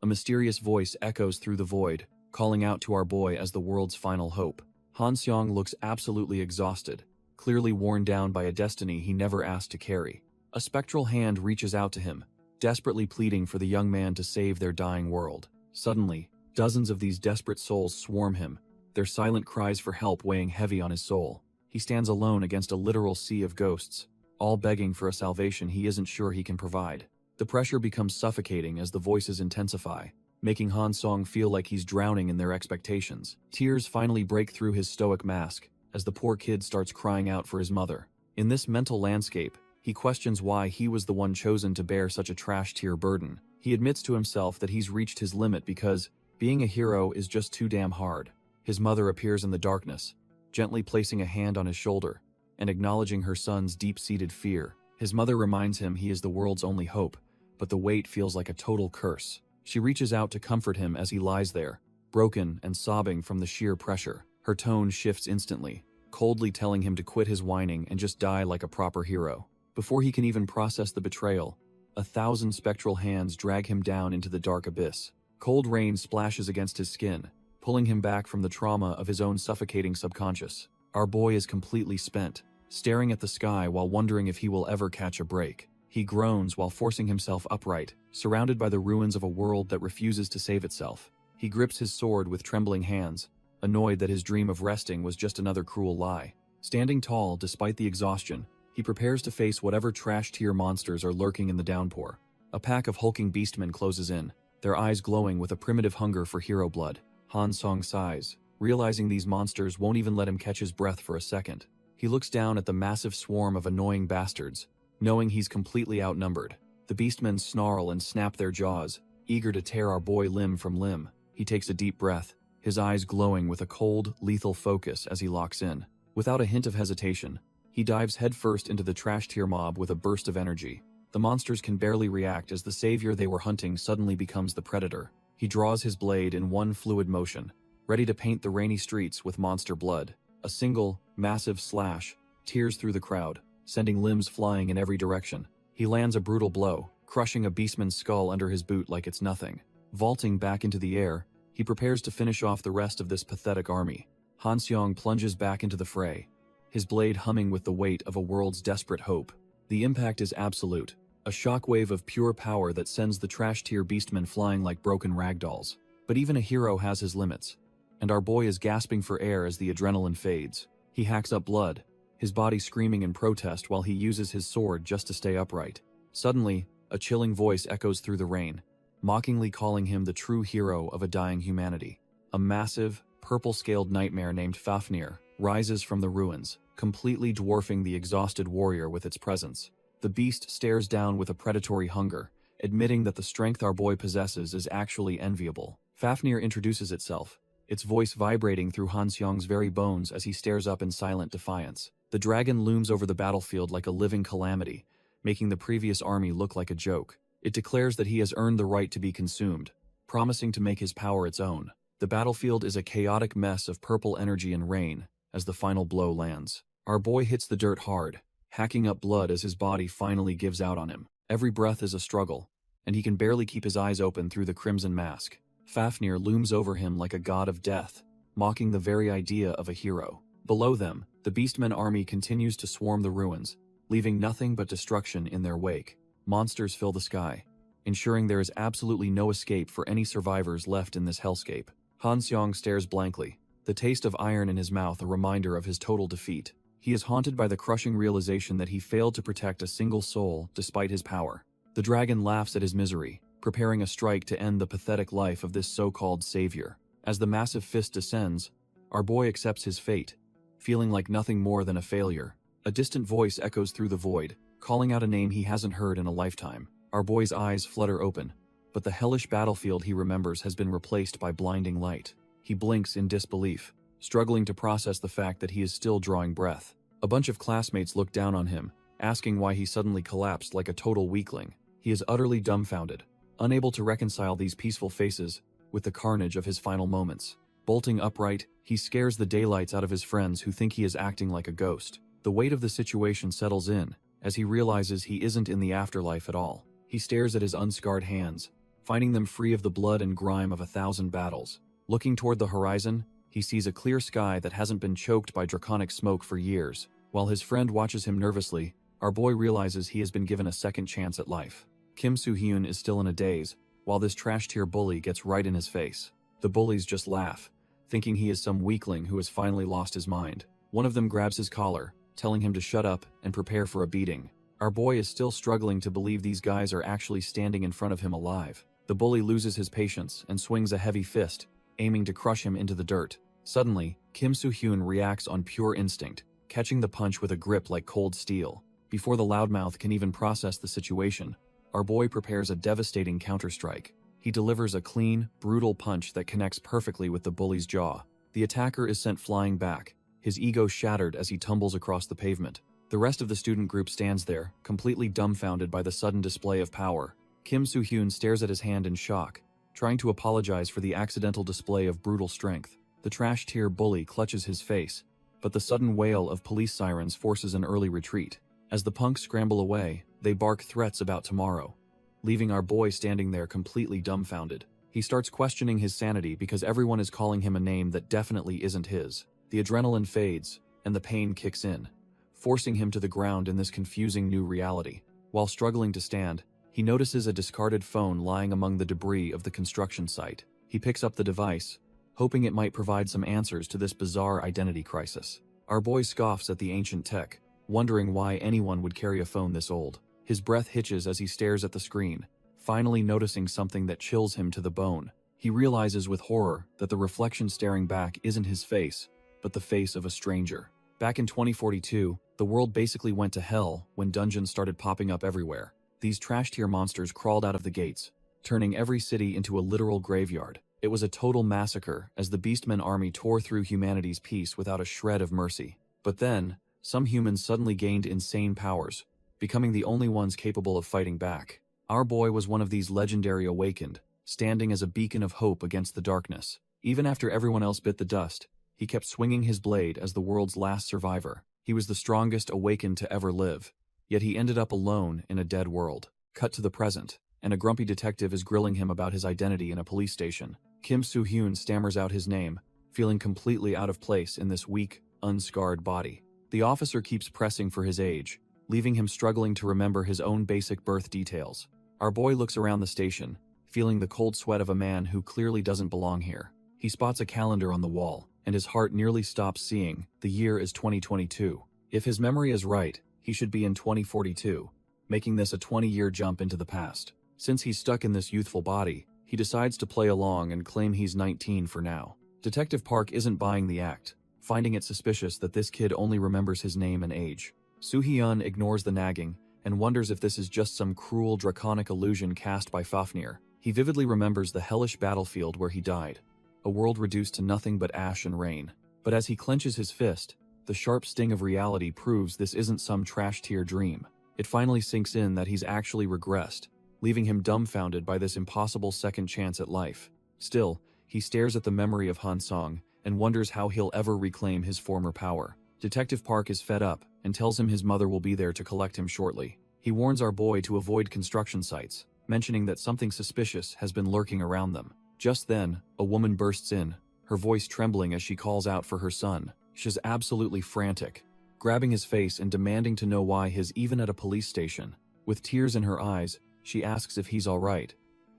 A mysterious voice echoes through the void, calling out to our boy as the world's final hope. Han Seong looks absolutely exhausted, clearly worn down by a destiny he never asked to carry. A spectral hand reaches out to him, desperately pleading for the young man to save their dying world. Suddenly, dozens of these desperate souls swarm him, their silent cries for help weighing heavy on his soul. He stands alone against a literal sea of ghosts, all begging for a salvation he isn't sure he can provide. The pressure becomes suffocating as the voices intensify, making Han Seong feel like he's drowning in their expectations. Tears finally break through his stoic mask as the poor kid starts crying out for his mother. In this mental landscape, he questions why he was the one chosen to bear such a trash-tier burden. He admits to himself that he's reached his limit because being a hero is just too damn hard. His mother appears in the darkness, gently placing a hand on his shoulder and acknowledging her son's deep-seated fear. His mother reminds him he is the world's only hope, but the weight feels like a total curse. She reaches out to comfort him as he lies there, broken and sobbing from the sheer pressure. Her tone shifts instantly, coldly telling him to quit his whining and just die like a proper hero. Before he can even process the betrayal, 1,000 spectral hands drag him down into the dark abyss. Cold rain splashes against his skin, pulling him back from the trauma of his own suffocating subconscious. Our boy is completely spent, staring at the sky while wondering if he will ever catch a break. He groans while forcing himself upright, surrounded by the ruins of a world that refuses to save itself. He grips his sword with trembling hands, annoyed that his dream of resting was just another cruel lie. Standing tall despite the exhaustion, he prepares to face whatever trash-tier monsters are lurking in the downpour. A pack of hulking beastmen closes in, their eyes glowing with a primitive hunger for hero blood. Han Seong sighs, realizing these monsters won't even let him catch his breath for a second. He looks down at the massive swarm of annoying bastards, knowing he's completely outnumbered. The beastmen snarl and snap their jaws, eager to tear our boy limb from limb. He takes a deep breath, his eyes glowing with a cold, lethal focus as he locks in. Without a hint of hesitation, he dives headfirst into the trash-tier mob with a burst of energy. The monsters can barely react as the savior they were hunting suddenly becomes the predator. He draws his blade in one fluid motion, ready to paint the rainy streets with monster blood. A single, massive slash tears through the crowd, sending limbs flying in every direction. He lands a brutal blow, crushing a beastman's skull under his boot like it's nothing. Vaulting back into the air, he prepares to finish off the rest of this pathetic army. Han Seong plunges back into the fray, his blade humming with the weight of a world's desperate hope. The impact is absolute, a shockwave of pure power that sends the trash-tier beastmen flying like broken ragdolls. But even a hero has his limits, and our boy is gasping for air as the adrenaline fades. He hacks up blood, his body screaming in protest while he uses his sword just to stay upright. Suddenly, a chilling voice echoes through the rain, mockingly calling him the true hero of a dying humanity. A massive, purple-scaled nightmare named Fafnir rises from the ruins, completely dwarfing the exhausted warrior with its presence. The beast stares down with a predatory hunger, admitting that the strength our boy possesses is actually enviable. Fafnir introduces itself, its voice vibrating through Han Seong's very bones as he stares up in silent defiance. The dragon looms over the battlefield like a living calamity, making the previous army look like a joke. It declares that he has earned the right to be consumed, promising to make his power its own. The battlefield is a chaotic mess of purple energy and rain as the final blow lands. Our boy hits the dirt hard, hacking up blood as his body finally gives out on him. Every breath is a struggle, and he can barely keep his eyes open through the crimson mask. Fafnir looms over him like a god of death, mocking the very idea of a hero. Below them, the beastmen army continues to swarm the ruins, leaving nothing but destruction in their wake. Monsters fill the sky, ensuring there is absolutely no escape for any survivors left in this hellscape. Han Seong stares blankly, the taste of iron in his mouth a reminder of his total defeat. He is haunted by the crushing realization that he failed to protect a single soul despite his power. The dragon laughs at his misery, preparing a strike to end the pathetic life of this so-called savior. As the massive fist descends, our boy accepts his fate, feeling like nothing more than a failure. A distant voice echoes through the void, calling out a name he hasn't heard in a lifetime. Our boy's eyes flutter open, but the hellish battlefield he remembers has been replaced by blinding light. He blinks in disbelief, struggling to process the fact that he is still drawing breath. A bunch of classmates look down on him, asking why he suddenly collapsed like a total weakling. He is utterly dumbfounded, unable to reconcile these peaceful faces with the carnage of his final moments. Bolting upright, he scares the daylights out of his friends who think he is acting like a ghost. The weight of the situation settles in, as he realizes he isn't in the afterlife at all. He stares at his unscarred hands, finding them free of the blood and grime of 1,000 battles. Looking toward the horizon, he sees a clear sky that hasn't been choked by draconic smoke for years. While his friend watches him nervously, our boy realizes he has been given a second chance at life. Kim Soo-hyun is still in a daze, while this trash-tier bully gets right in his face. The bullies just laugh, thinking he is some weakling who has finally lost his mind. One of them grabs his collar, telling him to shut up and prepare for a beating. Our boy is still struggling to believe these guys are actually standing in front of him alive. The bully loses his patience and swings a heavy fist, aiming to crush him into the dirt. Suddenly, Kim Soo-hyun reacts on pure instinct, catching the punch with a grip like cold steel. Before the loudmouth can even process the situation, our boy prepares a devastating counterstrike. He delivers a clean, brutal punch that connects perfectly with the bully's jaw. The attacker is sent flying back, his ego shattered as he tumbles across the pavement. The rest of the student group stands there, completely dumbfounded by the sudden display of power. Kim Soo-hyun stares at his hand in shock, trying to apologize for the accidental display of brutal strength. The trash-tier bully clutches his face, but the sudden wail of police sirens forces an early retreat. As the punks scramble away, they bark threats about tomorrow, leaving our boy standing there completely dumbfounded. He starts questioning his sanity because everyone is calling him a name that definitely isn't his. The adrenaline fades, and the pain kicks in, forcing him to the ground in this confusing new reality. While struggling to stand, he notices a discarded phone lying among the debris of the construction site. He picks up the device, hoping it might provide some answers to this bizarre identity crisis. Our boy scoffs at the ancient tech, wondering why anyone would carry a phone this old. His breath hitches as he stares at the screen, finally noticing something that chills him to the bone. He realizes with horror that the reflection staring back isn't his face, but the face of a stranger. Back in 2042, the world basically went to hell when dungeons started popping up everywhere. These trash-tier monsters crawled out of the gates, turning every city into a literal graveyard. It was a total massacre as the Beastmen army tore through humanity's peace without a shred of mercy. But then, some humans suddenly gained insane powers, becoming the only ones capable of fighting back. Our boy was one of these legendary awakened, standing as a beacon of hope against the darkness. Even after everyone else bit the dust, he kept swinging his blade as the world's last survivor. He was the strongest awakened to ever live, yet he ended up alone in a dead world. Cut to the present, and a grumpy detective is grilling him about his identity in a police station. Kim Soo-hyun stammers out his name, feeling completely out of place in this weak, unscarred body. The officer keeps pressing for his age, leaving him struggling to remember his own basic birth details. Our boy looks around the station, feeling the cold sweat of a man who clearly doesn't belong here. He spots a calendar on the wall, and his heart nearly stops seeing. The year is 2022. If his memory is right, he should be in 2042, making this a 20-year jump into the past. Since he's stuck in this youthful body, he decides to play along and claim he's 19 for now. Detective Park isn't buying the act, finding it suspicious that this kid only remembers his name and age. Soo-hyun ignores the nagging and wonders if this is just some cruel draconic illusion cast by Fafnir. He vividly remembers the hellish battlefield where he died, a world reduced to nothing but ash and rain. But as he clenches his fist, the sharp sting of reality proves this isn't some trash-tier dream. It finally sinks in that he's actually regressed, leaving him dumbfounded by this impossible second chance at life. Still, he stares at the memory of Han Song and wonders how he'll ever reclaim his former power. Detective Park is fed up and tells him his mother will be there to collect him shortly. He warns our boy to avoid construction sites, mentioning that something suspicious has been lurking around them. Just then, a woman bursts in, her voice trembling as she calls out for her son. She's absolutely frantic, grabbing his face and demanding to know why he's even at a police station. With tears in her eyes, she asks if he's alright,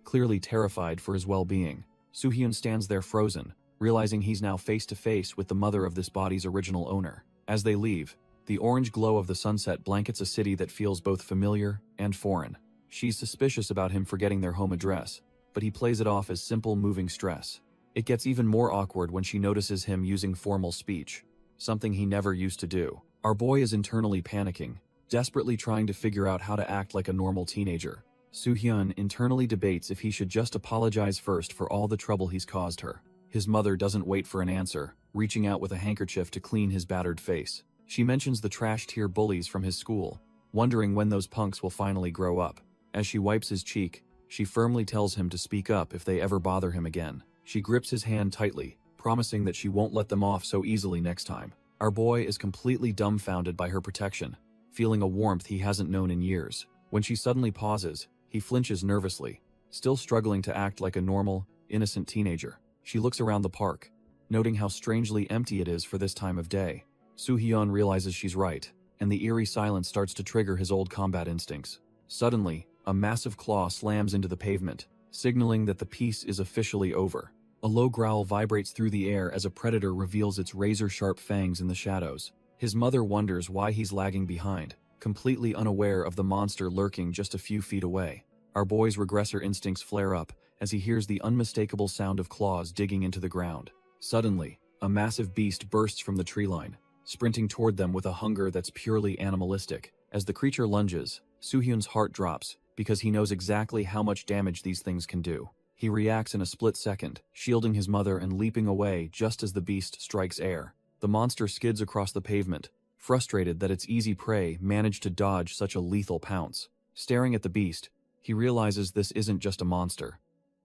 clearly terrified for his well-being. Soo-hyun stands there frozen, realizing he's now face-to-face with the mother of this body's original owner. As they leave, the orange glow of the sunset blankets a city that feels both familiar and foreign. She's suspicious about him forgetting their home address, but he plays it off as simple moving stress. It gets even more awkward when she notices him using formal speech, something he never used to do. Our boy is internally panicking, desperately trying to figure out how to act like a normal teenager. Soo-hyun internally debates if he should just apologize first for all the trouble he's caused her. His mother doesn't wait for an answer, reaching out with a handkerchief to clean his battered face. She mentions the trash-tier bullies from his school, wondering when those punks will finally grow up. As she wipes his cheek, she firmly tells him to speak up if they ever bother him again. She grips his hand tightly, promising that she won't let them off so easily next time. Our boy is completely dumbfounded by her protection, feeling a warmth he hasn't known in years. When she suddenly pauses, he flinches nervously, still struggling to act like a normal, innocent teenager. She looks around the park, noting how strangely empty it is for this time of day. Soo-hyun realizes she's right, and the eerie silence starts to trigger his old combat instincts. Suddenly, a massive claw slams into the pavement, signaling that the piece is officially over. A low growl vibrates through the air as a predator reveals its razor-sharp fangs in the shadows. His mother wonders why he's lagging behind, completely unaware of the monster lurking just a few feet away. Our boy's regressor instincts flare up as he hears the unmistakable sound of claws digging into the ground. Suddenly, a massive beast bursts from the tree line, sprinting toward them with a hunger that's purely animalistic. As the creature lunges, Soo-hyun's heart drops because he knows exactly how much damage these things can do. He reacts in a split second, shielding his mother and leaping away just as the beast strikes air. The monster skids across the pavement, frustrated that its easy prey managed to dodge such a lethal pounce. Staring at the beast, he realizes this isn't just a monster.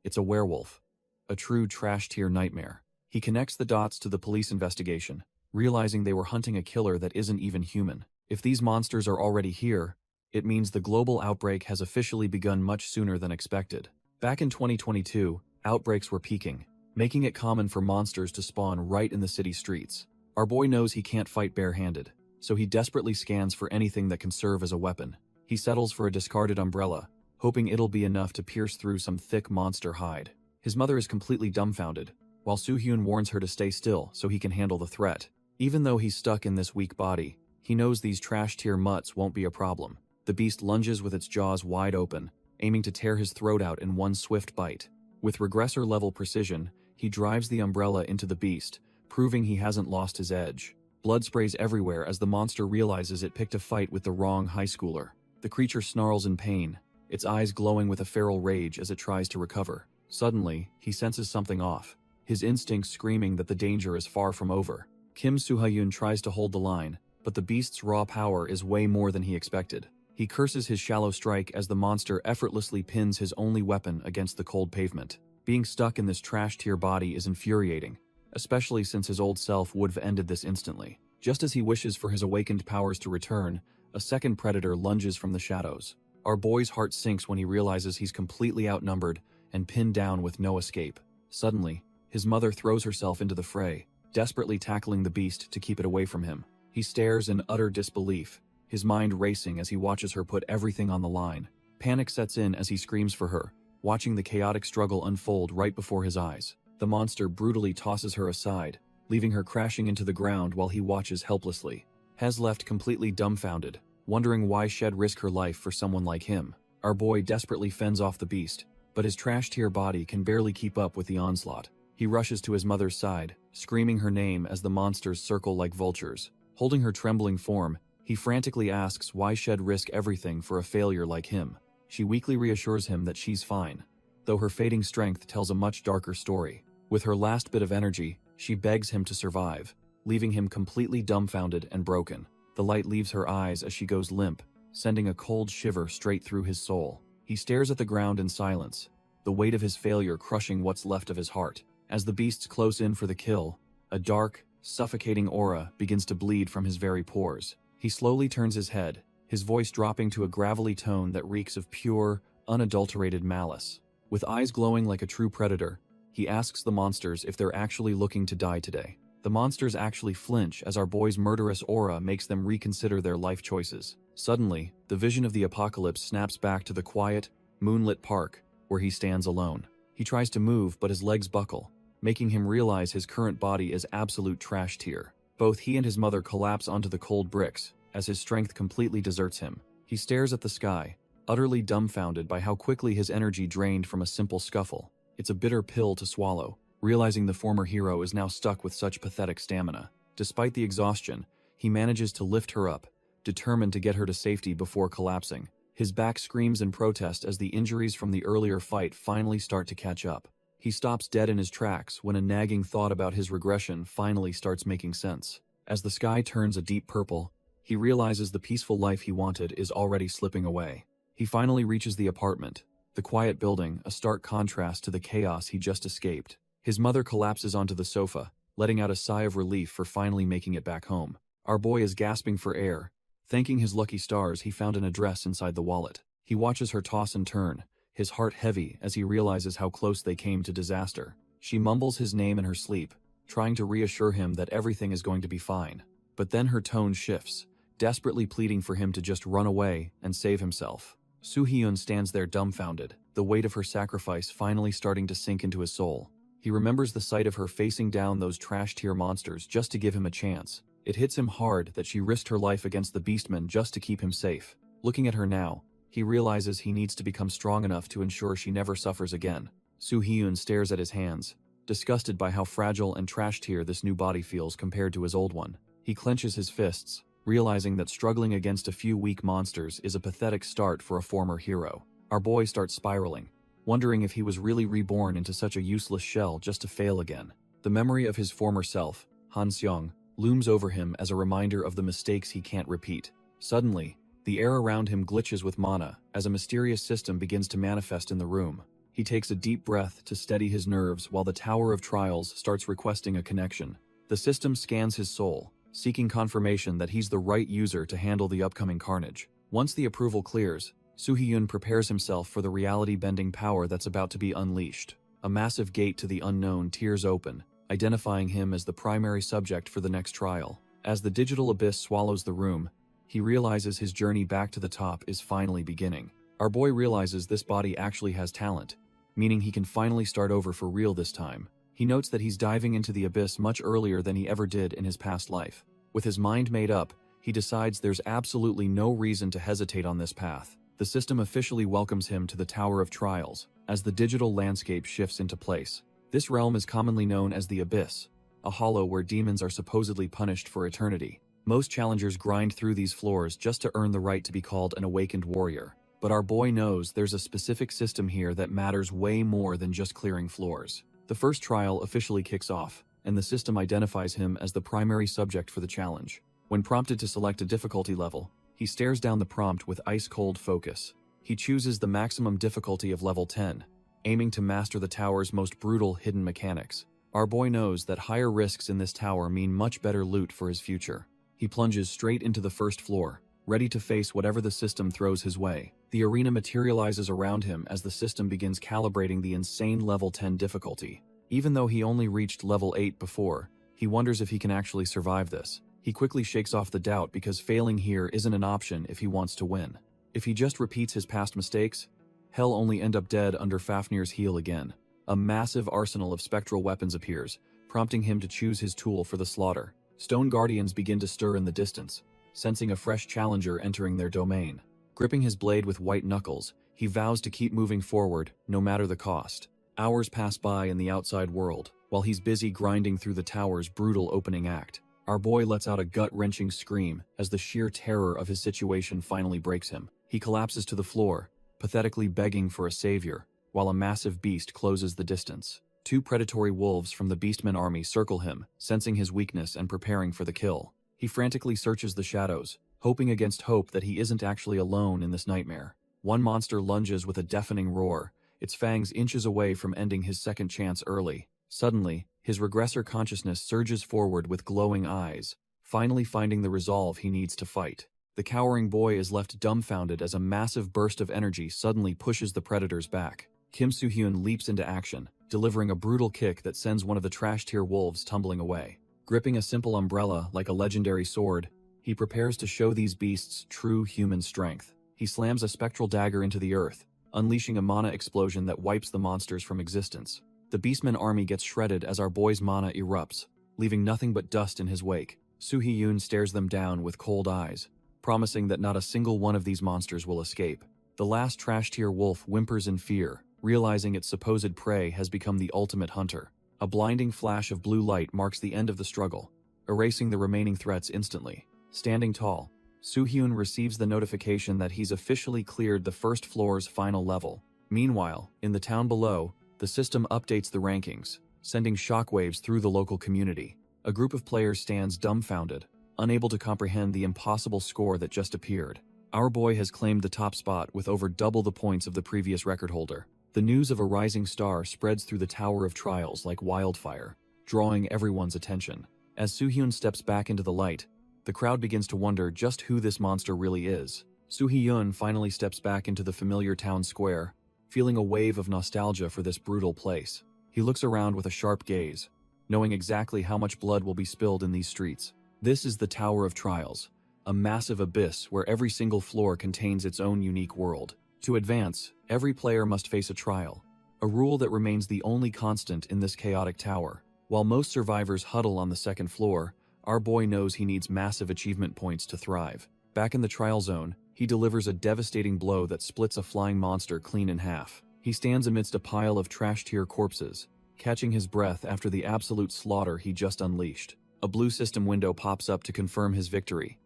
It's a werewolf. A true trash-tier nightmare. He connects the dots to the police investigation, realizing they were hunting a killer that isn't even human. If these monsters are already here, it means the global outbreak has officially begun much sooner than expected. Back in 2022, outbreaks were peaking, making it common for monsters to spawn right in the city streets. Our boy knows he can't fight barehanded, so he desperately scans for anything that can serve as a weapon. He settles for a discarded umbrella, hoping it'll be enough to pierce through some thick monster hide. His mother is completely dumbfounded, while Soo-hyun warns her to stay still so he can handle the threat. Even though he's stuck in this weak body, he knows these trash-tier mutts won't be a problem. The beast lunges with its jaws wide open, aiming to tear his throat out in one swift bite. With regressor-level precision, he drives the umbrella into the beast, proving he hasn't lost his edge. Blood sprays everywhere as the monster realizes it picked a fight with the wrong high schooler. The creature snarls in pain, its eyes glowing with a feral rage as it tries to recover. Suddenly, he senses something off, his instincts screaming that the danger is far from over. Kim Soo-hyun tries to hold the line, but the beast's raw power is way more than he expected. He curses his shallow strike as the monster effortlessly pins his only weapon against the cold pavement. Being stuck in this trash-tier body is infuriating, especially since his old self would have ended this instantly. Just as he wishes for his awakened powers to return, a second predator lunges from the shadows. Our boy's heart sinks when he realizes he's completely outnumbered and pinned down with no escape. Suddenly, his mother throws herself into the fray, desperately tackling the beast to keep it away from him. He stares in utter disbelief, his mind racing as he watches her put everything on the line. Panic sets in as he screams for her, watching the chaotic struggle unfold right before his eyes. The monster brutally tosses her aside, leaving her crashing into the ground while he watches helplessly. Hez left completely dumbfounded, wondering why she'd risk her life for someone like him. Our boy desperately fends off the beast, but his trash-tier body can barely keep up with the onslaught. He rushes to his mother's side, screaming her name as the monsters circle like vultures. Holding her trembling form, he frantically asks why she'd risk everything for a failure like him. She weakly reassures him that she's fine, though her fading strength tells a much darker story. With her last bit of energy, she begs him to survive, leaving him completely dumbfounded and broken. The light leaves her eyes as she goes limp, sending a cold shiver straight through his soul. He stares at the ground in silence, the weight of his failure crushing what's left of his heart. As the beasts close in for the kill, a dark, suffocating aura begins to bleed from his very pores. He slowly turns his head, his voice dropping to a gravelly tone that reeks of pure, unadulterated malice. With eyes glowing like a true predator, he asks the monsters if they're actually looking to die today. The monsters actually flinch as our boy's murderous aura makes them reconsider their life choices. Suddenly, the vision of the apocalypse snaps back to the quiet, moonlit park where he stands alone. He tries to move, but his legs buckle, making him realize his current body is absolute trash tier. Both he and his mother collapse onto the cold bricks as his strength completely deserts him. He stares at the sky, utterly dumbfounded by how quickly his energy drained from a simple scuffle. It's a bitter pill to swallow, realizing the former hero is now stuck with such pathetic stamina. Despite the exhaustion, he manages to lift her up, determined to get her to safety before collapsing. His back screams in protest as the injuries from the earlier fight finally start to catch up. He stops dead in his tracks when a nagging thought about his regression finally starts making sense. As the sky turns a deep purple, he realizes the peaceful life he wanted is already slipping away. He finally reaches the apartment, the quiet building, a stark contrast to the chaos he just escaped. His mother collapses onto the sofa, letting out a sigh of relief for finally making it back home. Our boy is gasping for air, thanking his lucky stars he found an address inside the wallet. He watches her toss and turn, his heart heavy as he realizes how close they came to disaster. She mumbles his name in her sleep, trying to reassure him that everything is going to be fine. But then her tone shifts, desperately pleading for him to just run away and save himself. Soo-hyun stands there dumbfounded, the weight of her sacrifice finally starting to sink into his soul. He remembers the sight of her facing down those trash-tier monsters just to give him a chance. It hits him hard that she risked her life against the beastmen just to keep him safe. Looking at her now, he realizes he needs to become strong enough to ensure she never suffers again. Soo-hyun stares at his hands, disgusted by how fragile and trash-tier this new body feels compared to his old one. He clenches his fists, realizing that struggling against a few weak monsters is a pathetic start for a former hero. Our boy starts spiraling, wondering if he was really reborn into such a useless shell just to fail again. The memory of his former self, Han Seong, looms over him as a reminder of the mistakes he can't repeat. Suddenly, the air around him glitches with mana as a mysterious system begins to manifest in the room. He takes a deep breath to steady his nerves while the Tower of Trials starts requesting a connection. The system scans his soul, seeking confirmation that he's the right user to handle the upcoming carnage. Once the approval clears, Soo-hyun prepares himself for the reality-bending power that's about to be unleashed. A massive gate to the unknown tears open, identifying him as the primary subject for the next trial. As the digital abyss swallows the room, he realizes his journey back to the top is finally beginning. Our boy realizes this body actually has talent, meaning he can finally start over for real this time. He notes that he's diving into the abyss much earlier than he ever did in his past life. With his mind made up, he decides there's absolutely no reason to hesitate on this path. The system officially welcomes him to the Tower of Trials, as the digital landscape shifts into place. This realm is commonly known as the Abyss, a hollow where demons are supposedly punished for eternity. Most challengers grind through these floors just to earn the right to be called an awakened warrior. But our boy knows there's a specific system here that matters way more than just clearing floors. The first trial officially kicks off, and the system identifies him as the primary subject for the challenge. When prompted to select a difficulty level, he stares down the prompt with ice-cold focus. He chooses the maximum difficulty of level 10, aiming to master the tower's most brutal hidden mechanics. Our boy knows that higher risks in this tower mean much better loot for his future. He plunges straight into the first floor, ready to face whatever the system throws his way. The arena materializes around him as the system begins calibrating the insane level 10 difficulty. Even though he only reached level 8 before, he wonders if he can actually survive this. He quickly shakes off the doubt because failing here isn't an option if he wants to win. If he just repeats his past mistakes, he'll only end up dead under Fafnir's heel again. A massive arsenal of spectral weapons appears, prompting him to choose his tool for the slaughter. Stone guardians begin to stir in the distance, sensing a fresh challenger entering their domain. Gripping his blade with white knuckles, he vows to keep moving forward, no matter the cost. Hours pass by in the outside world, while he's busy grinding through the tower's brutal opening act. Our boy lets out a gut-wrenching scream as the sheer terror of his situation finally breaks him. He collapses to the floor, pathetically begging for a savior, while a massive beast closes the distance. Two predatory wolves from the Beastmen army circle him, sensing his weakness and preparing for the kill. He frantically searches the shadows, hoping against hope that he isn't actually alone in this nightmare. One monster lunges with a deafening roar, its fangs inches away from ending his second chance early. Suddenly, his regressor consciousness surges forward with glowing eyes, finally finding the resolve he needs to fight. The cowering boy is left dumbfounded as a massive burst of energy suddenly pushes the predators back. Kim Soo-hyun leaps into action, delivering a brutal kick that sends one of the trash-tier wolves tumbling away. Gripping a simple umbrella like a legendary sword, he prepares to show these beasts true human strength. He slams a spectral dagger into the earth, unleashing a mana explosion that wipes the monsters from existence. The Beastmen army gets shredded as our boy's mana erupts, leaving nothing but dust in his wake. Soo-hyun stares them down with cold eyes, promising that not a single one of these monsters will escape. The last trash-tier wolf whimpers in fear, realizing its supposed prey has become the ultimate hunter. A blinding flash of blue light marks the end of the struggle, erasing the remaining threats instantly. Standing tall, Soo-hyun receives the notification that he's officially cleared the first floor's final level. Meanwhile, in the town below, the system updates the rankings, sending shockwaves through the local community. A group of players stands dumbfounded, unable to comprehend the impossible score that just appeared. Our boy has claimed the top spot with over double the points of the previous record holder. The news of a rising star spreads through the Tower of Trials like wildfire, drawing everyone's attention. As Soo-hyun steps back into the light, the crowd begins to wonder just who this monster really is. Soo-hyun finally steps back into the familiar town square, feeling a wave of nostalgia for this brutal place. He looks around with a sharp gaze, knowing exactly how much blood will be spilled in these streets. This is the Tower of Trials, a massive abyss where every single floor contains its own unique world. To advance, every player must face a trial, a rule that remains the only constant in this chaotic tower. While most survivors huddle on the second floor, our boy knows he needs massive achievement points to thrive. Back in the trial zone, he delivers a devastating blow that splits a flying monster clean in half. He stands amidst a pile of trash-tier corpses, catching his breath after the absolute slaughter he just unleashed. A blue system window pops up to confirm his victory,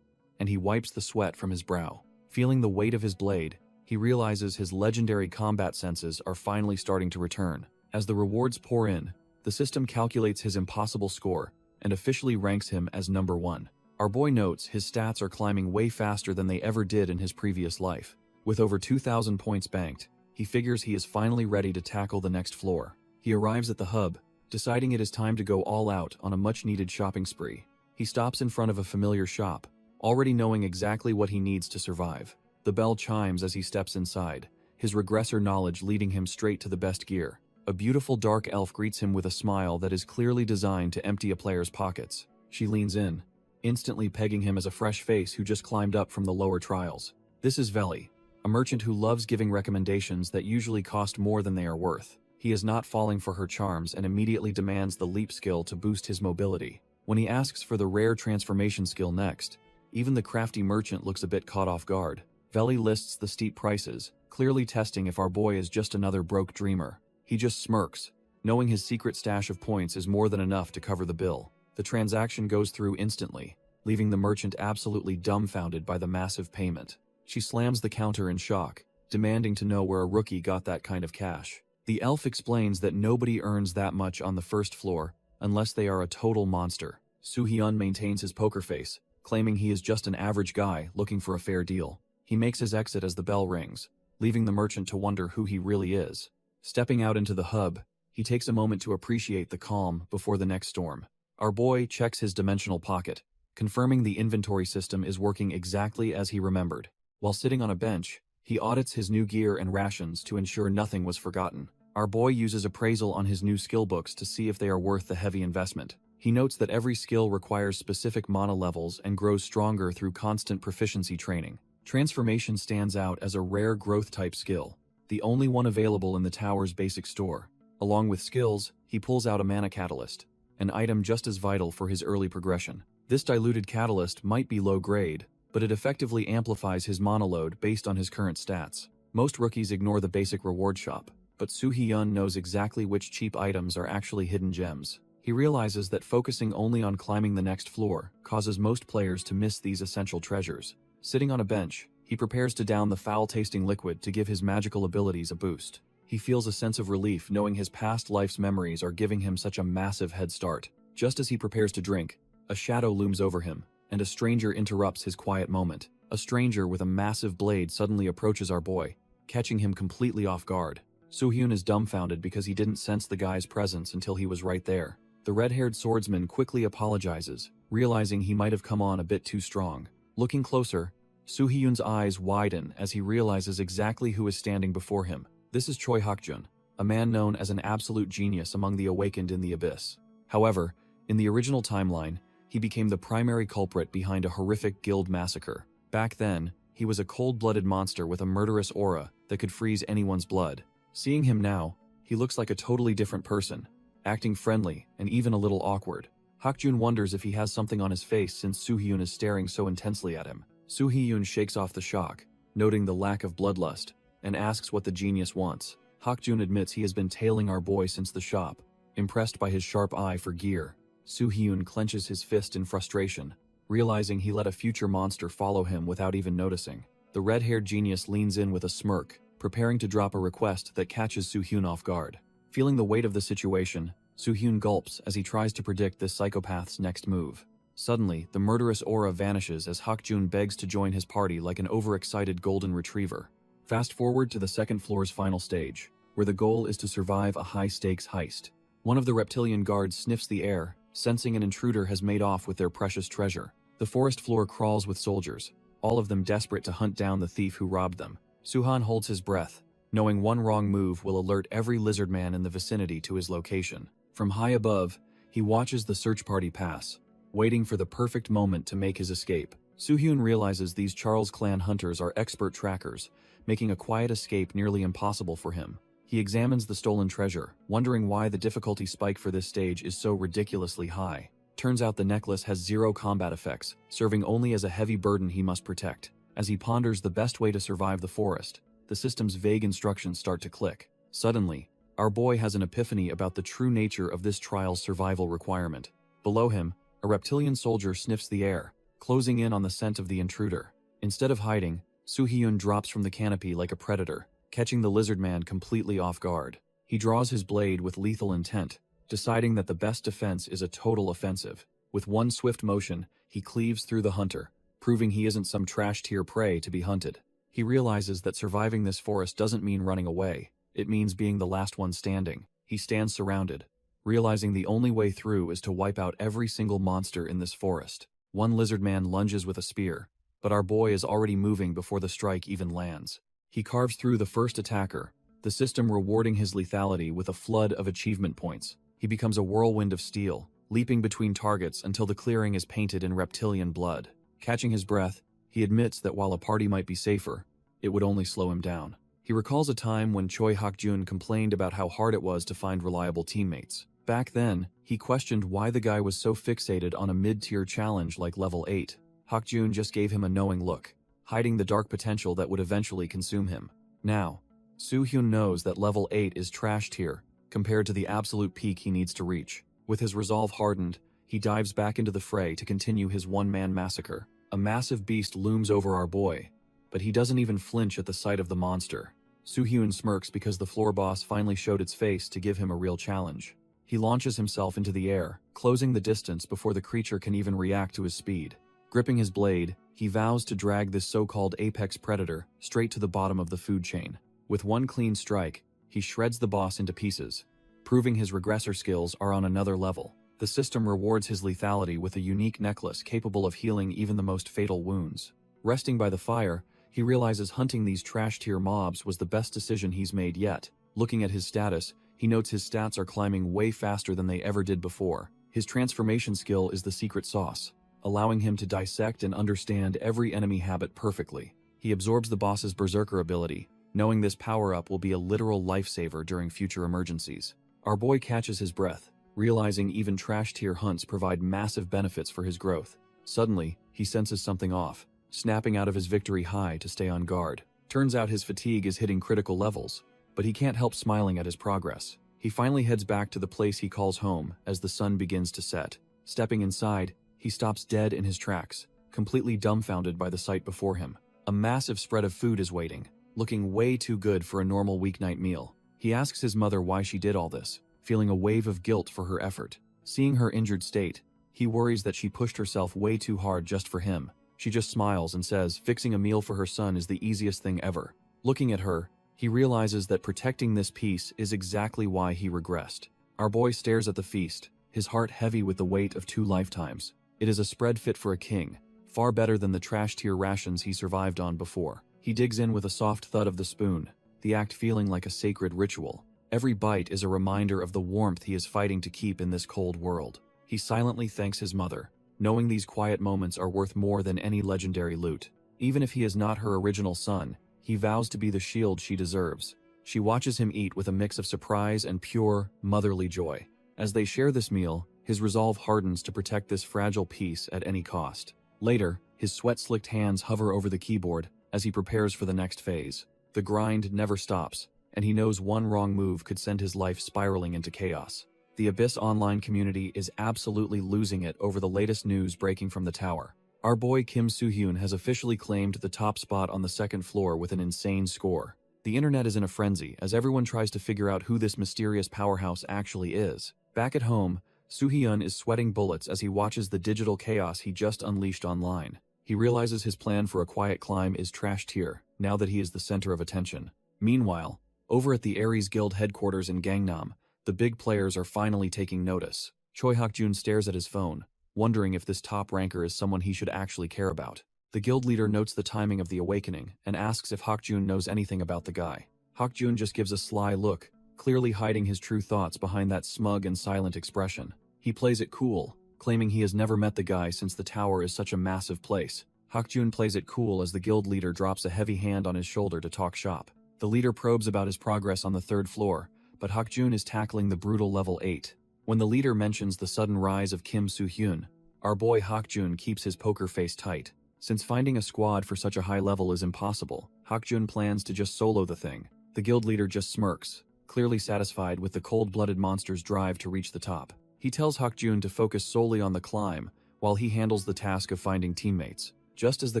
and he wipes the sweat from his brow. Feeling the weight of his blade, he realizes his legendary combat senses are finally starting to return. As the rewards pour in, the system calculates his impossible score and officially ranks him as number 1. Our boy notes his stats are climbing way faster than they ever did in his previous life. With over 2,000 points banked, he figures he is finally ready to tackle the next floor. He arrives at the hub, deciding it is time to go all out on a much-needed shopping spree. He stops in front of a familiar shop, already knowing exactly what he needs to survive. The bell chimes as he steps inside, his regressor knowledge leading him straight to the best gear. A beautiful dark elf greets him with a smile that is clearly designed to empty a player's pockets. She leans in, instantly pegging him as a fresh face who just climbed up from the lower trials. This is Veli, a merchant who loves giving recommendations that usually cost more than they are worth. He is not falling for her charms and immediately demands the leap skill to boost his mobility. When he asks for the rare transformation skill next, even the crafty merchant looks a bit caught off guard. Veli lists the steep prices, clearly testing if our boy is just another broke dreamer. He just smirks, knowing his secret stash of points is more than enough to cover the bill. The transaction goes through instantly, leaving the merchant absolutely dumbfounded by the massive payment. She slams the counter in shock, demanding to know where a rookie got that kind of cash. The elf explains that nobody earns that much on the first floor unless they are a total monster. Soo-hyun maintains his poker face, claiming he is just an average guy looking for a fair deal. He makes his exit as the bell rings, leaving the merchant to wonder who he really is. Stepping out into the hub, he takes a moment to appreciate the calm before the next storm. Our boy checks his dimensional pocket, confirming the inventory system is working exactly as he remembered. While sitting on a bench, he audits his new gear and rations to ensure nothing was forgotten. Our boy uses appraisal on his new skill books to see if they are worth the heavy investment. He notes that every skill requires specific mana levels and grows stronger through constant proficiency training. Transformation stands out as a rare growth-type skill, the only one available in the tower's basic store. Along with skills, he pulls out a mana catalyst, an item just as vital for his early progression. This diluted catalyst might be low grade, but it effectively amplifies his mana load based on his current stats. Most rookies ignore the basic reward shop, but Soo-hyun knows exactly which cheap items are actually hidden gems. He realizes that focusing only on climbing the next floor causes most players to miss these essential treasures. Sitting on a bench, he prepares to down the foul-tasting liquid to give his magical abilities a boost. He feels a sense of relief knowing his past life's memories are giving him such a massive head start. Just as he prepares to drink, a shadow looms over him, and a stranger interrupts his quiet moment. A stranger with a massive blade suddenly approaches our boy, catching him completely off guard. Soo-hyun is dumbfounded because he didn't sense the guy's presence until he was right there. The red-haired swordsman quickly apologizes, realizing he might have come on a bit too strong. Looking closer, Soo-hyun's eyes widen as he realizes exactly who is standing before him. This is Choi Hakjun, a man known as an absolute genius among the awakened in the abyss. However, in the original timeline, he became the primary culprit behind a horrific guild massacre. Back then, he was a cold-blooded monster with a murderous aura that could freeze anyone's blood. Seeing him now, he looks like a totally different person, acting friendly and even a little awkward. Hakjun wonders if he has something on his face since Soo-hyun is staring so intensely at him. Soo-hyun shakes off the shock, noting the lack of bloodlust, and asks what the genius wants. Hakjun admits he has been tailing our boy since the shop, impressed by his sharp eye for gear. Soo-hyun clenches his fist in frustration, realizing he let a future monster follow him without even noticing. The red-haired genius leans in with a smirk, preparing to drop a request that catches Soo-hyun off guard. Feeling the weight of the situation, Soo-hyun gulps as he tries to predict this psychopath's next move. Suddenly, the murderous aura vanishes as Hakjun begs to join his party like an overexcited golden retriever. Fast forward to the second floor's final stage, where the goal is to survive a high-stakes heist. One of the reptilian guards sniffs the air, sensing an intruder has made off with their precious treasure. The forest floor crawls with soldiers, all of them desperate to hunt down the thief who robbed them. Soo-hyun holds his breath, knowing one wrong move will alert every lizard man in the vicinity to his location. From high above, he watches the search party pass, waiting for the perfect moment to make his escape. Soo-hyun realizes these Charles clan hunters are expert trackers, making a quiet escape nearly impossible for him. He examines the stolen treasure, wondering why the difficulty spike for this stage is so ridiculously high. Turns out the necklace has 0 combat effects, serving only as a heavy burden he must protect. As he ponders the best way to survive the forest, the system's vague instructions start to click. Suddenly, our boy has an epiphany about the true nature of this trial's survival requirement. Below him, a reptilian soldier sniffs the air, closing in on the scent of the intruder. Instead of hiding, Soo-hyun drops from the canopy like a predator, catching the lizard man completely off guard. He draws his blade with lethal intent, deciding that the best defense is a total offensive. With one swift motion, he cleaves through the hunter, proving he isn't some trash-tier prey to be hunted. He realizes that surviving this forest doesn't mean running away, it means being the last one standing. He stands surrounded, realizing the only way through is to wipe out every single monster in this forest. One lizard man lunges with a spear, but our boy is already moving before the strike even lands. He carves through the first attacker, the system rewarding his lethality with a flood of achievement points. He becomes a whirlwind of steel, leaping between targets until the clearing is painted in reptilian blood. Catching his breath, he admits that while a party might be safer, it would only slow him down. He recalls a time when Choi Hak-jun complained about how hard it was to find reliable teammates. Back then, he questioned why the guy was so fixated on a mid-tier challenge like level 8. Hak-jun just gave him a knowing look, hiding the dark potential that would eventually consume him. Now, Soo-hyun knows that level 8 is trash tier, compared to the absolute peak he needs to reach. With his resolve hardened, he dives back into the fray to continue his one-man massacre. A massive beast looms over our boy, but he doesn't even flinch at the sight of the monster. Soo-hyun smirks because the floor boss finally showed its face to give him a real challenge. He launches himself into the air, closing the distance before the creature can even react to his speed. Gripping his blade, he vows to drag this so-called apex predator straight to the bottom of the food chain. With one clean strike, he shreds the boss into pieces, proving his regressor skills are on another level. The system rewards his lethality with a unique necklace capable of healing even the most fatal wounds. Resting by the fire, he realizes hunting these trash-tier mobs was the best decision he's made yet. Looking at his status, he notes his stats are climbing way faster than they ever did before. His transformation skill is the secret sauce, allowing him to dissect and understand every enemy habit perfectly. He absorbs the boss's berserker ability, knowing this power-up will be a literal lifesaver during future emergencies. Our boy catches his breath, realizing even trash-tier hunts provide massive benefits for his growth. Suddenly, he senses something off, snapping out of his victory high to stay on guard. Turns out his fatigue is hitting critical levels, but he can't help smiling at his progress. He finally heads back to the place he calls home as the sun begins to set. Stepping inside, he stops dead in his tracks, completely dumbfounded by the sight before him. A massive spread of food is waiting, looking way too good for a normal weeknight meal. He asks his mother why she did all this, feeling a wave of guilt for her effort. Seeing her injured state, he worries that she pushed herself way too hard just for him. She just smiles and says fixing a meal for her son is the easiest thing ever. Looking at her, he realizes that protecting this piece is exactly why he regressed. Our boy stares at the feast, his heart heavy with the weight of 2 lifetimes. It is a spread fit for a king, far better than the trash-tier rations he survived on before. He digs in with a soft thud of the spoon, the act feeling like a sacred ritual. Every bite is a reminder of the warmth he is fighting to keep in this cold world. He silently thanks his mother, knowing these quiet moments are worth more than any legendary loot. Even if he is not her original son, he vows to be the shield she deserves. She watches him eat with a mix of surprise and pure, motherly joy. As they share this meal, his resolve hardens to protect this fragile piece at any cost. Later, his sweat-slicked hands hover over the keyboard as he prepares for the next phase. The grind never stops, and he knows one wrong move could send his life spiraling into chaos. The Abyss online community is absolutely losing it over the latest news breaking from the tower. Our boy Kim Soo-hyun has officially claimed the top spot on the 2nd floor with an insane score. The internet is in a frenzy as everyone tries to figure out who this mysterious powerhouse actually is. Back at home, Soo-hyun is sweating bullets as he watches the digital chaos he just unleashed online. He realizes his plan for a quiet climb is trash tier, now that he is the center of attention. Meanwhile, over at the Ares Guild headquarters in Gangnam, the big players are finally taking notice. Choi Hak-jun stares at his phone, wondering if this top ranker is someone he should actually care about. The guild leader notes the timing of the awakening and asks if Hak-jun knows anything about the guy. Hakjun just gives a sly look, clearly hiding his true thoughts behind that smug and silent expression. He plays it cool, claiming he has never met the guy since the tower is such a massive place. Hakjun plays it cool as the guild leader drops a heavy hand on his shoulder to talk shop. The leader probes about his progress on the 3rd floor, but Hakjun is tackling the brutal level 8. When the leader mentions the sudden rise of Kim Soo-hyun, our boy Hakjun keeps his poker face tight. Since finding a squad for such a high level is impossible, Hakjun plans to just solo the thing. The guild leader just smirks, clearly satisfied with the cold-blooded monster's drive to reach the top. He tells Hakjun to focus solely on the climb, while he handles the task of finding teammates. Just as the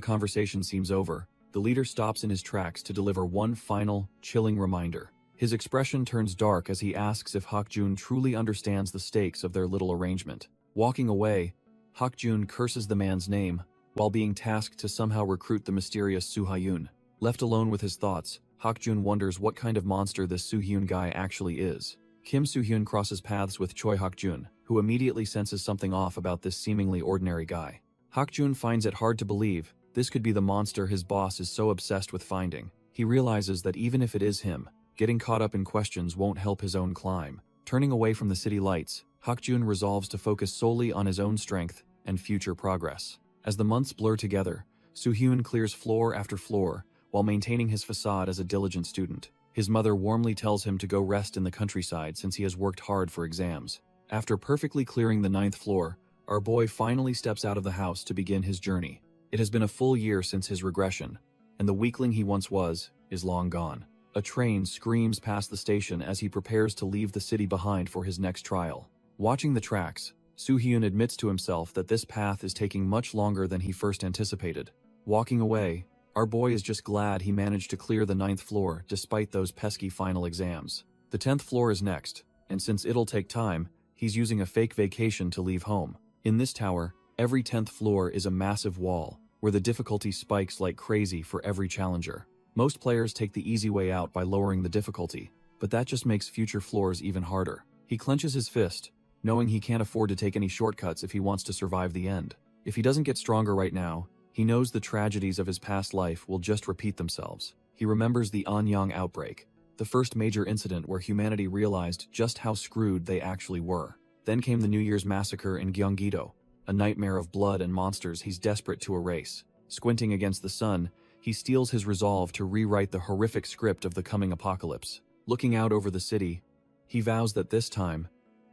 conversation seems over, the leader stops in his tracks to deliver one final, chilling reminder. His expression turns dark as he asks if Hakjun truly understands the stakes of their little arrangement. Walking away, Hakjun curses the man's name, while being tasked to somehow recruit the mysterious Soo-hyun. Left alone with his thoughts, Hakjun wonders what kind of monster this Soo-hyun guy actually is. Kim Soo-hyun crosses paths with Choi Hakjun, who immediately senses something off about this seemingly ordinary guy. Hakjun finds it hard to believe this could be the monster his boss is so obsessed with finding. He realizes that even if it is him, getting caught up in questions won't help his own climb. Turning away from the city lights, Hakjun resolves to focus solely on his own strength and future progress. As the months blur together, Soo-hyun clears floor after floor while maintaining his facade as a diligent student. His mother warmly tells him to go rest in the countryside since he has worked hard for exams. After perfectly clearing the 9th floor, our boy finally steps out of the house to begin his journey. It has been a full year since his regression, and the weakling he once was is long gone. A train screams past the station as he prepares to leave the city behind for his next trial. Watching the tracks, Soo-hyun admits to himself that this path is taking much longer than he first anticipated. Walking away, our boy is just glad he managed to clear the 9th floor despite those pesky final exams. The 10th floor is next, and since it'll take time, he's using a fake vacation to leave home. In this tower, every 10th floor is a massive wall, where the difficulty spikes like crazy for every challenger. Most players take the easy way out by lowering the difficulty, but that just makes future floors even harder. He clenches his fist, knowing he can't afford to take any shortcuts if he wants to survive the end. If he doesn't get stronger right now, he knows the tragedies of his past life will just repeat themselves. He remembers the Anyang outbreak, the first major incident where humanity realized just how screwed they actually were. Then came the New Year's massacre in Gyeonggi-do, a nightmare of blood and monsters he's desperate to erase. Squinting against the sun, he steels his resolve to rewrite the horrific script of the coming apocalypse. Looking out over the city, he vows that this time,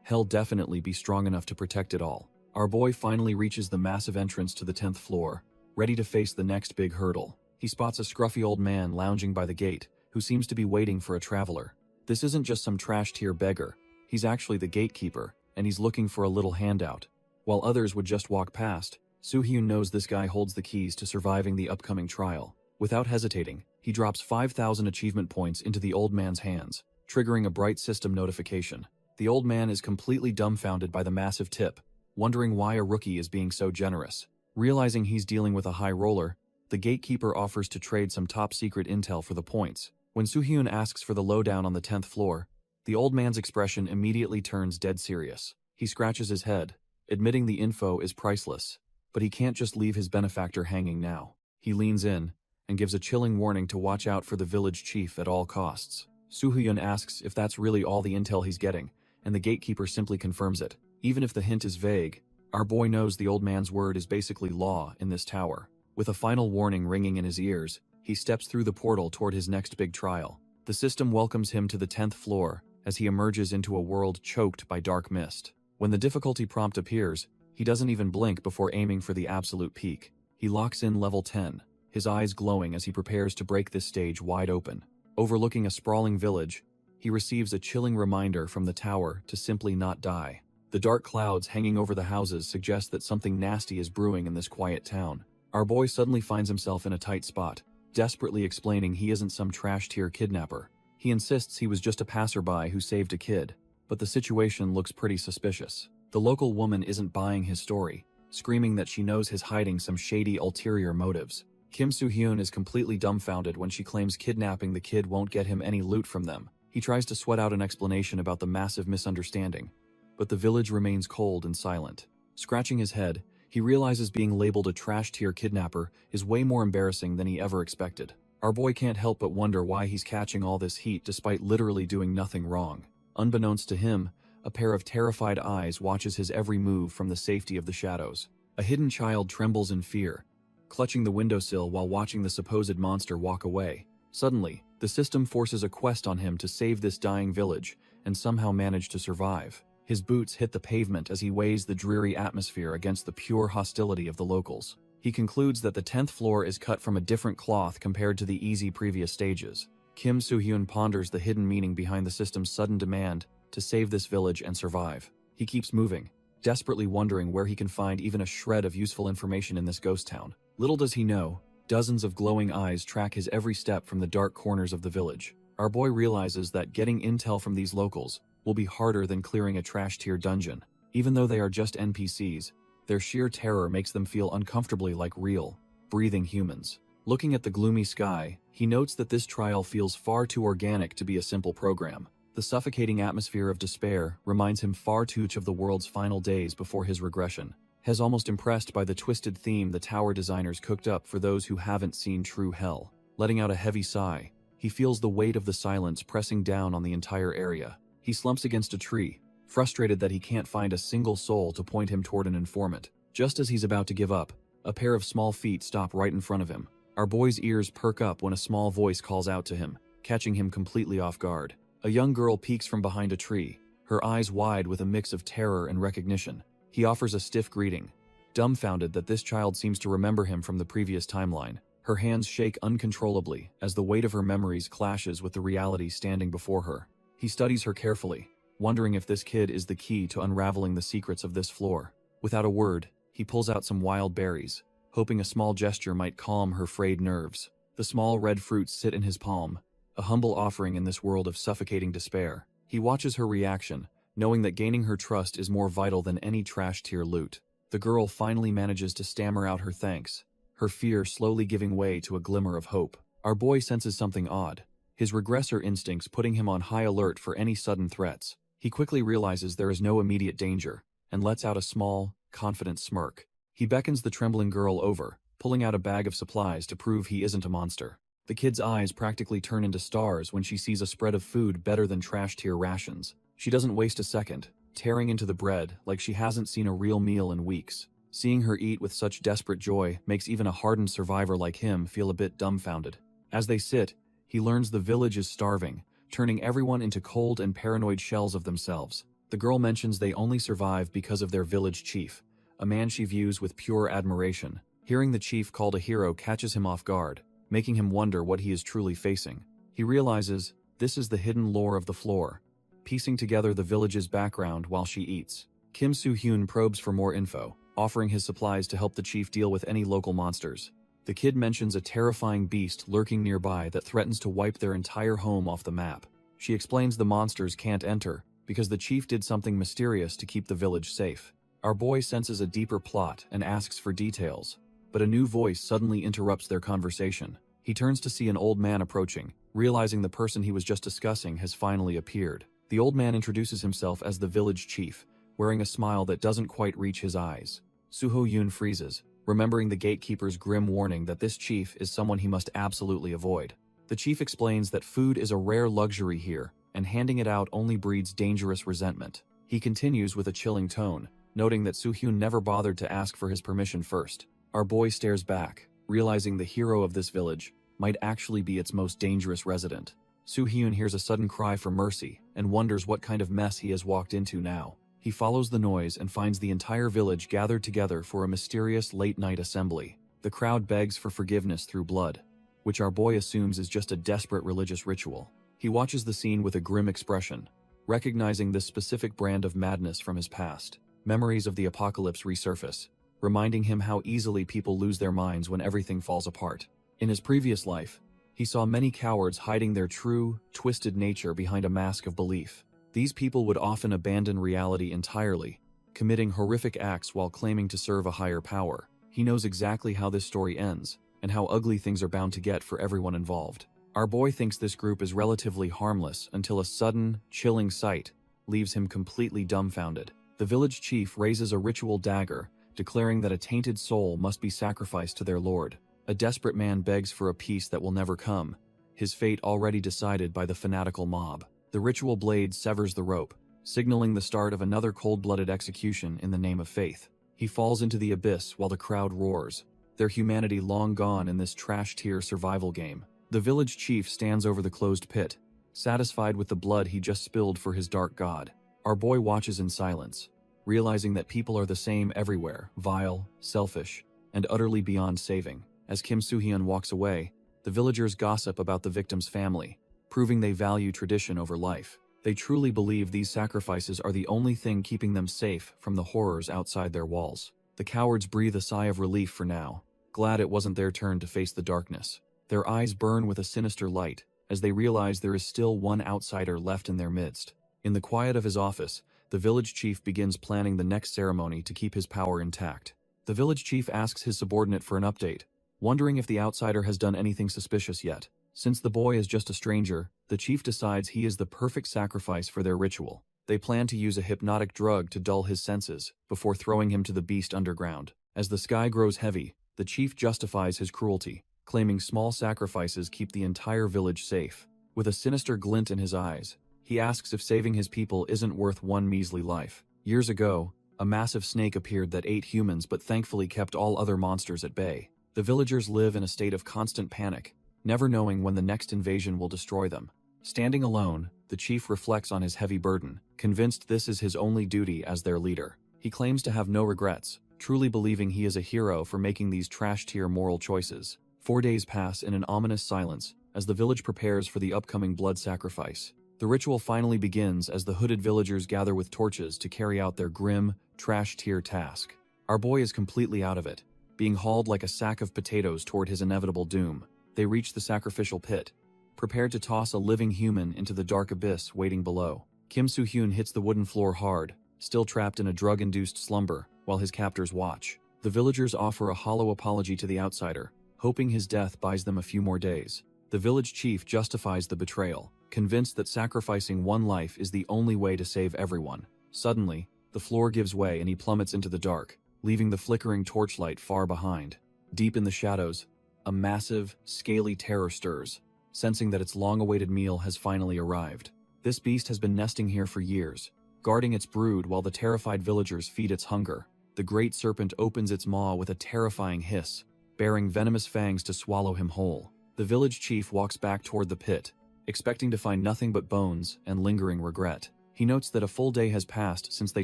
he'll definitely be strong enough to protect it all. Our boy finally reaches the massive entrance to the 10th floor, ready to face the next big hurdle. He spots a scruffy old man lounging by the gate, who seems to be waiting for a traveler. This isn't just some trash-tier beggar, he's actually the gatekeeper, and he's looking for a little handout. While others would just walk past, Soo-hyun knows this guy holds the keys to surviving the upcoming trial. Without hesitating, he drops 5,000 achievement points into the old man's hands, triggering a bright system notification. The old man is completely dumbfounded by the massive tip, wondering why a rookie is being so generous. Realizing he's dealing with a high roller, the gatekeeper offers to trade some top-secret intel for the points. When Soo-hyun asks for the lowdown on the 10th floor, the old man's expression immediately turns dead serious. He scratches his head, admitting the info is priceless, but he can't just leave his benefactor hanging now. He leans in and gives a chilling warning to watch out for the village chief at all costs. Soo-hyun asks if that's really all the intel he's getting, and the gatekeeper simply confirms it. Even if the hint is vague, our boy knows the old man's word is basically law in this tower. With a final warning ringing in his ears, he steps through the portal toward his next big trial. The system welcomes him to the 10th floor as he emerges into a world choked by dark mist. When the difficulty prompt appears, he doesn't even blink before aiming for the absolute peak. He locks in level 10, his eyes glowing as he prepares to break this stage wide open. Overlooking a sprawling village, he receives a chilling reminder from the tower to simply not die. The dark clouds hanging over the houses suggest that something nasty is brewing in this quiet town. Our boy suddenly finds himself in a tight spot, desperately explaining he isn't some trash-tier kidnapper. He insists he was just a passerby who saved a kid, but the situation looks pretty suspicious. The local woman isn't buying his story, screaming that she knows he's hiding some shady ulterior motives. Kim Soo-hyun is completely dumbfounded when she claims kidnapping the kid won't get him any loot from them. He tries to sweat out an explanation about the massive misunderstanding, but the village remains cold and silent. Scratching his head, he realizes being labeled a trash-tier kidnapper is way more embarrassing than he ever expected. Our boy can't help but wonder why he's catching all this heat despite literally doing nothing wrong. Unbeknownst to him, a pair of terrified eyes watches his every move from the safety of the shadows. A hidden child trembles in fear, clutching the windowsill while watching the supposed monster walk away. Suddenly, the system forces a quest on him to save this dying village and somehow manage to survive. His boots hit the pavement as he weighs the dreary atmosphere against the pure hostility of the locals. He concludes that the 10th floor is cut from a different cloth compared to the easy previous stages. Kim Soo-hyun ponders the hidden meaning behind the system's sudden demand to save this village and survive. He keeps moving, desperately wondering where he can find even a shred of useful information in this ghost town. Little does he know, dozens of glowing eyes track his every step from the dark corners of the village. Our boy realizes that getting intel from these locals will be harder than clearing a trash-tier dungeon. Even though they are just NPCs, their sheer terror makes them feel uncomfortably like real, breathing humans. Looking at the gloomy sky, he notes that this trial feels far too organic to be a simple program. The suffocating atmosphere of despair reminds him far too much of the world's final days before his regression. He's almost impressed by the twisted theme the tower designers cooked up for those who haven't seen true hell. Letting out a heavy sigh, he feels the weight of the silence pressing down on the entire area. He slumps against a tree, frustrated that he can't find a single soul to point him toward an informant. Just as he's about to give up, a pair of small feet stop right in front of him. Our boy's ears perk up when a small voice calls out to him, catching him completely off guard. A young girl peeks from behind a tree, her eyes wide with a mix of terror and recognition. He offers a stiff greeting, dumbfounded that this child seems to remember him from the previous timeline. Her hands shake uncontrollably as the weight of her memories clashes with the reality standing before her. He studies her carefully, wondering if this kid is the key to unraveling the secrets of this floor. Without a word, he pulls out some wild berries, hoping a small gesture might calm her frayed nerves. The small red fruits sit in his palm, a humble offering in this world of suffocating despair. He watches her reaction, knowing that gaining her trust is more vital than any trash-tier loot. The girl finally manages to stammer out her thanks, her fear slowly giving way to a glimmer of hope. Our boy senses something odd, his regressor instincts putting him on high alert for any sudden threats. He quickly realizes there is no immediate danger, and lets out a small, confident smirk. He beckons the trembling girl over, pulling out a bag of supplies to prove he isn't a monster. The kid's eyes practically turn into stars when she sees a spread of food better than trash-tier rations. She doesn't waste a second, tearing into the bread like she hasn't seen a real meal in weeks. Seeing her eat with such desperate joy makes even a hardened survivor like him feel a bit dumbfounded. As they sit, he learns the village is starving, turning everyone into cold and paranoid shells of themselves. The girl mentions they only survive because of their village chief, a man she views with pure admiration. Hearing the chief called a hero catches him off guard, making him wonder what he is truly facing. He realizes this is the hidden lore of the floor, piecing together the village's background while she eats. Kim Soo-hyun probes for more info, offering his supplies to help the chief deal with any local monsters. The kid mentions a terrifying beast lurking nearby that threatens to wipe their entire home off the map. She explains the monsters can't enter because the chief did something mysterious to keep the village safe. Our boy senses a deeper plot and asks for details, but a new voice suddenly interrupts their conversation. He turns to see an old man approaching, realizing the person he was just discussing has finally appeared. The old man introduces himself as the village chief, wearing a smile that doesn't quite reach his eyes. Soo-hyun freezes, remembering the gatekeeper's grim warning that this chief is someone he must absolutely avoid. The chief explains that food is a rare luxury here, and handing it out only breeds dangerous resentment. He continues with a chilling tone, noting that Soo-hyun never bothered to ask for his permission first. Our boy stares back, realizing the hero of this village might actually be its most dangerous resident. Soo-hyun hears a sudden cry for mercy and wonders what kind of mess he has walked into now. He follows the noise and finds the entire village gathered together for a mysterious late-night assembly. The crowd begs for forgiveness through blood, which our boy assumes is just a desperate religious ritual. He watches the scene with a grim expression, recognizing this specific brand of madness from his past. Memories of the apocalypse resurface, reminding him how easily people lose their minds when everything falls apart. In his previous life, he saw many cowards hiding their true, twisted nature behind a mask of belief. These people would often abandon reality entirely, committing horrific acts while claiming to serve a higher power. He knows exactly how this story ends, and how ugly things are bound to get for everyone involved. Our boy thinks this group is relatively harmless until a sudden, chilling sight leaves him completely dumbfounded. The village chief raises a ritual dagger, declaring that a tainted soul must be sacrificed to their lord. A desperate man begs for a peace that will never come, his fate already decided by the fanatical mob. The ritual blade severs the rope, signaling the start of another cold-blooded execution in the name of faith. He falls into the abyss while the crowd roars, their humanity long gone in this trash-tier survival game. The village chief stands over the closed pit, satisfied with the blood he just spilled for his dark god. Our boy watches in silence, realizing that people are the same everywhere, vile, selfish, and utterly beyond saving. As Kim Soo-hyun walks away, the villagers gossip about the victim's family, proving they value tradition over life. They truly believe these sacrifices are the only thing keeping them safe from the horrors outside their walls. The cowards breathe a sigh of relief for now, glad it wasn't their turn to face the darkness. Their eyes burn with a sinister light, as they realize there is still one outsider left in their midst. In the quiet of his office, the village chief begins planning the next ceremony to keep his power intact. The village chief asks his subordinate for an update, wondering if the outsider has done anything suspicious yet. Since the boy is just a stranger, the chief decides he is the perfect sacrifice for their ritual. They plan to use a hypnotic drug to dull his senses, before throwing him to the beast underground. As the sky grows heavy, the chief justifies his cruelty, claiming small sacrifices keep the entire village safe. With a sinister glint in his eyes, he asks if saving his people isn't worth one measly life. Years ago, a massive snake appeared that ate humans but thankfully kept all other monsters at bay. The villagers live in a state of constant panic, never knowing when the next invasion will destroy them. Standing alone, the chief reflects on his heavy burden, convinced this is his only duty as their leader. He claims to have no regrets, truly believing he is a hero for making these trash-tier moral choices. 4 days pass in an ominous silence as the village prepares for the upcoming blood sacrifice. The ritual finally begins as the hooded villagers gather with torches to carry out their grim, trash-tier task. Our boy is completely out of it, being hauled like a sack of potatoes toward his inevitable doom. They reach the sacrificial pit, prepared to toss a living human into the dark abyss waiting below. Kim Soo-hyun hits the wooden floor hard, still trapped in a drug-induced slumber, while his captors watch. The villagers offer a hollow apology to the outsider, hoping his death buys them a few more days. The village chief justifies the betrayal, convinced that sacrificing one life is the only way to save everyone. Suddenly, the floor gives way and he plummets into the dark, leaving the flickering torchlight far behind. Deep in the shadows, a massive, scaly terror stirs, sensing that its long-awaited meal has finally arrived. This beast has been nesting here for years, guarding its brood while the terrified villagers feed its hunger. The great serpent opens its maw with a terrifying hiss, bearing venomous fangs to swallow him whole. The village chief walks back toward the pit, expecting to find nothing but bones and lingering regret. He notes that a full day has passed since they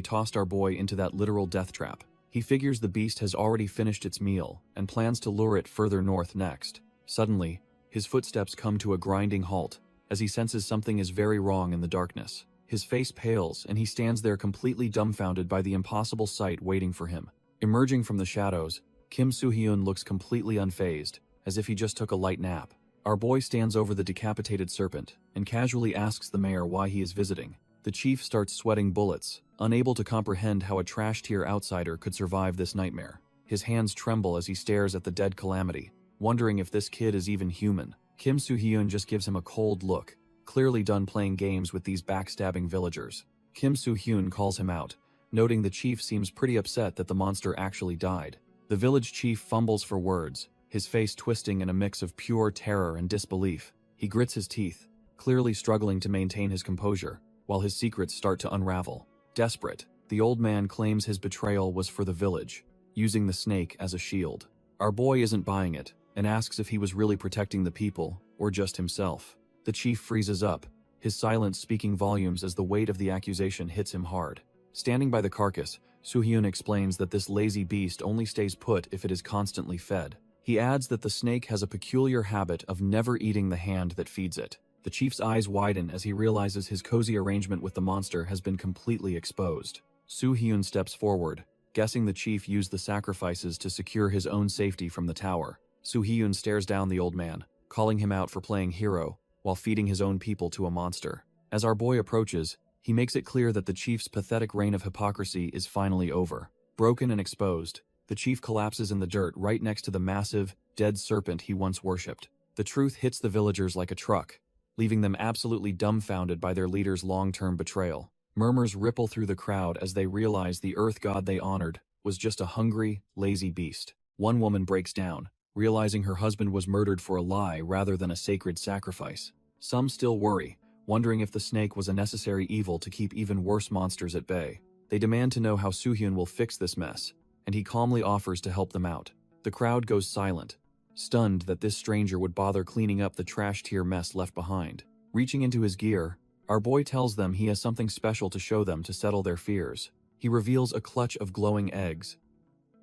tossed our boy into that literal death trap. He figures the beast has already finished its meal and plans to lure it further north next. Suddenly, his footsteps come to a grinding halt as he senses something is very wrong in the darkness. His face pales and he stands there completely dumbfounded by the impossible sight waiting for him. Emerging from the shadows, Kim Soo-hyun looks completely unfazed, as if he just took a light nap. Our boy stands over the decapitated serpent and casually asks the mayor why he is visiting. The chief starts sweating bullets, unable to comprehend how a trash-tier outsider could survive this nightmare. His hands tremble as he stares at the dead Calamity, wondering if this kid is even human. Kim Soo-hyun just gives him a cold look, clearly done playing games with these backstabbing villagers. Kim Soo-hyun calls him out, noting the chief seems pretty upset that the monster actually died. The village chief fumbles for words, his face twisting in a mix of pure terror and disbelief. He grits his teeth, clearly struggling to maintain his composure, while his secrets start to unravel. Desperate, the old man claims his betrayal was for the village, using the snake as a shield. Our boy isn't buying it, and asks if he was really protecting the people, or just himself. The chief freezes up, his silence speaking volumes as the weight of the accusation hits him hard. Standing by the carcass, Soo-hyun explains that this lazy beast only stays put if it is constantly fed. He adds that the snake has a peculiar habit of never eating the hand that feeds it. The chief's eyes widen as he realizes his cozy arrangement with the monster has been completely exposed. Soo-hyun steps forward, guessing the chief used the sacrifices to secure his own safety from the tower. Soo-hyun stares down the old man, calling him out for playing hero while feeding his own people to a monster. As our boy approaches, he makes it clear that the chief's pathetic reign of hypocrisy is finally over. Broken and exposed, the chief collapses in the dirt right next to the massive, dead serpent he once worshipped. The truth hits the villagers like a truck, leaving them absolutely dumbfounded by their leader's long-term betrayal. Murmurs ripple through the crowd as they realize the earth god they honored was just a hungry, lazy beast. One woman breaks down, realizing her husband was murdered for a lie rather than a sacred sacrifice. Some still worry, wondering if the snake was a necessary evil to keep even worse monsters at bay. They demand to know how Soo-hyun will fix this mess, and he calmly offers to help them out. The crowd goes silent, stunned that this stranger would bother cleaning up the trash tier mess left behind. Reaching into his gear, our boy tells them he has something special to show them to settle their fears. He reveals a clutch of glowing eggs,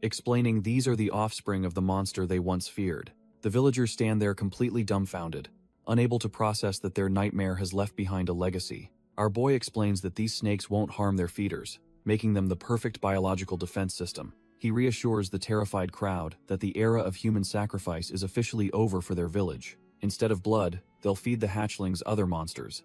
explaining these are the offspring of the monster they once feared. The villagers stand there completely dumbfounded, unable to process that their nightmare has left behind a legacy. Our boy explains that these snakes won't harm their feeders, making them the perfect biological defense system. He reassures the terrified crowd that the era of human sacrifice is officially over for their village. Instead of blood, they'll feed the hatchlings other monsters,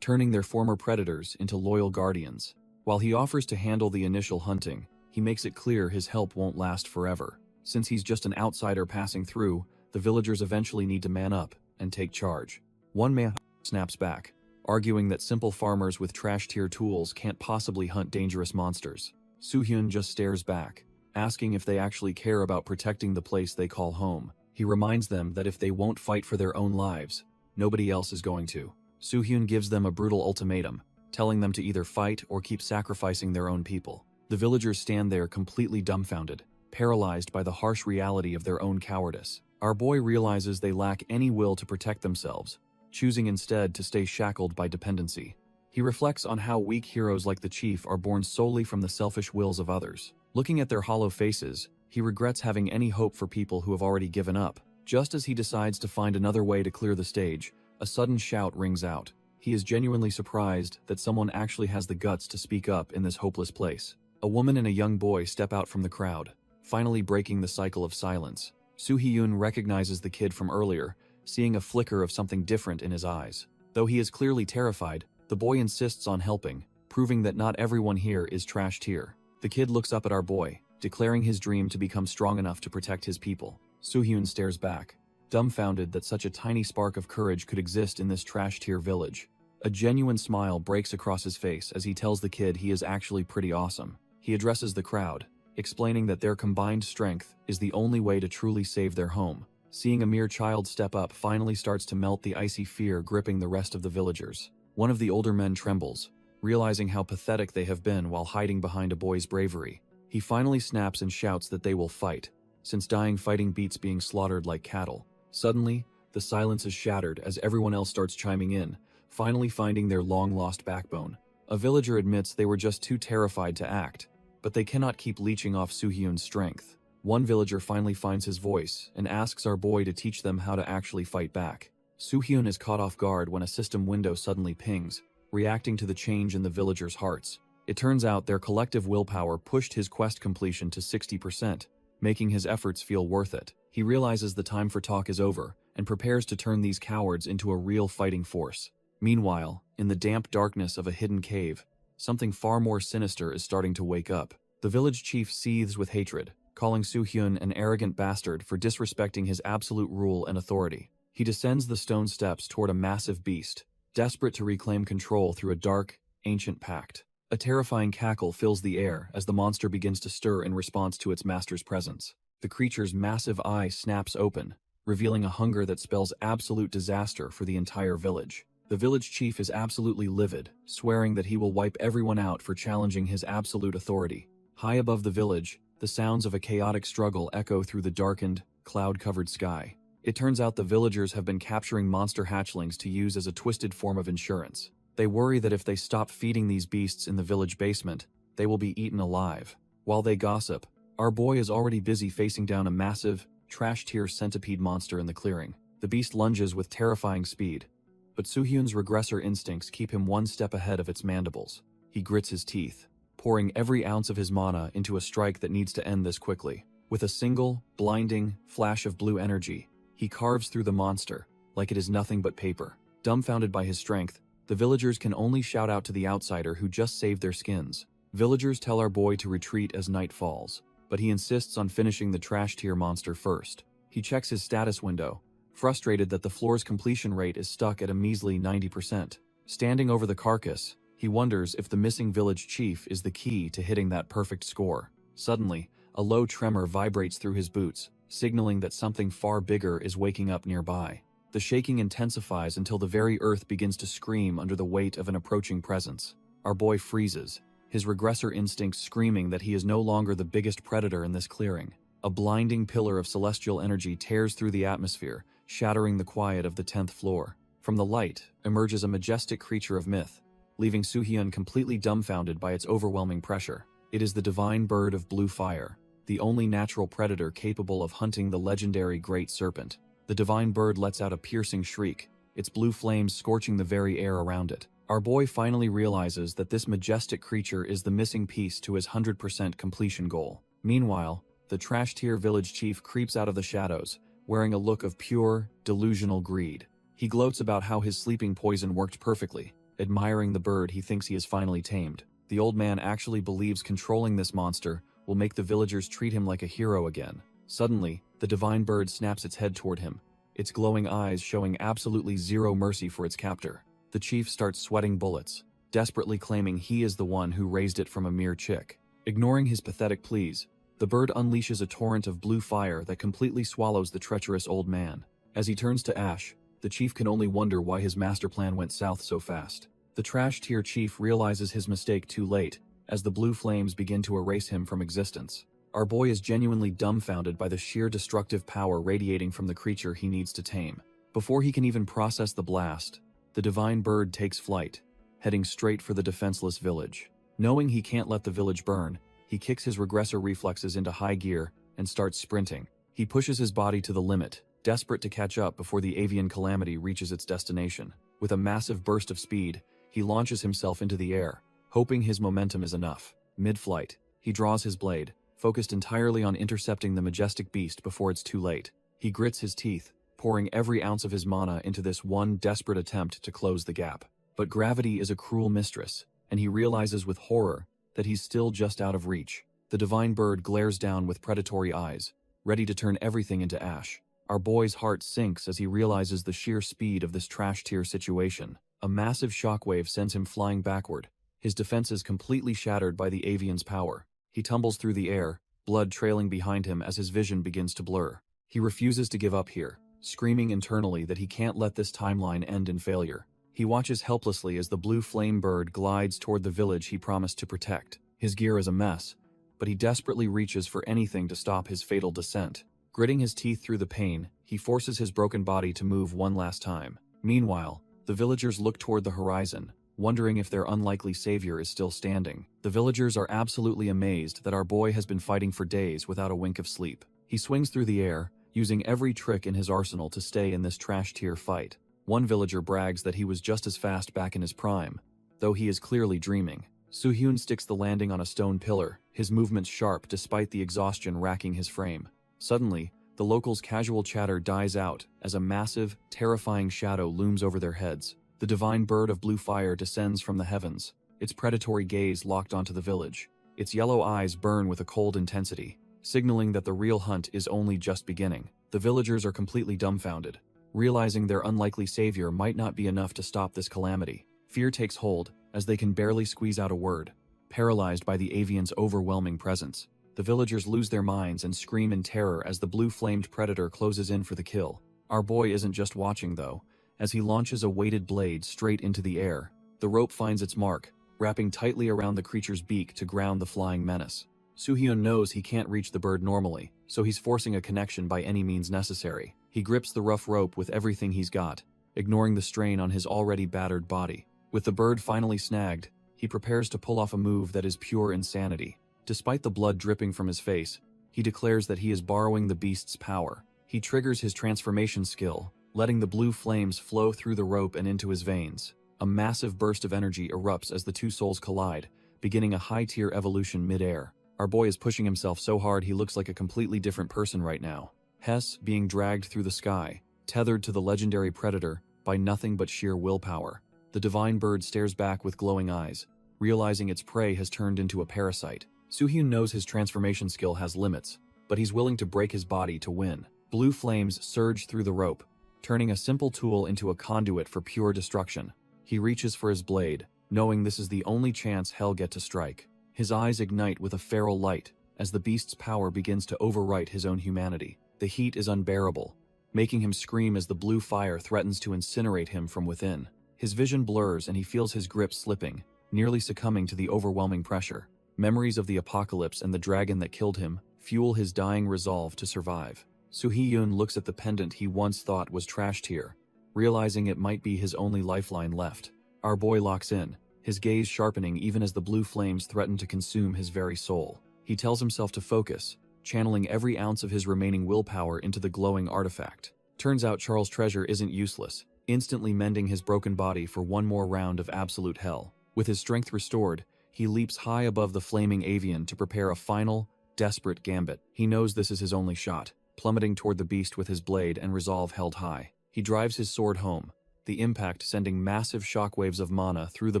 turning their former predators into loyal guardians. While he offers to handle the initial hunting, he makes it clear his help won't last forever. Since he's just an outsider passing through, the villagers eventually need to man up and take charge. One man snaps back, arguing that simple farmers with trash-tier tools can't possibly hunt dangerous monsters. Soo-hyun just stares back, asking if they actually care about protecting the place they call home. He reminds them that if they won't fight for their own lives, nobody else is going to. Soo-hyun gives them a brutal ultimatum, telling them to either fight or keep sacrificing their own people. The villagers stand there completely dumbfounded, paralyzed by the harsh reality of their own cowardice. Our boy realizes they lack any will to protect themselves, choosing instead to stay shackled by dependency. He reflects on how weak heroes like the chief are born solely from the selfish wills of others. Looking at their hollow faces, he regrets having any hope for people who have already given up. Just as he decides to find another way to clear the stage, a sudden shout rings out. He is genuinely surprised that someone actually has the guts to speak up in this hopeless place. A woman and a young boy step out from the crowd, finally breaking the cycle of silence. Soo-hyun recognizes the kid from earlier, seeing a flicker of something different in his eyes. Though he is clearly terrified, the boy insists on helping, proving that not everyone here is trash tier. The kid looks up at our boy, declaring his dream to become strong enough to protect his people. Soo-hyun stares back, dumbfounded that such a tiny spark of courage could exist in this trash tier village. A genuine smile breaks across his face as he tells the kid he is actually pretty awesome. He addresses the crowd, explaining that their combined strength is the only way to truly save their home. Seeing a mere child step up finally starts to melt the icy fear gripping the rest of the villagers. One of the older men trembles, realizing how pathetic they have been while hiding behind a boy's bravery. He finally snaps and shouts that they will fight, since dying fighting beats being slaughtered like cattle. Suddenly, the silence is shattered as everyone else starts chiming in, finally finding their long-lost backbone. A villager admits they were just too terrified to act, but they cannot keep leeching off Soo-hyun's strength. One villager finally finds his voice and asks our boy to teach them how to actually fight back. Soo-hyun is caught off guard when a system window suddenly pings, reacting to the change in the villagers' hearts. It turns out their collective willpower pushed his quest completion to 60%, making his efforts feel worth it. He realizes the time for talk is over and prepares to turn these cowards into a real fighting force. Meanwhile, in the damp darkness of a hidden cave, something far more sinister is starting to wake up. The village chief seethes with hatred, calling Soo-hyun an arrogant bastard for disrespecting his absolute rule and authority. He descends the stone steps toward a massive beast, desperate to reclaim control through a dark, ancient pact. A terrifying cackle fills the air as the monster begins to stir in response to its master's presence. The creature's massive eye snaps open, revealing a hunger that spells absolute disaster for the entire village. The village chief is absolutely livid, swearing that he will wipe everyone out for challenging his absolute authority. High above the village, the sounds of a chaotic struggle echo through the darkened, cloud-covered sky. It turns out the villagers have been capturing monster hatchlings to use as a twisted form of insurance. They worry that if they stop feeding these beasts in the village basement, they will be eaten alive. While they gossip, our boy is already busy facing down a massive, trash-tier centipede monster in the clearing. The beast lunges with terrifying speed, but Soo-hyun's regressor instincts keep him one step ahead of its mandibles. He grits his teeth, pouring every ounce of his mana into a strike that needs to end this quickly. With a single, blinding flash of blue energy, he carves through the monster, like it is nothing but paper. Dumbfounded by his strength, the villagers can only shout out to the outsider who just saved their skins. Villagers tell our boy to retreat as night falls, but he insists on finishing the trash-tier monster first. He checks his status window, frustrated that the floor's completion rate is stuck at a measly 90%. Standing over the carcass, he wonders if the missing village chief is the key to hitting that perfect score. Suddenly, a low tremor vibrates through his boots, signaling that something far bigger is waking up nearby. The shaking intensifies until the very earth begins to scream under the weight of an approaching presence. Our boy freezes, his regressor instinct screaming that he is no longer the biggest predator in this clearing. A blinding pillar of celestial energy tears through the atmosphere, shattering the quiet of the 10th floor. From the light emerges a majestic creature of myth, leaving Soo-hyun completely dumbfounded by its overwhelming pressure. It is the divine bird of blue fire, the only natural predator capable of hunting the legendary Great Serpent. The divine bird lets out a piercing shriek, its blue flames scorching the very air around it. Our boy finally realizes that this majestic creature is the missing piece to his 100% completion goal. Meanwhile, the trash tier village chief creeps out of the shadows, wearing a look of pure, delusional greed. He gloats about how his sleeping poison worked perfectly, admiring the bird he thinks he has finally tamed. The old man actually believes controlling this monster will make the villagers treat him like a hero again. Suddenly, the divine bird snaps its head toward him, its glowing eyes showing absolutely zero mercy for its captor. The chief starts sweating bullets, desperately claiming he is the one who raised it from a mere chick. Ignoring his pathetic pleas, the bird unleashes a torrent of blue fire that completely swallows the treacherous old man. As he turns to ash, the chief can only wonder why his master plan went south so fast. The trash tier chief realizes his mistake too late, as the blue flames begin to erase him from existence. Our boy is genuinely dumbfounded by the sheer destructive power radiating from the creature he needs to tame. Before he can even process the blast, the divine bird takes flight, heading straight for the defenseless village. Knowing he can't let the village burn, he kicks his regressor reflexes into high gear and starts sprinting. He pushes his body to the limit, desperate to catch up before the avian calamity reaches its destination. With a massive burst of speed, he launches himself into the air, hoping his momentum is enough. Mid-flight, he draws his blade, focused entirely on intercepting the majestic beast before it's too late. He grits his teeth, pouring every ounce of his mana into this one desperate attempt to close the gap. But gravity is a cruel mistress, and he realizes with horror that he's still just out of reach. The divine bird glares down with predatory eyes, ready to turn everything into ash. Our boy's heart sinks as he realizes the sheer speed of this trash tier situation. A massive shockwave sends him flying backward, his defenses completely shattered by the avian's power. He tumbles through the air, blood trailing behind him as his vision begins to blur. He refuses to give up here, screaming internally that he can't let this timeline end in failure. He watches helplessly as the blue flame bird glides toward the village he promised to protect. His gear is a mess, but he desperately reaches for anything to stop his fatal descent. Gritting his teeth through the pain, he forces his broken body to move one last time. Meanwhile, the villagers look toward the horizon, wondering if their unlikely savior is still standing. The villagers are absolutely amazed that our boy has been fighting for days without a wink of sleep. He swings through the air, using every trick in his arsenal to stay in this trash tier fight. One villager brags that he was just as fast back in his prime, though he is clearly dreaming. Soo-hyun sticks the landing on a stone pillar, his movements sharp despite the exhaustion racking his frame. Suddenly, the locals' casual chatter dies out as a massive, terrifying shadow looms over their heads. The divine bird of blue fire descends from the heavens, its predatory gaze locked onto the village. Its yellow eyes burn with a cold intensity, signaling that the real hunt is only just beginning. The villagers are completely dumbfounded, realizing their unlikely savior might not be enough to stop this calamity. Fear takes hold, as they can barely squeeze out a word, paralyzed by the avian's overwhelming presence. The villagers lose their minds and scream in terror as the blue-flamed predator closes in for the kill. Our boy isn't just watching, though, as he launches a weighted blade straight into the air. The rope finds its mark, wrapping tightly around the creature's beak to ground the flying menace. Soo-hyun knows he can't reach the bird normally, so he's forcing a connection by any means necessary. He grips the rough rope with everything he's got, ignoring the strain on his already battered body. With the bird finally snagged, he prepares to pull off a move that is pure insanity. Despite the blood dripping from his face, he declares that he is borrowing the beast's power. He triggers his transformation skill, letting the blue flames flow through the rope and into his veins. A massive burst of energy erupts as the two souls collide, beginning a high-tier evolution mid-air. Our boy is pushing himself so hard he looks like a completely different person right now. Hess being dragged through the sky, tethered to the legendary predator by nothing but sheer willpower. The divine bird stares back with glowing eyes, realizing its prey has turned into a parasite. Soo-hyun knows his transformation skill has limits, but he's willing to break his body to win. Blue flames surge through the rope, turning a simple tool into a conduit for pure destruction. He reaches for his blade, knowing this is the only chance he'll get to strike. His eyes ignite with a feral light as the beast's power begins to overwrite his own humanity. The heat is unbearable, making him scream as the blue fire threatens to incinerate him from within. His vision blurs and he feels his grip slipping, nearly succumbing to the overwhelming pressure. Memories of the apocalypse and the dragon that killed him fuel his dying resolve to survive. Soo-hyun looks at the pendant he once thought was trashed here, realizing it might be his only lifeline left. Our boy locks in, his gaze sharpening even as the blue flames threaten to consume his very soul. He tells himself to focus, channeling every ounce of his remaining willpower into the glowing artifact. Turns out Charles' treasure isn't useless, instantly mending his broken body for one more round of absolute hell. With his strength restored, he leaps high above the flaming avian to prepare a final, desperate gambit. He knows this is his only shot, plummeting toward the beast with his blade and resolve held high. He drives his sword home, the impact sending massive shockwaves of mana through the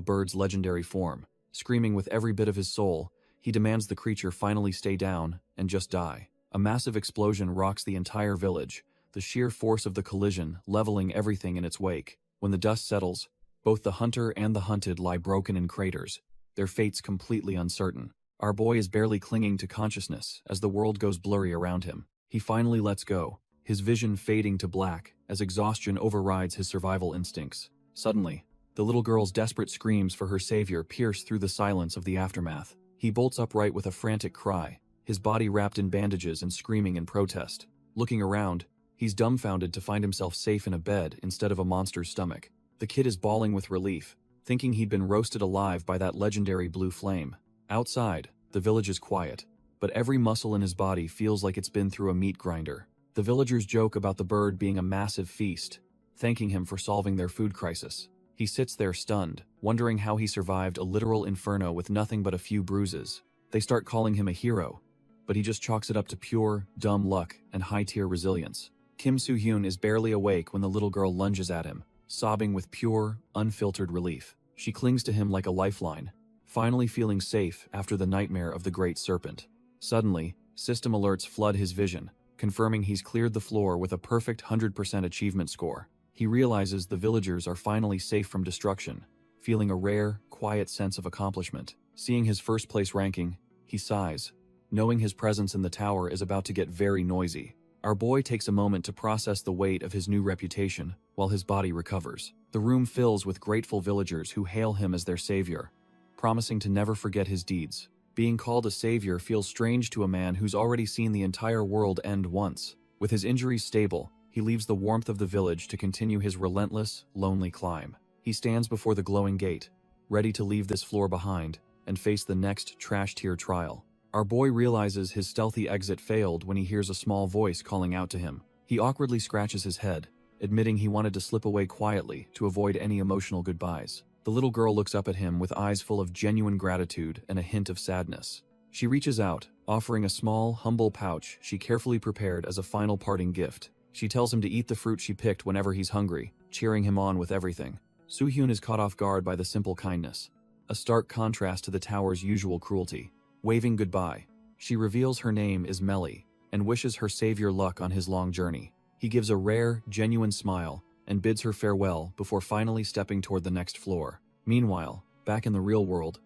bird's legendary form. Screaming with every bit of his soul, he demands the creature finally stay down and just die. A massive explosion rocks the entire village, the sheer force of the collision leveling everything in its wake. When the dust settles, both the hunter and the hunted lie broken in craters, their fates completely uncertain. Our boy is barely clinging to consciousness as the world goes blurry around him. He finally lets go, his vision fading to black as exhaustion overrides his survival instincts. Suddenly, the little girl's desperate screams for her savior pierce through the silence of the aftermath. He bolts upright with a frantic cry, his body wrapped in bandages and screaming in protest. Looking around, he's dumbfounded to find himself safe in a bed instead of a monster's stomach. The kid is bawling with relief, thinking he'd been roasted alive by that legendary blue flame. Outside, the village is quiet, but every muscle in his body feels like it's been through a meat grinder. The villagers joke about the bird being a massive feast, thanking him for solving their food crisis. He sits there stunned, wondering how he survived a literal inferno with nothing but a few bruises. They start calling him a hero, but he just chalks it up to pure, dumb luck and high-tier resilience. Kim Soo-hyun is barely awake when the little girl lunges at him, sobbing with pure, unfiltered relief. She clings to him like a lifeline, finally feeling safe after the nightmare of the Great Serpent. Suddenly, system alerts flood his vision, confirming he's cleared the floor with a perfect 100% achievement score. He realizes the villagers are finally safe from destruction, feeling a rare, quiet sense of accomplishment. Seeing his first-place ranking, he sighs, knowing his presence in the tower is about to get very noisy. Our boy takes a moment to process the weight of his new reputation while his body recovers. The room fills with grateful villagers who hail him as their savior, promising to never forget his deeds. Being called a savior feels strange to a man who's already seen the entire world end once. With his injuries stable, he leaves the warmth of the village to continue his relentless, lonely climb. He stands before the glowing gate, ready to leave this floor behind and face the next trash-tier trial. Our boy realizes his stealthy exit failed when he hears a small voice calling out to him. He awkwardly scratches his head, admitting he wanted to slip away quietly to avoid any emotional goodbyes. The little girl looks up at him with eyes full of genuine gratitude and a hint of sadness. She reaches out, offering a small, humble pouch she carefully prepared as a final parting gift. She tells him to eat the fruit she picked whenever he's hungry, cheering him on with everything. Soo-hyun is caught off guard by the simple kindness, a stark contrast to the tower's usual cruelty. Waving goodbye, she reveals her name is Melly and wishes her savior luck on his long journey. He gives a rare, genuine smile and bids her farewell before finally stepping toward the next floor. Meanwhile, back in the real world,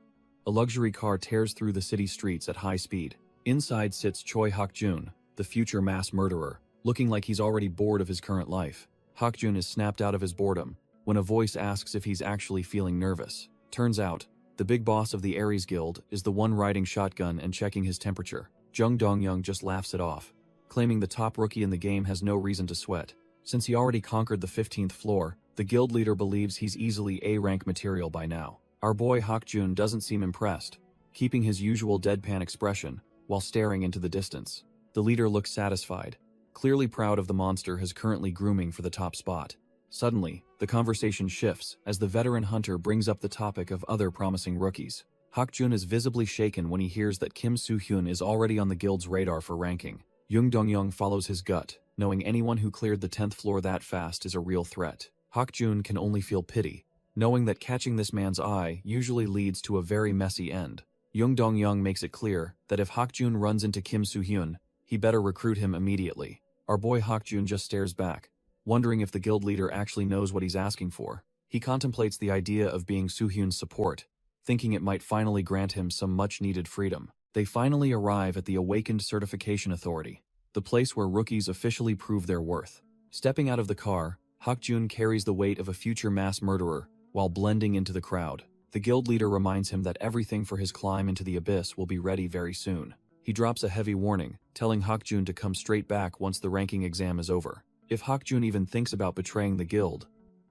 a luxury car tears through the city streets at high speed. Inside sits Choi Hak-jun, the future mass murderer, looking like he's already bored of his current life. Hak-jun is snapped out of his boredom when a voice asks if he's actually feeling nervous. Turns out, the big boss of the Ares Guild is the one riding shotgun and checking his temperature. Jung Dong-young just laughs it off, claiming the top rookie in the game has no reason to sweat. Since he already conquered the 15th floor, the guild leader believes he's easily A-rank material by now. Our boy Hak-jun doesn't seem impressed, keeping his usual deadpan expression while staring into the distance. The leader looks satisfied, clearly proud of the monster he's currently grooming for the top spot. Suddenly, the conversation shifts as the veteran hunter brings up the topic of other promising rookies. Hak-jun is visibly shaken when he hears that Kim Soo-hyun is already on the guild's radar for ranking. Jung Dong-young follows his gut, knowing anyone who cleared the 10th floor that fast is a real threat. Hak-jun can only feel pity, knowing that catching this man's eye usually leads to a very messy end. Jung Dong-young makes it clear that if Hak-jun runs into Kim Soo-hyun, he better recruit him immediately. Our boy Hak-jun just stares back, wondering if the guild leader actually knows what he's asking for. He contemplates the idea of being Soo-hyun's support, thinking it might finally grant him some much-needed freedom. They finally arrive at the awakened certification authority, the place where rookies officially prove their worth. Stepping out of the car, Hakjun carries the weight of a future mass murderer while blending into the crowd. The guild leader reminds him that everything for his climb into the abyss will be ready very soon. He drops a heavy warning, telling Hakjun to come straight back once the ranking exam is over. If Hakjun even thinks about betraying the guild,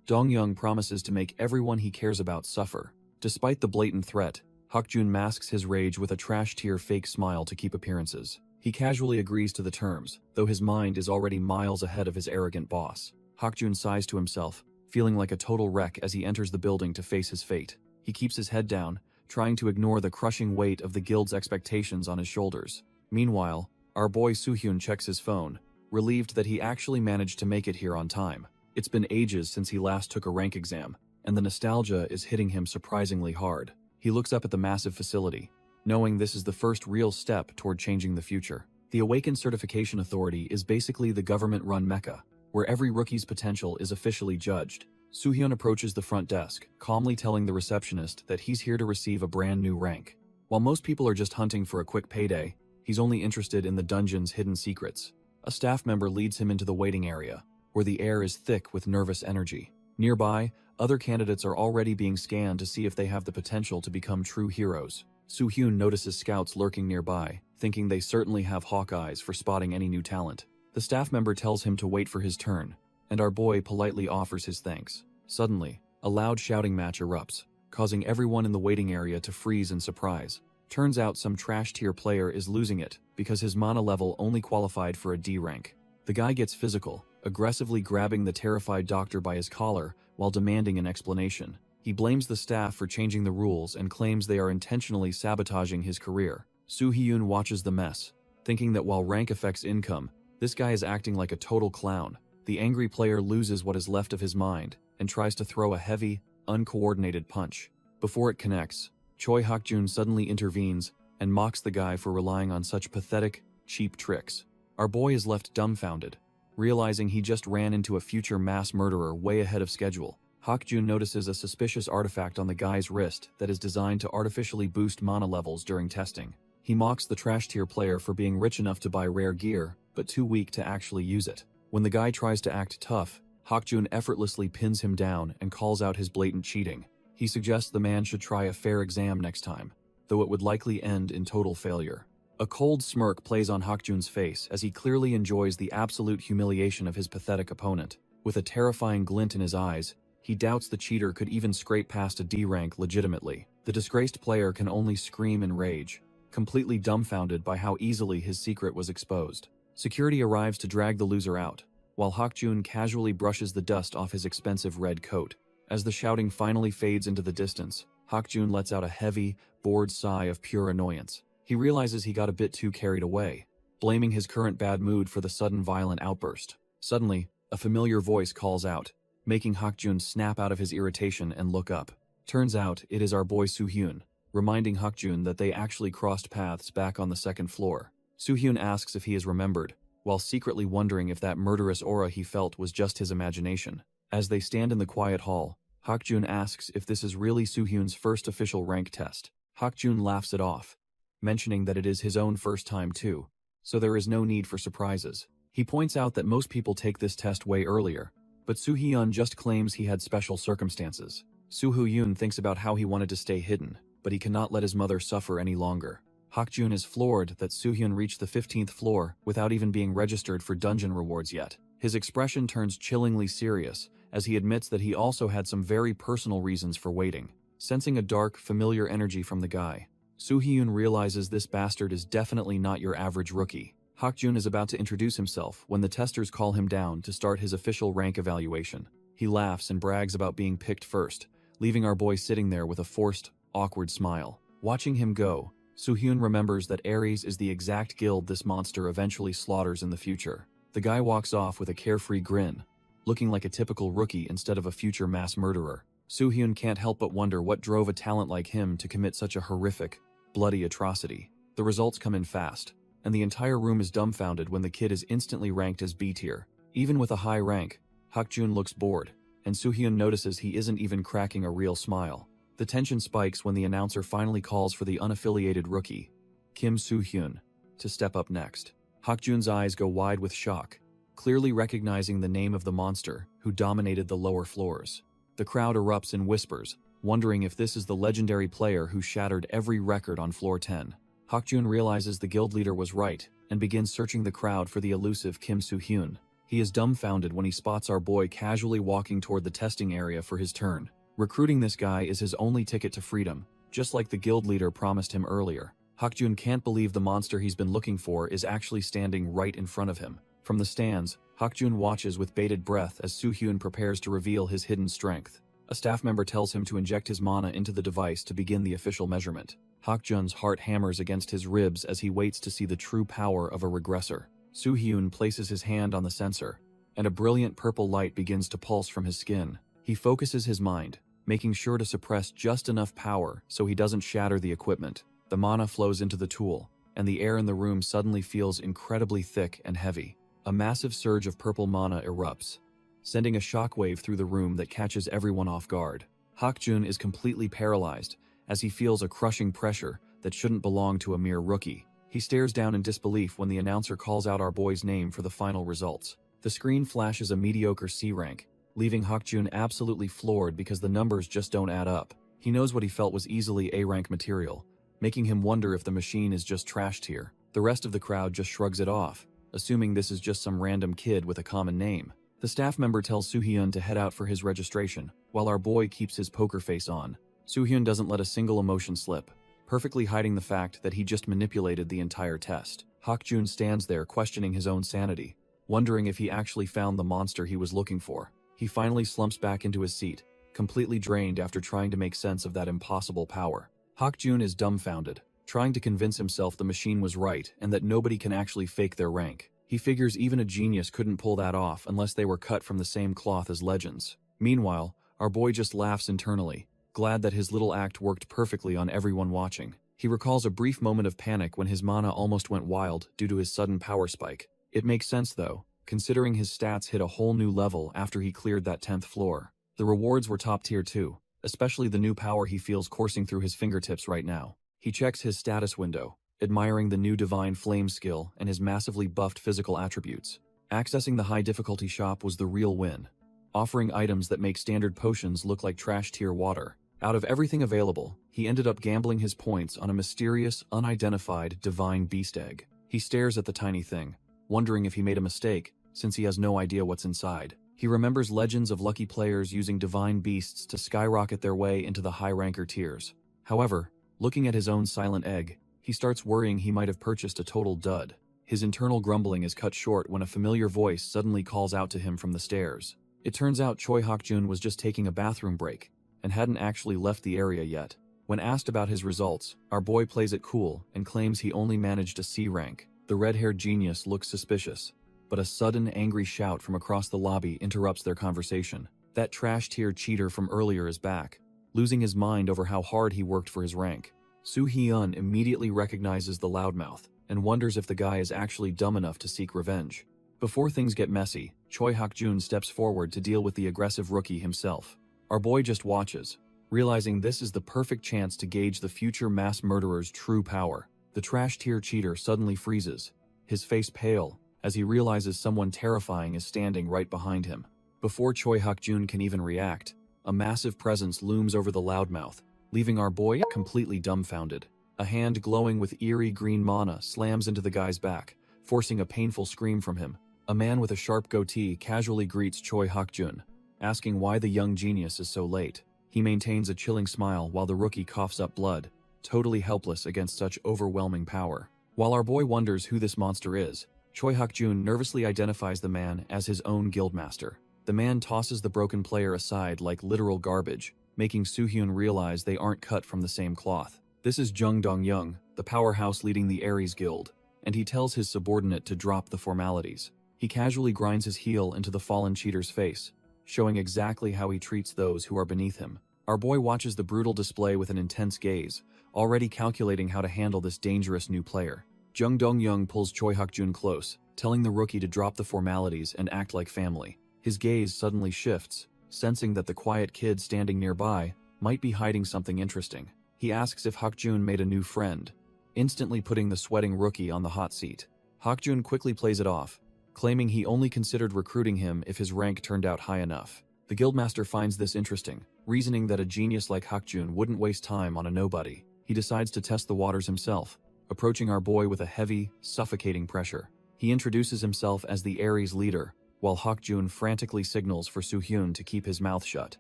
Dongyung promises to make everyone he cares about suffer. Despite the blatant threat, Hakjun masks his rage with a trash-tier fake smile to keep appearances. He casually agrees to the terms, though his mind is already miles ahead of his arrogant boss. Hakjun sighs to himself, feeling like a total wreck as he enters the building to face his fate. He keeps his head down, trying to ignore the crushing weight of the guild's expectations on his shoulders. Meanwhile, our boy Soohyun checks his phone, relieved that he actually managed to make it here on time. It's been ages since he last took a rank exam, and the nostalgia is hitting him surprisingly hard. He looks up at the massive facility, knowing this is the first real step toward changing the future. The Awakened Certification Authority is basically the government-run Mecca, where every rookie's potential is officially judged. Soohyun approaches the front desk, calmly telling the receptionist that he's here to receive a brand new rank. While most people are just hunting for a quick payday, he's only interested in the dungeon's hidden secrets. A staff member leads him into the waiting area, where the air is thick with nervous energy. Nearby, other candidates are already being scanned to see if they have the potential to become true heroes. Soohyun notices scouts lurking nearby, thinking they certainly have hawk eyes for spotting any new talent. The staff member tells him to wait for his turn, and our boy politely offers his thanks. Suddenly, a loud shouting match erupts, causing everyone in the waiting area to freeze in surprise. Turns out some trash-tier player is losing it because his mana level only qualified for a D rank. The guy gets physical, aggressively grabbing the terrified doctor by his collar while demanding an explanation. He blames the staff for changing the rules and claims they are intentionally sabotaging his career. Soohyun watches the mess, thinking that while rank affects income, this guy is acting like a total clown. The angry player loses what is left of his mind and tries to throw a heavy, uncoordinated punch. Before it connects, Choi Hakjun suddenly intervenes and mocks the guy for relying on such pathetic, cheap tricks. Our boy is left dumbfounded, realizing he just ran into a future mass murderer way ahead of schedule. Hakjun notices a suspicious artifact on the guy's wrist that is designed to artificially boost mana levels during testing. He mocks the trash-tier player for being rich enough to buy rare gear, but too weak to actually use it. When the guy tries to act tough, Hakjun effortlessly pins him down and calls out his blatant cheating. He suggests the man should try a fair exam next time, though it would likely end in total failure. A cold smirk plays on Hakjun's face as he clearly enjoys the absolute humiliation of his pathetic opponent. With a terrifying glint in his eyes, he doubts the cheater could even scrape past a D rank legitimately. The disgraced player can only scream in rage, completely dumbfounded by how easily his secret was exposed. Security arrives to drag the loser out, while Hakjun casually brushes the dust off his expensive red coat. As the shouting finally fades into the distance, Hakjun lets out a heavy, bored sigh of pure annoyance. He realizes he got a bit too carried away, blaming his current bad mood for the sudden violent outburst. Suddenly, a familiar voice calls out, making Hakjun snap out of his irritation and look up. Turns out it is our boy Soohyun, reminding Hakjun that they actually crossed paths back on the second floor. Soohyun asks if he is remembered, while secretly wondering if that murderous aura he felt was just his imagination. As they stand in the quiet hall, Hakjun asks if this is really Soohyun's first official rank test. Hakjun laughs it off, mentioning that it is his own first time too, so there is no need for surprises. He points out that most people take this test way earlier, but Soohyun just claims he had special circumstances. Soohyun thinks about how he wanted to stay hidden, but he cannot let his mother suffer any longer. Hakjun is floored that Soohyun reached the 15th floor without even being registered for dungeon rewards yet. His expression turns chillingly serious as he admits that he also had some very personal reasons for waiting. Sensing a dark, familiar energy from the guy, Soohyun realizes this bastard is definitely not your average rookie. Hakjun is about to introduce himself when the testers call him down to start his official rank evaluation. He laughs and brags about being picked first, leaving our boy sitting there with a forced, awkward smile. Watching him go, Soohyun remembers that Ares is the exact guild this monster eventually slaughters in the future. The guy walks off with a carefree grin, looking like a typical rookie instead of a future mass murderer. Soohyun can't help but wonder what drove a talent like him to commit such a horrific, bloody atrocity. The results come in fast, and the entire room is dumbfounded when the kid is instantly ranked as B tier. Even with a high rank, Hakjun looks bored, and Soohyun notices he isn't even cracking a real smile. The tension spikes when the announcer finally calls for the unaffiliated rookie, Kim Soohyun, to step up next. Hakjun's eyes go wide with shock, clearly recognizing the name of the monster who dominated the lower floors. The crowd erupts in whispers, wondering if this is the legendary player who shattered every record on floor 10. Hakjun realizes the guild leader was right and begins searching the crowd for the elusive Kim Soo-hyun. He is dumbfounded when he spots our boy casually walking toward the testing area for his turn. Recruiting this guy is his only ticket to freedom, just like the guild leader promised him earlier. Hakjun can't believe the monster he's been looking for is actually standing right in front of him. From the stands, Hakjun watches with bated breath as Soo-hyun prepares to reveal his hidden strength. A staff member tells him to inject his mana into the device to begin the official measurement. Hakjun's heart hammers against his ribs as he waits to see the true power of a regressor. Soo-hyun places his hand on the sensor, and a brilliant purple light begins to pulse from his skin. He focuses his mind, making sure to suppress just enough power so he doesn't shatter the equipment. The mana flows into the tool, and the air in the room suddenly feels incredibly thick and heavy. A massive surge of purple mana erupts, sending a shockwave through the room that catches everyone off guard. Hakjun is completely paralyzed as he feels a crushing pressure that shouldn't belong to a mere rookie. He stares down in disbelief when the announcer calls out our boy's name for the final results. The screen flashes a mediocre C rank, leaving Hakjun absolutely floored because the numbers just don't add up. He knows what he felt was easily A rank material, making him wonder if the machine is just trash tier. The rest of the crowd just shrugs it off, assuming this is just some random kid with a common name. The staff member tells Soo-hyun to head out for his registration, while our boy keeps his poker face on. Soo-hyun doesn't let a single emotion slip, perfectly hiding the fact that he just manipulated the entire test. Hakjun stands there questioning his own sanity, wondering if he actually found the monster he was looking for. He finally slumps back into his seat, completely drained after trying to make sense of that impossible power. Hakjun is dumbfounded, trying to convince himself the machine was right and that nobody can actually fake their rank. He figures even a genius couldn't pull that off unless they were cut from the same cloth as legends. Meanwhile, our boy just laughs internally, glad that his little act worked perfectly on everyone watching. He recalls a brief moment of panic when his mana almost went wild due to his sudden power spike. It makes sense though, considering his stats hit a whole new level after he cleared that 10th floor. The rewards were top tier too, especially the new power he feels coursing through his fingertips right now. He checks his status window, admiring the new Divine Flame skill and his massively buffed physical attributes. Accessing the high difficulty shop was the real win, offering items that make standard potions look like trash tier water. Out of everything available, he ended up gambling his points on a mysterious, unidentified divine beast egg. He stares at the tiny thing, wondering if he made a mistake, since he has no idea what's inside. He remembers legends of lucky players using divine beasts to skyrocket their way into the high-ranker tiers. However, looking at his own silent egg, he starts worrying he might have purchased a total dud. His internal grumbling is cut short when a familiar voice suddenly calls out to him from the stairs. It turns out Choi Hakjun was just taking a bathroom break, and hadn't actually left the area yet. When asked about his results, our boy plays it cool and claims he only managed a C rank. The red-haired genius looks suspicious, but a sudden angry shout from across the lobby interrupts their conversation. That trash-tier cheater from earlier is back, losing his mind over how hard he worked for his rank. Soo-hyun immediately recognizes the loudmouth and wonders if the guy is actually dumb enough to seek revenge. Before things get messy, Choi Hakjun steps forward to deal with the aggressive rookie himself. Our boy just watches, realizing this is the perfect chance to gauge the future mass murderer's true power. The trash-tier cheater suddenly freezes, his face pale, as he realizes someone terrifying is standing right behind him. Before Choi Hakjun can even react, a massive presence looms over the loudmouth, leaving our boy completely dumbfounded. A hand glowing with eerie green mana slams into the guy's back, forcing a painful scream from him. A man with a sharp goatee casually greets Choi Hakjun, asking why the young genius is so late. He maintains a chilling smile while the rookie coughs up blood, totally helpless against such overwhelming power. While our boy wonders who this monster is, Choi Hakjun nervously identifies the man as his own guildmaster. The man tosses the broken player aside like literal garbage, making Soo-hyun realize they aren't cut from the same cloth. This is Jung Dong-young, the powerhouse leading the Ares Guild, and he tells his subordinate to drop the formalities. He casually grinds his heel into the fallen cheater's face, showing exactly how he treats those who are beneath him. Our boy watches the brutal display with an intense gaze, already calculating how to handle this dangerous new player. Jung Dong-young pulls Choi Hakjun close, telling the rookie to drop the formalities and act like family. His gaze suddenly shifts, sensing that the quiet kid standing nearby might be hiding something interesting. He asks if Hakjun made a new friend, instantly putting the sweating rookie on the hot seat. Hakjun quickly plays it off, claiming he only considered recruiting him if his rank turned out high enough. The guildmaster finds this interesting, reasoning that a genius like Hakjun wouldn't waste time on a nobody. He decides to test the waters himself, approaching our boy with a heavy, suffocating pressure. He introduces himself as the Aries leader, while Hakjun frantically signals for Soo-hyun to keep his mouth shut.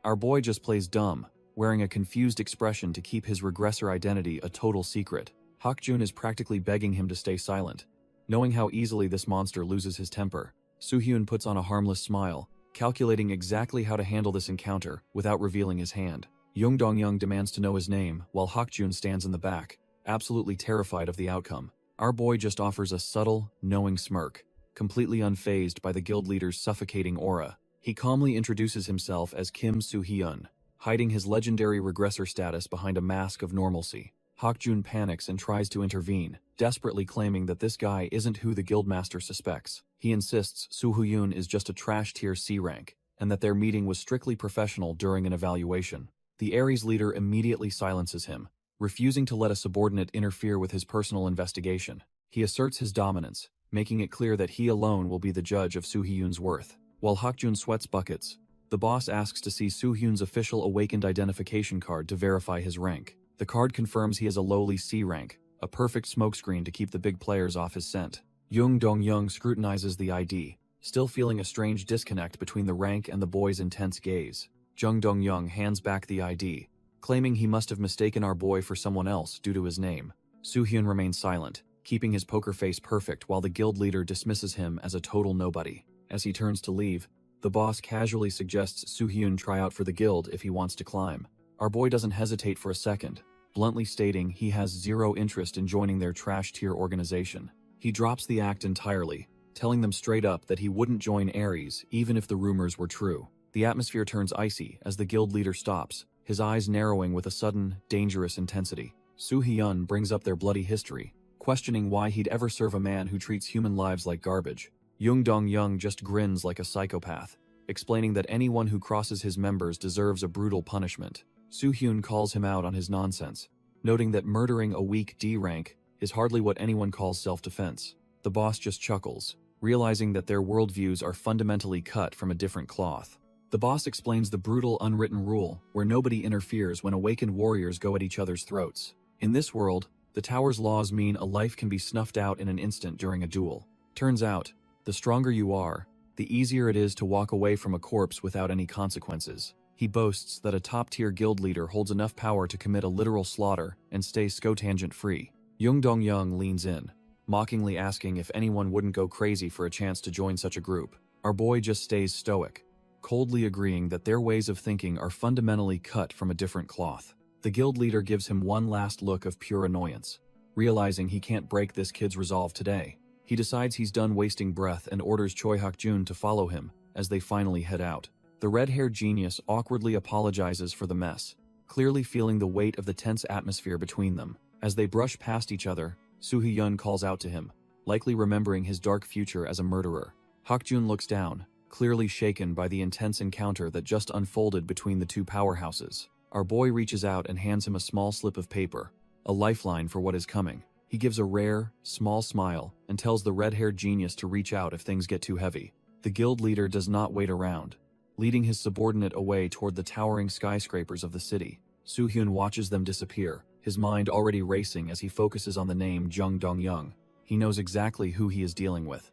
Our boy just plays dumb, wearing a confused expression to keep his regressor identity a total secret. Hakjun is practically begging him to stay silent. Knowing how easily this monster loses his temper, Soo-hyun puts on a harmless smile, calculating exactly how to handle this encounter without revealing his hand. Jung Dong-young demands to know his name, while Hakjun stands in the back, absolutely terrified of the outcome. Our boy just offers a subtle, knowing smirk, completely unfazed by the guild leader's suffocating aura. He calmly introduces himself as Kim Soo-hyun, hiding his legendary regressor status behind a mask of normalcy. Hakjun panics and tries to intervene, desperately claiming that this guy isn't who the guildmaster suspects. He insists Soo-hyun is just a trash tier C rank, and that their meeting was strictly professional during an evaluation. The Aries leader immediately silences him, refusing to let a subordinate interfere with his personal investigation. He asserts his dominance, making it clear that he alone will be the judge of Soo-hyun's worth. While Hakjun sweats buckets, the boss asks to see Soo-hyun's official awakened identification card to verify his rank. The card confirms he is a lowly C rank, a perfect smokescreen to keep the big players off his scent. Jung Dong-young scrutinizes the ID, still feeling a strange disconnect between the rank and the boy's intense gaze. Jung Dong-young hands back the ID, claiming he must have mistaken our boy for someone else due to his name. Soo-hyun remains silent, keeping his poker face perfect while the guild leader dismisses him as a total nobody. As he turns to leave, the boss casually suggests Soo-hyun try out for the guild if he wants to climb. Our boy doesn't hesitate for a second, bluntly stating he has zero interest in joining their trash-tier organization. He drops the act entirely, telling them straight up that he wouldn't join Aries even if the rumors were true. The atmosphere turns icy as the guild leader stops, his eyes narrowing with a sudden, dangerous intensity. Soo-hyun brings up their bloody history, questioning why he'd ever serve a man who treats human lives like garbage. Jung Dong-young just grins like a psychopath, explaining that anyone who crosses his members deserves a brutal punishment. Soo-hyun calls him out on his nonsense, noting that murdering a weak D rank is hardly what anyone calls self-defense. The boss just chuckles, realizing that their worldviews are fundamentally cut from a different cloth. The boss explains the brutal unwritten rule where nobody interferes when awakened warriors go at each other's throats. In this world, the tower's laws mean a life can be snuffed out in an instant during a duel. Turns out, the stronger you are, the easier it is to walk away from a corpse without any consequences. He boasts that a top-tier guild leader holds enough power to commit a literal slaughter and stay scotangent-free. Jung Dong-young leans in, mockingly asking if anyone wouldn't go crazy for a chance to join such a group. Our boy just stays stoic, coldly agreeing that their ways of thinking are fundamentally cut from a different cloth. The guild leader gives him one last look of pure annoyance, realizing he can't break this kid's resolve today. He decides he's done wasting breath and orders Choi Hakjun to follow him as they finally head out. The red-haired genius awkwardly apologizes for the mess, clearly feeling the weight of the tense atmosphere between them. As they brush past each other, Soo-hyun calls out to him, likely remembering his dark future as a murderer. Hakjun looks down, clearly shaken by the intense encounter that just unfolded between the two powerhouses. Our boy reaches out and hands him a small slip of paper, a lifeline for what is coming. He gives a rare, small smile and tells the red-haired genius to reach out if things get too heavy. The guild leader does not wait around, leading his subordinate away toward the towering skyscrapers of the city. Soo-hyun watches them disappear, his mind already racing as he focuses on the name Jung Dong-young. He knows exactly who he is dealing with.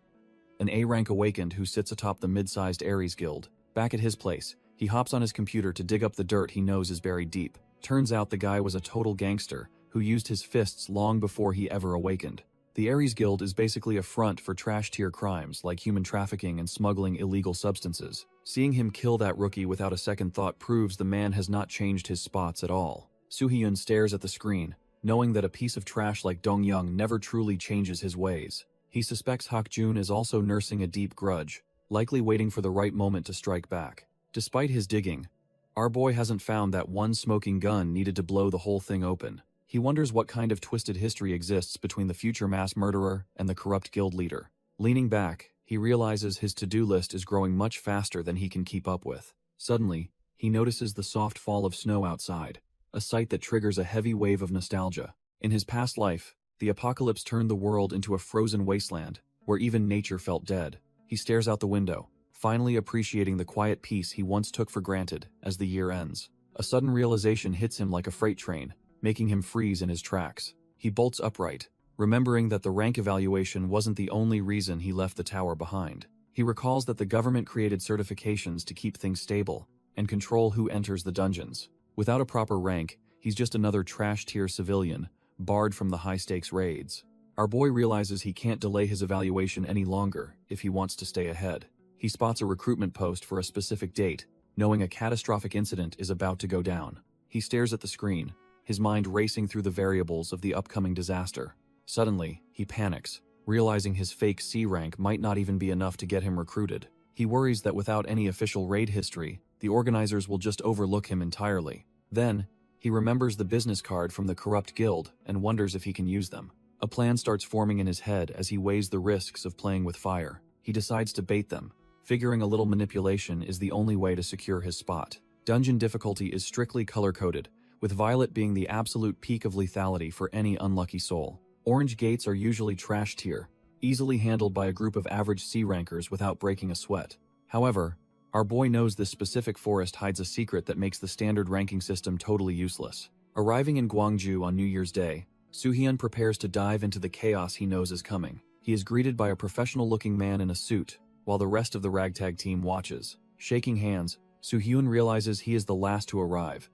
An A-rank awakened who sits atop the mid-sized Aries guild. Back at his place, he hops on his computer to dig up the dirt he knows is buried deep. Turns out the guy was a total gangster who used his fists long before he ever awakened. The Aries Guild is basically a front for trash-tier crimes like human trafficking and smuggling illegal substances. Seeing him kill that rookie without a second thought proves the man has not changed his spots at all. Soo-hyun stares at the screen, knowing that a piece of trash like Dong-young never truly changes his ways. He suspects Hakjun is also nursing a deep grudge, likely waiting for the right moment to strike back. Despite his digging, our boy hasn't found that one smoking gun needed to blow the whole thing open. He wonders what kind of twisted history exists between the future mass murderer and the corrupt guild leader. Leaning back, he realizes his to-do list is growing much faster than he can keep up with. Suddenly, he notices the soft fall of snow outside, a sight that triggers a heavy wave of nostalgia. In his past life, The apocalypse turned the world into a frozen wasteland, where even nature felt dead. He stares out the window, finally appreciating the quiet peace he once took for granted as the year ends. A sudden realization hits him like a freight train, making him freeze in his tracks. He bolts upright, remembering that the rank evaluation wasn't the only reason he left the tower behind. He recalls that the government created certifications to keep things stable and control who enters the dungeons. Without a proper rank, he's just another trash-tier civilian, barred from the high-stakes raids. Our boy realizes he can't delay his evaluation any longer if he wants to stay ahead. He spots a recruitment post for a specific date, knowing a catastrophic incident is about to go down. He stares at the screen, his mind racing through the variables of the upcoming disaster. Suddenly, he panics, realizing his fake C rank might not even be enough to get him recruited. He worries that without any official raid history, the organizers will just overlook him entirely. Then, he remembers the business card from the corrupt guild and wonders if he can use them. A plan starts forming in his head as he weighs the risks of playing with fire. He decides to bait them, figuring a little manipulation is the only way to secure his spot. Dungeon difficulty is strictly color-coded, with violet being the absolute peak of lethality for any unlucky soul. Orange gates are usually trash tier, easily handled by a group of average C rankers without breaking a sweat. However, our boy knows this specific forest hides a secret that makes the standard ranking system totally useless. Arriving in Gwangju on New Year's Day, Soo-hyun prepares to dive into the chaos he knows is coming. He is greeted by a professional-looking man in a suit, while the rest of the ragtag team watches. Shaking hands, Soo-hyun realizes he is the last to arrive,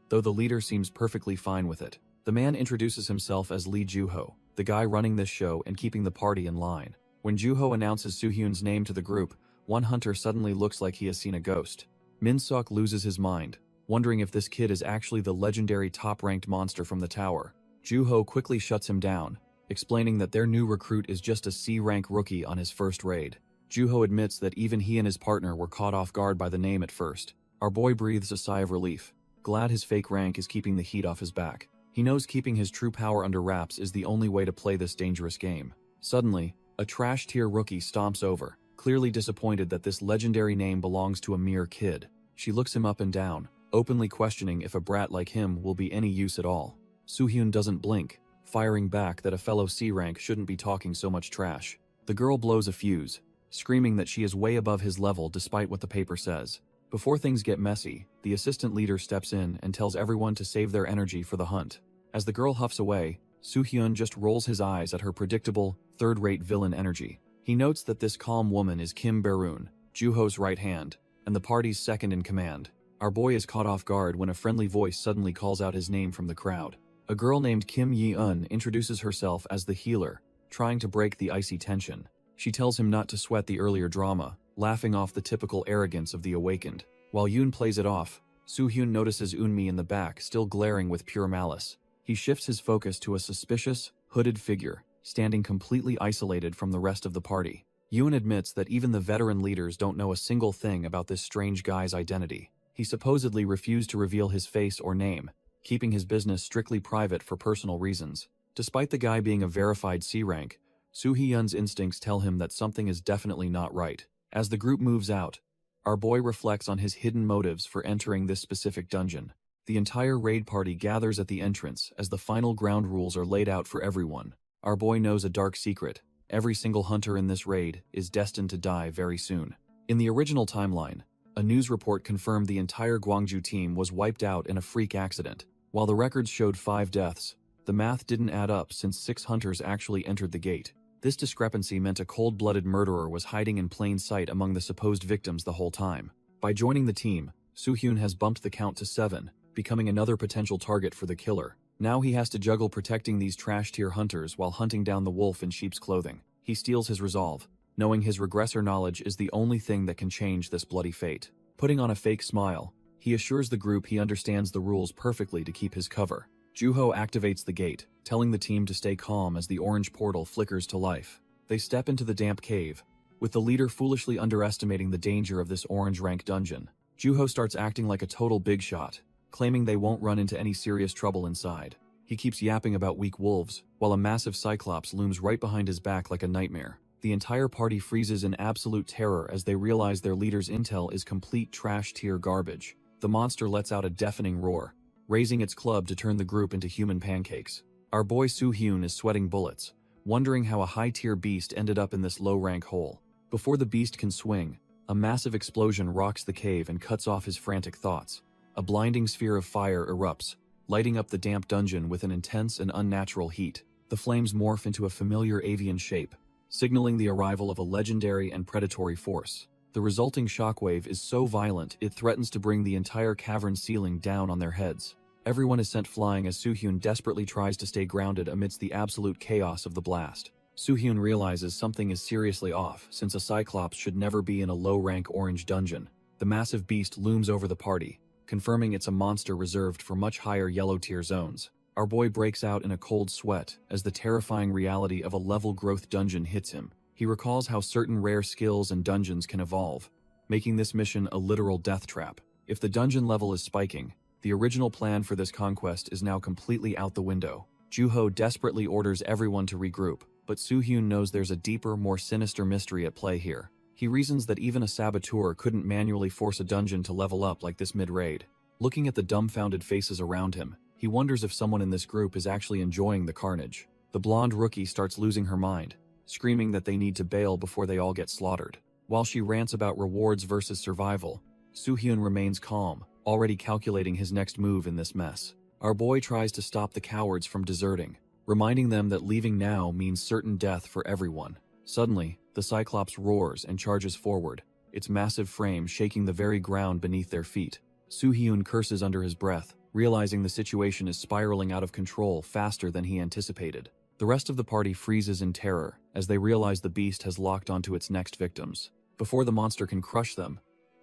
though the leader seems perfectly fine with it. The man introduces himself as Lee Joo-ho, the guy running this show and keeping the party in line. When Joo-ho announces Soo-hyun's name to the group, one hunter suddenly looks like he has seen a ghost. Min-seok loses his mind, wondering if this kid is actually the legendary top-ranked monster from the tower. Joo-ho quickly shuts him down, explaining that their new recruit is just a C-rank rookie on his first raid. Joo-ho admits that even he and his partner were caught off guard by the name at first. Our boy breathes a sigh of relief, glad his fake rank is keeping the heat off his back. He knows keeping his true power under wraps is the only way to play this dangerous game. Suddenly, a trash-tier rookie stomps over, clearly disappointed that this legendary name belongs to a mere kid. She looks him up and down, openly questioning if a brat like him will be any use at all. Soo-hyun doesn't blink, firing back that a fellow C-rank shouldn't be talking so much trash. The girl blows a fuse, screaming that she is way above his level despite what the paper says. Before things get messy, the assistant leader steps in and tells everyone to save their energy for the hunt. As the girl huffs away, Soo-hyun just rolls his eyes at her predictable, third-rate villain energy. He notes that this calm woman is Kim Baroon, Joo-ho's right hand, and the party's second in command. Our boy is caught off guard when a friendly voice suddenly calls out his name from the crowd. A girl named Kim Yi-eun introduces herself as the healer, trying to break the icy tension. She tells him not to sweat the earlier drama, laughing off the typical arrogance of the awakened. While Yoon plays it off, Soo-hyun notices Eunmi in the back still glaring with pure malice. He shifts his focus to a suspicious, hooded figure, standing completely isolated from the rest of the party. Yoon admits that even the veteran leaders don't know a single thing about this strange guy's identity. He supposedly refused to reveal his face or name, keeping his business strictly private for personal reasons. Despite the guy being a verified C-rank, Soo-hyun's instincts tell him that something is definitely not right. As the group moves out, our boy reflects on his hidden motives for entering this specific dungeon. The entire raid party gathers at the entrance as the final ground rules are laid out for everyone. Our boy knows a dark secret. Every single hunter in this raid is destined to die very soon. In the original timeline, a news report confirmed the entire Gwangju team was wiped out in a freak accident. While the records showed 5 deaths, the math didn't add up since 6 hunters actually entered the gate. This discrepancy meant a cold-blooded murderer was hiding in plain sight among the supposed victims the whole time. By joining the team, Soo-hyun has bumped the count to 7, becoming another potential target for the killer. Now he has to juggle protecting these trash-tier hunters while hunting down the wolf in sheep's clothing. He steels his resolve, knowing his regressor knowledge is the only thing that can change this bloody fate. Putting on a fake smile, he assures the group he understands the rules perfectly to keep his cover. Joo-ho activates the gate, telling the team to stay calm as the orange portal flickers to life. They step into the damp cave, with the leader foolishly underestimating the danger of this orange-rank dungeon. Joo-ho starts acting like a total big shot, claiming they won't run into any serious trouble inside. He keeps yapping about weak wolves, while a massive cyclops looms right behind his back like a nightmare. The entire party freezes in absolute terror as they realize their leader's intel is complete trash-tier garbage. The monster lets out a deafening roar, raising its club to turn the group into human pancakes. Our boy Soo-hyun is sweating bullets, wondering how a high-tier beast ended up in this low-rank hole. Before the beast can swing, a massive explosion rocks the cave and cuts off his frantic thoughts. A blinding sphere of fire erupts, lighting up the damp dungeon with an intense and unnatural heat. The flames morph into a familiar avian shape, signaling the arrival of a legendary and predatory force. The resulting shockwave is so violent it threatens to bring the entire cavern ceiling down on their heads. Everyone is sent flying as Soo-hyun desperately tries to stay grounded amidst the absolute chaos of the blast. Soo-hyun realizes something is seriously off, since a Cyclops should never be in a low-rank orange dungeon. The massive beast looms over the party, confirming it's a monster reserved for much higher yellow-tier zones. Our boy breaks out in a cold sweat as the terrifying reality of a level-growth dungeon hits him. He recalls how certain rare skills and dungeons can evolve, making this mission a literal death trap. If the dungeon level is spiking, the original plan for this conquest is now completely out the window. Joo-ho desperately orders everyone to regroup, but Soo-hyun knows there's a deeper, more sinister mystery at play here. He reasons that even a saboteur couldn't manually force a dungeon to level up like this mid-raid. Looking at the dumbfounded faces around him, he wonders if someone in this group is actually enjoying the carnage. The blonde rookie starts losing her mind, screaming that they need to bail before they all get slaughtered. While she rants about rewards versus survival, Soo-hyun remains calm, already calculating his next move in this mess. Our boy tries to stop the cowards from deserting, reminding them that leaving now means certain death for everyone. Suddenly, the Cyclops roars and charges forward, its massive frame shaking the very ground beneath their feet. Soo-hyun curses under his breath, realizing the situation is spiraling out of control faster than he anticipated. The rest of the party freezes in terror as they realize the beast has locked onto its next victims. Before the monster can crush them,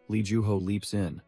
Lee Joo-ho leaps in,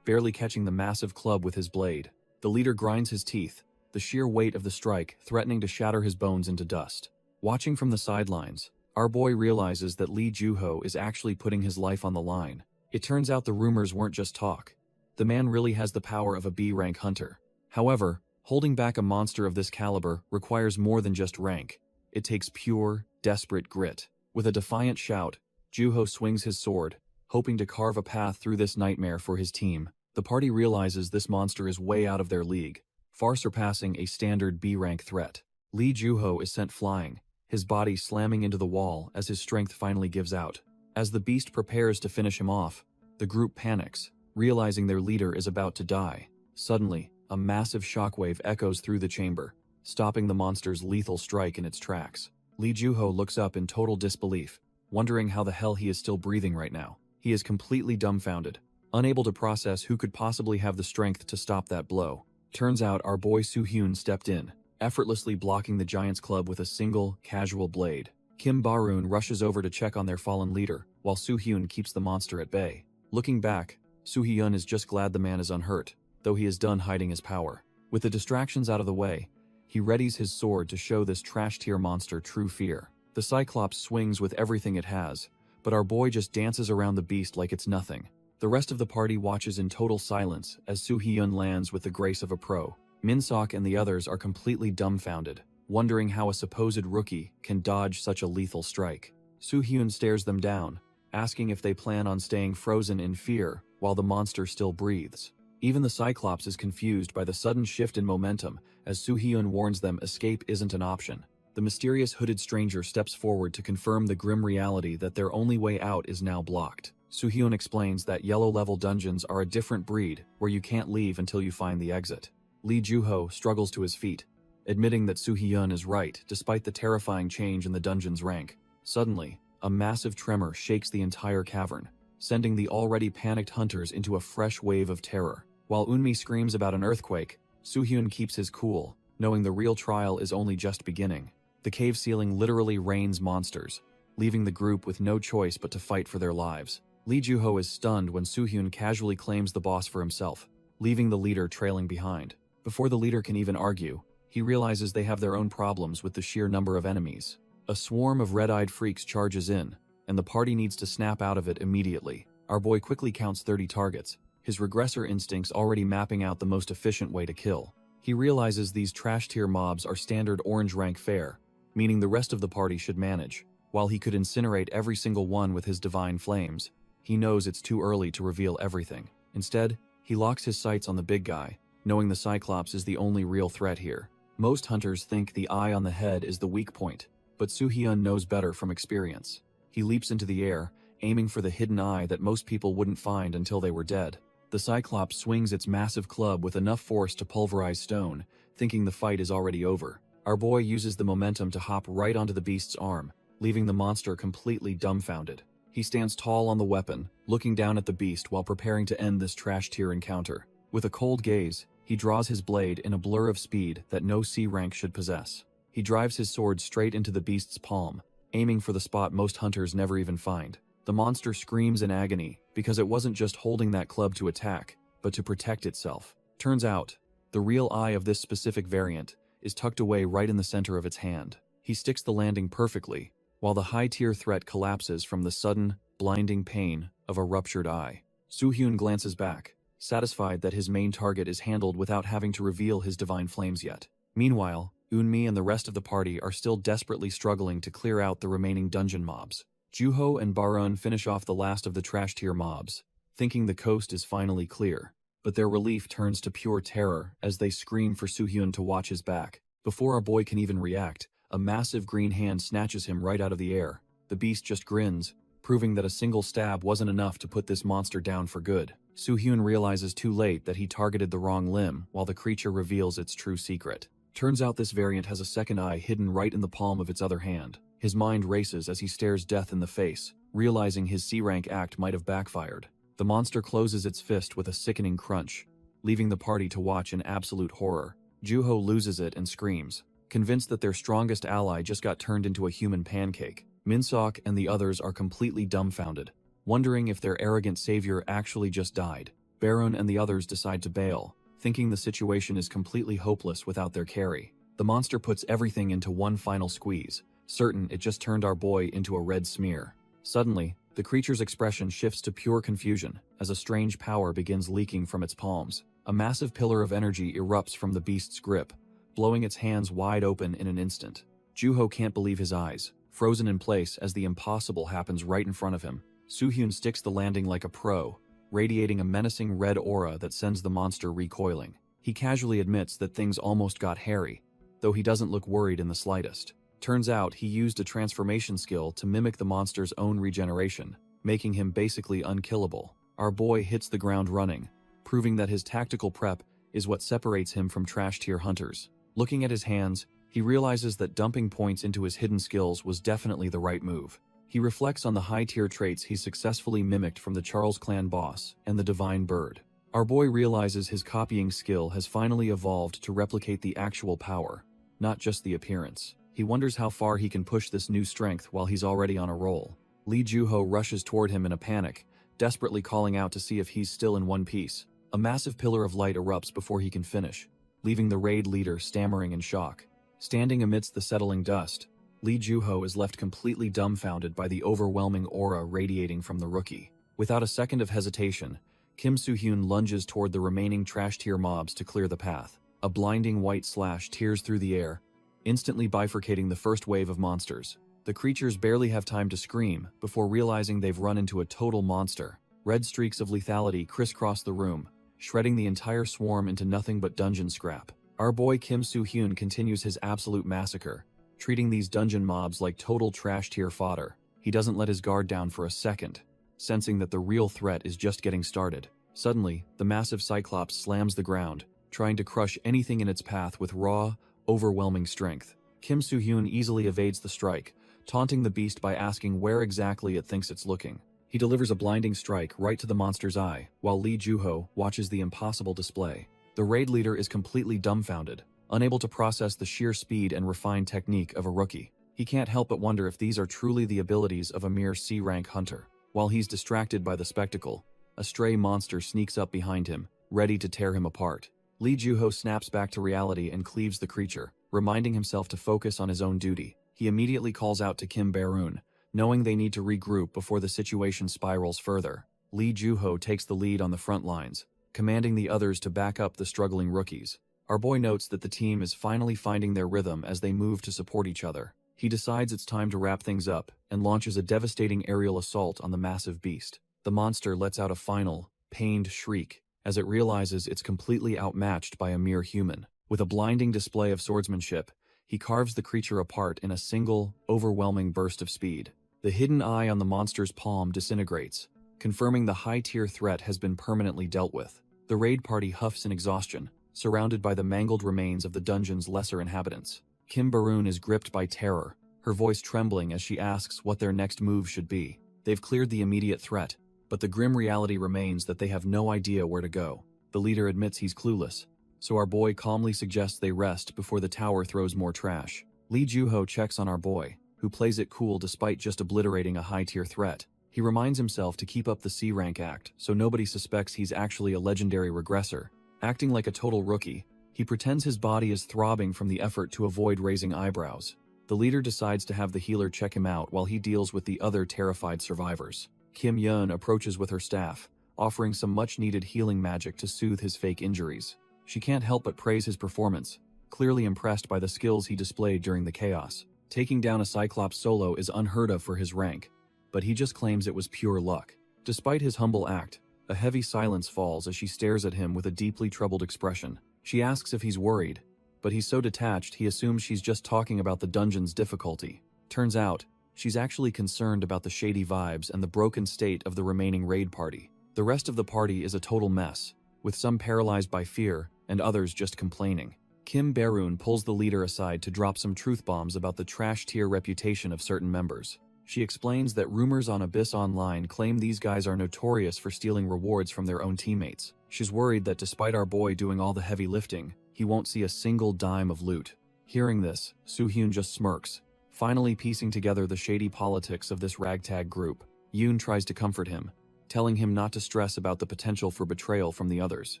barely catching the massive club with his blade. The leader grinds his teeth, the sheer weight of the strike threatening to shatter his bones into dust. Watching from the sidelines, our boy realizes that Lee Joo-ho is actually putting his life on the line. It turns out the rumors weren't just talk. The man really has the power of a B-rank hunter. However, holding back a monster of this caliber requires more than just rank. It takes pure, desperate grit. With a defiant shout, Joo-ho swings his sword, hoping to carve a path through this nightmare for his team. The party realizes this monster is way out of their league, far surpassing a standard B-rank threat. Lee Joo-ho is sent flying, his body slamming into the wall as his strength finally gives out. As the beast prepares to finish him off, the group panics, realizing their leader is about to die. Suddenly, a massive shockwave echoes through the chamber, stopping the monster's lethal strike in its tracks. Lee Joo-ho looks up in total disbelief, wondering how the hell he is still breathing right now. He is completely dumbfounded, unable to process who could possibly have the strength to stop that blow. Turns out our boy Soo-hyun stepped in, effortlessly blocking the giant's club with a single, casual blade. Kim Ba-roon rushes over to check on their fallen leader, while Soo-hyun keeps the monster at bay. Looking back, Soo-hyun is just glad the man is unhurt, though he is done hiding his power. With the distractions out of the way, he readies his sword to show this trash-tier monster true fear. The Cyclops swings with everything it has, but our boy just dances around the beast like it's nothing. The rest of the party watches in total silence as Soo-hyun lands with the grace of a pro. Min-sok and the others are completely dumbfounded, wondering how a supposed rookie can dodge such a lethal strike. Soo-hyun stares them down, asking if they plan on staying frozen in fear while the monster still breathes. Even the Cyclops is confused by the sudden shift in momentum as Soo-hyun warns them escape isn't an option. The mysterious hooded stranger steps forward to confirm the grim reality that their only way out is now blocked. Soo-hyun explains that yellow-level dungeons are a different breed where you can't leave until you find the exit. Lee Joo-ho struggles to his feet, admitting that Soo-hyun is right despite the terrifying change in the dungeon's rank. Suddenly, a massive tremor shakes the entire cavern, sending the already panicked hunters into a fresh wave of terror. While Eunmi screams about an earthquake, Soo-hyun keeps his cool, knowing the real trial is only just beginning. The cave ceiling literally rains monsters, leaving the group with no choice but to fight for their lives. Lee Joo-ho is stunned when Soo-hyun casually claims the boss for himself, leaving the leader trailing behind. Before the leader can even argue, he realizes they have their own problems with the sheer number of enemies. A swarm of red-eyed freaks charges in, and the party needs to snap out of it immediately. Our boy quickly counts 30 targets, his regressor instincts already mapping out the most efficient way to kill. He realizes these trash-tier mobs are standard orange rank fare, meaning the rest of the party should manage. While he could incinerate every single one with his divine flames, he knows it's too early to reveal everything. Instead, he locks his sights on the big guy, knowing the Cyclops is the only real threat here. Most hunters think the eye on the head is the weak point, but Soo-hyun knows better from experience. He leaps into the air, aiming for the hidden eye that most people wouldn't find until they were dead. The Cyclops swings its massive club with enough force to pulverize stone, thinking the fight is already over. Our boy uses the momentum to hop right onto the beast's arm, leaving the monster completely dumbfounded. He stands tall on the weapon, looking down at the beast while preparing to end this trash-tier encounter. With a cold gaze, he draws his blade in a blur of speed that no C rank should possess. He drives his sword straight into the beast's palm, aiming for the spot most hunters never even find. The monster screams in agony, because it wasn't just holding that club to attack, but to protect itself. Turns out, the real eye of this specific variant is tucked away right in the center of its hand. He sticks the landing perfectly, while the high-tier threat collapses from the sudden, blinding pain of a ruptured eye. Soo-hyun glances back, satisfied that his main target is handled without having to reveal his divine flames yet. Meanwhile, Eunmi and the rest of the party are still desperately struggling to clear out the remaining dungeon mobs. Juho and Barun finish off the last of the trash-tier mobs, thinking the coast is finally clear. But their relief turns to pure terror as they scream for Soo-hyun to watch his back. Before our boy can even react, a massive green hand snatches him right out of the air. The beast just grins, proving that a single stab wasn't enough to put this monster down for good. Soo-hyun realizes too late that he targeted the wrong limb while the creature reveals its true secret. Turns out this variant has a second eye hidden right in the palm of its other hand. His mind races as he stares death in the face, realizing his C-rank act might have backfired. The monster closes its fist with a sickening crunch, leaving the party to watch in absolute horror. Juho loses it and screams, convinced that their strongest ally just got turned into a human pancake. Minseok and the others are completely dumbfounded, wondering if their arrogant savior actually just died. Barun and the others decide to bail, thinking the situation is completely hopeless without their carry. The monster puts everything into one final squeeze, certain it just turned our boy into a red smear. Suddenly, the creature's expression shifts to pure confusion as a strange power begins leaking from its palms. A massive pillar of energy erupts from the beast's grip, blowing its hands wide open in an instant. Juho can't believe his eyes, frozen in place as the impossible happens right in front of him. Soo-hyun sticks the landing like a pro, radiating a menacing red aura that sends the monster recoiling. He casually admits that things almost got hairy, though he doesn't look worried in the slightest. Turns out he used a transformation skill to mimic the monster's own regeneration, making him basically unkillable. Our boy hits the ground running, proving that his tactical prep is what separates him from trash-tier hunters. Looking at his hands, he realizes that dumping points into his hidden skills was definitely the right move. He reflects on the high-tier traits he successfully mimicked from the Charles clan boss and the divine bird. Our boy realizes his copying skill has finally evolved to replicate the actual power, not just the appearance. He wonders how far he can push this new strength while he's already on a roll. Lee Juho rushes toward him in a panic, desperately calling out to see if he's still in one piece. A massive pillar of light erupts before he can finish, leaving the raid leader stammering in shock. Standing amidst the settling dust, Lee Juho is left completely dumbfounded by the overwhelming aura radiating from the rookie. Without a second of hesitation, Kim Soo-hyun lunges toward the remaining trash-tier mobs to clear the path. A blinding white slash tears through the air, instantly bifurcating the first wave of monsters. The creatures barely have time to scream before realizing they've run into a total monster. Red streaks of lethality crisscross the room, shredding the entire swarm into nothing but dungeon scrap. Our boy Kim Soo-hyun continues his absolute massacre, treating these dungeon mobs like total trash-tier fodder. He doesn't let his guard down for a second, sensing that the real threat is just getting started. Suddenly, the massive Cyclops slams the ground, trying to crush anything in its path with raw, overwhelming strength. Kim Soo-hyun easily evades the strike, taunting the beast by asking where exactly it thinks it's looking. He delivers a blinding strike right to the monster's eye, while Lee Juho watches the impossible display. The raid leader is completely dumbfounded, unable to process the sheer speed and refined technique of a rookie. He can't help but wonder if these are truly the abilities of a mere C-rank hunter. While he's distracted by the spectacle, a stray monster sneaks up behind him, ready to tear him apart. Lee Juho snaps back to reality and cleaves the creature, reminding himself to focus on his own duty. He immediately calls out to Kim Barun, knowing they need to regroup before the situation spirals further. Lee Juho takes the lead on the front lines, commanding the others to back up the struggling rookies. Our boy notes that the team is finally finding their rhythm as they move to support each other. He decides it's time to wrap things up and launches a devastating aerial assault on the massive beast. The monster lets out a final, pained shriek as it realizes it's completely outmatched by a mere human. With a blinding display of swordsmanship, he carves the creature apart in a single, overwhelming burst of speed. The hidden eye on the monster's palm disintegrates, confirming the high-tier threat has been permanently dealt with. The raid party huffs in exhaustion, surrounded by the mangled remains of the dungeon's lesser inhabitants. Kim Baroon is gripped by terror, her voice trembling as she asks what their next move should be. They've cleared the immediate threat, but the grim reality remains that they have no idea where to go. The leader admits he's clueless, so our boy calmly suggests they rest before the tower throws more trash. Lee Juho checks on our boy, who plays it cool despite just obliterating a high-tier threat. He reminds himself to keep up the C-rank act so nobody suspects he's actually a legendary regressor. Acting like a total rookie, he pretends his body is throbbing from the effort to avoid raising eyebrows. The leader decides to have the healer check him out while he deals with the other terrified survivors. Kim Yun approaches with her staff, offering some much-needed healing magic to soothe his fake injuries. She can't help but praise his performance, clearly impressed by the skills he displayed during the chaos. Taking down a Cyclops solo is unheard of for his rank, but he just claims it was pure luck. Despite his humble act, a heavy silence falls as she stares at him with a deeply troubled expression. She asks if he's worried, but he's so detached he assumes she's just talking about the dungeon's difficulty. Turns out, she's actually concerned about the shady vibes and the broken state of the remaining raid party. The rest of the party is a total mess, with some paralyzed by fear and others just complaining. Kim Baroon pulls the leader aside to drop some truth bombs about the trash-tier reputation of certain members. She explains that rumors on Abyss Online claim these guys are notorious for stealing rewards from their own teammates. She's worried that despite our boy doing all the heavy lifting, he won't see a single dime of loot. Hearing this, Soo-hyun just smirks, finally piecing together the shady politics of this ragtag group. Yoon tries to comfort him, telling him not to stress about the potential for betrayal from the others.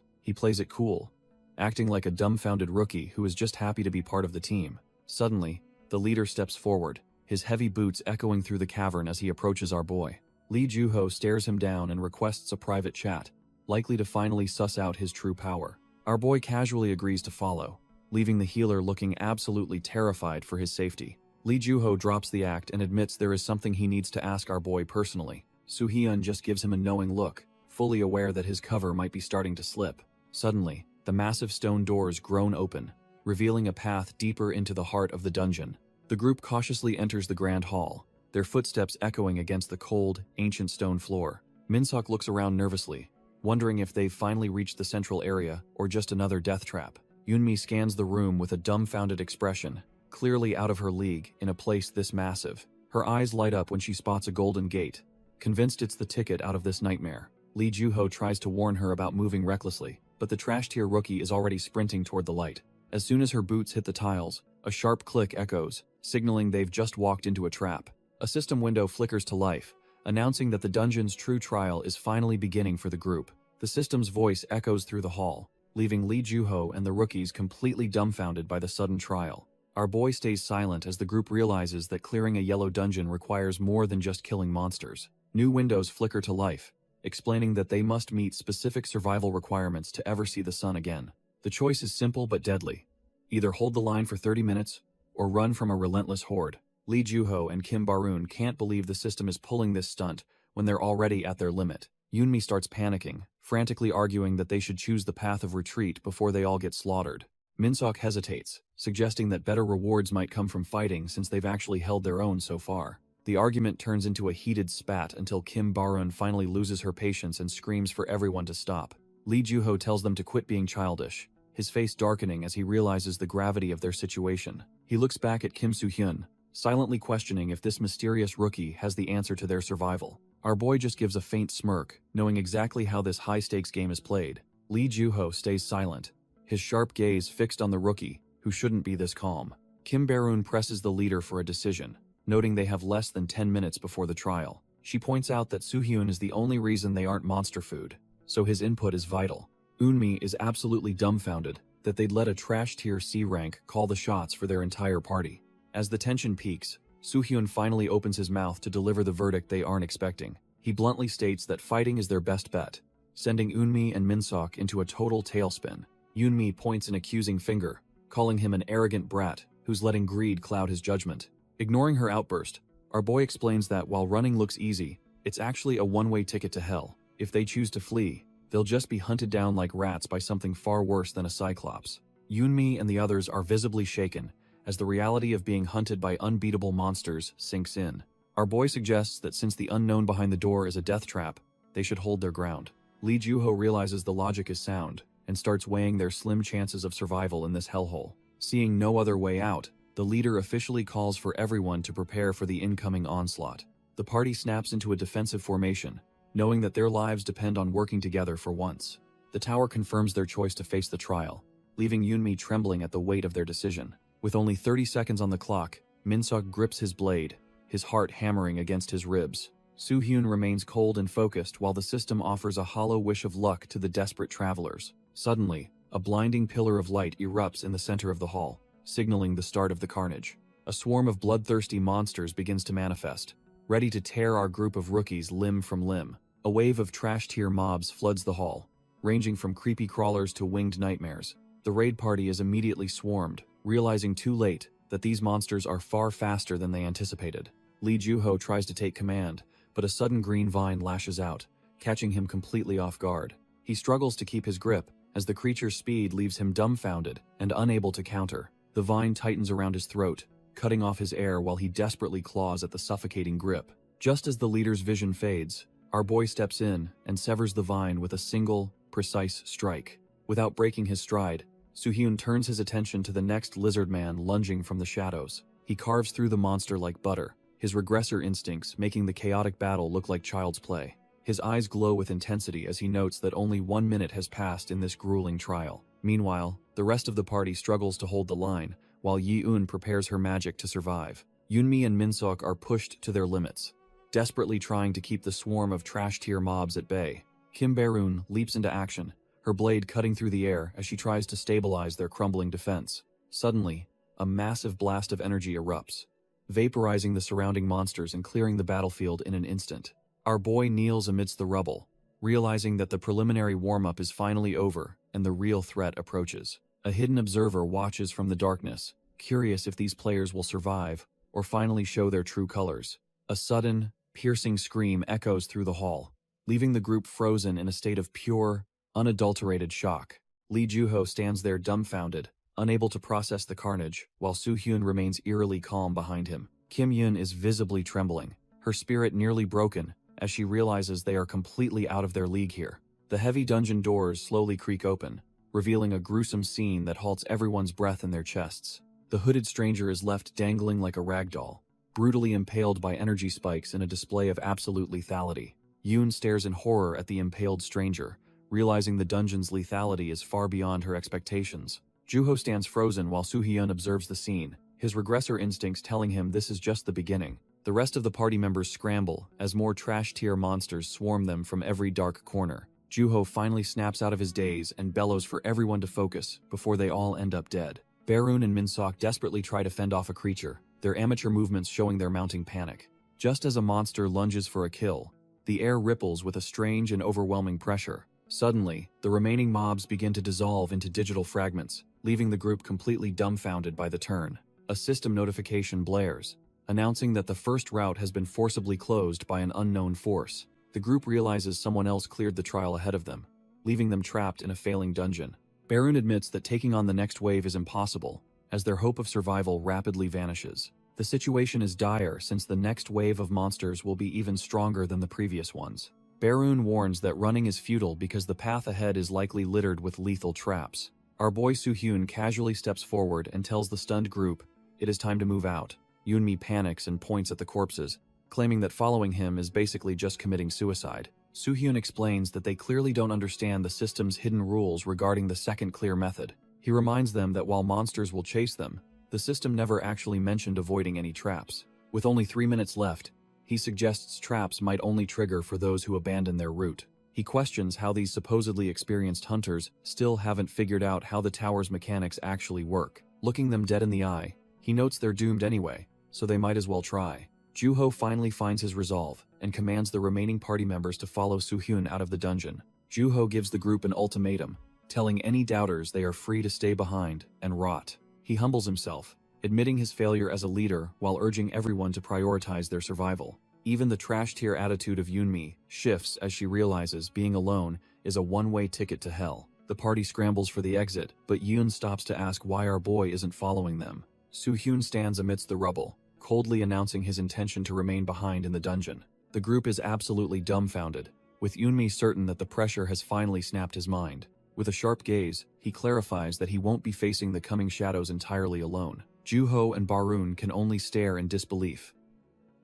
He plays it cool, acting like a dumbfounded rookie who is just happy to be part of the team. Suddenly, the leader steps forward, his heavy boots echoing through the cavern as he approaches our boy. Lee Juho stares him down and requests a private chat, likely to finally suss out his true power. Our boy casually agrees to follow, leaving the healer looking absolutely terrified for his safety. Lee Juho drops the act and admits there is something he needs to ask our boy personally. Soo-hyun just gives him a knowing look, fully aware that his cover might be starting to slip. Suddenly, the massive stone doors groan open, revealing a path deeper into the heart of the dungeon. The group cautiously enters the grand hall, their footsteps echoing against the cold, ancient stone floor. Minsok looks around nervously, wondering if they've finally reached the central area or just another death trap. Yoonmi scans the room with a dumbfounded expression, clearly out of her league in a place this massive. Her eyes light up when she spots a golden gate, convinced it's the ticket out of this nightmare. Lee Juho tries to warn her about moving recklessly, but the trash-tier rookie is already sprinting toward the light. As soon as her boots hit the tiles, a sharp click echoes, signaling they've just walked into a trap. A system window flickers to life, announcing that the dungeon's true trial is finally beginning for the group. The system's voice echoes through the hall, leaving Lee Juho and the rookies completely dumbfounded by the sudden trial. Our boy stays silent as the group realizes that clearing a yellow dungeon requires more than just killing monsters. New windows flicker to life, explaining that they must meet specific survival requirements to ever see the sun again. The choice is simple but deadly. Either hold the line for 30 minutes, or run from a relentless horde. Lee Juho and Kim Baroon can't believe the system is pulling this stunt when they're already at their limit. Yoonmi starts panicking, frantically arguing that they should choose the path of retreat before they all get slaughtered. Minsok hesitates, suggesting that better rewards might come from fighting since they've actually held their own so far. The argument turns into a heated spat until Kim Baroon finally loses her patience and screams for everyone to stop. Lee Juho tells them to quit being childish, his face darkening as he realizes the gravity of their situation. He looks back at Kim Soo-hyun, silently questioning if this mysterious rookie has the answer to their survival. Our boy just gives a faint smirk, knowing exactly how this high-stakes game is played. Lee Juho stays silent, his sharp gaze fixed on the rookie, who shouldn't be this calm. Kim Baroon presses the leader for a decision, noting they have less than 10 minutes before the trial. She points out that Soo-hyun is the only reason they aren't monster food, so his input is vital. Eunmi is absolutely dumbfounded that they'd let a trash-tier C rank call the shots for their entire party. As the tension peaks, Soo-hyun finally opens his mouth to deliver the verdict they aren't expecting. He bluntly states that fighting is their best bet, sending Eunmi and Minsok into a total tailspin. Eunmi points an accusing finger, calling him an arrogant brat who's letting greed cloud his judgment. Ignoring her outburst, our boy explains that while running looks easy, it's actually a one-way ticket to hell. If they choose to flee, they'll just be hunted down like rats by something far worse than a Cyclops. Yunmi and the others are visibly shaken, as the reality of being hunted by unbeatable monsters sinks in. Our boy suggests that since the unknown behind the door is a death trap, they should hold their ground. Lee Juho realizes the logic is sound, and starts weighing their slim chances of survival in this hellhole. Seeing no other way out, the leader officially calls for everyone to prepare for the incoming onslaught. The party snaps into a defensive formation, knowing that their lives depend on working together for once. The tower confirms their choice to face the trial, leaving Yunmi trembling at the weight of their decision. With only 30 seconds on the clock, Min-seok grips his blade, his heart hammering against his ribs. Soo-hyun remains cold and focused while the system offers a hollow wish of luck to the desperate travelers. Suddenly, a blinding pillar of light erupts in the center of the hall, signaling the start of the carnage. A swarm of bloodthirsty monsters begins to manifest, ready to tear our group of rookies limb from limb. A wave of trash-tier mobs floods the hall, ranging from creepy crawlers to winged nightmares. The raid party is immediately swarmed, realizing too late that these monsters are far faster than they anticipated. Lee Juho tries to take command, but a sudden green vine lashes out, catching him completely off guard. He struggles to keep his grip, as the creature's speed leaves him dumbfounded and unable to counter. The vine tightens around his throat, cutting off his air while he desperately claws at the suffocating grip. Just as the leader's vision fades, our boy steps in and severs the vine with a single, precise strike. Without breaking his stride, Soo-hyun turns his attention to the next lizard man lunging from the shadows. He carves through the monster like butter, his regressor instincts making the chaotic battle look like child's play. His eyes glow with intensity as he notes that only 1 minute has passed in this grueling trial. Meanwhile, the rest of the party struggles to hold the line, while Yi-eun prepares her magic to survive. Yunmi and Min-seok are pushed to their limits, desperately trying to keep the swarm of trash-tier mobs at bay. Kim Bae-roon leaps into action, her blade cutting through the air as she tries to stabilize their crumbling defense. Suddenly, a massive blast of energy erupts, vaporizing the surrounding monsters and clearing the battlefield in an instant. Our boy kneels amidst the rubble, realizing that the preliminary warm-up is finally over and the real threat approaches. A hidden observer watches from the darkness, curious if these players will survive or finally show their true colors. A sudden, piercing scream echoes through the hall, leaving the group frozen in a state of pure, unadulterated shock. Lee Juho stands there dumbfounded, unable to process the carnage, while Soo-hyun remains eerily calm behind him. Kim Yun is visibly trembling, her spirit nearly broken, as she realizes they are completely out of their league here. The heavy dungeon doors slowly creak open, revealing a gruesome scene that halts everyone's breath in their chests. The hooded stranger is left dangling like a rag doll, brutally impaled by energy spikes in a display of absolute lethality. Yoon stares in horror at the impaled stranger, realizing the dungeon's lethality is far beyond her expectations. Juho stands frozen while Soo-hyun observes the scene, his regressor instincts telling him this is just the beginning. The rest of the party members scramble as more trash-tier monsters swarm them from every dark corner. Juho finally snaps out of his daze and bellows for everyone to focus before they all end up dead. Bae-roon and Min-seok desperately try to fend off a creature, their amateur movements showing their mounting panic. Just as a monster lunges for a kill, the air ripples with a strange and overwhelming pressure. Suddenly, the remaining mobs begin to dissolve into digital fragments, leaving the group completely dumbfounded by the turn. A system notification blares, announcing that the first route has been forcibly closed by an unknown force. The group realizes someone else cleared the trial ahead of them, leaving them trapped in a failing dungeon. Bae-roon admits that taking on the next wave is impossible, as their hope of survival rapidly vanishes. The situation is dire since the next wave of monsters will be even stronger than the previous ones. Bae-roon warns that running is futile because the path ahead is likely littered with lethal traps. Our boy Soo-hyun casually steps forward and tells the stunned group it is time to move out. Yunmi panics and points at the corpses, claiming that following him is basically just committing suicide. Soo-hyun explains that they clearly don't understand the system's hidden rules regarding the second clear method. He reminds them that while monsters will chase them, the system never actually mentioned avoiding any traps. With only 3 minutes left, he suggests traps might only trigger for those who abandon their route. He questions how these supposedly experienced hunters still haven't figured out how the tower's mechanics actually work. Looking them dead in the eye, he notes they're doomed anyway, so they might as well try. Juho finally finds his resolve and commands the remaining party members to follow Soo-hyun out of the dungeon. Juho gives the group an ultimatum, telling any doubters they are free to stay behind and rot. He humbles himself, admitting his failure as a leader while urging everyone to prioritize their survival. Even the trash-tier attitude of Yunmi shifts as she realizes being alone is a one-way ticket to hell. The party scrambles for the exit, but Yoon stops to ask why our boy isn't following them. Soo-hyun stands amidst the rubble, coldly announcing his intention to remain behind in the dungeon. The group is absolutely dumbfounded, with Yoonmi certain that the pressure has finally snapped his mind. With a sharp gaze, he clarifies that he won't be facing the coming shadows entirely alone. Juho and Barun can only stare in disbelief,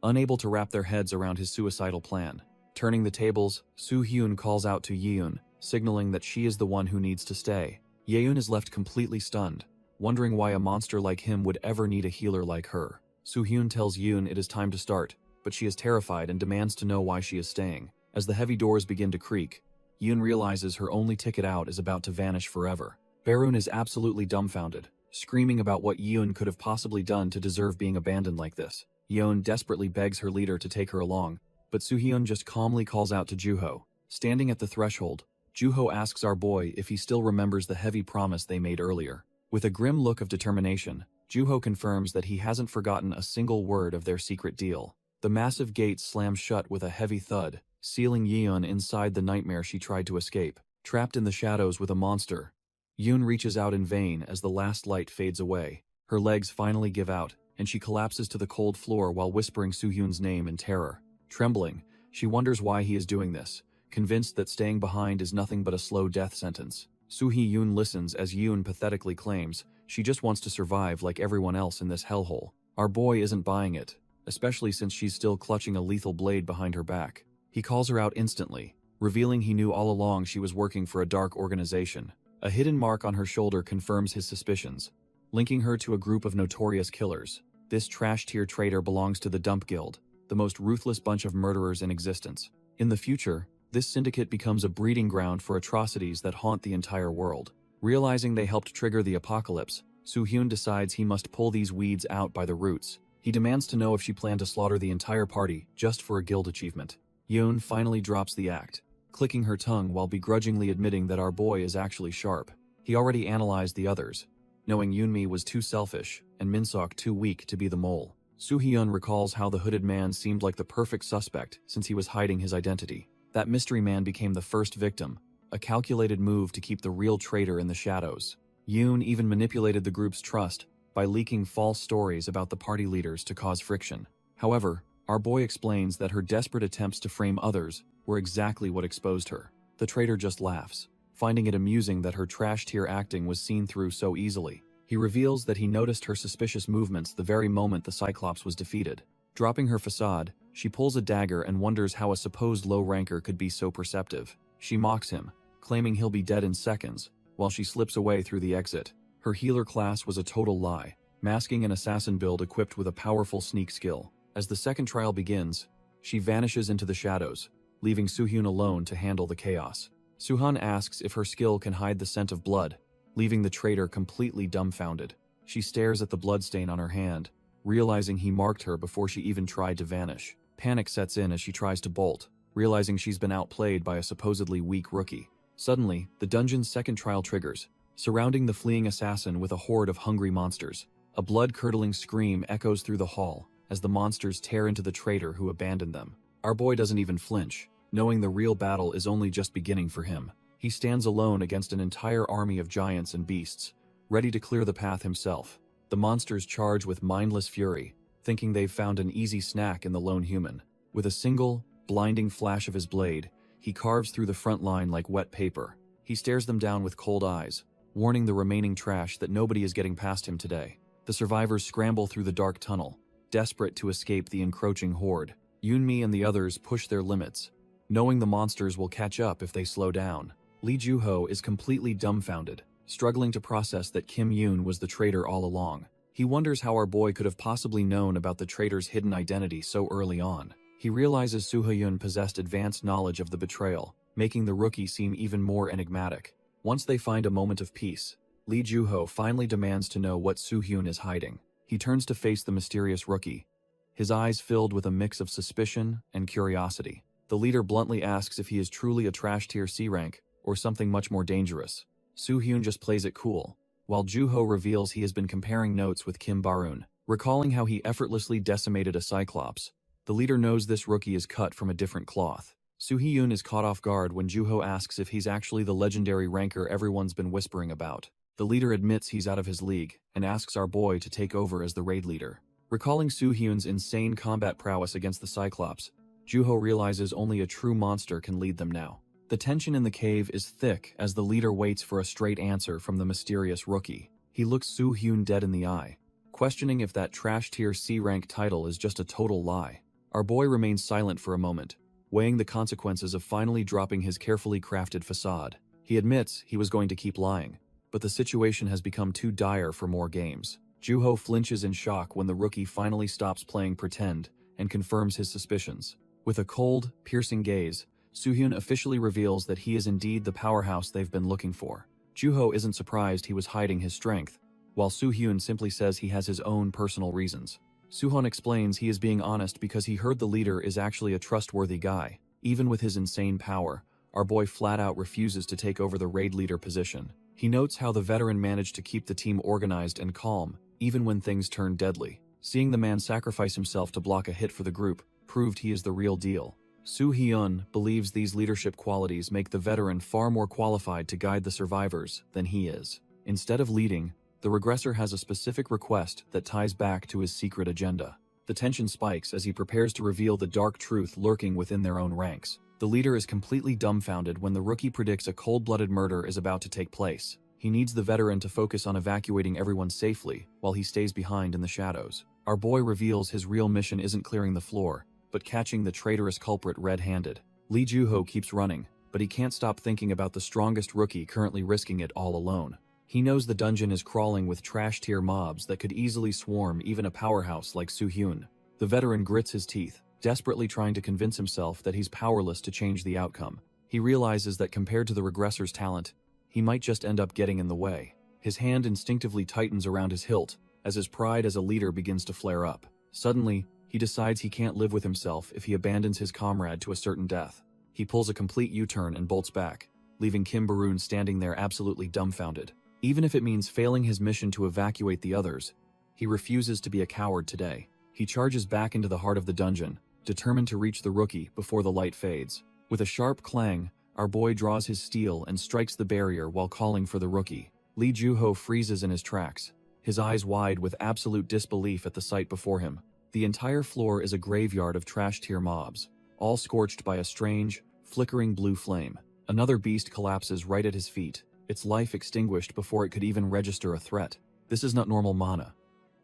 unable to wrap their heads around his suicidal plan. Turning the tables, Soo-hyun calls out to Yeon, signaling that she is the one who needs to stay. Yeon is left completely stunned, wondering why a monster like him would ever need a healer like her. Soo-hyun tells Yoon it is time to start, but she is terrified and demands to know why she is staying. As the heavy doors begin to creak, Yoon realizes her only ticket out is about to vanish forever. Barun is absolutely dumbfounded, screaming about what Yoon could have possibly done to deserve being abandoned like this. Yoon desperately begs her leader to take her along, but Soo-hyun just calmly calls out to Juho. Standing at the threshold, Juho asks our boy if he still remembers the heavy promise they made earlier. With a grim look of determination, Juho confirms that he hasn't forgotten a single word of their secret deal. The massive gate slams shut with a heavy thud, sealing Yeon inside the nightmare she tried to escape. Trapped in the shadows with a monster, Yoon reaches out in vain as the last light fades away. Her legs finally give out, and she collapses to the cold floor while whispering Soo-hyun's name in terror. Trembling, she wonders why he is doing this, convinced that staying behind is nothing but a slow death sentence. Soo-hyun listens as Yoon pathetically claims she just wants to survive like everyone else in this hellhole. Our boy isn't buying it, especially since she's still clutching a lethal blade behind her back. He calls her out instantly, revealing he knew all along she was working for a dark organization. A hidden mark on her shoulder confirms his suspicions, linking her to a group of notorious killers. This trash-tier traitor belongs to the Dump Guild, the most ruthless bunch of murderers in existence. In the future, this syndicate becomes a breeding ground for atrocities that haunt the entire world. Realizing they helped trigger the apocalypse, Soo-hyun decides he must pull these weeds out by the roots. He demands to know if she planned to slaughter the entire party just for a guild achievement. Yoon finally drops the act, clicking her tongue while begrudgingly admitting that our boy is actually sharp. He already analyzed the others, knowing Yoonmi was too selfish and Minsok too weak to be the mole. Soo-hyun recalls how the hooded man seemed like the perfect suspect since he was hiding his identity. That mystery man became the first victim, a calculated move to keep the real traitor in the shadows. Yoon even manipulated the group's trust by leaking false stories about the party leaders to cause friction. However, our boy explains that her desperate attempts to frame others were exactly what exposed her. The traitor just laughs, finding it amusing that her trash-tier acting was seen through so easily. He reveals that he noticed her suspicious movements the very moment the Cyclops was defeated. Dropping her facade, she pulls a dagger and wonders how a supposed low-ranker could be so perceptive. She mocks him, claiming he'll be dead in seconds, while she slips away through the exit. Her healer class was a total lie, masking an assassin build equipped with a powerful sneak skill. As the second trial begins, she vanishes into the shadows, leaving Soo-hyun alone to handle the chaos. Soo-hyun asks if her skill can hide the scent of blood, leaving the traitor completely dumbfounded. She stares at the bloodstain on her hand, realizing he marked her before she even tried to vanish. Panic sets in as she tries to bolt, realizing she's been outplayed by a supposedly weak rookie. Suddenly, the dungeon's second trial triggers, surrounding the fleeing assassin with a horde of hungry monsters. A blood-curdling scream echoes through the hall as the monsters tear into the traitor who abandoned them. Our boy doesn't even flinch, knowing the real battle is only just beginning for him. He stands alone against an entire army of giants and beasts, ready to clear the path himself. The monsters charge with mindless fury, thinking they've found an easy snack in the lone human. With a single, blinding flash of his blade, he carves through the front line like wet paper. He stares them down with cold eyes, warning the remaining trash that nobody is getting past him today. The survivors scramble through the dark tunnel, desperate to escape the encroaching horde. Yoonmi and the others push their limits, knowing the monsters will catch up if they slow down. Lee Juho is completely dumbfounded, struggling to process that Kim Yoon was the traitor all along. He wonders how our boy could have possibly known about the traitor's hidden identity so early on. He realizes Soo-hyun possessed advanced knowledge of the betrayal, making the rookie seem even more enigmatic. Once they find a moment of peace, Lee Juho finally demands to know what Soo-hyun is hiding. He turns to face the mysterious rookie, his eyes filled with a mix of suspicion and curiosity. The leader bluntly asks if he is truly a trash-tier C rank, or something much more dangerous. Soo-hyun just plays it cool, while Juho reveals he has been comparing notes with Kim Barun, recalling how he effortlessly decimated a Cyclops. The leader knows this rookie is cut from a different cloth. Soo-hyun is caught off guard when Juho asks if he's actually the legendary ranker everyone's been whispering about. The leader admits he's out of his league and asks our boy to take over as the raid leader. Recalling Soo-hyun's insane combat prowess against the Cyclops, Juho realizes only a true monster can lead them now. The tension in the cave is thick as the leader waits for a straight answer from the mysterious rookie. He looks Soo-hyun dead in the eye, questioning if that trash-tier C-rank title is just a total lie. Our boy remains silent for a moment, weighing the consequences of finally dropping his carefully crafted facade. He admits he was going to keep lying, but the situation has become too dire for more games. Juho flinches in shock when the rookie finally stops playing pretend and confirms his suspicions. With a cold, piercing gaze, Soo-hyun officially reveals that he is indeed the powerhouse they've been looking for. Juho isn't surprised he was hiding his strength, while Soo-hyun simply says he has his own personal reasons. Soo-hyun explains he is being honest because he heard the leader is actually a trustworthy guy. Even with his insane power, our boy flat out refuses to take over the raid leader position. He notes how the veteran managed to keep the team organized and calm, even when things turned deadly. Seeing the man sacrifice himself to block a hit for the group proved he is the real deal. Soo-hyun believes these leadership qualities make the veteran far more qualified to guide the survivors than he is. Instead of leading, the regressor has a specific request that ties back to his secret agenda. The tension spikes as he prepares to reveal the dark truth lurking within their own ranks. The leader is completely dumbfounded when the rookie predicts a cold-blooded murder is about to take place. He needs the veteran to focus on evacuating everyone safely while he stays behind in the shadows. Our boy reveals his real mission isn't clearing the floor, but catching the traitorous culprit red-handed. Lee Juho keeps running, but he can't stop thinking about the strongest rookie currently risking it all alone. He knows the dungeon is crawling with trash-tier mobs that could easily swarm even a powerhouse like Soo-hyun. The veteran grits his teeth, desperately trying to convince himself that he's powerless to change the outcome. He realizes that compared to the regressor's talent, he might just end up getting in the way. His hand instinctively tightens around his hilt as his pride as a leader begins to flare up. Suddenly, he decides he can't live with himself if he abandons his comrade to a certain death. He pulls a complete U-turn and bolts back, leaving Kim Baroon standing there absolutely dumbfounded. Even if it means failing his mission to evacuate the others, he refuses to be a coward today. He charges back into the heart of the dungeon, determined to reach the rookie before the light fades. With a sharp clang, our boy draws his steel and strikes the barrier while calling for the rookie. Lee Juho freezes in his tracks, his eyes wide with absolute disbelief at the sight before him. The entire floor is a graveyard of trash-tier mobs, all scorched by a strange, flickering blue flame. Another beast collapses right at his feet, its life extinguished before it could even register a threat. This is not normal mana.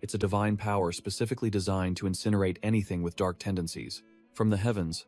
It's a divine power specifically designed to incinerate anything with dark tendencies. From the heavens,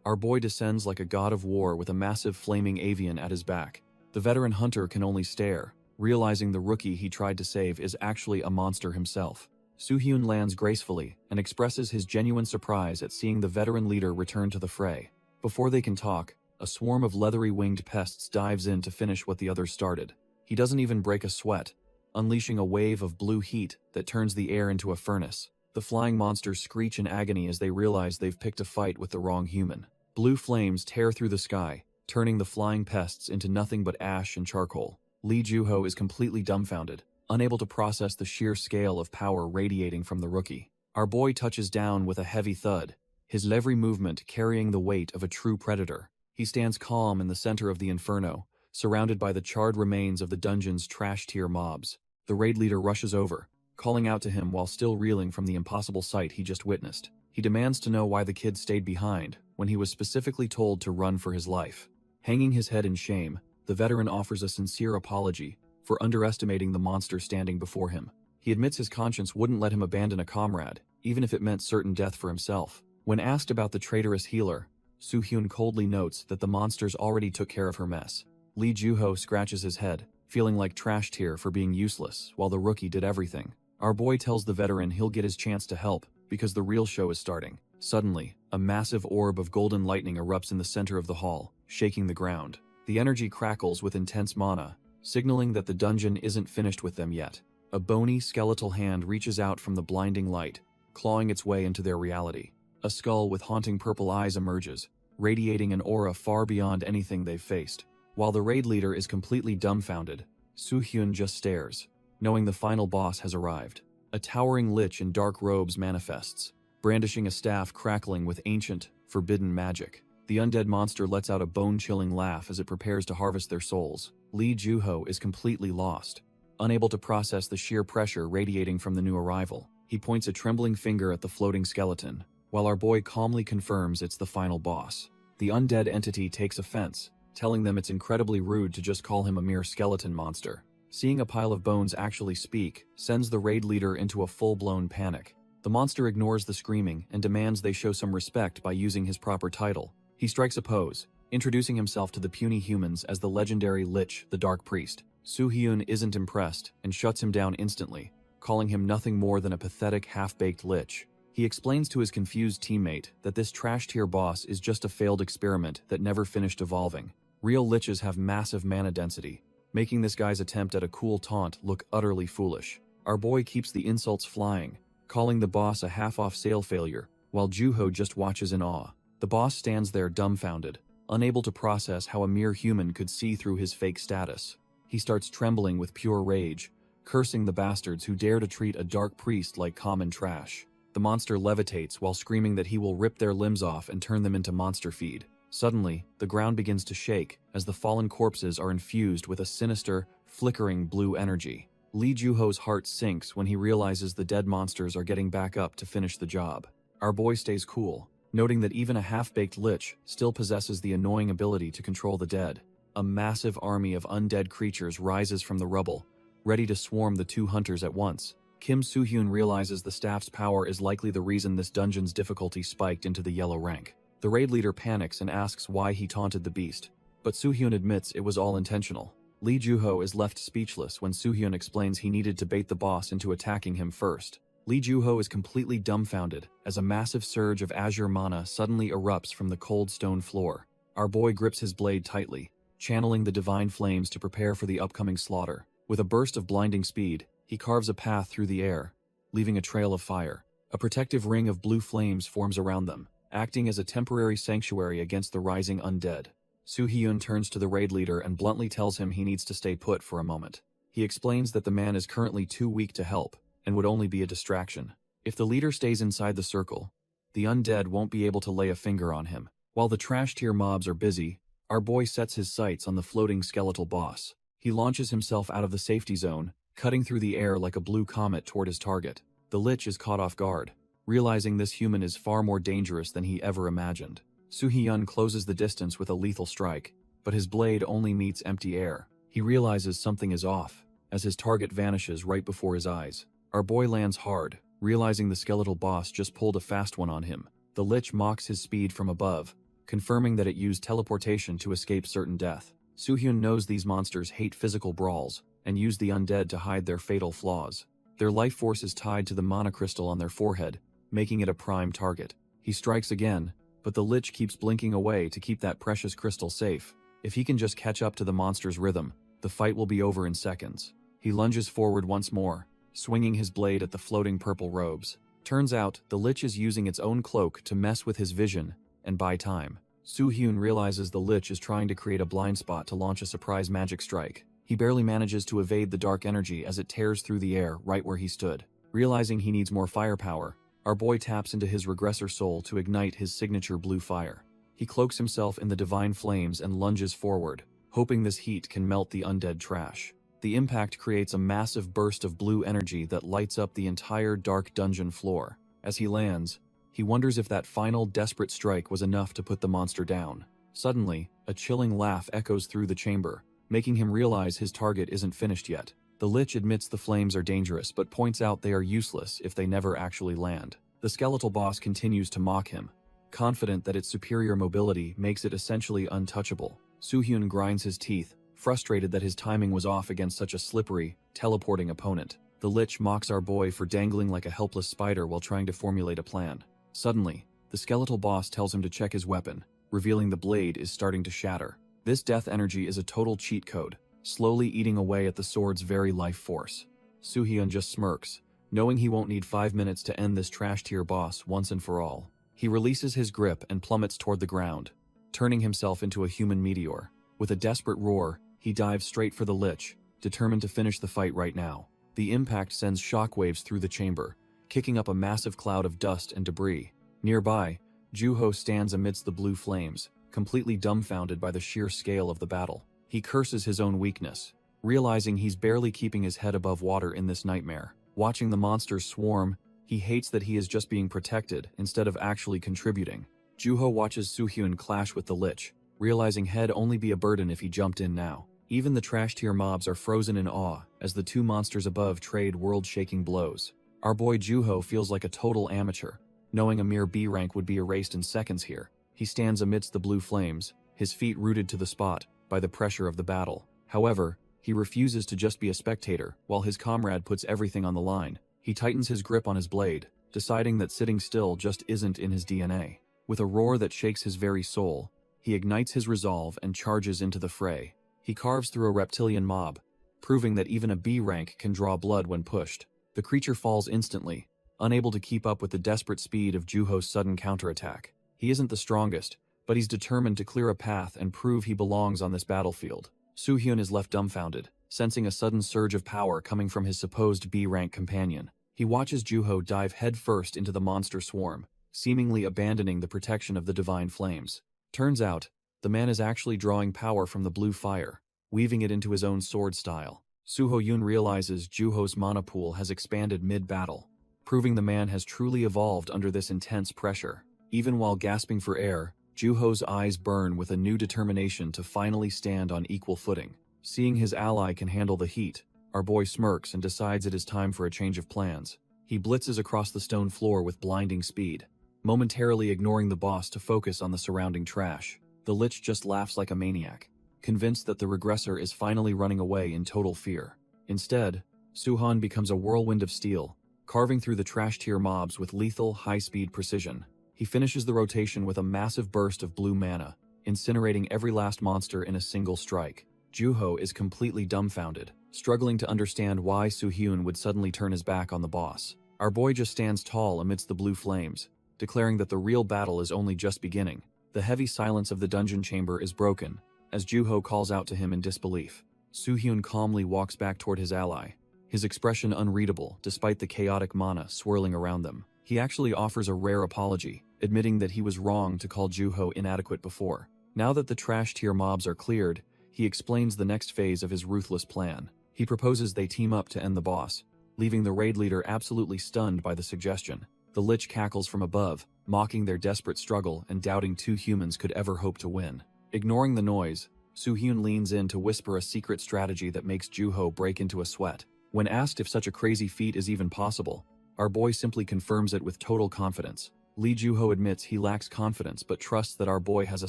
our boy descends like a god of war with a massive flaming avian at his back. The veteran hunter can only stare, realizing the rookie he tried to save is actually a monster himself. Soo-hyun lands gracefully and expresses his genuine surprise at seeing the veteran leader return to the fray. Before they can talk, a swarm of leathery winged pests dives in to finish what the others started. He doesn't even break a sweat, unleashing a wave of blue heat that turns the air into a furnace. The flying monsters screech in agony as they realize they've picked a fight with the wrong human. Blue flames tear through the sky, turning the flying pests into nothing but ash and charcoal. Lee Juho is completely dumbfounded, unable to process the sheer scale of power radiating from the rookie. Our boy touches down with a heavy thud, his every movement carrying the weight of a true predator. He stands calm in the center of the inferno, surrounded by the charred remains of the dungeon's trash-tier mobs. The raid leader rushes over, calling out to him while still reeling from the impossible sight he just witnessed. He demands to know why the kid stayed behind when he was specifically told to run for his life. Hanging his head in shame, the veteran offers a sincere apology for underestimating the monster standing before him. He admits his conscience wouldn't let him abandon a comrade, even if it meant certain death for himself. When asked about the traitorous healer, Soo-hyun coldly notes that the monsters already took care of her mess. Lee Juho scratches his head, feeling like trash tier for being useless while the rookie did everything. Our boy tells the veteran he'll get his chance to help because the real show is starting. Suddenly, a massive orb of golden lightning erupts in the center of the hall, shaking the ground. The energy crackles with intense mana, signaling that the dungeon isn't finished with them yet. A bony, skeletal hand reaches out from the blinding light, clawing its way into their reality. A skull with haunting purple eyes emerges, radiating an aura far beyond anything they've faced. While the raid leader is completely dumbfounded, Soo-hyun just stares, knowing the final boss has arrived. A towering lich in dark robes manifests, brandishing a staff crackling with ancient, forbidden magic. The undead monster lets out a bone-chilling laugh as it prepares to harvest their souls. Lee Juho is completely lost. Unable to process the sheer pressure radiating from the new arrival, he points a trembling finger at the floating skeleton, while our boy calmly confirms it's the final boss. The undead entity takes offense, telling them it's incredibly rude to just call him a mere skeleton monster. Seeing a pile of bones actually speak sends the raid leader into a full-blown panic. The monster ignores the screaming and demands they show some respect by using his proper title. He strikes a pose, introducing himself to the puny humans as the legendary Lich, the Dark Priest. Soo-hyun isn't impressed and shuts him down instantly, calling him nothing more than a pathetic half-baked Lich. He explains to his confused teammate that this trash-tier boss is just a failed experiment that never finished evolving. Real Liches have massive mana density, making this guy's attempt at a cool taunt look utterly foolish. Our boy keeps the insults flying, calling the boss a half-off sale failure, while Juho just watches in awe. The boss stands there dumbfounded, unable to process how a mere human could see through his fake status. He starts trembling with pure rage, cursing the bastards who dare to treat a dark priest like common trash. The monster levitates while screaming that he will rip their limbs off and turn them into monster feed. Suddenly, the ground begins to shake as the fallen corpses are infused with a sinister, flickering blue energy. Lee Juho's heart sinks when he realizes the dead monsters are getting back up to finish the job. Our boy stays cool, noting that even a half-baked Lich still possesses the annoying ability to control the dead. A massive army of undead creatures rises from the rubble, ready to swarm the two hunters at once. Kim Soo-hyun realizes the staff's power is likely the reason this dungeon's difficulty spiked into the yellow rank. The raid leader panics and asks why he taunted the beast, but Soo-hyun admits it was all intentional. Lee Juho is left speechless when Soo-hyun explains he needed to bait the boss into attacking him first. Lee Juho is completely dumbfounded as a massive surge of azure mana suddenly erupts from the cold stone floor. Our boy grips his blade tightly, channeling the divine flames to prepare for the upcoming slaughter. With a burst of blinding speed, he carves a path through the air, leaving a trail of fire. A protective ring of blue flames forms around them, acting as a temporary sanctuary against the rising undead. Soo-hyun turns to the raid leader and bluntly tells him he needs to stay put for a moment. He explains that the man is currently too weak to help, and would only be a distraction. If the leader stays inside the circle, the undead won't be able to lay a finger on him. While the trash-tier mobs are busy, our boy sets his sights on the floating skeletal boss. He launches himself out of the safety zone, cutting through the air like a blue comet toward his target. The Lich is caught off guard, realizing this human is far more dangerous than he ever imagined. Soo-hyun closes the distance with a lethal strike, but his blade only meets empty air. He realizes something is off, as his target vanishes right before his eyes. Our boy lands hard, realizing the skeletal boss just pulled a fast one on him. The Lich mocks his speed from above, confirming that it used teleportation to escape certain death. Soo-hyun knows these monsters hate physical brawls, and use the undead to hide their fatal flaws. Their life force is tied to the mana crystal on their forehead, making it a prime target. He strikes again, but the Lich keeps blinking away to keep that precious crystal safe. If he can just catch up to the monster's rhythm, the fight will be over in seconds. He lunges forward once more, swinging his blade at the floating purple robes. Turns out, the Lich is using its own cloak to mess with his vision and buy time. Soo-hyun realizes the Lich is trying to create a blind spot to launch a surprise magic strike. He barely manages to evade the dark energy as it tears through the air right where he stood. Realizing he needs more firepower, our boy taps into his regressor soul to ignite his signature blue fire. He cloaks himself in the divine flames and lunges forward, hoping this heat can melt the undead trash. The impact creates a massive burst of blue energy that lights up the entire dark dungeon floor. As he lands, he wonders if that final desperate strike was enough to put the monster down. Suddenly, a chilling laugh echoes through the chamber, making him realize his target isn't finished yet. The Lich admits the flames are dangerous but points out they are useless if they never actually land. The skeletal boss continues to mock him, confident that its superior mobility makes it essentially untouchable. Soo-hyun grinds his teeth, frustrated that his timing was off against such a slippery, teleporting opponent. The Lich mocks our boy for dangling like a helpless spider while trying to formulate a plan. Suddenly, the skeletal boss tells him to check his weapon, revealing the blade is starting to shatter. This death energy is a total cheat code, slowly eating away at the sword's very life force. Soo-hyun just smirks, knowing he won't need 5 minutes to end this trash-tier boss once and for all. He releases his grip and plummets toward the ground, turning himself into a human meteor. With a desperate roar, he dives straight for the Lich, determined to finish the fight right now. The impact sends shockwaves through the chamber, kicking up a massive cloud of dust and debris. Nearby, Juho stands amidst the blue flames, completely dumbfounded by the sheer scale of the battle. He curses his own weakness, realizing he's barely keeping his head above water in this nightmare. Watching the monsters swarm, he hates that he is just being protected instead of actually contributing. Juho watches Soo-hyun clash with the Lich, realizing he'd only be a burden if he jumped in now. Even the trash tier mobs are frozen in awe as the two monsters above trade world-shaking blows. Our boy Juho feels like a total amateur, knowing a mere B rank would be erased in seconds here. He stands amidst the blue flames, his feet rooted to the spot by the pressure of the battle. However, he refuses to just be a spectator while his comrade puts everything on the line. He tightens his grip on his blade, deciding that sitting still just isn't in his DNA. With a roar that shakes his very soul, he ignites his resolve and charges into the fray. He carves through a reptilian mob, proving that even a B rank can draw blood when pushed. The creature falls instantly, unable to keep up with the desperate speed of Juho's sudden counterattack. He isn't the strongest, but he's determined to clear a path and prove he belongs on this battlefield. Soo-hyun is left dumbfounded, sensing a sudden surge of power coming from his supposed B-rank companion. He watches Juho dive headfirst into the monster swarm, seemingly abandoning the protection of the divine flames. Turns out, the man is actually drawing power from the blue fire, weaving it into his own sword style. Soo-hyun realizes Juho's mana pool has expanded mid-battle, proving the man has truly evolved under this intense pressure. Even while gasping for air, Juho's eyes burn with a new determination to finally stand on equal footing. Seeing his ally can handle the heat, our boy smirks and decides it is time for a change of plans. He blitzes across the stone floor with blinding speed, momentarily ignoring the boss to focus on the surrounding trash. The Lich just laughs like a maniac, convinced that the regressor is finally running away in total fear. Instead, Soo-hyun becomes a whirlwind of steel, carving through the trash tier mobs with lethal, high-speed precision. He finishes the rotation with a massive burst of blue mana, incinerating every last monster in a single strike. Juho is completely dumbfounded, struggling to understand why Soo-hyun would suddenly turn his back on the boss. Our boy just stands tall amidst the blue flames, declaring that the real battle is only just beginning. The heavy silence of the dungeon chamber is broken, as Juho calls out to him in disbelief. Soo-hyun calmly walks back toward his ally, his expression unreadable despite the chaotic mana swirling around them. He actually offers a rare apology, admitting that he was wrong to call Juho inadequate before. Now that the trash tier mobs are cleared, he explains the next phase of his ruthless plan. He proposes they team up to end the boss, leaving the raid leader absolutely stunned by the suggestion. The Lich cackles from above, mocking their desperate struggle and doubting two humans could ever hope to win. Ignoring the noise, Soo-hyun leans in to whisper a secret strategy that makes Juho break into a sweat. When asked if such a crazy feat is even possible, our boy simply confirms it with total confidence. Lee Juho admits he lacks confidence but trusts that our boy has a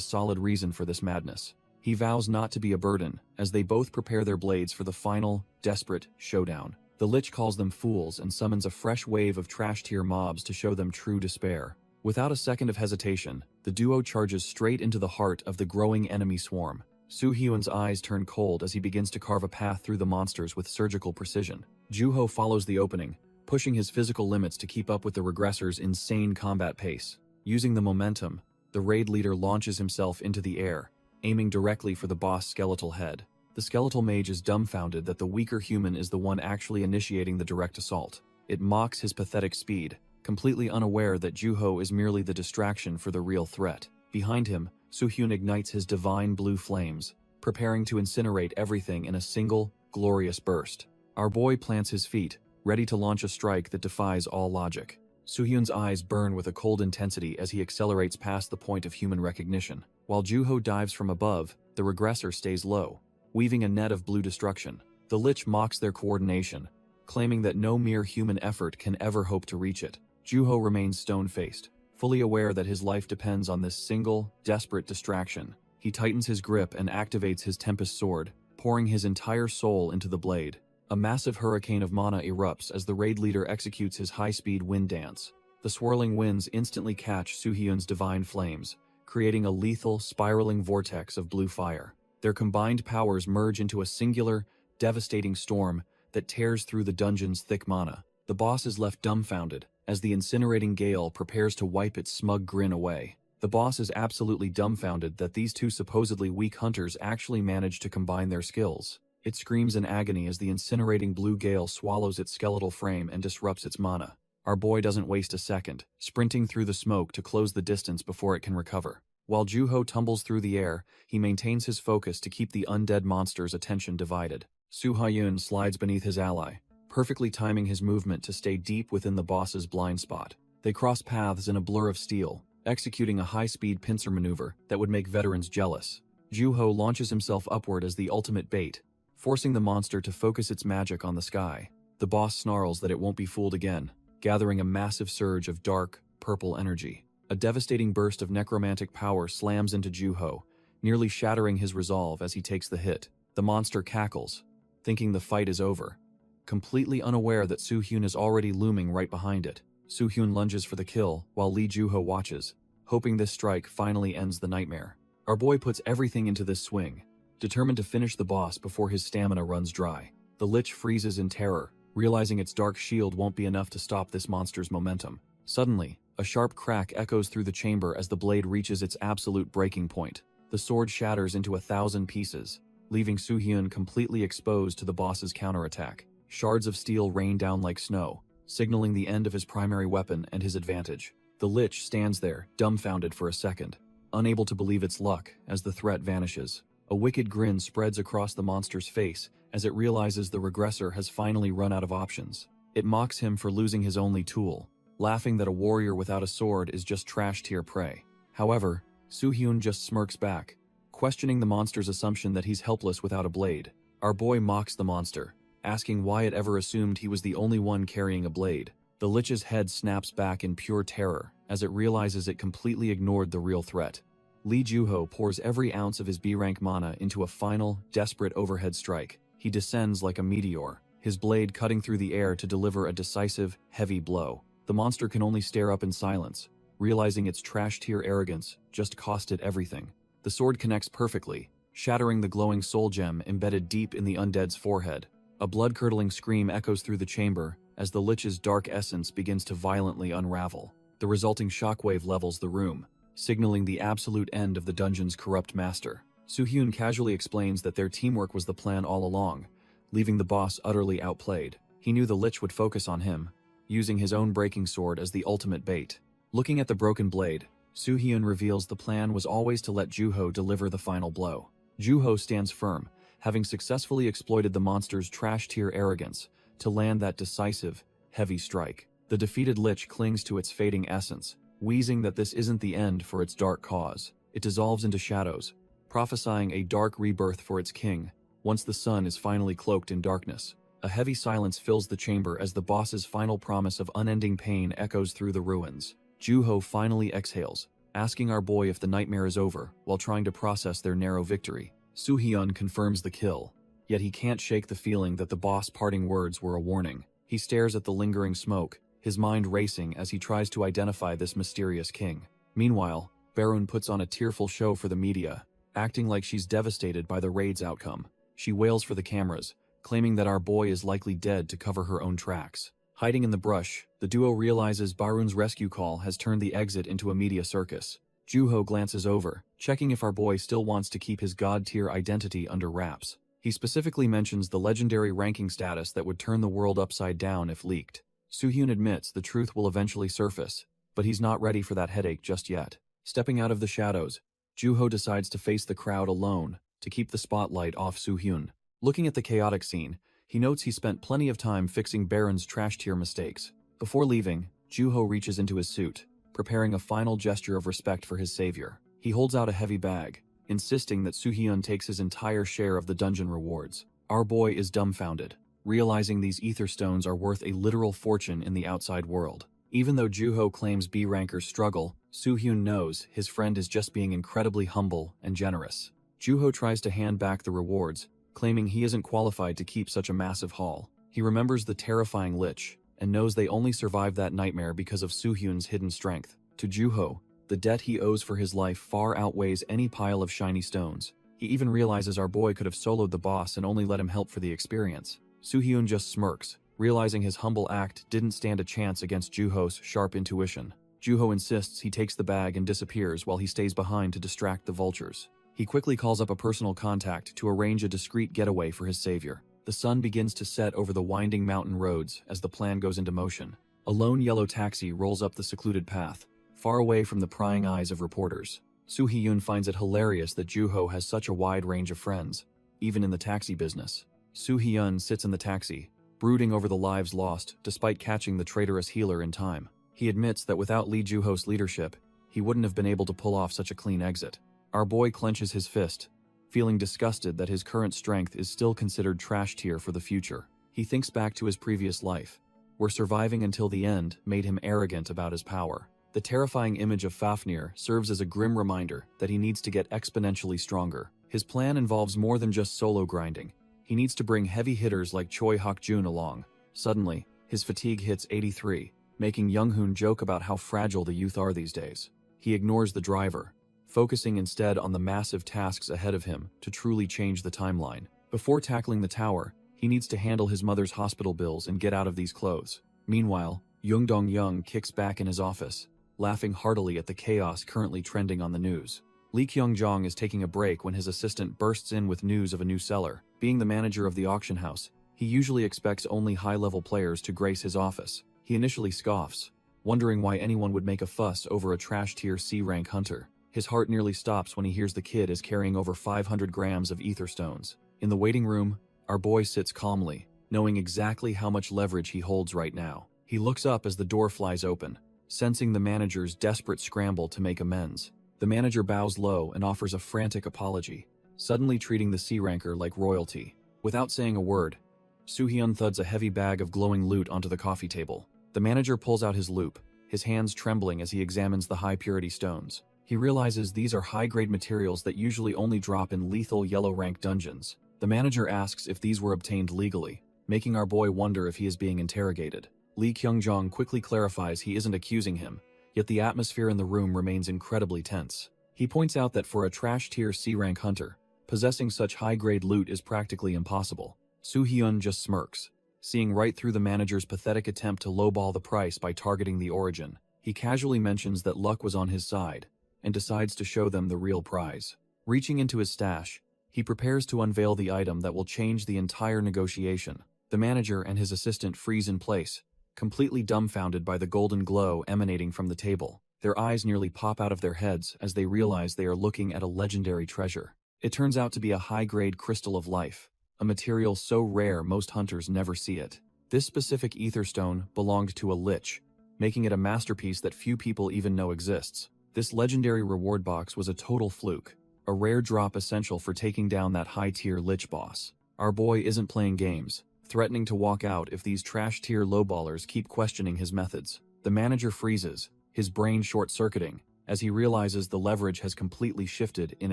solid reason for this madness. He vows not to be a burden, as they both prepare their blades for the final, desperate showdown. The Lich calls them fools and summons a fresh wave of trash tier mobs to show them true despair. Without a second of hesitation, the duo charges straight into the heart of the growing enemy swarm. Soo-hyun's eyes turn cold as he begins to carve a path through the monsters with surgical precision. Juho follows the opening, pushing his physical limits to keep up with the regressors' insane combat pace. Using the momentum, the raid leader launches himself into the air, aiming directly for the boss' skeletal head. The skeletal mage is dumbfounded that the weaker human is the one actually initiating the direct assault. It mocks his pathetic speed, completely unaware that Juho is merely the distraction for the real threat. Behind him, Soo-hyun ignites his divine blue flames, preparing to incinerate everything in a single, glorious burst. Our boy plants his feet, ready to launch a strike that defies all logic. Soo-hyun's eyes burn with a cold intensity as he accelerates past the point of human recognition. While Juho dives from above, the regressor stays low, weaving a net of blue destruction. The Lich mocks their coordination, claiming that no mere human effort can ever hope to reach it. Juho remains stone-faced, fully aware that his life depends on this single, desperate distraction. He tightens his grip and activates his Tempest Sword, pouring his entire soul into the blade. A massive hurricane of mana erupts as the raid leader executes his high-speed wind dance. The swirling winds instantly catch Soo-hyun's divine flames, creating a lethal, spiraling vortex of blue fire. Their combined powers merge into a singular, devastating storm that tears through the dungeon's thick mana. The boss is left dumbfounded as the incinerating gale prepares to wipe its smug grin away. The boss is absolutely dumbfounded that these two supposedly weak hunters actually managed to combine their skills. It screams in agony as the incinerating blue gale swallows its skeletal frame and disrupts its mana. Our boy doesn't waste a second, sprinting through the smoke to close the distance before it can recover. While Juho tumbles through the air, he maintains his focus to keep the undead monster's attention divided. Su Haiyun slides beneath his ally, perfectly timing his movement to stay deep within the boss's blind spot. They cross paths in a blur of steel, executing a high-speed pincer maneuver that would make veterans jealous. Juho launches himself upward as the ultimate bait, forcing the monster to focus its magic on the sky. The boss snarls that it won't be fooled again, gathering a massive surge of dark, purple energy. A devastating burst of necromantic power slams into Juho, nearly shattering his resolve as he takes the hit. The monster cackles, thinking the fight is over, completely unaware that Su-hyun is already looming right behind it. Su-hyun lunges for the kill while Lee Juho watches, hoping this strike finally ends the nightmare. Our boy puts everything into this swing, determined to finish the boss before his stamina runs dry. The Lich freezes in terror, realizing its dark shield won't be enough to stop this monster's momentum. Suddenly, a sharp crack echoes through the chamber as the blade reaches its absolute breaking point. The sword shatters into 1,000 pieces, leaving Su-hyun completely exposed to the boss's counterattack. Shards of steel rain down like snow, signaling the end of his primary weapon and his advantage. The Lich stands there, dumbfounded for a second, unable to believe its luck as the threat vanishes. A wicked grin spreads across the monster's face as it realizes the regressor has finally run out of options. It mocks him for losing his only tool, laughing that a warrior without a sword is just trash-tier prey. However, Su-hyun just smirks back, questioning the monster's assumption that he's helpless without a blade. Our boy mocks the monster, asking why it ever assumed he was the only one carrying a blade. The Lich's head snaps back in pure terror as it realizes it completely ignored the real threat. Lee Juho pours every ounce of his B-rank mana into a final, desperate overhead strike. He descends like a meteor, his blade cutting through the air to deliver a decisive, heavy blow. The monster can only stare up in silence, realizing its trash-tier arrogance just cost it everything. The sword connects perfectly, shattering the glowing soul gem embedded deep in the undead's forehead. A blood-curdling scream echoes through the chamber as the Lich's dark essence begins to violently unravel. The resulting shockwave levels the room, signaling the absolute end of the dungeon's corrupt master. Su-hyun casually explains that their teamwork was the plan all along, leaving the boss utterly outplayed. He knew the Lich would focus on him, using his own breaking sword as the ultimate bait. Looking at the broken blade, Su-hyun reveals the plan was always to let Juho deliver the final blow. Juho stands firm, having successfully exploited the monster's trash-tier arrogance to land that decisive, heavy strike. The defeated Lich clings to its fading essence, wheezing that this isn't the end for its dark cause. It dissolves into shadows, prophesying a dark rebirth for its king, once the sun is finally cloaked in darkness. A heavy silence fills the chamber as the boss's final promise of unending pain echoes through the ruins. Juho finally exhales, asking our boy if the nightmare is over while trying to process their narrow victory. Su-hyun confirms the kill, yet he can't shake the feeling that the boss' parting words were a warning. He stares at the lingering smoke, his mind racing as he tries to identify this mysterious king. Meanwhile, Barun puts on a tearful show for the media, acting like she's devastated by the raid's outcome. She wails for the cameras, claiming that our boy is likely dead to cover her own tracks. Hiding in the brush, the duo realizes Barun's rescue call has turned the exit into a media circus. Juho glances over, checking if our boy still wants to keep his god-tier identity under wraps. He specifically mentions the legendary ranking status that would turn the world upside down if leaked. Su-hyun admits the truth will eventually surface, but he's not ready for that headache just yet. Stepping out of the shadows, Juho decides to face the crowd alone to keep the spotlight off Su-hyun. Looking at the chaotic scene, he notes he spent plenty of time fixing Baron's trash-tier mistakes. Before leaving, Juho reaches into his suit, preparing a final gesture of respect for his savior. He holds out a heavy bag, insisting that Su-hyun takes his entire share of the dungeon rewards. Our boy is dumbfounded, realizing these ether stones are worth a literal fortune in the outside world. Even though Juho claims B-rankers struggle, Su-hyun knows his friend is just being incredibly humble and generous. Juho tries to hand back the rewards, claiming he isn't qualified to keep such a massive haul. He remembers the terrifying Lich, and knows they only survived that nightmare because of Su-hyun's hidden strength. To Juho, the debt he owes for his life far outweighs any pile of shiny stones. He even realizes our boy could have soloed the boss and only let him help for the experience. Su-hyun just smirks, realizing his humble act didn't stand a chance against Juho's sharp intuition. Juho insists he takes the bag and disappears while he stays behind to distract the vultures. He quickly calls up a personal contact to arrange a discreet getaway for his savior. The sun begins to set over the winding mountain roads as the plan goes into motion. A lone yellow taxi rolls up the secluded path, far away from the prying eyes of reporters. Soo Hee-yoon finds it hilarious that Joo-ho has such a wide range of friends, even in the taxi business. Soo Hee-yoon sits in the taxi, brooding over the lives lost despite catching the traitorous healer in time. He admits that without Lee Joo-ho's leadership, he wouldn't have been able to pull off such a clean exit. Our boy clenches his fist, feeling disgusted that his current strength is still considered trash tier for the future. He thinks back to his previous life, where surviving until the end made him arrogant about his power. The terrifying image of Fafnir serves as a grim reminder that he needs to get exponentially stronger. His plan involves more than just solo grinding. He needs to bring heavy hitters like Choi Hak-jun along. Suddenly, his fatigue hits 83, making Young-hoon joke about how fragile the youth are these days. He ignores the driver, focusing instead on the massive tasks ahead of him to truly change the timeline. Before tackling the tower, he needs to handle his mother's hospital bills and get out of these clothes. Meanwhile, Young Dong-young kicks back in his office, laughing heartily at the chaos currently trending on the news. Lee Kyung-jong is taking a break when his assistant bursts in with news of a new seller. Being the manager of the auction house, he usually expects only high-level players to grace his office. He initially scoffs, wondering why anyone would make a fuss over a trash-tier C-rank hunter. His heart nearly stops when he hears the kid is carrying over 500 grams of ether stones. In the waiting room, our boy sits calmly, knowing exactly how much leverage he holds right now. He looks up as the door flies open, sensing the manager's desperate scramble to make amends. The manager bows low and offers a frantic apology, suddenly treating the C-ranker like royalty. Without saying a word, Soo Hyun thuds a heavy bag of glowing loot onto the coffee table. The manager pulls out his loupe, his hands trembling as he examines the high-purity stones. He realizes these are high-grade materials that usually only drop in lethal yellow-rank dungeons. The manager asks if these were obtained legally, making our boy wonder if he is being interrogated. Lee Kyung-jong quickly clarifies he isn't accusing him, yet the atmosphere in the room remains incredibly tense. He points out that for a trash-tier C-rank hunter, possessing such high-grade loot is practically impossible. Soo Hyun just smirks, seeing right through the manager's pathetic attempt to lowball the price by targeting the origin. He casually mentions that luck was on his side, and decides to show them the real prize. Reaching into his stash, he prepares to unveil the item that will change the entire negotiation. The manager and his assistant freeze in place, completely dumbfounded by the golden glow emanating from the table. Their eyes nearly pop out of their heads as they realize they are looking at a legendary treasure. It turns out to be a high-grade crystal of life, a material so rare most hunters never see it. This specific ether stone belonged to a lich, making it a masterpiece that few people even know exists. This legendary reward box was a total fluke, a rare drop essential for taking down that high-tier lich boss. Our boy isn't playing games, threatening to walk out if these trash-tier lowballers keep questioning his methods. The manager freezes, his brain short-circuiting, as he realizes the leverage has completely shifted in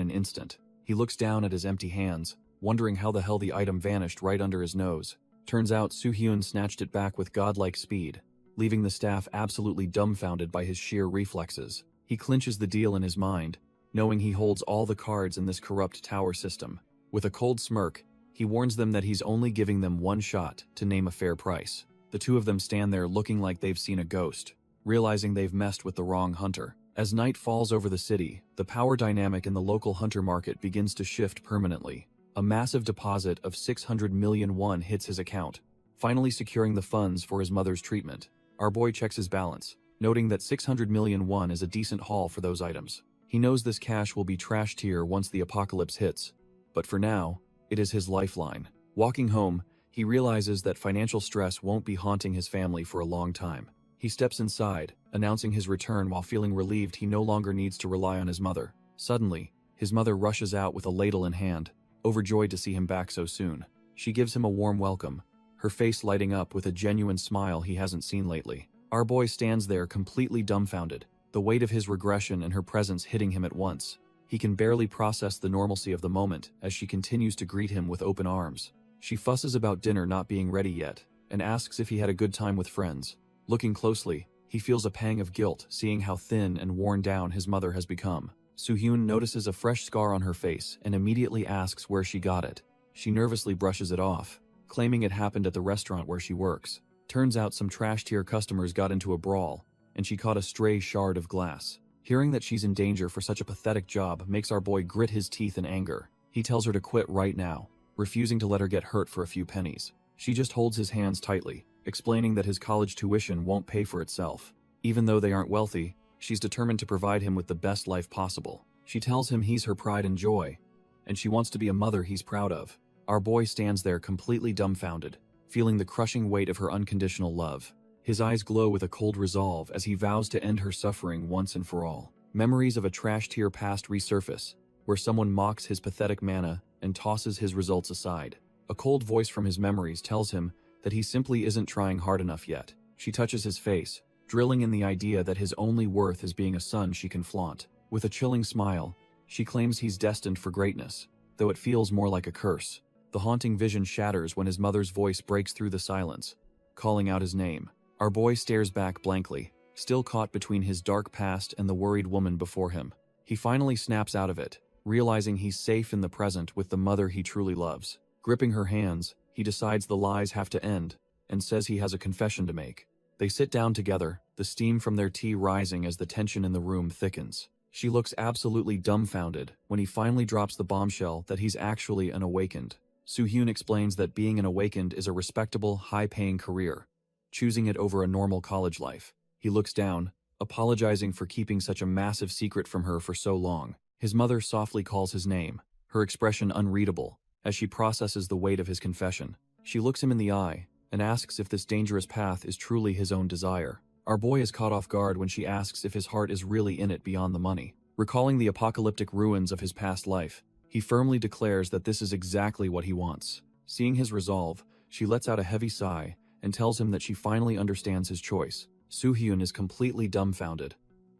an instant. He looks down at his empty hands, wondering how the hell the item vanished right under his nose. Turns out Soo Hyun snatched it back with godlike speed, leaving the staff absolutely dumbfounded by his sheer reflexes. He clinches the deal in his mind, knowing he holds all the cards in this corrupt tower system. With a cold smirk, he warns them that he's only giving them one shot to name a fair price. The two of them stand there looking like they've seen a ghost, realizing they've messed with the wrong hunter. As night falls over the city, the power dynamic in the local hunter market begins to shift permanently. A massive deposit of 600 million won hits his account, finally securing the funds for his mother's treatment. Our boy checks his balance, noting that 600 million won is a decent haul for those items. He knows this cash will be trash tier once the apocalypse hits, but for now, it is his lifeline. Walking home, he realizes that financial stress won't be haunting his family for a long time. He steps inside, announcing his return while feeling relieved he no longer needs to rely on his mother. Suddenly, his mother rushes out with a ladle in hand, overjoyed to see him back so soon. She gives him a warm welcome, her face lighting up with a genuine smile he hasn't seen lately. Our boy stands there completely dumbfounded, the weight of his regression and her presence hitting him at once. He can barely process the normalcy of the moment as she continues to greet him with open arms. She fusses about dinner not being ready yet, and asks if he had a good time with friends. Looking closely, he feels a pang of guilt seeing how thin and worn down his mother has become. Soo Hyun notices a fresh scar on her face and immediately asks where she got it. She nervously brushes it off, claiming it happened at the restaurant where she works. Turns out some trash-tier customers got into a brawl, and she caught a stray shard of glass. Hearing that she's in danger for such a pathetic job makes our boy grit his teeth in anger. He tells her to quit right now, refusing to let her get hurt for a few pennies. She just holds his hands tightly, explaining that his college tuition won't pay for itself. Even though they aren't wealthy, she's determined to provide him with the best life possible. She tells him he's her pride and joy, and she wants to be a mother he's proud of. Our boy stands there completely dumbfounded, feeling the crushing weight of her unconditional love. His eyes glow with a cold resolve as he vows to end her suffering once and for all. Memories of a trash-tier past resurface, where someone mocks his pathetic mana and tosses his results aside. A cold voice from his memories tells him that he simply isn't trying hard enough yet. She touches his face, drilling in the idea that his only worth is being a son she can flaunt. With a chilling smile, she claims he's destined for greatness, though it feels more like a curse. The haunting vision shatters when his mother's voice breaks through the silence, calling out his name. Our boy stares back blankly, still caught between his dark past and the worried woman before him. He finally snaps out of it, realizing he's safe in the present with the mother he truly loves. Gripping her hands, he decides the lies have to end, and says he has a confession to make. They sit down together, the steam from their tea rising as the tension in the room thickens. She looks absolutely dumbfounded when he finally drops the bombshell that he's actually an awakened. Soo-hyun explains that being an awakened is a respectable, high-paying career, choosing it over a normal college life. He looks down, apologizing for keeping such a massive secret from her for so long. His mother softly calls his name, her expression unreadable, as she processes the weight of his confession. She looks him in the eye and asks if this dangerous path is truly his own desire. Our boy is caught off guard when she asks if his heart is really in it beyond the money. Recalling the apocalyptic ruins of his past life, he firmly declares that this is exactly what he wants. Seeing his resolve, she lets out a heavy sigh and tells him that she finally understands his choice. Soo-hyun is completely dumbfounded,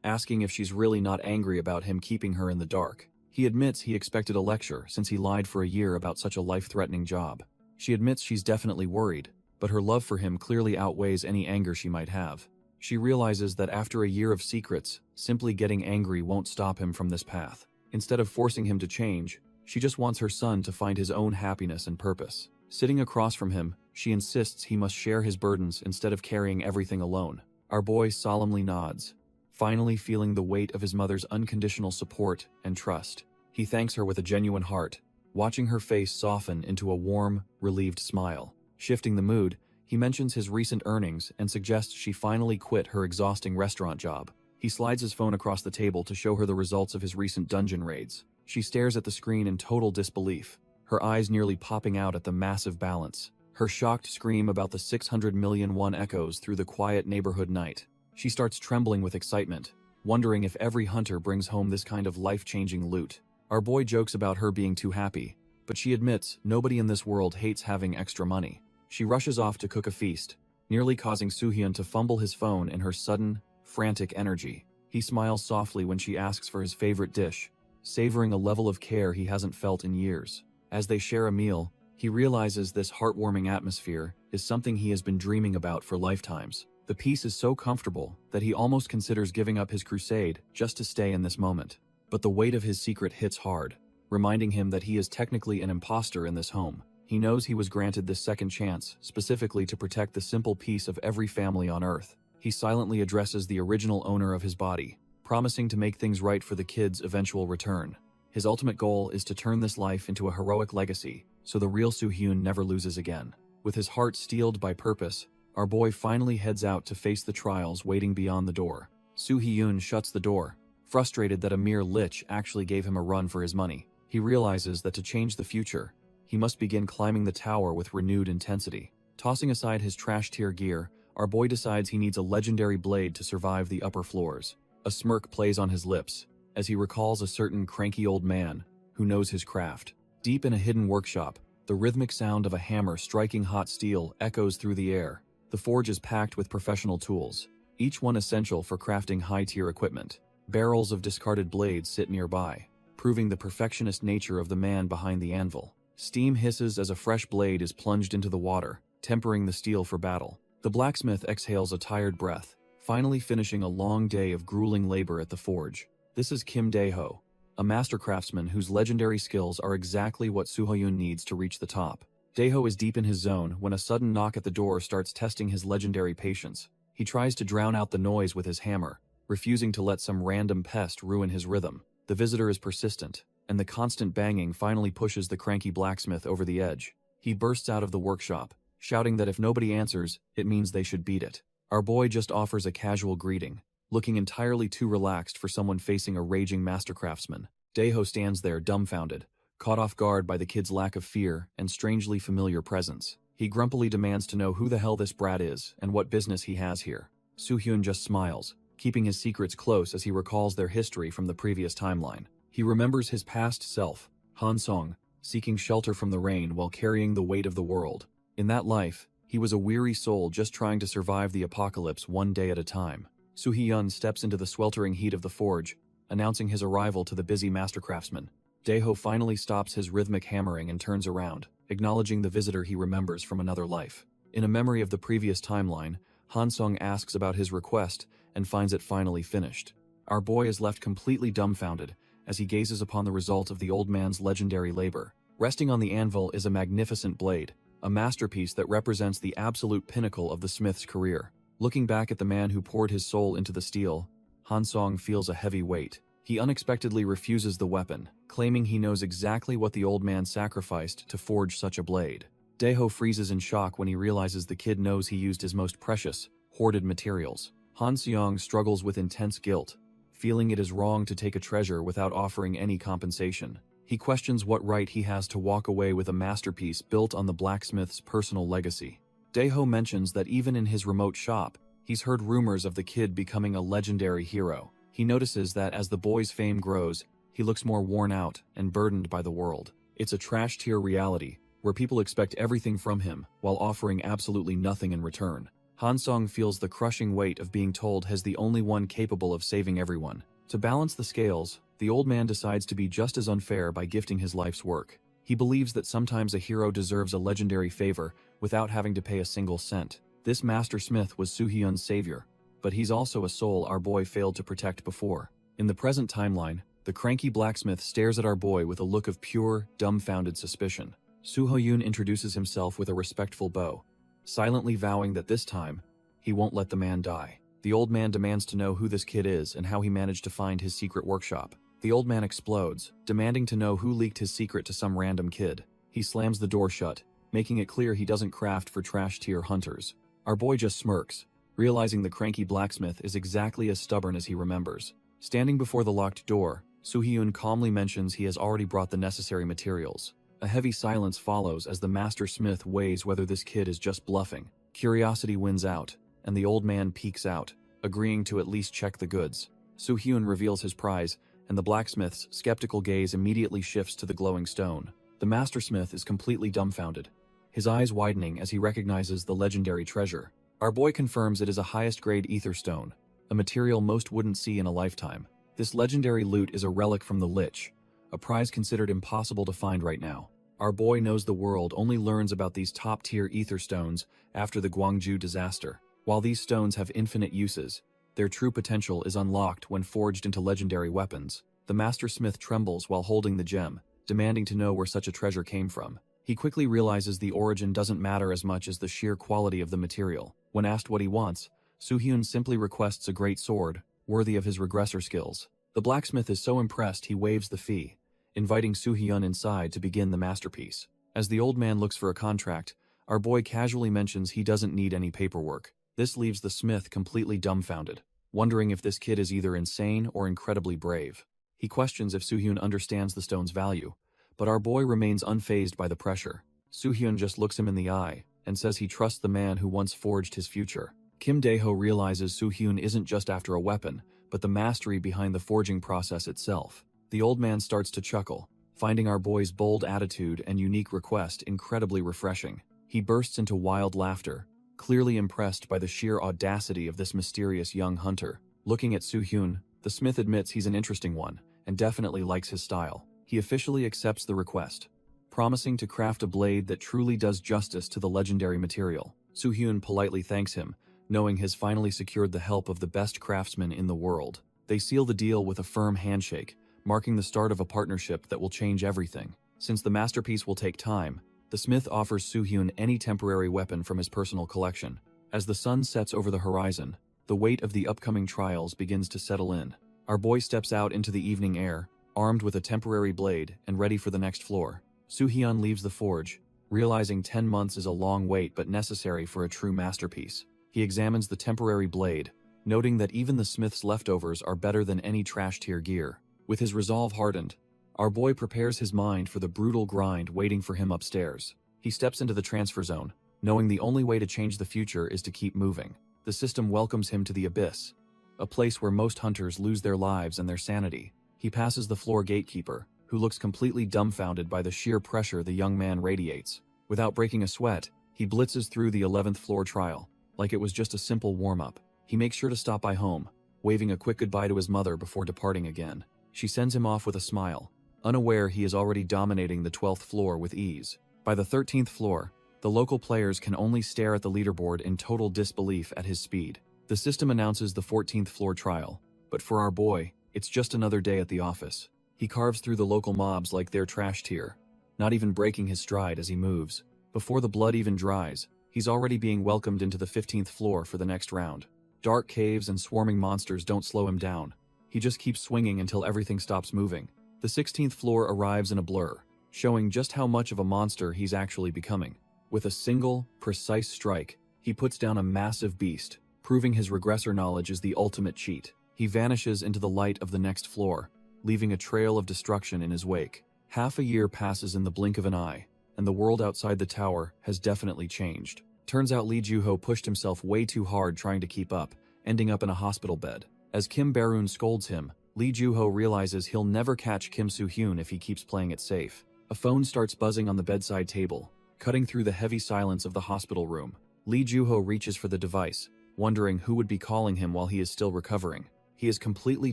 asking if she's really not angry about him keeping her in the dark. He admits he expected a lecture since he lied for a year about such a life-threatening job. She admits she's definitely worried, but her love for him clearly outweighs any anger she might have. She realizes that after a year of secrets, simply getting angry won't stop him from this path. Instead of forcing him to change, she just wants her son to find his own happiness and purpose. Sitting across from him, she insists he must share his burdens instead of carrying everything alone. Our boy solemnly nods, finally feeling the weight of his mother's unconditional support and trust. He thanks her with a genuine heart, watching her face soften into a warm, relieved smile. Shifting the mood, he mentions his recent earnings and suggests she finally quit her exhausting restaurant job. He slides his phone across the table to show her the results of his recent dungeon raids. She stares at the screen in total disbelief, her eyes nearly popping out at the massive balance. Her shocked scream about the 600 million won echoes through the quiet neighborhood night. She starts trembling with excitement, wondering if every hunter brings home this kind of life-changing loot. Our boy jokes about her being too happy, but she admits nobody in this world hates having extra money. She rushes off to cook a feast, nearly causing Soo-hyun to fumble his phone in her sudden, frantic energy. He smiles softly when she asks for his favorite dish, savoring a level of care he hasn't felt in years. As they share a meal, he realizes this heartwarming atmosphere is something he has been dreaming about for lifetimes. The peace is so comfortable that he almost considers giving up his crusade just to stay in this moment. But the weight of his secret hits hard, reminding him that he is technically an imposter in this home. He knows he was granted this second chance specifically to protect the simple peace of every family on Earth. He silently addresses the original owner of his body, promising to make things right for the kid's eventual return. His ultimate goal is to turn this life into a heroic legacy, so the real Soo-hyun never loses again. With his heart steeled by purpose, our boy finally heads out to face the trials waiting beyond the door. Soo-hyun shuts the door, frustrated that a mere lich actually gave him a run for his money. He realizes that to change the future, he must begin climbing the tower with renewed intensity. Tossing aside his trash-tier gear, our boy decides he needs a legendary blade to survive the upper floors. A smirk plays on his lips as he recalls a certain cranky old man who knows his craft. Deep in a hidden workshop, the rhythmic sound of a hammer striking hot steel echoes through the air. The forge is packed with professional tools, each one essential for crafting high-tier equipment. Barrels of discarded blades sit nearby, proving the perfectionist nature of the man behind the anvil. Steam hisses as a fresh blade is plunged into the water, tempering the steel for battle. The blacksmith exhales a tired breath, finally finishing a long day of grueling labor at the forge. This is Kim Dae-ho, a master craftsman whose legendary skills are exactly what Soo-hyun needs to reach the top. Dae-ho is deep in his zone when a sudden knock at the door starts testing his legendary patience. He tries to drown out the noise with his hammer, refusing to let some random pest ruin his rhythm. The visitor is persistent, and the constant banging finally pushes the cranky blacksmith over the edge. He bursts out of the workshop, shouting that if nobody answers, it means they should beat it. Our boy just offers a casual greeting, looking entirely too relaxed for someone facing a raging master craftsman. Daeho stands there dumbfounded, caught off guard by the kid's lack of fear and strangely familiar presence. He grumpily demands to know who the hell this brat is and what business he has here. Soo-hyun just smiles, keeping his secrets close as he recalls their history from the previous timeline. He remembers his past self, Han Song, seeking shelter from the rain while carrying the weight of the world. In that life, he was a weary soul just trying to survive the apocalypse one day at a time. Soo-hyun steps into the sweltering heat of the forge, announcing his arrival to the busy master craftsman. Daeho finally stops his rhythmic hammering and turns around, acknowledging the visitor he remembers from another life. In a memory of the previous timeline, Han Song asks about his request and finds it finally finished. Our boy is left completely dumbfounded as he gazes upon the result of the old man's legendary labor. Resting on the anvil is a magnificent blade, a masterpiece that represents the absolute pinnacle of the smith's career. Looking back at the man who poured his soul into the steel, Han Song feels a heavy weight. He unexpectedly refuses the weapon, claiming he knows exactly what the old man sacrificed to forge such a blade. Daeho freezes in shock when he realizes the kid knows he used his most precious, hoarded materials. Han Seong struggles with intense guilt, feeling it is wrong to take a treasure without offering any compensation. He questions what right he has to walk away with a masterpiece built on the blacksmith's personal legacy. Daeho mentions that even in his remote shop, he's heard rumors of the kid becoming a legendary hero. He notices that as the boy's fame grows, he looks more worn out and burdened by the world. It's a trash-tier reality, where people expect everything from him while offering absolutely nothing in return. Han Song feels the crushing weight of being told he's the only one capable of saving everyone. To balance the scales, the old man decides to be just as unfair by gifting his life's work. He believes that sometimes a hero deserves a legendary favor without having to pay a single cent. This master smith was Soo-hyun's savior, but he's also a soul our boy failed to protect before. In the present timeline, the cranky blacksmith stares at our boy with a look of pure, dumbfounded suspicion. Soo-hyun introduces himself with a respectful bow, silently vowing that this time, he won't let the man die. The old man demands to know who this kid is and how he managed to find his secret workshop. The old man explodes, demanding to know who leaked his secret to some random kid. He slams the door shut, making it clear he doesn't craft for trash-tier hunters. Our boy just smirks, realizing the cranky blacksmith is exactly as stubborn as he remembers. Standing before the locked door, Soo-hyun calmly mentions he has already brought the necessary materials. A heavy silence follows as the master smith weighs whether this kid is just bluffing. Curiosity wins out, and the old man peeks out, agreeing to at least check the goods. Soo-hyun reveals his prize, and the blacksmith's skeptical gaze immediately shifts to the glowing stone. The master smith is completely dumbfounded, his eyes widening as he recognizes the legendary treasure. Our boy confirms it is a highest-grade ether stone, a material most wouldn't see in a lifetime. This legendary loot is a relic from the Lich, a prize considered impossible to find right now. Our boy knows the world only learns about these top-tier ether stones after the Gwangju disaster. While these stones have infinite uses, their true potential is unlocked when forged into legendary weapons. The master smith trembles while holding the gem, demanding to know where such a treasure came from. He quickly realizes the origin doesn't matter as much as the sheer quality of the material. When asked what he wants, Soo-hyun simply requests a great sword, worthy of his regressor skills. The blacksmith is so impressed he waives the fee, inviting Soo-hyun inside to begin the masterpiece. As the old man looks for a contract, our boy casually mentions he doesn't need any paperwork. This leaves the smith completely dumbfounded, wondering if this kid is either insane or incredibly brave. He questions if Soo-hyun understands the stone's value, but our boy remains unfazed by the pressure. Soo-hyun just looks him in the eye and says he trusts the man who once forged his future. Kim Daeho realizes Soo-hyun isn't just after a weapon, but the mastery behind the forging process itself. The old man starts to chuckle, finding our boy's bold attitude and unique request incredibly refreshing. He bursts into wild laughter, clearly impressed by the sheer audacity of this mysterious young hunter. Looking at Soo-hyun, the smith admits he's an interesting one, and definitely likes his style. He officially accepts the request, promising to craft a blade that truly does justice to the legendary material. Soo-hyun politely thanks him, knowing he's finally secured the help of the best craftsman in the world. They seal the deal with a firm handshake, marking the start of a partnership that will change everything. Since the masterpiece will take time, the smith offers Soo-hyun any temporary weapon from his personal collection. As the sun sets over the horizon, the weight of the upcoming trials begins to settle in. Our boy steps out into the evening air, armed with a temporary blade and ready for the next floor. Soo-hyun leaves the forge, realizing 10 months is a long wait but necessary for a true masterpiece. He examines the temporary blade, noting that even the smith's leftovers are better than any trash-tier gear. With his resolve hardened, our boy prepares his mind for the brutal grind waiting for him upstairs. He steps into the transfer zone, knowing the only way to change the future is to keep moving. The system welcomes him to the abyss, a place where most hunters lose their lives and their sanity. He passes the floor gatekeeper, who looks completely dumbfounded by the sheer pressure the young man radiates. Without breaking a sweat, he blitzes through the 11th floor trial, like it was just a simple warm-up. He makes sure to stop by home, waving a quick goodbye to his mother before departing again. She sends him off with a smile, unaware he is already dominating the 12th floor with ease. By the 13th floor, the local players can only stare at the leaderboard in total disbelief at his speed. The system announces the 14th floor trial, but for our boy, it's just another day at the office. He carves through the local mobs like they're trash tier, not even breaking his stride as he moves. Before the blood even dries, he's already being welcomed into the 15th floor for the next round. Dark caves and swarming monsters don't slow him down. He just keeps swinging until everything stops moving. The 16th floor arrives in a blur, showing just how much of a monster he's actually becoming. With a single, precise strike, he puts down a massive beast, proving his regressor knowledge is the ultimate cheat. He vanishes into the light of the next floor, leaving a trail of destruction in his wake. Half a year passes in the blink of an eye, and the world outside the tower has definitely changed. Turns out Lee Joo-ho pushed himself way too hard trying to keep up, ending up in a hospital bed. As Kim Bae-roon scolds him, Lee Joo-ho realizes he'll never catch Kim Soo-hyun if he keeps playing it safe. A phone starts buzzing on the bedside table, cutting through the heavy silence of the hospital room. Lee Joo-ho reaches for the device, wondering who would be calling him while he is still recovering. He is completely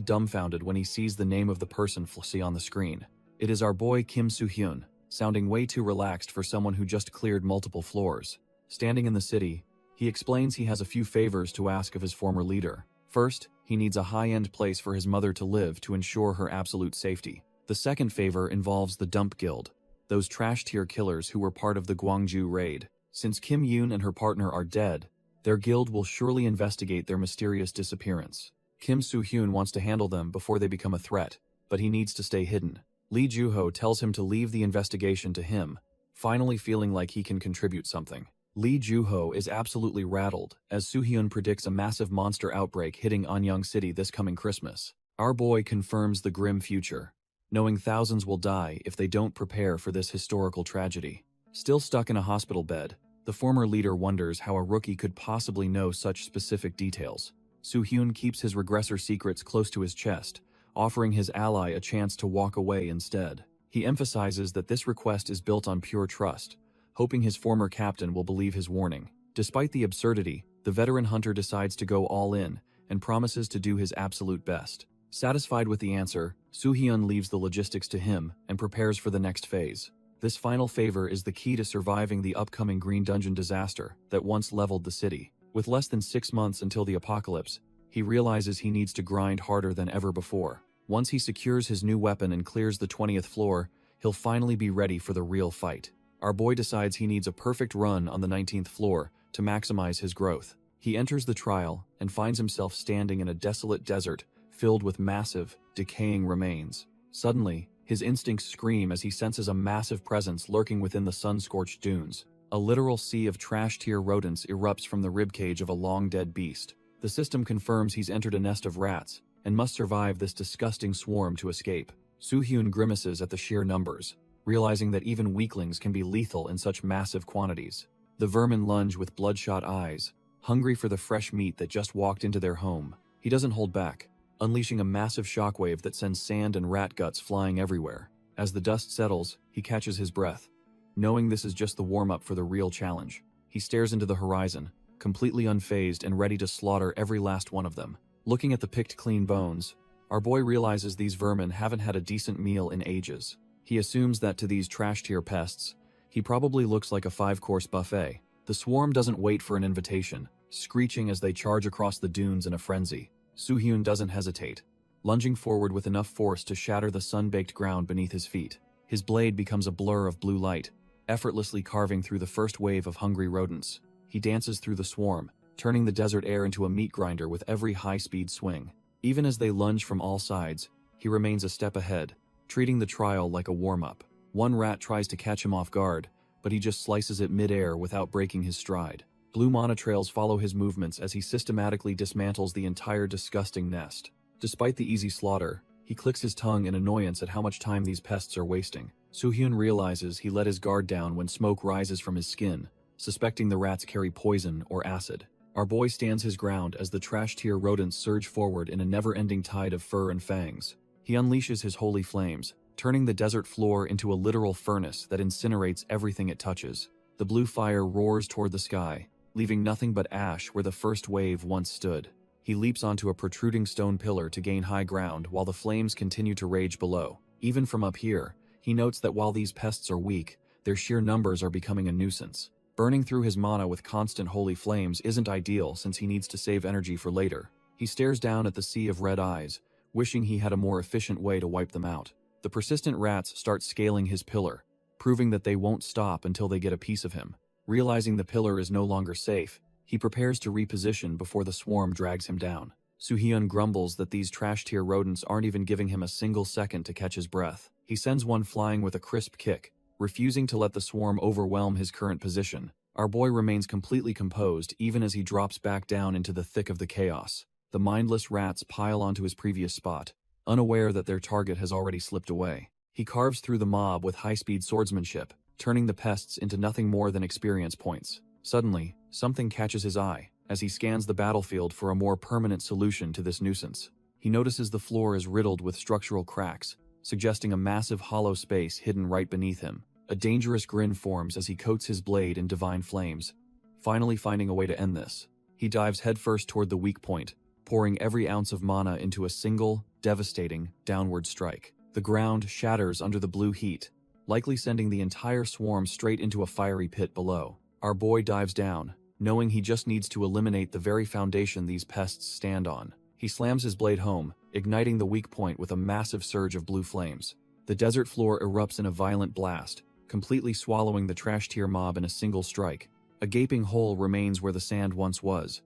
dumbfounded when he sees the name of the person flashy on the screen. It is our boy Kim Soo-hyun, sounding way too relaxed for someone who just cleared multiple floors. Standing in the city, he explains he has a few favors to ask of his former leader. First, he needs a high-end place for his mother to live to ensure her absolute safety. The second favor involves the Dump Guild, those trash-tier killers who were part of the Gwangju raid. Since Kim Yoon and her partner are dead, their guild will surely investigate their mysterious disappearance. Kim Soo-hyun wants to handle them before they become a threat, but he needs to stay hidden. Lee Joo-ho tells him to leave the investigation to him, finally feeling like he can contribute something. Lee Joo-ho is absolutely rattled as Soo-hyun predicts a massive monster outbreak hitting Anyang City this coming Christmas. Our boy confirms the grim future, knowing thousands will die if they don't prepare for this historical tragedy. Still stuck in a hospital bed, the former leader wonders how a rookie could possibly know such specific details. Soo-hyun keeps his regressor secrets close to his chest, offering his ally a chance to walk away instead. He emphasizes that this request is built on pure trust, hoping his former captain will believe his warning. Despite the absurdity, the veteran hunter decides to go all in and promises to do his absolute best. Satisfied with the answer, Soo-hyun leaves the logistics to him and prepares for the next phase. This final favor is the key to surviving the upcoming Green Dungeon disaster that once leveled the city. With less than 6 months until the apocalypse, he realizes he needs to grind harder than ever before. Once he secures his new weapon and clears the 20th floor, he'll finally be ready for the real fight. Our boy decides he needs a perfect run on the 19th floor to maximize his growth. He enters the trial and finds himself standing in a desolate desert filled with massive, decaying remains. Suddenly, his instincts scream as he senses a massive presence lurking within the sun-scorched dunes. A literal sea of trash-tier rodents erupts from the ribcage of a long-dead beast. The system confirms he's entered a nest of rats and must survive this disgusting swarm to escape. Soo-hyun grimaces at the sheer numbers, realizing that even weaklings can be lethal in such massive quantities. The vermin lunge with bloodshot eyes, hungry for the fresh meat that just walked into their home. He doesn't hold back, unleashing a massive shockwave that sends sand and rat guts flying everywhere. As the dust settles, he catches his breath. Knowing this is just the warm-up for the real challenge, he stares into the horizon, completely unfazed and ready to slaughter every last one of them. Looking at the picked clean bones, our boy realizes these vermin haven't had a decent meal in ages. He assumes that to these trash-tier pests, he probably looks like a 5-course buffet. The swarm doesn't wait for an invitation, screeching as they charge across the dunes in a frenzy. Soo-hyun doesn't hesitate, lunging forward with enough force to shatter the sun-baked ground beneath his feet. His blade becomes a blur of blue light, effortlessly carving through the first wave of hungry rodents. He dances through the swarm, turning the desert air into a meat grinder with every high-speed swing. Even as they lunge from all sides, he remains a step ahead, treating the trial like a warm-up. One rat tries to catch him off guard, but he just slices it mid-air without breaking his stride. Blue mana trails follow his movements as he systematically dismantles the entire disgusting nest. Despite the easy slaughter, he clicks his tongue in annoyance at how much time these pests are wasting. Soo-hyun realizes he let his guard down when smoke rises from his skin, suspecting the rats carry poison or acid. Our boy stands his ground as the trash-tier rodents surge forward in a never-ending tide of fur and fangs. He unleashes his holy flames, turning the desert floor into a literal furnace that incinerates everything it touches. The blue fire roars toward the sky, leaving nothing but ash where the first wave once stood. He leaps onto a protruding stone pillar to gain high ground while the flames continue to rage below. Even from up here, he notes that while these pests are weak, their sheer numbers are becoming a nuisance. Burning through his mana with constant holy flames isn't ideal since he needs to save energy for later. He stares down at the sea of red eyes, wishing he had a more efficient way to wipe them out. The persistent rats start scaling his pillar, proving that they won't stop until they get a piece of him. Realizing the pillar is no longer safe, he prepares to reposition before the swarm drags him down. Soo-hyun grumbles that these trash-tier rodents aren't even giving him a single second to catch his breath. He sends one flying with a crisp kick, refusing to let the swarm overwhelm his current position. Our boy remains completely composed even as he drops back down into the thick of the chaos. The mindless rats pile onto his previous spot, unaware that their target has already slipped away. He carves through the mob with high-speed swordsmanship, turning the pests into nothing more than experience points. Suddenly, something catches his eye as he scans the battlefield for a more permanent solution to this nuisance. He notices the floor is riddled with structural cracks, suggesting a massive hollow space hidden right beneath him. A dangerous grin forms as he coats his blade in divine flames, finally finding a way to end this. He dives headfirst toward the weak point, pouring every ounce of mana into a single, devastating, downward strike. The ground shatters under the blue heat, likely sending the entire swarm straight into a fiery pit below. Our boy dives down, knowing he just needs to eliminate the very foundation these pests stand on. He slams his blade home, igniting the weak point with a massive surge of blue flames. The desert floor erupts in a violent blast, completely swallowing the trash-tier mob in a single strike. A gaping hole remains where the sand once was,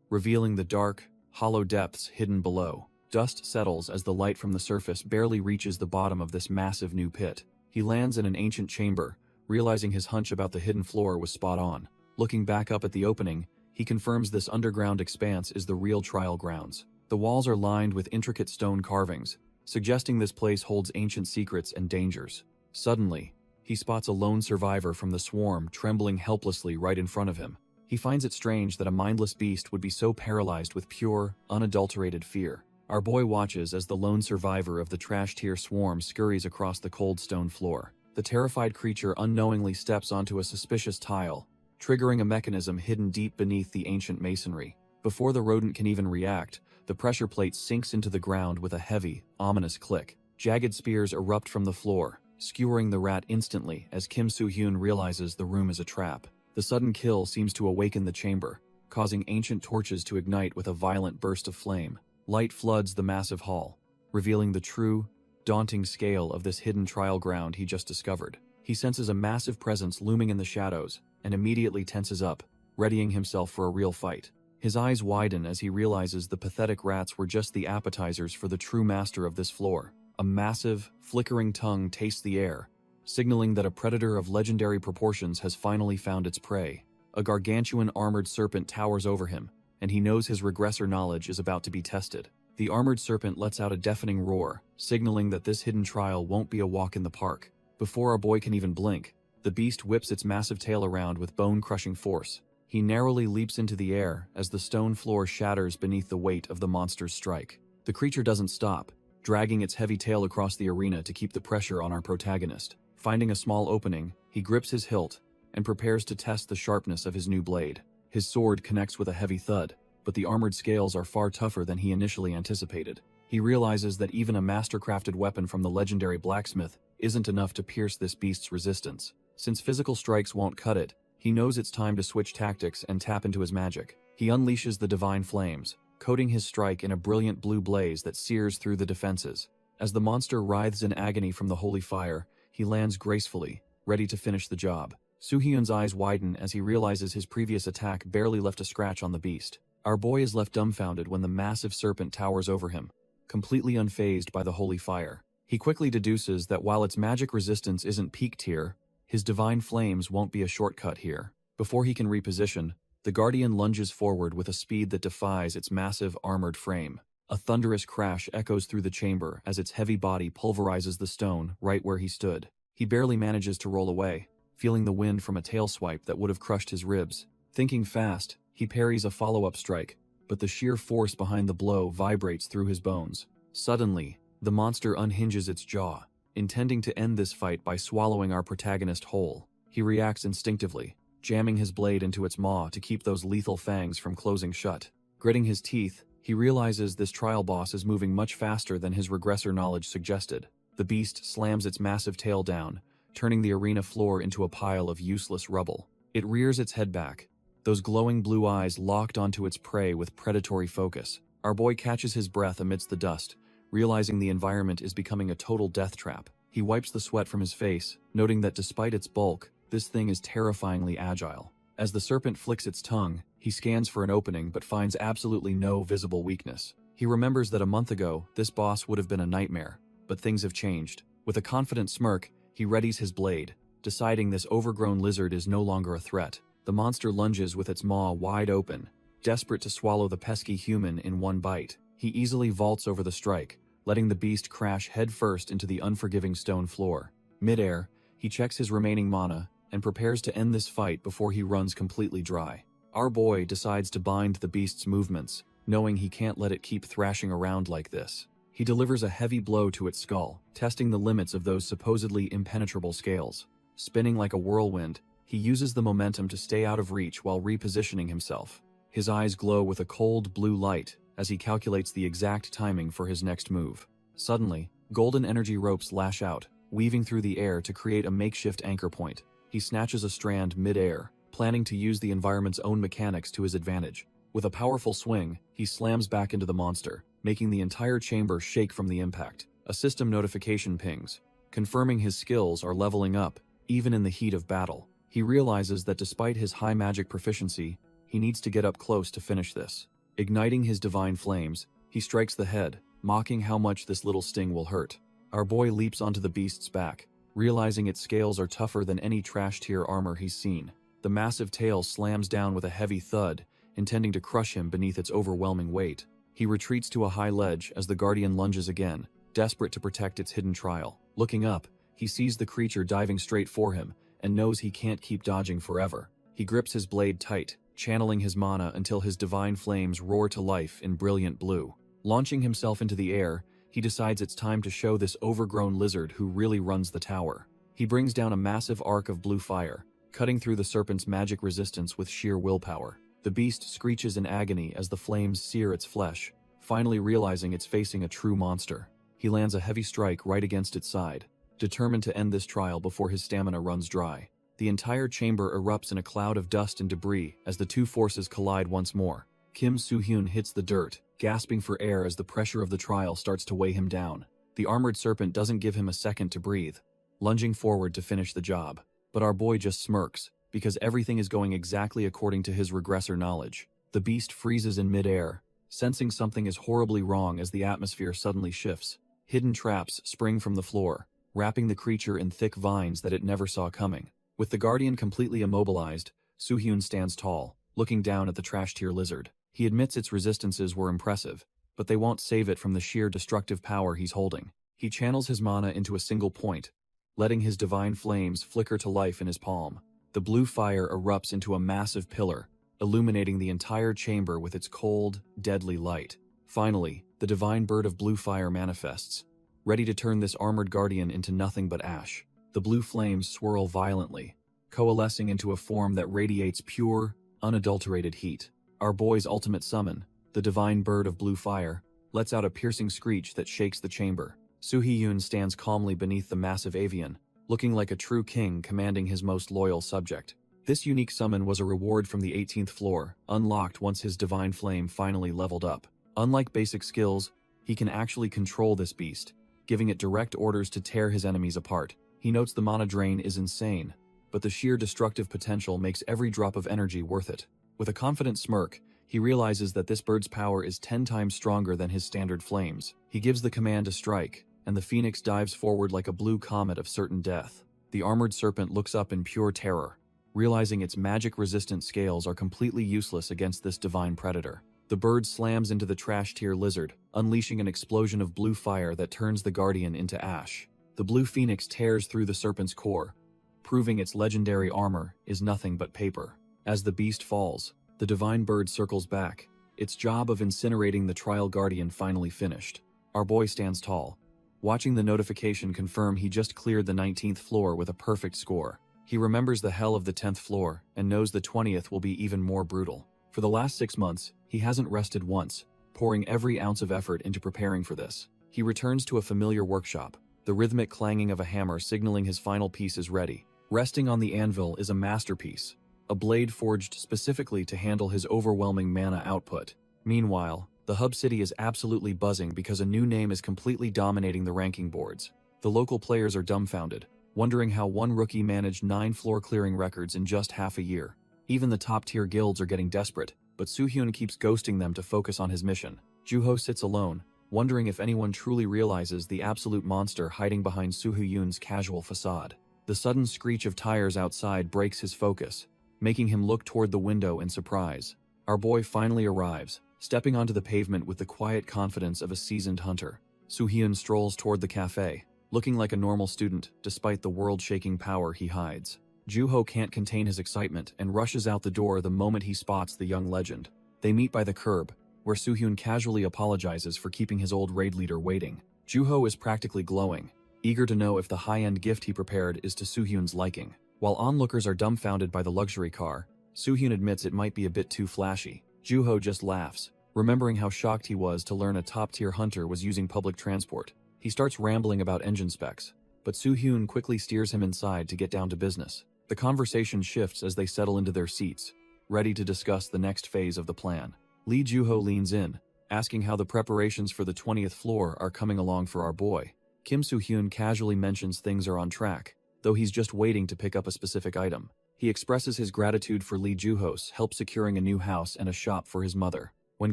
revealing the dark, hollow depths hidden below. Dust settles as the light from the surface barely reaches the bottom of this massive new pit. He lands in an ancient chamber, realizing his hunch about the hidden floor was spot on. Looking back up at the opening, he confirms this underground expanse is the real trial grounds. The walls are lined with intricate stone carvings, suggesting this place holds ancient secrets and dangers. Suddenly, he spots a lone survivor from the swarm trembling helplessly right in front of him. He finds it strange that a mindless beast would be so paralyzed with pure, unadulterated fear. Our boy watches as the lone survivor of the trash-tier swarm scurries across the cold stone floor. The terrified creature unknowingly steps onto a suspicious tile, triggering a mechanism hidden deep beneath the ancient masonry. Before the rodent can even react, the pressure plate sinks into the ground with a heavy, ominous click. Jagged spears erupt from the floor, skewering the rat instantly as Kim Soo-hyun realizes the room is a trap. The sudden kill seems to awaken the chamber, causing ancient torches to ignite with a violent burst of flame. Light floods the massive hall, revealing the true, daunting scale of this hidden trial ground he just discovered. He senses a massive presence looming in the shadows and immediately tenses up, readying himself for a real fight. His eyes widen as he realizes the pathetic rats were just the appetizers for the true master of this floor. A massive, flickering tongue tastes the air, signaling that a predator of legendary proportions has finally found its prey. A gargantuan armored serpent towers over him, and he knows his regressor knowledge is about to be tested. The armored serpent lets out a deafening roar, signaling that this hidden trial won't be a walk in the park. Before our boy can even blink, the beast whips its massive tail around with bone-crushing force. He narrowly leaps into the air as the stone floor shatters beneath the weight of the monster's strike. The creature doesn't stop, dragging its heavy tail across the arena to keep the pressure on our protagonist. Finding a small opening, he grips his hilt and prepares to test the sharpness of his new blade. His sword connects with a heavy thud, but the armored scales are far tougher than he initially anticipated. He realizes that even a master-crafted weapon from the legendary blacksmith isn't enough to pierce this beast's resistance. Since physical strikes won't cut it, he knows it's time to switch tactics and tap into his magic. He unleashes the divine flames, coating his strike in a brilliant blue blaze that sears through the defenses. As the monster writhes in agony from the holy fire, he lands gracefully, ready to finish the job. Soo-hyun's eyes widen as he realizes his previous attack barely left a scratch on the beast. Our boy is left dumbfounded when the massive serpent towers over him, completely unfazed by the holy fire. He quickly deduces that while its magic resistance isn't peak tier, His divine flames won't be a shortcut here. Before he can reposition, the Guardian lunges forward with a speed that defies its massive armored frame. A thunderous crash echoes through the chamber as its heavy body pulverizes the stone right where he stood. He barely manages to roll away, feeling the wind from a tail swipe that would have crushed his ribs. Thinking fast, he parries a follow-up strike, but the sheer force behind the blow vibrates through his bones. Suddenly, the monster unhinges its jaw, intending to end this fight by swallowing our protagonist whole. He reacts instinctively, jamming his blade into its maw to keep those lethal fangs from closing shut. Gritting his teeth, he realizes this trial boss is moving much faster than his regressor knowledge suggested. The beast slams its massive tail down, turning the arena floor into a pile of useless rubble. It rears its head back, those glowing blue eyes locked onto its prey with predatory focus. Our boy catches his breath amidst the dust, realizing the environment is becoming a total death trap. He wipes the sweat from his face, noting that despite its bulk, this thing is terrifyingly agile. As the serpent flicks its tongue, he scans for an opening but finds absolutely no visible weakness. He remembers that a month ago, this boss would have been a nightmare, but things have changed. With a confident smirk, he readies his blade, deciding this overgrown lizard is no longer a threat. The monster lunges with its maw wide open, desperate to swallow the pesky human in one bite. He easily vaults over the strike, letting the beast crash headfirst into the unforgiving stone floor. Mid-air, he checks his remaining mana and prepares to end this fight before he runs completely dry. Our boy decides to bind the beast's movements, knowing he can't let it keep thrashing around like this. He delivers a heavy blow to its skull, testing the limits of those supposedly impenetrable scales. Spinning like a whirlwind, he uses the momentum to stay out of reach while repositioning himself. His eyes glow with a cold blue light as he calculates the exact timing for his next move. Suddenly, golden energy ropes lash out, weaving through the air to create a makeshift anchor point. He snatches a strand mid-air, planning to use the environment's own mechanics to his advantage. With a powerful swing, he slams back into the monster, making the entire chamber shake from the impact. A system notification pings, confirming his skills are leveling up, even in the heat of battle. He realizes that despite his high magic proficiency, he needs to get up close to finish this. Igniting his divine flames, he strikes the head, mocking how much this little sting will hurt. Our boy leaps onto the beast's back, realizing its scales are tougher than any trash-tier armor he's seen. The massive tail slams down with a heavy thud, intending to crush him beneath its overwhelming weight. He retreats to a high ledge as the Guardian lunges again, desperate to protect its hidden trial. Looking up, he sees the creature diving straight for him, and knows he can't keep dodging forever. He grips his blade tight, channeling his mana until his divine flames roar to life in brilliant blue. Launching himself into the air, he decides it's time to show this overgrown lizard who really runs the tower. He brings down a massive arc of blue fire, cutting through the serpent's magic resistance with sheer willpower. The beast screeches in agony as the flames sear its flesh, finally realizing it's facing a true monster. He lands a heavy strike right against its side, determined to end this trial before his stamina runs dry. The entire chamber erupts in a cloud of dust and debris as the two forces collide once more. Kim Soo-hyun hits the dirt, gasping for air as the pressure of the trial starts to weigh him down. The armored serpent doesn't give him a second to breathe, lunging forward to finish the job. But our boy just smirks, because everything is going exactly according to his regressor knowledge. The beast freezes in mid-air, sensing something is horribly wrong as the atmosphere suddenly shifts. Hidden traps spring from the floor, wrapping the creature in thick vines that it never saw coming. With the Guardian completely immobilized, Soo-hyun stands tall, looking down at the trash-tier lizard. He admits its resistances were impressive, but they won't save it from the sheer destructive power he's holding. He channels his mana into a single point, letting his divine flames flicker to life in his palm. The blue fire erupts into a massive pillar, illuminating the entire chamber with its cold, deadly light. Finally, the divine bird of blue fire manifests, ready to turn this armored guardian into nothing but ash. The blue flames swirl violently, coalescing into a form that radiates pure, unadulterated heat. Our boy's ultimate summon, the divine bird of blue fire, lets out a piercing screech that shakes the chamber. Soo-hyun stands calmly beneath the massive avian, looking like a true king commanding his most loyal subject. This unique summon was a reward from the 18th floor, unlocked once his divine flame finally leveled up. Unlike basic skills, he can actually control this beast, giving it direct orders to tear his enemies apart. He notes the mana drain is insane, but the sheer destructive potential makes every drop of energy worth it. With a confident smirk, he realizes that this bird's power is 10 times stronger than his standard flames. He gives the command to strike, and the phoenix dives forward like a blue comet of certain death. The armored serpent looks up in pure terror, realizing its magic-resistant scales are completely useless against this divine predator. The bird slams into the trash-tier lizard, unleashing an explosion of blue fire that turns the guardian into ash. The blue phoenix tears through the serpent's core, proving its legendary armor is nothing but paper. As the beast falls, the divine bird circles back, its job of incinerating the trial guardian finally finished. Our boy stands tall, watching the notification confirm he just cleared the 19th floor with a perfect score. He remembers the hell of the 10th floor and knows the 20th will be even more brutal. For the last 6 months, he hasn't rested once, pouring every ounce of effort into preparing for this. He returns to a familiar workshop, the rhythmic clanging of a hammer signaling his final piece is ready. Resting on the anvil is a masterpiece, a blade forged specifically to handle his overwhelming mana output. Meanwhile, the hub city is absolutely buzzing because a new name is completely dominating the ranking boards. The local players are dumbfounded, wondering how one rookie managed 9 floor clearing records in just half a year. Even the top-tier guilds are getting desperate, but Soo-hyun keeps ghosting them to focus on his mission. Joo-ho sits alone, wondering if anyone truly realizes the absolute monster hiding behind Soo-hyun's casual facade. The sudden screech of tires outside breaks his focus, making him look toward the window in surprise. Our boy finally arrives, stepping onto the pavement with the quiet confidence of a seasoned hunter. Soo-hyun strolls toward the cafe, looking like a normal student despite the world-shaking power he hides. Joo-ho can't contain his excitement and rushes out the door the moment he spots the young legend. They meet by the curb, where Soo-hyun casually apologizes for keeping his old raid leader waiting. Joo-ho is practically glowing, eager to know if the high-end gift he prepared is to Soo-hyun's liking. While onlookers are dumbfounded by the luxury car, Soo-hyun admits it might be a bit too flashy. Joo-ho just laughs, remembering how shocked he was to learn a top-tier hunter was using public transport. He starts rambling about engine specs, but Soo-hyun quickly steers him inside to get down to business. The conversation shifts as they settle into their seats, ready to discuss the next phase of the plan. Lee Joo-ho leans in, asking how the preparations for the 20th floor are coming along for our boy. Kim Soo-hyun casually mentions things are on track, though he's just waiting to pick up a specific item. He expresses his gratitude for Lee Joo-ho's help securing a new house and a shop for his mother. When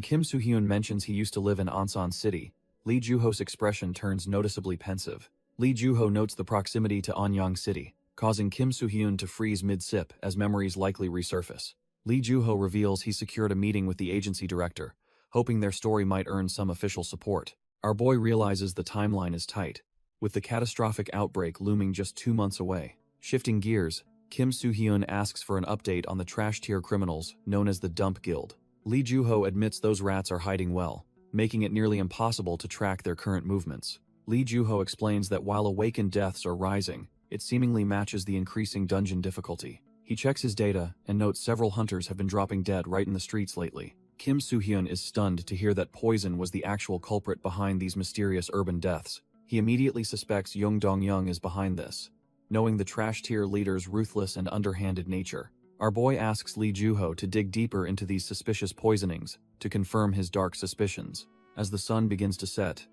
Kim Soo-hyun mentions he used to live in Ansan City, Lee Joo-ho's expression turns noticeably pensive. Lee Joo-ho notes the proximity to Anyang City, causing Kim Soo-hyun to freeze mid-sip as memories likely resurface. Lee Joo-ho reveals he secured a meeting with the agency director, hoping their story might earn some official support. Our boy realizes the timeline is tight, with the catastrophic outbreak looming just 2 months away. Shifting gears, Kim Soo-hyun asks for an update on the trash-tier criminals known as the Dump Guild. Lee Joo-ho admits those rats are hiding well, making it nearly impossible to track their current movements. Lee Joo-ho explains that while awakened deaths are rising, it seemingly matches the increasing dungeon difficulty. He checks his data and notes several hunters have been dropping dead right in the streets lately. Kim Soo-hyun is stunned to hear that poison was the actual culprit behind these mysterious urban deaths. He immediately suspects Young Dong-young is behind this, knowing the trash-tier leader's ruthless and underhanded nature. Our boy asks Lee Joo-ho to dig deeper into these suspicious poisonings to confirm his dark suspicions. As the sun begins to set,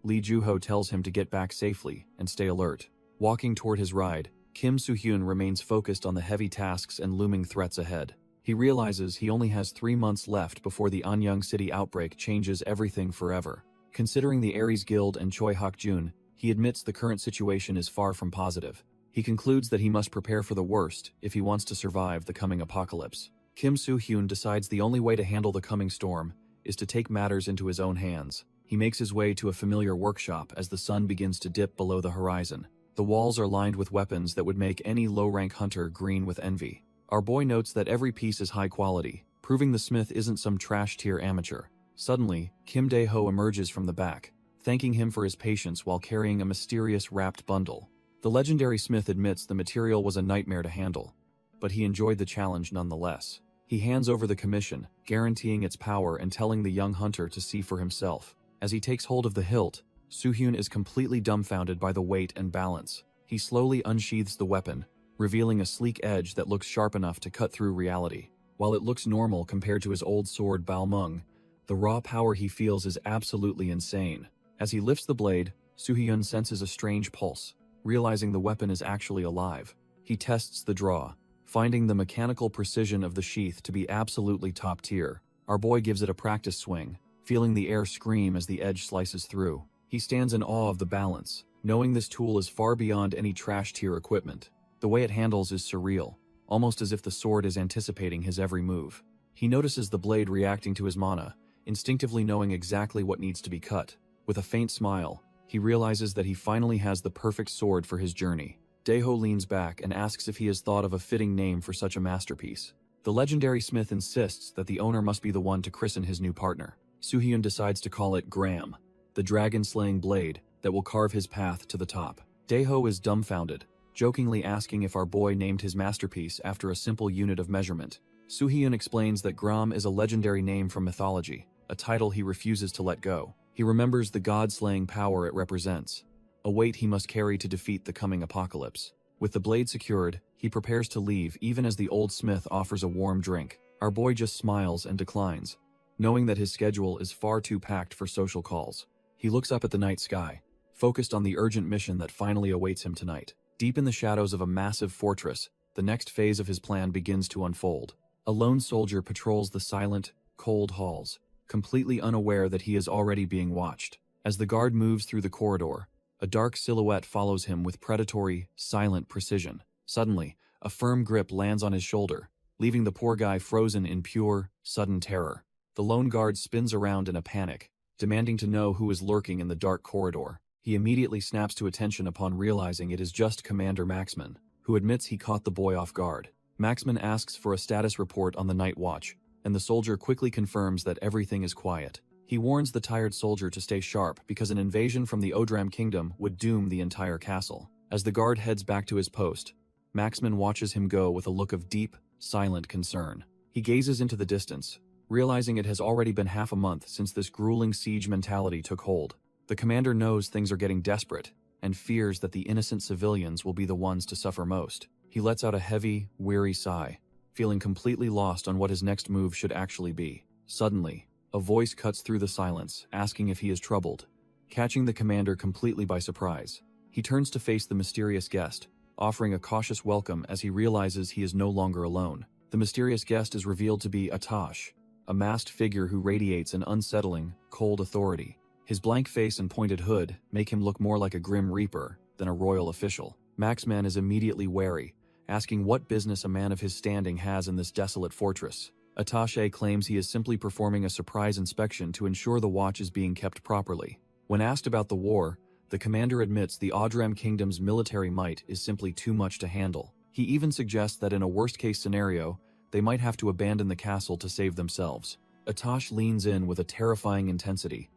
Lee Joo-ho tells him to get back safely and stay alert. Walking toward his ride, Kim Soo-hyun remains focused on the heavy tasks and looming threats ahead. He realizes he only has 3 months left before the Anyang City outbreak changes everything forever. Considering the Aries Guild and Choi Hak-jun, he admits the current situation is far from positive. He concludes that he must prepare for the worst if he wants to survive the coming apocalypse. Kim Soo-hyun decides the only way to handle the coming storm is to take matters into his own hands. He makes his way to a familiar workshop as the sun begins to dip below the horizon. The walls are lined with weapons that would make any low-rank hunter green with envy. Our boy notes that every piece is high quality, proving the smith isn't some trash-tier amateur. Suddenly, Kim Dae-ho emerges from the back, thanking him for his patience while carrying a mysterious wrapped bundle. The legendary smith admits the material was a nightmare to handle, but he enjoyed the challenge nonetheless. He hands over the commission, guaranteeing its power and telling the young hunter to see for himself. As he takes hold of the hilt, Soo-hyun is completely dumbfounded by the weight and balance. He slowly unsheathes the weapon, revealing a sleek edge that looks sharp enough to cut through reality. While it looks normal compared to his old sword Balmung, the raw power he feels is absolutely insane. As he lifts the blade, Soo-hyun senses a strange pulse, realizing the weapon is actually alive. He tests the draw, finding the mechanical precision of the sheath to be absolutely top tier. Our boy gives it a practice swing, feeling the air scream as the edge slices through. He stands in awe of the balance, knowing this tool is far beyond any trash-tier equipment. The way it handles is surreal, almost as if the sword is anticipating his every move. He notices the blade reacting to his mana, instinctively knowing exactly what needs to be cut. With a faint smile, he realizes that he finally has the perfect sword for his journey. Daeho leans back and asks if he has thought of a fitting name for such a masterpiece. The legendary smith insists that the owner must be the one to christen his new partner. Soo-hyun decides to call it Graham, the dragon-slaying blade that will carve his path to the top. Daeho is dumbfounded, jokingly asking if our boy named his masterpiece after a simple unit of measurement. Soo-hyun explains that Gram is a legendary name from mythology, a title he refuses to let go. He remembers the god-slaying power it represents, a weight he must carry to defeat the coming apocalypse. With the blade secured, he prepares to leave even as the old smith offers a warm drink. Our boy just smiles and declines, knowing that his schedule is far too packed for social calls. He looks up at the night sky, focused on the urgent mission that finally awaits him tonight. Deep in the shadows of a massive fortress, the next phase of his plan begins to unfold. A lone soldier patrols the silent, cold halls, completely unaware that he is already being watched. As the guard moves through the corridor, a dark silhouette follows him with predatory, silent precision. Suddenly, a firm grip lands on his shoulder, leaving the poor guy frozen in pure, sudden terror. The lone guard spins around in a panic, demanding to know who is lurking in the dark corridor. He immediately snaps to attention upon realizing it is just Commander Maxman, who admits he caught the boy off guard. Maxman asks for a status report on the night watch, and the soldier quickly confirms that everything is quiet. He warns the tired soldier to stay sharp because an invasion from the Odram Kingdom would doom the entire castle. As the guard heads back to his post, Maxman watches him go with a look of deep, silent concern. He gazes into the distance, realizing it has already been half a month since this grueling siege mentality took hold. The commander knows things are getting desperate, and fears that the innocent civilians will be the ones to suffer most. He lets out a heavy, weary sigh, feeling completely lost on what his next move should actually be. Suddenly, a voice cuts through the silence, asking if he is troubled. Catching the commander completely by surprise, he turns to face the mysterious guest, offering a cautious welcome as he realizes he is no longer alone. The mysterious guest is revealed to be Atash, a masked figure who radiates an unsettling, cold authority. His blank face and pointed hood make him look more like a grim reaper than a royal official. Maxman is immediately wary, asking what business a man of his standing has in this desolate fortress. Attaché claims he is simply performing a surprise inspection to ensure the watch is being kept properly. When asked about the war, the commander admits the Odram Kingdom's military might is simply too much to handle. He even suggests that in a worst-case scenario, they might have to abandon the castle to save themselves. Atash leans in with a terrifying intensity,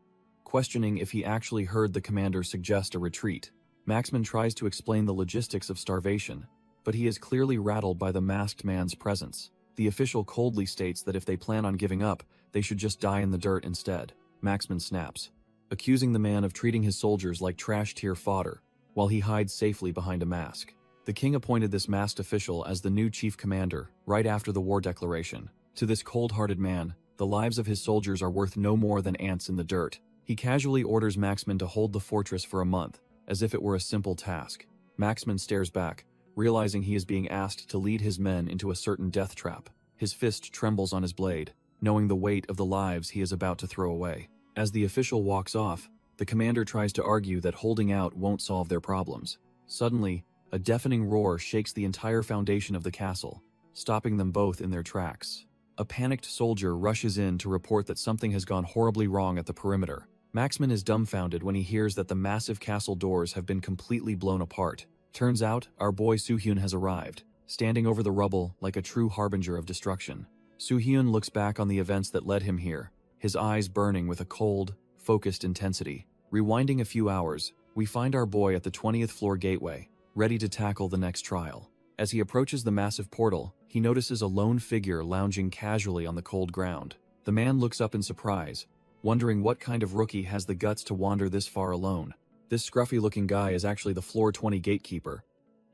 questioning if he actually heard the commander suggest a retreat. Maxman tries to explain the logistics of starvation, but he is clearly rattled by the masked man's presence. The official coldly states that if they plan on giving up, they should just die in the dirt instead. Maxman snaps, accusing the man of treating his soldiers like trash-tier fodder, while he hides safely behind a mask. The king appointed this masked official as the new chief commander right after the war declaration. To this cold-hearted man, the lives of his soldiers are worth no more than ants in the dirt. He casually orders Maxman to hold the fortress for a month, as if it were a simple task. Maxman stares back, realizing he is being asked to lead his men into a certain death trap. His fist trembles on his blade, knowing the weight of the lives he is about to throw away. As the official walks off, the commander tries to argue that holding out won't solve their problems. Suddenly, a deafening roar shakes the entire foundation of the castle, stopping them both in their tracks. A panicked soldier rushes in to report that something has gone horribly wrong at the perimeter. Maxman is dumbfounded when he hears that the massive castle doors have been completely blown apart. Turns out, our boy Soo-hyun has arrived, standing over the rubble like a true harbinger of destruction. Soo-hyun looks back on the events that led him here, his eyes burning with a cold, focused intensity. Rewinding a few hours, we find our boy at the 20th floor gateway, ready to tackle the next trial. As he approaches the massive portal, he notices a lone figure lounging casually on the cold ground. The man looks up in surprise, wondering what kind of rookie has the guts to wander this far alone. This scruffy-looking guy is actually the floor 20 gatekeeper,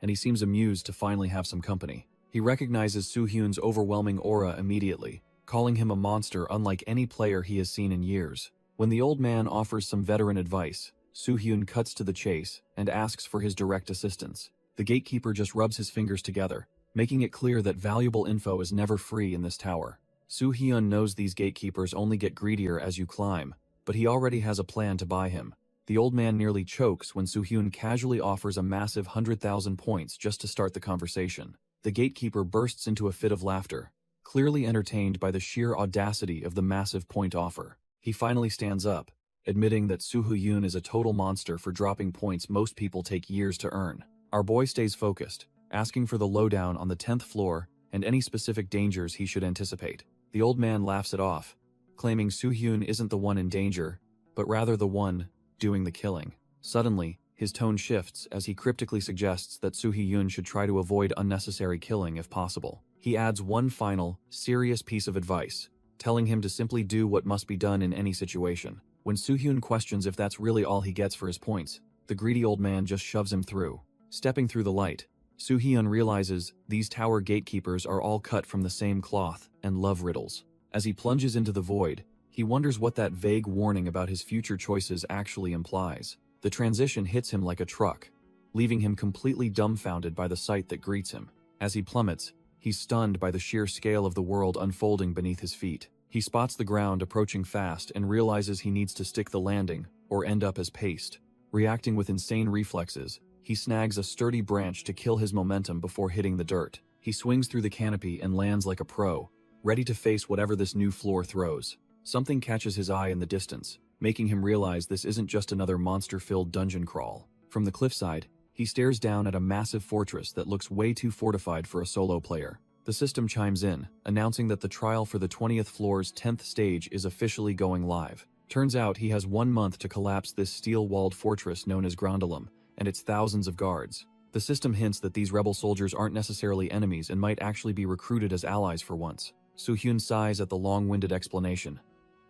and he seems amused to finally have some company. He recognizes Soo-hyun's overwhelming aura immediately, calling him a monster unlike any player he has seen in years. When the old man offers some veteran advice, Soo-hyun cuts to the chase and asks for his direct assistance. The gatekeeper just rubs his fingers together, making it clear that valuable info is never free in this tower. Soo-hyun knows these gatekeepers only get greedier as you climb, but he already has a plan to buy him. The old man nearly chokes when Soo-hyun casually offers a massive 100,000 points just to start the conversation. The gatekeeper bursts into a fit of laughter, clearly entertained by the sheer audacity of the massive point offer. He finally stands up, admitting that Soo-hyun is a total monster for dropping points most people take years to earn. Our boy stays focused, asking for the lowdown on the 10th floor and any specific dangers he should anticipate. The old man laughs it off, claiming Soo-hyun isn't the one in danger, but rather the one doing the killing. Suddenly, his tone shifts as he cryptically suggests that Soo-hyun should try to avoid unnecessary killing if possible. He adds one final, serious piece of advice, telling him to simply do what must be done in any situation. When Soo-hyun questions if that's really all he gets for his points, the greedy old man just shoves him through. Stepping through the light, Soo-hyun realizes these tower gatekeepers are all cut from the same cloth and love riddles. As he plunges into the void, he wonders what that vague warning about his future choices actually implies. The transition hits him like a truck, leaving him completely dumbfounded by the sight that greets him. As he plummets, he's stunned by the sheer scale of the world unfolding beneath his feet. He spots the ground approaching fast and realizes he needs to stick the landing or end up as paste. Reacting with insane reflexes, he snags a sturdy branch to kill his momentum before hitting the dirt. He swings through the canopy and lands like a pro, ready to face whatever this new floor throws. Something catches his eye in the distance, making him realize this isn't just another monster-filled dungeon crawl. From the cliffside, he stares down at a massive fortress that looks way too fortified for a solo player. The system chimes in, announcing that the trial for the 20th floor's 10th stage is officially going live. Turns out he has 1 month to collapse this steel-walled fortress known as Grundalum, and its thousands of guards. The system hints that these rebel soldiers aren't necessarily enemies and might actually be recruited as allies for once. Soo-hyun sighs at the long-winded explanation,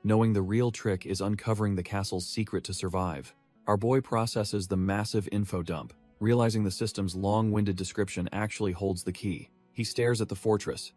knowing the real trick is uncovering the castle's secret to survive. Our boy processes the massive info dump, realizing the system's long-winded description actually holds the key. He stares at the fortress,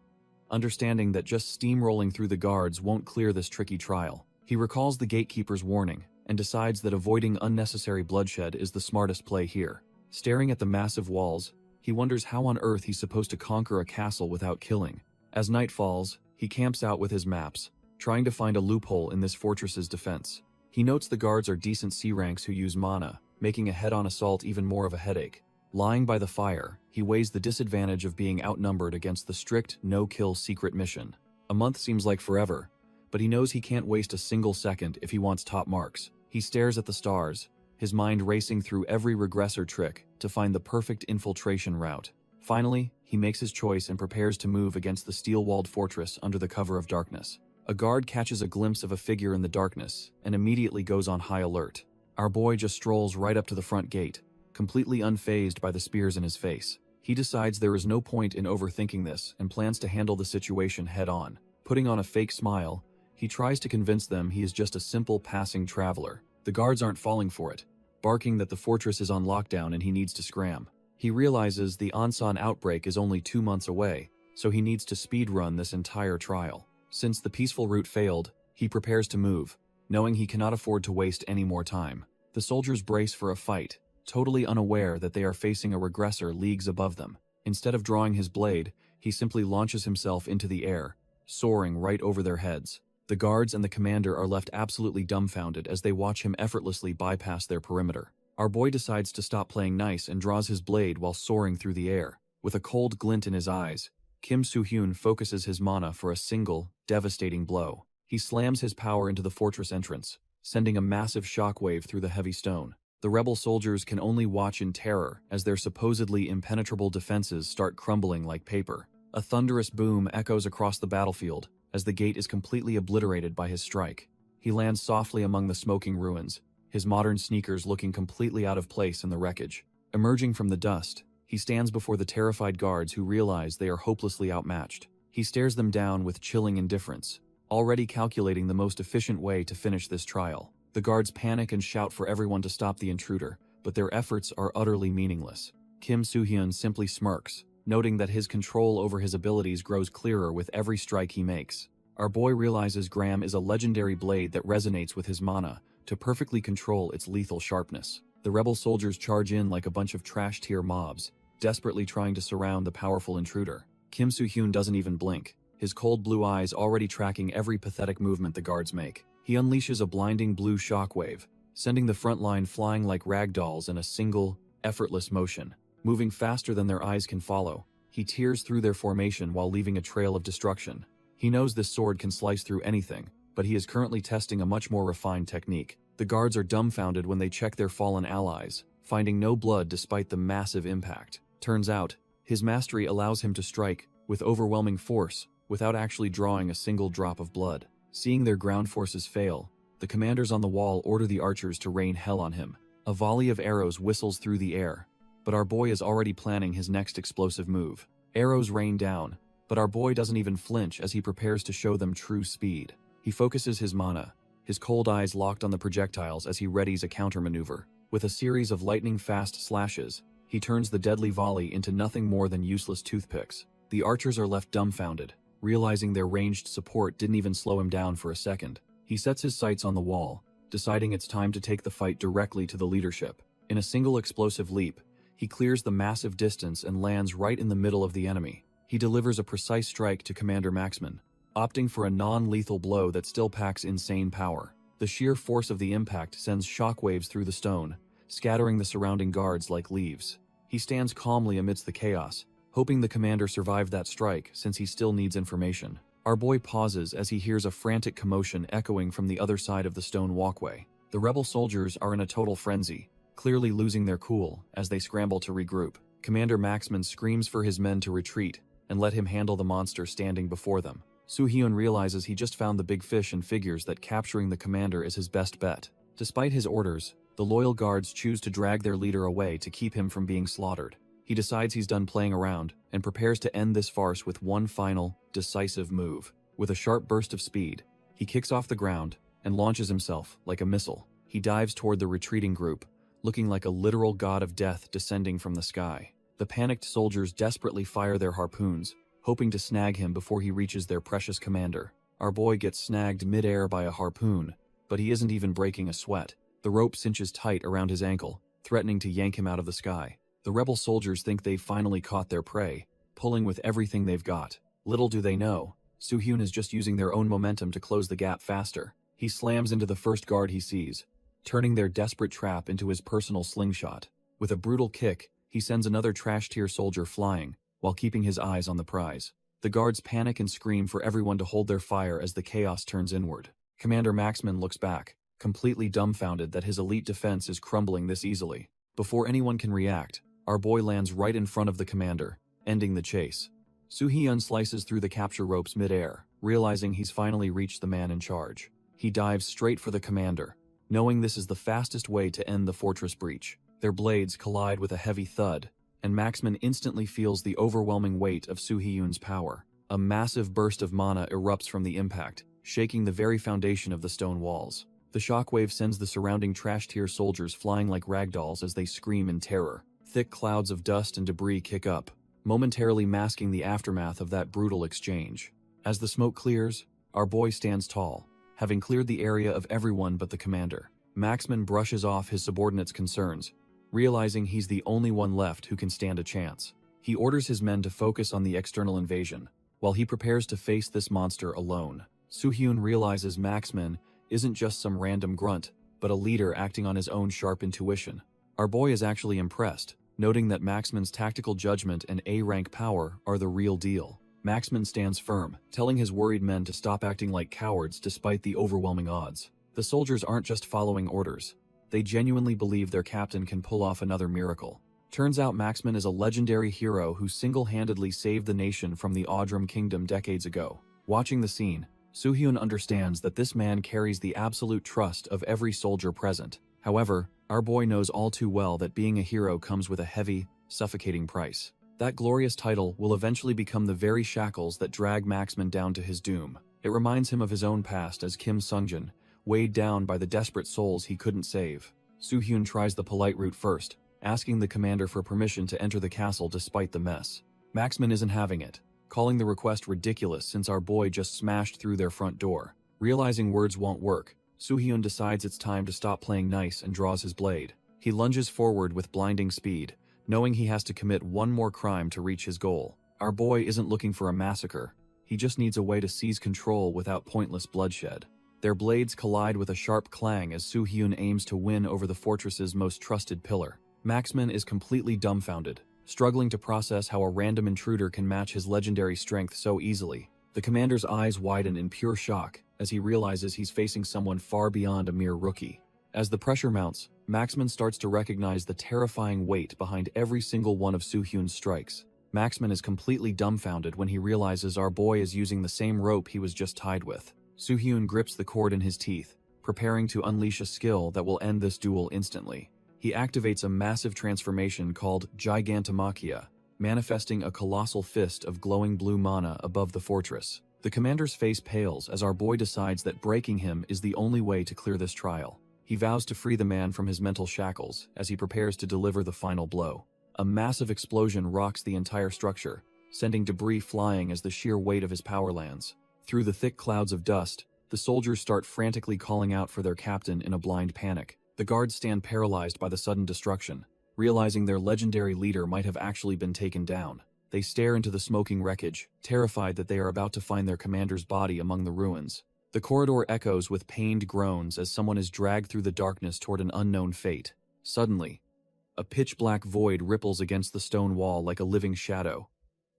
understanding that just steamrolling through the guards won't clear this tricky trial. He recalls the gatekeeper's warning and decides that avoiding unnecessary bloodshed is the smartest play here. Staring at the massive walls, he wonders how on earth he's supposed to conquer a castle without killing. As night falls, he camps out with his maps, trying to find a loophole in this fortress's defense. He notes the guards are decent C-ranks who use mana, making a head-on assault even more of a headache. Lying by the fire, he weighs the disadvantage of being outnumbered against the strict no-kill secret mission. A month seems like forever, but he knows he can't waste a single second if he wants top marks. He stares at the stars, his mind racing through every regressor trick to find the perfect infiltration route. Finally, he makes his choice and prepares to move against the steel-walled fortress under the cover of darkness. A guard catches a glimpse of a figure in the darkness and immediately goes on high alert. Our boy just strolls right up to the front gate, completely unfazed by the spears in his face. He decides there is no point in overthinking this and plans to handle the situation head-on. Putting on a fake smile, he tries to convince them he is just a simple passing traveler. The guards aren't falling for it, barking that the fortress is on lockdown and he needs to scram. He realizes the Ansan outbreak is only 2 months away, so he needs to speedrun this entire trial. Since the peaceful route failed, he prepares to move, knowing he cannot afford to waste any more time. The soldiers brace for a fight, totally unaware that they are facing a regressor leagues above them. Instead of drawing his blade, he simply launches himself into the air, soaring right over their heads. The guards and the commander are left absolutely dumbfounded as they watch him effortlessly bypass their perimeter. Our boy decides to stop playing nice and draws his blade while soaring through the air. With a cold glint in his eyes, Kim Soo-hyun focuses his mana for a single, devastating blow. He slams his power into the fortress entrance, sending a massive shockwave through the heavy stone. The rebel soldiers can only watch in terror as their supposedly impenetrable defenses start crumbling like paper. A thunderous boom echoes across the battlefield as the gate is completely obliterated by his strike. He lands softly among the smoking ruins, his modern sneakers looking completely out of place in the wreckage. Emerging from the dust, he stands before the terrified guards who realize they are hopelessly outmatched. He stares them down with chilling indifference, already calculating the most efficient way to finish this trial. The guards panic and shout for everyone to stop the intruder, but their efforts are utterly meaningless. Kim Soo-hyun simply smirks, noting that his control over his abilities grows clearer with every strike he makes. Our boy realizes Graham is a legendary blade that resonates with his mana to perfectly control its lethal sharpness. The rebel soldiers charge in like a bunch of trash-tier mobs, desperately trying to surround the powerful intruder. Kim Soo-hyun doesn't even blink, his cold blue eyes already tracking every pathetic movement the guards make. He unleashes a blinding blue shockwave, sending the front line flying like rag dolls in a single, effortless motion. Moving faster than their eyes can follow, he tears through their formation while leaving a trail of destruction. He knows this sword can slice through anything, but he is currently testing a much more refined technique. The guards are dumbfounded when they check their fallen allies, finding no blood despite the massive impact. Turns out, his mastery allows him to strike with overwhelming force without actually drawing a single drop of blood. Seeing their ground forces fail, the commanders on the wall order the archers to rain hell on him. A volley of arrows whistles through the air, but our boy is already planning his next explosive move. Arrows rain down, but our boy doesn't even flinch as he prepares to show them true speed. He focuses his mana, his cold eyes locked on the projectiles as he readies a countermaneuver. With a series of lightning-fast slashes, he turns the deadly volley into nothing more than useless toothpicks. The archers are left dumbfounded, realizing their ranged support didn't even slow him down for a second. He sets his sights on the wall, deciding it's time to take the fight directly to the leadership. In a single explosive leap, he clears the massive distance and lands right in the middle of the enemy. He delivers a precise strike to Commander Maxman, opting for a non-lethal blow that still packs insane power. The sheer force of the impact sends shockwaves through the stone, scattering the surrounding guards like leaves. He stands calmly amidst the chaos, hoping the commander survived that strike since he still needs information. Our boy pauses as he hears a frantic commotion echoing from the other side of the stone walkway. The rebel soldiers are in a total frenzy, clearly losing their cool as they scramble to regroup. Commander Maxman screams for his men to retreat and let him handle the monster standing before them. Soo-hyun realizes he just found the big fish and figures that capturing the commander is his best bet. Despite his orders, the loyal guards choose to drag their leader away to keep him from being slaughtered. He decides he's done playing around and prepares to end this farce with one final, decisive move. With a sharp burst of speed, he kicks off the ground and launches himself like a missile. He dives toward the retreating group, looking like a literal god of death descending from the sky. The panicked soldiers desperately fire their harpoons, hoping to snag him before he reaches their precious commander. Our boy gets snagged mid-air by a harpoon, but he isn't even breaking a sweat. The rope cinches tight around his ankle, threatening to yank him out of the sky. The rebel soldiers think they've finally caught their prey, pulling with everything they've got. Little do they know, Soo-hyun is just using their own momentum to close the gap faster. He slams into the first guard he sees, turning their desperate trap into his personal slingshot. With a brutal kick, he sends another trash-tier soldier flying, while keeping his eyes on the prize. The guards panic and scream for everyone to hold their fire as the chaos turns inward. Commander Maxman looks back, completely dumbfounded that his elite defense is crumbling this easily. Before anyone can react, our boy lands right in front of the commander, ending the chase. Soo-hyun slices through the capture ropes mid-air, realizing he's finally reached the man in charge. He dives straight for the commander, knowing this is the fastest way to end the fortress breach. Their blades collide with a heavy thud, and Maxman instantly feels the overwhelming weight of Soo-hyun's power. A massive burst of mana erupts from the impact, shaking the very foundation of the stone walls. The shockwave sends the surrounding trash-tier soldiers flying like ragdolls as they scream in terror. Thick clouds of dust and debris kick up, momentarily masking the aftermath of that brutal exchange. As the smoke clears, our boy stands tall, having cleared the area of everyone but the commander. Maxman brushes off his subordinates' concerns, realizing he's the only one left who can stand a chance. He orders his men to focus on the external invasion, while he prepares to face this monster alone. Soo-hyun realizes Maxman isn't just some random grunt, but a leader acting on his own sharp intuition. Our boy is actually impressed, noting that Maxman's tactical judgment and A-rank power are the real deal. Maxman stands firm, telling his worried men to stop acting like cowards despite the overwhelming odds. The soldiers aren't just following orders. They genuinely believe their captain can pull off another miracle. Turns out Maxman is a legendary hero who single-handedly saved the nation from the Audrum Kingdom decades ago. Watching the scene, Soo-hyun understands that this man carries the absolute trust of every soldier present. However, our boy knows all too well that being a hero comes with a heavy, suffocating price. That glorious title will eventually become the very shackles that drag Maxman down to his doom. It reminds him of his own past as Kim Sungjin, weighed down by the desperate souls he couldn't save. Soo-hyun tries the polite route first, asking the commander for permission to enter the castle despite the mess. Maxman isn't having it, calling the request ridiculous since our boy just smashed through their front door. Realizing words won't work, Soo-hyun decides it's time to stop playing nice and draws his blade. He lunges forward with blinding speed, knowing he has to commit one more crime to reach his goal. Our boy isn't looking for a massacre, he just needs a way to seize control without pointless bloodshed. Their blades collide with a sharp clang as Soo-hyun aims to win over the fortress's most trusted pillar. Maxman is completely dumbfounded, struggling to process how a random intruder can match his legendary strength so easily. The commander's eyes widen in pure shock as he realizes he's facing someone far beyond a mere rookie. As the pressure mounts, Maxman starts to recognize the terrifying weight behind every single one of Soo-hyun's strikes. Maxman is completely dumbfounded when he realizes our boy is using the same rope he was just tied with. Soo-hyun grips the cord in his teeth, preparing to unleash a skill that will end this duel instantly. He activates a massive transformation called Gigantomachia, manifesting a colossal fist of glowing blue mana above the fortress. The commander's face pales as our boy decides that breaking him is the only way to clear this trial. He vows to free the man from his mental shackles as he prepares to deliver the final blow. A massive explosion rocks the entire structure, sending debris flying as the sheer weight of his power lands. Through the thick clouds of dust, the soldiers start frantically calling out for their captain in a blind panic. The guards stand paralyzed by the sudden destruction, realizing their legendary leader might have actually been taken down. They stare into the smoking wreckage, terrified that they are about to find their commander's body among the ruins. The corridor echoes with pained groans as someone is dragged through the darkness toward an unknown fate. Suddenly, a pitch-black void ripples against the stone wall like a living shadow,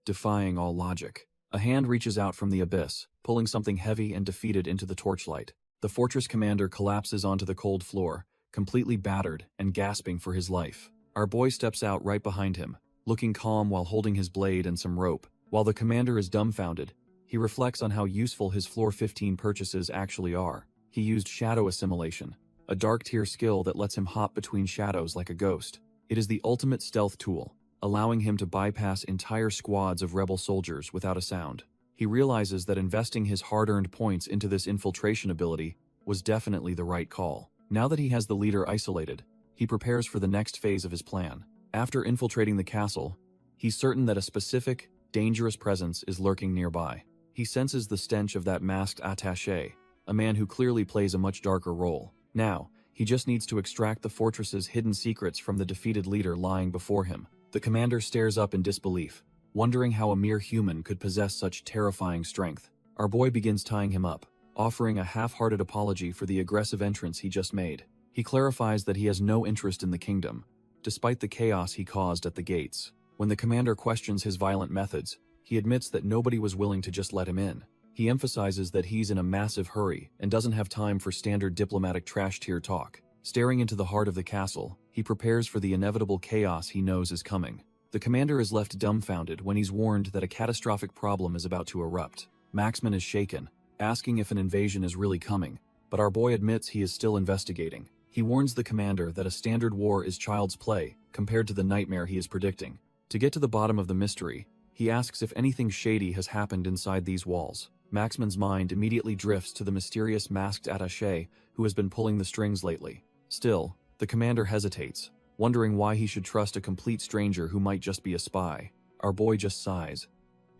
defying all logic. A hand reaches out from the abyss, pulling something heavy and defeated into the torchlight. The fortress commander collapses onto the cold floor, completely battered and gasping for his life. Our boy steps out right behind him, looking calm while holding his blade and some rope. While the commander is dumbfounded, he reflects on how useful his Floor 15 purchases actually are. He used shadow assimilation, a dark tier skill that lets him hop between shadows like a ghost. It is the ultimate stealth tool, allowing him to bypass entire squads of rebel soldiers without a sound. He realizes that investing his hard-earned points into this infiltration ability was definitely the right call. Now that he has the leader isolated, he prepares for the next phase of his plan. After infiltrating the castle, he's certain that a specific, dangerous presence is lurking nearby. He senses the stench of that masked attaché, a man who clearly plays a much darker role. Now, he just needs to extract the fortress's hidden secrets from the defeated leader lying before him. The commander stares up in disbelief, wondering how a mere human could possess such terrifying strength. Our boy begins tying him up, offering a half-hearted apology for the aggressive entrance he just made. He clarifies that he has no interest in the kingdom, despite the chaos he caused at the gates. When the commander questions his violent methods, he admits that nobody was willing to just let him in. He emphasizes that he's in a massive hurry and doesn't have time for standard diplomatic trash-tier talk. Staring into the heart of the castle, he prepares for the inevitable chaos he knows is coming. The commander is left dumbfounded when he's warned that a catastrophic problem is about to erupt. Maxman is shaken, asking if an invasion is really coming, but our boy admits he is still investigating. He warns the commander that a standard war is child's play compared to the nightmare he is predicting. To get to the bottom of the mystery, he asks if anything shady has happened inside these walls. Maxman's mind immediately drifts to the mysterious masked attaché who has been pulling the strings lately. Still, the commander hesitates, wondering why he should trust a complete stranger who might just be a spy. Our boy just sighs,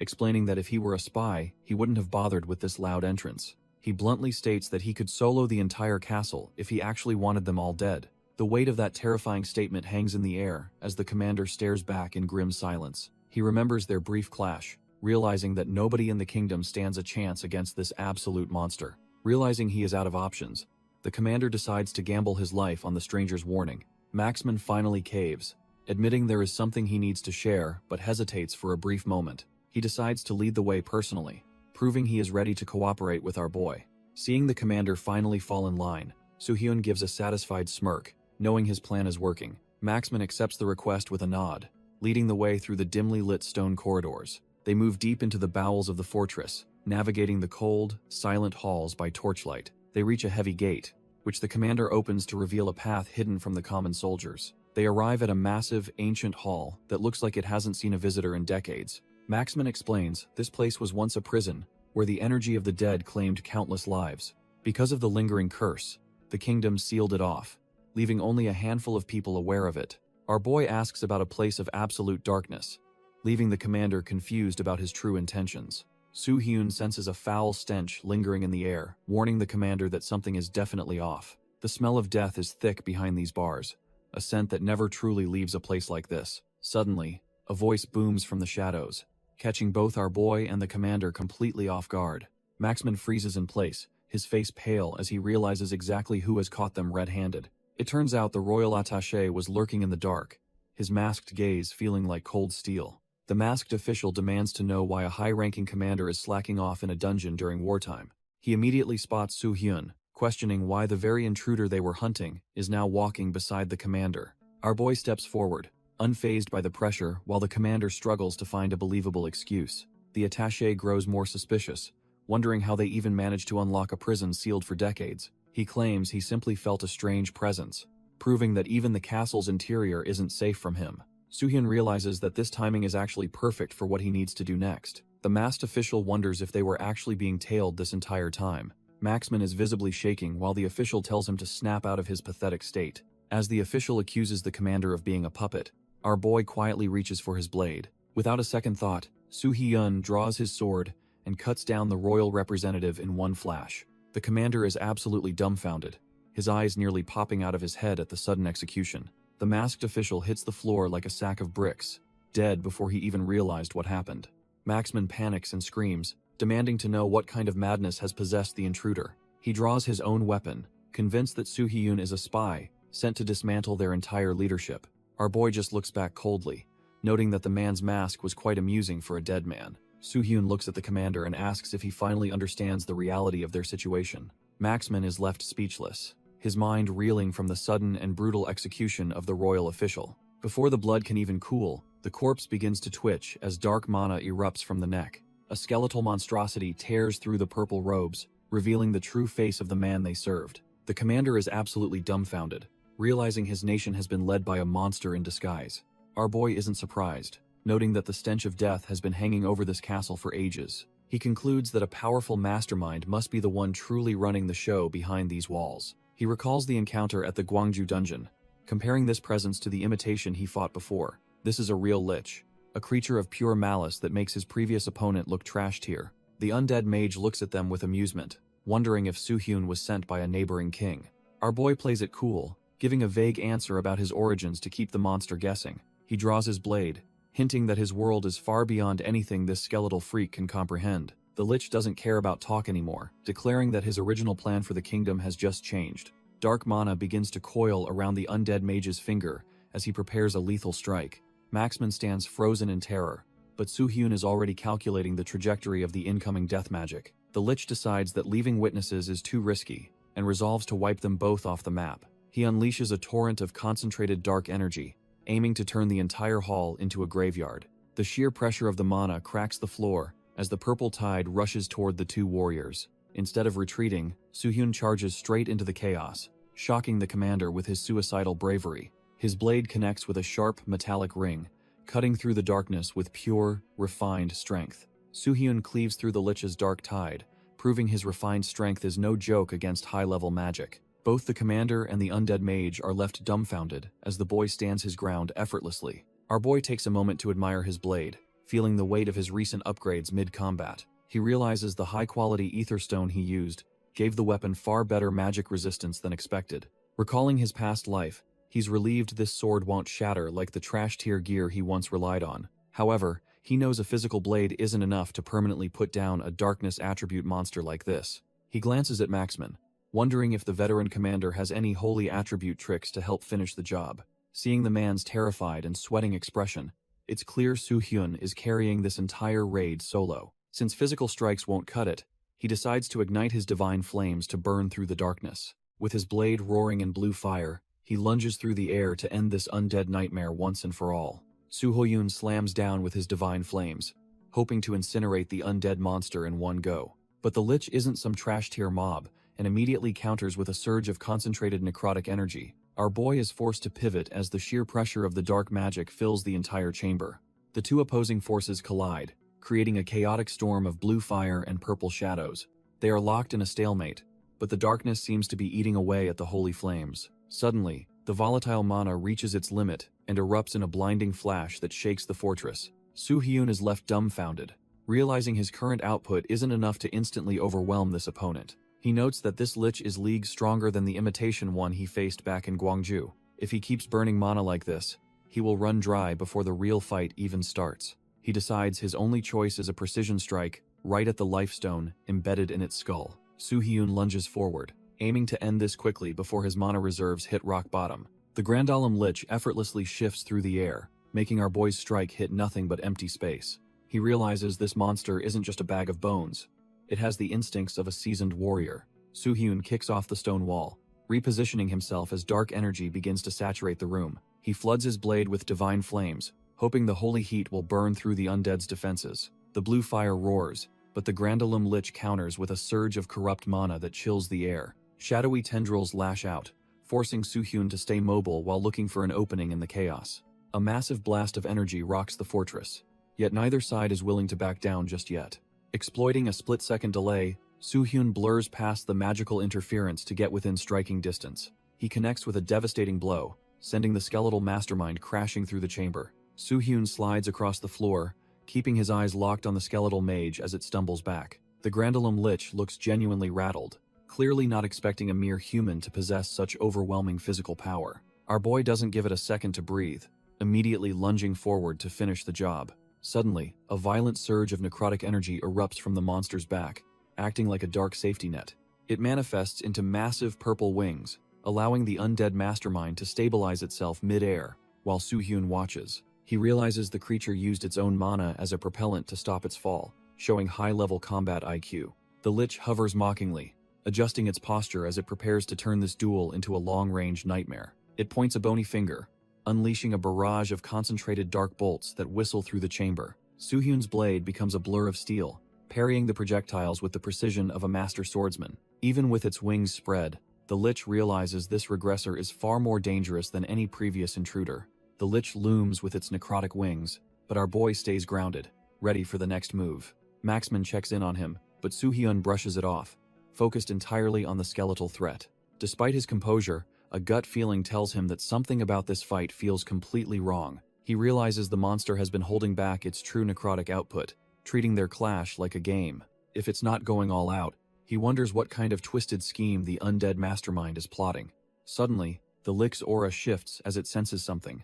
explaining that if he were a spy, he wouldn't have bothered with this loud entrance. He bluntly states that he could solo the entire castle if he actually wanted them all dead. The weight of that terrifying statement hangs in the air as the commander stares back in grim silence. He remembers their brief clash, realizing that nobody in the kingdom stands a chance against this absolute monster. Realizing he is out of options, the commander decides to gamble his life on the stranger's warning. Maxman finally caves, admitting there is something he needs to share but hesitates for a brief moment. He decides to lead the way personally, proving he is ready to cooperate with our boy. Seeing the commander finally fall in line, Soo-hyun gives a satisfied smirk, knowing his plan is working. Maxman accepts the request with a nod, leading the way through the dimly lit stone corridors. They move deep into the bowels of the fortress, navigating the cold, silent halls by torchlight. They reach a heavy gate, which the commander opens to reveal a path hidden from the common soldiers. They arrive at a massive, ancient hall that looks like it hasn't seen a visitor in decades. Maxman explains this place was once a prison, where the energy of the dead claimed countless lives. Because of the lingering curse, the kingdom sealed it off, leaving only a handful of people aware of it. Our boy asks about a place of absolute darkness, leaving the commander confused about his true intentions. Soo-hyun senses a foul stench lingering in the air, warning the commander that something is definitely off. The smell of death is thick behind these bars, a scent that never truly leaves a place like this. Suddenly, a voice booms from the shadows, catching both our boy and the commander completely off guard. Maxman freezes in place, his face pale as he realizes exactly who has caught them red-handed. It turns out the royal attaché was lurking in the dark, his masked gaze feeling like cold steel. The masked official demands to know why a high-ranking commander is slacking off in a dungeon during wartime. He immediately spots Su Hyun, questioning why the very intruder they were hunting is now walking beside the commander. Our boy steps forward, unfazed by the pressure, while the commander struggles to find a believable excuse. The attaché grows more suspicious, wondering how they even managed to unlock a prison sealed for decades. He claims he simply felt a strange presence, proving that even the castle's interior isn't safe from him. Soo-hyun realizes that this timing is actually perfect for what he needs to do next. The masked official wonders if they were actually being tailed this entire time. Maxman is visibly shaking while the official tells him to snap out of his pathetic state. As the official accuses the commander of being a puppet, our boy quietly reaches for his blade. Without a second thought, Soo-hyun draws his sword and cuts down the royal representative in one flash. The commander is absolutely dumbfounded, his eyes nearly popping out of his head at the sudden execution. The masked official hits the floor like a sack of bricks, dead before he even realized what happened. Maxman panics and screams, demanding to know what kind of madness has possessed the intruder. He draws his own weapon, convinced that Soo-hyun is a spy, sent to dismantle their entire leadership. Our boy just looks back coldly, noting that the man's mask was quite amusing for a dead man. Soo-hyun looks at the commander and asks if he finally understands the reality of their situation. Maxman is left speechless, his mind reeling from the sudden and brutal execution of the royal official. Before the blood can even cool, the corpse begins to twitch as dark mana erupts from the neck. A skeletal monstrosity tears through the purple robes, revealing the true face of the man they served. The commander is absolutely dumbfounded, realizing his nation has been led by a monster in disguise. Our boy isn't surprised, noting that the stench of death has been hanging over this castle for ages. He concludes that a powerful mastermind must be the one truly running the show behind these walls. He recalls the encounter at the Gwangju dungeon, comparing this presence to the imitation he fought before. This is a real lich, a creature of pure malice that makes his previous opponent look trashed here. The undead mage looks at them with amusement, wondering if Soo-hyun was sent by a neighboring king. Our boy plays it cool, giving a vague answer about his origins to keep the monster guessing. He draws his blade, hinting that his world is far beyond anything this skeletal freak can comprehend. The lich doesn't care about talk anymore, declaring that his original plan for the kingdom has just changed. Dark mana begins to coil around the undead mage's finger as he prepares a lethal strike. Maxman stands frozen in terror, but Soo-hyun is already calculating the trajectory of the incoming death magic. The lich decides that leaving witnesses is too risky, and resolves to wipe them both off the map. He unleashes a torrent of concentrated dark energy, aiming to turn the entire hall into a graveyard. The sheer pressure of the mana cracks the floor as the purple tide rushes toward the two warriors. Instead of retreating, Soo-hyun charges straight into the chaos, shocking the commander with his suicidal bravery. His blade connects with a sharp, metallic ring, cutting through the darkness with pure, refined strength. Soo-hyun cleaves through the lich's dark tide, proving his refined strength is no joke against high-level magic. Both the commander and the undead mage are left dumbfounded as the boy stands his ground effortlessly. Our boy takes a moment to admire his blade, feeling the weight of his recent upgrades mid-combat. He realizes the high-quality ether stone he used gave the weapon far better magic resistance than expected. Recalling his past life, he's relieved this sword won't shatter like the trash-tier gear he once relied on. However, he knows a physical blade isn't enough to permanently put down a darkness attribute monster like this. He glances at Maxman, wondering if the veteran commander has any holy attribute tricks to help finish the job. Seeing the man's terrified and sweating expression, it's clear Soo-hyun is carrying this entire raid solo. Since physical strikes won't cut it, he decides to ignite his divine flames to burn through the darkness. With his blade roaring in blue fire, he lunges through the air to end this undead nightmare once and for all. Soo-hyun slams down with his divine flames, hoping to incinerate the undead monster in one go. But the lich isn't some trash-tier mob, and immediately counters with a surge of concentrated necrotic energy. Our boy is forced to pivot as the sheer pressure of the dark magic fills the entire chamber. The two opposing forces collide, creating a chaotic storm of blue fire and purple shadows. They are locked in a stalemate, but the darkness seems to be eating away at the holy flames. Suddenly, the volatile mana reaches its limit and erupts in a blinding flash that shakes the fortress. Soo-hyun is left dumbfounded, realizing his current output isn't enough to instantly overwhelm this opponent. He notes that this lich is leagues stronger than the imitation one he faced back in Gwangju. If he keeps burning mana like this, he will run dry before the real fight even starts. He decides his only choice is a precision strike right at the life stone embedded in its skull. Soo-hyun lunges forward, aiming to end this quickly before his mana reserves hit rock bottom. The Grandalum Lich effortlessly shifts through the air, making our boy's strike hit nothing but empty space. He realizes this monster isn't just a bag of bones. It has the instincts of a seasoned warrior. Soo-hyun kicks off the stone wall, repositioning himself as dark energy begins to saturate the room. He floods his blade with divine flames, hoping the holy heat will burn through the undead's defenses. The blue fire roars, but the Grandalum Lich counters with a surge of corrupt mana that chills the air. Shadowy tendrils lash out, forcing Soo-hyun to stay mobile while looking for an opening in the chaos. A massive blast of energy rocks the fortress, yet neither side is willing to back down just yet. Exploiting a split-second delay, Soo-hyun blurs past the magical interference to get within striking distance. He connects with a devastating blow, sending the skeletal mastermind crashing through the chamber. Soo-hyun slides across the floor, keeping his eyes locked on the skeletal mage as it stumbles back. The Grandalum Lich looks genuinely rattled, clearly not expecting a mere human to possess such overwhelming physical power. Our boy doesn't give it a second to breathe, immediately lunging forward to finish the job. Suddenly, a violent surge of necrotic energy erupts from the monster's back, acting like a dark safety net. It manifests into massive purple wings, allowing the undead mastermind to stabilize itself mid-air, while Soo-hyun watches. He realizes the creature used its own mana as a propellant to stop its fall, showing high-level combat IQ. The Lich hovers mockingly, adjusting its posture as it prepares to turn this duel into a long-range nightmare. It points a bony finger, unleashing a barrage of concentrated dark bolts that whistle through the chamber. Soo-hyun's blade becomes a blur of steel, parrying the projectiles with the precision of a master swordsman. Even with its wings spread, the Lich realizes this regressor is far more dangerous than any previous intruder. The Lich looms with its necrotic wings, but our boy stays grounded, ready for the next move. Maxman checks in on him, but Soo-hyun brushes it off, focused entirely on the skeletal threat. Despite his composure, a gut feeling tells him that something about this fight feels completely wrong. He realizes the monster has been holding back its true necrotic output, treating their clash like a game. If it's not going all out, he wonders what kind of twisted scheme the undead mastermind is plotting. Suddenly, the Lich's aura shifts as it senses something,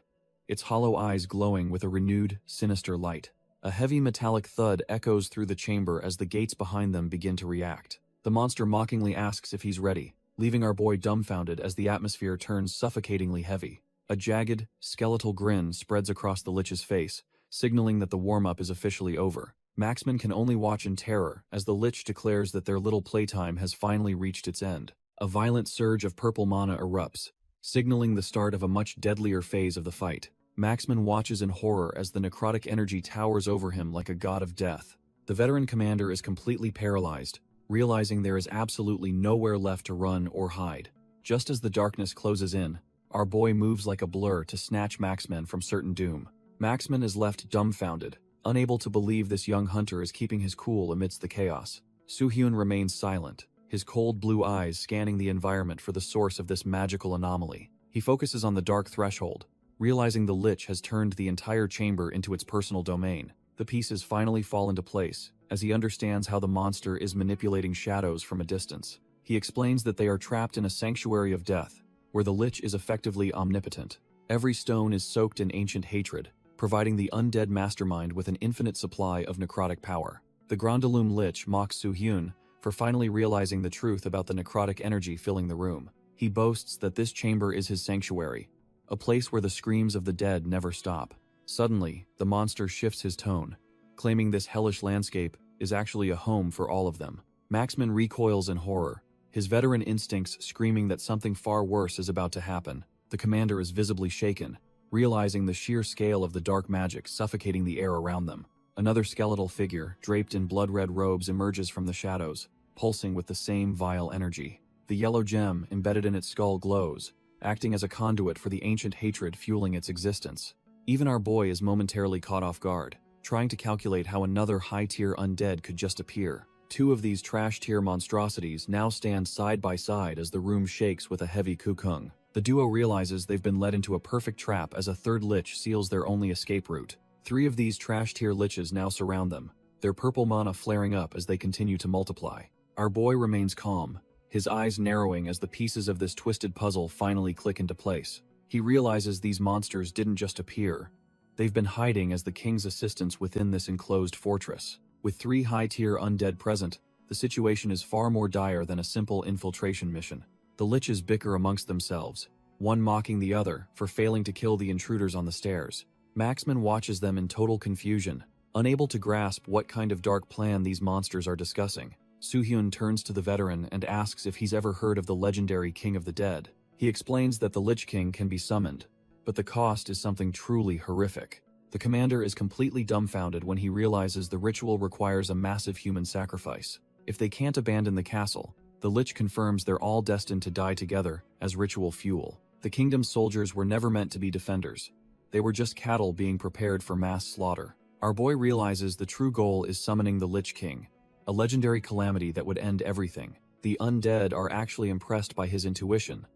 its hollow eyes glowing with a renewed, sinister light. A heavy metallic thud echoes through the chamber as the gates behind them begin to react. The monster mockingly asks if he's ready, leaving our boy dumbfounded as the atmosphere turns suffocatingly heavy. A jagged, skeletal grin spreads across the Lich's face, signaling that the warm-up is officially over. Maxman can only watch in terror as the Lich declares that their little playtime has finally reached its end. A violent surge of purple mana erupts, signaling the start of a much deadlier phase of the fight. Maxman watches in horror as the necrotic energy towers over him like a god of death. The veteran commander is completely paralyzed, realizing there is absolutely nowhere left to run or hide. Just as the darkness closes in, our boy moves like a blur to snatch Maxman from certain doom. Maxman is left dumbfounded, unable to believe this young hunter is keeping his cool amidst the chaos. Soo-hyun remains silent, his cold blue eyes scanning the environment for the source of this magical anomaly. He focuses on the dark threshold, realizing the Lich has turned the entire chamber into its personal domain. The pieces finally fall into place, as he understands how the monster is manipulating shadows from a distance. He explains that they are trapped in a sanctuary of death, where the Lich is effectively omnipotent. Every stone is soaked in ancient hatred, providing the undead mastermind with an infinite supply of necrotic power. The Grandalum Lich mocks Soo-hyun for finally realizing the truth about the necrotic energy filling the room. He boasts that this chamber is his sanctuary, a place where the screams of the dead never stop. Suddenly, the monster shifts his tone, claiming this hellish landscape is actually a home for all of them. Maxman recoils in horror, his veteran instincts screaming that something far worse is about to happen. The commander is visibly shaken, realizing the sheer scale of the dark magic suffocating the air around them. Another skeletal figure, draped in blood-red robes, emerges from the shadows, pulsing with the same vile energy. The yellow gem embedded in its skull glows, acting as a conduit for the ancient hatred fueling its existence. Even our boy is momentarily caught off guard, trying to calculate how another high-tier undead could just appear. Two of these trash-tier monstrosities now stand side by side as the room shakes with a heavy kukung. The duo realizes they've been led into a perfect trap as a third Lich seals their only escape route. Three of these trash-tier Liches now surround them, their purple mana flaring up as they continue to multiply. Our boy remains calm, his eyes narrowing as the pieces of this twisted puzzle finally click into place. He realizes these monsters didn't just appear. They've been hiding as the king's assistants within this enclosed fortress. With three high-tier undead present, the situation is far more dire than a simple infiltration mission. The liches bicker amongst themselves, one mocking the other for failing to kill the intruders on the stairs. Maxman watches them in total confusion, unable to grasp what kind of dark plan these monsters are discussing. Soo-hyun turns to the veteran and asks if he's ever heard of the legendary King of the Dead. He explains that the Lich King can be summoned, but the cost is something truly horrific. The commander is completely dumbfounded when he realizes the ritual requires a massive human sacrifice. If they can't abandon the castle, the Lich confirms they're all destined to die together as ritual fuel. The kingdom's soldiers were never meant to be defenders. They were just cattle being prepared for mass slaughter. Our boy realizes the true goal is summoning the Lich King, a legendary calamity that would end everything. The undead are actually impressed by his intuition,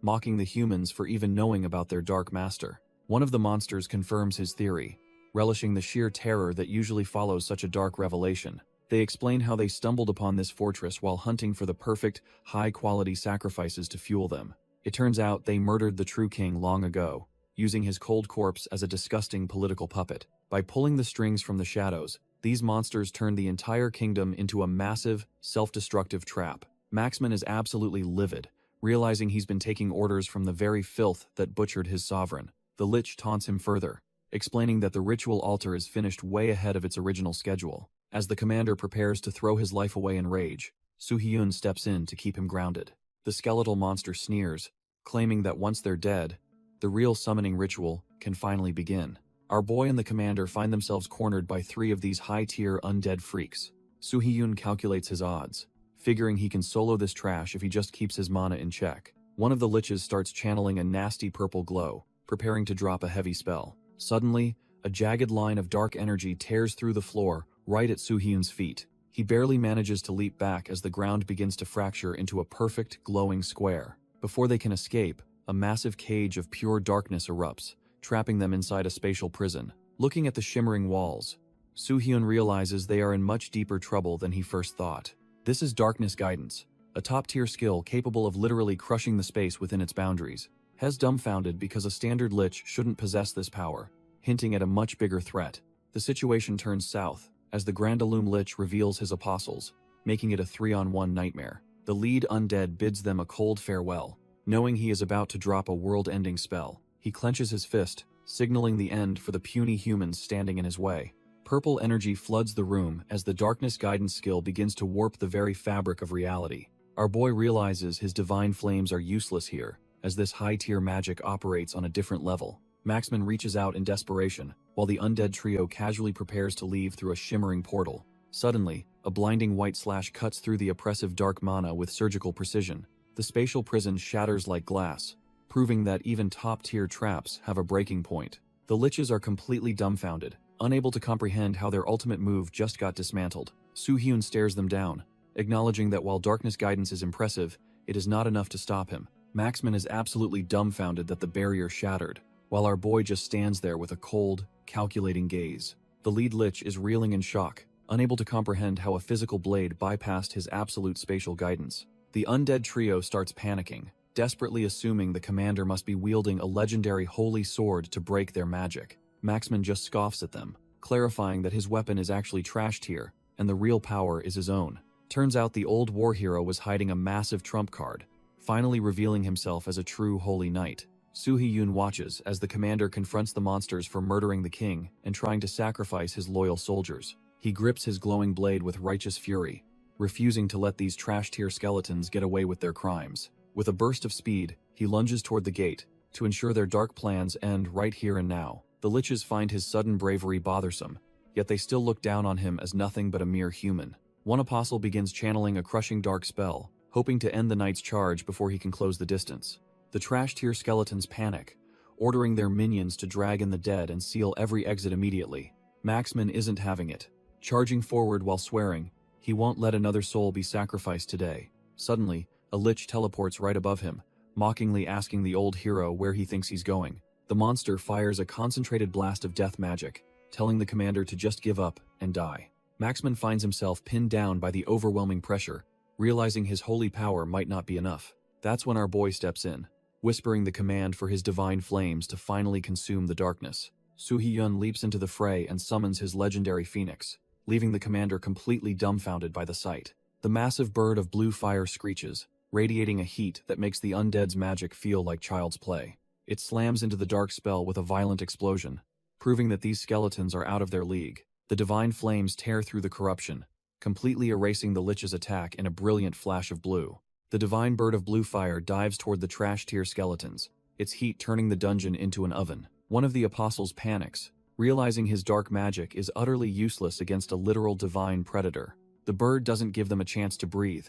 mocking the humans for even knowing about their dark master. One of the monsters confirms his theory, relishing the sheer terror that usually follows such a dark revelation. They explain how they stumbled upon this fortress while hunting for the perfect, high-quality sacrifices to fuel them. It turns out they murdered the true king long ago, using his cold corpse as a disgusting political puppet. By pulling the strings from the shadows, these monsters turned the entire kingdom into a massive, self-destructive trap. Maxman is absolutely livid, realizing he's been taking orders from the very filth that butchered his sovereign. The Lich taunts him further, explaining that the ritual altar is finished way ahead of its original schedule. As the commander prepares to throw his life away in rage, Soo-hyun steps in to keep him grounded. The skeletal monster sneers, claiming that once they're dead, the real summoning ritual can finally begin. Our boy and the commander find themselves cornered by 3 of these high-tier undead freaks. Soo-hyun calculates his odds, figuring he can solo this trash if he just keeps his mana in check. One of the liches starts channeling a nasty purple glow, preparing to drop a heavy spell. Suddenly, a jagged line of dark energy tears through the floor, right at Soo-hyun's feet. He barely manages to leap back as the ground begins to fracture into a perfect, glowing square. Before they can escape, a massive cage of pure darkness erupts, trapping them inside a spatial prison. Looking at the shimmering walls, Soo-hyun realizes they are in much deeper trouble than he first thought. This is Darkness Guidance, a top-tier skill capable of literally crushing the space within its boundaries. Hes dumbfounded because a standard lich shouldn't possess this power, hinting at a much bigger threat. The situation turns south as the Grandaloom Lich reveals his apostles, making it a 3-on-1 nightmare. The lead undead bids them a cold farewell, knowing he is about to drop a world-ending spell. He clenches his fist, signaling the end for the puny humans standing in his way. Purple energy floods the room as the Darkness Guidance skill begins to warp the very fabric of reality. Our boy realizes his divine flames are useless here, as this high-tier magic operates on a different level. Maxman reaches out in desperation, while the undead trio casually prepares to leave through a shimmering portal. Suddenly, a blinding white slash cuts through the oppressive dark mana with surgical precision. The spatial prison shatters like glass, proving that even top-tier traps have a breaking point. The liches are completely dumbfounded, unable to comprehend how their ultimate move just got dismantled. Soo-hyun stares them down, acknowledging that while Darkness Guidance is impressive, it is not enough to stop him. Maxman is absolutely dumbfounded that the barrier shattered, while our boy just stands there with a cold, calculating gaze. The lead lich is reeling in shock, unable to comprehend how a physical blade bypassed his absolute spatial guidance. The undead trio starts panicking, desperately assuming the commander must be wielding a legendary holy sword to break their magic. Maxman just scoffs at them, clarifying that his weapon is actually trashed here, and the real power is his own. Turns out the old war hero was hiding a massive trump card, finally revealing himself as a true holy knight. Soo-hyun watches as the commander confronts the monsters for murdering the king and trying to sacrifice his loyal soldiers. He grips his glowing blade with righteous fury, refusing to let these trash-tier skeletons get away with their crimes. With a burst of speed, he lunges toward the gate to ensure their dark plans end right here and now. The liches find his sudden bravery bothersome, yet they still look down on him as nothing but a mere human. One apostle begins channeling a crushing dark spell, hoping to end the knight's charge before he can close the distance. The trash-tier skeletons panic, ordering their minions to drag in the dead and seal every exit immediately. Maxman isn't having it, charging forward while swearing he won't let another soul be sacrificed today. Suddenly, a lich teleports right above him, mockingly asking the old hero where he thinks he's going. The monster fires a concentrated blast of death magic, telling the commander to just give up and die. Maxman finds himself pinned down by the overwhelming pressure, realizing his holy power might not be enough. That's when our boy steps in, whispering the command for his divine flames to finally consume the darkness. Soo-hyun leaps into the fray and summons his legendary phoenix, leaving the commander completely dumbfounded by the sight. The massive bird of blue fire screeches, radiating a heat that makes the undead's magic feel like child's play. It slams into the dark spell with a violent explosion, proving that these skeletons are out of their league. The divine flames tear through the corruption, completely erasing the Lich's attack in a brilliant flash of blue. The divine bird of blue fire dives toward the trash-tier skeletons, its heat turning the dungeon into an oven. One of the apostles panics, realizing his dark magic is utterly useless against a literal divine predator. The bird doesn't give them a chance to breathe,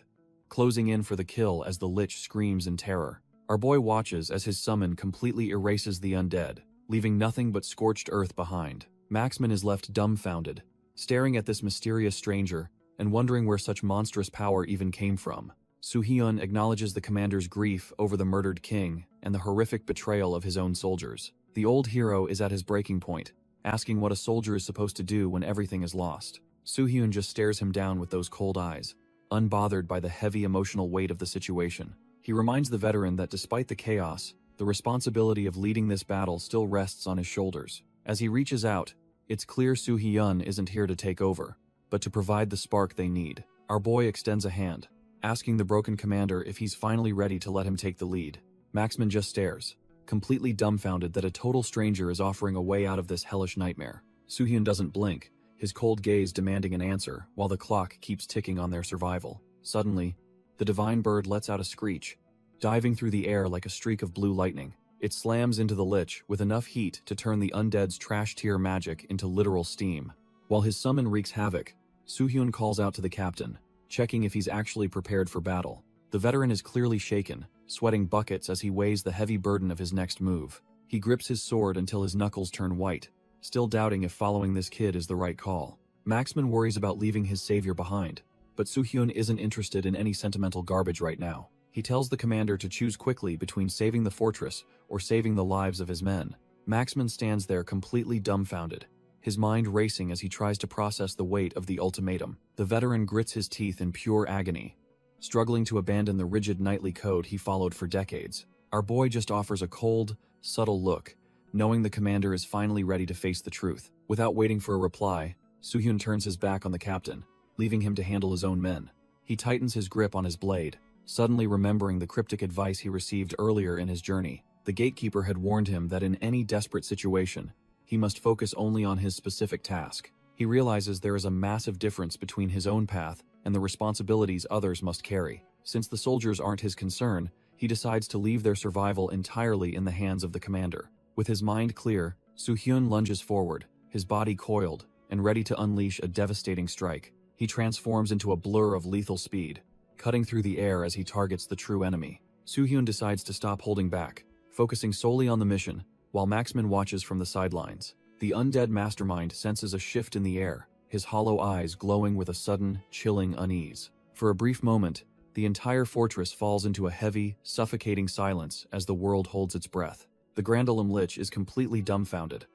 closing in for the kill as the Lich screams in terror. Our boy watches as his summon completely erases the undead, leaving nothing but scorched earth behind. Maxman is left dumbfounded, staring at this mysterious stranger and wondering where such monstrous power even came from. Soo-hyun acknowledges the commander's grief over the murdered king and the horrific betrayal of his own soldiers. The old hero is at his breaking point, asking what a soldier is supposed to do when everything is lost. Soo-hyun just stares him down with those cold eyes, unbothered by the heavy emotional weight of the situation. He reminds the veteran that despite the chaos, the responsibility of leading this battle still rests on his shoulders. As he reaches out, it's clear Soo-hyun isn't here to take over, but to provide the spark they need. Our boy extends a hand, asking the broken commander if he's finally ready to let him take the lead. Maxman just stares, completely dumbfounded that a total stranger is offering a way out of this hellish nightmare. Soo-hyun doesn't blink, his cold gaze demanding an answer while the clock keeps ticking on their survival. Suddenly, the divine bird lets out a screech, diving through the air like a streak of blue lightning. It slams into the Lich with enough heat to turn the undead's trash-tier magic into literal steam. While his summon wreaks havoc, Soo-hyun calls out to the captain, checking if he's actually prepared for battle. The veteran is clearly shaken, sweating buckets as he weighs the heavy burden of his next move. He grips his sword until his knuckles turn white, still doubting if following this kid is the right call. Maxman worries about leaving his savior behind, but Soo-hyun isn't interested in any sentimental garbage right now. He tells the commander to choose quickly between saving the fortress or saving the lives of his men. Maxman stands there completely dumbfounded, his mind racing as he tries to process the weight of the ultimatum. The veteran grits his teeth in pure agony, struggling to abandon the rigid knightly code he followed for decades. Our boy just offers a cold, subtle look, knowing the commander is finally ready to face the truth. Without waiting for a reply, Soo-hyun turns his back on the captain, leaving him to handle his own men. He tightens his grip on his blade, suddenly remembering the cryptic advice he received earlier in his journey. The gatekeeper had warned him that in any desperate situation, he must focus only on his specific task. He realizes there is a massive difference between his own path and the responsibilities others must carry. Since the soldiers aren't his concern, he decides to leave their survival entirely in the hands of the commander. With his mind clear, Soo-hyun lunges forward, his body coiled and ready to unleash a devastating strike. He transforms into a blur of lethal speed, cutting through the air as he targets the true enemy. Soo-hyun decides to stop holding back, focusing solely on the mission, while Maxman watches from the sidelines. The undead mastermind senses a shift in the air, his hollow eyes glowing with a sudden, chilling unease. For a brief moment, the entire fortress falls into a heavy, suffocating silence as the world holds its breath. The Grandalum Lich is completely dumbfounded,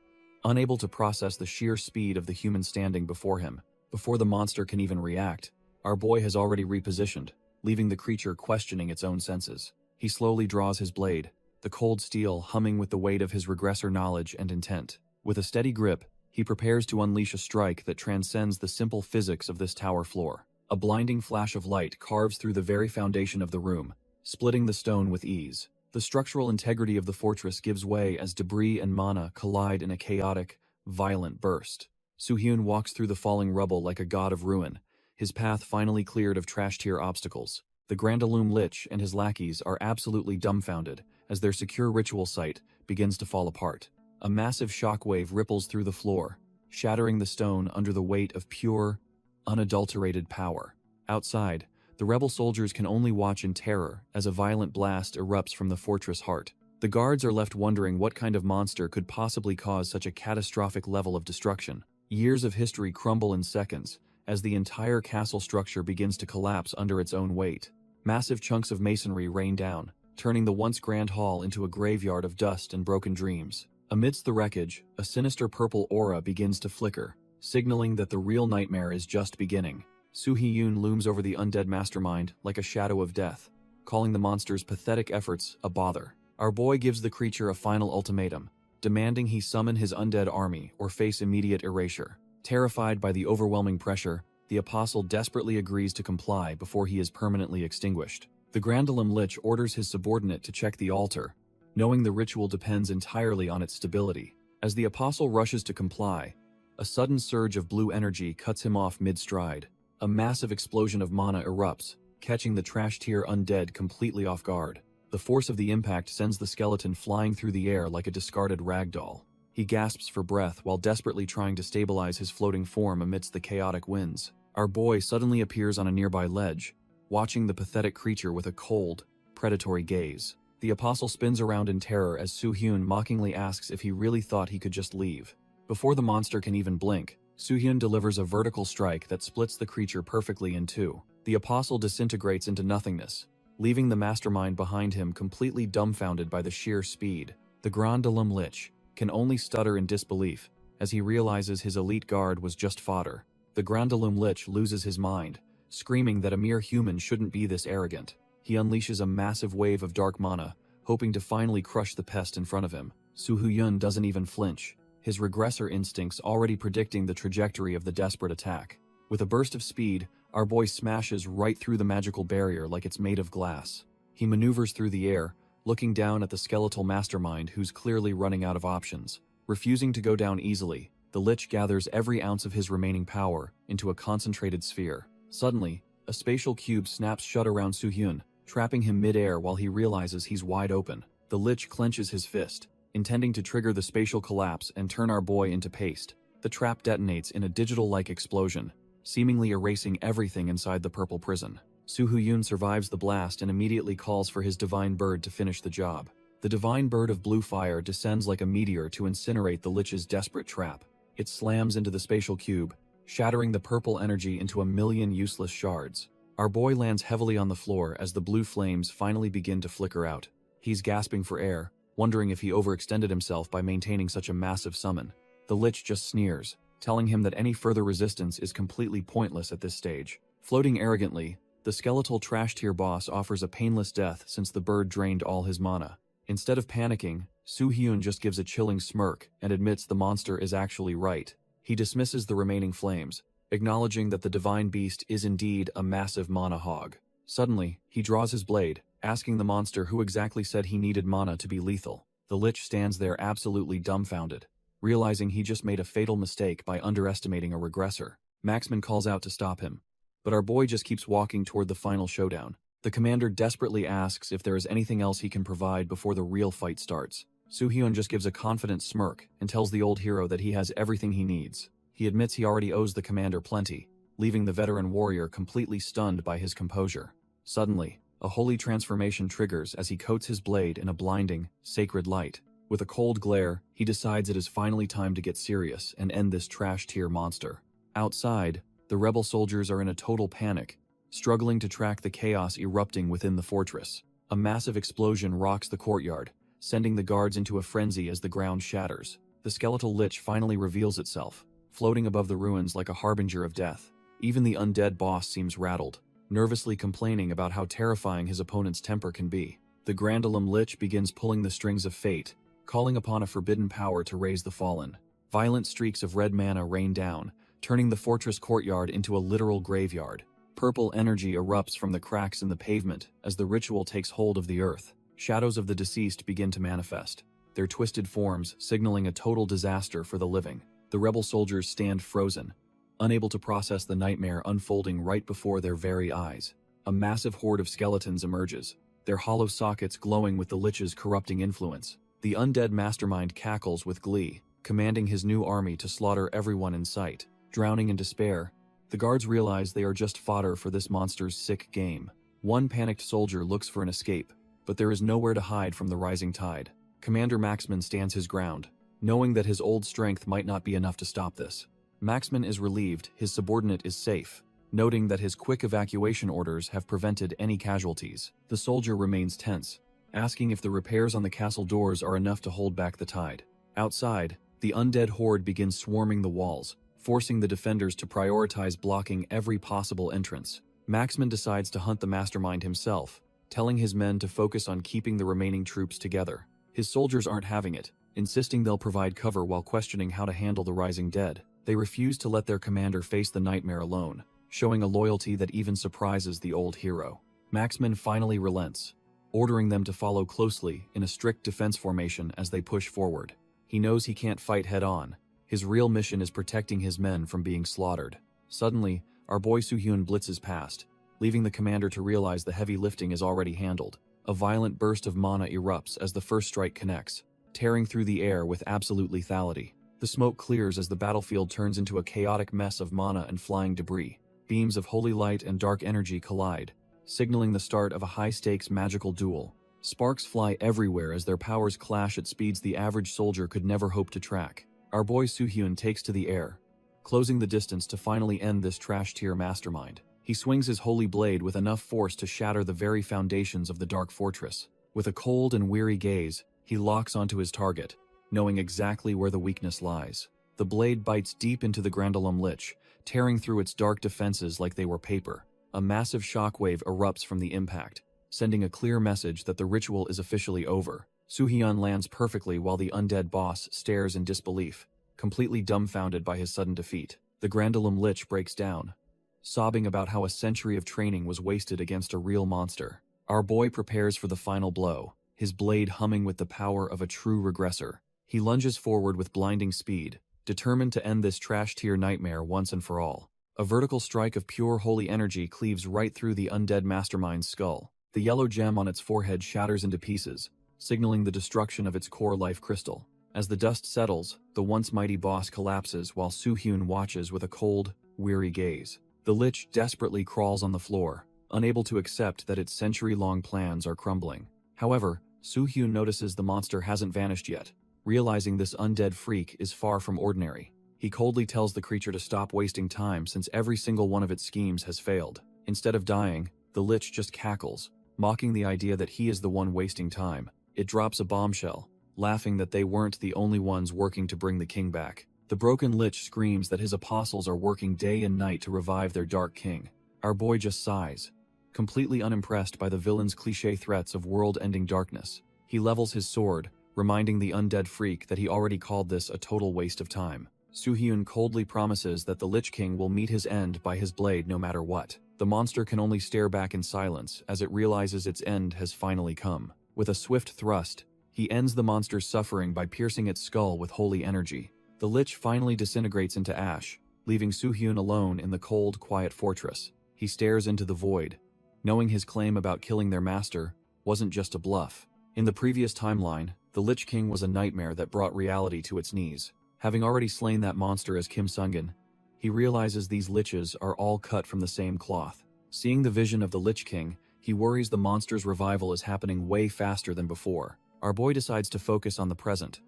unable to process the sheer speed of the human standing before him. Before the monster can even react, our boy has already repositioned, leaving the creature questioning its own senses. He slowly draws his blade, the cold steel humming with the weight of his regressor knowledge and intent. With a steady grip, he prepares to unleash a strike that transcends the simple physics of this tower floor. A blinding flash of light carves through the very foundation of the room, splitting the stone with ease. The structural integrity of the fortress gives way as debris and mana collide in a chaotic, violent burst. Soo-hyun walks through the falling rubble like a god of ruin, his path finally cleared of trash-tier obstacles. The Grandalum Lich and his lackeys are absolutely dumbfounded as their secure ritual site begins to fall apart. A massive shockwave ripples through the floor, shattering the stone under the weight of pure, unadulterated power. Outside, the rebel soldiers can only watch in terror as a violent blast erupts from the fortress heart. The guards are left wondering what kind of monster could possibly cause such a catastrophic level of destruction. Years of history crumble in seconds as the entire castle structure begins to collapse under its own weight. Massive chunks of masonry rain down, turning the once grand hall into a graveyard of dust and broken dreams. Amidst the wreckage, a sinister purple aura begins to flicker, signaling that the real nightmare is just beginning. Soo-hyun looms over the undead mastermind like a shadow of death, calling the monster's pathetic efforts a bother. Our boy gives the creature a final ultimatum, demanding he summon his undead army or face immediate erasure. Terrified by the overwhelming pressure, the Apostle desperately agrees to comply before he is permanently extinguished. The Grandalum Lich orders his subordinate to check the altar, knowing the ritual depends entirely on its stability. As the Apostle rushes to comply, a sudden surge of blue energy cuts him off mid-stride. A massive explosion of mana erupts, catching the trash-tier undead completely off guard. The force of the impact sends the skeleton flying through the air like a discarded ragdoll. He gasps for breath while desperately trying to stabilize his floating form amidst the chaotic winds. Our boy suddenly appears on a nearby ledge, watching the pathetic creature with a cold, predatory gaze. The Apostle spins around in terror as Soo-hyun mockingly asks if he really thought he could just leave. Before the monster can even blink, Soo-hyun delivers a vertical strike that splits the creature perfectly in two. The Apostle disintegrates into nothingness, leaving the mastermind behind him completely dumbfounded by the sheer speed. The Grandalum Lich can only stutter in disbelief as he realizes his elite guard was just fodder. The Grandalum Lich loses his mind, screaming that a mere human shouldn't be this arrogant. He unleashes a massive wave of dark mana, hoping to finally crush the pest in front of him. Soo-hyun doesn't even flinch, his regressor instincts already predicting the trajectory of the desperate attack. With a burst of speed, our boy smashes right through the magical barrier like it's made of glass. He maneuvers through the air, looking down at the skeletal mastermind who's clearly running out of options. Refusing to go down easily, the Lich gathers every ounce of his remaining power into a concentrated sphere. Suddenly, a spatial cube snaps shut around Soo-hyun, trapping him mid-air while he realizes he's wide open. The Lich clenches his fist, intending to trigger the spatial collapse and turn our boy into paste. The trap detonates in a digital-like explosion, seemingly erasing everything inside the purple prison. Soo-hyun survives the blast and immediately calls for his divine bird to finish the job. The divine bird of blue fire descends like a meteor to incinerate the Lich's desperate trap. It slams into the spatial cube, shattering the purple energy into a million useless shards. Our boy lands heavily on the floor as the blue flames finally begin to flicker out. He's gasping for air, wondering if he overextended himself by maintaining such a massive summon. The Lich just sneers, telling him that any further resistance is completely pointless at this stage. Floating arrogantly, the skeletal trash-tier boss offers a painless death since the bird drained all his mana. Instead of panicking, Soo-hyun just gives a chilling smirk and admits the monster is actually right. He dismisses the remaining flames, acknowledging that the divine beast is indeed a massive mana hog. Suddenly, he draws his blade, asking the monster who exactly said he needed mana to be lethal. The Lich stands there absolutely dumbfounded, realizing he just made a fatal mistake by underestimating a regressor. Maxman calls out to stop him, but our boy just keeps walking toward the final showdown. The commander desperately asks if there is anything else he can provide before the real fight starts. Soo-hyun just gives a confident smirk and tells the old hero that he has everything he needs. He admits he already owes the commander plenty, leaving the veteran warrior completely stunned by his composure. Suddenly, a holy transformation triggers as he coats his blade in a blinding, sacred light. With a cold glare, he decides it is finally time to get serious and end this trash-tier monster. Outside, the rebel soldiers are in a total panic, struggling to track the chaos erupting within the fortress. A massive explosion rocks the courtyard, sending the guards into a frenzy as the ground shatters. The skeletal Lich finally reveals itself, floating above the ruins like a harbinger of death. Even the undead boss seems rattled, nervously complaining about how terrifying his opponent's temper can be. The Grandalum Lich begins pulling the strings of fate, calling upon a forbidden power to raise the fallen. Violent streaks of red mana rain down, turning the fortress courtyard into a literal graveyard. Purple energy erupts from the cracks in the pavement as the ritual takes hold of the earth. Shadows of the deceased begin to manifest, their twisted forms signaling a total disaster for the living. The rebel soldiers stand frozen, unable to process the nightmare unfolding right before their very eyes. A massive horde of skeletons emerges, their hollow sockets glowing with the Lich's corrupting influence. The undead mastermind cackles with glee, commanding his new army to slaughter everyone in sight. Drowning in despair, the guards realize they are just fodder for this monster's sick game. One panicked soldier looks for an escape, but there is nowhere to hide from the rising tide. Commander Maxman stands his ground, knowing that his old strength might not be enough to stop this. Maxman is relieved his subordinate is safe, noting that his quick evacuation orders have prevented any casualties. The soldier remains tense, asking if the repairs on the castle doors are enough to hold back the tide. Outside, the undead horde begins swarming the walls, forcing the defenders to prioritize blocking every possible entrance. Maxman decides to hunt the mastermind himself, telling his men to focus on keeping the remaining troops together. His soldiers aren't having it, insisting they'll provide cover while questioning how to handle the rising dead. They refuse to let their commander face the nightmare alone. showing a loyalty that even surprises the old hero. Maxman finally relents, ordering them to follow closely in a strict defense formation as they push forward. He knows he can't fight head-on. His real mission is protecting his men from being slaughtered. Suddenly, our boy Soo-hyun blitzes past, leaving the commander to realize the heavy lifting is already handled. A violent burst of mana erupts as the first strike connects, tearing through the air with absolute lethality. The smoke clears as the battlefield turns into a chaotic mess of mana and flying debris. Beams of holy light and dark energy collide, signaling the start of a high-stakes magical duel. Sparks fly everywhere as their powers clash at speeds the average soldier could never hope to track. Our boy Soo-hyun takes to the air, closing the distance to finally end this trash-tier mastermind. He swings his holy blade with enough force to shatter the very foundations of the dark fortress. With a cold and weary gaze, he locks onto his target, knowing exactly where the weakness lies. The blade bites deep into the Grandalum Lich, tearing through its dark defenses like they were paper. A massive shockwave erupts from the impact, sending a clear message that the ritual is officially over. Soo-hyun lands perfectly while the undead boss stares in disbelief, completely dumbfounded by his sudden defeat. The Grandalum Lich breaks down, sobbing about how a century of training was wasted against a real monster. Our boy prepares for the final blow, his blade humming with the power of a true regressor. He lunges forward with blinding speed, determined to end this trash-tier nightmare once and for all. A vertical strike of pure holy energy cleaves right through the undead mastermind's skull. The yellow gem on its forehead shatters into pieces, signaling the destruction of its core life crystal. As the dust settles, the once mighty boss collapses while Soo-hyun watches with a cold, weary gaze. The Lich desperately crawls on the floor, unable to accept that its century-long plans are crumbling. However, Soo-hyun notices the monster hasn't vanished yet. Realizing this undead freak is far from ordinary, he coldly tells the creature to stop wasting time since every single one of its schemes has failed. Instead of dying, the Lich just cackles, mocking the idea that he is the one wasting time. It drops a bombshell, laughing that they weren't the only ones working to bring the king back. The broken Lich screams that his apostles are working day and night to revive their dark king. Our boy just sighs, completely unimpressed by the villain's cliché threats of world-ending darkness. He levels his sword, reminding the undead freak that he already called this a total waste of time. Soo-hyun coldly promises that the Lich King will meet his end by his blade no matter what. The monster can only stare back in silence as it realizes its end has finally come. With a swift thrust, he ends the monster's suffering by piercing its skull with holy energy. The Lich finally disintegrates into ash, leaving Soo-hyun alone in the cold, quiet fortress. He stares into the void, knowing his claim about killing their master wasn't just a bluff. In the previous timeline, the Lich King was a nightmare that brought reality to its knees. Having already slain that monster as Kim Sung-in, he realizes these liches are all cut from the same cloth. Seeing the vision of the Lich King, he worries the monster's revival is happening way faster than before. Our boy decides to focus on the present,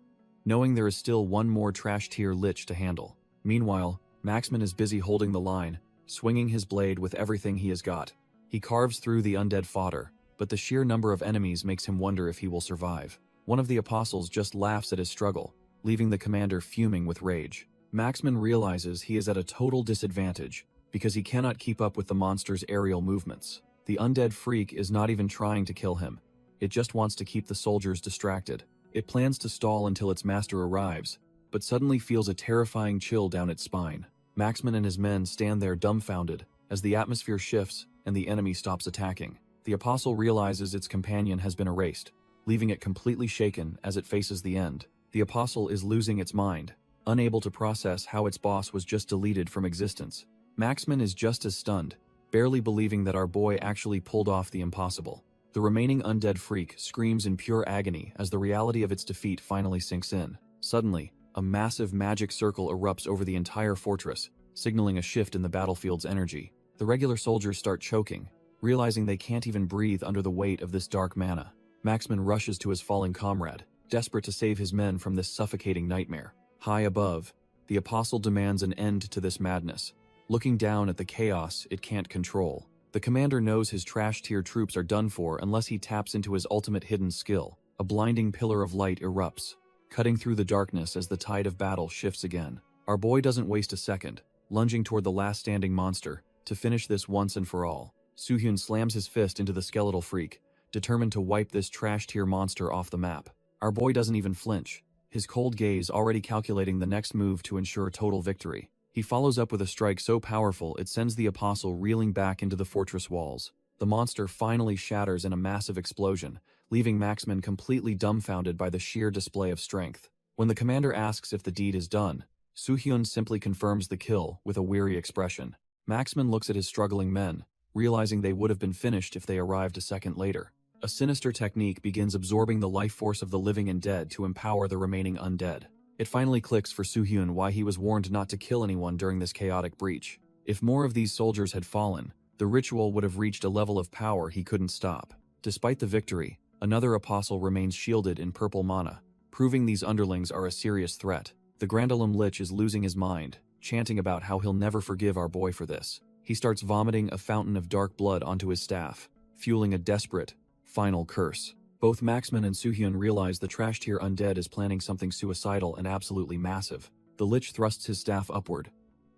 knowing there is still one more trash-tier Lich to handle. Meanwhile, Maxman is busy holding the line, swinging his blade with everything he has got. He carves through the undead fodder, but the sheer number of enemies makes him wonder if he will survive. One of the apostles just laughs at his struggle, leaving the commander fuming with rage. Maxman realizes he is at a total disadvantage because he cannot keep up with the monster's aerial movements. The undead freak is not even trying to kill him. It just wants to keep the soldiers distracted. It plans to stall until its master arrives, but suddenly feels a terrifying chill down its spine. Maxman and his men stand there dumbfounded as the atmosphere shifts and the enemy stops attacking. The apostle realizes its companion has been erased, leaving it completely shaken as it faces the end. The apostle is losing its mind, unable to process how its boss was just deleted from existence. Maxman is just as stunned, barely believing that our boy actually pulled off the impossible. The remaining undead freak screams in pure agony as the reality of its defeat finally sinks in. Suddenly, a massive magic circle erupts over the entire fortress, signaling a shift in the battlefield's energy. The regular soldiers start choking, realizing they can't even breathe under the weight of this dark mana. Maxman rushes to his falling comrade, desperate to save his men from this suffocating nightmare. High above, the apostle demands an end to this madness, looking down at the chaos it can't control. The commander knows his trash-tier troops are done for unless he taps into his ultimate hidden skill. A blinding pillar of light erupts, cutting through the darkness as the tide of battle shifts again. Our boy doesn't waste a second, lunging toward the last standing monster to finish this once and for all. Soo-hyun slams his fist into the skeletal freak, determined to wipe this trash-tier monster off the map. Our boy doesn't even flinch, his cold gaze already calculating the next move to ensure total victory. He follows up with a strike so powerful it sends the apostle reeling back into the fortress walls. The monster finally shatters in a massive explosion, leaving Maxman completely dumbfounded by the sheer display of strength. When the commander asks if the deed is done, Soo-hyun simply confirms the kill with a weary expression. Maxman looks at his struggling men, realizing they would have been finished if they arrived a second later. A sinister technique begins absorbing the life force of the living and dead to empower the remaining undead. It finally clicks for Soo-hyun why he was warned not to kill anyone during this chaotic breach. If more of these soldiers had fallen, the ritual would have reached a level of power he couldn't stop. Despite the victory, another apostle remains shielded in purple mana, proving these underlings are a serious threat. The Grandalum Lich is losing his mind, chanting about how he'll never forgive our boy for this. He starts vomiting a fountain of dark blood onto his staff, fueling a desperate, final curse. Both Maxman and Soo-hyun realize the trash tier undead is planning something suicidal and absolutely massive. The Lich thrusts his staff upward,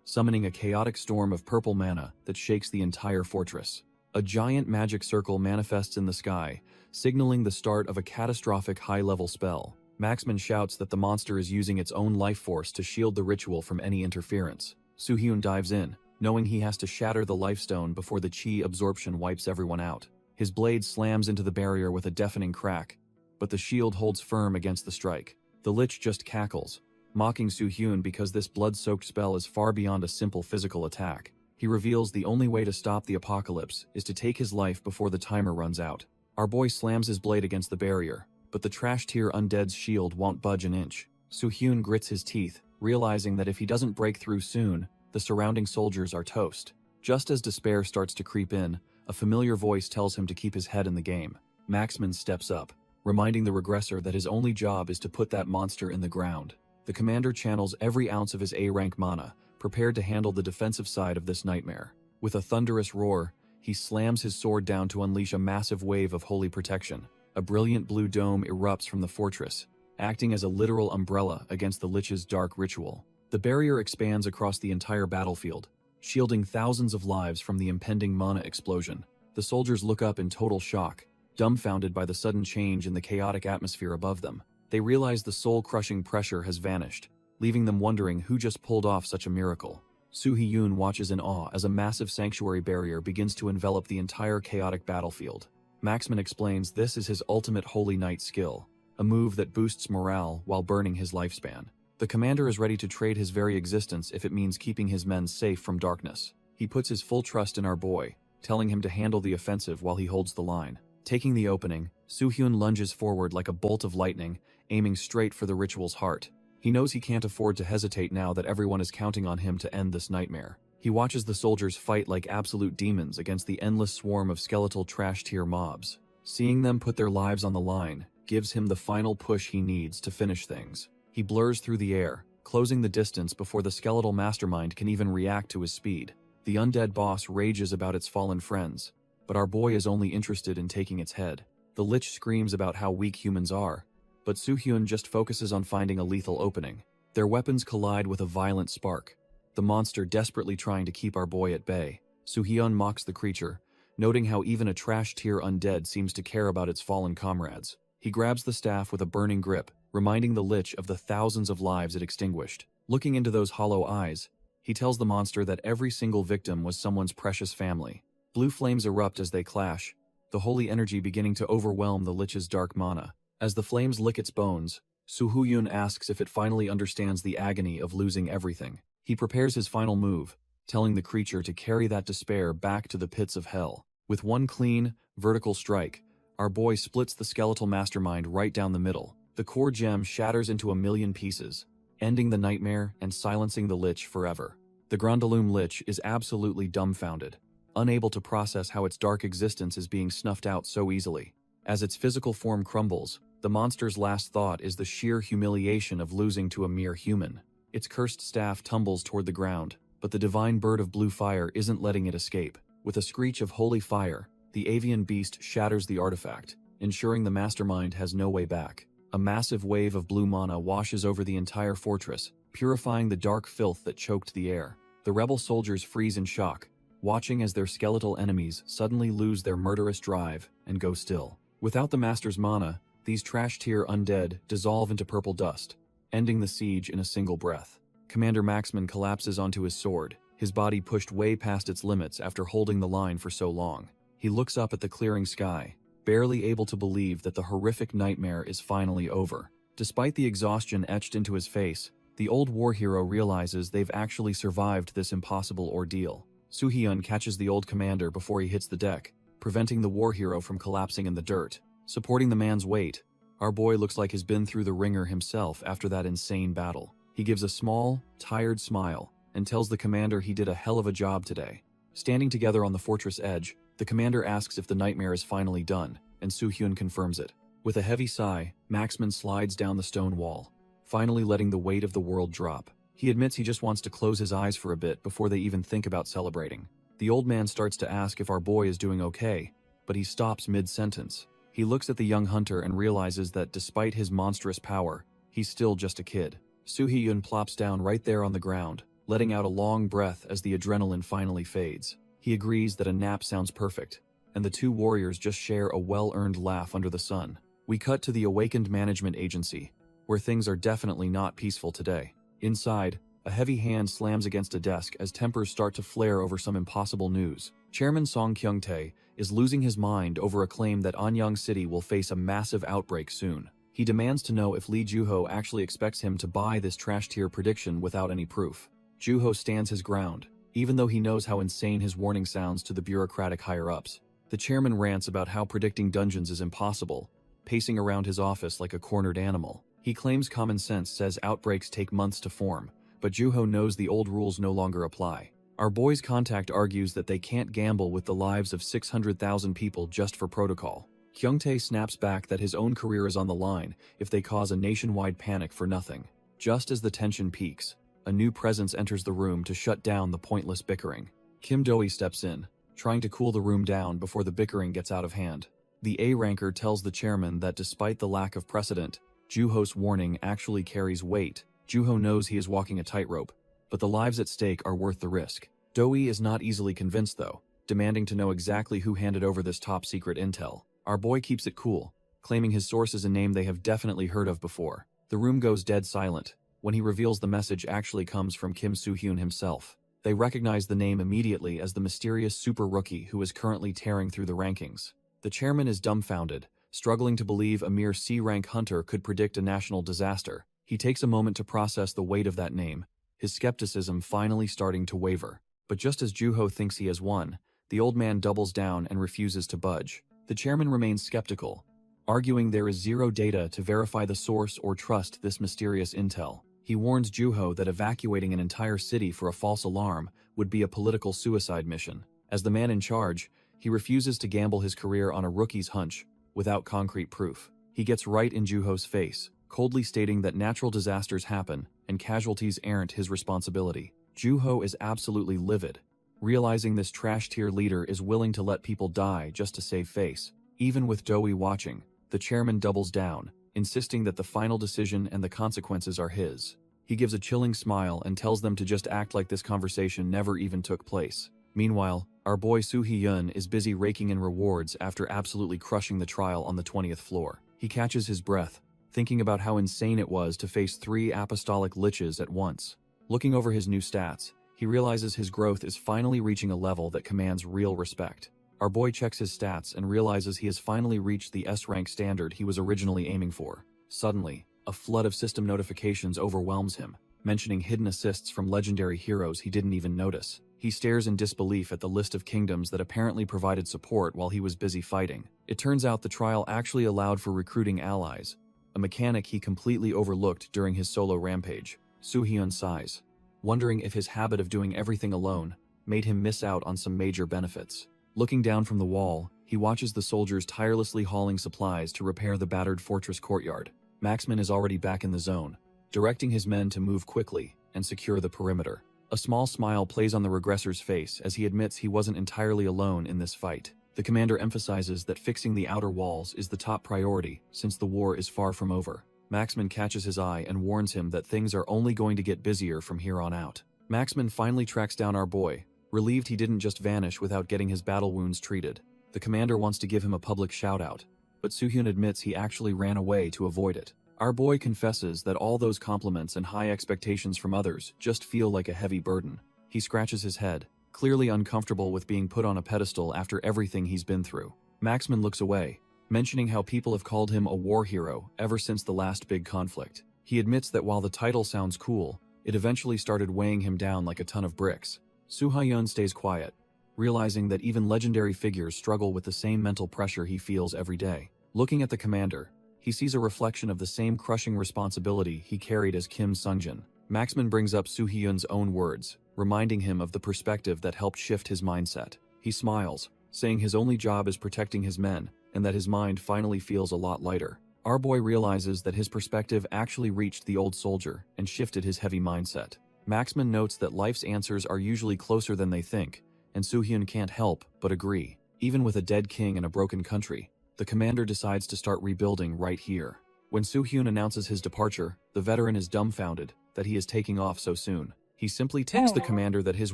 summoning a chaotic storm of purple mana that shakes the entire fortress. A giant magic circle manifests in the sky, signaling the start of a catastrophic high-level spell. Maxman shouts that the monster is using its own life force to shield the ritual from any interference. Soo-hyun dives in, knowing he has to shatter the lifestone before the chi absorption wipes everyone out. His blade slams into the barrier with a deafening crack, but the shield holds firm against the strike. The Lich just cackles, mocking Soo-hyun because this blood-soaked spell is far beyond a simple physical attack. He reveals the only way to stop the apocalypse is to take his life before the timer runs out. Our boy slams his blade against the barrier, but the trash tier undead's shield won't budge an inch. Soo-hyun grits his teeth, realizing that if he doesn't break through soon, the surrounding soldiers are toast. Just as despair starts to creep in, a familiar voice tells him to keep his head in the game. Maxman steps up, reminding the regressor that his only job is to put that monster in the ground. The commander channels every ounce of his A-rank mana, prepared to handle the defensive side of this nightmare. With a thunderous roar, he slams his sword down to unleash a massive wave of holy protection. A brilliant blue dome erupts from the fortress, acting as a literal umbrella against the Lich's dark ritual. The barrier expands across the entire battlefield, shielding thousands of lives from the impending mana explosion. The soldiers look up in total shock, dumbfounded by the sudden change in the chaotic atmosphere above them. They realize the soul-crushing pressure has vanished, leaving them wondering who just pulled off such a miracle. Soo-hyun watches in awe as a massive sanctuary barrier begins to envelop the entire chaotic battlefield. Maxman explains this is his ultimate Holy Knight skill, a move that boosts morale while burning his lifespan. The commander is ready to trade his very existence if it means keeping his men safe from darkness. He puts his full trust in our boy, telling him to handle the offensive while he holds the line. Taking the opening, Soo-hyun lunges forward like a bolt of lightning, aiming straight for the ritual's heart. He knows he can't afford to hesitate now that everyone is counting on him to end this nightmare. He watches the soldiers fight like absolute demons against the endless swarm of skeletal trash-tier mobs. Seeing them put their lives on the line gives him the final push he needs to finish things. He blurs through the air, closing the distance before the skeletal mastermind can even react to his speed. The undead boss rages about its fallen friends, but our boy is only interested in taking its head. The Lich screams about how weak humans are, but Soo-hyun just focuses on finding a lethal opening. Their weapons collide with a violent spark, the monster desperately trying to keep our boy at bay. Soo-hyun mocks the creature, noting how even a trash-tier undead seems to care about its fallen comrades. He grabs the staff with a burning grip, reminding the Lich of the thousands of lives it extinguished. Looking into those hollow eyes, he tells the monster that every single victim was someone's precious family. Blue flames erupt as they clash, the holy energy beginning to overwhelm the Lich's dark mana. As the flames lick its bones, Soo-hyun asks if it finally understands the agony of losing everything. He prepares his final move, telling the creature to carry that despair back to the pits of hell. With one clean, vertical strike, our boy splits the skeletal mastermind right down the middle. The core gem shatters into a million pieces, ending the nightmare and silencing the Lich forever. The Grandalum Lich is absolutely dumbfounded, unable to process how its dark existence is being snuffed out so easily. As its physical form crumbles, the monster's last thought is the sheer humiliation of losing to a mere human. Its cursed staff tumbles toward the ground, but the divine bird of blue fire isn't letting it escape. With a screech of holy fire, the avian beast shatters the artifact, ensuring the mastermind has no way back. A massive wave of blue mana washes over the entire fortress, purifying the dark filth that choked the air. The rebel soldiers freeze in shock, watching as their skeletal enemies suddenly lose their murderous drive and go still. Without the master's mana, these trash-tier undead dissolve into purple dust, ending the siege in a single breath. Commander Maxman collapses onto his sword, his body pushed way past its limits after holding the line for so long. He looks up at the clearing sky, barely able to believe that the horrific nightmare is finally over. Despite the exhaustion etched into his face, the old war hero realizes they've actually survived this impossible ordeal. Soo-hyun catches the old commander before he hits the deck, preventing the war hero from collapsing in the dirt. Supporting the man's weight, our boy looks like he's been through the ringer himself after that insane battle. He gives a small, tired smile and tells the commander he did a hell of a job today. Standing together on the fortress edge, the commander asks if the nightmare is finally done, and Soo-hyun confirms it. With a heavy sigh, Maxman slides down the stone wall, finally letting the weight of the world drop. He admits he just wants to close his eyes for a bit before they even think about celebrating. The old man starts to ask if our boy is doing okay, but he stops mid-sentence. He looks at the young hunter and realizes that despite his monstrous power, he's still just a kid. Soo-hyun plops down right there on the ground, letting out a long breath as the adrenaline finally fades. He agrees that a nap sounds perfect, and the two warriors just share a well-earned laugh under the sun. We cut to the awakened management agency, where things are definitely not peaceful today. Inside, a heavy hand slams against a desk as tempers start to flare over some impossible news. Chairman Song Kyung-tae is losing his mind over a claim that Anyang City will face a massive outbreak soon. He demands to know if Lee Joo-ho actually expects him to buy this trash-tier prediction without any proof. Joo-ho stands his ground, even though he knows how insane his warning sounds to the bureaucratic higher-ups. The chairman rants about how predicting dungeons is impossible, pacing around his office like a cornered animal. He claims common sense says outbreaks take months to form, but Joo-ho knows the old rules no longer apply. Our boy's contact argues that they can't gamble with the lives of 600,000 people just for protocol. Kyung-tae snaps back that his own career is on the line if they cause a nationwide panic for nothing. Just as the tension peaks, a new presence enters the room to shut down the pointless bickering. Kim Do-hee steps in, trying to cool the room down before the bickering gets out of hand. The A-ranker tells the chairman that despite the lack of precedent, Joo-ho's warning actually carries weight. Joo-ho knows he is walking a tightrope, but the lives at stake are worth the risk. Do-hee is not easily convinced though, demanding to know exactly who handed over this top-secret intel. Our boy keeps it cool, claiming his source is a name they have definitely heard of before. The room goes dead silent when he reveals the message actually comes from Kim Soo-hyun himself. They recognize the name immediately as the mysterious super rookie who is currently tearing through the rankings. The chairman is dumbfounded, struggling to believe a mere C-rank hunter could predict a national disaster. He takes a moment to process the weight of that name, his skepticism finally starting to waver. But just as Joo-ho thinks he has won, the old man doubles down and refuses to budge. The chairman remains skeptical, arguing there is zero data to verify the source or trust this mysterious intel. He warns Joo-ho that evacuating an entire city for a false alarm would be a political suicide mission. As the man in charge, he refuses to gamble his career on a rookie's hunch without concrete proof. He gets right in Joo-ho's face, coldly stating that natural disasters happen and casualties aren't his responsibility. Joo-ho is absolutely livid, realizing this trash-tier leader is willing to let people die just to save face. Even with Do-hee watching, the chairman doubles down, insisting that the final decision and the consequences are his. He gives a chilling smile and tells them to just act like this conversation never even took place. Meanwhile, our boy Soo-hyun is busy raking in rewards after absolutely crushing the trial on the 20th floor. He catches his breath, thinking about how insane it was to face 3 apostolic liches at once. Looking over his new stats, he realizes his growth is finally reaching a level that commands real respect. Our boy checks his stats and realizes he has finally reached the S-rank standard he was originally aiming for. Suddenly, a flood of system notifications overwhelms him, mentioning hidden assists from legendary heroes he didn't even notice. He stares in disbelief at the list of kingdoms that apparently provided support while he was busy fighting. It turns out the trial actually allowed for recruiting allies, a mechanic he completely overlooked during his solo rampage. Soo-hyun sighs, wondering if his habit of doing everything alone made him miss out on some major benefits. Looking down from the wall, he watches the soldiers tirelessly hauling supplies to repair the battered fortress courtyard. Maxman is already back in the zone, directing his men to move quickly and secure the perimeter. A small smile plays on the regressor's face as he admits he wasn't entirely alone in this fight. The commander emphasizes that fixing the outer walls is the top priority since the war is far from over. Maxman catches his eye and warns him that things are only going to get busier from here on out. Maxman finally tracks down our boy, relieved he didn't just vanish without getting his battle wounds treated. The commander wants to give him a public shout-out, but Soo-hyun admits he actually ran away to avoid it. Our boy confesses that all those compliments and high expectations from others just feel like a heavy burden. He scratches his head, clearly uncomfortable with being put on a pedestal after everything he's been through. Maxman looks away, mentioning how people have called him a war hero ever since the last big conflict. He admits that while the title sounds cool, it eventually started weighing him down like a ton of bricks. Soo-hyun stays quiet, realizing that even legendary figures struggle with the same mental pressure he feels every day. Looking at the commander, he sees a reflection of the same crushing responsibility he carried as Kim Sungjin. Maxman brings up Soo-hyun's own words, reminding him of the perspective that helped shift his mindset. He smiles, saying his only job is protecting his men, and that his mind finally feels a lot lighter. Our boy realizes that his perspective actually reached the old soldier and shifted his heavy mindset. Maxman notes that life's answers are usually closer than they think, and Soo-hyun can't help but agree. Even with a dead king and a broken country, the commander decides to start rebuilding right here. When Soo-hyun announces his departure, the veteran is dumbfounded that he is taking off so soon. He simply tells the commander that his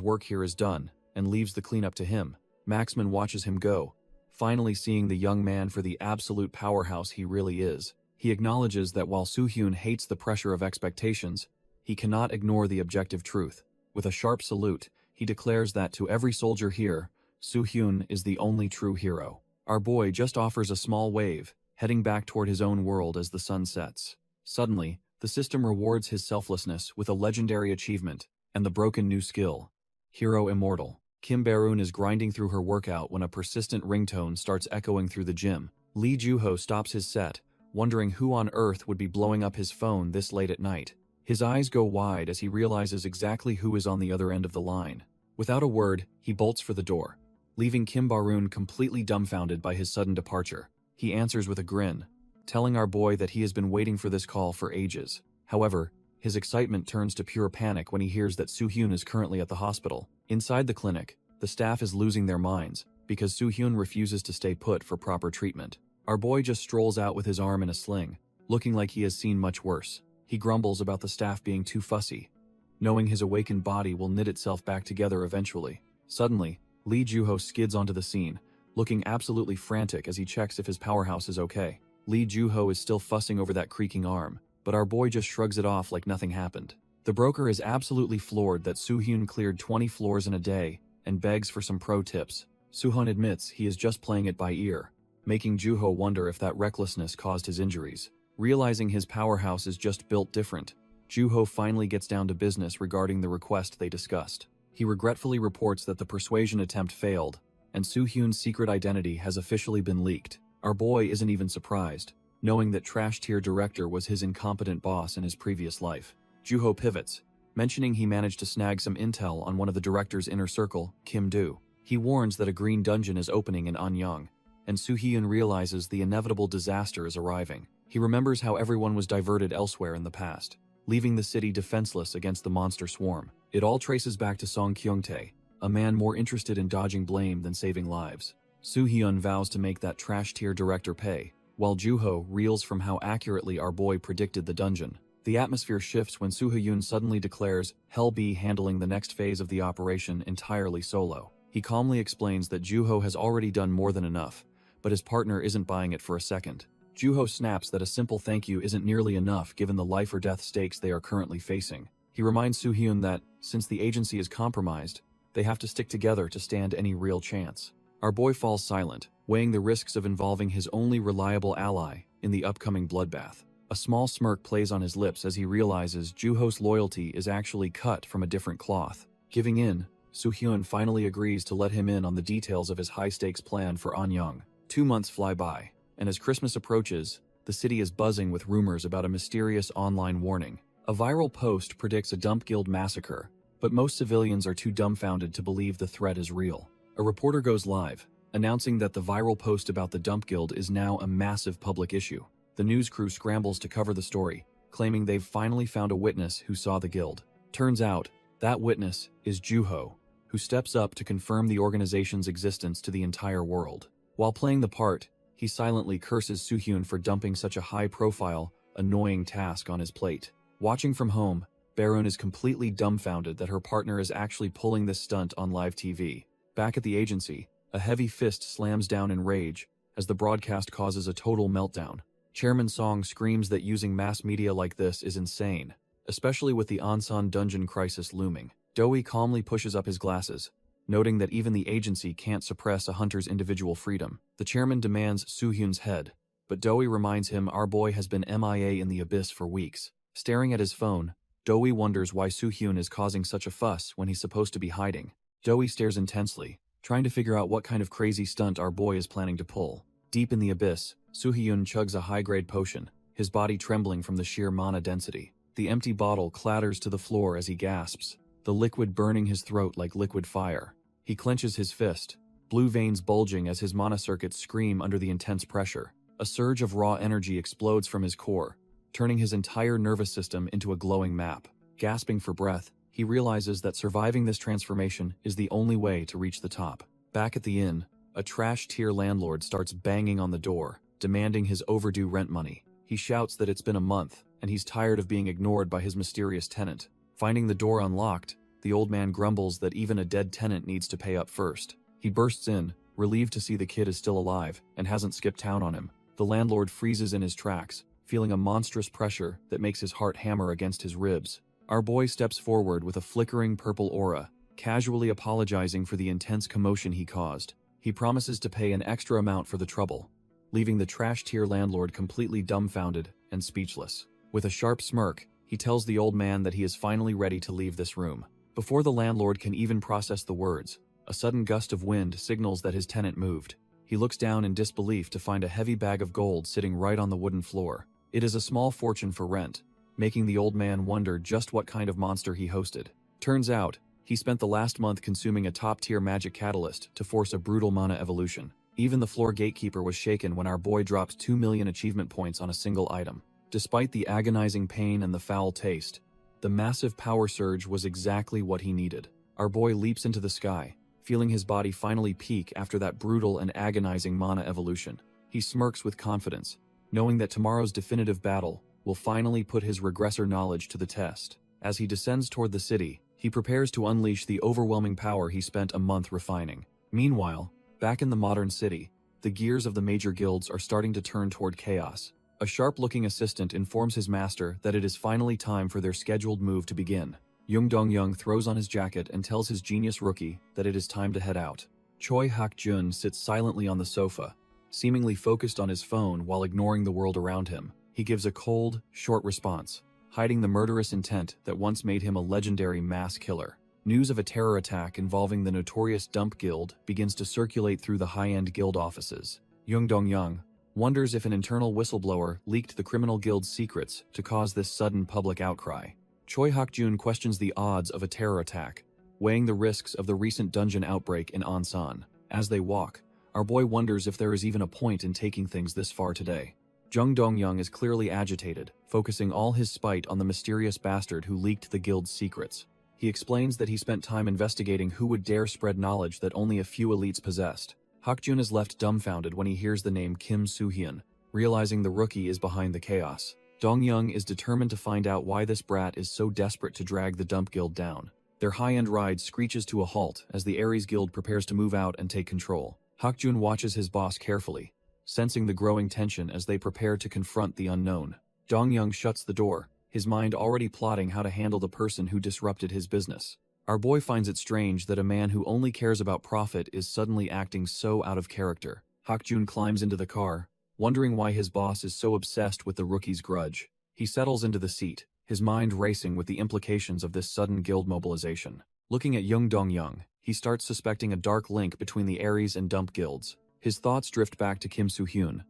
work here is done and leaves the cleanup to him. Maxman watches him go, finally seeing the young man for the absolute powerhouse he really is. He acknowledges that while Soo-hyun hates the pressure of expectations, he cannot ignore the objective truth. With a sharp salute, he declares that to every soldier here, Soo-hyun is the only true hero. Our boy just offers a small wave, heading back toward his own world as the sun sets. Suddenly, the system rewards his selflessness with a legendary achievement and the broken new skill, Hero Immortal. Kim Baroon is grinding through her workout when a persistent ringtone starts echoing through the gym. Lee Joo-ho stops his set, wondering who on earth would be blowing up his phone this late at night. His eyes go wide as he realizes exactly who is on the other end of the line. Without a word, he bolts for the door, leaving Kim Baroon completely dumbfounded by his sudden departure. He answers with a grin, telling our boy that he has been waiting for this call for ages. However, his excitement turns to pure panic when he hears that Soo-hyun is currently at the hospital. Inside the clinic, the staff is losing their minds because Soo-hyun refuses to stay put for proper treatment. Our boy just strolls out with his arm in a sling, looking like he has seen much worse. He grumbles about the staff being too fussy, knowing his awakened body will knit itself back together eventually. Suddenly, Lee Joo-ho skids onto the scene, looking absolutely frantic as he checks if his powerhouse is okay. Lee Joo-ho is still fussing over that creaking arm, but our boy just shrugs it off like nothing happened. The broker is absolutely floored that Soo-hyun cleared 20 floors in a day and begs for some pro tips. Soo-hyun admits he is just playing it by ear, making Joo-ho wonder if that recklessness caused his injuries. Realizing his powerhouse is just built different, Joo-ho finally gets down to business regarding the request they discussed. He regretfully reports that the persuasion attempt failed, and Soo-hyun's secret identity has officially been leaked. Our boy isn't even surprised, knowing that trash-tier director was his incompetent boss in his previous life. Joo-ho pivots, mentioning he managed to snag some intel on one of the director's inner circle, Kim Do. He warns that a green dungeon is opening in Anyang, and Soo-hyun realizes the inevitable disaster is arriving. He remembers how everyone was diverted elsewhere in the past, leaving the city defenseless against the monster swarm. It all traces back to Song Kyung-tae, a man more interested in dodging blame than saving lives. Soo-hyun vows to make that trash-tier director pay, while Joo-ho reels from how accurately our boy predicted the dungeon. The atmosphere shifts when Soo-hyun suddenly declares he'll be handling the next phase of the operation entirely solo. He calmly explains that Joo-ho has already done more than enough, but his partner isn't buying it for a second. Joo-ho snaps that a simple thank you isn't nearly enough given the life or death stakes they are currently facing. He reminds Soo-hyun that, since the agency is compromised, they have to stick together to stand any real chance. Our boy falls silent, weighing the risks of involving his only reliable ally in the upcoming bloodbath. A small smirk plays on his lips as he realizes Joo-ho's loyalty is actually cut from a different cloth. Giving in, Soo-hyun finally agrees to let him in on the details of his high-stakes plan for Anyang. 2 months fly by, and as Christmas approaches, the city is buzzing with rumors about a mysterious online warning. A viral post predicts a dump guild massacre, but most civilians are too dumbfounded to believe the threat is real. A reporter goes live, announcing that the viral post about the dump guild is now a massive public issue. The news crew scrambles to cover the story, claiming they've finally found a witness who saw the guild. Turns out, that witness is Joo-ho, who steps up to confirm the organization's existence to the entire world. While playing the part, he silently curses Soo-hyun for dumping such a high-profile, annoying task on his plate. Watching from home, Baroon is completely dumbfounded that her partner is actually pulling this stunt on live TV. Back at the agency, a heavy fist slams down in rage as the broadcast causes a total meltdown. Chairman Song screams that using mass media like this is insane, especially with the Ansan dungeon crisis looming. Doi calmly pushes up his glasses, noting that even the agency can't suppress a hunter's individual freedom. The chairman demands Soo-hyun's head, but Doi reminds him our boy has been MIA in the abyss for weeks. Staring at his phone, Doi wonders why Soo-hyun is causing such a fuss when he's supposed to be hiding. Doi stares intensely, trying to figure out what kind of crazy stunt our boy is planning to pull. Deep in the abyss, Soo-hyun chugs a high-grade potion, his body trembling from the sheer mana density. The empty bottle clatters to the floor as he gasps, the liquid burning his throat like liquid fire. He clenches his fist, blue veins bulging as his mana circuits scream under the intense pressure. A surge of raw energy explodes from his core, turning his entire nervous system into a glowing map. Gasping for breath, he realizes that surviving this transformation is the only way to reach the top. Back at the inn, a trash-tier landlord starts banging on the door, demanding his overdue rent money. He shouts that it's been a month, and he's tired of being ignored by his mysterious tenant. Finding the door unlocked, the old man grumbles that even a dead tenant needs to pay up first. He bursts in, relieved to see the kid is still alive and hasn't skipped town on him. The landlord freezes in his tracks, feeling a monstrous pressure that makes his heart hammer against his ribs. Our boy steps forward with a flickering purple aura, casually apologizing for the intense commotion he caused. He promises to pay an extra amount for the trouble, leaving the trash-tier landlord completely dumbfounded and speechless. With a sharp smirk, he tells the old man that he is finally ready to leave this room. Before the landlord can even process the words, a sudden gust of wind signals that his tenant moved. He looks down in disbelief to find a heavy bag of gold sitting right on the wooden floor. It is a small fortune for rent, making the old man wonder just what kind of monster he hosted. Turns out, he spent the last month consuming a top-tier magic catalyst to force a brutal mana evolution. Even the floor gatekeeper was shaken when our boy dropped 2 million achievement points on a single item. Despite the agonizing pain and the foul taste, the massive power surge was exactly what he needed. Our boy leaps into the sky, feeling his body finally peak after that brutal and agonizing mana evolution. He smirks with confidence, knowing that tomorrow's definitive battle will finally put his regressor knowledge to the test. As he descends toward the city, he prepares to unleash the overwhelming power he spent a month refining. Meanwhile, back in the modern city, the gears of the major guilds are starting to turn toward chaos. A sharp-looking assistant informs his master that it is finally time for their scheduled move to begin. Jung Dong-young throws on his jacket and tells his genius rookie that it is time to head out. Choi Hak-jun sits silently on the sofa, seemingly focused on his phone while ignoring the world around him. He gives a cold, short response, hiding the murderous intent that once made him a legendary mass killer. News of a terror attack involving the notorious Dump Guild begins to circulate through the high-end guild offices. Jung Dong-young wonders if an internal whistleblower leaked the criminal guild's secrets to cause this sudden public outcry. Choi Hak-jun questions the odds of a terror attack, weighing the risks of the recent dungeon outbreak in Ansan. As they walk, our boy wonders if there is even a point in taking things this far today. Jung Dong-young is clearly agitated, focusing all his spite on the mysterious bastard who leaked the guild's secrets. He explains that he spent time investigating who would dare spread knowledge that only a few elites possessed. Hak-jun is left dumbfounded when he hears the name Kim Soo-hyun, realizing the rookie is behind the chaos. Dong-young is determined to find out why this brat is so desperate to drag the Dump Guild down. Their high-end ride screeches to a halt as the Ares Guild prepares to move out and take control. Hak-jun watches his boss carefully, sensing the growing tension as they prepare to confront the unknown. Dong-young shuts the door, his mind already plotting how to handle the person who disrupted his business. Our boy finds it strange that a man who only cares about profit is suddenly acting so out of character. Hak-jun climbs into the car, wondering why his boss is so obsessed with the rookie's grudge. He settles into the seat, his mind racing with the implications of this sudden guild mobilization. Looking at Jung Dong-young, he starts suspecting a dark link between the Ares and Dump guilds. His thoughts drift back to Kim Soo-hyun,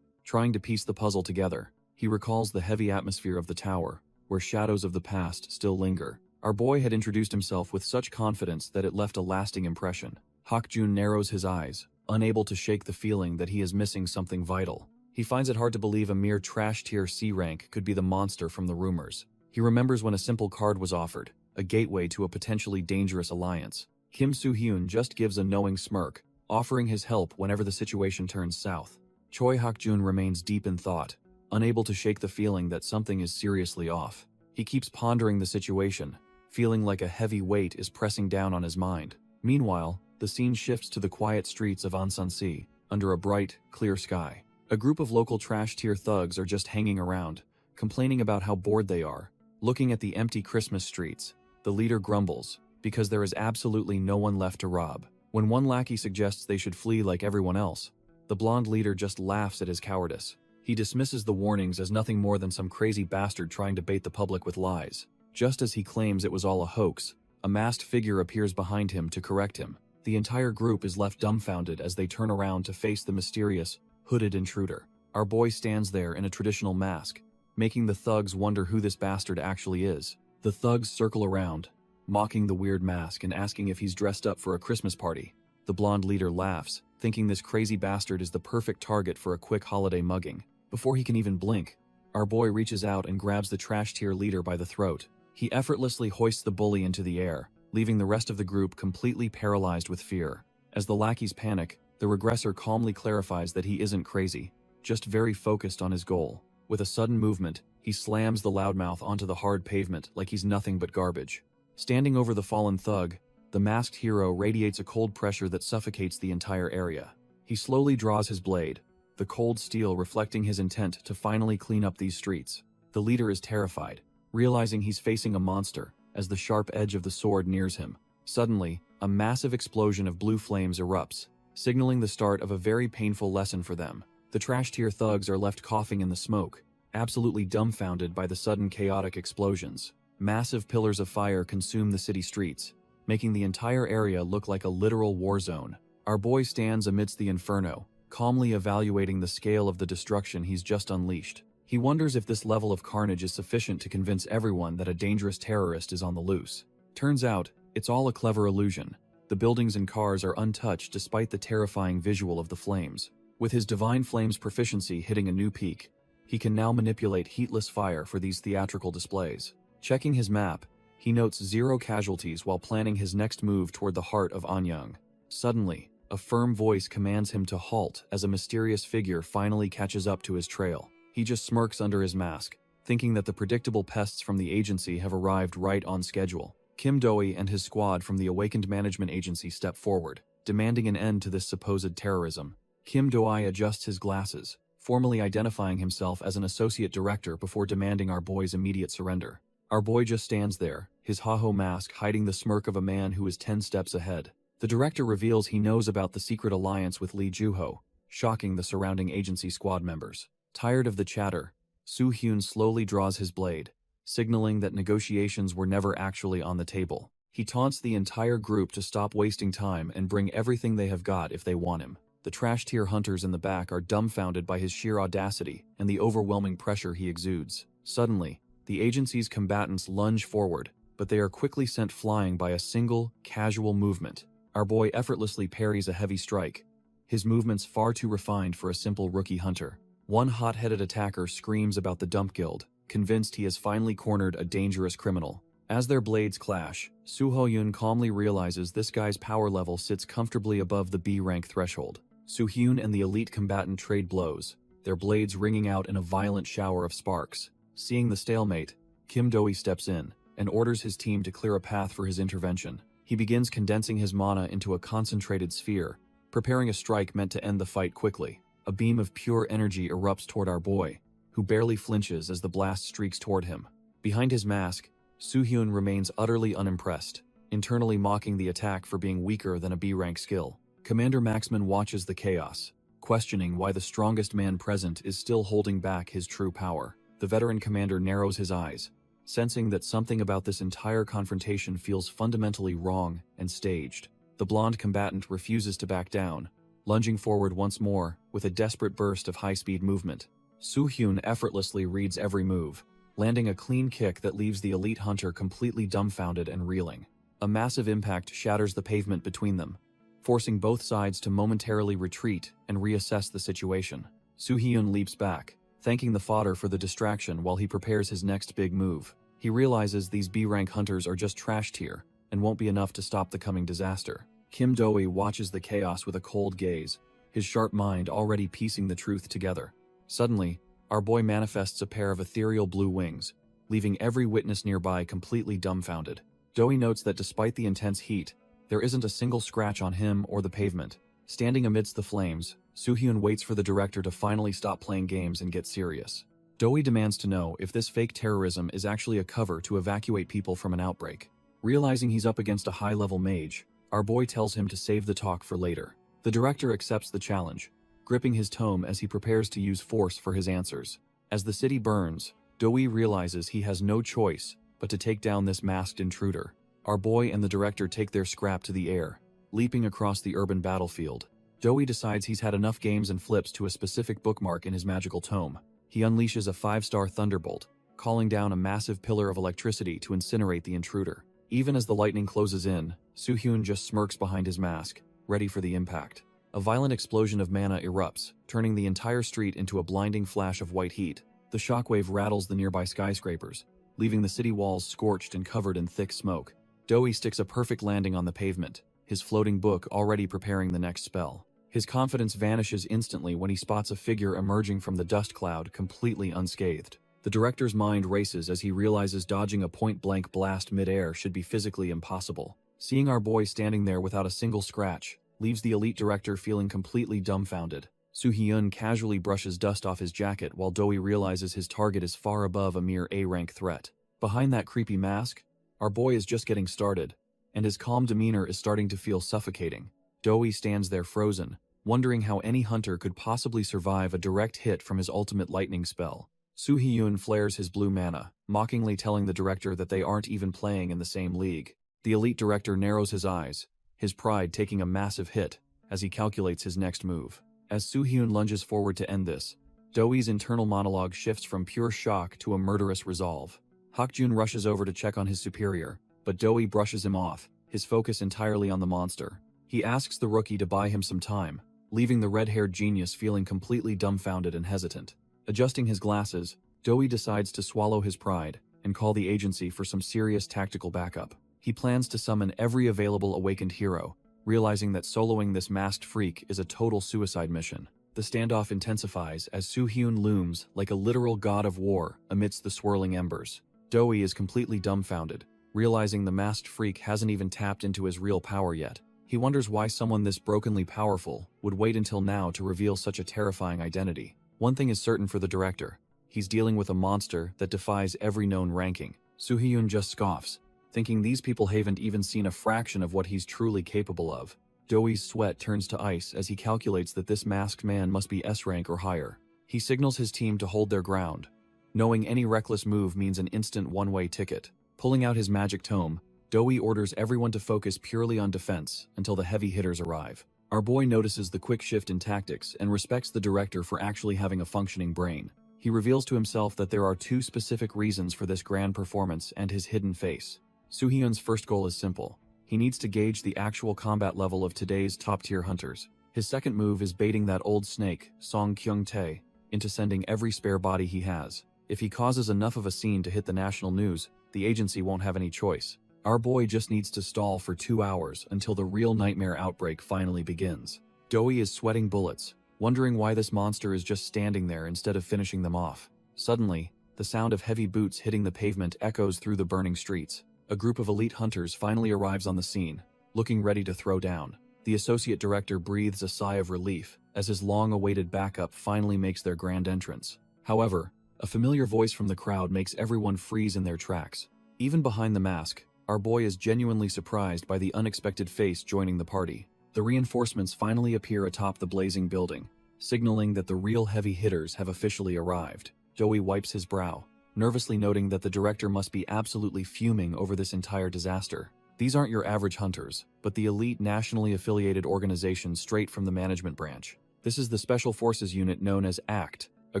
trying to piece the puzzle together. He recalls the heavy atmosphere of the tower, where shadows of the past still linger. Our boy had introduced himself with such confidence that it left a lasting impression. Hak-jun narrows his eyes, unable to shake the feeling that he is missing something vital. He finds it hard to believe a mere trash-tier C rank could be the monster from the rumors. He remembers when a simple card was offered, a gateway to a potentially dangerous alliance. Kim Soo-hyun just gives a knowing smirk, offering his help whenever the situation turns south. Choi Hak-jun remains deep in thought, unable to shake the feeling that something is seriously off. He keeps pondering the situation, feeling like a heavy weight is pressing down on his mind. Meanwhile, the scene shifts to the quiet streets of Ansansi, under a bright, clear sky. A group of local trash-tier thugs are just hanging around, complaining about how bored they are. Looking at the empty Christmas streets, the leader grumbles, because there is absolutely no one left to rob. When one lackey suggests they should flee like everyone else, the blonde leader just laughs at his cowardice. He dismisses the warnings as nothing more than some crazy bastard trying to bait the public with lies. Just as he claims it was all a hoax, a masked figure appears behind him to correct him. The entire group is left dumbfounded as they turn around to face the mysterious, hooded intruder. Our boy stands there in a traditional mask, making the thugs wonder who this bastard actually is. The thugs circle around, mocking the weird mask and asking if he's dressed up for a Christmas party. The blonde leader laughs, thinking this crazy bastard is the perfect target for a quick holiday mugging. Before he can even blink, our boy reaches out and grabs the trash-tier leader by the throat. He effortlessly hoists the bully into the air, leaving the rest of the group completely paralyzed with fear. As the lackeys panic, the regressor calmly clarifies that he isn't crazy, just very focused on his goal. With a sudden movement, he slams the loudmouth onto the hard pavement like he's nothing but garbage. Standing over the fallen thug, the masked hero radiates a cold pressure that suffocates the entire area. He slowly draws his blade, the cold steel reflecting his intent to finally clean up these streets. The leader is terrified, realizing he's facing a monster, as the sharp edge of the sword nears him. Suddenly, a massive explosion of blue flames erupts, signaling the start of a very painful lesson for them. The trash-tier thugs are left coughing in the smoke, absolutely dumbfounded by the sudden chaotic explosions. Massive pillars of fire consume the city streets, making the entire area look like a literal war zone. Our boy stands amidst the inferno, calmly evaluating the scale of the destruction he's just unleashed. He wonders if this level of carnage is sufficient to convince everyone that a dangerous terrorist is on the loose. Turns out, it's all a clever illusion. The buildings and cars are untouched despite the terrifying visual of the flames. With his Divine Flames proficiency hitting a new peak, he can now manipulate heatless fire for these theatrical displays. Checking his map, he notes 0 casualties while planning his next move toward the heart of Anyang. Suddenly, a firm voice commands him to halt as a mysterious figure finally catches up to his trail. He just smirks under his mask, thinking that the predictable pests from the agency have arrived right on schedule. Kim Doi and his squad from the Awakened Management Agency step forward, demanding an end to this supposed terrorism. Kim Doi adjusts his glasses, formally identifying himself as an associate director before demanding our boy's immediate surrender. Our boy just stands there, his ha-ho mask hiding the smirk of a man who is 10 steps ahead. The director reveals he knows about the secret alliance with Lee Juho, shocking the surrounding agency squad members. Tired of the chatter, Soo-hyun slowly draws his blade, signaling that negotiations were never actually on the table. He taunts the entire group to stop wasting time and bring everything they have got if they want him. The trash-tier hunters in the back are dumbfounded by his sheer audacity and the overwhelming pressure he exudes. Suddenly, the agency's combatants lunge forward, but they are quickly sent flying by a single, casual movement. Our boy effortlessly parries a heavy strike, his movements far too refined for a simple rookie hunter. One hot-headed attacker screams about the dump guild, convinced he has finally cornered a dangerous criminal. As their blades clash, Soo-hyun calmly realizes this guy's power level sits comfortably above the B-rank threshold. Soo-hyun and the elite combatant trade blows, their blades ringing out in a violent shower of sparks. Seeing the stalemate, Kim Doi steps in and orders his team to clear a path for his intervention. He begins condensing his mana into a concentrated sphere, preparing a strike meant to end the fight quickly. A beam of pure energy erupts toward our boy, who barely flinches as the blast streaks toward him. Behind his mask, Soo-hyun remains utterly unimpressed, internally mocking the attack for being weaker than a B-rank skill. Commander Maxman watches the chaos, questioning why the strongest man present is still holding back his true power. The veteran commander narrows his eyes, sensing that something about this entire confrontation feels fundamentally wrong and staged. The blonde combatant refuses to back down, lunging forward once more with a desperate burst of high-speed movement. Soo-hyun effortlessly reads every move, landing a clean kick that leaves the elite hunter completely dumbfounded and reeling. A massive impact shatters the pavement between them, forcing both sides to momentarily retreat and reassess the situation. Soo-hyun leaps back, thanking the fodder for the distraction while he prepares his next big move. He realizes these B-rank hunters are just trash tier and won't be enough to stop the coming disaster. Kim Doi watches the chaos with a cold gaze, his sharp mind already piecing the truth together. Suddenly, our boy manifests a pair of ethereal blue wings, leaving every witness nearby completely dumbfounded. Doi notes that despite the intense heat, there isn't a single scratch on him or the pavement. Standing amidst the flames, Soo-hyun waits for the director to finally stop playing games and get serious. Do-hee demands to know if this fake terrorism is actually a cover to evacuate people from an outbreak. Realizing he's up against a high-level mage, our boy tells him to save the talk for later. The director accepts the challenge, gripping his tome as he prepares to use force for his answers. As the city burns, Do-hee realizes he has no choice but to take down this masked intruder. Our boy and the director take their scrap to the air, leaping across the urban battlefield. Do-hee decides he's had enough games and flips to a specific bookmark in his magical tome. He unleashes a 5-star thunderbolt, calling down a massive pillar of electricity to incinerate the intruder. Even as the lightning closes in, Soo-hyun just smirks behind his mask, ready for the impact. A violent explosion of mana erupts, turning the entire street into a blinding flash of white heat. The shockwave rattles the nearby skyscrapers, leaving the city walls scorched and covered in thick smoke. Do-hee sticks a perfect landing on the pavement, his floating book already preparing the next spell. His confidence vanishes instantly when he spots a figure emerging from the dust cloud completely unscathed. The director's mind races as he realizes dodging a point-blank blast mid-air should be physically impossible. Seeing our boy standing there without a single scratch leaves the elite director feeling completely dumbfounded. Soo-hyun casually brushes dust off his jacket while Do-hee realizes his target is far above a mere A-rank threat. Behind that creepy mask, our boy is just getting started, and his calm demeanor is starting to feel suffocating. Do-hee stands there frozen, wondering how any hunter could possibly survive a direct hit from his ultimate lightning spell. Soo-hyun flares his blue mana, mockingly telling the director that they aren't even playing in the same league. The elite director narrows his eyes, his pride taking a massive hit as he calculates his next move. As Soo-hyun lunges forward to end this, Do-hee's internal monologue shifts from pure shock to a murderous resolve. Hakjun rushes over to check on his superior, but Do-hee brushes him off, his focus entirely on the monster. He asks the rookie to buy him some time, leaving the red-haired genius feeling completely dumbfounded and hesitant. Adjusting his glasses, Do-hee decides to swallow his pride and call the agency for some serious tactical backup. He plans to summon every available awakened hero, realizing that soloing this masked freak is a total suicide mission. The standoff intensifies as Soo-hyun looms like a literal god of war amidst the swirling embers. Do-hee is completely dumbfounded, realizing the masked freak hasn't even tapped into his real power yet. He wonders why someone this brokenly powerful would wait until now to reveal such a terrifying identity. One thing is certain for the director: he's dealing with a monster that defies every known ranking. Soo-hyun just scoffs, thinking these people haven't even seen a fraction of what he's truly capable of. Do-hee's sweat turns to ice as he calculates that this masked man must be S rank or higher. He signals his team to hold their ground, knowing any reckless move means an instant one-way ticket. Pulling out his magic tome, Do-hee orders everyone to focus purely on defense until the heavy hitters arrive. Our boy notices the quick shift in tactics and respects the director for actually having a functioning brain. He reveals to himself that there are 2 specific reasons for this grand performance and his hidden face. Soo-hyun's first goal is simple. He needs to gauge the actual combat level of today's top-tier hunters. His second move is baiting that old snake, Song Kyung-tae, into sending every spare body he has. If he causes enough of a scene to hit the national news, the agency won't have any choice. Our boy just needs to stall for 2 hours until the real nightmare outbreak finally begins. Do-hee is sweating bullets, wondering why this monster is just standing there instead of finishing them off. Suddenly, the sound of heavy boots hitting the pavement echoes through the burning streets. A group of elite hunters finally arrives on the scene, looking ready to throw down. The associate director breathes a sigh of relief as his long-awaited backup finally makes their grand entrance. However, a familiar voice from the crowd makes everyone freeze in their tracks. Even behind the mask, our boy is genuinely surprised by the unexpected face joining the party. The reinforcements finally appear atop the blazing building, signaling that the real heavy hitters have officially arrived. Do-hee wipes his brow, nervously noting that the director must be absolutely fuming over this entire disaster. These aren't your average hunters, but the elite nationally affiliated organization straight from the management branch. This is the Special Forces unit known as ACT, a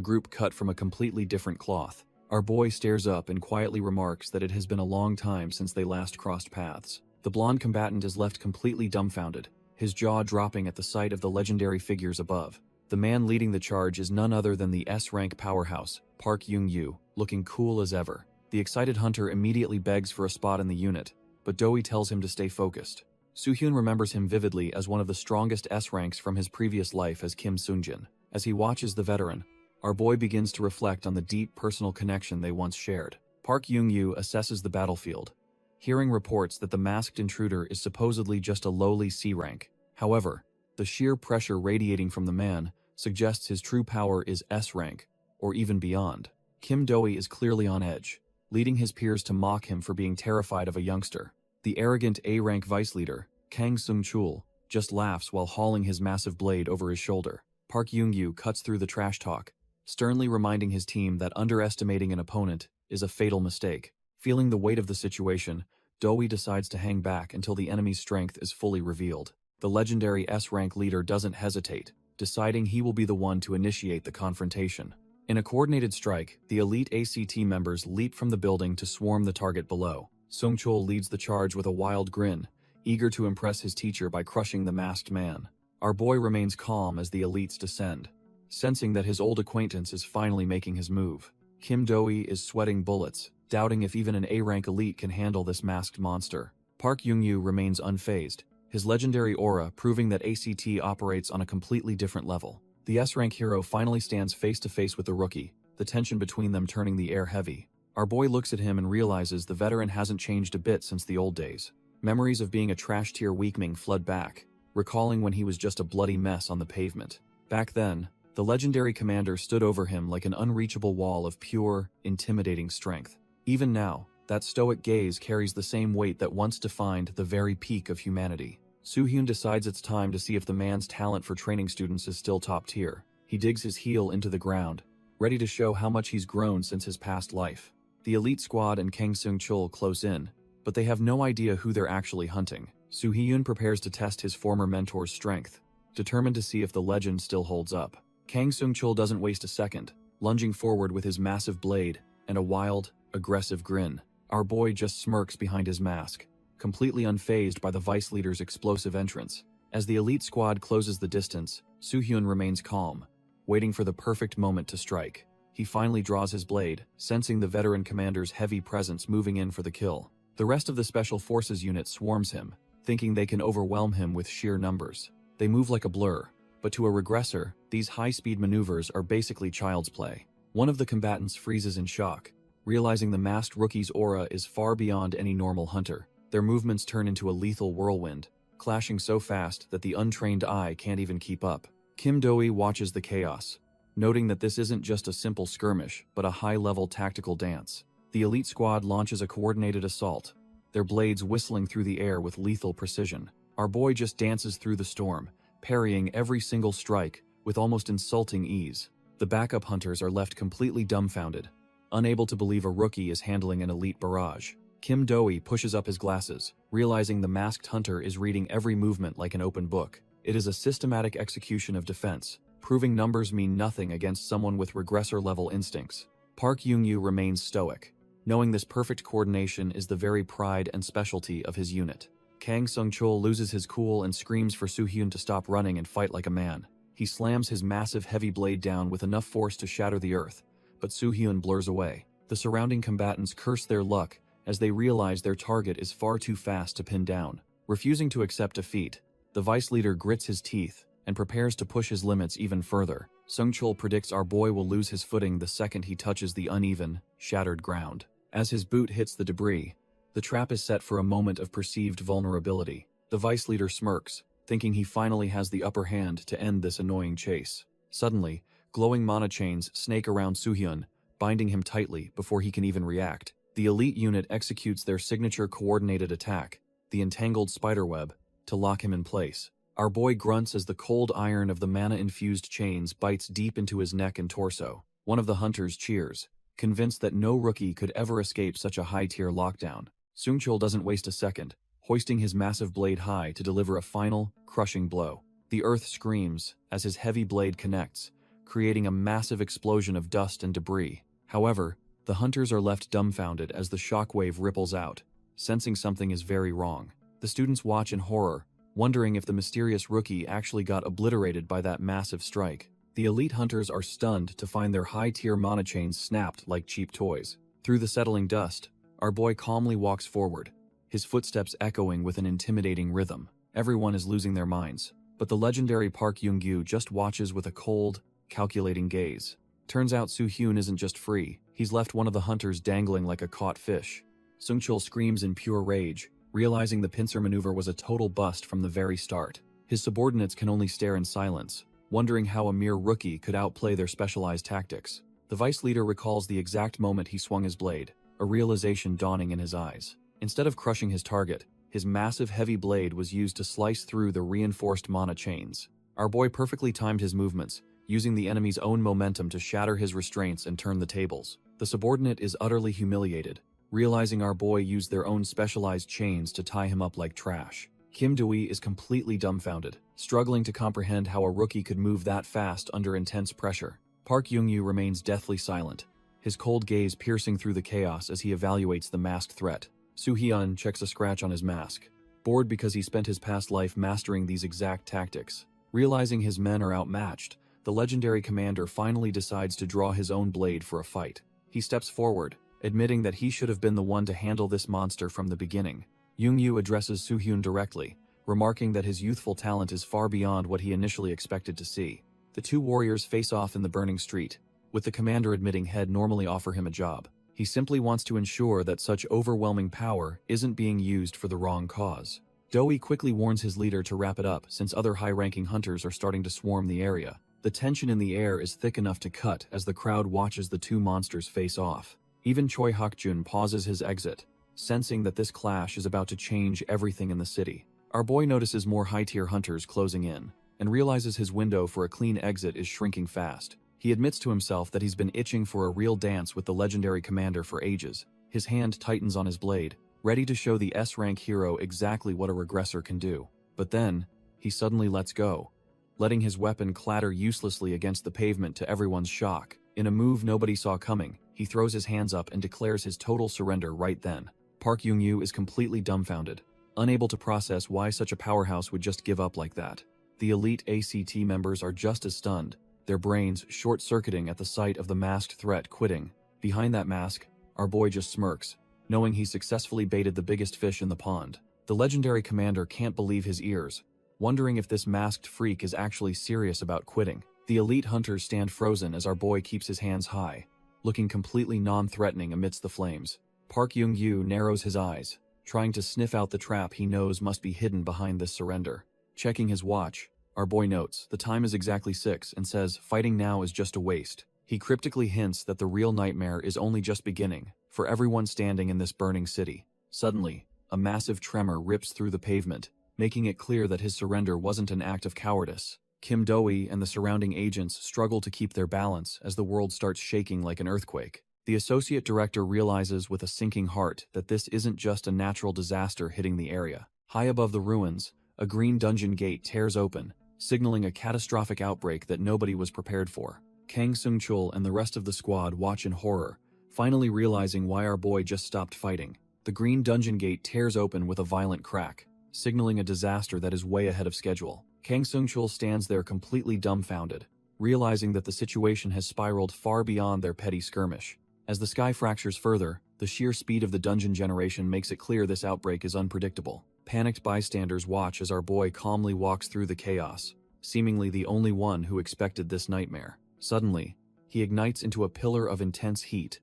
group cut from a completely different cloth. Our boy stares up and quietly remarks that it has been a long time since they last crossed paths. The blonde combatant is left completely dumbfounded, his jaw dropping at the sight of the legendary figures above. The man leading the charge is none other than the S-rank powerhouse, Park Young-yu, looking cool as ever. The excited hunter immediately begs for a spot in the unit, but Do-hee tells him to stay focused. Soo-hyun remembers him vividly as one of the strongest S-ranks from his previous life as Kim Seung-jin. As he watches the veteran, our boy begins to reflect on the deep personal connection they once shared. Park Young-yu assesses the battlefield, hearing reports that the masked intruder is supposedly just a lowly C rank. However, the The sheer pressure radiating from the man suggests his true power is S rank, or even beyond. Kim Do-hee is clearly on edge, leading his peers to mock him for being terrified of a youngster. The arrogant A-rank vice leader, Kang Seung-chul, just laughs while hauling his massive blade over his shoulder. Park Young-yu cuts through the trash talk, sternly reminding his team that underestimating an opponent is a fatal mistake. Feeling the weight of the situation, Do-hee decides to hang back until the enemy's strength is fully revealed. The legendary S-rank leader doesn't hesitate, deciding he will be the one to initiate the confrontation. In a coordinated strike, the elite ACT members leap from the building to swarm the target below. Seung-chul leads the charge with a wild grin, eager to impress his teacher by crushing the masked man. Our boy remains calm as the elites descend, sensing that his old acquaintance is finally making his move. Kim Do-hee is sweating bullets, doubting if even an A-rank elite can handle this masked monster. Park Young-yu remains unfazed, his legendary aura proving that ACT operates on a completely different level. The S-rank hero finally stands face-to-face with the rookie, the tension between them turning the air heavy. Our boy looks at him and realizes the veteran hasn't changed a bit since the old days. Memories of being a trash-tier weakling flood back, recalling when he was just a bloody mess on the pavement. Back then, the legendary commander stood over him like an unreachable wall of pure, intimidating strength. Even now, that stoic gaze carries the same weight that once defined the very peak of humanity. Soo-hyun decides it's time to see if the man's talent for training students is still top tier. He digs his heel into the ground, ready to show how much he's grown since his past life. The elite squad and Kang Seung-chul close in, but they have no idea who they're actually hunting. Soo-hyun prepares to test his former mentor's strength, determined to see if the legend still holds up. Kang Seung-chul doesn't waste a second, lunging forward with his massive blade and a wild, aggressive grin. Our boy just smirks behind his mask, completely unfazed by the vice leader's explosive entrance. As the elite squad closes the distance, Soo-hyun remains calm, waiting for the perfect moment to strike. He finally draws his blade, sensing the veteran commander's heavy presence moving in for the kill. The rest of the Special Forces unit swarms him, thinking they can overwhelm him with sheer numbers. They move like a blur, but to a regressor, these high-speed maneuvers are basically child's play. One of the combatants freezes in shock, realizing the masked rookie's aura is far beyond any normal hunter. Their movements turn into a lethal whirlwind, clashing so fast that the untrained eye can't even keep up. Kim Do-hee watches the chaos, noting that this isn't just a simple skirmish, but a high-level tactical dance. The elite squad launches a coordinated assault, their blades whistling through the air with lethal precision. Our boy just dances through the storm, parrying every single strike with almost insulting ease. The backup hunters are left completely dumbfounded, unable to believe a rookie is handling an elite barrage. Kim Do-hee pushes up his glasses, realizing the masked hunter is reading every movement like an open book. It is a systematic execution of defense, proving numbers mean nothing against someone with regressor-level instincts. Park Young-yu remains stoic, knowing this perfect coordination is the very pride and specialty of his unit. Kang Seung-chul loses his cool and screams for Soo-hyun to stop running and fight like a man. He slams his massive heavy blade down with enough force to shatter the earth, but Soo-hyun blurs away. The surrounding combatants curse their luck as they realize their target is far too fast to pin down. Refusing to accept defeat, the vice leader grits his teeth and prepares to push his limits even further. Seung-chul predicts our boy will lose his footing the second he touches the uneven, shattered ground. As his boot hits the debris, the trap is set for a moment of perceived vulnerability. The vice leader smirks, thinking he finally has the upper hand to end this annoying chase. Suddenly, glowing mana chains snake around Soo-hyun, binding him tightly before he can even react. The elite unit executes their signature coordinated attack, the entangled spiderweb, to lock him in place. Our boy grunts as the cold iron of the mana-infused chains bites deep into his neck and torso. One of the hunters cheers, convinced that no rookie could ever escape such a high-tier lockdown. Seung-chul doesn't waste a second, hoisting his massive blade high to deliver a final, crushing blow. The earth screams as his heavy blade connects, creating a massive explosion of dust and debris. However, the hunters are left dumbfounded as the shockwave ripples out, sensing something is very wrong. The students watch in horror, wondering if the mysterious rookie actually got obliterated by that massive strike. The elite hunters are stunned to find their high-tier mana chains snapped like cheap toys. Through the settling dust, our boy calmly walks forward, his footsteps echoing with an intimidating rhythm. Everyone is losing their minds, but the legendary Park Young-yu just watches with a cold, calculating gaze. Turns out Soo-hyun isn't just free, he's left one of the hunters dangling like a caught fish. Seung-chul screams in pure rage, realizing the pincer maneuver was a total bust from the very start. His subordinates can only stare in silence, wondering how a mere rookie could outplay their specialized tactics. The vice leader recalls the exact moment he swung his blade, a realization dawning in his eyes. Instead of crushing his target, his massive heavy blade was used to slice through the reinforced mana chains. Our boy perfectly timed his movements, using the enemy's own momentum to shatter his restraints and turn the tables. The subordinate is utterly humiliated, realizing our boy used their own specialized chains to tie him up like trash. Kim Do-hee is completely dumbfounded, struggling to comprehend how a rookie could move that fast under intense pressure. Park Young-yu remains deathly silent, his cold gaze piercing through the chaos as he evaluates the masked threat. Soo-hyun checks a scratch on his mask, bored because he spent his past life mastering these exact tactics. Realizing his men are outmatched, the legendary commander finally decides to draw his own blade for a fight. He steps forward, admitting that he should have been the one to handle this monster from the beginning. Young-yu addresses Soo-hyun directly, remarking that his youthful talent is far beyond what he initially expected to see. The two warriors face off in the burning street, with the commander admitting he'd normally offer him a job. He simply wants to ensure that such overwhelming power isn't being used for the wrong cause. Do-hee quickly warns his leader to wrap it up since other high-ranking hunters are starting to swarm the area. The tension in the air is thick enough to cut as the crowd watches the two monsters face off. Even Choi Hak-jun pauses his exit, sensing that this clash is about to change everything in the city. Our boy notices more high-tier hunters closing in, and realizes his window for a clean exit is shrinking fast. He admits to himself that he's been itching for a real dance with the legendary commander for ages. His hand tightens on his blade, ready to show the S-rank hero exactly what a regressor can do. But then, he suddenly lets go, letting his weapon clatter uselessly against the pavement to everyone's shock. In a move nobody saw coming, he throws his hands up and declares his total surrender right then. Park Young-yu is completely dumbfounded, unable to process why such a powerhouse would just give up like that. The elite ACT members are just as stunned, their brains short-circuiting at the sight of the masked threat quitting. Behind that mask, our boy just smirks, knowing he successfully baited the biggest fish in the pond. The legendary commander can't believe his ears, wondering if this masked freak is actually serious about quitting. The elite hunters stand frozen as our boy keeps his hands high, looking completely non-threatening amidst the flames. Park Young-yu narrows his eyes, trying to sniff out the trap he knows must be hidden behind this surrender. Checking his watch, our boy notes the time is exactly 6 and says fighting now is just a waste. He cryptically hints that the real nightmare is only just beginning for everyone standing in this burning city. Suddenly, a massive tremor rips through the pavement, making it clear that his surrender wasn't an act of cowardice. Kim Do-hee and the surrounding agents struggle to keep their balance as the world starts shaking like an earthquake. The associate director realizes with a sinking heart that this isn't just a natural disaster hitting the area. High above the ruins, a green dungeon gate tears open, signaling a catastrophic outbreak that nobody was prepared for. Kang Seung-chul and the rest of the squad watch in horror, finally realizing why our boy just stopped fighting. The green dungeon gate tears open with a violent crack, signaling a disaster that is way ahead of schedule. Kang Seung-chul stands there completely dumbfounded, realizing that the situation has spiraled far beyond their petty skirmish. As the sky fractures further, the sheer speed of the dungeon generation makes it clear this outbreak is unpredictable. Panicked bystanders watch as our boy calmly walks through the chaos, seemingly the only one who expected this nightmare. Suddenly, he ignites into a pillar of intense heat,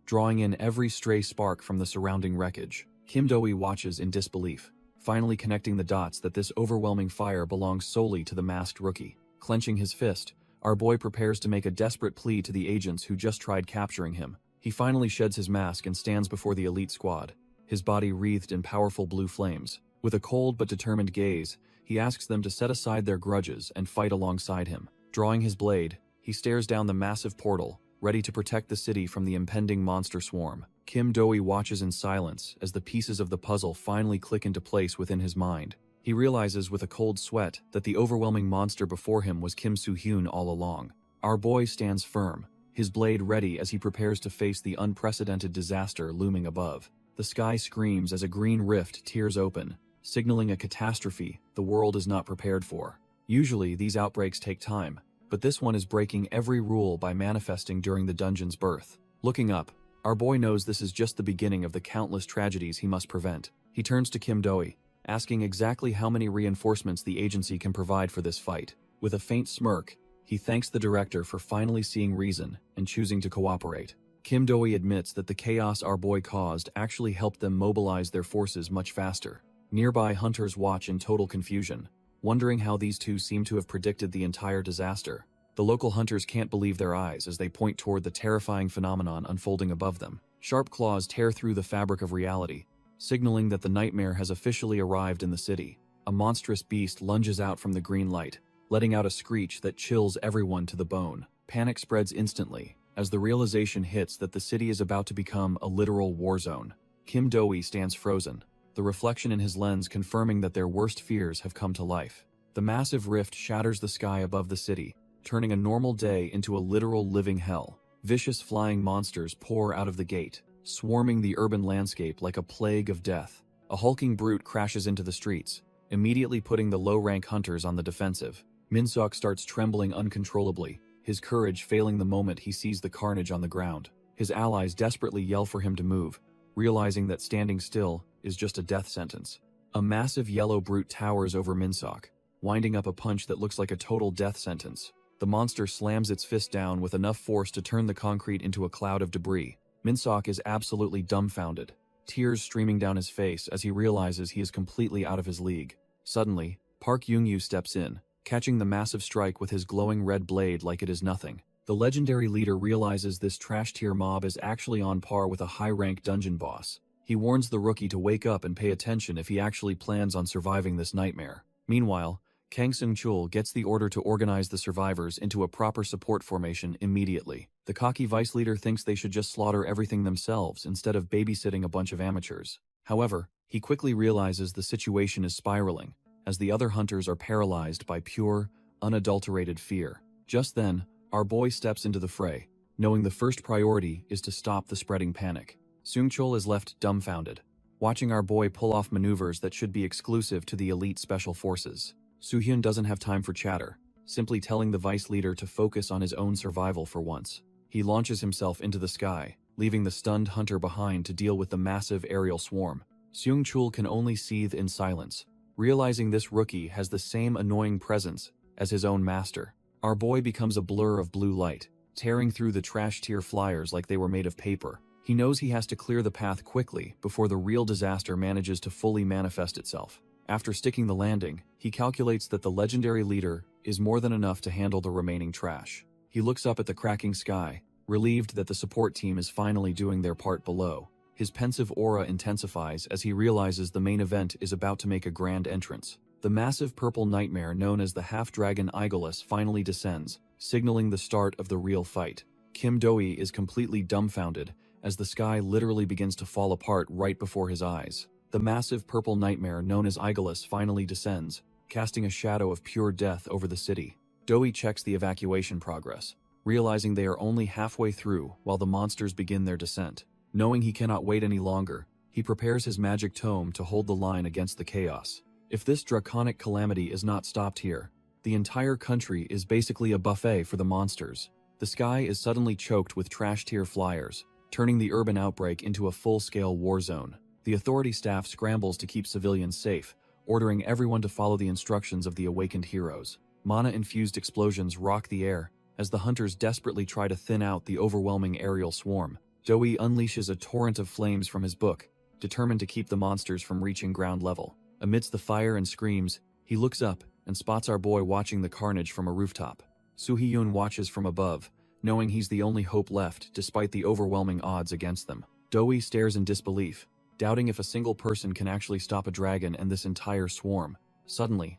drawing in every stray spark from the surrounding wreckage. Kim Do-hee watches in disbelief, finally connecting the dots that this overwhelming fire belongs solely to the masked rookie. Clenching his fist, our boy prepares to make a desperate plea to the agents who just tried capturing him. He finally sheds his mask and stands before the elite squad, his body wreathed in powerful blue flames. With a cold but determined gaze, he asks them to set aside their grudges and fight alongside him. Drawing his blade, he stares down the massive portal, ready to protect the city from the impending monster swarm. Kim Do-hee watches in silence as the pieces of the puzzle finally click into place within his mind. He realizes with a cold sweat that the overwhelming monster before him was Kim Soo-hyun all along. Our boy stands firm, his blade ready as he prepares to face the unprecedented disaster looming above. The sky screams as a green rift tears open, signaling a catastrophe the world is not prepared for. Usually, these outbreaks take time, but this one is breaking every rule by manifesting during the dungeon's birth. Looking up, our boy knows this is just the beginning of the countless tragedies he must prevent. He turns to Kim Do-hee, asking exactly how many reinforcements the agency can provide for this fight. With a faint smirk, he thanks the director for finally seeing reason and choosing to cooperate. Kim Do-hee admits that the chaos our boy caused actually helped them mobilize their forces much faster. Nearby hunters watch in total confusion, wondering how these two seem to have predicted the entire disaster. The local hunters can't believe their eyes as they point toward the terrifying phenomenon unfolding above them. Sharp claws tear through the fabric of reality, signaling that the nightmare has officially arrived in the city. A monstrous beast lunges out from the green light, letting out a screech that chills everyone to the bone. Panic spreads instantly as the realization hits that the city is about to become a literal war zone. Kim Do-hee stands frozen, the reflection in his lens confirming that their worst fears have come to life. The massive rift shatters the sky above the city, turning a normal day into a literal living hell. Vicious flying monsters pour out of the gate, swarming the urban landscape like a plague of death. A hulking brute crashes into the streets, immediately putting the low-rank hunters on the defensive. Min-seok starts trembling uncontrollably, his courage failing the moment he sees the carnage on the ground. His allies desperately yell for him to move, realizing that standing still is just a death sentence. A massive yellow brute towers over Min-seok, winding up a punch that looks like a total death sentence. The monster slams its fist down with enough force to turn the concrete into a cloud of debris. Min-seok is absolutely dumbfounded, tears streaming down his face as he realizes he is completely out of his league. Suddenly, Park Young-yu steps in, catching the massive strike with his glowing red blade like it is nothing. The legendary leader realizes this trash-tier mob is actually on par with a high-rank dungeon boss. He warns the rookie to wake up and pay attention if he actually plans on surviving this nightmare. Meanwhile, Kang Seung-chul gets the order to organize the survivors into a proper support formation immediately. The cocky vice leader thinks they should just slaughter everything themselves instead of babysitting a bunch of amateurs. However, he quickly realizes the situation is spiraling, as the other hunters are paralyzed by pure, unadulterated fear. Just then, our boy steps into the fray, knowing the first priority is to stop the spreading panic. Seung-chul is left dumbfounded, watching our boy pull off maneuvers that should be exclusive to the elite special forces. Soo-hyun doesn't have time for chatter, simply telling the vice leader to focus on his own survival for once. He launches himself into the sky, leaving the stunned hunter behind to deal with the massive aerial swarm. Seung-chul can only seethe in silence, realizing this rookie has the same annoying presence as his own master. Our boy becomes a blur of blue light, tearing through the trash-tier flyers like they were made of paper. He knows he has to clear the path quickly before the real disaster manages to fully manifest itself. After sticking the landing, he calculates that the legendary leader is more than enough to handle the remaining trash. He looks up at the cracking sky, relieved that the support team is finally doing their part below. His pensive aura intensifies as he realizes the main event is about to make a grand entrance. The massive purple nightmare known as the half-dragon Aigulus finally descends, signaling the start of the real fight. Kim Do-hee is completely dumbfounded as the sky literally begins to fall apart right before his eyes. The massive purple nightmare known as Aigulus finally descends, casting a shadow of pure death over the city. Do-hee checks the evacuation progress, realizing they are only halfway through while the monsters begin their descent. Knowing he cannot wait any longer, he prepares his magic tome to hold the line against the chaos. If this draconic calamity is not stopped here, the entire country is basically a buffet for the monsters. The sky is suddenly choked with trash-tier flyers, turning the urban outbreak into a full-scale war zone. The authority staff scrambles to keep civilians safe, ordering everyone to follow the instructions of the awakened heroes. Mana-infused explosions rock the air as the hunters desperately try to thin out the overwhelming aerial swarm. Do-hee unleashes a torrent of flames from his book, determined to keep the monsters from reaching ground level. Amidst the fire and screams, he looks up and spots our boy watching the carnage from a rooftop. Soo-hyun watches from above, knowing he's the only hope left despite the overwhelming odds against them. Do-hee stares in disbelief, doubting if a single person can actually stop a dragon and this entire swarm. Suddenly,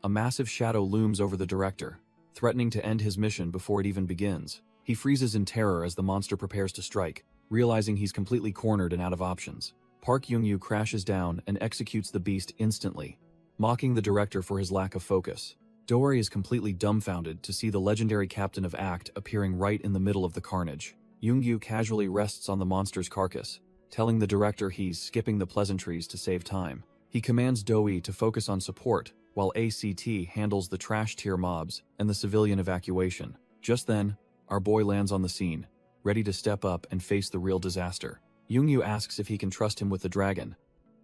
a massive shadow looms over the director, threatening to end his mission before it even begins. He freezes in terror as the monster prepares to strike, realizing he's completely cornered and out of options. Park Young-yu crashes down and executes the beast instantly, mocking the director for his lack of focus. Do-hee is completely dumbfounded to see the legendary captain of Act appearing right in the middle of the carnage. Young-yu casually rests on the monster's carcass, telling the director he's skipping the pleasantries to save time. He commands Do-hee to focus on support, while ACT handles the trash-tier mobs and the civilian evacuation. Just then, our boy lands on the scene, ready to step up and face the real disaster. Young-yu asks if he can trust him with the dragon,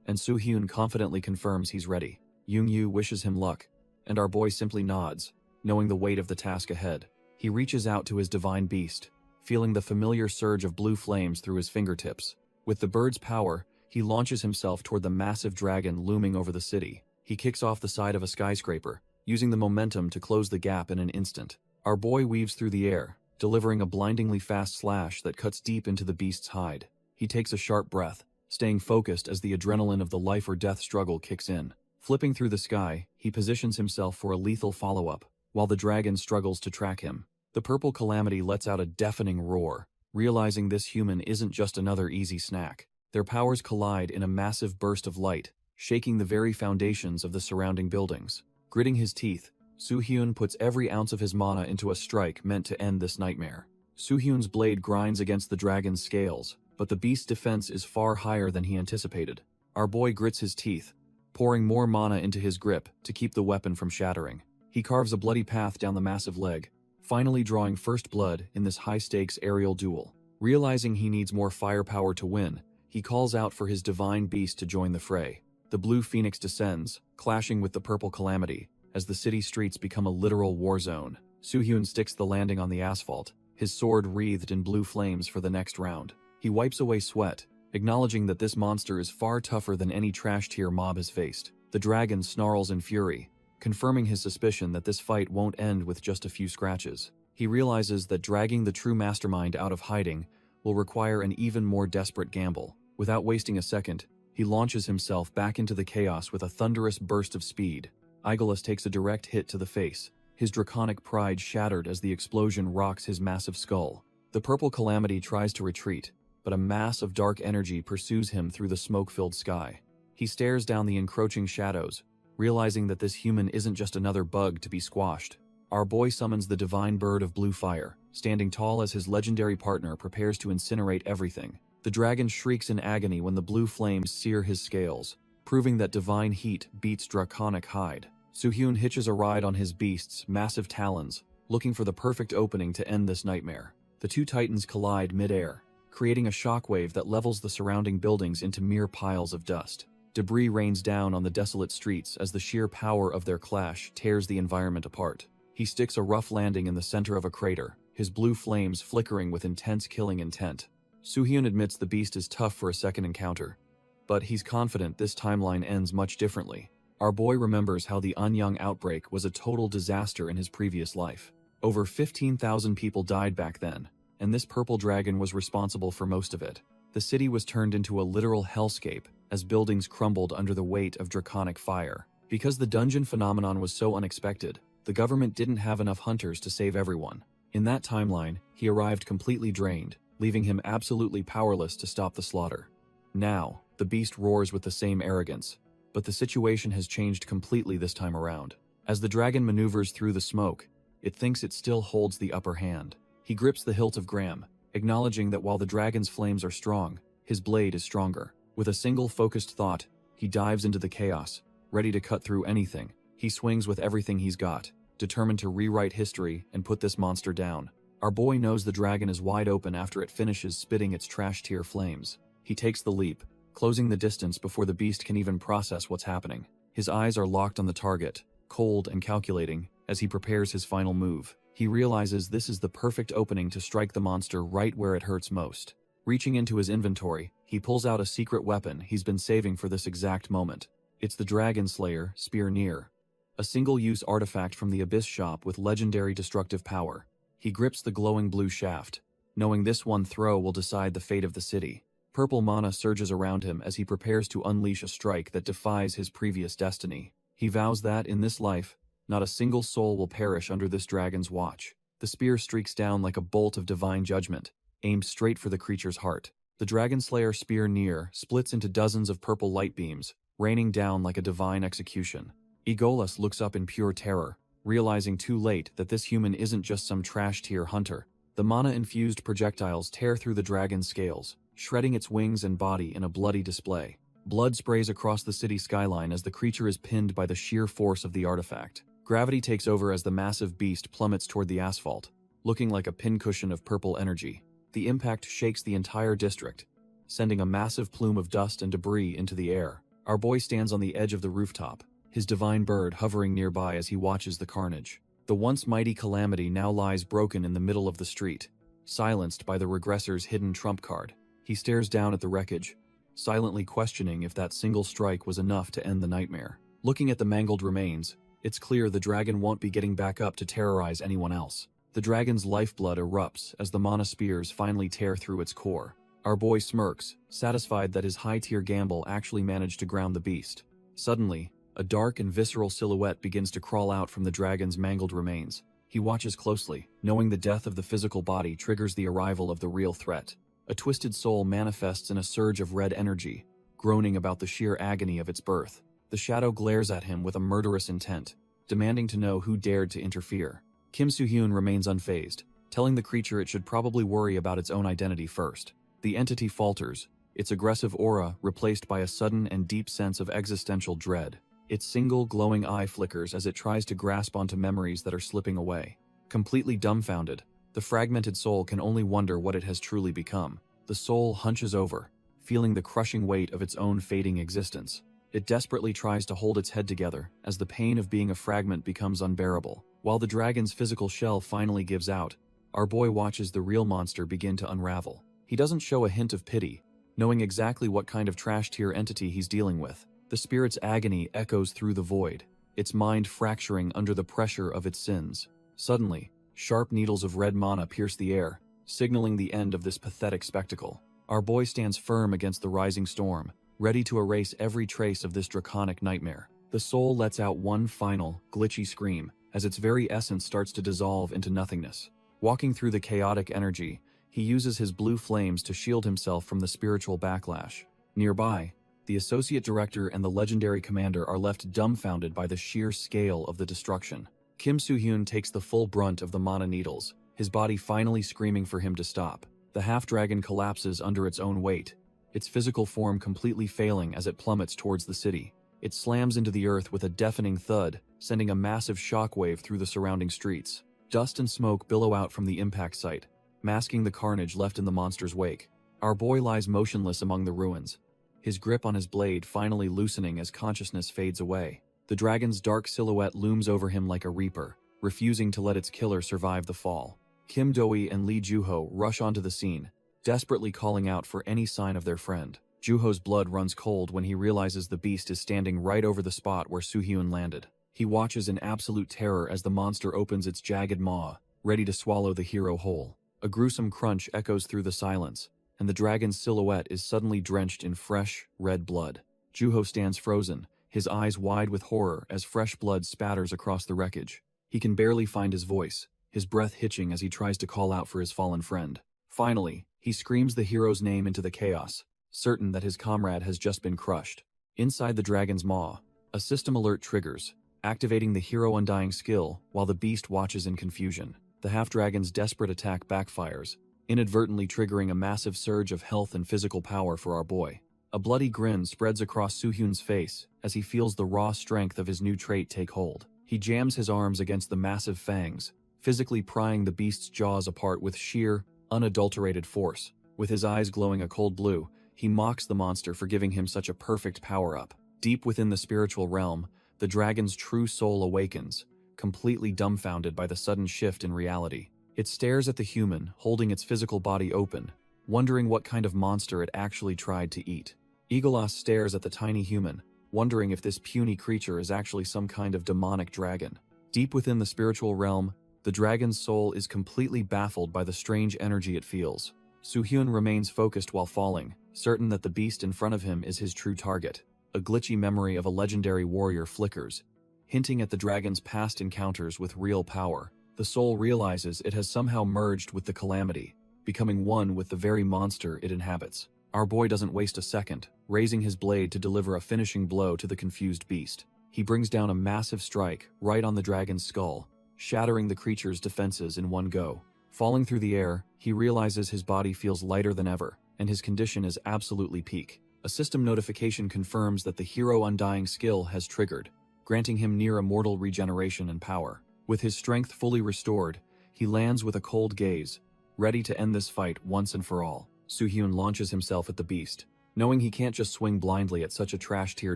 and Soo-hyun confidently confirms he's ready. Young-yu wishes him luck, and our boy simply nods, knowing the weight of the task ahead. He reaches out to his divine beast, feeling the familiar surge of blue flames through his fingertips. With the bird's power, he launches himself toward the massive dragon looming over the city. He kicks off the side of a skyscraper, using the momentum to close the gap in an instant. Our boy weaves through the air, delivering a blindingly fast slash that cuts deep into the beast's hide. He takes a sharp breath, staying focused as the adrenaline of the life-or-death struggle kicks in. Flipping through the sky, he positions himself for a lethal follow-up, while the dragon struggles to track him. The purple calamity lets out a deafening roar, realizing this human isn't just another easy snack. Their powers collide in a massive burst of light, shaking the very foundations of the surrounding buildings. Gritting his teeth, Soo-hyun puts every ounce of his mana into a strike meant to end this nightmare. Soo-hyun's blade grinds against the dragon's scales, but the beast's defense is far higher than he anticipated. Our boy grits his teeth, pouring more mana into his grip to keep the weapon from shattering. He carves a bloody path down the massive leg, finally drawing first blood in this high-stakes aerial duel. Realizing he needs more firepower to win, he calls out for his divine beast to join the fray. The blue phoenix descends, clashing with the purple calamity, as the city streets become a literal war zone. Soo-hyun sticks the landing on the asphalt, his sword wreathed in blue flames for the next round. He wipes away sweat, acknowledging that this monster is far tougher than any trash-tier mob has faced. The dragon snarls in fury, confirming his suspicion that this fight won't end with just a few scratches. He realizes that dragging the true mastermind out of hiding will require an even more desperate gamble. Without wasting a second, he launches himself back into the chaos with a thunderous burst of speed. Aigulus takes a direct hit to the face, his draconic pride shattered as the explosion rocks his massive skull. The purple calamity tries to retreat, but a mass of dark energy pursues him through the smoke-filled sky. He stares down the encroaching shadows, realizing that this human isn't just another bug to be squashed. Our boy summons the divine bird of blue fire, standing tall as his legendary partner prepares to incinerate everything. The dragon shrieks in agony when the blue flames sear his scales, proving that divine heat beats draconic hide. Soo-hyun hitches a ride on his beast's massive talons, looking for the perfect opening to end this nightmare. The two titans collide mid-air, creating a shockwave that levels the surrounding buildings into mere piles of dust. Debris rains down on the desolate streets as the sheer power of their clash tears the environment apart. He sticks a rough landing in the center of a crater, his blue flames flickering with intense killing intent. Soo-hyun admits the beast is tough for a second encounter, but he's confident this timeline ends much differently. Our boy remembers how the Anyang outbreak was a total disaster in his previous life. Over 15,000 people died back then, and this purple dragon was responsible for most of it. The city was turned into a literal hellscape as buildings crumbled under the weight of draconic fire. Because the dungeon phenomenon was so unexpected, the government didn't have enough hunters to save everyone. In that timeline, he arrived completely drained, leaving him absolutely powerless to stop the slaughter. Now, the beast roars with the same arrogance, but the situation has changed completely this time around. As the dragon maneuvers through the smoke, it thinks it still holds the upper hand. He grips the hilt of Graham, acknowledging that while the dragon's flames are strong, his blade is stronger. With a single focused thought, he dives into the chaos, ready to cut through anything. He swings with everything he's got, determined to rewrite history and put this monster down. Our boy knows the dragon is wide open after it finishes spitting its trash-tier flames. He takes the leap, closing the distance before the beast can even process what's happening. His eyes are locked on the target, cold and calculating, as he prepares his final move. He realizes this is the perfect opening to strike the monster right where it hurts most. Reaching into his inventory, he pulls out a secret weapon he's been saving for this exact moment. It's the Dragon Slayer Spear Near, a single-use artifact from the Abyss shop with legendary destructive power. He grips the glowing blue shaft, knowing this one throw will decide the fate of the city. Purple mana surges around him as he prepares to unleash a strike that defies his previous destiny. He vows that, in this life, not a single soul will perish under this dragon's watch. The spear streaks down like a bolt of divine judgment, aimed straight for the creature's heart. The Dragon Slayer Spear Near splits into dozens of purple light beams, raining down like a divine execution. Aigulus looks up in pure terror, realizing too late that this human isn't just some trash-tier hunter. The mana-infused projectiles tear through the dragon's scales, shredding its wings and body in a bloody display. Blood sprays across the city skyline as the creature is pinned by the sheer force of the artifact. Gravity takes over as the massive beast plummets toward the asphalt, looking like a pincushion of purple energy. The impact shakes the entire district, sending a massive plume of dust and debris into the air. Our boy stands on the edge of the rooftop, his divine bird hovering nearby as he watches the carnage. The once mighty calamity now lies broken in the middle of the street, silenced by the reggressor's hidden trump card. He stares down at the wreckage, silently questioning if that single strike was enough to end the nightmare. Looking at the mangled remains, it's clear the dragon won't be getting back up to terrorize anyone else. The dragon's lifeblood erupts as the mana spears finally tear through its core. Our boy smirks, satisfied that his high-tier gamble actually managed to ground the beast. Suddenly, a dark and visceral silhouette begins to crawl out from the dragon's mangled remains. He watches closely, knowing the death of the physical body triggers the arrival of the real threat. A twisted soul manifests in a surge of red energy, groaning about the sheer agony of its birth. The shadow glares at him with a murderous intent, demanding to know who dared to interfere. Kim Soo-hyun remains unfazed, telling the creature it should probably worry about its own identity first. The entity falters, its aggressive aura replaced by a sudden and deep sense of existential dread. Its single glowing eye flickers as it tries to grasp onto memories that are slipping away. Completely dumbfounded, the fragmented soul can only wonder what it has truly become. The soul hunches over, feeling the crushing weight of its own fading existence. It desperately tries to hold its head together as the pain of being a fragment becomes unbearable. While the dragon's physical shell finally gives out, our boy watches the real monster begin to unravel. He doesn't show a hint of pity, knowing exactly what kind of trash-tier entity he's dealing with. The spirit's agony echoes through the void, its mind fracturing under the pressure of its sins. Suddenly, sharp needles of red mana pierce the air, signaling the end of this pathetic spectacle. Our boy stands firm against the rising storm, ready to erase every trace of this draconic nightmare. The soul lets out one final, glitchy scream, as its very essence starts to dissolve into nothingness. Walking through the chaotic energy, he uses his blue flames to shield himself from the spiritual backlash. Nearby, the associate director and the legendary commander are left dumbfounded by the sheer scale of the destruction. Kim Soo-hyun takes the full brunt of the mana needles, his body finally screaming for him to stop. The half-dragon collapses under its own weight, its physical form completely failing as it plummets towards the city. It slams into the earth with a deafening thud, sending a massive shockwave through the surrounding streets. Dust and smoke billow out from the impact site, masking the carnage left in the monster's wake. Our boy lies motionless among the ruins, his grip on his blade finally loosening as consciousness fades away. The dragon's dark silhouette looms over him like a reaper, refusing to let its killer survive the fall. Kim Do-hee and Lee Joo-ho rush onto the scene, desperately calling out for any sign of their friend. Joo-ho's blood runs cold when he realizes the beast is standing right over the spot where Soo-hyun landed. He watches in absolute terror as the monster opens its jagged maw, ready to swallow the hero whole. A gruesome crunch echoes through the silence, and the dragon's silhouette is suddenly drenched in fresh, red blood. Joo-ho stands frozen, his eyes wide with horror as fresh blood spatters across the wreckage. He can barely find his voice, his breath hitching as he tries to call out for his fallen friend. Finally, he screams the hero's name into the chaos, certain that his comrade has just been crushed. Inside the dragon's maw, a system alert triggers, activating the hero undying skill while the beast watches in confusion. The half-dragon's desperate attack backfires, inadvertently triggering a massive surge of health and physical power for our boy. A bloody grin spreads across Soo-hyun's face as he feels the raw strength of his new trait take hold. He jams his arms against the massive fangs, physically prying the beast's jaws apart with sheer, unadulterated force. With his eyes glowing a cold blue, he mocks the monster for giving him such a perfect power-up. Deep within the spiritual realm, the dragon's true soul awakens, completely dumbfounded by the sudden shift in reality. It stares at the human, holding its physical body open, wondering what kind of monster it actually tried to eat. Eagleos stares at the tiny human, wondering if this puny creature is actually some kind of demonic dragon. Deep within the spiritual realm, the dragon's soul is completely baffled by the strange energy it feels. Soo-hyun remains focused while falling, certain that the beast in front of him is his true target. A glitchy memory of a legendary warrior flickers, hinting at the dragon's past encounters with real power. The soul realizes it has somehow merged with the calamity, becoming one with the very monster it inhabits. Our boy doesn't waste a second, raising his blade to deliver a finishing blow to the confused beast. He brings down a massive strike right on the dragon's skull, shattering the creature's defenses in one go. Falling through the air, he realizes his body feels lighter than ever, and his condition is absolutely peak. A system notification confirms that the hero undying skill has triggered, granting him near immortal regeneration and power. With his strength fully restored, he lands with a cold gaze, ready to end this fight once and for all. Soo-hyun launches himself at the beast, knowing he can't just swing blindly at such a trash-tier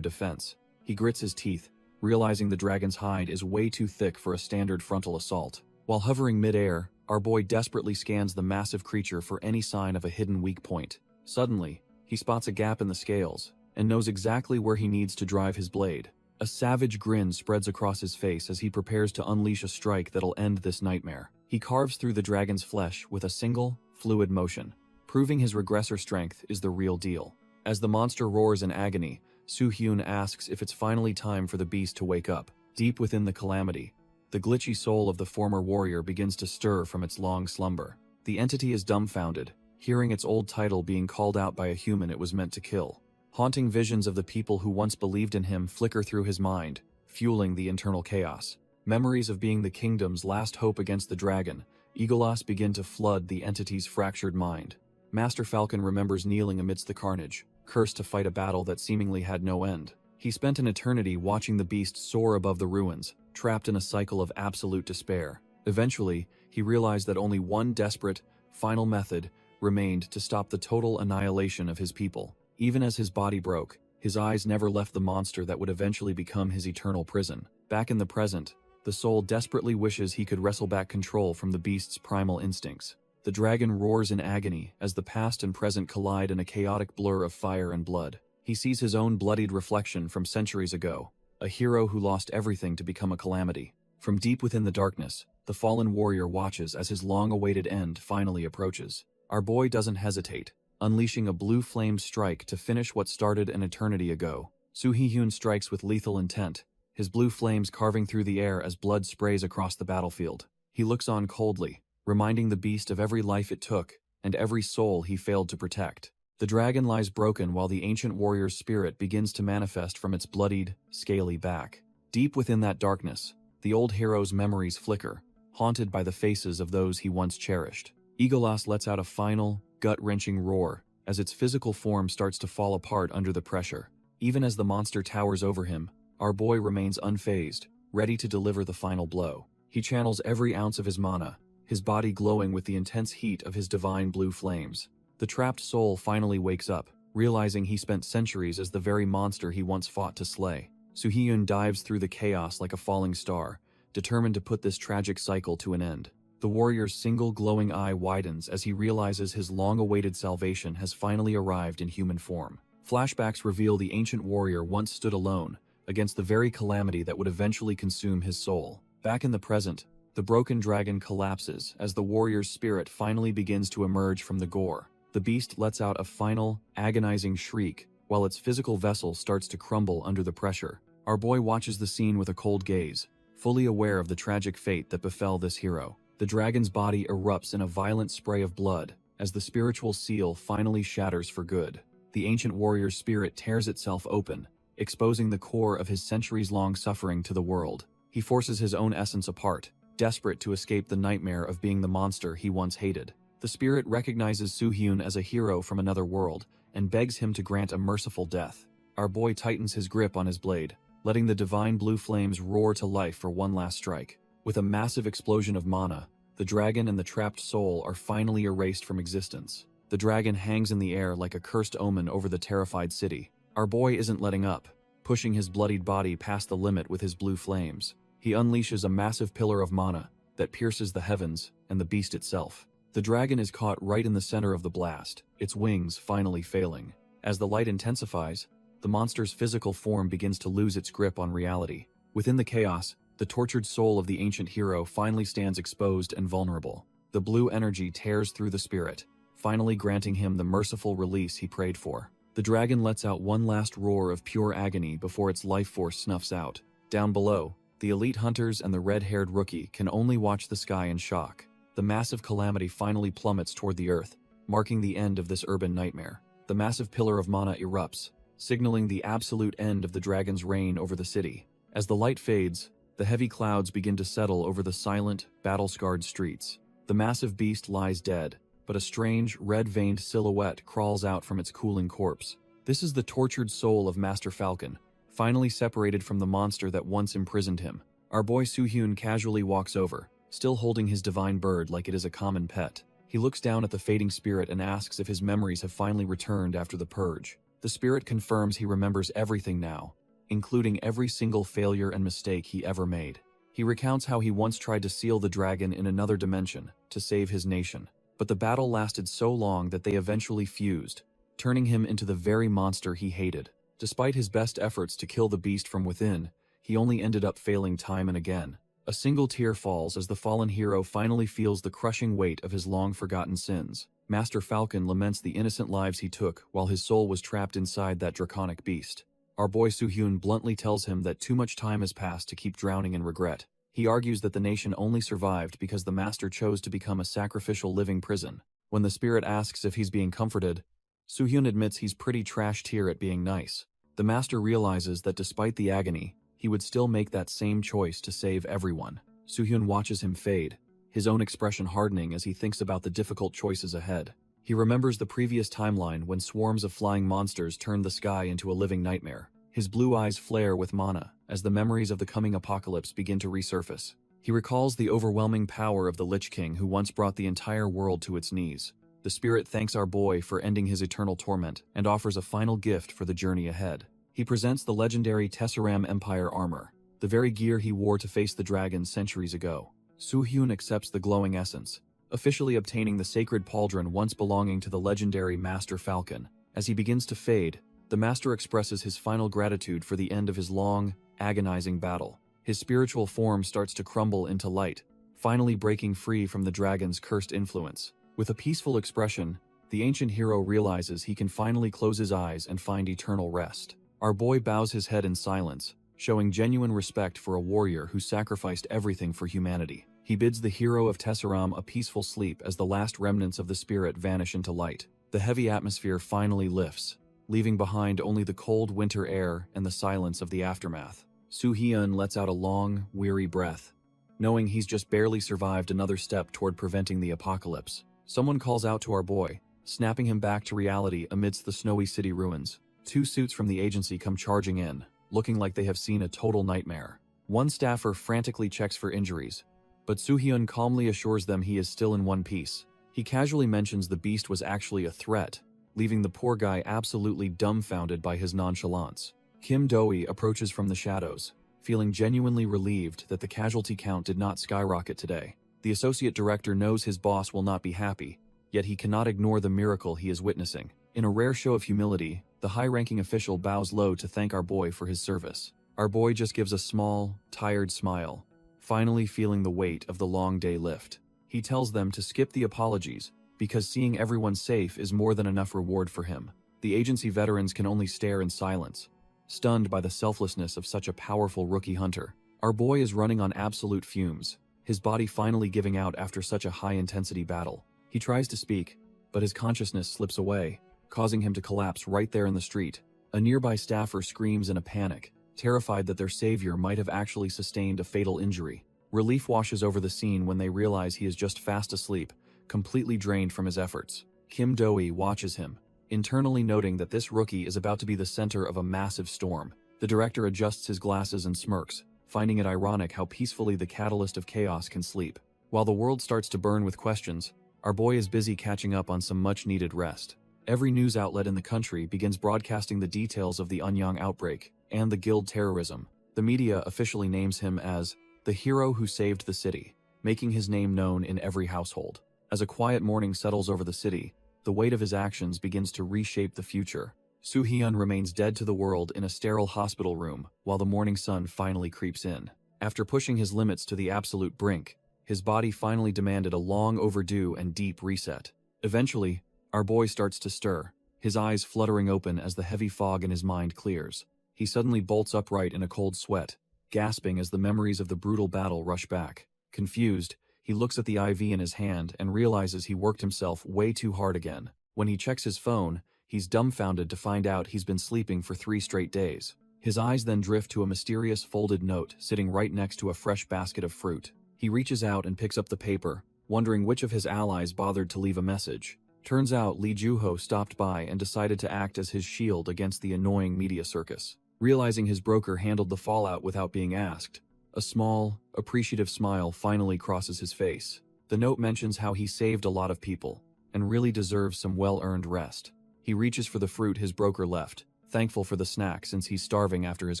defense. He grits his teeth, realizing the dragon's hide is way too thick for a standard frontal assault. While hovering mid-air, our boy desperately scans the massive creature for any sign of a hidden weak point. Suddenly, he spots a gap in the scales, and knows exactly where he needs to drive his blade. A savage grin spreads across his face as he prepares to unleash a strike that'll end this nightmare. He carves through the dragon's flesh with a single, fluid motion, proving his regressor strength is the real deal. As the monster roars in agony, Soo-hyun asks if it's finally time for the beast to wake up. Deep within the calamity, the glitchy soul of the former warrior begins to stir from its long slumber. The entity is dumbfounded, hearing its old title being called out by a human it was meant to kill. Haunting visions of the people who once believed in him flicker through his mind, fueling the internal chaos. Memories of being the kingdom's last hope against the dragon, Legolas begin to flood the entity's fractured mind. Master Falcon remembers kneeling amidst the carnage, cursed to fight a battle that seemingly had no end. He spent an eternity watching the beast soar above the ruins, trapped in a cycle of absolute despair. Eventually, he realized that only one desperate, final method remained to stop the total annihilation of his people. Even as his body broke, his eyes never left the monster that would eventually become his eternal prison. Back in the present, the soul desperately wishes he could wrestle back control from the beast's primal instincts. The dragon roars in agony as the past and present collide in a chaotic blur of fire and blood. He sees his own bloodied reflection from centuries ago, a hero who lost everything to become a calamity. From deep within the darkness, the fallen warrior watches as his long-awaited end finally approaches. Our boy doesn't hesitate, unleashing a blue flame strike to finish what started an eternity ago. Soo-hyun strikes with lethal intent, his blue flames carving through the air as blood sprays across the battlefield. He looks on coldly, reminding the beast of every life it took and every soul he failed to protect. The dragon lies broken while the ancient warrior's spirit begins to manifest from its bloodied, scaly back. Deep within that darkness, the old hero's memories flicker, haunted by the faces of those he once cherished. Legolas lets out a final, gut-wrenching roar as its physical form starts to fall apart under the pressure. Even as the monster towers over him, our boy remains unfazed, ready to deliver the final blow. He channels every ounce of his mana, his body glowing with the intense heat of his divine blue flames. The trapped soul finally wakes up, realizing he spent centuries as the very monster he once fought to slay. Soo-hyun dives through the chaos like a falling star, determined to put this tragic cycle to an end. The warrior's single glowing eye widens as he realizes his long-awaited salvation has finally arrived in human form. Flashbacks reveal the ancient warrior once stood alone against the very calamity that would eventually consume his soul. Back in the present, the broken dragon collapses as the warrior's spirit finally begins to emerge from the gore. The beast lets out a final, agonizing shriek, while its physical vessel starts to crumble under the pressure. Our boy watches the scene with a cold gaze, fully aware of the tragic fate that befell this hero. The dragon's body erupts in a violent spray of blood as the spiritual seal finally shatters for good. The ancient warrior's spirit tears itself open, exposing the core of his centuries-long suffering to the world. He forces his own essence apart, desperate to escape the nightmare of being the monster he once hated. The spirit recognizes Soo-hyun as a hero from another world and begs him to grant a merciful death. Our boy tightens his grip on his blade, letting the divine blue flames roar to life for one last strike. With a massive explosion of mana, the dragon and the trapped soul are finally erased from existence. The dragon hangs in the air like a cursed omen over the terrified city. Our boy isn't letting up, pushing his bloodied body past the limit with his blue flames. He unleashes a massive pillar of mana that pierces the heavens and the beast itself. The dragon is caught right in the center of the blast, its wings finally failing. As the light intensifies, the monster's physical form begins to lose its grip on reality. Within the chaos, the tortured soul of the ancient hero finally stands exposed and vulnerable. The blue energy tears through the spirit, finally granting him the merciful release he prayed for. The dragon lets out one last roar of pure agony before its life force snuffs out. Down below, the elite hunters and the red-haired rookie can only watch the sky in shock. The massive calamity finally plummets toward the earth, marking the end of this urban nightmare. The massive pillar of mana erupts, signaling the absolute end of the dragon's reign over the city. As the light fades, the heavy clouds begin to settle over the silent, battle-scarred streets. The massive beast lies dead, but a strange, red-veined silhouette crawls out from its cooling corpse. This is the tortured soul of Master Falcon, finally separated from the monster that once imprisoned him. Our boy Soo-hyun casually walks over, still holding his divine bird like it is a common pet. He looks down at the fading spirit and asks if his memories have finally returned after the purge. The spirit confirms he remembers everything now, including every single failure and mistake he ever made. He recounts how he once tried to seal the dragon in another dimension to save his nation, but the battle lasted so long that they eventually fused, turning him into the very monster he hated. Despite his best efforts to kill the beast from within, he only ended up failing time and again. A single tear falls as the fallen hero finally feels the crushing weight of his long-forgotten sins. Master Falcon laments the innocent lives he took while his soul was trapped inside that draconic beast. Our boy Soo-hyun bluntly tells him that too much time has passed to keep drowning in regret. He argues that the nation only survived because the master chose to become a sacrificial living prison. When the spirit asks if he's being comforted, Soo-hyun admits he's pretty trashed here at being nice. The master realizes that despite the agony, he would still make that same choice to save everyone. Soo-hyun watches him fade, his own expression hardening as he thinks about the difficult choices ahead. He remembers the previous timeline when swarms of flying monsters turned the sky into a living nightmare. His blue eyes flare with mana as the memories of the coming apocalypse begin to resurface. He recalls the overwhelming power of the Lich King who once brought the entire world to its knees. The spirit thanks our boy for ending his eternal torment and offers a final gift for the journey ahead. He presents the legendary Tessaram Empire armor, the very gear he wore to face the dragon centuries ago. Soo-hyun accepts the glowing essence, officially obtaining the sacred pauldron once belonging to the legendary Master Falcon. As he begins to fade, the master expresses his final gratitude for the end of his long, agonizing battle. His spiritual form starts to crumble into light, finally breaking free from the dragon's cursed influence. With a peaceful expression, the ancient hero realizes he can finally close his eyes and find eternal rest. Our boy bows his head in silence, showing genuine respect for a warrior who sacrificed everything for humanity. He bids the hero of Tessaram a peaceful sleep as the last remnants of the spirit vanish into light. The heavy atmosphere finally lifts, leaving behind only the cold winter air and the silence of the aftermath. Soo-hyun lets out a long, weary breath, knowing he's just barely survived another step toward preventing the apocalypse. Someone calls out to our boy, snapping him back to reality amidst the snowy city ruins. Two suits from the agency come charging in, looking like they have seen a total nightmare. One staffer frantically checks for injuries, but Soo-hyun calmly assures them he is still in one piece. He casually mentions the beast was actually a threat, leaving the poor guy absolutely dumbfounded by his nonchalance. Kim Do-hee approaches from the shadows, feeling genuinely relieved that the casualty count did not skyrocket today. The associate director knows his boss will not be happy, yet he cannot ignore the miracle he is witnessing. In a rare show of humility, the high-ranking official bows low to thank our boy for his service. Our boy just gives a small, tired smile, finally feeling the weight of the long day lift. He tells them to skip the apologies, because seeing everyone safe is more than enough reward for him. The agency veterans can only stare in silence, stunned by the selflessness of such a powerful rookie hunter. Our boy is running on absolute fumes, his body finally giving out after such a high-intensity battle. He tries to speak, but his consciousness slips away, causing him to collapse right there in the street. A nearby staffer screams in a panic, terrified that their savior might have actually sustained a fatal injury. Relief washes over the scene when they realize he is just fast asleep, completely drained from his efforts. Kim Do-hee watches him, internally noting that this rookie is about to be the center of a massive storm. The director adjusts his glasses and smirks, finding it ironic how peacefully the catalyst of chaos can sleep. While the world starts to burn with questions, our boy is busy catching up on some much-needed rest. Every news outlet in the country begins broadcasting the details of the Anyang outbreak and the guild terrorism. The media officially names him as the hero who saved the city, making his name known in every household. As a quiet mourning settles over the city, the weight of his actions begins to reshape the future. Soo-hyun remains dead to the world in a sterile hospital room while the morning sun finally creeps in. After pushing his limits to the absolute brink, his body finally demanded a long overdue and deep reset. Eventually, our boy starts to stir, his eyes fluttering open as the heavy fog in his mind clears. He suddenly bolts upright in a cold sweat, gasping as the memories of the brutal battle rush back. Confused, he looks at the IV in his hand and realizes he worked himself way too hard again. When he checks his phone, he's dumbfounded to find out he's been sleeping for 3 straight days. His eyes then drift to a mysterious folded note sitting right next to a fresh basket of fruit. He reaches out and picks up the paper, wondering which of his allies bothered to leave a message. Turns out Lee Joo-ho stopped by and decided to act as his shield against the annoying media circus. Realizing his broker handled the fallout without being asked, a small, appreciative smile finally crosses his face. The note mentions how he saved a lot of people, and really deserves some well-earned rest. He reaches for the fruit his broker left, thankful for the snack since he's starving after his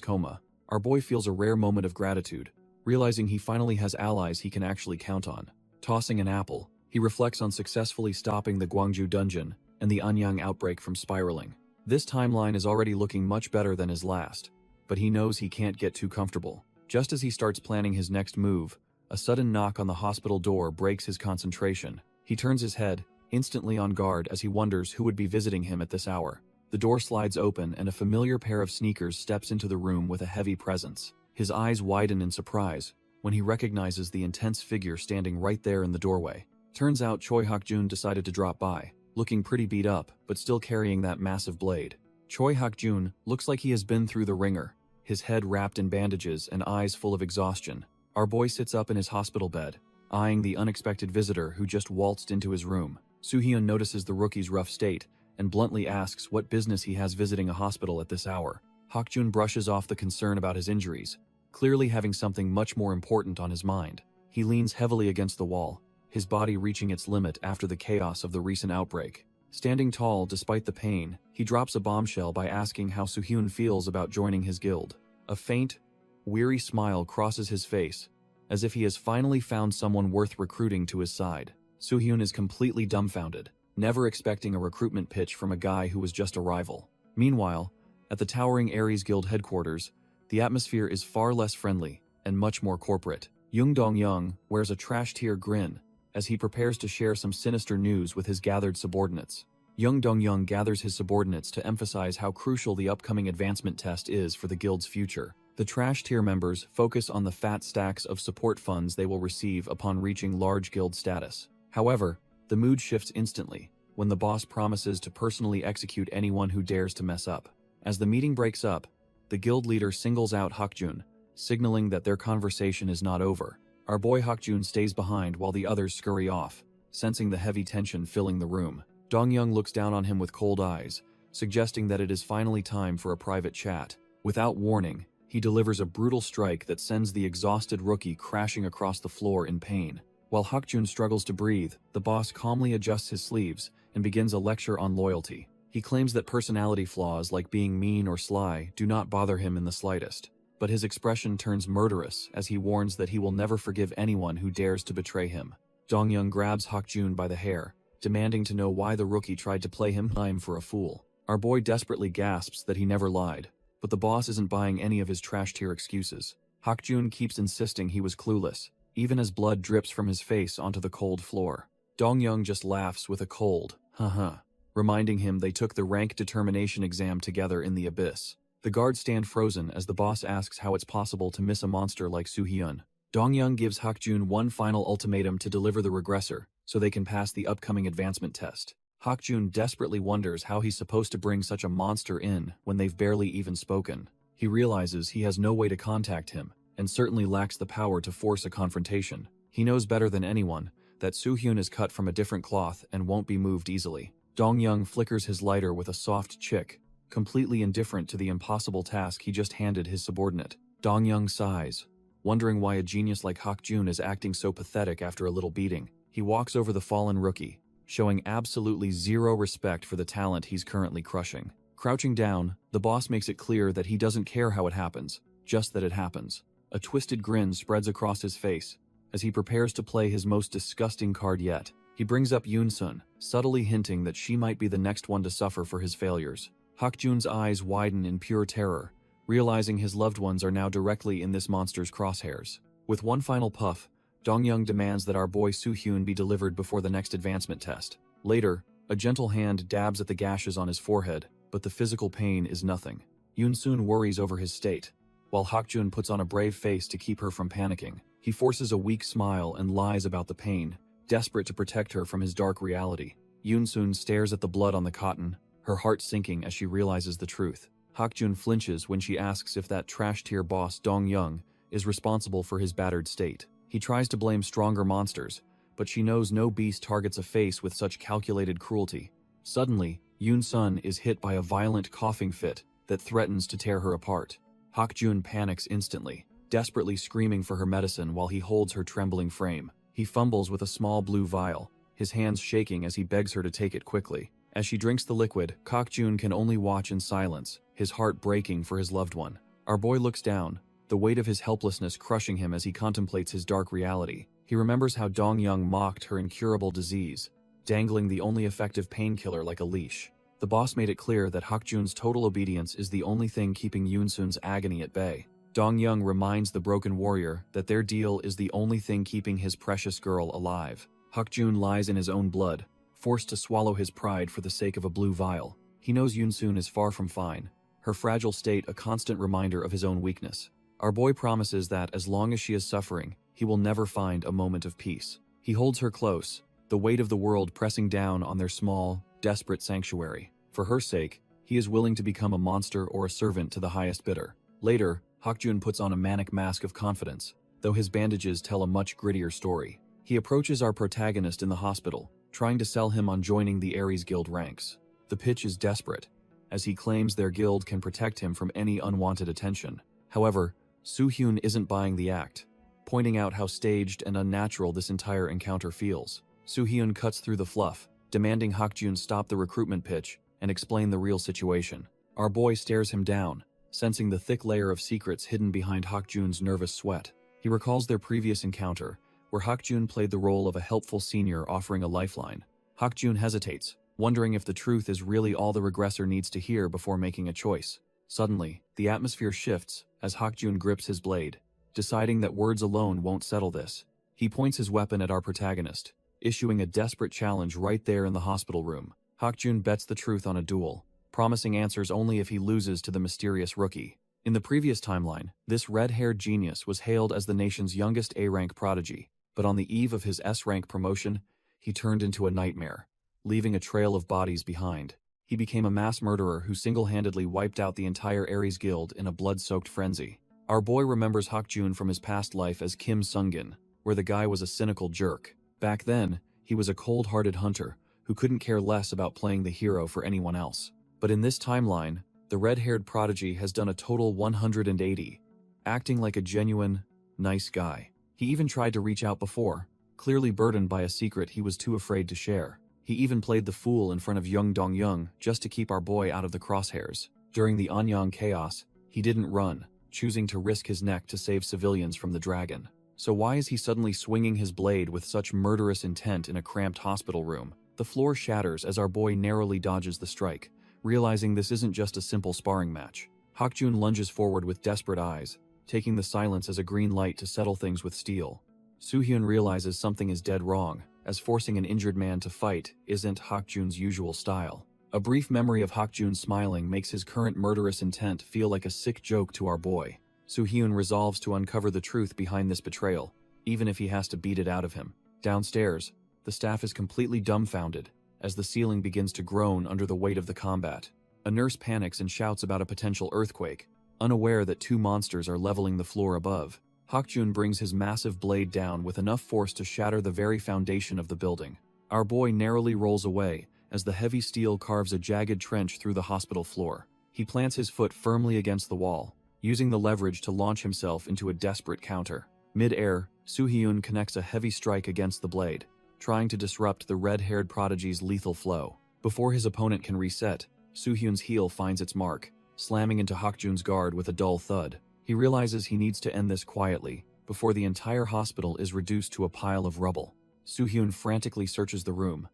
coma. Our boy feels a rare moment of gratitude, realizing he finally has allies he can actually count on. Tossing an apple, he reflects on successfully stopping the Gwangju dungeon and the Anyang outbreak from spiraling. This timeline is already looking much better than his last, but he knows he can't get too comfortable. Just as he starts planning his next move, a sudden knock on the hospital door breaks his concentration. He turns his head, instantly on guard as he wonders who would be visiting him at this hour. The door slides open and a familiar pair of sneakers steps into the room with a heavy presence. His eyes widen in surprise when he recognizes the intense figure standing right there in the doorway. Turns out Choi Hak-jun decided to drop by, looking pretty beat up, but still carrying that massive blade. Choi Hak-jun looks like he has been through the ringer, his head wrapped in bandages and eyes full of exhaustion. Our boy sits up in his hospital bed, eyeing the unexpected visitor who just waltzed into his room. Soo-hyun notices the rookie's rough state and bluntly asks what business he has visiting a hospital at this hour. Hak-jun brushes off the concern about his injuries, clearly having something much more important on his mind. He leans heavily against the wall, his body reaching its limit after the chaos of the recent outbreak. Standing tall despite the pain, he drops a bombshell by asking how Soo-hyun feels about joining his guild. A faint, weary smile crosses his face, as if he has finally found someone worth recruiting to his side. Soo-hyun is completely dumbfounded, never expecting a recruitment pitch from a guy who was just a rival. Meanwhile, at the towering Aries Guild headquarters, the atmosphere is far less friendly and much more corporate. Young Dong-young wears a trash-tier grin as he prepares to share some sinister news with his gathered subordinates. Young Dong-young gathers his subordinates to emphasize how crucial the upcoming advancement test is for the guild's future. The trash-tier members focus on the fat stacks of support funds they will receive upon reaching large guild status. However, the mood shifts instantly when the boss promises to personally execute anyone who dares to mess up. As the meeting breaks up, the guild leader singles out Hak-jun, signaling that their conversation is not over. Our boy Hak-jun stays behind while the others scurry off, sensing the heavy tension filling the room. Dong-young looks down on him with cold eyes, suggesting that it is finally time for a private chat. Without warning, he delivers a brutal strike that sends the exhausted rookie crashing across the floor in pain. While Hak-jun struggles to breathe, the boss calmly adjusts his sleeves and begins a lecture on loyalty. He claims that personality flaws like being mean or sly do not bother him in the slightest, but his expression turns murderous as he warns that he will never forgive anyone who dares to betray him. Dong-young grabs Hak-jun by the hair, demanding to know why the rookie tried to play him for a fool. Our boy desperately gasps that he never lied, but the boss isn't buying any of his trash-tier excuses. Hak-jun keeps insisting he was clueless, even as blood drips from his face onto the cold floor. Dong-young just laughs with a cold, "Huh," reminding him they took the rank determination exam together in the abyss. The guards stand frozen as the boss asks how it's possible to miss a monster like Soo-hyun. Dong-young gives Hak-jun one final ultimatum to deliver the regressor, so they can pass the upcoming advancement test. Hak-jun desperately wonders how he's supposed to bring such a monster in when they've barely even spoken. He realizes he has no way to contact him, and certainly lacks the power to force a confrontation. He knows better than anyone that Soo-hyun is cut from a different cloth and won't be moved easily. Dong-young flickers his lighter with a soft chick, completely indifferent to the impossible task he just handed his subordinate. Dong-young sighs, wondering why a genius like Hak-jun is acting so pathetic after a little beating. He walks over the fallen rookie, showing absolutely zero respect for the talent he's currently crushing. Crouching down, the boss makes it clear that he doesn't care how it happens, just that it happens. A twisted grin spreads across his face as he prepares to play his most disgusting card yet. He brings up Yoon-sun, subtly hinting that she might be the next one to suffer for his failures. Hak-jun's eyes widen in pure terror, realizing his loved ones are now directly in this monster's crosshairs. With one final puff, Dong-young demands that our boy Soo-hyun be delivered before the next advancement test. Later, a gentle hand dabs at the gashes on his forehead, but the physical pain is nothing. Yoon-sun worries over his state, while Hak-jun puts on a brave face to keep her from panicking. He forces a weak smile and lies about the pain, desperate to protect her from his dark reality. Yoon-sun stares at the blood on the cotton, her heart sinking as she realizes the truth. Hak-jun flinches when she asks if that trash-tier boss Dong-young is responsible for his battered state. He tries to blame stronger monsters, but she knows no beast targets a face with such calculated cruelty. Suddenly, Yoon-sun is hit by a violent coughing fit that threatens to tear her apart. Hak-jun panics instantly, desperately screaming for her medicine while he holds her trembling frame. He fumbles with a small blue vial, his hands shaking as he begs her to take it quickly. As she drinks the liquid, Hak-jun can only watch in silence, his heart breaking for his loved one. Our boy looks down, the weight of his helplessness crushing him as he contemplates his dark reality. He remembers how Dong-young mocked her incurable disease, dangling the only effective painkiller like a leash. The boss made it clear that Hakjun's total obedience is the only thing keeping Yoonsun's agony at bay. Dong-young reminds the broken warrior that their deal is the only thing keeping his precious girl alive. Hakjun lies in his own blood, forced to swallow his pride for the sake of a blue vial. He knows Yoonsun is far from fine, her fragile state a constant reminder of his own weakness. Our boy promises that as long as she is suffering, he will never find a moment of peace. He holds her close, the weight of the world pressing down on their small, desperate sanctuary. For her sake, he is willing to become a monster or a servant to the highest bidder. Later, Hakjun puts on a manic mask of confidence, though his bandages tell a much grittier story. He approaches our protagonist in the hospital, trying to sell him on joining the Ares Guild ranks. The pitch is desperate, as he claims their guild can protect him from any unwanted attention. However, Soo-hyun isn't buying the act, pointing out how staged and unnatural this entire encounter feels. Soo-hyun cuts through the fluff, demanding Hakjun stop the recruitment pitch and explain the real situation. Our boy stares him down, sensing the thick layer of secrets hidden behind Hakjun's nervous sweat. He recalls their previous encounter, where Hakjun played the role of a helpful senior offering a lifeline. Hakjun hesitates, wondering if the truth is really all the regressor needs to hear before making a choice. Suddenly, the atmosphere shifts as Hakjun grips his blade, deciding that words alone won't settle this. He points his weapon at our protagonist, issuing a desperate challenge right there in the hospital room. Hakjun bets the truth on a duel, promising answers only if he loses to the mysterious rookie. In the previous timeline, this red-haired genius was hailed as the nation's youngest A-rank prodigy, but on the eve of his S-rank promotion, he turned into a nightmare, leaving a trail of bodies behind. He became a mass murderer who single-handedly wiped out the entire Ares Guild in a blood-soaked frenzy. Our boy remembers Hakjun from his past life as Kim Sungin, where the guy was a cynical jerk. Back then, he was a cold-hearted hunter who couldn't care less about playing the hero for anyone else. But in this timeline, the red-haired prodigy has done a total 180, acting like a genuine, nice guy. He even tried to reach out before, clearly burdened by a secret he was too afraid to share. He even played the fool in front of young Dong-young just to keep our boy out of the crosshairs. During the Anyang chaos, he didn't run, choosing to risk his neck to save civilians from the dragon. So why is he suddenly swinging his blade with such murderous intent in a cramped hospital room? The floor shatters as our boy narrowly dodges the strike, realizing this isn't just a simple sparring match. Hakjun lunges forward with desperate eyes, taking the silence as a green light to settle things with steel. Soo-hyun realizes something is dead wrong, as forcing an injured man to fight isn't Hakjun's usual style. A brief memory of Hakjun smiling makes his current murderous intent feel like a sick joke to our boy. Soo-hyun resolves to uncover the truth behind this betrayal, even if he has to beat it out of him. Downstairs, the staff is completely dumbfounded as the ceiling begins to groan under the weight of the combat. A nurse panics and shouts about a potential earthquake, unaware that two monsters are leveling the floor above. Hakjun brings his massive blade down with enough force to shatter the very foundation of the building. Our boy narrowly rolls away as the heavy steel carves a jagged trench through the hospital floor. He plants his foot firmly against the wall, using the leverage to launch himself into a desperate counter. Mid-air, Soo-hyun connects a heavy strike against the blade, trying to disrupt the red-haired prodigy's lethal flow. Before his opponent can reset, Soo-hyun's heel finds its mark, slamming into Hakjun's guard with a dull thud. He realizes he needs to end this quietly, before the entire hospital is reduced to a pile of rubble. Soo-hyun frantically searches the room,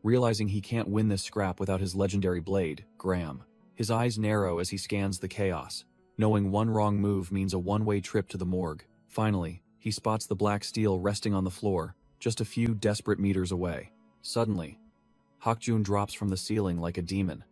realizing he can't win this scrap without his legendary blade, Graham. His eyes narrow as he scans the chaos, knowing one wrong move means a one-way trip to the morgue. Finally, he spots the black steel resting on the floor, just a few desperate meters away. Suddenly, Hakjun drops from the ceiling like a demon,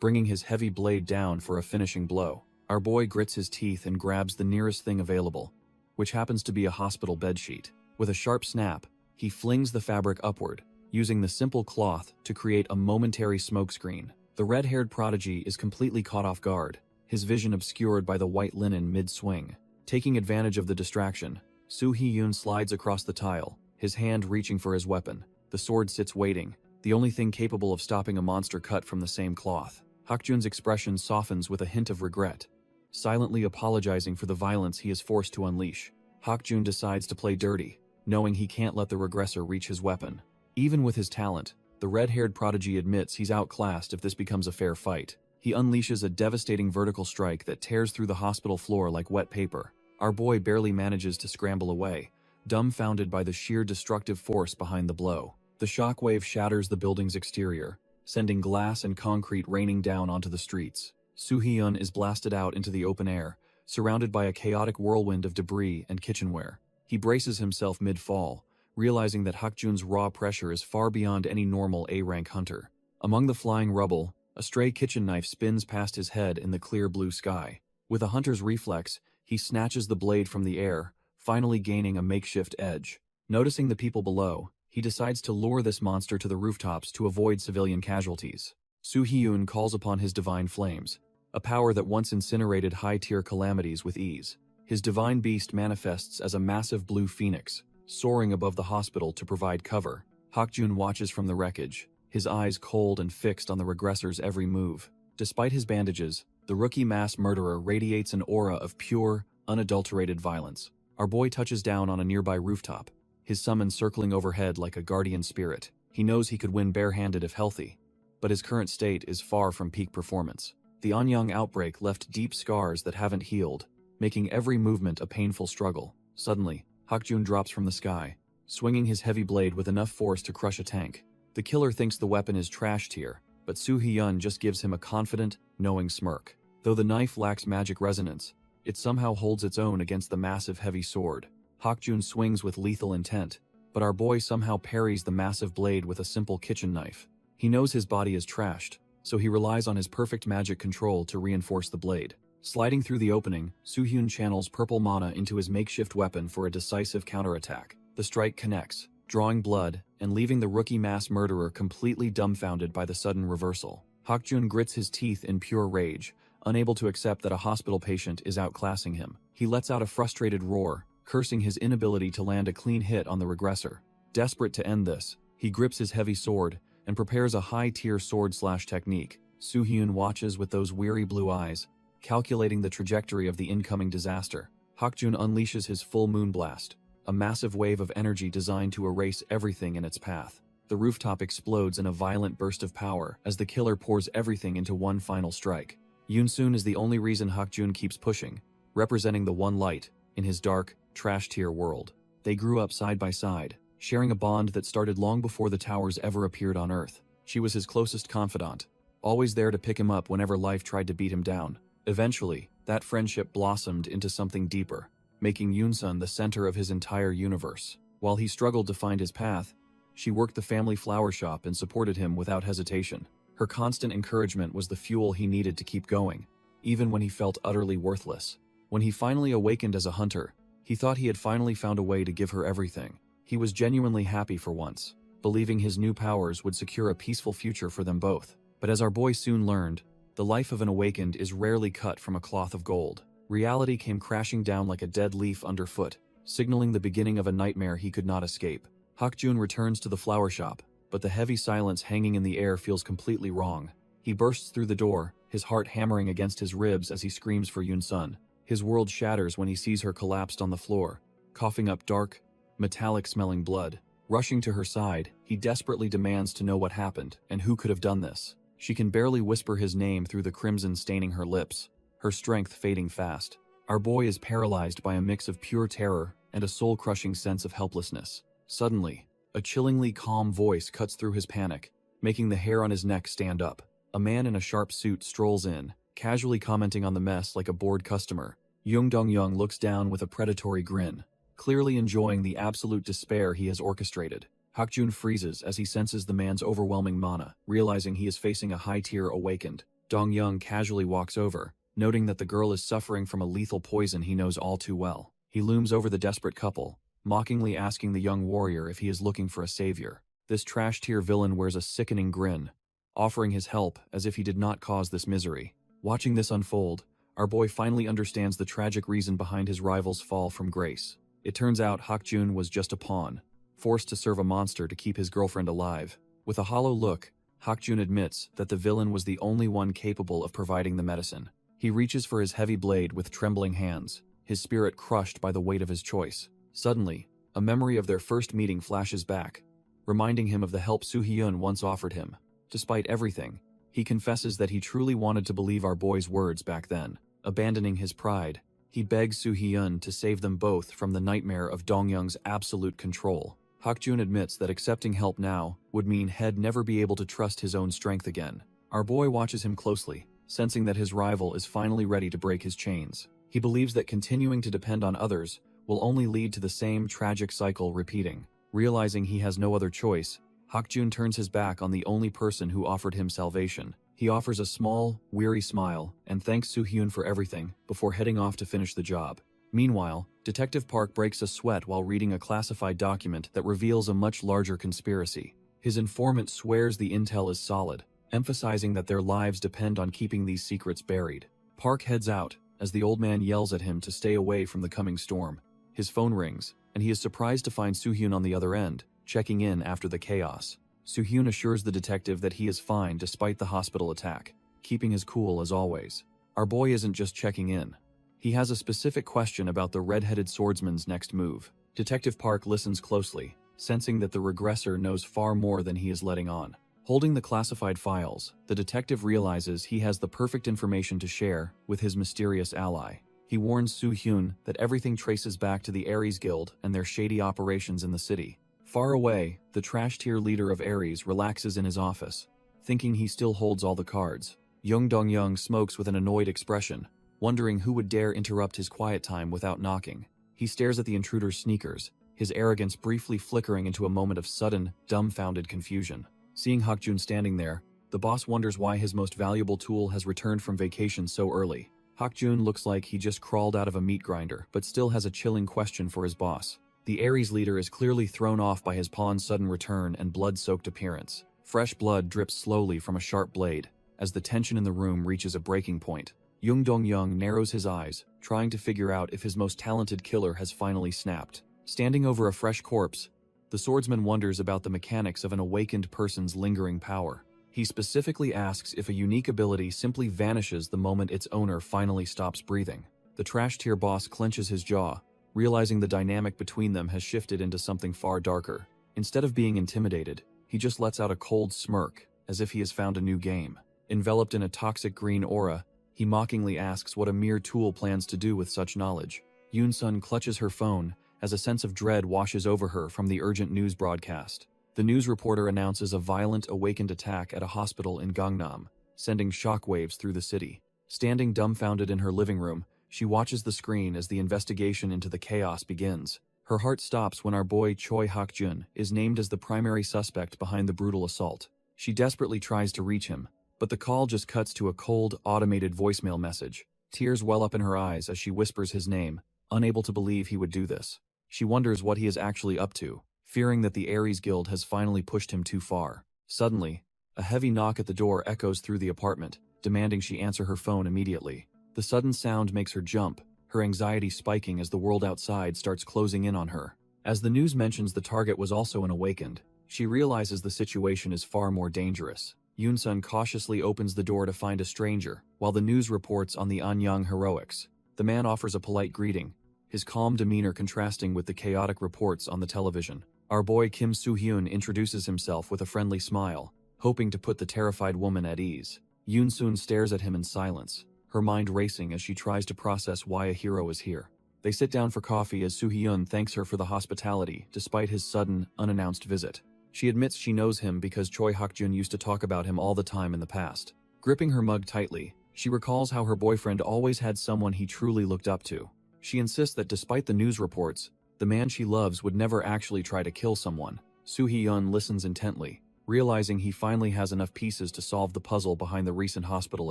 bringing his heavy blade down for a finishing blow. Our boy grits his teeth and grabs the nearest thing available, which happens to be a hospital bedsheet. With a sharp snap, he flings the fabric upward, using the simple cloth to create a momentary smokescreen. The red-haired prodigy is completely caught off guard, his vision obscured by the white linen mid-swing. Taking advantage of the distraction, Soo-hyun slides across the tile, his hand reaching for his weapon. The sword sits waiting, the only thing capable of stopping a monster cut from the same cloth. Hakjun's expression softens with a hint of regret, silently apologizing for the violence he is forced to unleash. Hakjun decides to play dirty, knowing he can't let the regressor reach his weapon. Even with his talent, the red-haired prodigy admits he's outclassed if this becomes a fair fight. He unleashes a devastating vertical strike that tears through the hospital floor like wet paper. Our boy barely manages to scramble away, dumbfounded by the sheer destructive force behind the blow. The shockwave shatters the building's exterior, sending glass and concrete raining down onto the streets. Soo-hyun is blasted out into the open air, surrounded by a chaotic whirlwind of debris and kitchenware. He braces himself mid-fall, realizing that Hakjun's raw pressure is far beyond any normal A-rank hunter. Among the flying rubble, a stray kitchen knife spins past his head in the clear blue sky. With a hunter's reflex, he snatches the blade from the air, finally gaining a makeshift edge. Noticing the people below, he decides to lure this monster to the rooftops to avoid civilian casualties. Soo-hyun calls upon his divine flames, a power that once incinerated high-tier calamities with ease. His divine beast manifests as a massive blue phoenix, soaring above the hospital to provide cover. Hakjun watches from the wreckage, his eyes cold and fixed on the regressor's every move. Despite his bandages, the rookie mass murderer radiates an aura of pure, unadulterated violence. Our boy touches down on a nearby rooftop, his summon circling overhead like a guardian spirit. He knows he could win barehanded if healthy, but his current state is far from peak performance. The Anyang outbreak left deep scars that haven't healed, making every movement a painful struggle. Suddenly, Hakjun drops from the sky, swinging his heavy blade with enough force to crush a tank. The killer thinks the weapon is trash tier, but Soo-hyun just gives him a confident, knowing smirk. Though the knife lacks magic resonance, it somehow holds its own against the massive heavy sword. Hakjun swings with lethal intent, but our boy somehow parries the massive blade with a simple kitchen knife. He knows his body is trashed, so he relies on his perfect magic control to reinforce the blade. Sliding through the opening, Soo-hyun channels purple mana into his makeshift weapon for a decisive counterattack. The strike connects, drawing blood, and leaving the rookie mass murderer completely dumbfounded by the sudden reversal. Hakjun grits his teeth in pure rage, unable to accept that a hospital patient is outclassing him. He lets out a frustrated roar, cursing his inability to land a clean hit on the regressor. Desperate to end this, he grips his heavy sword and prepares a high-tier sword-slash technique. Soo-hyun watches with those weary blue eyes, calculating the trajectory of the incoming disaster. Hakjun unleashes his full moon blast, a massive wave of energy designed to erase everything in its path. The rooftop explodes in a violent burst of power as the killer pours everything into one final strike. Yoon-soon is the only reason Hakjun keeps pushing, representing the one light in his dark, trash-tier world. They grew up side by side, sharing a bond that started long before the towers ever appeared on Earth. She was his closest confidant, always there to pick him up whenever life tried to beat him down. Eventually, that friendship blossomed into something deeper, making Yoon-sun the center of his entire universe. While he struggled to find his path, she worked the family flower shop and supported him without hesitation. Her constant encouragement was the fuel he needed to keep going, even when he felt utterly worthless. When he finally awakened as a hunter, he thought he had finally found a way to give her everything. He was genuinely happy for once, believing his new powers would secure a peaceful future for them both. But as our boy soon learned, the life of an awakened is rarely cut from a cloth of gold. Reality came crashing down like a dead leaf underfoot, signaling the beginning of a nightmare he could not escape. Hakjun returns to the flower shop, but the heavy silence hanging in the air feels completely wrong. He bursts through the door, his heart hammering against his ribs as he screams for Yoon-sun. His world shatters when he sees her collapsed on the floor, coughing up dark, metallic-smelling blood. Rushing to her side, he desperately demands to know what happened and who could have done this. She can barely whisper his name through the crimson staining her lips, her strength fading fast. Our boy is paralyzed by a mix of pure terror and a soul-crushing sense of helplessness. Suddenly, a chillingly calm voice cuts through his panic, making the hair on his neck stand up. A man in a sharp suit strolls in, casually commenting on the mess like a bored customer. Yoon Dong-young looks down with a predatory grin, clearly enjoying the absolute despair he has orchestrated. Hakjun freezes as he senses the man's overwhelming mana, realizing he is facing a high-tier awakened. Dong-young casually walks over, noting that the girl is suffering from a lethal poison he knows all too well. He looms over the desperate couple, mockingly asking the young warrior if he is looking for a savior. This trash-tier villain wears a sickening grin, offering his help as if he did not cause this misery. Watching this unfold, our boy finally understands the tragic reason behind his rival's fall from grace. It turns out Hakjun was just a pawn, forced to serve a monster to keep his girlfriend alive. With a hollow look, Hakjun admits that the villain was the only one capable of providing the medicine. He reaches for his heavy blade with trembling hands, his spirit crushed by the weight of his choice. Suddenly, a memory of their first meeting flashes back, reminding him of the help Soo-hyun once offered him. Despite everything, he confesses that he truly wanted to believe our boy's words back then. Abandoning his pride, he begs Soo-hyun to save them both from the nightmare of Dong-young's absolute control. Hakjun admits that accepting help now would mean he'd never be able to trust his own strength again. Our boy watches him closely, sensing that his rival is finally ready to break his chains. He believes that continuing to depend on others will only lead to the same tragic cycle repeating. Realizing he has no other choice, Hakjun turns his back on the only person who offered him salvation. He offers a small, weary smile and thanks Soo-hyun for everything before heading off to finish the job. Meanwhile, Detective Park breaks a sweat while reading a classified document that reveals a much larger conspiracy. His informant swears the intel is solid, emphasizing that their lives depend on keeping these secrets buried. Park heads out as the old man yells at him to stay away from the coming storm. His phone rings, and he is surprised to find Soo-hyun on the other end, checking in after the chaos. Soo-hyun assures the detective that he is fine despite the hospital attack, keeping his cool as always. Our boy isn't just checking in. He has a specific question about the red-headed swordsman's next move. Detective Park listens closely, sensing that the regressor knows far more than he is letting on. Holding the classified files, the detective realizes he has the perfect information to share with his mysterious ally. He warns Soo-hyun that everything traces back to the Ares Guild and their shady operations in the city. Far away, the trash tier leader of Ares relaxes in his office, thinking he still holds all the cards. Young Dong-young smokes with an annoyed expression, wondering who would dare interrupt his quiet time without knocking. He stares at the intruder's sneakers, his arrogance briefly flickering into a moment of sudden, dumbfounded confusion. Seeing Hakjun standing there, the boss wonders why his most valuable tool has returned from vacation so early. Hakjun looks like he just crawled out of a meat grinder, but still has a chilling question for his boss. The Ares leader is clearly thrown off by his pawn's sudden return and blood-soaked appearance. Fresh blood drips slowly from a sharp blade, as the tension in the room reaches a breaking point. Young Dong-young narrows his eyes, trying to figure out if his most talented killer has finally snapped. Standing over a fresh corpse, the swordsman wonders about the mechanics of an awakened person's lingering power. He specifically asks if a unique ability simply vanishes the moment its owner finally stops breathing. The trash tier boss clenches his jaw, realizing the dynamic between them has shifted into something far darker. Instead of being intimidated, he just lets out a cold smirk, as if he has found a new game. Enveloped in a toxic green aura, he mockingly asks what a mere tool plans to do with such knowledge. Yoon-sun clutches her phone as a sense of dread washes over her from the urgent news broadcast. The news reporter announces a violent awakened attack at a hospital in Gangnam, sending shockwaves through the city. Standing dumbfounded in her living room, she watches the screen as the investigation into the chaos begins. Her heart stops when our boy Choi Hakjun is named as the primary suspect behind the brutal assault. She desperately tries to reach him, but the call just cuts to a cold, automated voicemail message. Tears well up in her eyes as she whispers his name, unable to believe he would do this. She wonders what he is actually up to, fearing that the Ares Guild has finally pushed him too far. Suddenly, a heavy knock at the door echoes through the apartment, demanding she answer her phone immediately. The sudden sound makes her jump, her anxiety spiking as the world outside starts closing in on her. As the news mentions the target was also an awakened, she realizes the situation is far more dangerous. Yoon-sun cautiously opens the door to find a stranger, while the news reports on the Anyang heroics. The man offers a polite greeting, his calm demeanor contrasting with the chaotic reports on the television. Our boy Kim Soo-hyun introduces himself with a friendly smile, hoping to put the terrified woman at ease. Yoon-sun stares at him in silence, her mind racing as she tries to process why a hero is here. They sit down for coffee as Soo-hyun thanks her for the hospitality despite his sudden, unannounced visit. She admits she knows him because Choi Hakjun used to talk about him all the time in the past. Gripping her mug tightly, she recalls how her boyfriend always had someone he truly looked up to. She insists that despite the news reports, the man she loves would never actually try to kill someone. Soo-hyun listens intently, realizing he finally has enough pieces to solve the puzzle behind the recent hospital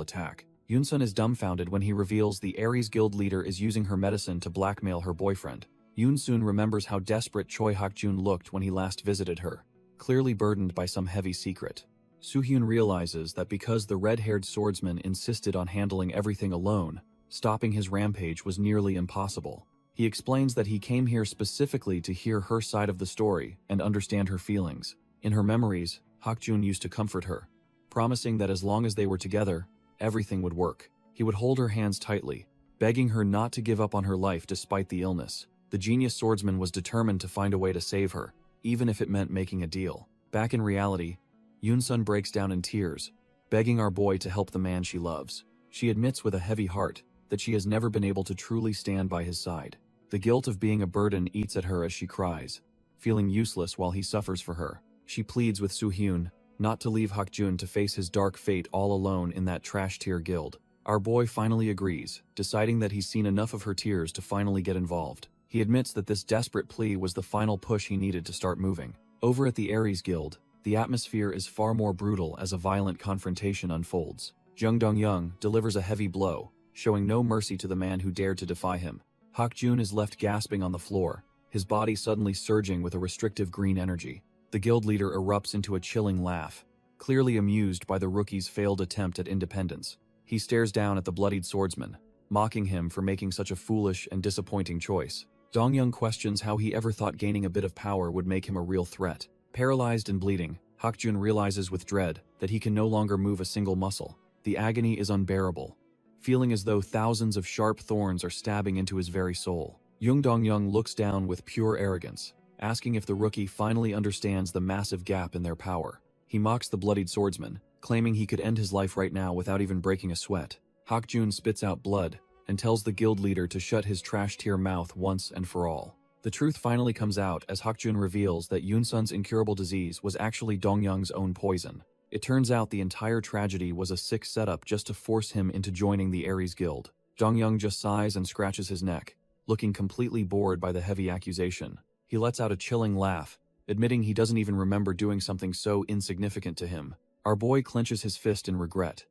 attack. Yoon-sun is dumbfounded when he reveals the Ares Guild leader is using her medicine to blackmail her boyfriend. Yoon-sun remembers how desperate Choi Hakjun looked when he last visited her, clearly burdened by some heavy secret. Soo-hyun realizes that because the red-haired swordsman insisted on handling everything alone, stopping his rampage was nearly impossible. He explains that he came here specifically to hear her side of the story and understand her feelings. In her memories, Hakjun used to comfort her, promising that as long as they were together, everything would work. He would hold her hands tightly, begging her not to give up on her life despite the illness. The genius swordsman was determined to find a way to save her, even if it meant making a deal. Back in reality, Yoon-sun breaks down in tears, begging our boy to help the man she loves. She admits with a heavy heart that she has never been able to truly stand by his side. The guilt of being a burden eats at her as she cries, feeling useless while he suffers for her. She pleads with Soo-hyun not to leave Hakjun to face his dark fate all alone in that trash-tier guild. Our boy finally agrees, deciding that he's seen enough of her tears to finally get involved. He admits that this desperate plea was the final push he needed to start moving. Over at the Aries Guild, the atmosphere is far more brutal as a violent confrontation unfolds. Jung Dong-young delivers a heavy blow, showing no mercy to the man who dared to defy him. Hakjun is left gasping on the floor, his body suddenly surging with a restrictive green energy. The guild leader erupts into a chilling laugh, clearly amused by the rookie's failed attempt at independence. He stares down at the bloodied swordsman, mocking him for making such a foolish and disappointing choice. Dong-young questions how he ever thought gaining a bit of power would make him a real threat. Paralyzed and bleeding, Hakjun realizes with dread that he can no longer move a single muscle. The agony is unbearable, feeling as though thousands of sharp thorns are stabbing into his very soul. Jung Dong-young looks down with pure arrogance, asking if the rookie finally understands the massive gap in their power. He mocks the bloodied swordsman, claiming he could end his life right now without even breaking a sweat. Hakjun spits out blood and tells the guild leader to shut his trash-tier mouth once and for all. The truth finally comes out as Hakjun reveals that Yoonsun's incurable disease was actually Dong-young's own poison. It turns out the entire tragedy was a sick setup just to force him into joining the Aries Guild. Dong-young just sighs and scratches his neck, looking completely bored by the heavy accusation. He lets out a chilling laugh, admitting he doesn't even remember doing something so insignificant to him. Our boy clenches his fist in regret,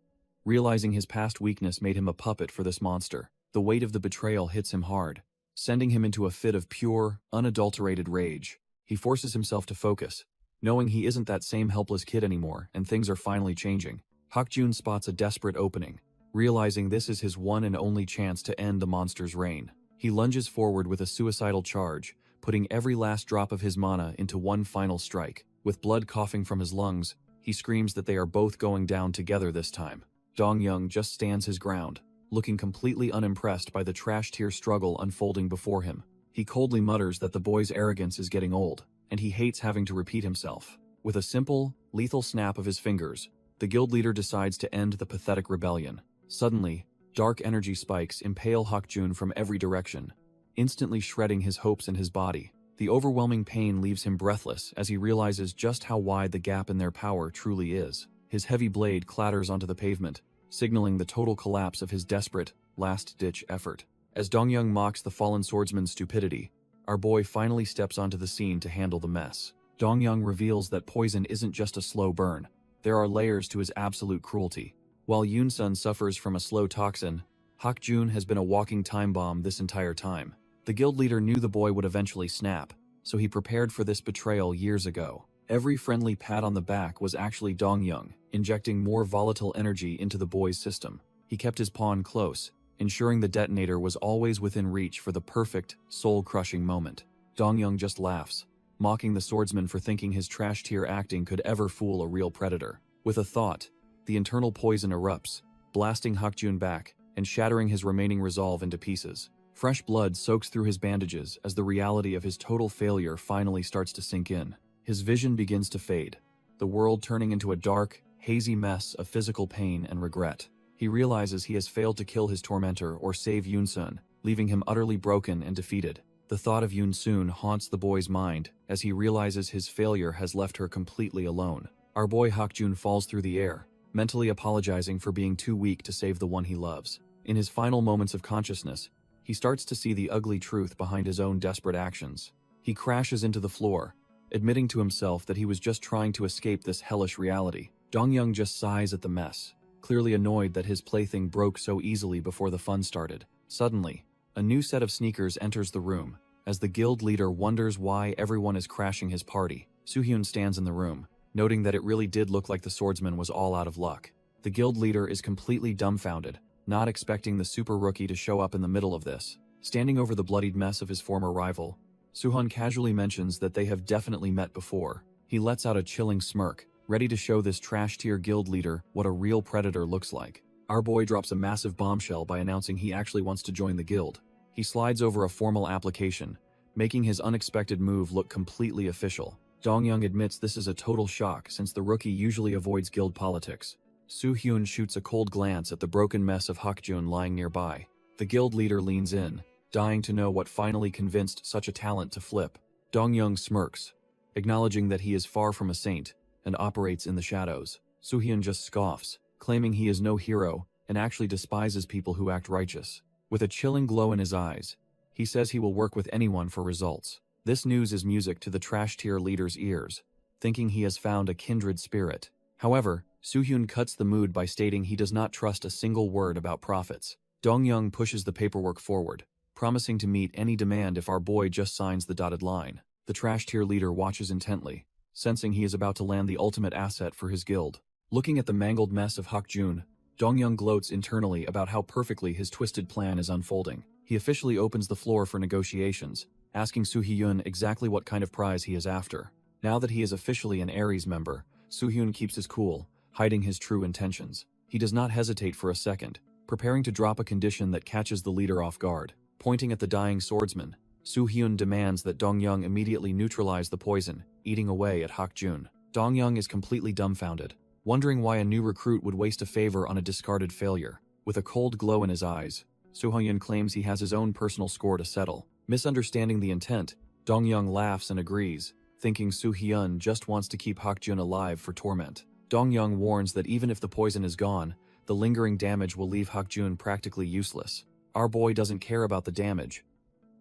realizing his past weakness made him a puppet for this monster. The weight of the betrayal hits him hard, sending him into a fit of pure, unadulterated rage. He forces himself to focus, knowing he isn't that same helpless kid anymore and things are finally changing. Hakjun spots a desperate opening, realizing this is his one and only chance to end the monster's reign. He lunges forward with a suicidal charge, putting every last drop of his mana into one final strike. With blood coughing from his lungs, he screams that they are both going down together this time. Dong-young just stands his ground, looking completely unimpressed by the trash-tier struggle unfolding before him. He coldly mutters that the boy's arrogance is getting old, and he hates having to repeat himself. With a simple, lethal snap of his fingers, the guild leader decides to end the pathetic rebellion. Suddenly, dark energy spikes impale Hakjun from every direction, instantly shredding his hopes and his body. The overwhelming pain leaves him breathless as he realizes just how wide the gap in their power truly is. His heavy blade clatters onto the pavement, signaling the total collapse of his desperate, last-ditch effort. As Dong-young mocks the fallen swordsman's stupidity, our boy finally steps onto the scene to handle the mess. Dong-young reveals that poison isn't just a slow burn. There are layers to his absolute cruelty. While Yoonsun suffers from a slow toxin, Hakjun has been a walking time bomb this entire time. The guild leader knew the boy would eventually snap, so he prepared for this betrayal years ago. Every friendly pat on the back was actually Dong-young, injecting more volatile energy into the boy's system. He kept his pawn close, ensuring the detonator was always within reach for the perfect, soul-crushing moment. Dong-young just laughs, mocking the swordsman for thinking his trash-tier acting could ever fool a real predator. With a thought, the internal poison erupts, blasting Hakjun back and shattering his remaining resolve into pieces. Fresh blood soaks through his bandages as the reality of his total failure finally starts to sink in. His vision begins to fade, the world turning into a dark, hazy mess of physical pain and regret. He realizes he has failed to kill his tormentor or save Yoonsun, leaving him utterly broken and defeated. The thought of Yoonsun haunts the boy's mind as he realizes his failure has left her completely alone. Our boy Hakjun falls through the air, mentally apologizing for being too weak to save the one he loves. In his final moments of consciousness, he starts to see the ugly truth behind his own desperate actions. He crashes into the floor, admitting to himself that he was just trying to escape this hellish reality. Dong-young just sighs at the mess, clearly annoyed that his plaything broke so easily before the fun started. Suddenly, a new set of sneakers enters the room, as the guild leader wonders why everyone is crashing his party. Soo-hyun stands in the room, noting that it really did look like the swordsman was all out of luck. The guild leader is completely dumbfounded, not expecting the super rookie to show up in the middle of this. Standing over the bloodied mess of his former rival, Soo-hyun casually mentions that they have definitely met before. He lets out a chilling smirk, ready to show this trash-tier guild leader what a real predator looks like. Our boy drops a massive bombshell by announcing he actually wants to join the guild. He slides over a formal application, making his unexpected move look completely official. Dong-young admits this is a total shock since the rookie usually avoids guild politics. Soo-hyun shoots a cold glance at the broken mess of Hakjun lying nearby. The guild leader leans in, dying to know what finally convinced such a talent to flip. Dong-young smirks, acknowledging that he is far from a saint and operates in the shadows. Soo-hyun just scoffs, claiming he is no hero and actually despises people who act righteous. With a chilling glow in his eyes, he says he will work with anyone for results. This news is music to the trash-tier leader's ears, thinking he has found a kindred spirit. However, Soo-hyun cuts the mood by stating he does not trust a single word about profits. Dong-young pushes the paperwork forward, promising to meet any demand if our boy just signs the dotted line. The trash-tier leader watches intently, sensing he is about to land the ultimate asset for his guild. Looking at the mangled mess of Hak-jun, Dong-young gloats internally about how perfectly his twisted plan is unfolding. He officially opens the floor for negotiations, asking Soo-hyun exactly what kind of prize he is after. Now that he is officially an Aries member, Soo-hyun keeps his cool, hiding his true intentions. He does not hesitate for a second, preparing to drop a condition that catches the leader off guard. Pointing at the dying swordsman, Soo-hyun demands that Dong-young immediately neutralize the poison, eating away at Hak-jun. Dong-young is completely dumbfounded, wondering why a new recruit would waste a favor on a discarded failure. With a cold glow in his eyes, Soo-hyun claims he has his own personal score to settle. Misunderstanding the intent, Dong-young laughs and agrees, thinking Soo-hyun just wants to keep Hak-jun alive for torment. Dong-young warns that even if the poison is gone, the lingering damage will leave Hak-jun practically useless. Our boy doesn't care about the damage,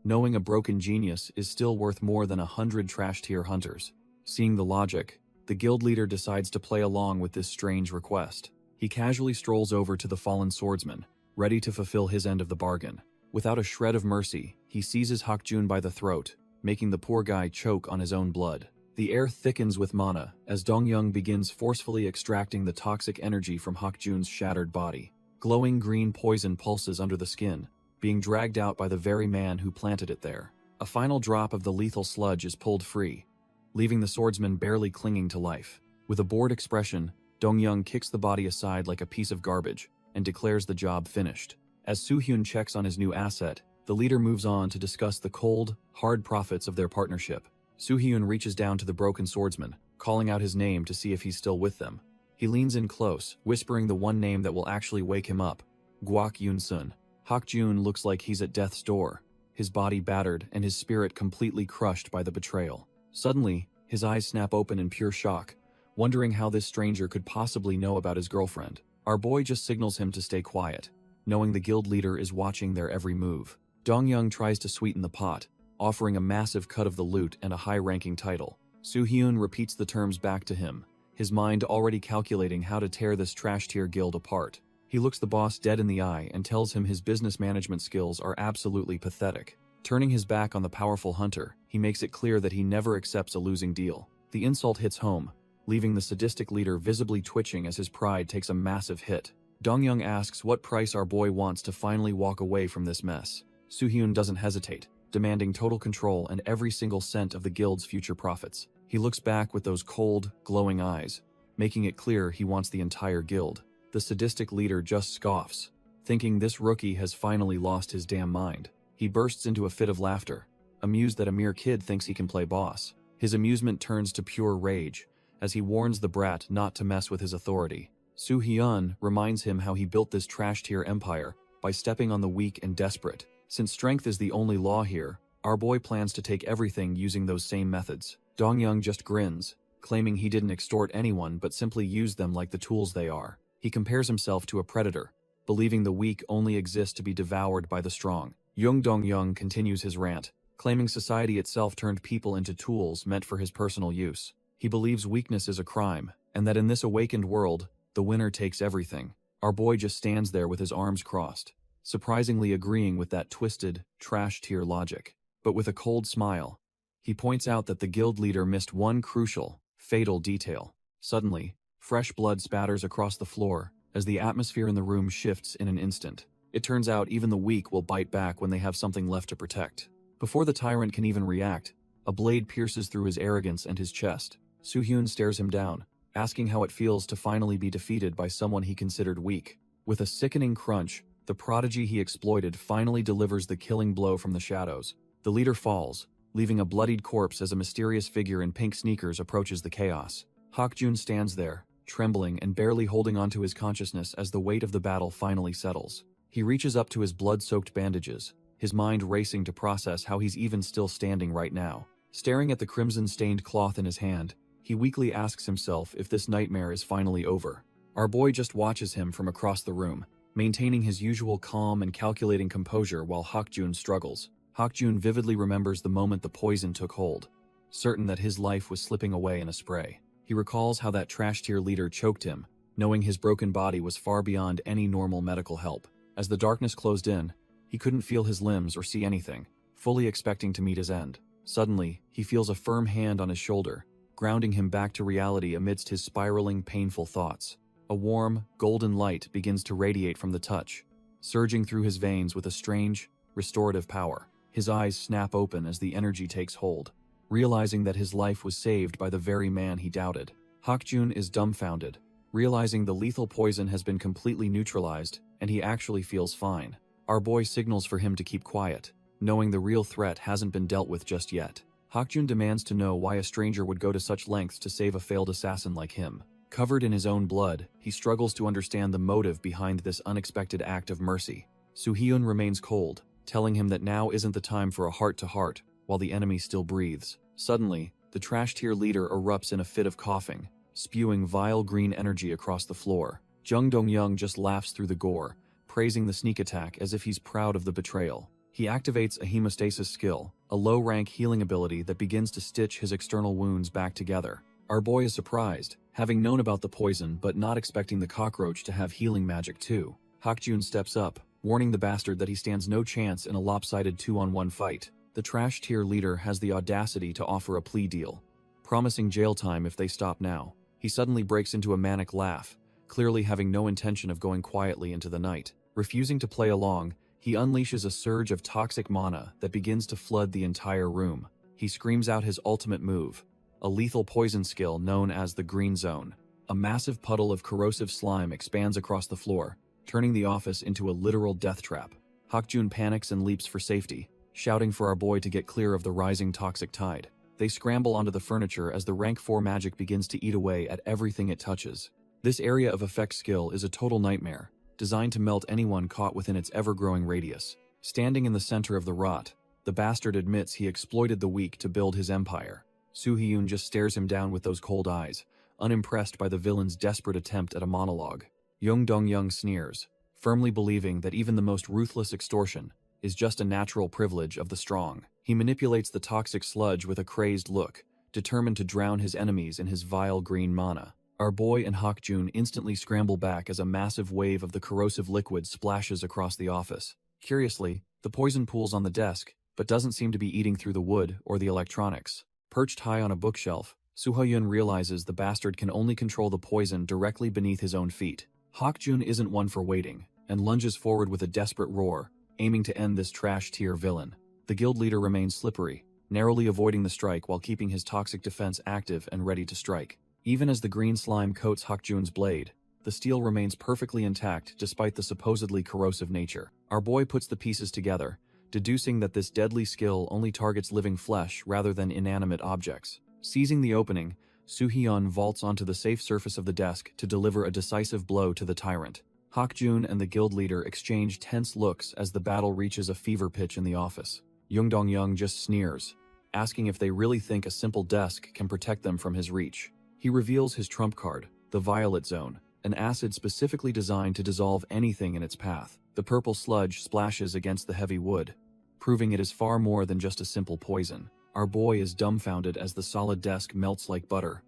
knowing a broken genius is still worth more than 100 trash-tier hunters. Seeing the logic, the guild leader decides to play along with this strange request. He casually strolls over to the fallen swordsman, ready to fulfill his end of the bargain. Without a shred of mercy, he seizes Hak-jun by the throat, making the poor guy choke on his own blood. The air thickens with mana as Dong-young begins forcefully extracting the toxic energy from Hak-jun's shattered body. Glowing green poison pulses under the skin, being dragged out by the very man who planted it there. A final drop of the lethal sludge is pulled free, leaving the swordsman barely clinging to life. With a bored expression, Dong-young kicks the body aside like a piece of garbage and declares the job finished. As Soo-hyun checks on his new asset, the leader moves on to discuss the cold, hard profits of their partnership. Soo-hyun reaches down to the broken swordsman, calling out his name to see if he's still with them. He leans in close, whispering the one name that will actually wake him up, Guak Yun-sun. Hak-jun looks like he's at death's door, his body battered and his spirit completely crushed by the betrayal. Suddenly, his eyes snap open in pure shock, wondering how this stranger could possibly know about his girlfriend. Our boy just signals him to stay quiet, knowing the guild leader is watching their every move. Dong-young tries to sweeten the pot, offering a massive cut of the loot and a high-ranking title. Soo-hyun repeats the terms back to him, his mind already calculating how to tear this trash-tier guild apart. He looks the boss dead in the eye and tells him his business management skills are absolutely pathetic. Turning his back on the powerful hunter, he makes it clear that he never accepts a losing deal. The insult hits home, leaving the sadistic leader visibly twitching as his pride takes a massive hit. Dong-young asks what price our boy wants to finally walk away from this mess. Soo-hyun doesn't hesitate, demanding total control and every single cent of the guild's future profits. He looks back with those cold, glowing eyes, making it clear he wants the entire guild. The sadistic leader just scoffs, thinking this rookie has finally lost his damn mind. He bursts into a fit of laughter, amused that a mere kid thinks he can play boss. His amusement turns to pure rage, as he warns the brat not to mess with his authority. Soo-hyun reminds him how he built this trash-tier empire by stepping on the weak and desperate. Since strength is the only law here, our boy plans to take everything using those same methods. Dong-young just grins, claiming he didn't extort anyone but simply used them like the tools they are. He compares himself to a predator, believing the weak only exist to be devoured by the strong. Dong-young continues his rant, claiming society itself turned people into tools meant for his personal use. He believes weakness is a crime, and that in this awakened world, the winner takes everything. Our boy just stands there with his arms crossed, surprisingly agreeing with that twisted, trash-tier logic. But with a cold smile, he points out that the guild leader missed one crucial, fatal detail. Suddenly, fresh blood spatters across the floor as the atmosphere in the room shifts in an instant. It turns out even the weak will bite back when they have something left to protect. Before the tyrant can even react, a blade pierces through his arrogance and his chest. Soo-hyun stares him down, asking how it feels to finally be defeated by someone he considered weak. With a sickening crunch, the prodigy he exploited finally delivers the killing blow from the shadows. The leader falls, leaving a bloodied corpse as a mysterious figure in pink sneakers approaches the chaos. Hak-jun stands there, trembling and barely holding onto his consciousness as the weight of the battle finally settles. He reaches up to his blood-soaked bandages, his mind racing to process how he's even still standing right now. Staring at the crimson-stained cloth in his hand, he weakly asks himself if this nightmare is finally over. Our boy just watches him from across the room, maintaining his usual calm and calculating composure while Hakjun struggles. Hakjun vividly remembers the moment the poison took hold, certain that his life was slipping away in a spray. He recalls how that trash-tier leader choked him, knowing his broken body was far beyond any normal medical help. As the darkness closed in, he couldn't feel his limbs or see anything, fully expecting to meet his end. Suddenly, he feels a firm hand on his shoulder, grounding him back to reality amidst his spiraling, painful thoughts. A warm, golden light begins to radiate from the touch, surging through his veins with a strange, restorative power. His eyes snap open as the energy takes hold, realizing that his life was saved by the very man he doubted. Hakjun is dumbfounded, realizing the lethal poison has been completely neutralized and he actually feels fine. Our boy signals for him to keep quiet, knowing the real threat hasn't been dealt with just yet. Hakjun demands to know why a stranger would go to such lengths to save a failed assassin like him. Covered in his own blood, he struggles to understand the motive behind this unexpected act of mercy. Soo-hyun remains cold, telling him that now isn't the time for a heart-to-heart, while the enemy still breathes. Suddenly, the trash-tier leader erupts in a fit of coughing, spewing vile green energy across the floor. Jung Dong-young just laughs through the gore, praising the sneak attack as if he's proud of the betrayal. He activates a hemostasis skill, a low-rank healing ability that begins to stitch his external wounds back together. Our boy is surprised, having known about the poison but not expecting the cockroach to have healing magic too. Hakjun steps up, warning the bastard that he stands no chance in a lopsided 2-on-1 fight. The trash-tier leader has the audacity to offer a plea deal, promising jail time if they stop now. He suddenly breaks into a manic laugh, clearly having no intention of going quietly into the night. Refusing to play along, he unleashes a surge of toxic mana that begins to flood the entire room. He screams out his ultimate move, a lethal poison skill known as the Green Zone. A massive puddle of corrosive slime expands across the floor, turning the office into a literal death trap. Hakjun panics and leaps for safety, shouting for our boy to get clear of the rising toxic tide. They scramble onto the furniture as the rank 4 magic begins to eat away at everything it touches. This area of effect skill is a total nightmare, designed to melt anyone caught within its ever-growing radius. Standing in the center of the rot, the bastard admits he exploited the weak to build his empire. Soo-hyun just stares him down with those cold eyes, unimpressed by the villain's desperate attempt at a monologue. Jung Dong-young sneers, firmly believing that even the most ruthless extortion is just a natural privilege of the strong. He manipulates the toxic sludge with a crazed look, determined to drown his enemies in his vile green mana. Our boy and Hakjun instantly scramble back as a massive wave of the corrosive liquid splashes across the office. Curiously, the poison pools on the desk, but doesn't seem to be eating through the wood or the electronics. Perched high on a bookshelf, Soo-hyun realizes the bastard can only control the poison directly beneath his own feet. Hakjun isn't one for waiting, and lunges forward with a desperate roar, aiming to end this trash-tier villain. The guild leader remains slippery, narrowly avoiding the strike while keeping his toxic defense active and ready to strike. Even as the green slime coats Hakjun's blade, the steel remains perfectly intact despite the supposedly corrosive nature. Our boy puts the pieces together, deducing that this deadly skill only targets living flesh rather than inanimate objects. Seizing the opening, Soo-hyun vaults onto the safe surface of the desk to deliver a decisive blow to the tyrant. Hakjun and the guild leader exchange tense looks as the battle reaches a fever pitch in the office. Jung Dong-young just sneers, asking if they really think a simple desk can protect them from his reach. He reveals his trump card, the Violet Zone, an acid specifically designed to dissolve anything in its path. The purple sludge splashes against the heavy wood, proving it is far more than just a simple poison. Our boy is dumbfounded as the solid desk melts like butter,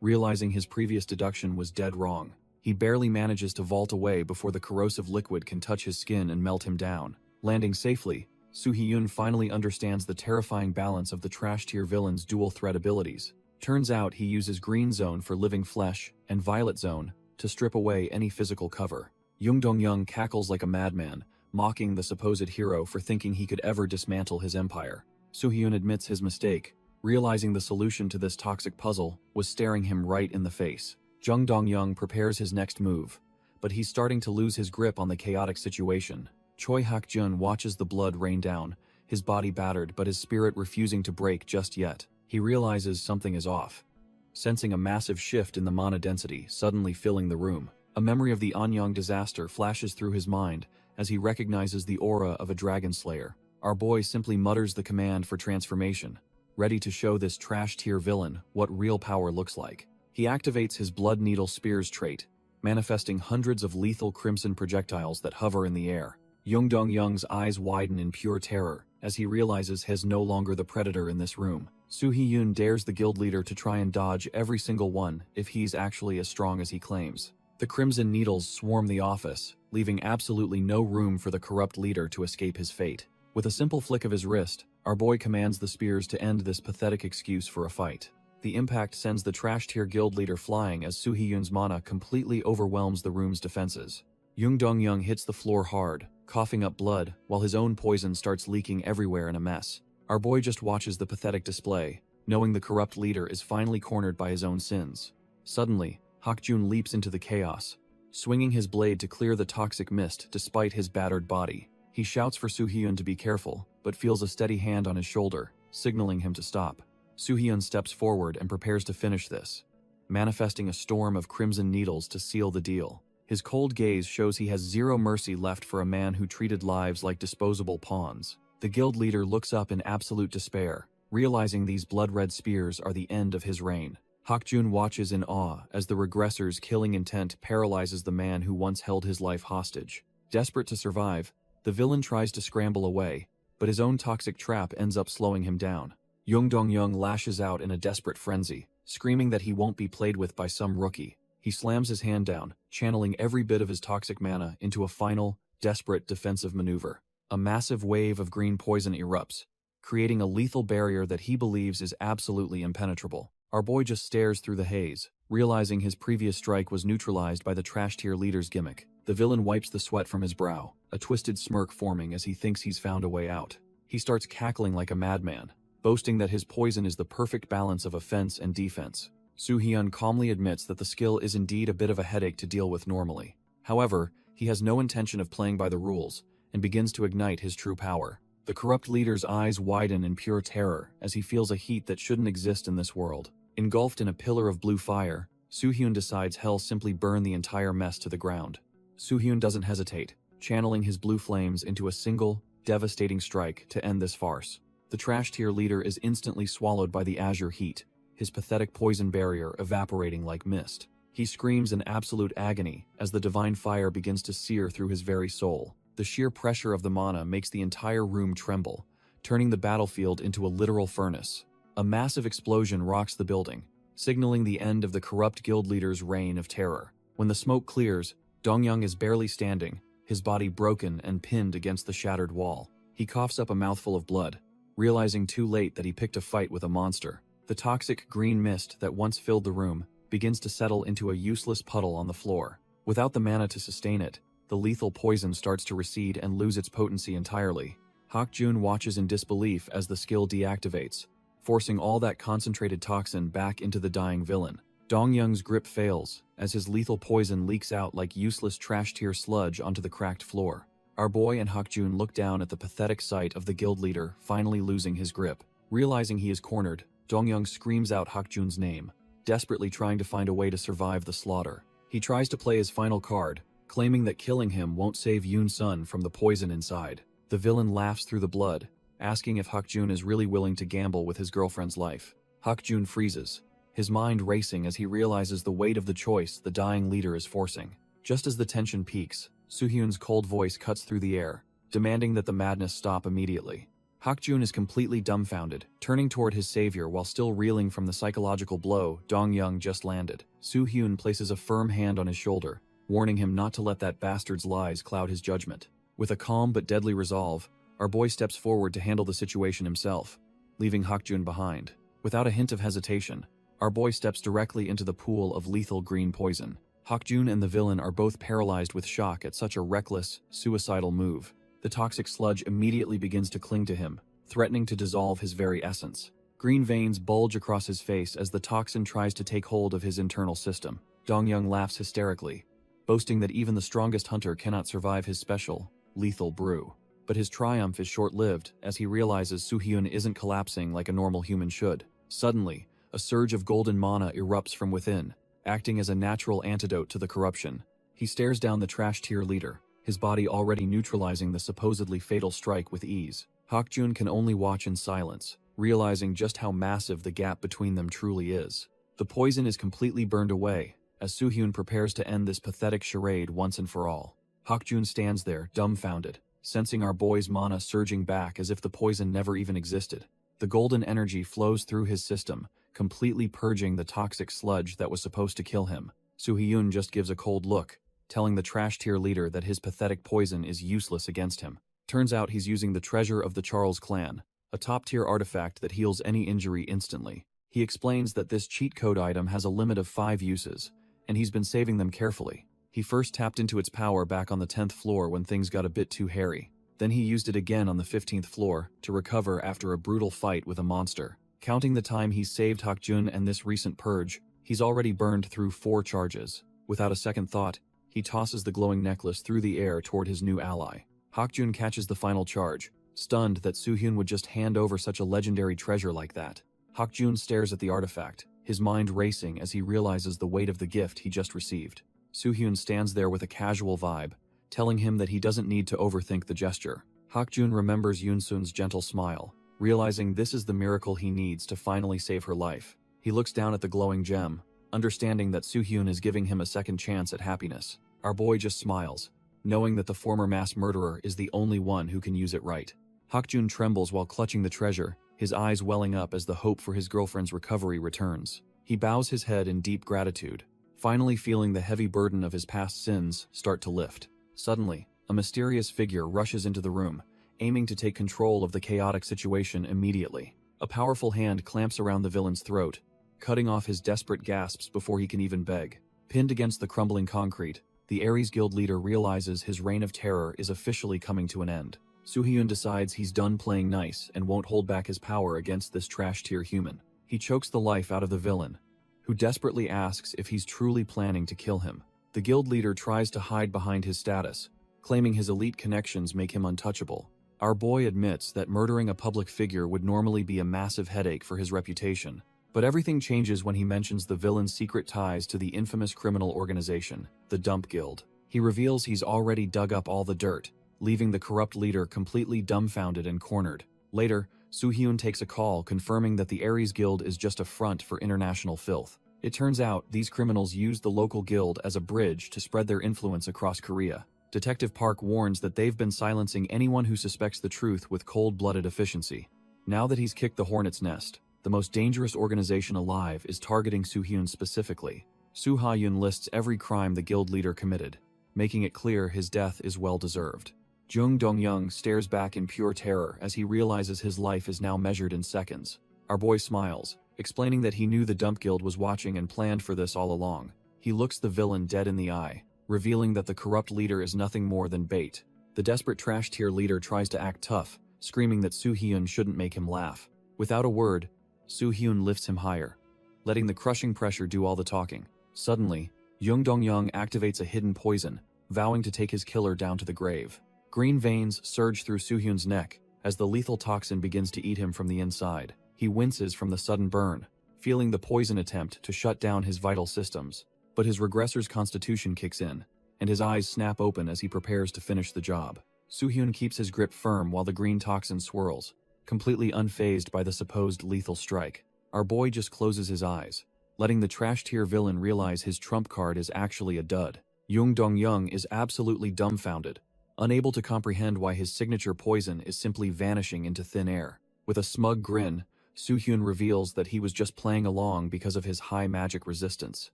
realizing his previous deduction was dead wrong. He barely manages to vault away before the corrosive liquid can touch his skin and melt him down. Landing safely, Soo-hyun finally understands the terrifying balance of the trash-tier villain's dual-threat abilities. Turns out he uses Green Zone for living flesh and Violet Zone to strip away any physical cover. Jung Dong-young cackles like a madman, mocking the supposed hero for thinking he could ever dismantle his empire. Soo-hyun admits his mistake, realizing the solution to this toxic puzzle was staring him right in the face. Jung Dong-young prepares his next move, but he's starting to lose his grip on the chaotic situation. Choi Hakjun watches the blood rain down, his body battered but his spirit refusing to break just yet. He realizes something is off, sensing a massive shift in the mana density suddenly filling the room. A memory of the Anyang disaster flashes through his mind as he recognizes the aura of a dragon slayer. Our boy simply mutters the command for transformation, ready to show this trash-tier villain what real power looks like. He activates his Blood Needle Spears trait, manifesting hundreds of lethal crimson projectiles that hover in the air. Jung Dong-young's eyes widen in pure terror as he realizes he's no longer the predator in this room. Soo Hee-yoon dares the guild leader to try and dodge every single one if he's actually as strong as he claims. The crimson needles swarm the office, leaving absolutely no room for the corrupt leader to escape his fate. With a simple flick of his wrist, our boy commands the spears to end this pathetic excuse for a fight. The impact sends the trash-tier guild leader flying as Soo Hee-yoon's mana completely overwhelms the room's defenses. Jung Dong-young hits the floor hard, coughing up blood, while his own poison starts leaking everywhere in a mess. Our boy just watches the pathetic display, knowing the corrupt leader is finally cornered by his own sins. Suddenly, Hak-jun leaps into the chaos, swinging his blade to clear the toxic mist despite his battered body. He shouts for Soo Hee-yoon to be careful, but feels a steady hand on his shoulder, signaling him to stop. Soo Hee-yoon steps forward and prepares to finish this, manifesting a storm of crimson needles to seal the deal. His cold gaze shows he has zero mercy left for a man who treated lives like disposable pawns. The guild leader looks up in absolute despair, realizing these blood-red spears are the end of his reign. Hak-jun watches in awe as the regressors' killing intent paralyzes the man who once held his life hostage. Desperate to survive, the villain tries to scramble away, but his own toxic trap ends up slowing him down. Jung Dong-young lashes out in a desperate frenzy, screaming that he won't be played with by some rookie. He slams his hand down, channeling every bit of his toxic mana into a final, desperate defensive maneuver. A massive wave of green poison erupts, creating a lethal barrier that he believes is absolutely impenetrable. Our boy just stares through the haze, realizing his previous strike was neutralized by the trash-tier leader's gimmick. The villain wipes the sweat from his brow, a twisted smirk forming as he thinks he's found a way out. He starts cackling like a madman, boasting that his poison is the perfect balance of offense and defense. Soo Hee-yoon calmly admits that the skill is indeed a bit of a headache to deal with normally. However, he has no intention of playing by the rules, and begins to ignite his true power. The corrupt leader's eyes widen in pure terror as he feels a heat that shouldn't exist in this world. Engulfed in a pillar of blue fire, Soo Hee-yoon decides he'll simply burn the entire mess to the ground. Soo Hee-yoon doesn't hesitate, channeling his blue flames into a single, devastating strike to end this farce. The trash-tier leader is instantly swallowed by the azure heat, his pathetic poison barrier evaporating like mist. He screams in absolute agony as the divine fire begins to sear through his very soul. The sheer pressure of the mana makes the entire room tremble, turning the battlefield into a literal furnace. A massive explosion rocks the building, signaling the end of the corrupt guild leader's reign of terror. When the smoke clears, Dong-young is barely standing, his body broken and pinned against the shattered wall. He coughs up a mouthful of blood, realizing too late that he picked a fight with a monster. The toxic green mist that once filled the room begins to settle into a useless puddle on the floor. Without the mana to sustain it, the lethal poison starts to recede and lose its potency entirely. Hak-jun watches in disbelief as the skill deactivates, forcing all that concentrated toxin back into the dying villain. Dong-young's grip fails as his lethal poison leaks out like useless trash-tier sludge onto the cracked floor. Our boy and Hak-jun look down at the pathetic sight of the guild leader finally losing his grip. Realizing he is cornered, Dong-young screams out Hak-jun's name, desperately trying to find a way to survive the slaughter. He tries to play his final card, claiming that killing him won't save Yoon-sun from the poison inside. The villain laughs through the blood, asking if Hak-jun is really willing to gamble with his girlfriend's life. Hak-jun freezes, his mind racing as he realizes the weight of the choice the dying leader is forcing. Just as the tension peaks, Soo Hee-yoon's cold voice cuts through the air, demanding that the madness stop immediately. Hak-jun is completely dumbfounded, turning toward his savior while still reeling from the psychological blow Dong-young just landed. Soo Hee-yoon places a firm hand on his shoulder, warning him not to let that bastard's lies cloud his judgment. With a calm but deadly resolve, our boy steps forward to handle the situation himself, leaving Hak-jun behind. Without a hint of hesitation, our boy steps directly into the pool of lethal green poison. Hak-jun and the villain are both paralyzed with shock at such a reckless, suicidal move. The toxic sludge immediately begins to cling to him, threatening to dissolve his very essence. Green veins bulge across his face as the toxin tries to take hold of his internal system. Dong-young laughs hysterically, boasting that even the strongest hunter cannot survive his special, lethal brew. But his triumph is short-lived as he realizes Soo Hee-yoon isn't collapsing like a normal human should. Suddenly, a surge of golden mana erupts from within, acting as a natural antidote to the corruption. He stares down the trash-tier leader, his body already neutralizing the supposedly fatal strike with ease. Hak-jun can only watch in silence, realizing just how massive the gap between them truly is. The poison is completely burned away, as Soo-hyun prepares to end this pathetic charade once and for all. Hak-jun stands there, dumbfounded, sensing our boy's mana surging back as if the poison never even existed. The golden energy flows through his system, completely purging the toxic sludge that was supposed to kill him. Soo-hyun just gives a cold look, telling the trash tier leader that his pathetic poison is useless against him. Turns out he's using the treasure of the Charles clan, a top-tier artifact that heals any injury instantly. He explains that this cheat code item has a limit of 5 uses, and he's been saving them carefully. He first tapped into its power back on the 10th floor when things got a bit too hairy. Then he used it again on the 15th floor to recover after a brutal fight with a monster. Counting the time he saved Hak-jun and this recent purge, he's already burned through 4 charges. Without a second thought, he tosses the glowing necklace through the air toward his new ally. Hak-jun catches the final charge, stunned that Soo-hyun would just hand over such a legendary treasure like that. Hak-jun stares at the artifact, his mind racing as he realizes the weight of the gift he just received. Soo-hyun stands there with a casual vibe, telling him that he doesn't need to overthink the gesture. Hak-jun remembers Yoon-sun's gentle smile, realizing this is the miracle he needs to finally save her life. He looks down at the glowing gem, understanding that Soo-hyun is giving him a second chance at happiness. Our boy just smiles, knowing that the former mass murderer is the only one who can use it right. Hak-jun trembles while clutching the treasure, his eyes welling up as the hope for his girlfriend's recovery returns. He bows his head in deep gratitude, finally feeling the heavy burden of his past sins start to lift. Suddenly, a mysterious figure rushes into the room, aiming to take control of the chaotic situation immediately. A powerful hand clamps around the villain's throat, cutting off his desperate gasps before he can even beg. Pinned against the crumbling concrete, the Ares Guild leader realizes his reign of terror is officially coming to an end. Soo-hyun decides he's done playing nice and won't hold back his power against this trash-tier human. He chokes the life out of the villain, who desperately asks if he's truly planning to kill him. The guild leader tries to hide behind his status, claiming his elite connections make him untouchable. Our boy admits that murdering a public figure would normally be a massive headache for his reputation, but everything changes when he mentions the villain's secret ties to the infamous criminal organization, the Dump Guild. He reveals he's already dug up all the dirt, leaving the corrupt leader completely dumbfounded and cornered. Later, Soo-hyun takes a call confirming that the Ares Guild is just a front for international filth. It turns out these criminals used the local guild as a bridge to spread their influence across Korea. Detective Park warns that they've been silencing anyone who suspects the truth with cold-blooded efficiency. Now that he's kicked the hornet's nest, the most dangerous organization alive is targeting Soo-hyun specifically. Soo-hyun lists every crime the guild leader committed, making it clear his death is well-deserved. Jung Dong-young stares back in pure terror as he realizes his life is now measured in seconds. Our boy smiles, explaining that he knew the Dump Guild was watching and planned for this all along. He looks the villain dead in the eye, revealing that the corrupt leader is nothing more than bait. The desperate trash-tier leader tries to act tough, screaming that Soo-hyun shouldn't make him laugh. Without a word, Soo-hyun lifts him higher, letting the crushing pressure do all the talking. Suddenly, Jung Dong-young activates a hidden poison, vowing to take his killer down to the grave. Green veins surge through Soo-hyun's neck as the lethal toxin begins to eat him from the inside. He winces from the sudden burn, feeling the poison attempt to shut down his vital systems. But his regressor's constitution kicks in, and his eyes snap open as he prepares to finish the job. Soo-hyun keeps his grip firm while the green toxin swirls, completely unfazed by the supposed lethal strike. Our boy just closes his eyes, letting the trash-tier villain realize his trump card is actually a dud. Jung Dong-young is absolutely dumbfounded, unable to comprehend why his signature poison is simply vanishing into thin air. With a smug grin, Soo-hyun reveals that he was just playing along because of his high magic resistance.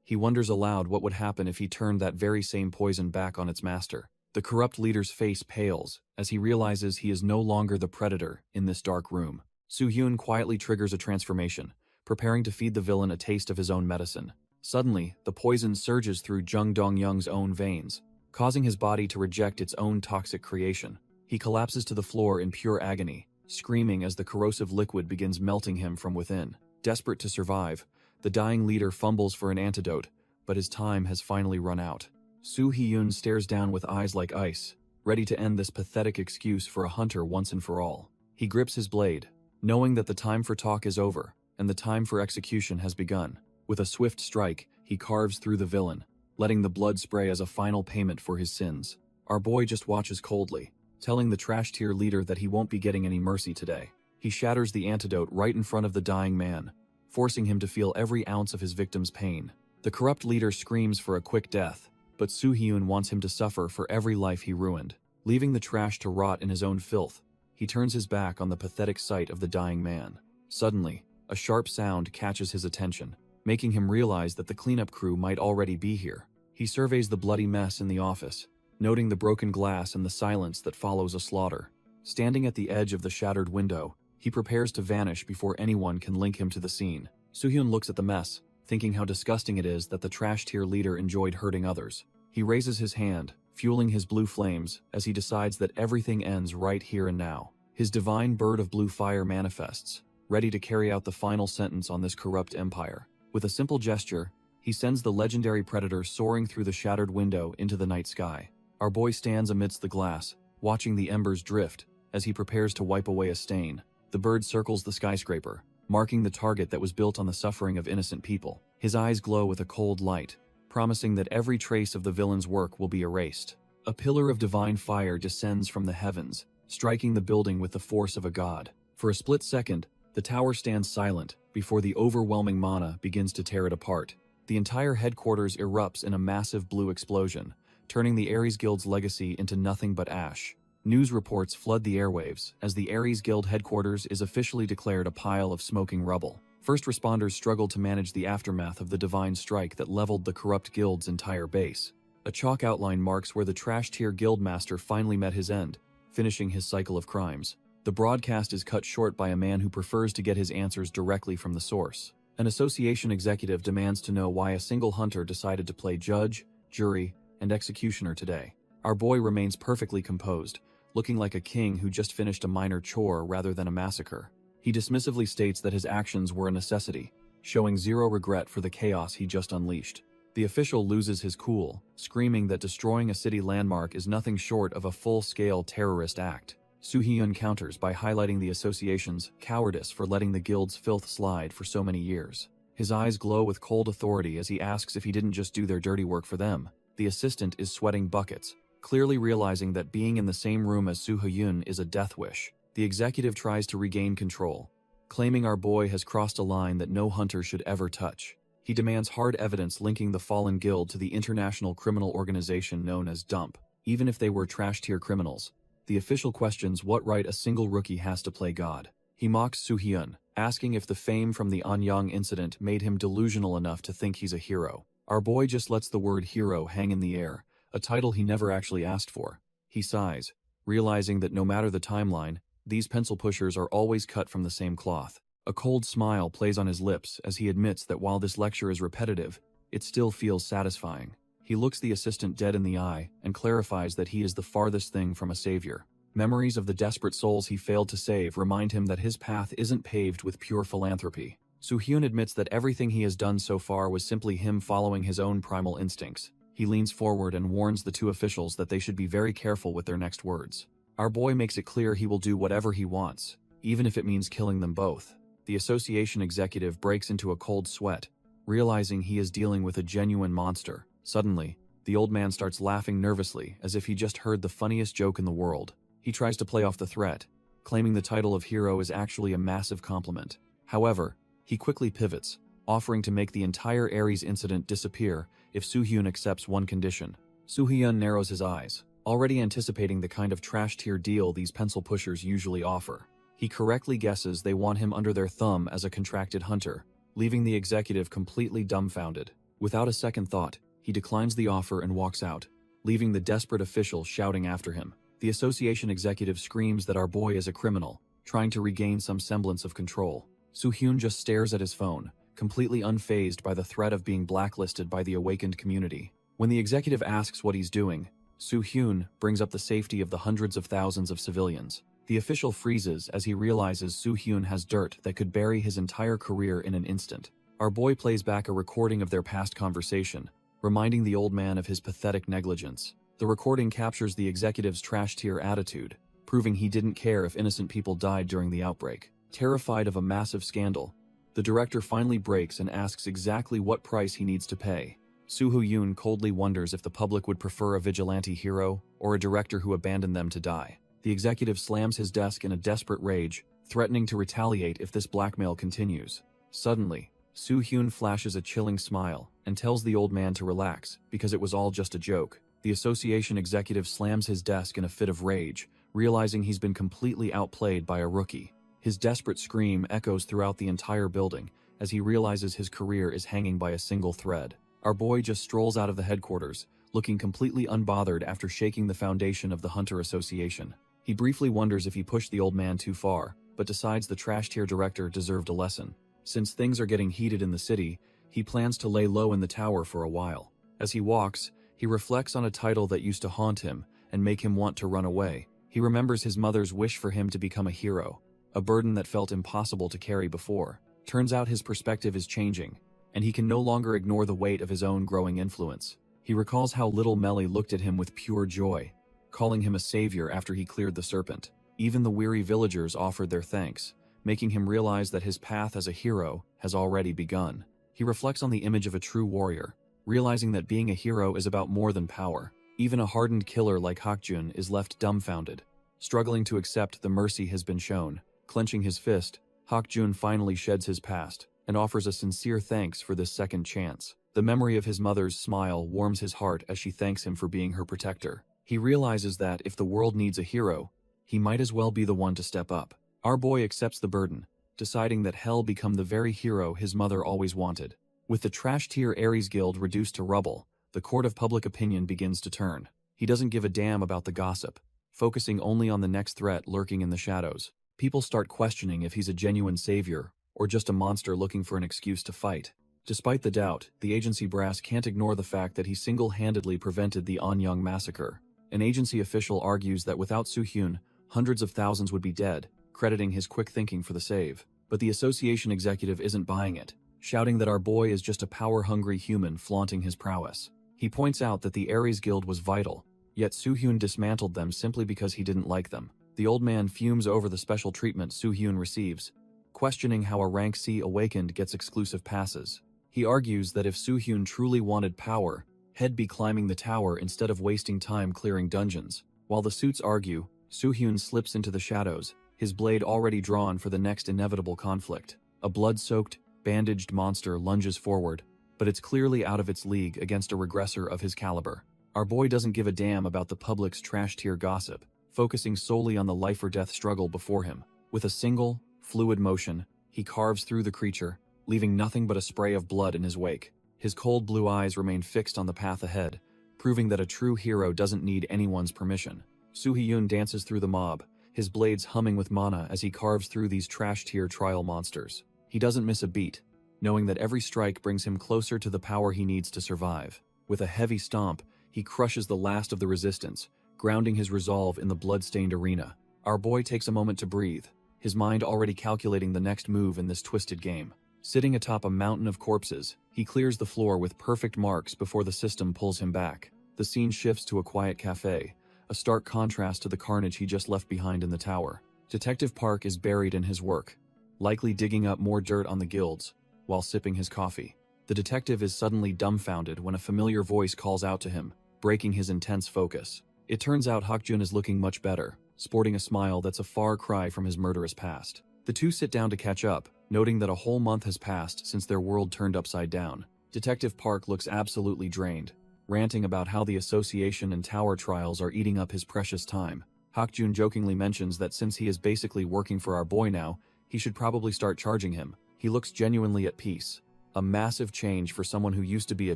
He wonders aloud what would happen if he turned that very same poison back on its master. The corrupt leader's face pales as he realizes he is no longer the predator in this dark room. Soo-hyun quietly triggers a transformation, preparing to feed the villain a taste of his own medicine. Suddenly, the poison surges through Jung Dong-young's own veins, causing his body to reject its own toxic creation. He collapses to the floor in pure agony, screaming as the corrosive liquid begins melting him from within. Desperate to survive, the dying leader fumbles for an antidote, but his time has finally run out. Soo-hyun stares down with eyes like ice, ready to end this pathetic excuse for a hunter once and for all. He grips his blade, knowing that the time for talk is over, and the time for execution has begun. With a swift strike, he carves through the villain, letting the blood spray as a final payment for his sins. Our boy just watches coldly, telling the trash-tier leader that he won't be getting any mercy today. He shatters the antidote right in front of the dying man, forcing him to feel every ounce of his victim's pain. The corrupt leader screams for a quick death, but Soo-hyun wants him to suffer for every life he ruined. Leaving the trash to rot in his own filth, he turns his back on the pathetic sight of the dying man. Suddenly, a sharp sound catches his attention, making him realize that the cleanup crew might already be here. He surveys the bloody mess in the office, noting the broken glass and the silence that follows a slaughter. Standing at the edge of the shattered window, he prepares to vanish before anyone can link him to the scene. Soo-hyun looks at the mess, thinking how disgusting it is that the trash tier leader enjoyed hurting others. He raises his hand, fueling his blue flames, as he decides that everything ends right here and now. His divine bird of blue fire manifests, ready to carry out the final sentence on this corrupt empire. With a simple gesture, he sends the legendary predator soaring through the shattered window into the night sky. Our boy stands amidst the glass, watching the embers drift as he prepares to wipe away a stain. The bird circles the skyscraper, marking the target that was built on the suffering of innocent people. His eyes glow with a cold light, promising that every trace of the villain's work will be erased. A pillar of divine fire descends from the heavens, striking the building with the force of a god. For a split second, the tower stands silent before the overwhelming mana begins to tear it apart. The entire headquarters erupts in a massive blue explosion, turning the Ares Guild's legacy into nothing but ash. News reports flood the airwaves as the Ares Guild headquarters is officially declared a pile of smoking rubble. First responders struggled to manage the aftermath of the divine strike that leveled the corrupt guild's entire base. A chalk outline marks where the trash tier guildmaster finally met his end, finishing his cycle of crimes. The broadcast is cut short by a man who prefers to get his answers directly from the source. An association executive demands to know why a single hunter decided to play judge, jury, and executioner today. Our boy remains perfectly composed, looking like a king who just finished a minor chore rather than a massacre. He dismissively states that his actions were a necessity, showing zero regret for the chaos he just unleashed. The official loses his cool, screaming that destroying a city landmark is nothing short of a full-scale terrorist act. Soo-hyun counters by highlighting the association's cowardice for letting the guild's filth slide for so many years. His eyes glow with cold authority as he asks if he didn't just do their dirty work for them. The assistant is sweating buckets, clearly realizing that being in the same room as Soo-hyun is a death wish. The executive tries to regain control, claiming our boy has crossed a line that no hunter should ever touch. He demands hard evidence linking the fallen guild to the international criminal organization known as DUMP. Even if they were trash-tier criminals, the official questions what right a single rookie has to play God. He mocks Soo-hyun, asking if the fame from the Anyang incident made him delusional enough to think he's a hero. Our boy just lets the word hero hang in the air, a title he never actually asked for. He sighs, realizing that no matter the timeline, these pencil pushers are always cut from the same cloth. A cold smile plays on his lips as he admits that while this lecture is repetitive, it still feels satisfying. He looks the assistant dead in the eye and clarifies that he is the farthest thing from a savior. Memories of the desperate souls he failed to save remind him that his path isn't paved with pure philanthropy. Soo-hyun admits that everything he has done so far was simply him following his own primal instincts. He leans forward and warns the two officials that they should be very careful with their next words. Our boy makes it clear he will do whatever he wants, even if it means killing them both. The association executive breaks into a cold sweat, realizing he is dealing with a genuine monster. Suddenly, the old man starts laughing nervously as if he just heard the funniest joke in the world. He tries to play off the threat, claiming the title of hero is actually a massive compliment. However, he quickly pivots, offering to make the entire Ares incident disappear if Soo-hyun accepts one condition. Soo-hyun narrows his eyes, already anticipating the kind of trash-tier deal these pencil pushers usually offer. He correctly guesses they want him under their thumb as a contracted hunter, leaving the executive completely dumbfounded. Without a second thought, he declines the offer and walks out, leaving the desperate official shouting after him. The association executive screams that our boy is a criminal, trying to regain some semblance of control. Soo-hyun just stares at his phone, completely unfazed by the threat of being blacklisted by the awakened community. When the executive asks what he's doing, Soo-hyun brings up the safety of the hundreds of thousands of civilians. The official freezes as he realizes Soo-hyun has dirt that could bury his entire career in an instant. Our boy plays back a recording of their past conversation, reminding the old man of his pathetic negligence. The recording captures the executive's trash-tier attitude, proving he didn't care if innocent people died during the outbreak. Terrified of a massive scandal, the director finally breaks and asks exactly what price he needs to pay. Soo-hyun coldly wonders if the public would prefer a vigilante hero or a director who abandoned them to die. The executive slams his desk in a desperate rage, threatening to retaliate if this blackmail continues. Suddenly, Soo-hyun flashes a chilling smile and tells the old man to relax because it was all just a joke. The association executive slams his desk in a fit of rage, realizing he's been completely outplayed by a rookie. His desperate scream echoes throughout the entire building as he realizes his career is hanging by a single thread. Our boy just strolls out of the headquarters, looking completely unbothered after shaking the foundation of the Hunter Association. He briefly wonders if he pushed the old man too far, but decides the trash tier director deserved a lesson. Since things are getting heated in the city, he plans to lay low in the tower for a while. As he walks, he reflects on a title that used to haunt him and make him want to run away. He remembers his mother's wish for him to become a hero, a burden that felt impossible to carry before. Turns out his perspective is changing, and he can no longer ignore the weight of his own growing influence. He recalls how little Melly looked at him with pure joy, calling him a savior after he cleared the serpent. Even the weary villagers offered their thanks, making him realize that his path as a hero has already begun. He reflects on the image of a true warrior, realizing that being a hero is about more than power. Even a hardened killer like Hakjun is left dumbfounded, struggling to accept the mercy has been shown. Clenching his fist, Hakjun finally sheds his past and offers a sincere thanks for this second chance. The memory of his mother's smile warms his heart as she thanks him for being her protector. He realizes that if the world needs a hero, he might as well be the one to step up. Our boy accepts the burden, deciding that he'll become the very hero his mother always wanted. With the trash tier Ares Guild reduced to rubble, the court of public opinion begins to turn. He doesn't give a damn about the gossip, focusing only on the next threat lurking in the shadows. People start questioning if he's a genuine savior or just a monster looking for an excuse to fight. Despite the doubt, the agency brass can't ignore the fact that he single-handedly prevented the Anyang massacre. An agency official argues that without Soo-hyun, hundreds of thousands would be dead, crediting his quick thinking for the save. But the association executive isn't buying it, shouting that our boy is just a power-hungry human flaunting his prowess. He points out that the Ares Guild was vital, yet Soo-hyun dismantled them simply because he didn't like them. The old man fumes over the special treatment Soo-hyun receives, questioning how a rank C awakened gets exclusive passes. He argues that if Soo-hyun truly wanted power, he'd be climbing the tower instead of wasting time clearing dungeons. While the suits argue, Soo-hyun slips into the shadows, his blade already drawn for the next inevitable conflict. A blood-soaked, bandaged monster lunges forward, but it's clearly out of its league against a regressor of his caliber. Our boy doesn't give a damn about the public's trash-tier gossip, focusing solely on the life-or-death struggle before him. With a single, fluid motion, he carves through the creature, leaving nothing but a spray of blood in his wake. His cold blue eyes remain fixed on the path ahead, proving that a true hero doesn't need anyone's permission. Soo-hyun dances through the mob, his blades humming with mana as he carves through these trash-tier trial monsters. He doesn't miss a beat, knowing that every strike brings him closer to the power he needs to survive. With a heavy stomp, he crushes the last of the resistance, grounding his resolve in the blood-stained arena. Our boy takes a moment to breathe, his mind already calculating the next move in this twisted game. Sitting atop a mountain of corpses, he clears the floor with perfect marks before the system pulls him back. The scene shifts to a quiet cafe, a stark contrast to the carnage he just left behind in the tower. Detective Park is buried in his work, likely digging up more dirt on the guilds, while sipping his coffee. The detective is suddenly dumbfounded when a familiar voice calls out to him, breaking his intense focus. It turns out Hakjun is looking much better, sporting a smile that's a far cry from his murderous past. The two sit down to catch up, noting that a whole month has passed since their world turned upside down. Detective Park looks absolutely drained, ranting about how the association and tower trials are eating up his precious time. Hakjun jokingly mentions that since he is basically working for our boy now, he should probably start charging him. He looks genuinely at peace, a massive change for someone who used to be a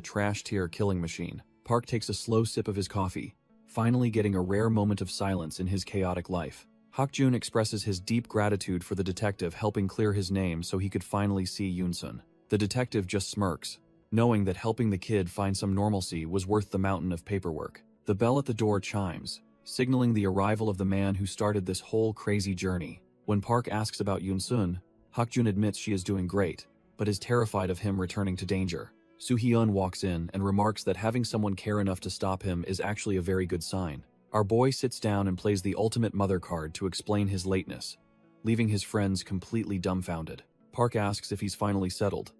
trash-tier killing machine. Park takes a slow sip of his coffee, finally getting a rare moment of silence in his chaotic life. Hakjun expresses his deep gratitude for the detective helping clear his name so he could finally see Yoonsun. The detective just smirks, knowing that helping the kid find some normalcy was worth the mountain of paperwork. The bell at the door chimes, signaling the arrival of the man who started this whole crazy journey. When Park asks about Yoonsun, Hakjun admits she is doing great, but is terrified of him returning to danger. Soo-hyun walks in and remarks that having someone care enough to stop him is actually a very good sign. Our boy sits down and plays the ultimate mother card to explain his lateness, leaving his friends completely dumbfounded. Park asks if he's finally settled,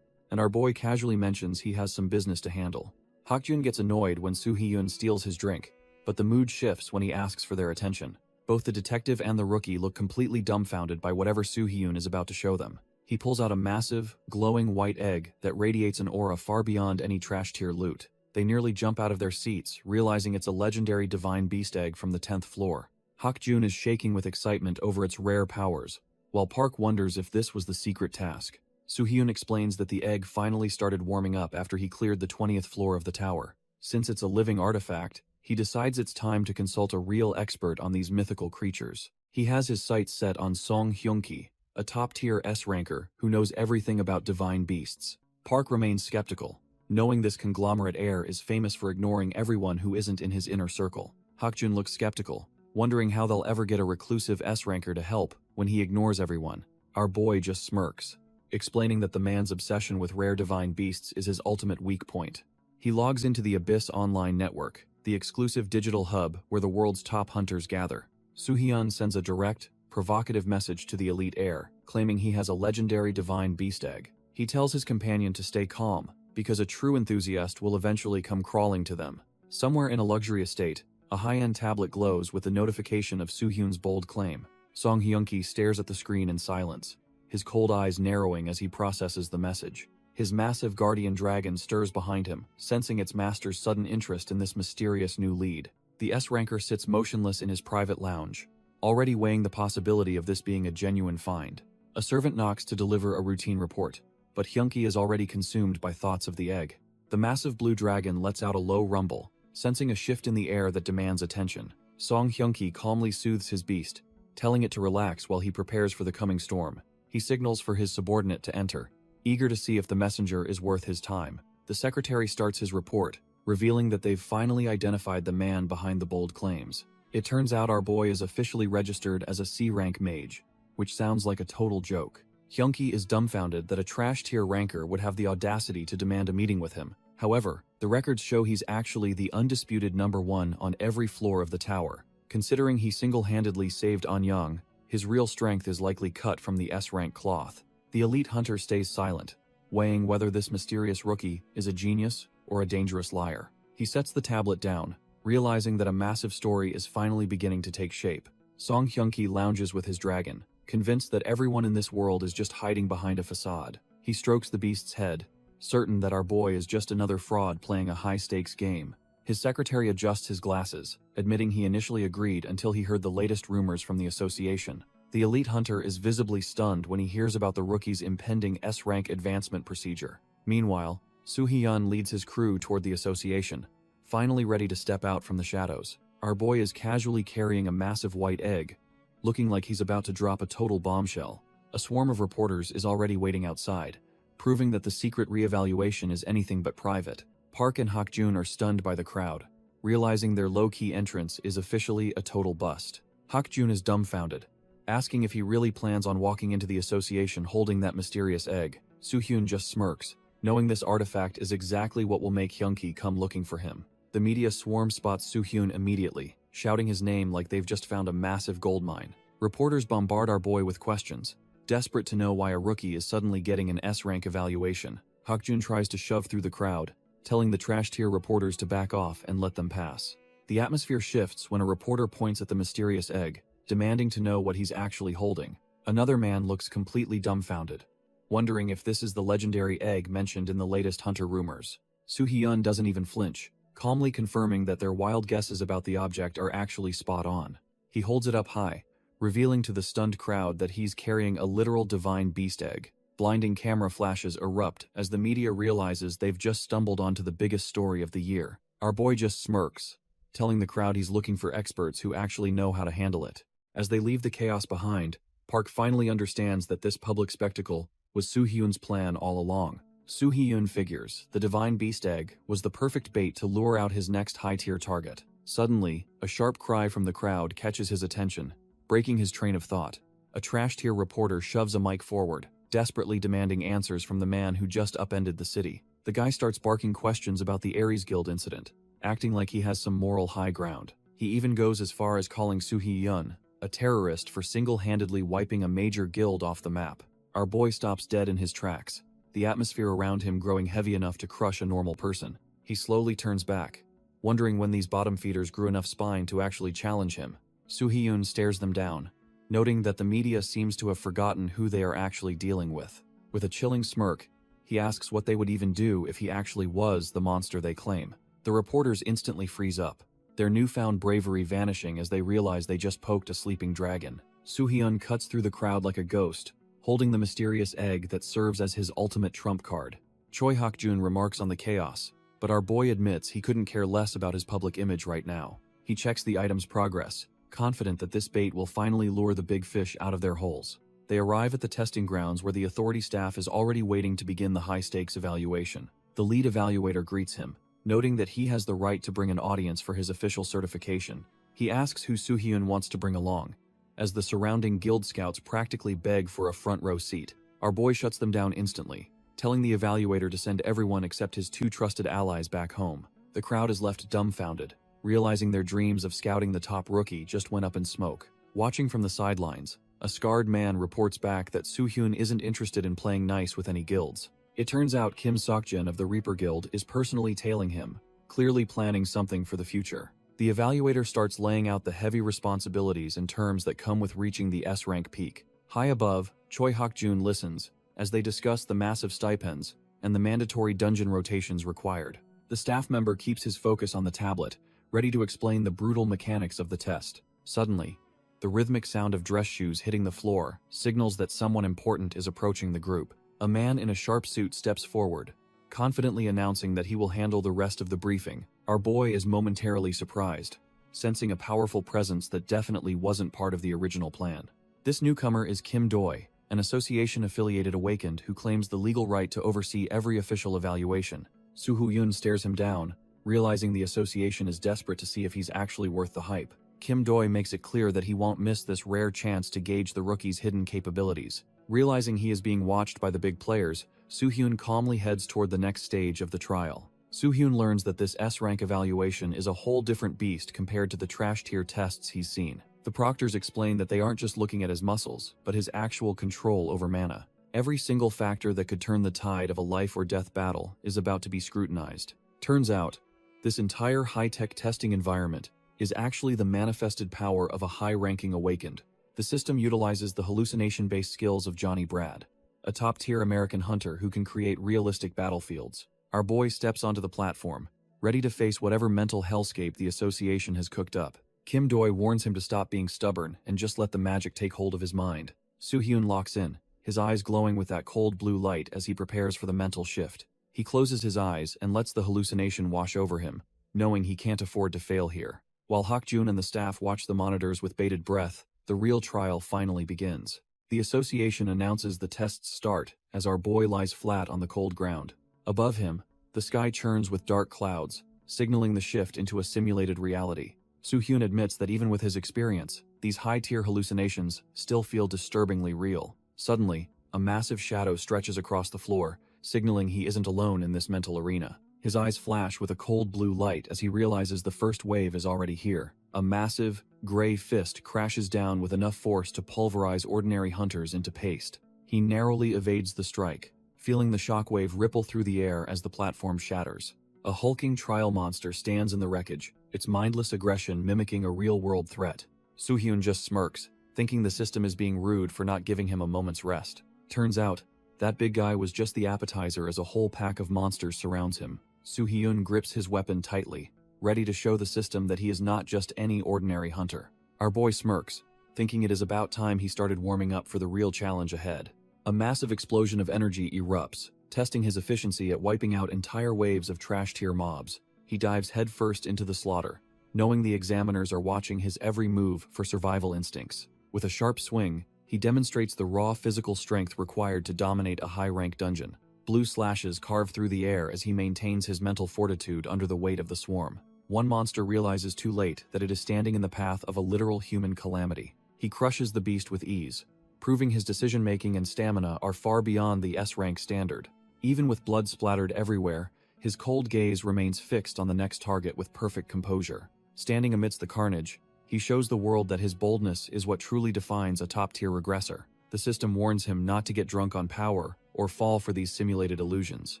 and our boy casually mentions he has some business to handle. Hakjun gets annoyed when Soo-hyun steals his drink, but the mood shifts when he asks for their attention. Both the detective and the rookie look completely dumbfounded by whatever Soo-hyun is about to show them. He pulls out a massive, glowing white egg that radiates an aura far beyond any trash-tier loot. They nearly jump out of their seats, realizing it's a legendary divine beast egg from the 10th floor. Hak-jun is shaking with excitement over its rare powers, while Park wonders if this was the secret task. Soo-hyun explains that the egg finally started warming up after he cleared the 20th floor of the tower. Since it's a living artifact, he decides it's time to consult a real expert on these mythical creatures. He has his sights set on Song Hyun-ki, a top-tier S-ranker who knows everything about divine beasts. Park remains skeptical, knowing this conglomerate heir is famous for ignoring everyone who isn't in his inner circle. Hak-jun looks skeptical, wondering how they'll ever get a reclusive S-ranker to help when he ignores everyone. Our boy just smirks, explaining that the man's obsession with rare divine beasts is his ultimate weak point. He logs into the Abyss Online Network, the exclusive digital hub where the world's top hunters gather. Soo-hyun sends a direct, provocative message to the elite heir, claiming he has a legendary divine beast egg. He tells his companion to stay calm, because a true enthusiast will eventually come crawling to them. Somewhere in a luxury estate, a high-end tablet glows with the notification of Soo-hyun's bold claim. Song Hyun-ki stares at the screen in silence, his cold eyes narrowing as he processes the message. His massive guardian dragon stirs behind him, sensing its master's sudden interest in this mysterious new lead. The S-ranker sits motionless in his private lounge, already weighing the possibility of this being a genuine find. A servant knocks to deliver a routine report, but Hyun-ki is already consumed by thoughts of the egg. The massive blue dragon lets out a low rumble, sensing a shift in the air that demands attention. Song Hyun-ki calmly soothes his beast, telling it to relax while he prepares for the coming storm. He signals for his subordinate to enter, eager to see if the messenger is worth his time. The secretary starts his report, revealing that they've finally identified the man behind the bold claims. It turns out our boy is officially registered as a C-rank mage, which sounds like a total joke. Hyun-ki is dumbfounded that a trash-tier ranker would have the audacity to demand a meeting with him. However, the records show he's actually the undisputed #1 on every floor of the tower. Considering he single-handedly saved Anyang, his real strength is likely cut from the S-rank cloth. The elite hunter stays silent, weighing whether this mysterious rookie is a genius or a dangerous liar. He sets the tablet down, realizing that a massive story is finally beginning to take shape. Song Hyun-ki lounges with his dragon, convinced that everyone in this world is just hiding behind a facade. He strokes the beast's head, certain that our boy is just another fraud playing a high-stakes game. His secretary adjusts his glasses, admitting he initially agreed until he heard the latest rumors from the association. The elite hunter is visibly stunned when he hears about the rookie's impending S-rank advancement procedure. Meanwhile, Soo-hyun leads his crew toward the association, finally ready to step out from the shadows. Our boy is casually carrying a massive white egg, looking like he's about to drop a total bombshell. A swarm of reporters is already waiting outside, proving that the secret reevaluation is anything but private. Park and Hak-jun are stunned by the crowd, realizing their low-key entrance is officially a total bust. Hak-jun is dumbfounded, asking if he really plans on walking into the association holding that mysterious egg. Soo-hyun just smirks, knowing this artifact is exactly what will make Hyun-ki come looking for him. The media swarm spots Soo-hyun immediately, shouting his name like they've just found a massive gold mine. Reporters bombard our boy with questions, desperate to know why a rookie is suddenly getting an S-rank evaluation. Hak-jun tries to shove through the crowd, telling the trash-tier reporters to back off and let them pass. The atmosphere shifts when a reporter points at the mysterious egg, demanding to know what he's actually holding. Another man looks completely dumbfounded, wondering if this is the legendary egg mentioned in the latest hunter rumors. Soo-hyun doesn't even flinch, calmly confirming that their wild guesses about the object are actually spot on. He holds it up high, revealing to the stunned crowd that he's carrying a literal divine beast egg. Blinding camera flashes erupt as the media realizes they've just stumbled onto the biggest story of the year. Our boy just smirks, telling the crowd he's looking for experts who actually know how to handle it. As they leave the chaos behind, Park finally understands that this public spectacle was Soo-hyun's plan all along. Soo-hyun figures the divine beast egg was the perfect bait to lure out his next high-tier target. Suddenly, a sharp cry from the crowd catches his attention, breaking his train of thought. A trash-tier reporter shoves a mic forward, desperately demanding answers from the man who just upended the city. The guy starts barking questions about the Aries Guild incident, acting like he has some moral high ground. He even goes as far as calling Soo-hyun a terrorist for single-handedly wiping a major guild off the map. Our boy stops dead in his tracks, the atmosphere around him growing heavy enough to crush a normal person. He slowly turns back, wondering when these bottom feeders grew enough spine to actually challenge him. Soo-hyun stares them down, noting that the media seems to have forgotten who they are actually dealing with. With a chilling smirk, he asks what they would even do if he actually was the monster they claim. The reporters instantly freeze up, their newfound bravery vanishing as they realize they just poked a sleeping dragon. Soo-hyun cuts through the crowd like a ghost, holding the mysterious egg that serves as his ultimate trump card. Choi Hak-jun remarks on the chaos, but our boy admits he couldn't care less about his public image right now. He checks the item's progress, confident that this bait will finally lure the big fish out of their holes. They arrive at the testing grounds where the authority staff is already waiting to begin the high-stakes evaluation. The lead evaluator greets him, noting that he has the right to bring an audience for his official certification. He asks who Soo-hyun wants to bring along, as the surrounding guild scouts practically beg for a front-row seat. Our boy shuts them down instantly, telling the evaluator to send everyone except his 2 trusted allies back home. The crowd is left dumbfounded, realizing their dreams of scouting the top rookie just went up in smoke. Watching from the sidelines, a scarred man reports back that Soo-hyun isn't interested in playing nice with any guilds. It turns out Kim Sok-jin of the Reaper Guild is personally tailing him, clearly planning something for the future. The evaluator starts laying out the heavy responsibilities and terms that come with reaching the S-rank peak. High above, Choi Hak-jun listens as they discuss the massive stipends and the mandatory dungeon rotations required. The staff member keeps his focus on the tablet, ready to explain the brutal mechanics of the test. Suddenly, the rhythmic sound of dress shoes hitting the floor signals that someone important is approaching the group. A man in a sharp suit steps forward, confidently announcing that he will handle the rest of the briefing. Our boy is momentarily surprised, sensing a powerful presence that definitely wasn't part of the original plan. This newcomer is Kim Doi, an association-affiliated awakened who claims the legal right to oversee every official evaluation. Soo-hyun stares him down, realizing the association is desperate to see if he's actually worth the hype. Kim Doi makes it clear that he won't miss this rare chance to gauge the rookie's hidden capabilities. Realizing he is being watched by the big players, Soo-hyun calmly heads toward the next stage of the trial. Soo-hyun learns that this S-rank evaluation is a whole different beast compared to the trash-tier tests he's seen. The proctors explain that they aren't just looking at his muscles, but his actual control over mana. Every single factor that could turn the tide of a life-or-death battle is about to be scrutinized. Turns out, this entire high-tech testing environment is actually the manifested power of a high-ranking awakened. The system utilizes the hallucination-based skills of Johnny Brad, a top-tier American hunter who can create realistic battlefields. Our boy steps onto the platform, ready to face whatever mental hellscape the association has cooked up. Kim Doi warns him to stop being stubborn and just let the magic take hold of his mind. Soo-hyun locks in, his eyes glowing with that cold blue light as he prepares for the mental shift. He closes his eyes and lets the hallucination wash over him, knowing he can't afford to fail here. While Hak-jun and the staff watch the monitors with bated breath, the real trial finally begins. The association announces the test's start as our boy lies flat on the cold ground. Above him, the sky churns with dark clouds, signaling the shift into a simulated reality. Soo-hyun admits that even with his experience, these high-tier hallucinations still feel disturbingly real. Suddenly, a massive shadow stretches across the floor, signaling he isn't alone in this mental arena. His eyes flash with a cold blue light as he realizes the first wave is already here. A massive, gray fist crashes down with enough force to pulverize ordinary hunters into paste. He narrowly evades the strike, feeling the shockwave ripple through the air as the platform shatters. A hulking trial monster stands in the wreckage, its mindless aggression mimicking a real-world threat. Soo-hyun just smirks, thinking the system is being rude for not giving him a moment's rest. Turns out, that big guy was just the appetizer as a whole pack of monsters surrounds him. Soo-hyun grips his weapon tightly, ready to show the system that he is not just any ordinary hunter. Our boy smirks, thinking it is about time he started warming up for the real challenge ahead. A massive explosion of energy erupts, testing his efficiency at wiping out entire waves of trash-tier mobs. He dives headfirst into the slaughter, knowing the examiners are watching his every move for survival instincts. With a sharp swing, he demonstrates the raw physical strength required to dominate a high-rank dungeon. Blue slashes carve through the air as he maintains his mental fortitude under the weight of the swarm. One monster realizes too late that it is standing in the path of a literal human calamity. He crushes the beast with ease, proving his decision-making and stamina are far beyond the S-rank standard. Even with blood splattered everywhere, his cold gaze remains fixed on the next target with perfect composure. Standing amidst the carnage, he shows the world that his boldness is what truly defines a top-tier regressor. The system warns him not to get drunk on power or fall for these simulated illusions.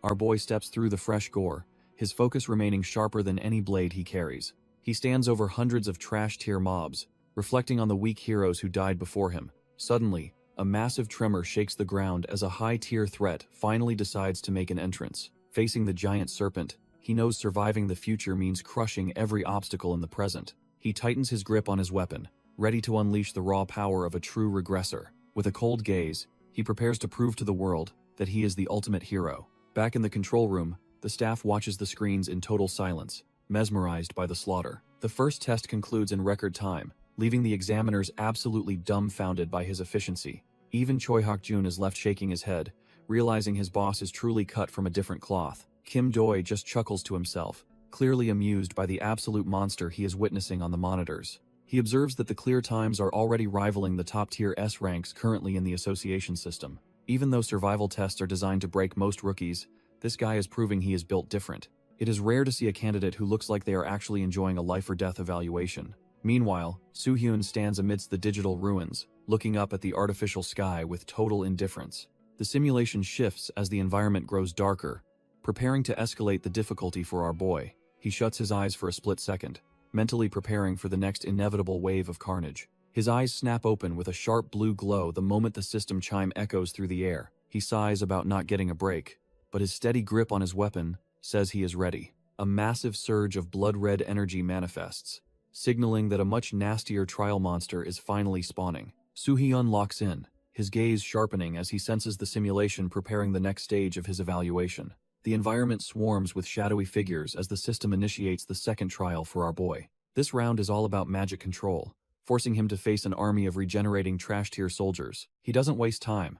Our boy steps through the fresh gore, his focus remaining sharper than any blade he carries. He stands over hundreds of trash-tier mobs, reflecting on the weak heroes who died before him. Suddenly, a massive tremor shakes the ground as a high-tier threat finally decides to make an entrance. Facing the giant serpent, he knows surviving the future means crushing every obstacle in the present. He tightens his grip on his weapon, ready to unleash the raw power of a true regressor. With a cold gaze, he prepares to prove to the world that he is the ultimate hero. Back in the control room, the staff watches the screens in total silence, mesmerized by the slaughter. The first test concludes in record time, leaving the examiners absolutely dumbfounded by his efficiency. Even Choi Hak-jun is left shaking his head, realizing his boss is truly cut from a different cloth. Kim Doi just chuckles to himself, clearly amused by the absolute monster he is witnessing on the monitors. He observes that the clear times are already rivaling the top-tier S ranks currently in the association system. Even though survival tests are designed to break most rookies, this guy is proving he is built different. It is rare to see a candidate who looks like they are actually enjoying a life-or-death evaluation. Meanwhile, Soo-hyun stands amidst the digital ruins, looking up at the artificial sky with total indifference. The simulation shifts as the environment grows darker, preparing to escalate the difficulty for our boy. He shuts his eyes for a split second, mentally preparing for the next inevitable wave of carnage. His eyes snap open with a sharp blue glow the moment the system chime echoes through the air. He sighs about not getting a break, but his steady grip on his weapon says he is ready. A massive surge of blood-red energy manifests, signaling that a much nastier trial monster is finally spawning. Soo-hyun locks in, his gaze sharpening as he senses the simulation preparing the next stage of his evaluation. The environment swarms with shadowy figures as the system initiates the second trial for our boy. This round is all about magic control, forcing him to face an army of regenerating trash-tier soldiers. He doesn't waste time,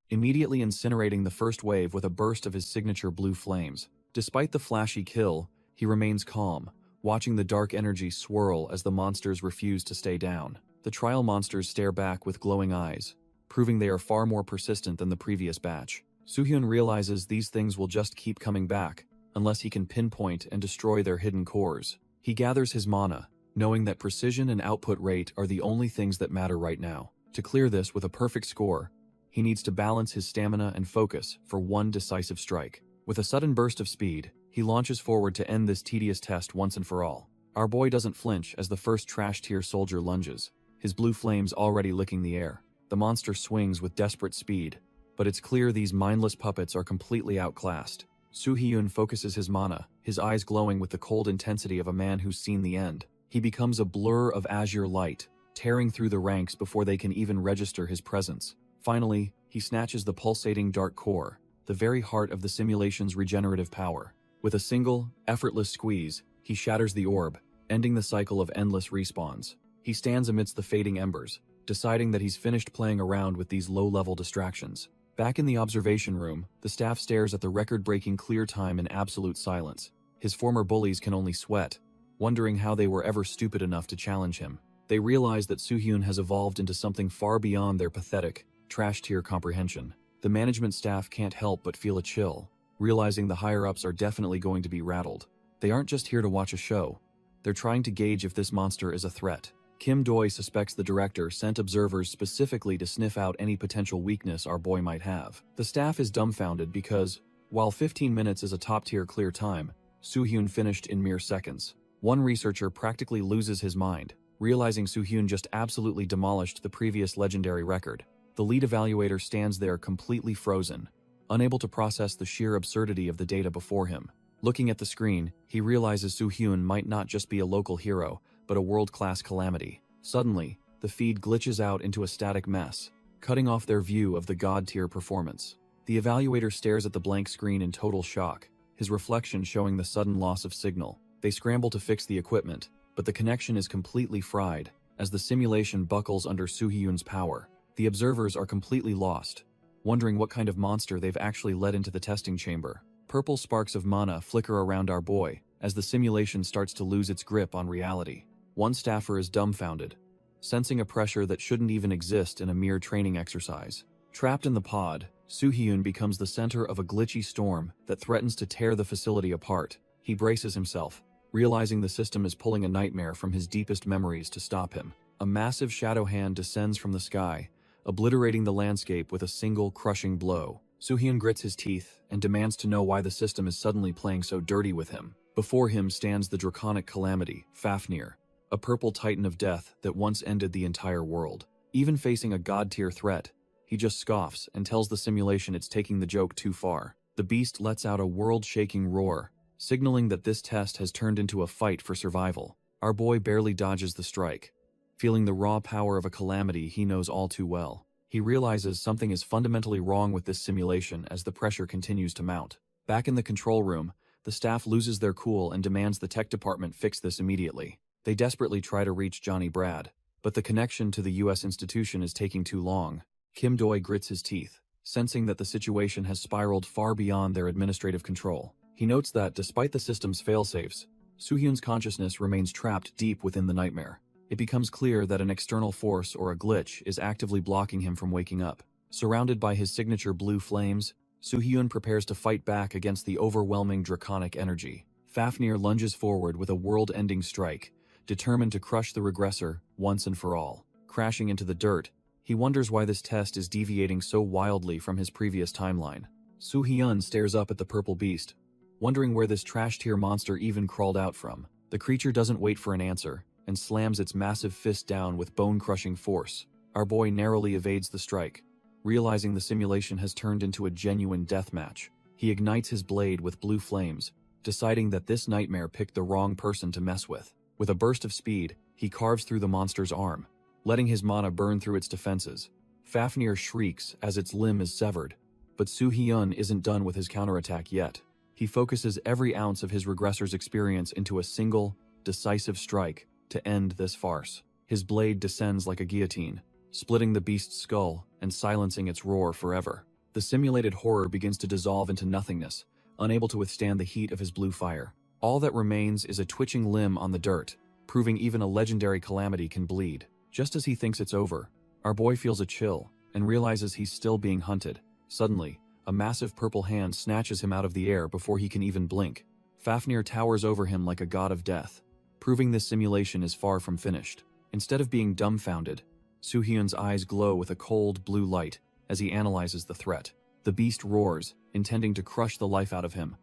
immediately incinerating the first wave with a burst of his signature blue flames. Despite the flashy kill, he remains calm, watching the dark energy swirl as the monsters refuse to stay down. The trial monsters stare back with glowing eyes, proving they are far more persistent than the previous batch. Soo-hyun realizes these things will just keep coming back, unless he can pinpoint and destroy their hidden cores. He gathers his mana, knowing that precision and output rate are the only things that matter right now. To clear this with a perfect score, he needs to balance his stamina and focus for one decisive strike. With a sudden burst of speed, he launches forward to end this tedious test once and for all. Our boy doesn't flinch as the first trash-tier soldier lunges, his blue flames already licking the air. The monster swings with desperate speed, but it's clear these mindless puppets are completely outclassed. Soo-hyun focuses his mana, his eyes glowing with the cold intensity of a man who's seen the end. He becomes a blur of azure light, tearing through the ranks before they can even register his presence. Finally, he snatches the pulsating dark core, the very heart of the simulation's regenerative power. With a single, effortless squeeze, he shatters the orb, ending the cycle of endless respawns. He stands amidst the fading embers, deciding that he's finished playing around with these low-level distractions. Back in the observation room, the staff stares at the record-breaking clear time in absolute silence. His former bullies can only sweat, wondering how they were ever stupid enough to challenge him. They realize that Soo-hyun has evolved into something far beyond their pathetic, trash-tier comprehension. The management staff can't help but feel a chill, realizing the higher-ups are definitely going to be rattled. They aren't just here to watch a show. They're trying to gauge if this monster is a threat. Kim Doi suspects the director sent observers specifically to sniff out any potential weakness our boy might have. The staff is dumbfounded because, while 15 minutes is a top-tier clear time, Soo-hyun finished in mere seconds. One researcher practically loses his mind, realizing Soo-hyun just absolutely demolished the previous legendary record. The lead evaluator stands there completely frozen, unable to process the sheer absurdity of the data before him. Looking at the screen, he realizes Soo-hyun might not just be a local hero, but a world-class calamity. Suddenly, the feed glitches out into a static mess, cutting off their view of the god-tier performance. The evaluator stares at the blank screen in total shock, his reflection showing the sudden loss of signal. They scramble to fix the equipment, but the connection is completely fried, as the simulation buckles under Soo-hyun's power. The observers are completely lost, wondering what kind of monster they've actually led into the testing chamber. Purple sparks of mana flicker around our boy, as the simulation starts to lose its grip on reality. One staffer is dumbfounded, sensing a pressure that shouldn't even exist in a mere training exercise. Trapped in the pod, Soo-hyun becomes the center of a glitchy storm that threatens to tear the facility apart. He braces himself, realizing the system is pulling a nightmare from his deepest memories to stop him. A massive shadow hand descends from the sky, obliterating the landscape with a single crushing blow. Soo-hyun grits his teeth and demands to know why the system is suddenly playing so dirty with him. Before him stands the draconic calamity, Fafnir, a purple titan of death that once ended the entire world. Even facing a god-tier threat, he just scoffs and tells the simulation it's taking the joke too far. The beast lets out a world-shaking roar, signaling that this test has turned into a fight for survival. Our boy barely dodges the strike, feeling the raw power of a calamity he knows all too well. He realizes something is fundamentally wrong with this simulation as the pressure continues to mount. Back in the control room, the staff loses their cool and demands the tech department fix this immediately. They desperately try to reach Johnny Brad, but the connection to the US institution is taking too long. Kim Doi grits his teeth, sensing that the situation has spiraled far beyond their administrative control. He notes that, despite the system's failsafes, Soo-hyun's consciousness remains trapped deep within the nightmare. It becomes clear that an external force or a glitch is actively blocking him from waking up. Surrounded by his signature blue flames, Soo-hyun prepares to fight back against the overwhelming draconic energy. Fafnir lunges forward with a world-ending strike, determined to crush the regressor once and for all. Crashing into the dirt, he wonders why this test is deviating so wildly from his previous timeline. Soo-hyun stares up at the purple beast, wondering where this trash-tier monster even crawled out from. The creature doesn't wait for an answer, and slams its massive fist down with bone-crushing force. Our boy narrowly evades the strike, realizing the simulation has turned into a genuine deathmatch. He ignites his blade with blue flames, deciding that this nightmare picked the wrong person to mess with. With a burst of speed, he carves through the monster's arm, letting his mana burn through its defenses. Fafnir shrieks as its limb is severed, but Soo-hyun isn't done with his counterattack yet. He focuses every ounce of his regressor's experience into a single, decisive strike to end this farce. His blade descends like a guillotine, splitting the beast's skull and silencing its roar forever. The simulated horror begins to dissolve into nothingness, unable to withstand the heat of his blue fire. All that remains is a twitching limb on the dirt, proving even a legendary calamity can bleed. Just as he thinks it's over, our boy feels a chill and realizes he's still being hunted. Suddenly, a massive purple hand snatches him out of the air before he can even blink. Fafnir towers over him like a god of death, proving this simulation is far from finished. Instead of being dumbfounded, Soo-hyun's eyes glow with a cold blue light as he analyzes the threat. The beast roars, intending to crush the life out of him.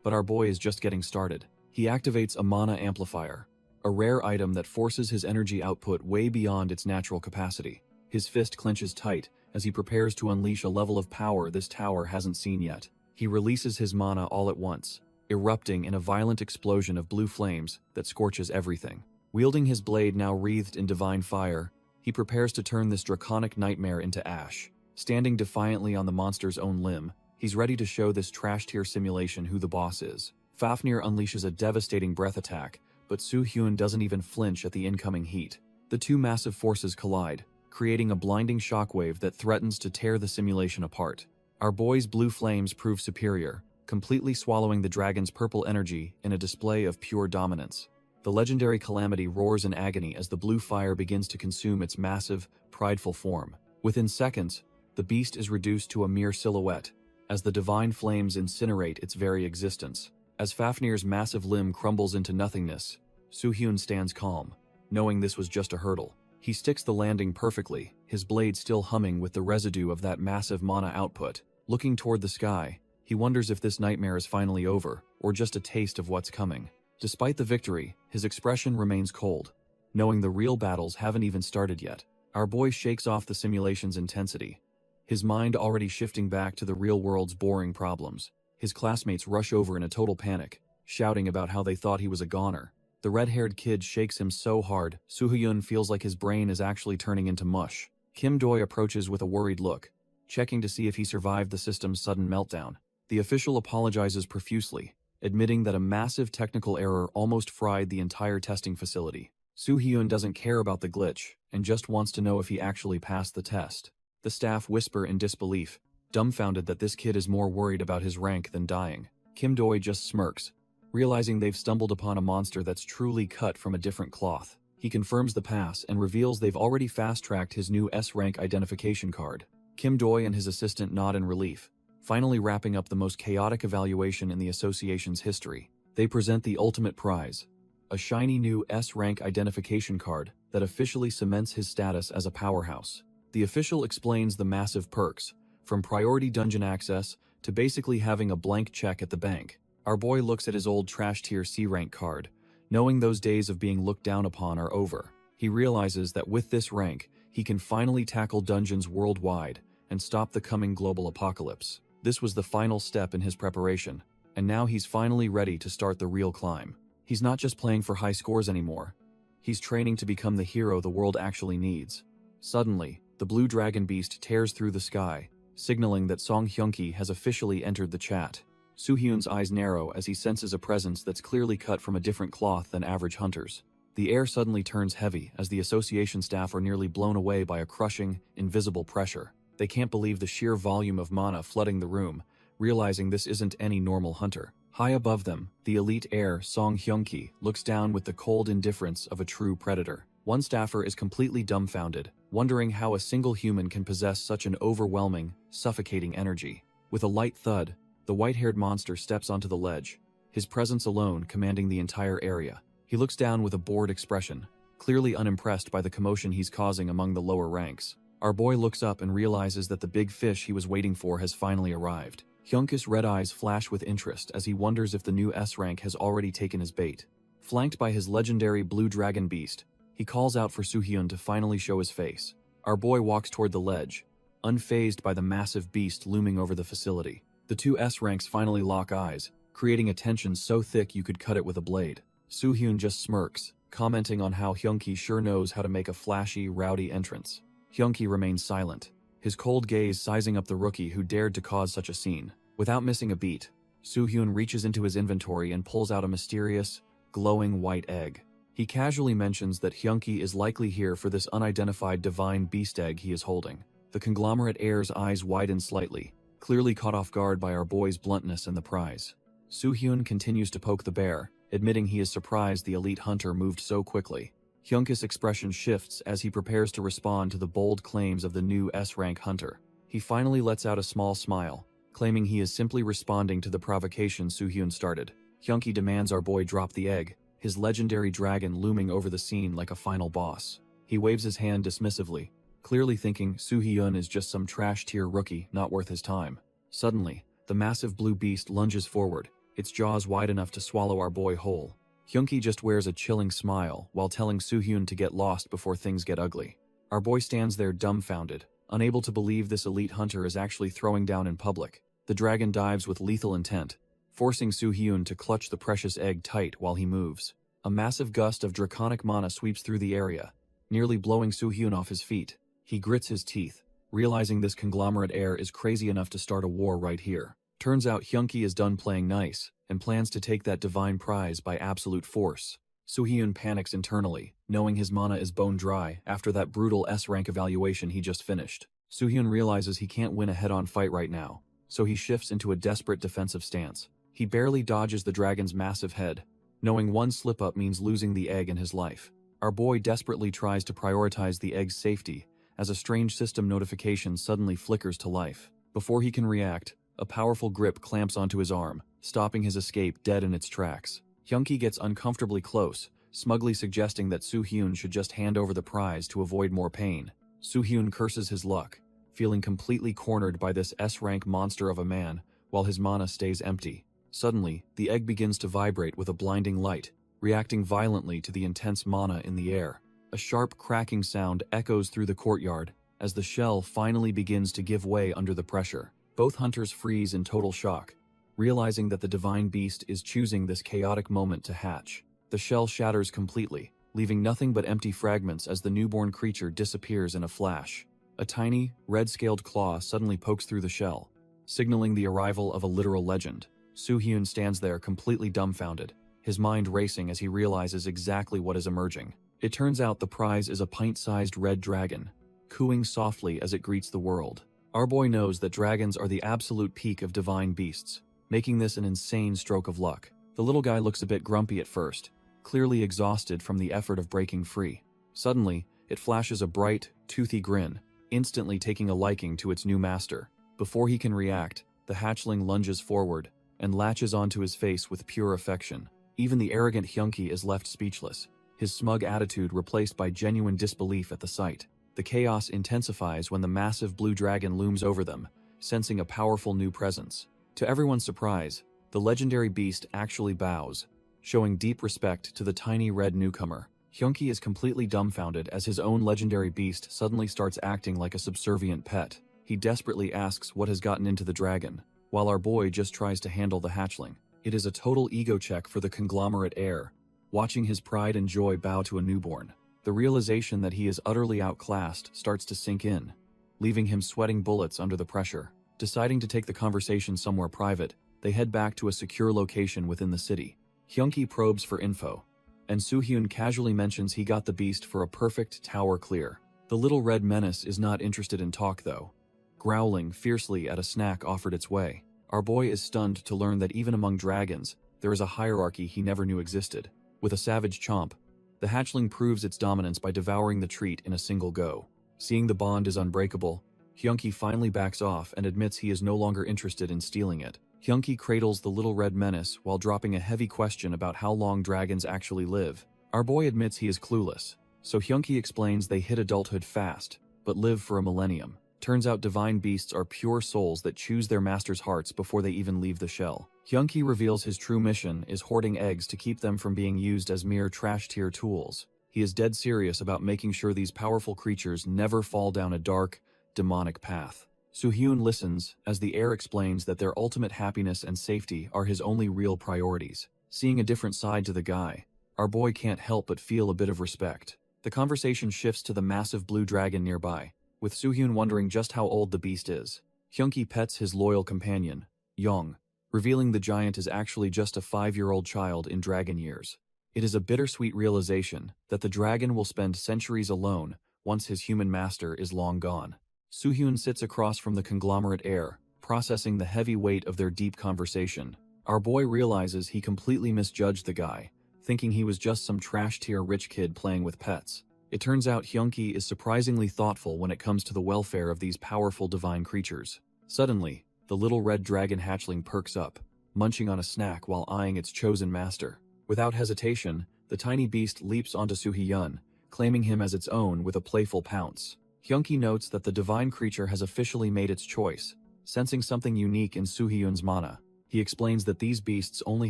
But our boy is just getting started. He activates a mana amplifier, a rare item that forces his energy output way beyond its natural capacity. His fist clenches tight as he prepares to unleash a level of power this tower hasn't seen yet. He releases his mana all at once, erupting in a violent explosion of blue flames that scorches everything. Wielding his blade now wreathed in divine fire, he prepares to turn this draconic nightmare into ash. Standing defiantly on the monster's own limb, he's ready to show this trash-tier simulation who the boss is. Fafnir unleashes a devastating breath attack, but Soo-hyun doesn't even flinch at the incoming heat. The two massive forces collide, creating a blinding shockwave that threatens to tear the simulation apart. Our boy's blue flames prove superior, completely swallowing the dragon's purple energy in a display of pure dominance. The legendary calamity roars in agony as the blue fire begins to consume its massive, prideful form. Within seconds, the beast is reduced to a mere silhouette, as the divine flames incinerate its very existence. As Fafnir's massive limb crumbles into nothingness, Soo-hyun stands calm, knowing this was just a hurdle. He sticks the landing perfectly, his blade still humming with the residue of that massive mana output. Looking toward the sky, he wonders if this nightmare is finally over, or just a taste of what's coming. Despite the victory, his expression remains cold, knowing the real battles haven't even started yet. Our boy shakes off the simulation's intensity, his mind already shifting back to the real world's boring problems. His classmates rush over in a total panic, shouting about how they thought he was a goner. The red-haired kid shakes him so hard, Soo-hyun feels like his brain is actually turning into mush. Kim Doi approaches with a worried look, checking to see if he survived the system's sudden meltdown. The official apologizes profusely, admitting that a massive technical error almost fried the entire testing facility. Soo-hyun doesn't care about the glitch, and just wants to know if he actually passed the test. The staff whisper in disbelief, dumbfounded that this kid is more worried about his rank than dying. Kim Doi just smirks, realizing they've stumbled upon a monster that's truly cut from a different cloth. He confirms the pass and reveals they've already fast-tracked his new S-rank identification card. Kim Doi and his assistant nod in relief, finally wrapping up the most chaotic evaluation in the association's history. They present the ultimate prize, a shiny new S-rank identification card that officially cements his status as a powerhouse. The official explains the massive perks, from priority dungeon access to basically having a blank check at the bank. Our boy looks at his old trash-tier C-rank card, Knowing those days of being looked down upon are over, he realizes that with this rank, he can finally tackle dungeons worldwide and stop the coming global apocalypse. This was the final step in his preparation, and now he's finally ready to start the real climb. He's not just playing for high scores anymore. He's training to become the hero the world actually needs. Suddenly, the blue dragon beast tears through the sky, signaling that Song Hyunki has officially entered the chat. Soo-hyun's eyes narrow as he senses a presence that's clearly cut from a different cloth than average hunters. The air suddenly turns heavy as the association staff are nearly blown away by a crushing, invisible pressure. They can't believe the sheer volume of mana flooding the room, realizing this isn't any normal hunter. High above them, the elite heir, Song Hyunki, looks down with the cold indifference of a true predator. One staffer is completely dumbfounded, wondering how a single human can possess such an overwhelming, suffocating energy. With a light thud, the white-haired monster steps onto the ledge, his presence alone commanding the entire area. He looks down with a bored expression, clearly unimpressed by the commotion he's causing among the lower ranks. Our boy looks up and realizes that the big fish he was waiting for has finally arrived. Hyunki's red eyes flash with interest as he wonders if the new S rank has already taken his bait. Flanked by his legendary blue dragon beast, he calls out for Soo-hyun to finally show his face. Our boy walks toward the ledge, unfazed by the massive beast looming over the facility. The two S ranks finally lock eyes, creating a tension so thick you could cut it with a blade. Soo-hyun just smirks, commenting on how Hyunki sure knows how to make a flashy, rowdy entrance. Hyunki remains silent, his cold gaze sizing up the rookie who dared to cause such a scene. Without missing a beat, Soo-hyun reaches into his inventory and pulls out a mysterious, glowing white egg. He casually mentions that Hyunki is likely here for this unidentified divine beast egg he is holding. The conglomerate heir's eyes widen slightly, clearly caught off guard by our boy's bluntness and the prize. Soo-hyun continues to poke the bear, admitting he is surprised the elite hunter moved so quickly. Hyunki's expression shifts as he prepares to respond to the bold claims of the new S-rank hunter. He finally lets out a small smile, claiming he is simply responding to the provocation Soo-hyun started. Hyunki demands our boy drop the egg, his legendary dragon looming over the scene like a final boss. He waves his hand dismissively, clearly thinking Soo-hyun is just some trash-tier rookie not worth his time. Suddenly, the massive blue beast lunges forward, its jaws wide enough to swallow our boy whole. Hyunki just wears a chilling smile while telling Soo-hyun to get lost before things get ugly. Our boy stands there dumbfounded, unable to believe this elite hunter is actually throwing down in public. The dragon dives with lethal intent, forcing Soo-hyun to clutch the precious egg tight while he moves. A massive gust of draconic mana sweeps through the area, nearly blowing Soo-hyun off his feet. He grits his teeth, realizing this conglomerate heir is crazy enough to start a war right here. Turns out Hyunki is done playing nice, and plans to take that divine prize by absolute force. Soo-hyun panics internally, knowing his mana is bone dry after that brutal S-rank evaluation he just finished. Soo-hyun realizes he can't win a head-on fight right now, so he shifts into a desperate defensive stance. He barely dodges the dragon's massive head, knowing one slip-up means losing the egg in his life. Our boy desperately tries to prioritize the egg's safety, as a strange system notification suddenly flickers to life. Before he can react, a powerful grip clamps onto his arm, stopping his escape dead in its tracks. Hyunki gets uncomfortably close, smugly suggesting that Soo-hyun should just hand over the prize to avoid more pain. Soo-hyun curses his luck, feeling completely cornered by this S-rank monster of a man, while his mana stays empty. Suddenly, the egg begins to vibrate with a blinding light, reacting violently to the intense mana in the air. A sharp cracking sound echoes through the courtyard as the shell finally begins to give way under the pressure. Both hunters freeze in total shock, realizing that the divine beast is choosing this chaotic moment to hatch. The shell shatters completely, leaving nothing but empty fragments as the newborn creature disappears in a flash. A tiny, red-scaled claw suddenly pokes through the shell, signaling the arrival of a literal legend. Soo-hyun stands there completely dumbfounded, his mind racing as he realizes exactly what is emerging. It turns out the prize is a pint-sized red dragon, cooing softly as it greets the world. Our boy knows that dragons are the absolute peak of divine beasts, making this an insane stroke of luck. The little guy looks a bit grumpy at first, clearly exhausted from the effort of breaking free. Suddenly, it flashes a bright, toothy grin, instantly taking a liking to its new master. Before he can react, the hatchling lunges forward and latches onto his face with pure affection. Even the arrogant Hyunki is left speechless, his smug attitude replaced by genuine disbelief at the sight. The chaos intensifies when the massive blue dragon looms over them, sensing a powerful new presence. To everyone's surprise, the legendary beast actually bows, showing deep respect to the tiny red newcomer. Hyunki is completely dumbfounded as his own legendary beast suddenly starts acting like a subservient pet. He desperately asks what has gotten into the dragon, while our boy just tries to handle the hatchling. It is a total ego check for the conglomerate heir, watching his pride and joy bow to a newborn. The realization that he is utterly outclassed starts to sink in, leaving him sweating bullets under the pressure. Deciding to take the conversation somewhere private, they head back to a secure location within the city. Hyunki probes for info, and Soo-hyun casually mentions he got the beast for a perfect tower clear. The little red menace is not interested in talk though, growling fiercely at a snack offered its way. Our boy is stunned to learn that even among dragons, there is a hierarchy he never knew existed. With a savage chomp, the hatchling proves its dominance by devouring the treat in a single go. Seeing the bond is unbreakable, Hyunki finally backs off and admits he is no longer interested in stealing it. Hyunki cradles the little red menace while dropping a heavy question about how long dragons actually live. Our boy admits he is clueless, so Hyunki explains they hit adulthood fast, but live for a millennium. Turns out divine beasts are pure souls that choose their master's hearts before they even leave the shell. Hyunki reveals his true mission is hoarding eggs to keep them from being used as mere trash-tier tools. He is dead serious about making sure these powerful creatures never fall down a dark, demonic path. Soo-hyun listens as the heir explains that their ultimate happiness and safety are his only real priorities. Seeing a different side to the guy, our boy can't help but feel a bit of respect. The conversation shifts to the massive blue dragon nearby, with Soo-hyun wondering just how old the beast is. Hyunki pets his loyal companion, Young, revealing the giant is actually just a 5-year-old child in dragon years. It is a bittersweet realization that the dragon will spend centuries alone once his human master is long gone. Soo-hyun sits across from the conglomerate heir, processing the heavy weight of their deep conversation. Our boy realizes he completely misjudged the guy, thinking he was just some trash-tier rich kid playing with pets. It turns out Hyunki is surprisingly thoughtful when it comes to the welfare of these powerful divine creatures. Suddenly, the little red dragon hatchling perks up, munching on a snack while eyeing its chosen master. Without hesitation, the tiny beast leaps onto Soo-hyun, claiming him as its own with a playful pounce. Hyunki notes that the divine creature has officially made its choice, sensing something unique in Soo-hyun's mana. He explains that these beasts only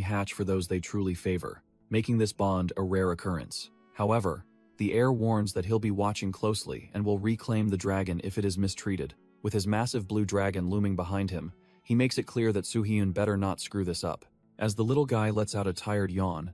hatch for those they truly favor, making this bond a rare occurrence. However, the heir warns that he'll be watching closely and will reclaim the dragon if it is mistreated. With his massive blue dragon looming behind him, he makes it clear that Soo-hyun better not screw this up. As the little guy lets out a tired yawn,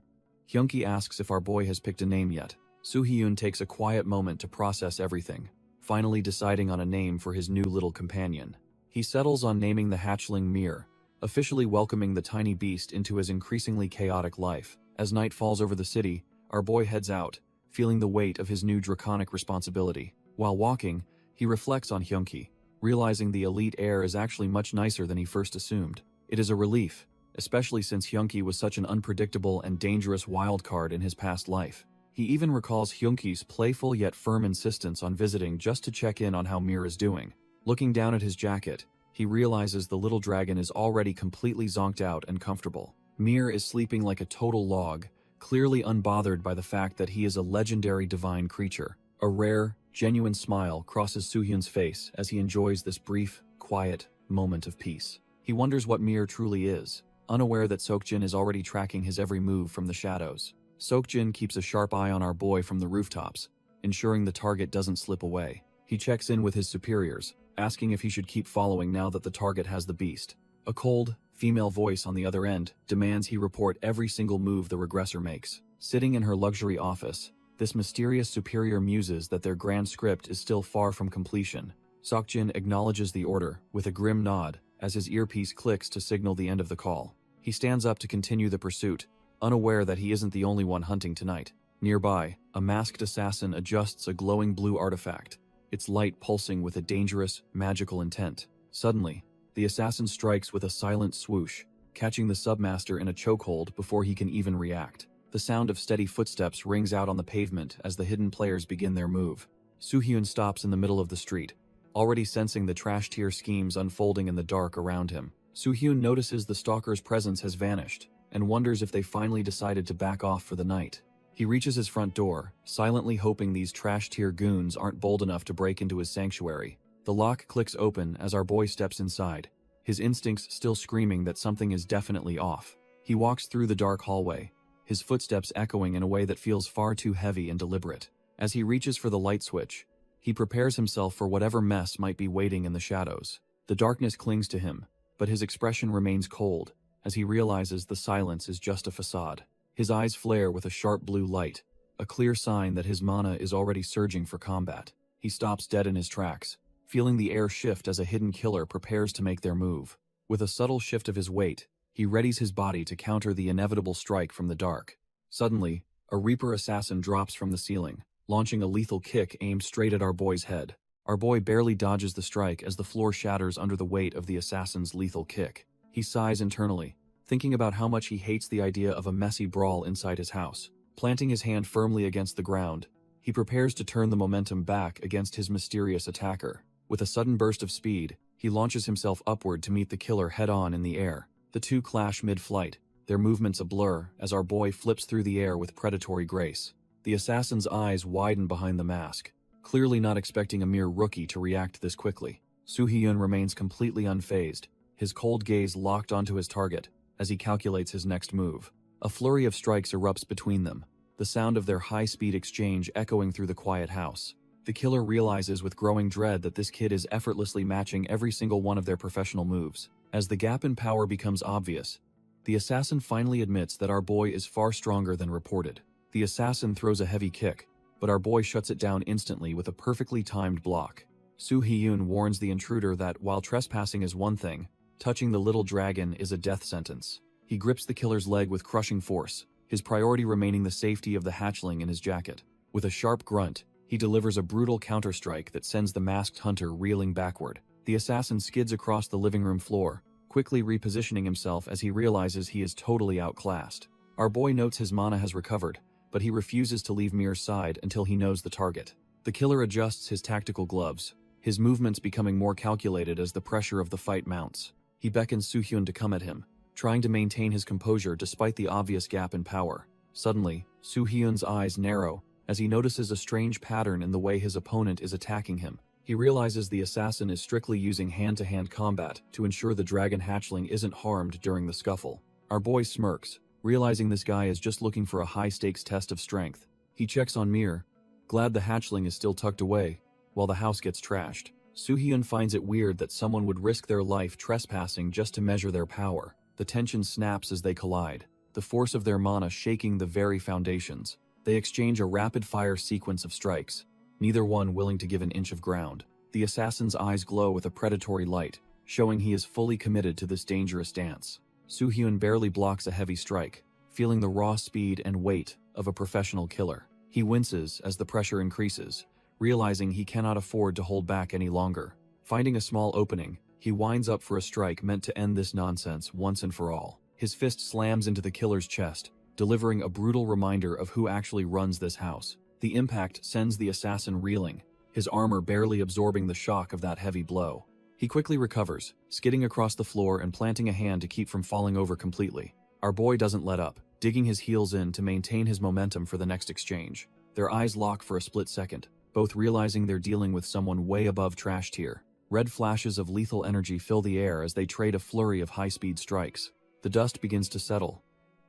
Hyunki asks if our boy has picked a name yet. Soo-hyun takes a quiet moment to process everything, finally deciding on a name for his new little companion. He settles on naming the hatchling Mir, officially welcoming the tiny beast into his increasingly chaotic life. As night falls over the city, our boy heads out, feeling the weight of his new draconic responsibility. While walking, he reflects on Hyunki, realizing the elite heir is actually much nicer than he first assumed. It is a relief, especially since Hyunki was such an unpredictable and dangerous wild card in his past life. He even recalls Hyunki's playful yet firm insistence on visiting just to check in on how Mir is doing. Looking down at his jacket, he realizes the little dragon is already completely zonked out and comfortable. Mir is sleeping like a total log, clearly unbothered by the fact that he is a legendary divine creature. A rare, genuine smile crosses Soo-hyun's face as he enjoys this brief, quiet moment of peace. He wonders what Mir truly is, unaware that Seokjin is already tracking his every move from the shadows. Seokjin keeps a sharp eye on our boy from the rooftops, ensuring the target doesn't slip away. He checks in with his superiors, asking if he should keep following now that the target has the beast. A cold, female voice on the other end demands he report every single move the regressor makes. Sitting in her luxury office, this mysterious superior muses that their grand script is still far from completion. Seokjin acknowledges the order with a grim nod as his earpiece clicks to signal the end of the call. He stands up to continue the pursuit, unaware that he isn't the only one hunting tonight. Nearby, a masked assassin adjusts a glowing blue artifact, its light pulsing with a dangerous, magical intent. Suddenly, the assassin strikes with a silent swoosh, catching the submaster in a chokehold before he can even react. The sound of steady footsteps rings out on the pavement as the hidden players begin their move. Soo-hyun stops in the middle of the street, already sensing the trash-tier schemes unfolding in the dark around him. Soo-hyun notices the stalker's presence has vanished, and wonders if they finally decided to back off for the night. He reaches his front door, silently hoping these trash-tier goons aren't bold enough to break into his sanctuary. The lock clicks open as our boy steps inside, his instincts still screaming that something is definitely off. He walks through the dark hallway, his footsteps echoing in a way that feels far too heavy and deliberate. As he reaches for the light switch, he prepares himself for whatever mess might be waiting in the shadows. The darkness clings to him, but his expression remains cold, as he realizes the silence is just a facade. His eyes flare with a sharp blue light, a clear sign that his mana is already surging for combat. He stops dead in his tracks, feeling the air shift as a hidden killer prepares to make their move. With a subtle shift of his weight, he readies his body to counter the inevitable strike from the dark. Suddenly, a Reaper assassin drops from the ceiling, launching a lethal kick aimed straight at our boy's head. Our boy barely dodges the strike as the floor shatters under the weight of the assassin's lethal kick. He sighs internally, thinking about how much he hates the idea of a messy brawl inside his house. Planting his hand firmly against the ground, he prepares to turn the momentum back against his mysterious attacker. With a sudden burst of speed, he launches himself upward to meet the killer head-on in the air. The two clash mid-flight, their movements a blur as our boy flips through the air with predatory grace. The assassin's eyes widen behind the mask, clearly not expecting a mere rookie to react this quickly. Soo-hyun remains completely unfazed, his cold gaze locked onto his target as he calculates his next move. A flurry of strikes erupts between them, the sound of their high-speed exchange echoing through the quiet house. The killer realizes with growing dread that this kid is effortlessly matching every single one of their professional moves. As the gap in power becomes obvious, the assassin finally admits that our boy is far stronger than reported. The assassin throws a heavy kick, but our boy shuts it down instantly with a perfectly timed block. Soo-hyun warns the intruder that while trespassing is one thing, touching the little dragon is a death sentence. He grips the killer's leg with crushing force, his priority remaining the safety of the hatchling in his jacket. With a sharp grunt, he delivers a brutal counterstrike that sends the masked hunter reeling backward. The assassin skids across the living room floor, quickly repositioning himself as he realizes he is totally outclassed. Our boy notes his mana has recovered, but he refuses to leave Mir's side until he knows the target. The killer adjusts his tactical gloves, his movements becoming more calculated as the pressure of the fight mounts. He beckons Soo-hyun to come at him, trying to maintain his composure despite the obvious gap in power. Suddenly, Soo-hyun's eyes narrow as he notices a strange pattern in the way his opponent is attacking him. He realizes the assassin is strictly using hand-to-hand combat to ensure the dragon hatchling isn't harmed during the scuffle. Our boy smirks, realizing this guy is just looking for a high-stakes test of strength. He checks on Mir, glad the hatchling is still tucked away, while the house gets trashed. Soo-hyun finds it weird that someone would risk their life trespassing just to measure their power. The tension snaps as they collide, the force of their mana shaking the very foundations. They exchange a rapid-fire sequence of strikes, neither one willing to give an inch of ground. The assassin's eyes glow with a predatory light, showing he is fully committed to this dangerous dance. Soo-hyun barely blocks a heavy strike, feeling the raw speed and weight of a professional killer. He winces as the pressure increases, realizing he cannot afford to hold back any longer. Finding a small opening, he winds up for a strike meant to end this nonsense once and for all. His fist slams into the killer's chest, delivering a brutal reminder of who actually runs this house. The impact sends the assassin reeling, his armor barely absorbing the shock of that heavy blow. He quickly recovers, skidding across the floor and planting a hand to keep from falling over completely. Our boy doesn't let up, digging his heels in to maintain his momentum for the next exchange. Their eyes lock for a split second, both realizing they're dealing with someone way above trash tier. Red flashes of lethal energy fill the air as they trade a flurry of high-speed strikes. The dust begins to settle,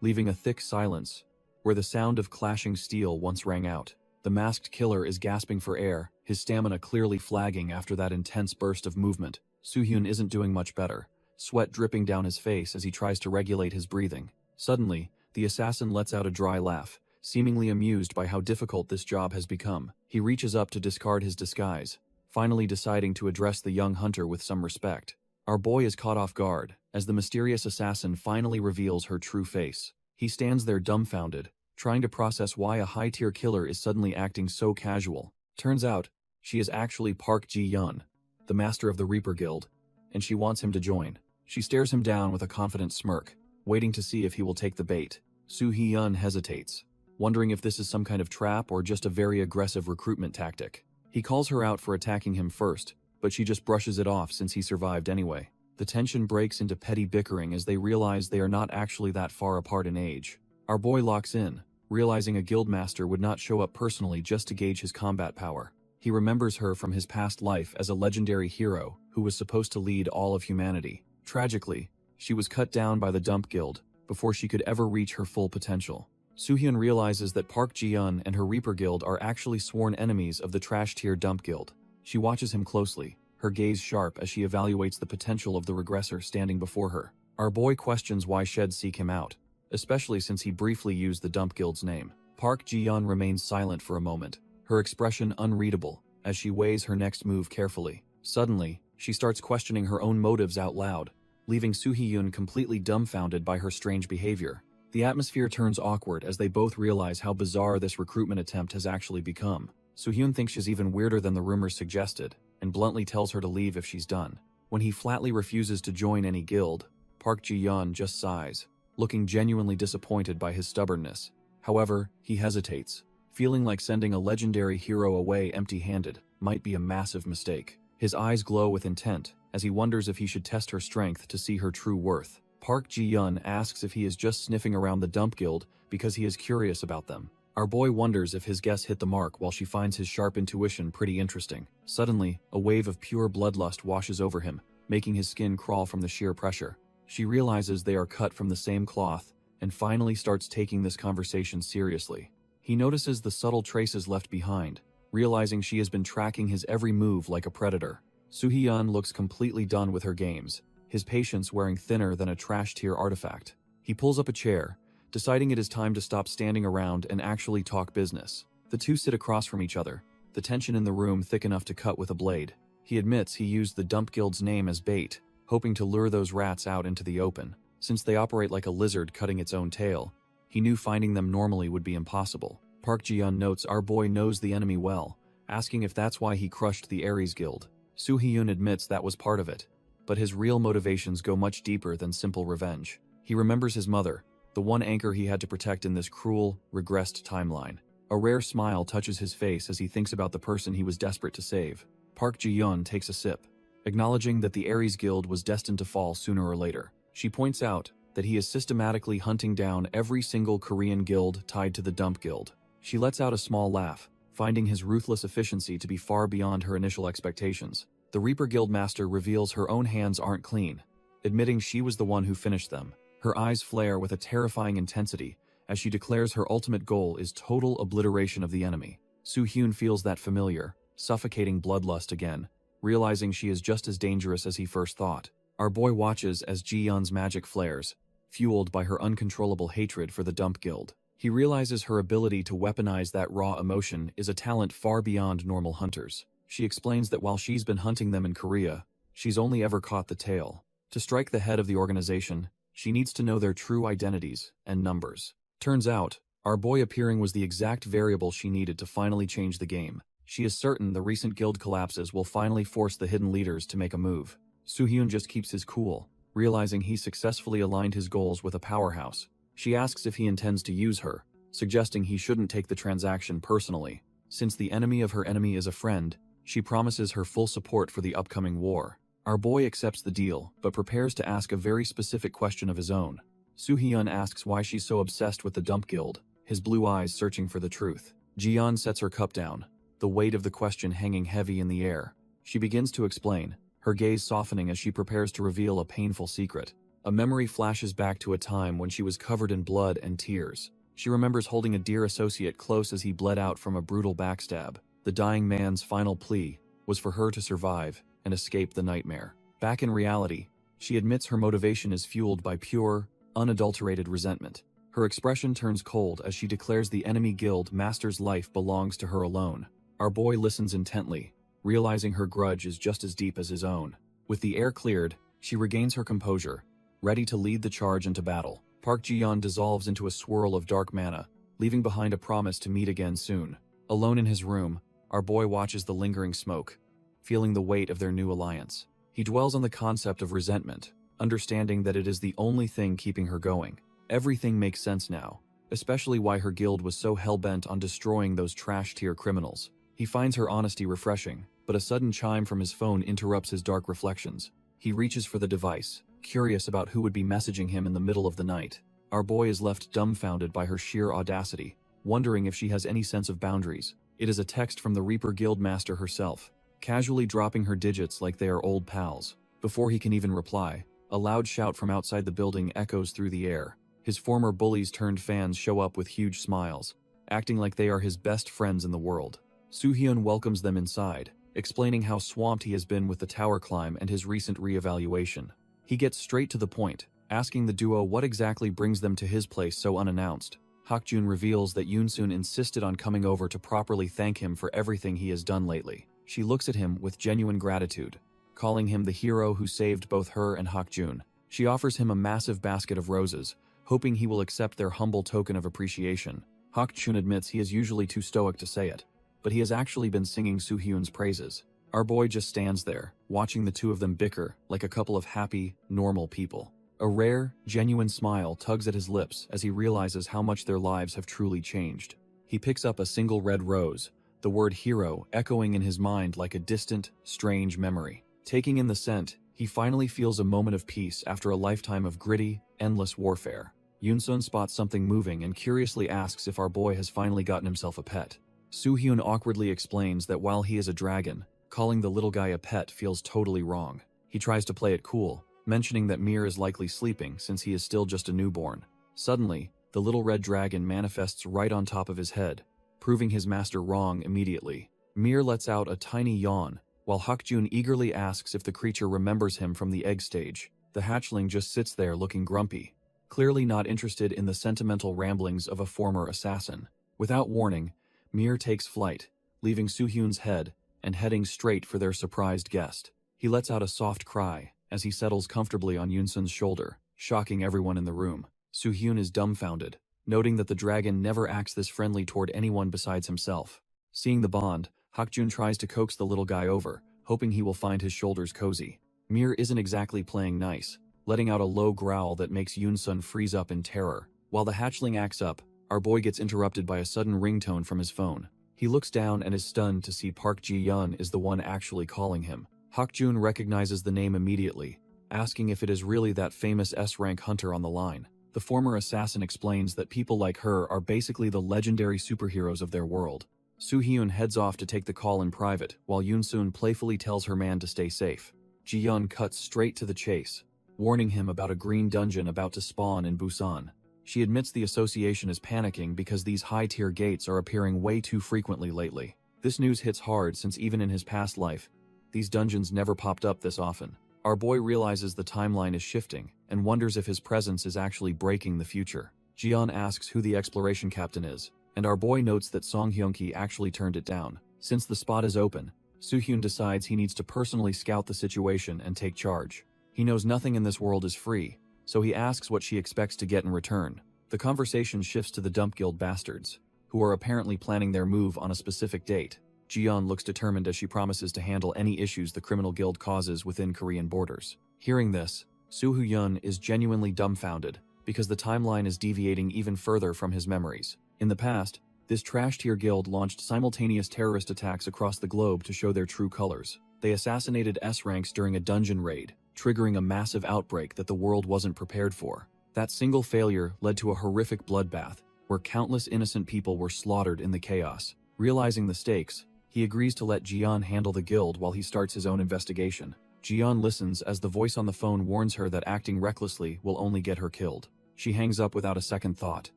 leaving a thick silence where the sound of clashing steel once rang out. The masked killer is gasping for air, his stamina clearly flagging after that intense burst of movement. Soo-hyun isn't doing much better, sweat dripping down his face as he tries to regulate his breathing. Suddenly, the assassin lets out a dry laugh, seemingly amused by how difficult this job has become. He reaches up to discard his disguise, finally deciding to address the young hunter with some respect. Our boy is caught off guard as the mysterious assassin finally reveals her true face. He stands there dumbfounded, trying to process why a high-tier killer is suddenly acting so casual. Turns out, she is actually Park Ji-yeon, the master of the Reaper Guild, and she wants him to join. She stares him down with a confident smirk, waiting to see if he will take the bait. Soo-hyun hesitates, wondering if this is some kind of trap or just a very aggressive recruitment tactic. He calls her out for attacking him first, but she just brushes it off since he survived anyway. The tension breaks into petty bickering as they realize they are not actually that far apart in age. Our boy locks in, realizing a guildmaster would not show up personally just to gauge his combat power. He remembers her from his past life as a legendary hero who was supposed to lead all of humanity. Tragically, she was cut down by the Dump Guild before she could ever reach her full potential. Soo-hyun realizes that Park Ji-yeon and her Reaper Guild are actually sworn enemies of the Trash Tier Dump Guild. She watches him closely, her gaze sharp as she evaluates the potential of the regressor standing before her. Our boy questions why Shed seek him out, especially since he briefly used the Dump Guild's name. Park Ji-yeon remains silent for a moment, her expression unreadable, as she weighs her next move carefully. Suddenly, she starts questioning her own motives out loud, leaving Soo-hyun completely dumbfounded by her strange behavior. The atmosphere turns awkward as they both realize how bizarre this recruitment attempt has actually become. Soo-hyun thinks she's even weirder than the rumors suggested, and bluntly tells her to leave if she's done. When he flatly refuses to join any guild, Park Ji-yeon just sighs, looking genuinely disappointed by his stubbornness. However, he hesitates, feeling like sending a legendary hero away empty-handed might be a massive mistake. His eyes glow with intent, as he wonders if he should test her strength to see her true worth. Park Ji-yeon asks if he is just sniffing around the Dump Guild because he is curious about them. Our boy wonders if his guess hit the mark while she finds his sharp intuition pretty interesting. Suddenly, a wave of pure bloodlust washes over him, making his skin crawl from the sheer pressure. She realizes they are cut from the same cloth, and finally starts taking this conversation seriously. He notices the subtle traces left behind, realizing she has been tracking his every move like a predator. Soo-hyun looks completely done with her games, his patience wearing thinner than a trash-tier artifact. He pulls up a chair, deciding it is time to stop standing around and actually talk business. The two sit across from each other, the tension in the room thick enough to cut with a blade. He admits he used the Dump Guild's name as bait, hoping to lure those rats out into the open. Since they operate like a lizard cutting its own tail, he knew finding them normally would be impossible. Park Ji-yeon notes our boy knows the enemy well, asking if that's why he crushed the Ares Guild. Soo-hyun admits that was part of it, but his real motivations go much deeper than simple revenge. He remembers his mother, the one anchor he had to protect in this cruel, regressed timeline. A rare smile touches his face as he thinks about the person he was desperate to save. Park Ji-yeon takes a sip, acknowledging that the Ares Guild was destined to fall sooner or later. She points out that he is systematically hunting down every single Korean guild tied to the Dump Guild. She lets out a small laugh, finding his ruthless efficiency to be far beyond her initial expectations. The Reaper Guild Master reveals her own hands aren't clean, admitting she was the one who finished them. Her eyes flare with a terrifying intensity as she declares her ultimate goal is total obliteration of the enemy. Soo-hyun feels that familiar, suffocating bloodlust again, realizing she is just as dangerous as he first thought. Our boy watches as Ji-yeon's magic flares, fueled by her uncontrollable hatred for the Dump Guild. He realizes her ability to weaponize that raw emotion is a talent far beyond normal hunters. She explains that while she's been hunting them in Korea, she's only ever caught the tail. To strike the head of the organization, she needs to know their true identities and numbers. Turns out, our boy appearing was the exact variable she needed to finally change the game. She is certain the recent guild collapses will finally force the hidden leaders to make a move. Soo-hyun just keeps his cool, realizing he successfully aligned his goals with a powerhouse. She asks if he intends to use her, suggesting he shouldn't take the transaction personally. Since the enemy of her enemy is a friend, she promises her full support for the upcoming war. Our boy accepts the deal, but prepares to ask a very specific question of his own. Soo-hyun asks why she's so obsessed with the Dump Guild, his blue eyes searching for the truth. Ji-yeon sets her cup down, the weight of the question hanging heavy in the air. She begins to explain, her gaze softening as she prepares to reveal a painful secret. A memory flashes back to a time when she was covered in blood and tears. She remembers holding a dear associate close as he bled out from a brutal backstab. The dying man's final plea was for her to survive and escape the nightmare. Back in reality, she admits her motivation is fueled by pure, unadulterated resentment. Her expression turns cold as she declares the enemy guild master's life belongs to her alone. Our boy listens intently, realizing her grudge is just as deep as his own. With the air cleared, she regains her composure, ready to lead the charge into battle. Park Ji-yeon dissolves into a swirl of dark mana, leaving behind a promise to meet again soon. Alone in his room, our boy watches the lingering smoke, feeling the weight of their new alliance. He dwells on the concept of resentment, understanding that it is the only thing keeping her going. Everything makes sense now, especially why her guild was so hell-bent on destroying those trash-tier criminals. He finds her honesty refreshing, but a sudden chime from his phone interrupts his dark reflections. He reaches for the device, curious about who would be messaging him in the middle of the night. Our boy is left dumbfounded by her sheer audacity, wondering if she has any sense of boundaries. It is a text from the Reaper Guild Master herself, casually dropping her digits like they are old pals. Before he can even reply, a loud shout from outside the building echoes through the air. His former bullies-turned-fans show up with huge smiles, acting like they are his best friends in the world. Soo-hyun welcomes them inside, explaining how swamped he has been with the tower climb and his recent re-evaluation. He gets straight to the point, asking the duo what exactly brings them to his place so unannounced. Hakjun reveals that Yoon-sun insisted on coming over to properly thank him for everything he has done lately. She looks at him with genuine gratitude, calling him the hero who saved both her and Hakjun. She offers him a massive basket of roses, hoping he will accept their humble token of appreciation. Hakjun admits he is usually too stoic to say it, but he has actually been singing Soo-hyun's praises. Our boy just stands there, watching the two of them bicker like a couple of happy, normal people. A rare, genuine smile tugs at his lips as he realizes how much their lives have truly changed. He picks up a single red rose, the word hero echoing in his mind like a distant, strange memory. Taking in the scent, he finally feels a moment of peace after a lifetime of gritty, endless warfare. Yoon-sun spots something moving and curiously asks if our boy has finally gotten himself a pet. Soo-hyun awkwardly explains that while he is a dragon, calling the little guy a pet feels totally wrong. He tries to play it cool, mentioning that Mir is likely sleeping since he is still just a newborn. Suddenly, the little red dragon manifests right on top of his head, proving his master wrong immediately. Mir lets out a tiny yawn, while Hakjun eagerly asks if the creature remembers him from the egg stage. The hatchling just sits there looking grumpy, clearly not interested in the sentimental ramblings of a former assassin. Without warning, Mir takes flight, leaving Soo-hyun's head and heading straight for their surprised guest. He lets out a soft cry as he settles comfortably on Yoon-sun's shoulder, shocking everyone in the room. Soo-hyun is dumbfounded, noting that the dragon never acts this friendly toward anyone besides himself. Seeing the bond, Hakjun tries to coax the little guy over, hoping he will find his shoulders cozy. Mir isn't exactly playing nice, letting out a low growl that makes Yoon-sun freeze up in terror. While the hatchling acts up, our boy gets interrupted by a sudden ringtone from his phone. He looks down and is stunned to see Park Ji-yeon is the one actually calling him. Hakjun recognizes the name immediately, asking if it is really that famous S-rank hunter on the line. The former assassin explains that people like her are basically the legendary superheroes of their world. Soo-hyun heads off to take the call in private, while Yoon-sun playfully tells her man to stay safe. Ji-yeon cuts straight to the chase, warning him about a green dungeon about to spawn in Busan. She admits the association is panicking because these high-tier gates are appearing way too frequently lately. This news hits hard since even in his past life, these dungeons never popped up this often. Our boy realizes the timeline is shifting and wonders if his presence is actually breaking the future. Ji-yeon asks who the exploration captain is, and our boy notes that Song Hyun-ki actually turned it down. Since the spot is open, Soo-hyun decides he needs to personally scout the situation and take charge. He knows nothing in this world is free, so he asks what she expects to get in return. The conversation shifts to the Dump Guild bastards, who are apparently planning their move on a specific date. Ji-yeon looks determined as she promises to handle any issues the criminal guild causes within Korean borders. Hearing this, Soo-hyun is genuinely dumbfounded, because the timeline is deviating even further from his memories. In the past, this trash-tier guild launched simultaneous terrorist attacks across the globe to show their true colors. They assassinated S-ranks during a dungeon raid, triggering a massive outbreak that the world wasn't prepared for. That single failure led to a horrific bloodbath, where countless innocent people were slaughtered in the chaos. Realizing the stakes, he agrees to let Ji-yeon handle the guild while he starts his own investigation. Ji-yeon listens as the voice on the phone warns her that acting recklessly will only get her killed. She hangs up without a second thought,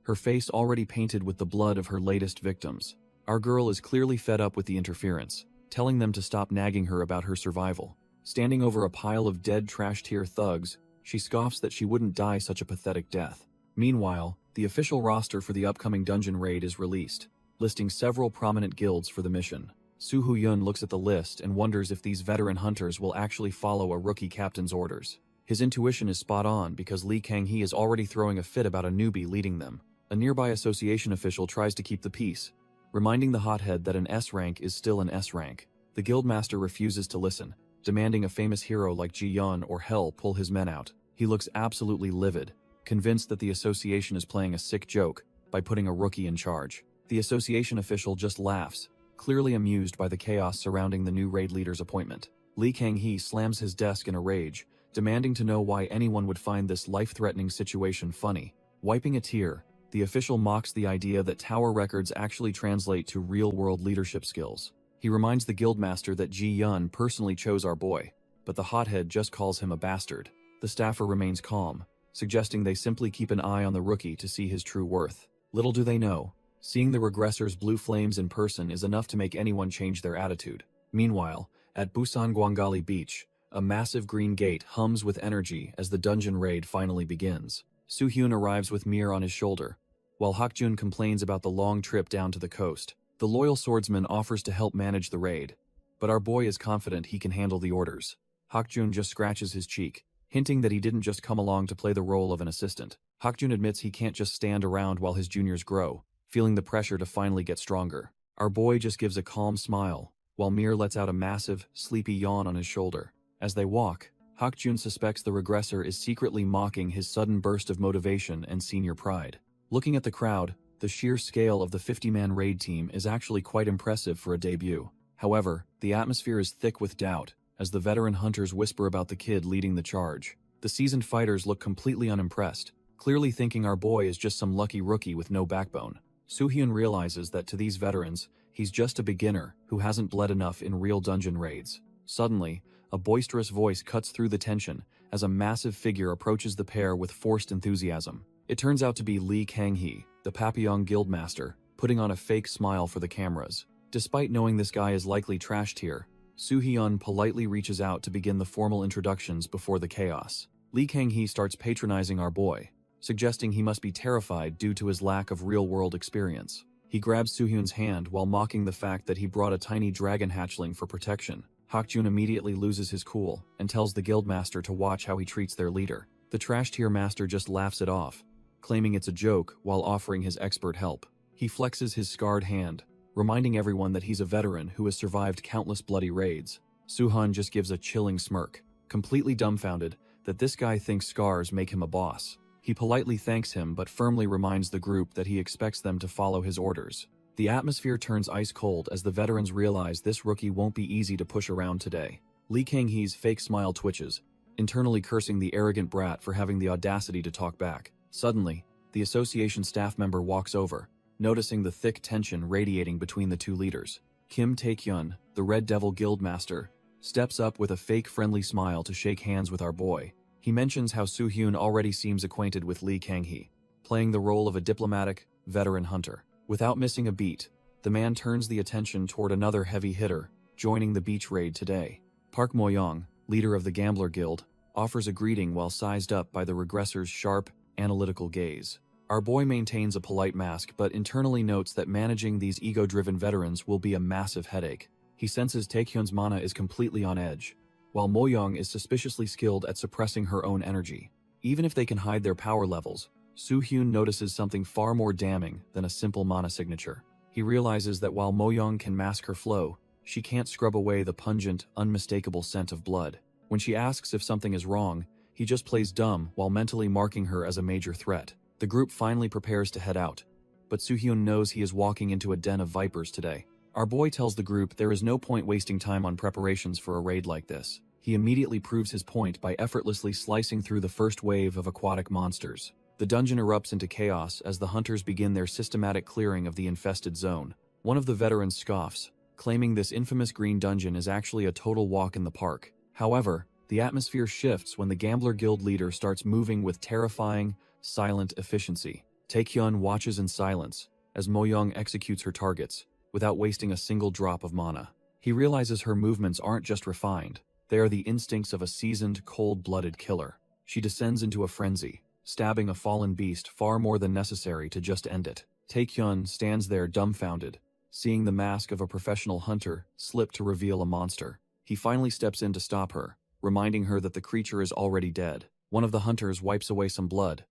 her face already painted with the blood of her latest victims. Our girl is clearly fed up with the interference, telling them to stop nagging her about her survival. Standing over a pile of dead trash-tier thugs, she scoffs that she wouldn't die such a pathetic death. Meanwhile, the official roster for the upcoming dungeon raid is released, listing several prominent guilds for the mission. Soo-hyun looks at the list and wonders if these veteran hunters will actually follow a rookie captain's orders. His intuition is spot on because Lee Kang-hee is already throwing a fit about a newbie leading them. A nearby association official tries to keep the peace, reminding the hothead that an S rank is still an S rank. The guildmaster refuses to listen, demanding a famous hero like Ji-yeon or hell pull his men out. He looks absolutely livid, convinced that the association is playing a sick joke by putting a rookie in charge. The association official just laughs, clearly amused by the chaos surrounding the new raid leader's appointment. Lee Kang-hee slams his desk in a rage, demanding to know why anyone would find this life-threatening situation funny. Wiping a tear, the official mocks the idea that tower records actually translate to real-world leadership skills. He reminds the guildmaster that Ji-yeon personally chose our boy, but the hothead just calls him a bastard. The staffer remains calm, suggesting they simply keep an eye on the rookie to see his true worth. Little do they know, seeing the regressor's blue flames in person is enough to make anyone change their attitude. Meanwhile, at Busan Gwangali Beach, a massive green gate hums with energy as the dungeon raid finally begins. Soo-hyun arrives with Mir on his shoulder, while Hakjun complains about the long trip down to the coast. The loyal swordsman offers to help manage the raid, but our boy is confident he can handle the orders. Hakjun just scratches his cheek, hinting that he didn't just come along to play the role of an assistant. Hakjun admits he can't just stand around while his juniors grow, feeling the pressure to finally get stronger. Our boy just gives a calm smile, while Mir lets out a massive, sleepy yawn on his shoulder. As they walk, Hakjun suspects the regressor is secretly mocking his sudden burst of motivation and senior pride. Looking at the crowd, the sheer scale of the 50-man raid team is actually quite impressive for a debut. However, the atmosphere is thick with doubt, as the veteran hunters whisper about the kid leading the charge. The seasoned fighters look completely unimpressed, clearly thinking our boy is just some lucky rookie with no backbone. Soo-hyun realizes that to these veterans, he's just a beginner who hasn't bled enough in real dungeon raids. Suddenly, a boisterous voice cuts through the tension as a massive figure approaches the pair with forced enthusiasm. It turns out to be Lee Kang-hee, the Papillon Guildmaster, putting on a fake smile for the cameras. Despite knowing this guy is likely trash tier, Soo-hyun politely reaches out to begin the formal introductions before the chaos. Lee Kang-hee starts patronizing our boy, suggesting he must be terrified due to his lack of real-world experience. He grabs Soo-hyun's hand while mocking the fact that he brought a tiny dragon hatchling for protection. Hakjun immediately loses his cool and tells the guildmaster to watch how he treats their leader. The trash tier master just laughs it off, claiming it's a joke while offering his expert help. He flexes his scarred hand, reminding everyone that he's a veteran who has survived countless bloody raids. Soo-hyun just gives a chilling smirk, completely dumbfounded that this guy thinks scars make him a boss. He politely thanks him but firmly reminds the group that he expects them to follow his orders. The atmosphere turns ice cold as the veterans realize this rookie won't be easy to push around today. Lee Kang-hee's fake smile twitches, internally cursing the arrogant brat for having the audacity to talk back. Suddenly, the association staff member walks over, noticing the thick tension radiating between the two leaders. Kim Tae-kyun, the Red Devil Guildmaster, steps up with a fake friendly smile to shake hands with our boy. He mentions how Soo-hyun already seems acquainted with Lee Kang-hee, playing the role of a diplomatic, veteran hunter. Without missing a beat, the man turns the attention toward another heavy hitter, joining the beach raid today. Park Mo-young, leader of the Gambler Guild, offers a greeting while sized up by the regressor's sharp, analytical gaze. Our boy maintains a polite mask but internally notes that managing these ego-driven veterans will be a massive headache. He senses Taekyun's mana is completely on edge, while Mo-young is suspiciously skilled at suppressing her own energy. Even if they can hide their power levels, Soo-hyun notices something far more damning than a simple mana signature. He realizes that while Mo-young can mask her flow, she can't scrub away the pungent, unmistakable scent of blood. When she asks if something is wrong, he just plays dumb while mentally marking her as a major threat. The group finally prepares to head out, but Soo-hyun knows he is walking into a den of vipers today. Our boy tells the group there is no point wasting time on preparations for a raid like this. He immediately proves his point by effortlessly slicing through the first wave of aquatic monsters. The dungeon erupts into chaos as the hunters begin their systematic clearing of the infested zone. One of the veterans scoffs, claiming this infamous green dungeon is actually a total walk in the park. However, the atmosphere shifts when the Gambler Guild leader starts moving with terrifying, silent efficiency. Taekyun watches in silence as Mo-young executes her targets, without wasting a single drop of mana. He realizes her movements aren't just refined, they are the instincts of a seasoned, cold-blooded killer. She descends into a frenzy, stabbing a fallen beast far more than necessary to just end it. Taekyun stands there dumbfounded, seeing the mask of a professional hunter slip to reveal a monster. He finally steps in to stop her, reminding her that the creature is already dead. One of the hunters wipes away some blood,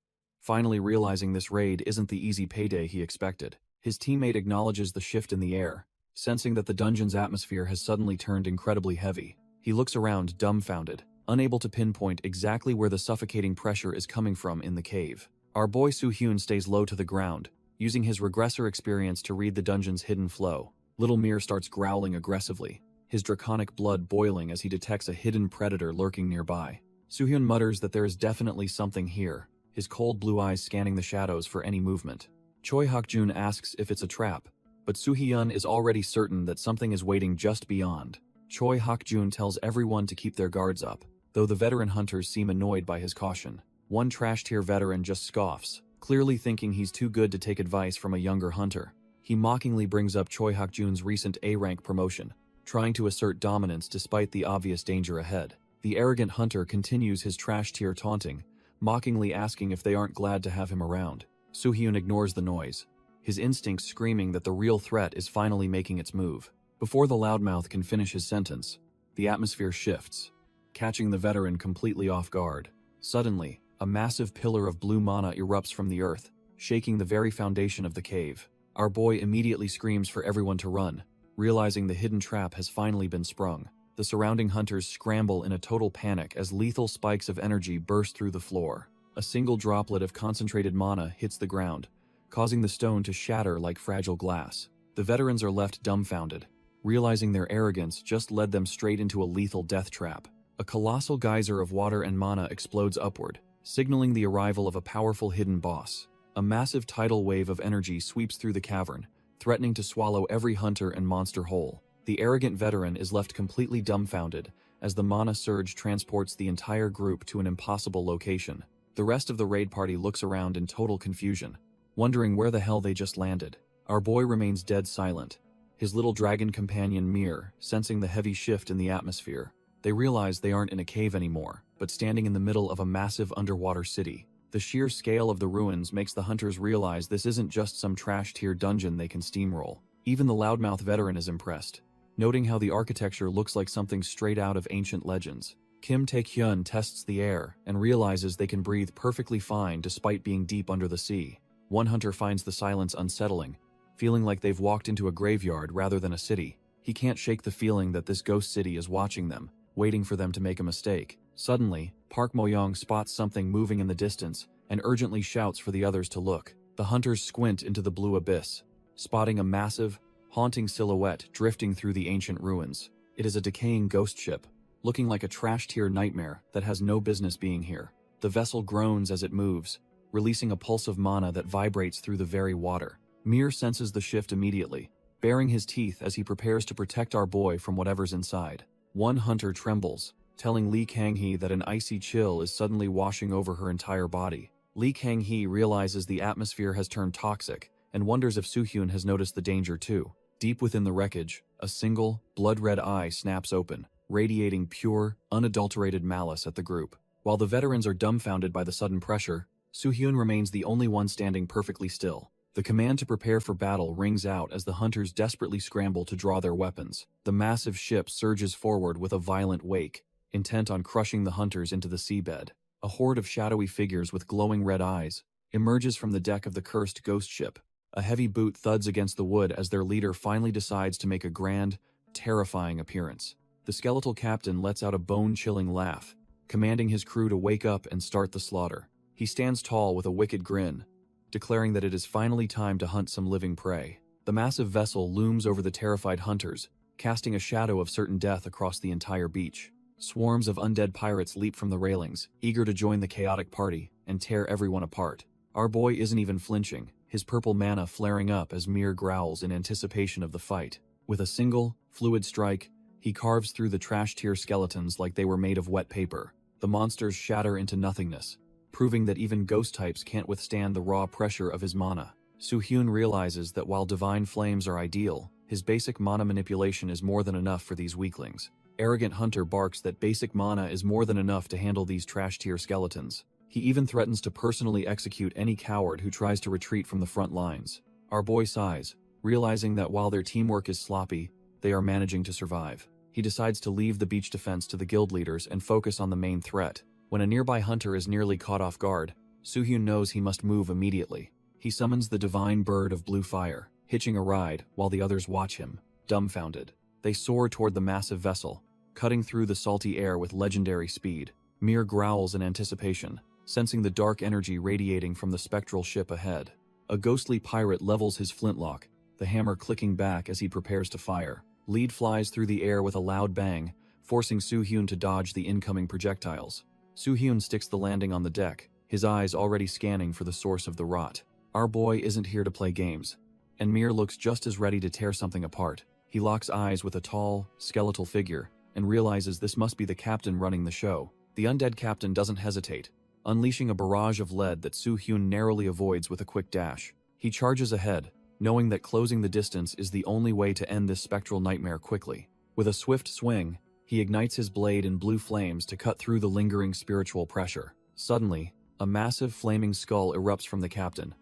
finally realizing this raid isn't the easy payday he expected. His teammate acknowledges the shift in the air, sensing that the dungeon's atmosphere has suddenly turned incredibly heavy. He looks around dumbfounded, unable to pinpoint exactly where the suffocating pressure is coming from in the cave. Our boy Soo-hyun stays low to the ground, using his regressor experience to read the dungeon's hidden flow. Little Mir starts growling aggressively, his draconic blood boiling as he detects a hidden predator lurking nearby. Soo-hyun mutters that there is definitely something here, his cold blue eyes scanning the shadows for any movement. Choi Hakjun asks if it's a trap, but Soo-hyun is already certain that something is waiting just beyond. Choi Hakjun tells everyone to keep their guards up, though the veteran hunters seem annoyed by his caution. One trash-tier veteran just scoffs, clearly thinking he's too good to take advice from a younger hunter. He mockingly brings up Choi Hakjun's recent A-rank promotion, trying to assert dominance despite the obvious danger ahead. The arrogant hunter continues his trash-tier taunting, mockingly asking if they aren't glad to have him around. Soo-hyun ignores the noise, his instincts screaming that the real threat is finally making its move. Before the loudmouth can finish his sentence, the atmosphere shifts, catching the veteran completely off guard. Suddenly, a massive pillar of blue mana erupts from the earth, shaking the very foundation of the cave. Our boy immediately screams for everyone to run, realizing the hidden trap has finally been sprung. The surrounding hunters scramble in a total panic as lethal spikes of energy burst through the floor. A single droplet of concentrated mana hits the ground, causing the stone to shatter like fragile glass. The veterans are left dumbfounded, realizing their arrogance just led them straight into a lethal death trap. A colossal geyser of water and mana explodes upward, signaling the arrival of a powerful hidden boss. A massive tidal wave of energy sweeps through the cavern, threatening to swallow every hunter and monster whole. The arrogant veteran is left completely dumbfounded as the mana surge transports the entire group to an impossible location. The rest of the raid party looks around in total confusion, wondering where the hell they just landed. Our boy remains dead silent, his little dragon companion Mir sensing the heavy shift in the atmosphere. They realize they aren't in a cave anymore, but standing in the middle of a massive underwater city. The sheer scale of the ruins makes the hunters realize this isn't just some trash-tier dungeon they can steamroll. Even the loudmouth veteran is impressed, noting how the architecture looks like something straight out of ancient legends. Kim Tae-hyun tests the air and realizes they can breathe perfectly fine despite being deep under the sea. One hunter finds the silence unsettling, feeling like they've walked into a graveyard rather than a city. He can't shake the feeling that this ghost city is watching them, waiting for them to make a mistake. Suddenly, Park Mo-young spots something moving in the distance and urgently shouts for the others to look. The hunters squint into the blue abyss, spotting a massive, haunting silhouette drifting through the ancient ruins. It is a decaying ghost ship, looking like a trash-tier nightmare that has no business being here. The vessel groans as it moves, releasing a pulse of mana that vibrates through the very water. Mir senses the shift immediately, baring his teeth as he prepares to protect our boy from whatever's inside. One hunter trembles, telling Lee Kang-hee that an icy chill is suddenly washing over her entire body. Lee Kang-hee realizes the atmosphere has turned toxic and wonders if Soo-hyun has noticed the danger too. Deep within the wreckage, a single, blood-red eye snaps open, radiating pure, unadulterated malice at the group. While the veterans are dumbfounded by the sudden pressure, Soo-hyun remains the only one standing perfectly still. The command to prepare for battle rings out as the hunters desperately scramble to draw their weapons. The massive ship surges forward with a violent wake, intent on crushing the hunters into the seabed. A horde of shadowy figures with glowing red eyes emerges from the deck of the cursed ghost ship. A heavy boot thuds against the wood as their leader finally decides to make a grand, terrifying appearance. The skeletal captain lets out a bone-chilling laugh, commanding his crew to wake up and start the slaughter. He stands tall with a wicked grin, declaring that it is finally time to hunt some living prey. The massive vessel looms over the terrified hunters, casting a shadow of certain death across the entire beach. Swarms of undead pirates leap from the railings, eager to join the chaotic party and tear everyone apart. Our boy isn't even flinching, his purple mana flaring up as Mir growls in anticipation of the fight. With a single, fluid strike, he carves through the trash-tier skeletons like they were made of wet paper. The monsters shatter into nothingness, proving that even ghost types can't withstand the raw pressure of his mana. Soo-hyun realizes that while divine flames are ideal, his basic mana manipulation is more than enough for these weaklings. Arrogant Hunter barks that basic mana is more than enough to handle these trash-tier skeletons. He even threatens to personally execute any coward who tries to retreat from the front lines. Our boy sighs, realizing that while their teamwork is sloppy, they are managing to survive. He decides to leave the beach defense to the guild leaders and focus on the main threat. When a nearby hunter is nearly caught off guard, Soo-hyun knows he must move immediately. He summons the divine bird of blue fire, hitching a ride while the others watch him, dumbfounded. They soar toward the massive vessel, cutting through the salty air with legendary speed. Mir growls in anticipation, sensing the dark energy radiating from the spectral ship ahead. A ghostly pirate levels his flintlock, the hammer clicking back as he prepares to fire. Lead flies through the air with a loud bang, forcing Soo-hyun to dodge the incoming projectiles. Soo-hyun sticks the landing on the deck, his eyes already scanning for the source of the rot. Our boy isn't here to play games, and Mir looks just as ready to tear something apart. He locks eyes with a tall, skeletal figure, and realizes this must be the captain running the show. The undead captain doesn't hesitate, unleashing a barrage of lead that Soo-hyun narrowly avoids with a quick dash. He charges ahead, knowing that closing the distance is the only way to end this spectral nightmare quickly. With a swift swing, he ignites his blade in blue flames to cut through the lingering spiritual pressure. Suddenly, a massive flaming skull erupts from the captain,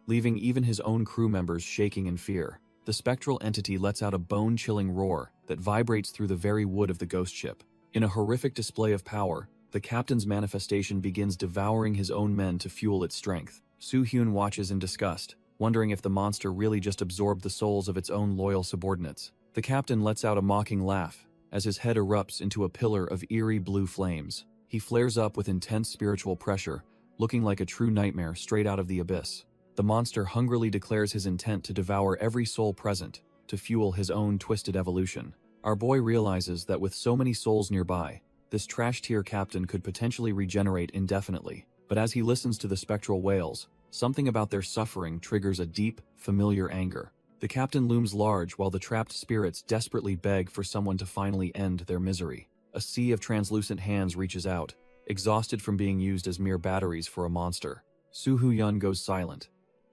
leaving even his own crew members shaking in fear. The spectral entity lets out a bone-chilling roar that vibrates through the very wood of the ghost ship. In a horrific display of power, the captain's manifestation begins devouring his own men to fuel its strength. Soo-hyun watches in disgust, wondering if the monster really just absorbed the souls of its own loyal subordinates. The captain lets out a mocking laugh as his head erupts into a pillar of eerie blue flames. He flares up with intense spiritual pressure, looking like a true nightmare straight out of the abyss. The monster hungrily declares his intent to devour every soul present, to fuel his own twisted evolution. Our boy realizes that with so many souls nearby, this trash-tier captain could potentially regenerate indefinitely. But as he listens to the spectral wails, something about their suffering triggers a deep, familiar anger. The captain looms large while the trapped spirits desperately beg for someone to finally end their misery. A sea of translucent hands reaches out, exhausted from being used as mere batteries for a monster. Soo-hyun goes silent,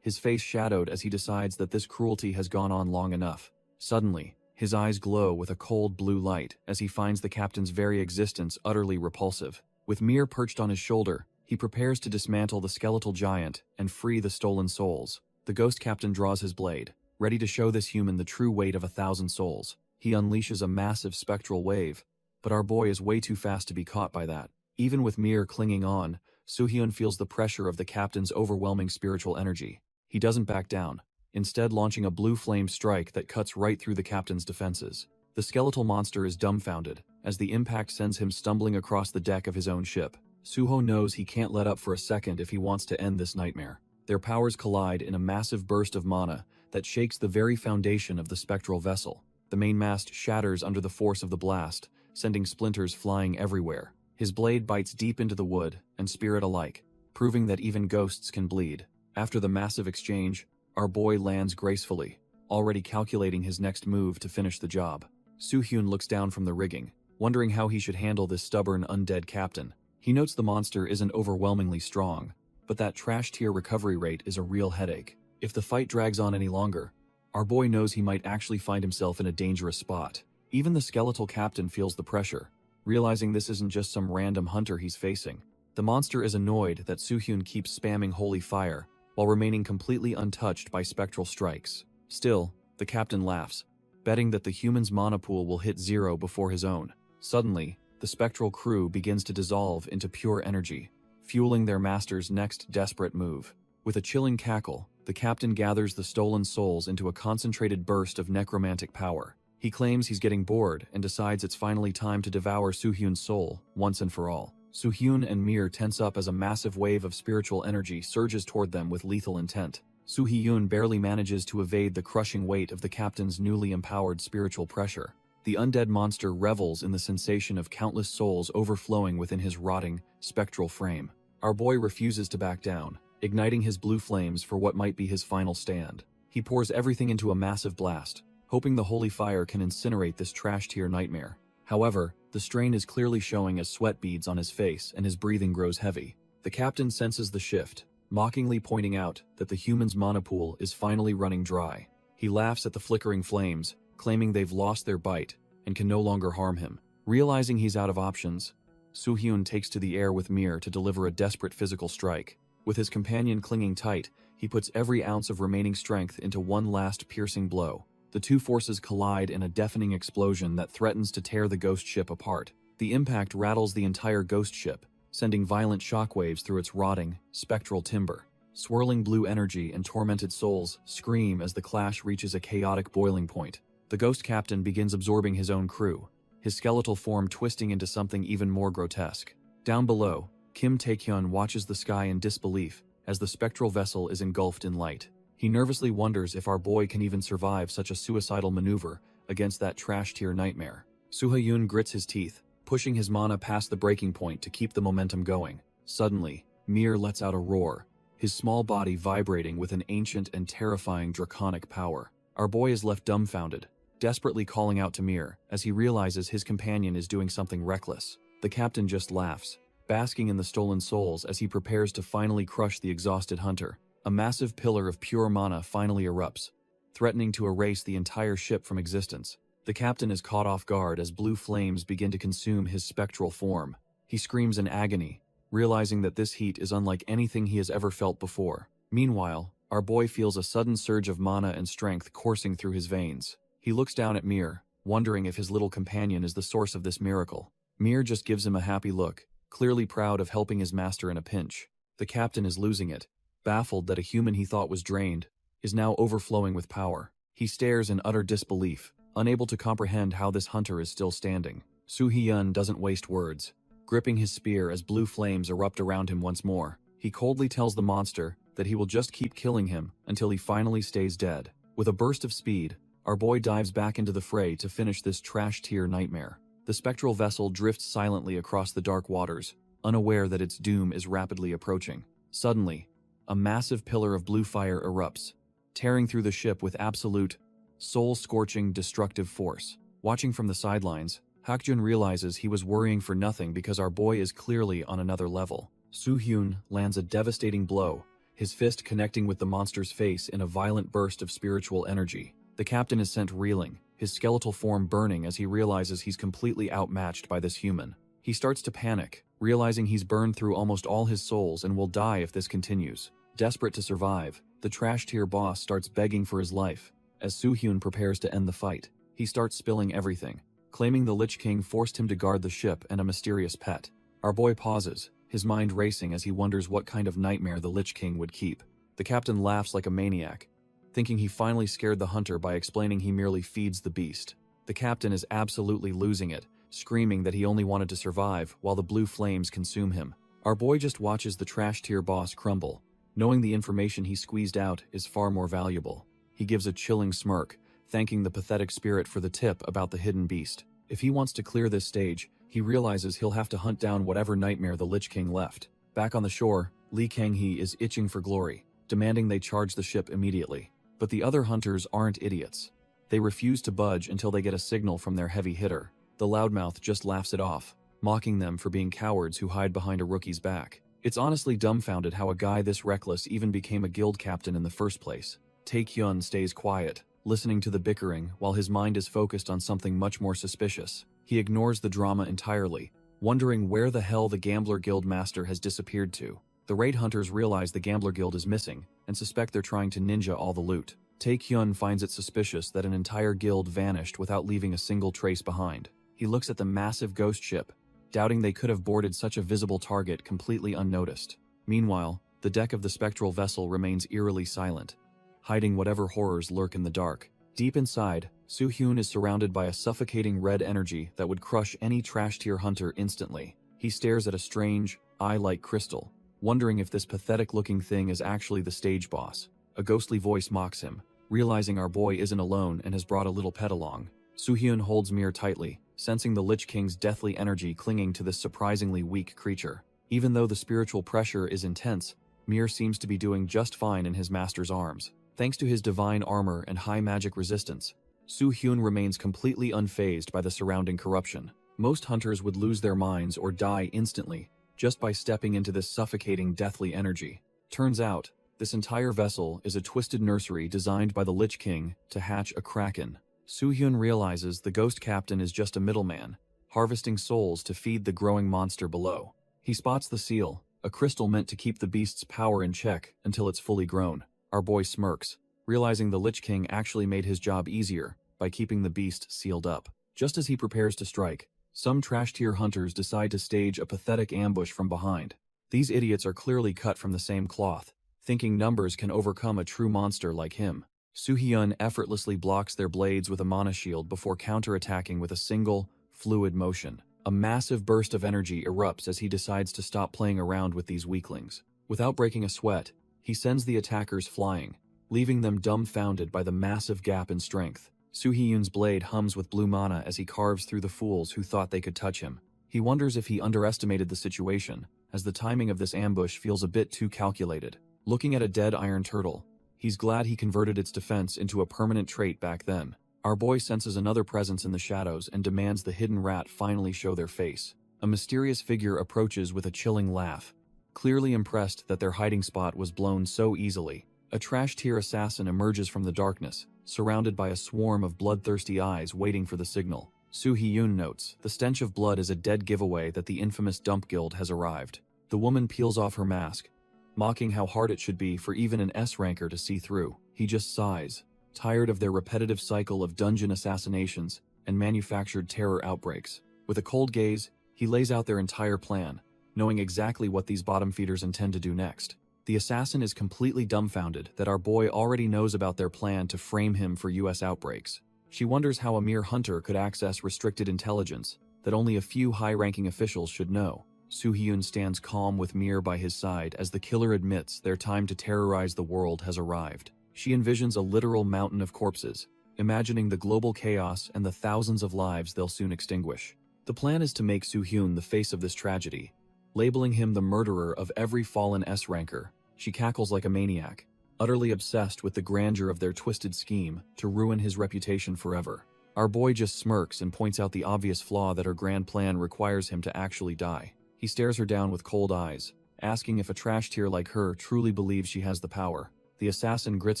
his face shadowed as he decides that this cruelty has gone on long enough. Suddenly, his eyes glow with a cold blue light as he finds the captain's very existence utterly repulsive. With Mir perched on his shoulder, he prepares to dismantle the skeletal giant and free the stolen souls. The ghost captain draws his blade, ready to show this human the true weight of 1,000 souls. He unleashes a massive spectral wave, but our boy is way too fast to be caught by that. Even with Mir clinging on, Soo-hyun feels the pressure of the captain's overwhelming spiritual energy. He doesn't back down, instead launching a blue flame strike that cuts right through the captain's defenses. The skeletal monster is dumbfounded, as the impact sends him stumbling across the deck of his own ship. Soo-hyun knows he can't let up for a second if he wants to end this nightmare. Their powers collide in a massive burst of mana that shakes the very foundation of the spectral vessel. The mainmast shatters under the force of the blast, sending splinters flying everywhere. His blade bites deep into the wood and spirit alike, proving that even ghosts can bleed. After the massive exchange, our boy lands gracefully, already calculating his next move to finish the job. Soo-hyun looks down from the rigging, wondering how he should handle this stubborn undead captain. He notes the monster isn't overwhelmingly strong, but that trash-tier recovery rate is a real headache. If the fight drags on any longer, our boy knows he might actually find himself in a dangerous spot. Even the skeletal captain feels the pressure, realizing this isn't just some random hunter he's facing. The monster is annoyed that Soo-hyun keeps spamming holy fire, while remaining completely untouched by spectral strikes. Still, the captain laughs, betting that the human's mana pool will hit 0 before his own. Suddenly, the spectral crew begins to dissolve into pure energy, fueling their master's next desperate move. With a chilling cackle, the captain gathers the stolen souls into a concentrated burst of necromantic power. He claims he's getting bored and decides it's finally time to devour Soo-hyun's soul, once and for all. Soo-hyun and Mir tense up as a massive wave of spiritual energy surges toward them with lethal intent. Soo-hyun barely manages to evade the crushing weight of the captain's newly empowered spiritual pressure. The undead monster revels in the sensation of countless souls overflowing within his rotting, spectral frame. Our boy refuses to back down, igniting his blue flames for what might be his final stand. He pours everything into a massive blast, hoping the holy fire can incinerate this trash-tier nightmare. However, the strain is clearly showing as sweat beads on his face and his breathing grows heavy. The captain senses the shift, mockingly pointing out that the human's mana pool is finally running dry. He laughs at the flickering flames, claiming they've lost their bite and can no longer harm him. Realizing he's out of options, Soo-hyun takes to the air with Mir to deliver a desperate physical strike. With his companion clinging tight, he puts every ounce of remaining strength into one last piercing blow. The two forces collide in a deafening explosion that threatens to tear the ghost ship apart. The impact rattles the entire ghost ship, sending violent shockwaves through its rotting, spectral timber. Swirling blue energy and tormented souls scream as the clash reaches a chaotic boiling point. The ghost captain begins absorbing his own crew, his skeletal form twisting into something even more grotesque. Down below, Kim Taekyun watches the sky in disbelief as the spectral vessel is engulfed in light. He nervously wonders if our boy can even survive such a suicidal maneuver against that trash-tier nightmare. Soo-hyun grits his teeth, pushing his mana past the breaking point to keep the momentum going. Suddenly, Mir lets out a roar, his small body vibrating with an ancient and terrifying draconic power. Our boy is left dumbfounded, desperately calling out to Mir as he realizes his companion is doing something reckless. The captain just laughs, basking in the stolen souls as he prepares to finally crush the exhausted hunter. A massive pillar of pure mana finally erupts, threatening to erase the entire ship from existence. The captain is caught off guard as blue flames begin to consume his spectral form. He screams in agony, realizing that this heat is unlike anything he has ever felt before. Meanwhile, our boy feels a sudden surge of mana and strength coursing through his veins. He looks down at Mir, wondering if his little companion is the source of this miracle. Mir just gives him a happy look, clearly proud of helping his master in a pinch. The captain is losing it, baffled that a human he thought was drained is now overflowing with power. He stares in utter disbelief, unable to comprehend how this hunter is still standing. Soo-hyun doesn't waste words, gripping his spear as blue flames erupt around him once more. He coldly tells the monster that he will just keep killing him until he finally stays dead. With a burst of speed, our boy dives back into the fray to finish this trash-tier nightmare. The spectral vessel drifts silently across the dark waters, unaware that its doom is rapidly approaching. Suddenly, a massive pillar of blue fire erupts, tearing through the ship with absolute, soul-scorching, destructive force. Watching from the sidelines, Hakjun realizes he was worrying for nothing because our boy is clearly on another level. Soo-hyun lands a devastating blow, his fist connecting with the monster's face in a violent burst of spiritual energy. The captain is sent reeling, his skeletal form burning as he realizes he's completely outmatched by this human. He starts to panic, realizing he's burned through almost all his souls and will die if this continues. Desperate to survive, the trash-tier boss starts begging for his life. As Soo-hyun prepares to end the fight, he starts spilling everything, claiming the Lich King forced him to guard the ship and a mysterious pet. Our boy pauses, his mind racing as he wonders what kind of nightmare the Lich King would keep. The captain laughs like a maniac, thinking he finally scared the hunter by explaining he merely feeds the beast. The captain is absolutely losing it, screaming that he only wanted to survive while the blue flames consume him. Our boy just watches the trash-tier boss crumble, knowing the information he squeezed out is far more valuable. He gives a chilling smirk, thanking the pathetic spirit for the tip about the hidden beast. If he wants to clear this stage, he realizes he'll have to hunt down whatever nightmare the Lich King left. Back on the shore, Lee Kang-hee is itching for glory, demanding they charge the ship immediately. But the other hunters aren't idiots. They refuse to budge until they get a signal from their heavy hitter. The loudmouth just laughs it off, mocking them for being cowards who hide behind a rookie's back. It's honestly dumbfounded how a guy this reckless even became a guild captain in the first place. Tae-kyun stays quiet, listening to the bickering while his mind is focused on something much more suspicious. He ignores the drama entirely, wondering where the hell the Gambler Guild master has disappeared to. The raid hunters realize the Gambler Guild is missing and suspect they're trying to ninja all the loot. Tae-kyun finds it suspicious that an entire guild vanished without leaving a single trace behind. He looks at the massive ghost ship, doubting they could have boarded such a visible target completely unnoticed. Meanwhile, the deck of the spectral vessel remains eerily silent, hiding whatever horrors lurk in the dark. Deep inside, Soo-hyun is surrounded by a suffocating red energy that would crush any trash-tier hunter instantly. He stares at a strange, eye-like crystal, wondering if this pathetic-looking thing is actually the stage boss. A ghostly voice mocks him, realizing our boy isn't alone and has brought a little pet along. Soo-hyun holds Mir tightly, sensing the Lich King's deathly energy clinging to this surprisingly weak creature. Even though the spiritual pressure is intense, Mir seems to be doing just fine in his master's arms. Thanks to his divine armor and high magic resistance, Soo-hyun remains completely unfazed by the surrounding corruption. Most hunters would lose their minds or die instantly just by stepping into this suffocating deathly energy. Turns out, this entire vessel is a twisted nursery designed by the Lich King to hatch a kraken. Soo-hyun realizes the ghost captain is just a middleman, harvesting souls to feed the growing monster below. He spots the seal, a crystal meant to keep the beast's power in check until it's fully grown. Our boy smirks, realizing the Lich King actually made his job easier by keeping the beast sealed up. Just as he prepares to strike, some trash-tier hunters decide to stage a pathetic ambush from behind. These idiots are clearly cut from the same cloth, thinking numbers can overcome a true monster like him. Soo-hyun effortlessly blocks their blades with a mana shield before counterattacking with a single, fluid motion. A massive burst of energy erupts as he decides to stop playing around with these weaklings. Without breaking a sweat, he sends the attackers flying, leaving them dumbfounded by the massive gap in strength. Soo-hyun's blade hums with blue mana as he carves through the fools who thought they could touch him. He wonders if he underestimated the situation, as the timing of this ambush feels a bit too calculated. Looking at a dead iron turtle, he's glad he converted its defense into a permanent trait back then. Our boy senses another presence in the shadows and demands the hidden rat finally show their face. a mysterious figure approaches with a chilling laugh, clearly impressed that their hiding spot was blown so easily. A trash-tier assassin emerges from the darkness, surrounded by a swarm of bloodthirsty eyes waiting for the signal. Soo Hee-yoon notes, the stench of blood is a dead giveaway that the infamous Dump Guild has arrived. The woman peels off her mask, mocking how hard it should be for even an S-ranker to see through. He just sighs, tired of their repetitive cycle of dungeon assassinations and manufactured terror outbreaks. With a cold gaze, he lays out their entire plan, knowing exactly what these bottom feeders intend to do next. The assassin is completely dumbfounded that our boy already knows about their plan to frame him for US outbreaks. She wonders how a mere hunter could access restricted intelligence that only a few high-ranking officials should know. Soo Hee-yoon stands calm with Mir by his side as the killer admits their time to terrorize the world has arrived. She envisions a literal mountain of corpses, imagining the global chaos and the thousands of lives they'll soon extinguish. The plan is to make Soo Hee-yoon the face of this tragedy, labeling him the murderer of every fallen S-ranker. She cackles like a maniac, utterly obsessed with the grandeur of their twisted scheme to ruin his reputation forever. Our boy just smirks and points out the obvious flaw that her grand plan requires him to actually die. He stares her down with cold eyes, asking if a trash tier like her truly believes she has the power. The assassin grits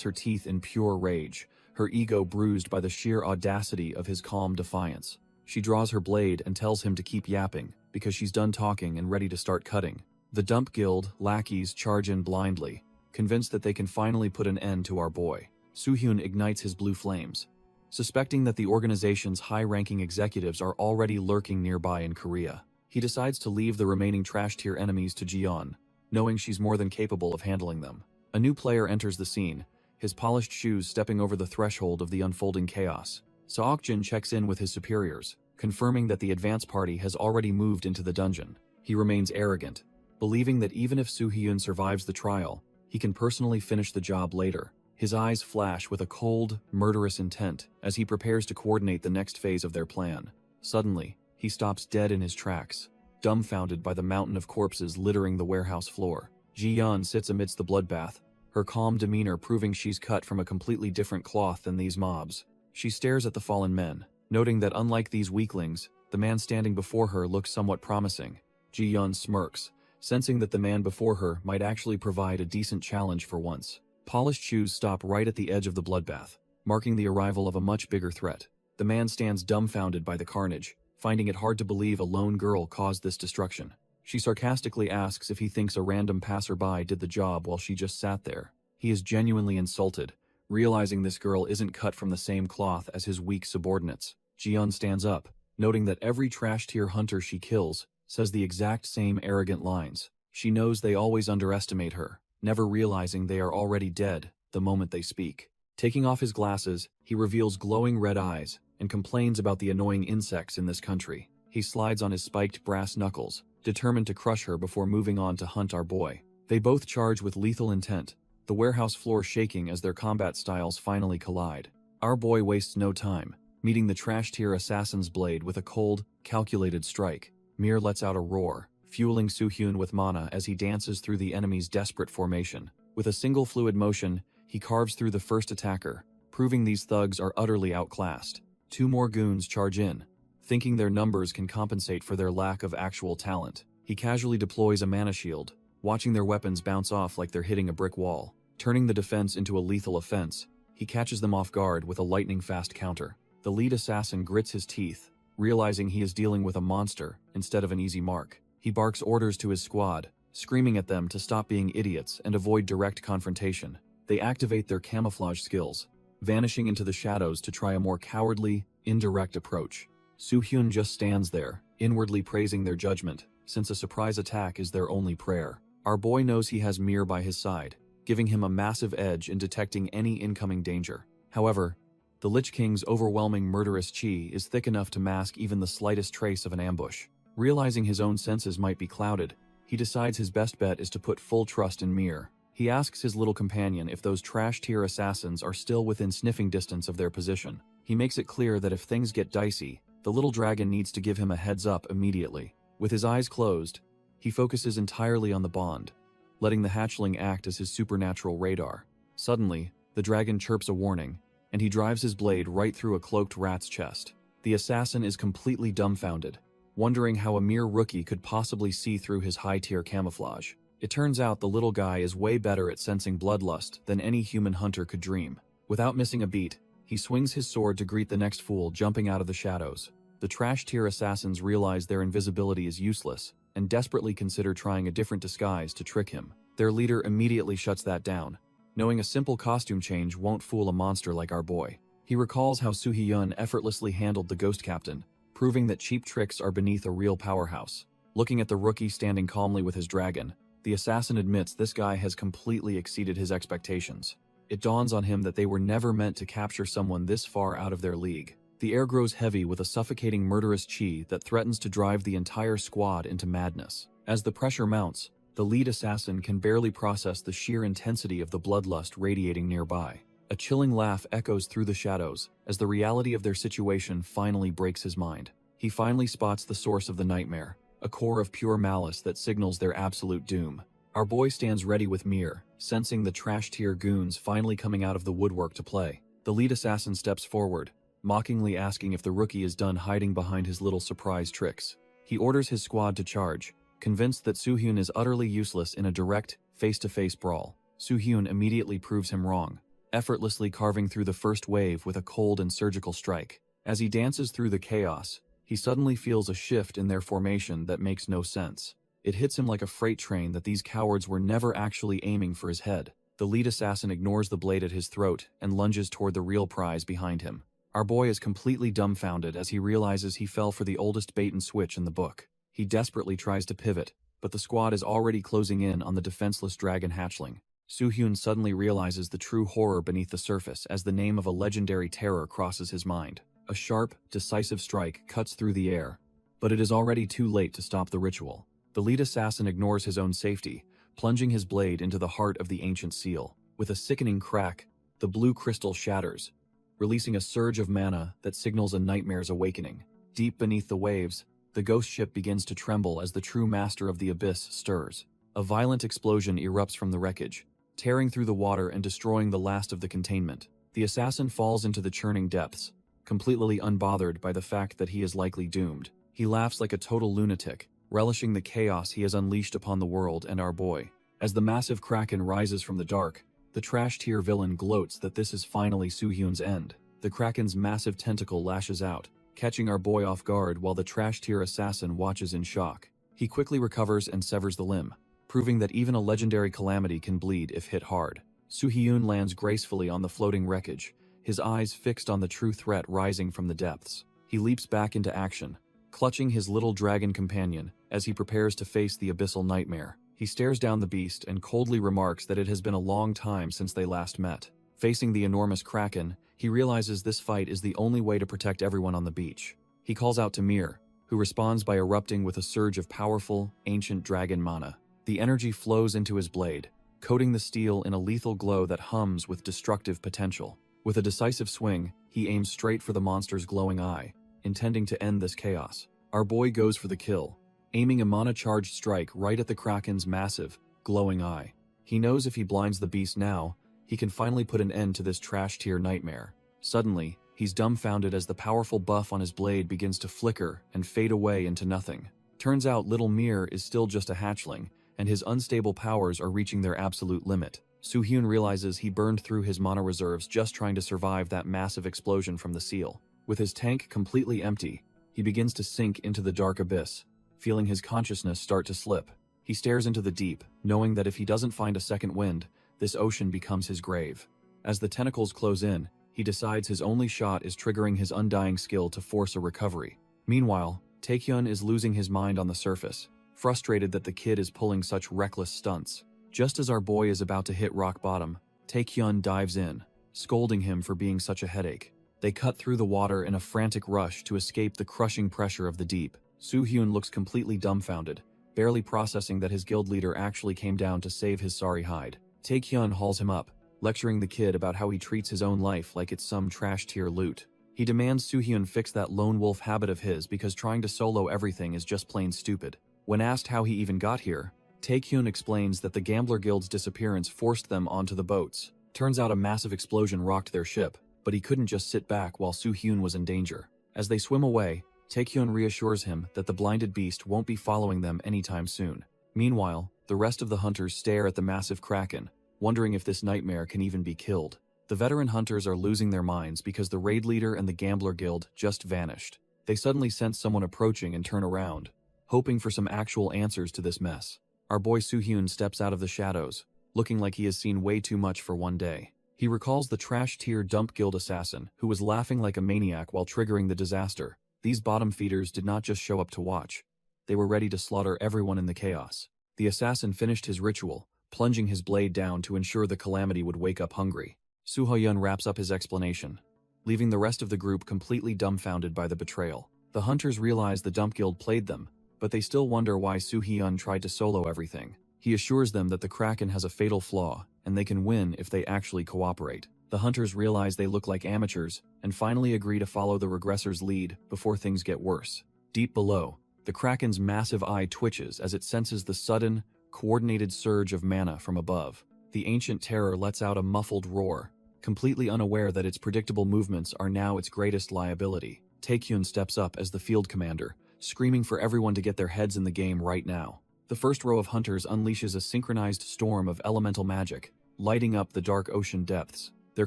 her teeth in pure rage, her ego bruised by the sheer audacity of his calm defiance. She draws her blade and tells him to keep yapping, because she's done talking and ready to start cutting. The Dump Guild lackeys charge in blindly, convinced that they can finally put an end to our boy. Soo Hee-yoon ignites his blue flames, suspecting that the organization's high-ranking executives are already lurking nearby in Korea. He decides to leave the remaining trash-tier enemies to Ji-yeon, knowing she's more than capable of handling them. A new player enters the scene, his polished shoes stepping over the threshold of the unfolding chaos. Seok-jin checks in with his superiors, confirming that the advance party has already moved into the dungeon. He remains arrogant, believing that even if Soo Hee-yoon survives the trial, he can personally finish the job later. His eyes flash with a cold, murderous intent as he prepares to coordinate the next phase of their plan. Suddenly, he stops dead in his tracks, dumbfounded by the mountain of corpses littering the warehouse floor. Ji-yeon sits amidst the bloodbath, her calm demeanor proving she's cut from a completely different cloth than these mobs. She stares at the fallen men, noting that unlike these weaklings, the man standing before her looks somewhat promising. Ji-yeon smirks, sensing that the man before her might actually provide a decent challenge for once. Polished shoes stop right at the edge of the bloodbath, marking the arrival of a much bigger threat. The man stands dumbfounded by the carnage, finding it hard to believe a lone girl caused this destruction. She sarcastically asks if he thinks a random passerby did the job while she just sat there. He is genuinely insulted, realizing this girl isn't cut from the same cloth as his weak subordinates. Ji-yeon stands up, noting that every trash-tier hunter she kills says the exact same arrogant lines. She knows they always underestimate her, never realizing they are already dead the moment they speak. Taking off his glasses, he reveals glowing red eyes and complains about the annoying insects in this country. He slides on his spiked brass knuckles, determined to crush her before moving on to hunt our boy. They both charge with lethal intent, the warehouse floor shaking as their combat styles finally collide. Our boy wastes no time, meeting the trash-tier assassin's blade with a cold, calculated strike. Mir lets out a roar, fueling Soo Hee-yoon with mana as he dances through the enemy's desperate formation. With a single fluid motion, he carves through the first attacker, proving these thugs are utterly outclassed. Two more goons charge in, thinking their numbers can compensate for their lack of actual talent. He casually deploys a mana shield, watching their weapons bounce off like they're hitting a brick wall. Turning the defense into a lethal offense, he catches them off guard with a lightning-fast counter. The lead assassin grits his teeth, realizing he is dealing with a monster instead of an easy mark. He barks orders to his squad, screaming at them to stop being idiots and avoid direct confrontation. They activate their camouflage skills, vanishing into the shadows to try a more cowardly, indirect approach. Soo Hee-yoon just stands there, inwardly praising their judgment, since a surprise attack is their only prayer. Our boy knows he has Mir by his side, giving him a massive edge in detecting any incoming danger. However, the Lich King's overwhelming murderous chi is thick enough to mask even the slightest trace of an ambush. Realizing his own senses might be clouded, he decides his best bet is to put full trust in Mir. He asks his little companion if those trash-tier assassins are still within sniffing distance of their position. He makes it clear that if things get dicey, the little dragon needs to give him a heads up immediately. With his eyes closed, he focuses entirely on the bond, letting the hatchling act as his supernatural radar. Suddenly, the dragon chirps a warning, and he drives his blade right through a cloaked rat's chest. The assassin is completely dumbfounded, wondering how a mere rookie could possibly see through his high-tier camouflage. It turns out the little guy is way better at sensing bloodlust than any human hunter could dream. Without missing a beat, he swings his sword to greet the next fool jumping out of the shadows. The trash-tier assassins realize their invisibility is useless and desperately consider trying a different disguise to trick him. Their leader immediately shuts that down, knowing a simple costume change won't fool a monster like our boy. He recalls how Soo-hyun effortlessly handled the ghost captain, proving that cheap tricks are beneath a real powerhouse. Looking at the rookie standing calmly with his dragon, the assassin admits this guy has completely exceeded his expectations. It dawns on him that they were never meant to capture someone this far out of their league. The air grows heavy with a suffocating murderous chi that threatens to drive the entire squad into madness. As the pressure mounts, the lead assassin can barely process the sheer intensity of the bloodlust radiating nearby. A chilling laugh echoes through the shadows as the reality of their situation finally breaks his mind. He finally spots the source of the nightmare, a core of pure malice that signals their absolute doom. Our boy stands ready with Mir, sensing the trash-tier goons finally coming out of the woodwork to play. The lead assassin steps forward, mockingly asking if the rookie is done hiding behind his little surprise tricks. He orders his squad to charge, convinced that Soo-hyun is utterly useless in a direct, face-to-face brawl. Soo-hyun immediately proves him wrong, effortlessly carving through the first wave with a cold and surgical strike. As he dances through the chaos, he suddenly feels a shift in their formation that makes no sense. It hits him like a freight train that these cowards were never actually aiming for his head. The lead assassin ignores the blade at his throat and lunges toward the real prize behind him. Our boy is completely dumbfounded as he realizes he fell for the oldest bait and switch in the book. He desperately tries to pivot, but the squad is already closing in on the defenseless dragon hatchling. Soo-hyun suddenly realizes the true horror beneath the surface as the name of a legendary terror crosses his mind. A sharp, decisive strike cuts through the air, but it is already too late to stop the ritual. The lead assassin ignores his own safety, plunging his blade into the heart of the ancient seal. With a sickening crack, the blue crystal shatters, releasing a surge of mana that signals a nightmare's awakening. Deep beneath the waves, the ghost ship begins to tremble as the true master of the abyss stirs. A violent explosion erupts from the wreckage, tearing through the water and destroying the last of the containment. The assassin falls into the churning depths, completely unbothered by the fact that he is likely doomed. He laughs like a total lunatic, relishing the chaos he has unleashed upon the world and our boy. As the massive kraken rises from the dark, the trash-tier villain gloats that this is finally Soo-hyun's end. The kraken's massive tentacle lashes out, catching our boy off guard while the trash-tier assassin watches in shock. He quickly recovers and severs the limb, proving that even a legendary calamity can bleed if hit hard. Soo-hyun lands gracefully on the floating wreckage, his eyes fixed on the true threat rising from the depths. He leaps back into action, clutching his little dragon companion as he prepares to face the abyssal nightmare. He stares down the beast and coldly remarks that it has been a long time since they last met. Facing the enormous kraken, he realizes this fight is the only way to protect everyone on the beach. He calls out to Mir, who responds by erupting with a surge of powerful, ancient dragon mana. The energy flows into his blade, coating the steel in a lethal glow that hums with destructive potential. With a decisive swing, he aims straight for the monster's glowing eye, intending to end this chaos. Our boy goes for the kill, aiming a mana-charged strike right at the kraken's massive, glowing eye. He knows if he blinds the beast now, he can finally put an end to this trash-tier nightmare. Suddenly, he's dumbfounded as the powerful buff on his blade begins to flicker and fade away into nothing. Turns out little Mir is still just a hatchling, and his unstable powers are reaching their absolute limit. Soo-hyun realizes he burned through his mana reserves just trying to survive that massive explosion from the seal. With his tank completely empty, he begins to sink into the dark abyss, feeling his consciousness start to slip. He stares into the deep, knowing that if he doesn't find a second wind, this ocean becomes his grave. As the tentacles close in, he decides his only shot is triggering his undying skill to force a recovery. Meanwhile, Taekyun is losing his mind on the surface, frustrated that the kid is pulling such reckless stunts. Just as our boy is about to hit rock bottom, Taekyun dives in, scolding him for being such a headache. They cut through the water in a frantic rush to escape the crushing pressure of the deep. Soo-hyun looks completely dumbfounded, barely processing that his guild leader actually came down to save his sorry hide. Taekyun hauls him up, lecturing the kid about how he treats his own life like it's some trash-tier loot. He demands Soo-hyun fix that lone wolf habit of his because trying to solo everything is just plain stupid. When asked how he even got here, Taekyun explains that the Gambler Guild's disappearance forced them onto the boats. Turns out a massive explosion rocked their ship, but he couldn't just sit back while Soo-hyun was in danger. As they swim away, Taekyun reassures him that the blinded beast won't be following them anytime soon. Meanwhile, the rest of the hunters stare at the massive kraken, wondering if this nightmare can even be killed. The veteran hunters are losing their minds because the raid leader and the gambler guild just vanished. They suddenly sense someone approaching and turn around, hoping for some actual answers to this mess. Our boy Soo-hyun steps out of the shadows, looking like he has seen way too much for one day. He recalls the trash-tier dump guild assassin who was laughing like a maniac while triggering the disaster. These bottom feeders did not just show up to watch. They were ready to slaughter everyone in the chaos. The assassin finished his ritual, plunging his blade down to ensure the calamity would wake up hungry. Soo-hyun wraps up his explanation, leaving the rest of the group completely dumbfounded by the betrayal. The hunters realize the dump guild played them, but they still wonder why Soo-hyun tried to solo everything. He assures them that the kraken has a fatal flaw, and they can win if they actually cooperate. The hunters realize they look like amateurs, and finally agree to follow the regressors' lead before things get worse. Deep below, the kraken's massive eye twitches as it senses the sudden, coordinated surge of mana from above. The ancient terror lets out a muffled roar, completely unaware that its predictable movements are now its greatest liability. Taekyun steps up as the field commander, screaming for everyone to get their heads in the game right now. The first row of hunters unleashes a synchronized storm of elemental magic, lighting up the dark ocean depths. Their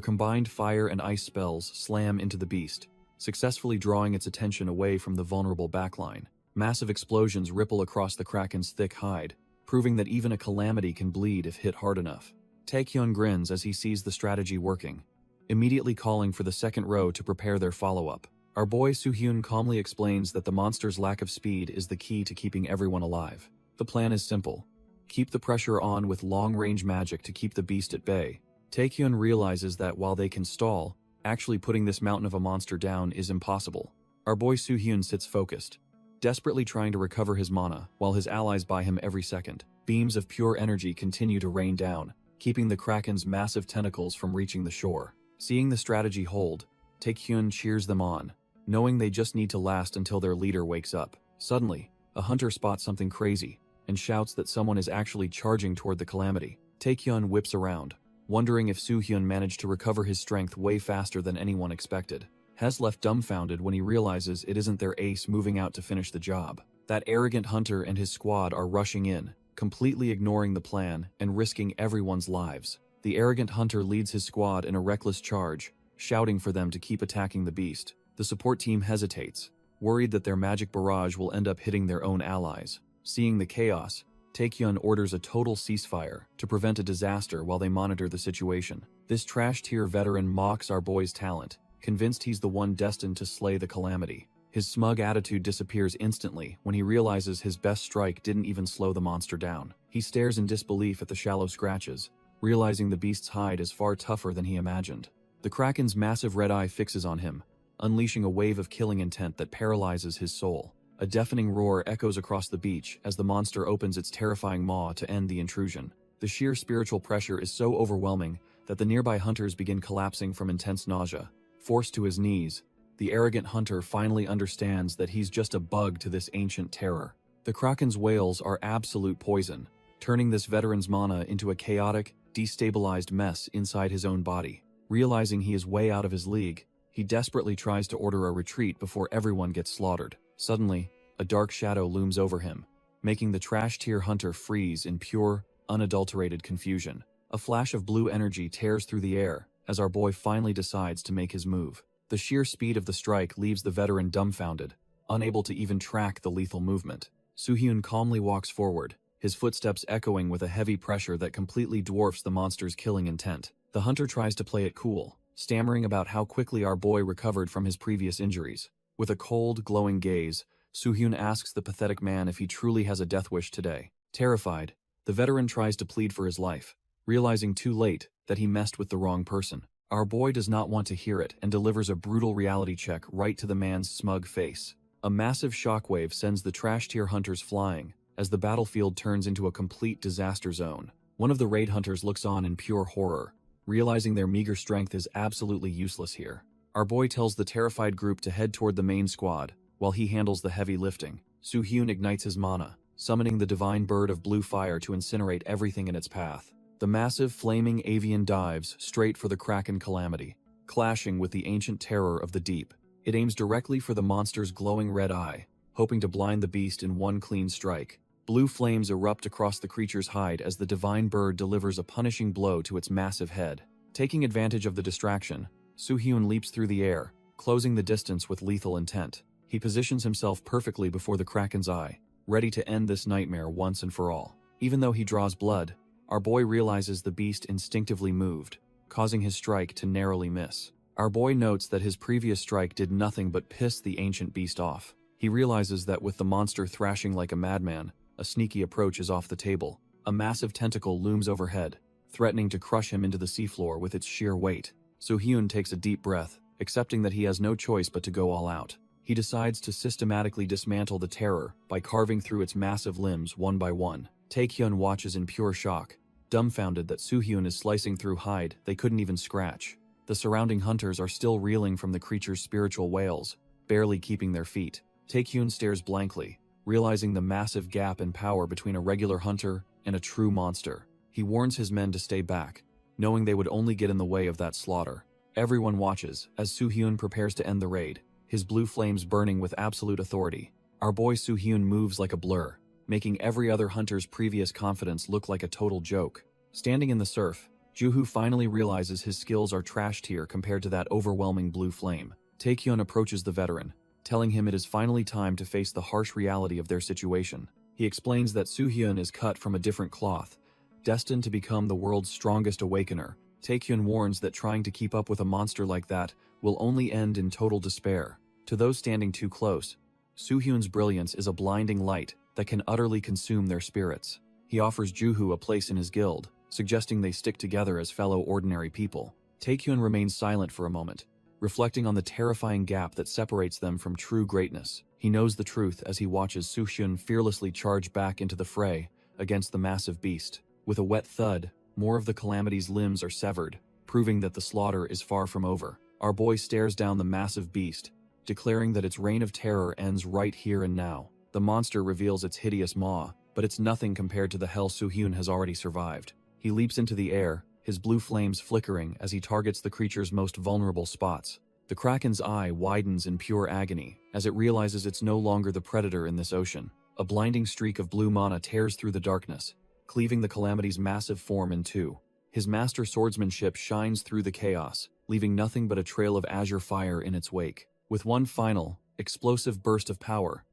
combined fire and ice spells slam into the beast, successfully drawing its attention away from the vulnerable backline. Massive explosions ripple across the kraken's thick hide, proving that even a calamity can bleed if hit hard enough. Taekyun grins as he sees the strategy working, immediately calling for the second row to prepare their follow-up. Our boy Soo-hyun calmly explains that the monster's lack of speed is the key to keeping everyone alive. The plan is simple. Keep the pressure on with long-range magic to keep the beast at bay. Taekyun realizes that while they can stall, actually putting this mountain of a monster down is impossible. Our boy Soo-hyun sits focused, desperately trying to recover his mana while his allies buy him every second. Beams of pure energy continue to rain down, keeping the kraken's massive tentacles from reaching the shore. Seeing the strategy hold, Taekyun cheers them on, knowing they just need to last until their leader wakes up. Suddenly, a hunter spots something crazy and shouts that someone is actually charging toward the calamity. Taekyun whips around, wondering if Soo-hyun managed to recover his strength way faster than anyone expected. Hes left dumbfounded when he realizes it isn't their ace moving out to finish the job. That arrogant hunter and his squad are rushing in, completely ignoring the plan and risking everyone's lives. The arrogant hunter leads his squad in a reckless charge, shouting for them to keep attacking the beast. The support team hesitates, worried that their magic barrage will end up hitting their own allies. Seeing the chaos, Taekyun orders a total ceasefire to prevent a disaster while they monitor the situation. This trash-tier veteran mocks our boy's talent, convinced he's the one destined to slay the calamity. His smug attitude disappears instantly when he realizes his best strike didn't even slow the monster down. He stares in disbelief at the shallow scratches, realizing the beast's hide is far tougher than he imagined. The kraken's massive red eye fixes on him, unleashing a wave of killing intent that paralyzes his soul. A deafening roar echoes across the beach as the monster opens its terrifying maw to end the intrusion. The sheer spiritual pressure is so overwhelming that the nearby hunters begin collapsing from intense nausea. Forced to his knees, the arrogant hunter finally understands that he's just a bug to this ancient terror. The kraken's wails are absolute poison, turning this veteran's mana into a chaotic, destabilized mess inside his own body. Realizing he is way out of his league, he desperately tries to order a retreat before everyone gets slaughtered. Suddenly, a dark shadow looms over him, making the trash-tier hunter freeze in pure, unadulterated confusion. A flash of blue energy tears through the air as our boy finally decides to make his move. The sheer speed of the strike leaves the veteran dumbfounded, unable to even track the lethal movement. Soo-hyun calmly walks forward, his footsteps echoing with a heavy pressure that completely dwarfs the monster's killing intent. The hunter tries to play it cool, stammering about how quickly our boy recovered from his previous injuries. With a cold, glowing gaze, Soo-hyun asks the pathetic man if he truly has a death wish today. Terrified, the veteran tries to plead for his life, realizing too late that he messed with the wrong person. Our boy does not want to hear it and delivers a brutal reality check right to the man's smug face. A massive shockwave sends the trash-tier hunters flying as the battlefield turns into a complete disaster zone. One of the raid hunters looks on in pure horror, realizing their meager strength is absolutely useless here. Our boy tells the terrified group to head toward the main squad, while he handles the heavy lifting. Soo-hyun ignites his mana, summoning the divine bird of blue fire to incinerate everything in its path. The massive flaming avian dives straight for the kraken calamity, clashing with the ancient terror of the deep. It aims directly for the monster's glowing red eye, hoping to blind the beast in one clean strike. Blue flames erupt across the creature's hide as the divine bird delivers a punishing blow to its massive head. Taking advantage of the distraction, Soo-hyun leaps through the air, closing the distance with lethal intent. He positions himself perfectly before the Kraken's eye, ready to end this nightmare once and for all. Even though he draws blood, our boy realizes the beast instinctively moved, causing his strike to narrowly miss. Our boy notes that his previous strike did nothing but piss the ancient beast off. He realizes that with the monster thrashing like a madman, a sneaky approach is off the table. A massive tentacle looms overhead, threatening to crush him into the seafloor with its sheer weight. Soo-hyun takes a deep breath, accepting that he has no choice but to go all out. He decides to systematically dismantle the terror by carving through its massive limbs one by one. Taekyun watches in pure shock, dumbfounded that Soo-hyun is slicing through hide they couldn't even scratch. The surrounding hunters are still reeling from the creature's spiritual wails, barely keeping their feet. Taekyun stares blankly, realizing the massive gap in power between a regular hunter and a true monster. He warns his men to stay back, knowing they would only get in the way of that slaughter. Everyone watches as Soo-hyun prepares to end the raid, his blue flames burning with absolute authority. Our boy Soo-hyun moves like a blur, making every other hunter's previous confidence look like a total joke. Standing in the surf, Juhu finally realizes his skills are trashed here compared to that overwhelming blue flame. Taekyun approaches the veteran, telling him it is finally time to face the harsh reality of their situation. He explains that Soo-hyun is cut from a different cloth, destined to become the world's strongest awakener. Taekyun warns that trying to keep up with a monster like that will only end in total despair. To those standing too close, Soo-hyun's brilliance is a blinding light that can utterly consume their spirits. He offers Juhu a place in his guild, suggesting they stick together as fellow ordinary people. Taekyun remains silent for a moment, reflecting on the terrifying gap that separates them from true greatness. He knows the truth as he watches Soo-hyun fearlessly charge back into the fray against the massive beast. With a wet thud, more of the Calamity's limbs are severed, proving that the slaughter is far from over. Our boy stares down the massive beast, declaring that its reign of terror ends right here and now. The monster reveals its hideous maw, but it's nothing compared to the hell Soo-hyun has already survived. He leaps into the air, his blue flames flickering as he targets the creature's most vulnerable spots. The Kraken's eye widens in pure agony as it realizes it's no longer the predator in this ocean. A blinding streak of blue mana tears through the darkness, cleaving the Calamity's massive form in two. His master swordsmanship shines through the chaos, leaving nothing but a trail of azure fire in its wake. With one final, explosive burst of power,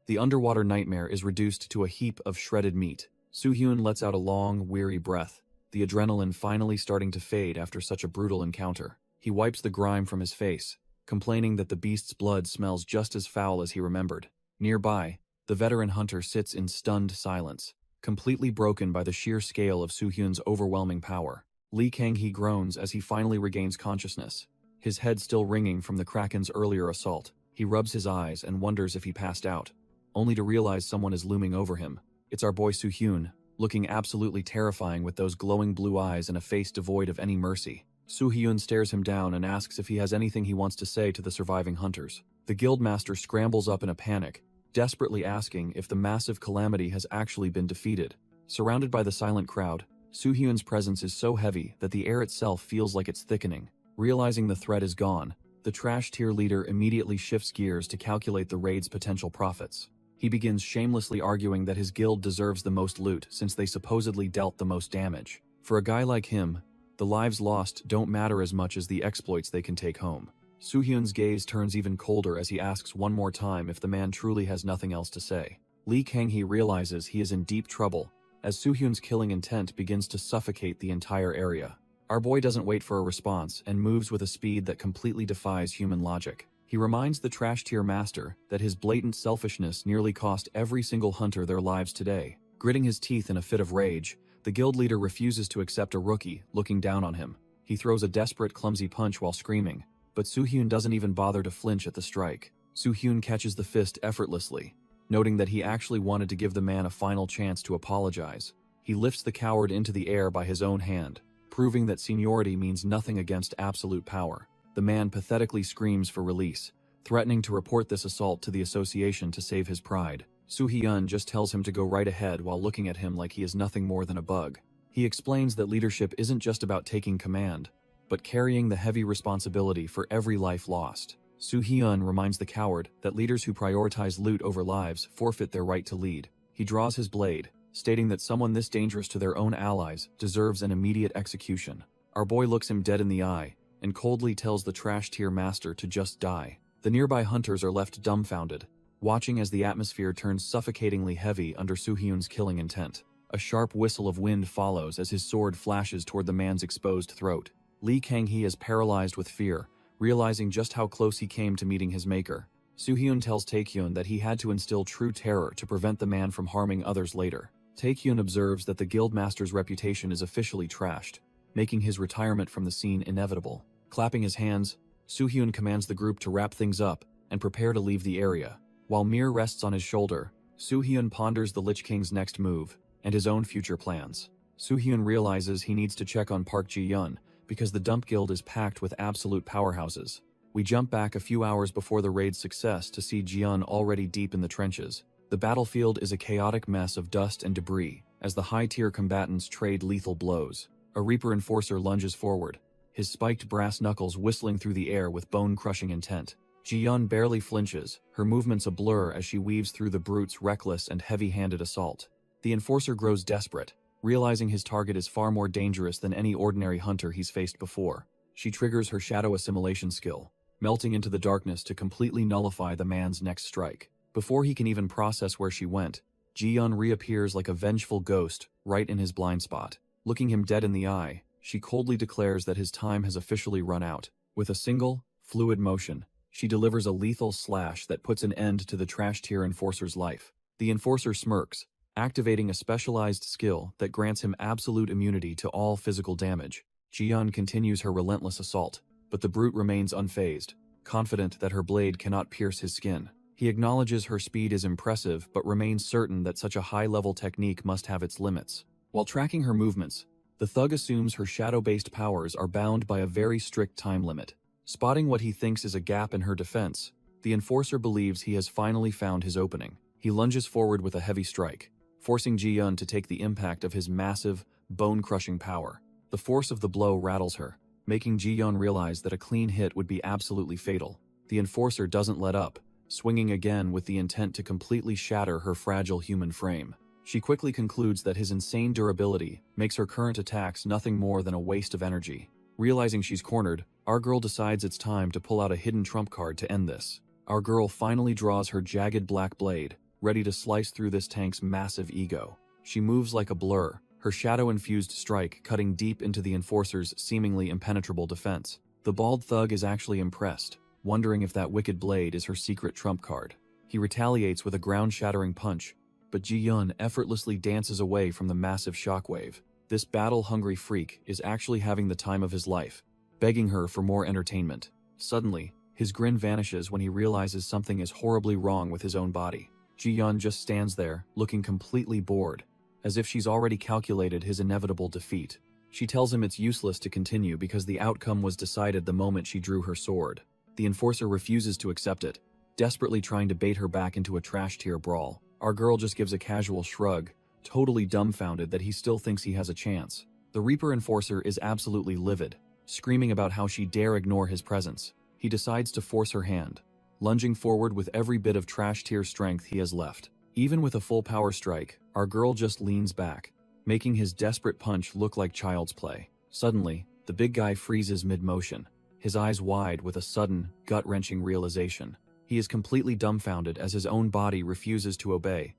the underwater nightmare is reduced to a heap of shredded meat. Soo-hyun lets out a long, weary breath, the adrenaline finally starting to fade after such a brutal encounter. He wipes the grime from his face, complaining that the beast's blood smells just as foul as he remembered. Nearby, the veteran hunter sits in stunned silence, completely broken by the sheer scale of Soo-hyun's overwhelming power. Lee Kang-hee groans as he finally regains consciousness, his head still ringing from the Kraken's earlier assault. He rubs his eyes and wonders if he passed out, only to realize someone is looming over him. It's our boy Soo-hyun, looking absolutely terrifying with those glowing blue eyes and a face devoid of any mercy. Soo-hyun stares him down and asks if he has anything he wants to say to the surviving hunters. The guildmaster scrambles up in a panic, desperately asking if the massive calamity has actually been defeated. Surrounded by the silent crowd, Soo-hyun's presence is so heavy that the air itself feels like it's thickening. Realizing the threat is gone, the trash tier leader immediately shifts gears to calculate the raid's potential profits. He begins shamelessly arguing that his guild deserves the most loot since they supposedly dealt the most damage. For a guy like him, the lives lost don't matter as much as the exploits they can take home. Soo-hyun's gaze turns even colder as he asks one more time if the man truly has nothing else to say. Lee Kang-hee realizes he is in deep trouble as Soo-hyun's killing intent begins to suffocate the entire area. Our boy doesn't wait for a response and moves with a speed that completely defies human logic. He reminds the trash tier master that his blatant selfishness nearly cost every single hunter their lives today. Gritting his teeth in a fit of rage, the guild leader refuses to accept a rookie looking down on him. He throws a desperate, clumsy punch while screaming, but Soo-hyun doesn't even bother to flinch at the strike. Soo-hyun catches the fist effortlessly, noting that he actually wanted to give the man a final chance to apologize. He lifts the coward into the air by his own hand, proving that seniority means nothing against absolute power. The man pathetically screams for release, threatening to report this assault to the association to save his pride. Soo-hyun just tells him to go right ahead while looking at him like he is nothing more than a bug. He explains that leadership isn't just about taking command, but carrying the heavy responsibility for every life lost. Soo-hyun reminds the coward that leaders who prioritize loot over lives forfeit their right to lead. He draws his blade, stating that someone this dangerous to their own allies deserves an immediate execution. Our boy looks him dead in the eye and coldly tells the trash tier master to just die. The nearby hunters are left dumbfounded, watching as the atmosphere turns suffocatingly heavy under Soo-hyun's killing intent. A sharp whistle of wind follows as his sword flashes toward the man's exposed throat. Lee Kang-hee is paralyzed with fear, realizing just how close he came to meeting his maker. Soo-hyun tells Taekyun that he had to instill true terror to prevent the man from harming others later. Taekyun observes that the guildmaster's reputation is officially trashed, making his retirement from the scene inevitable. Clapping his hands, Soo-hyun commands the group to wrap things up and prepare to leave the area. While Mir rests on his shoulder, Soo-hyun ponders the Lich King's next move and his own future plans. Soo-hyun realizes he needs to check on Park Ji-yeon because the Dump Guild is packed with absolute powerhouses. We jump back a few hours before the raid's success to see Ji-yeon already deep in the trenches. The battlefield is a chaotic mess of dust and debris as the high-tier combatants trade lethal blows. A Reaper Enforcer lunges forward, his spiked brass knuckles whistling through the air with bone-crushing intent. Ji-yeon barely flinches, her movements a blur as she weaves through the brute's reckless and heavy-handed assault. The Enforcer grows desperate, realizing his target is far more dangerous than any ordinary hunter he's faced before. She triggers her shadow assimilation skill, melting into the darkness to completely nullify the man's next strike. Before he can even process where she went, Ji-yeon reappears like a vengeful ghost right in his blind spot. Looking him dead in the eye, she coldly declares that his time has officially run out. With a single, fluid motion, she delivers a lethal slash that puts an end to the trash tier Enforcer's life. The Enforcer smirks, activating a specialized skill that grants him absolute immunity to all physical damage. Ji-yeon continues her relentless assault, but the brute remains unfazed, confident that her blade cannot pierce his skin. He acknowledges her speed is impressive but remains certain that such a high-level technique must have its limits. While tracking her movements, the thug assumes her shadow-based powers are bound by a very strict time limit. Spotting what he thinks is a gap in her defense, the Enforcer believes he has finally found his opening. He lunges forward with a heavy strike, forcing Ji-yeon to take the impact of his massive, bone-crushing power. The force of the blow rattles her, making Ji-yeon realize that a clean hit would be absolutely fatal. The Enforcer doesn't let up, swinging again with the intent to completely shatter her fragile human frame. She quickly concludes that his insane durability makes her current attacks nothing more than a waste of energy. Realizing she's cornered, our girl decides it's time to pull out a hidden trump card to end this. Our girl finally draws her jagged black blade, ready to slice through this tank's massive ego. She moves like a blur, her shadow-infused strike cutting deep into the Enforcer's seemingly impenetrable defense. The bald thug is actually impressed, wondering if that wicked blade is her secret trump card. He retaliates with a ground-shattering punch, but Ji-yeon effortlessly dances away from the massive shockwave. This battle-hungry freak is actually having the time of his life, begging her for more entertainment. Suddenly, his grin vanishes when he realizes something is horribly wrong with his own body. Ji-yeon just stands there, looking completely bored, as if she's already calculated his inevitable defeat. She tells him it's useless to continue because the outcome was decided the moment she drew her sword. The Enforcer refuses to accept it, desperately trying to bait her back into a trash-tier brawl. Our girl just gives a casual shrug, totally dumbfounded that he still thinks he has a chance. The Reaper Enforcer is absolutely livid, screaming about how she dare ignore his presence. He decides to force her hand, lunging forward with every bit of trash-tier strength he has left. Even with a full power strike, our girl just leans back, making his desperate punch look like child's play. Suddenly, the big guy freezes mid-motion, his eyes wide with a sudden, gut-wrenching realization. He is completely dumbfounded as his own body refuses to obey.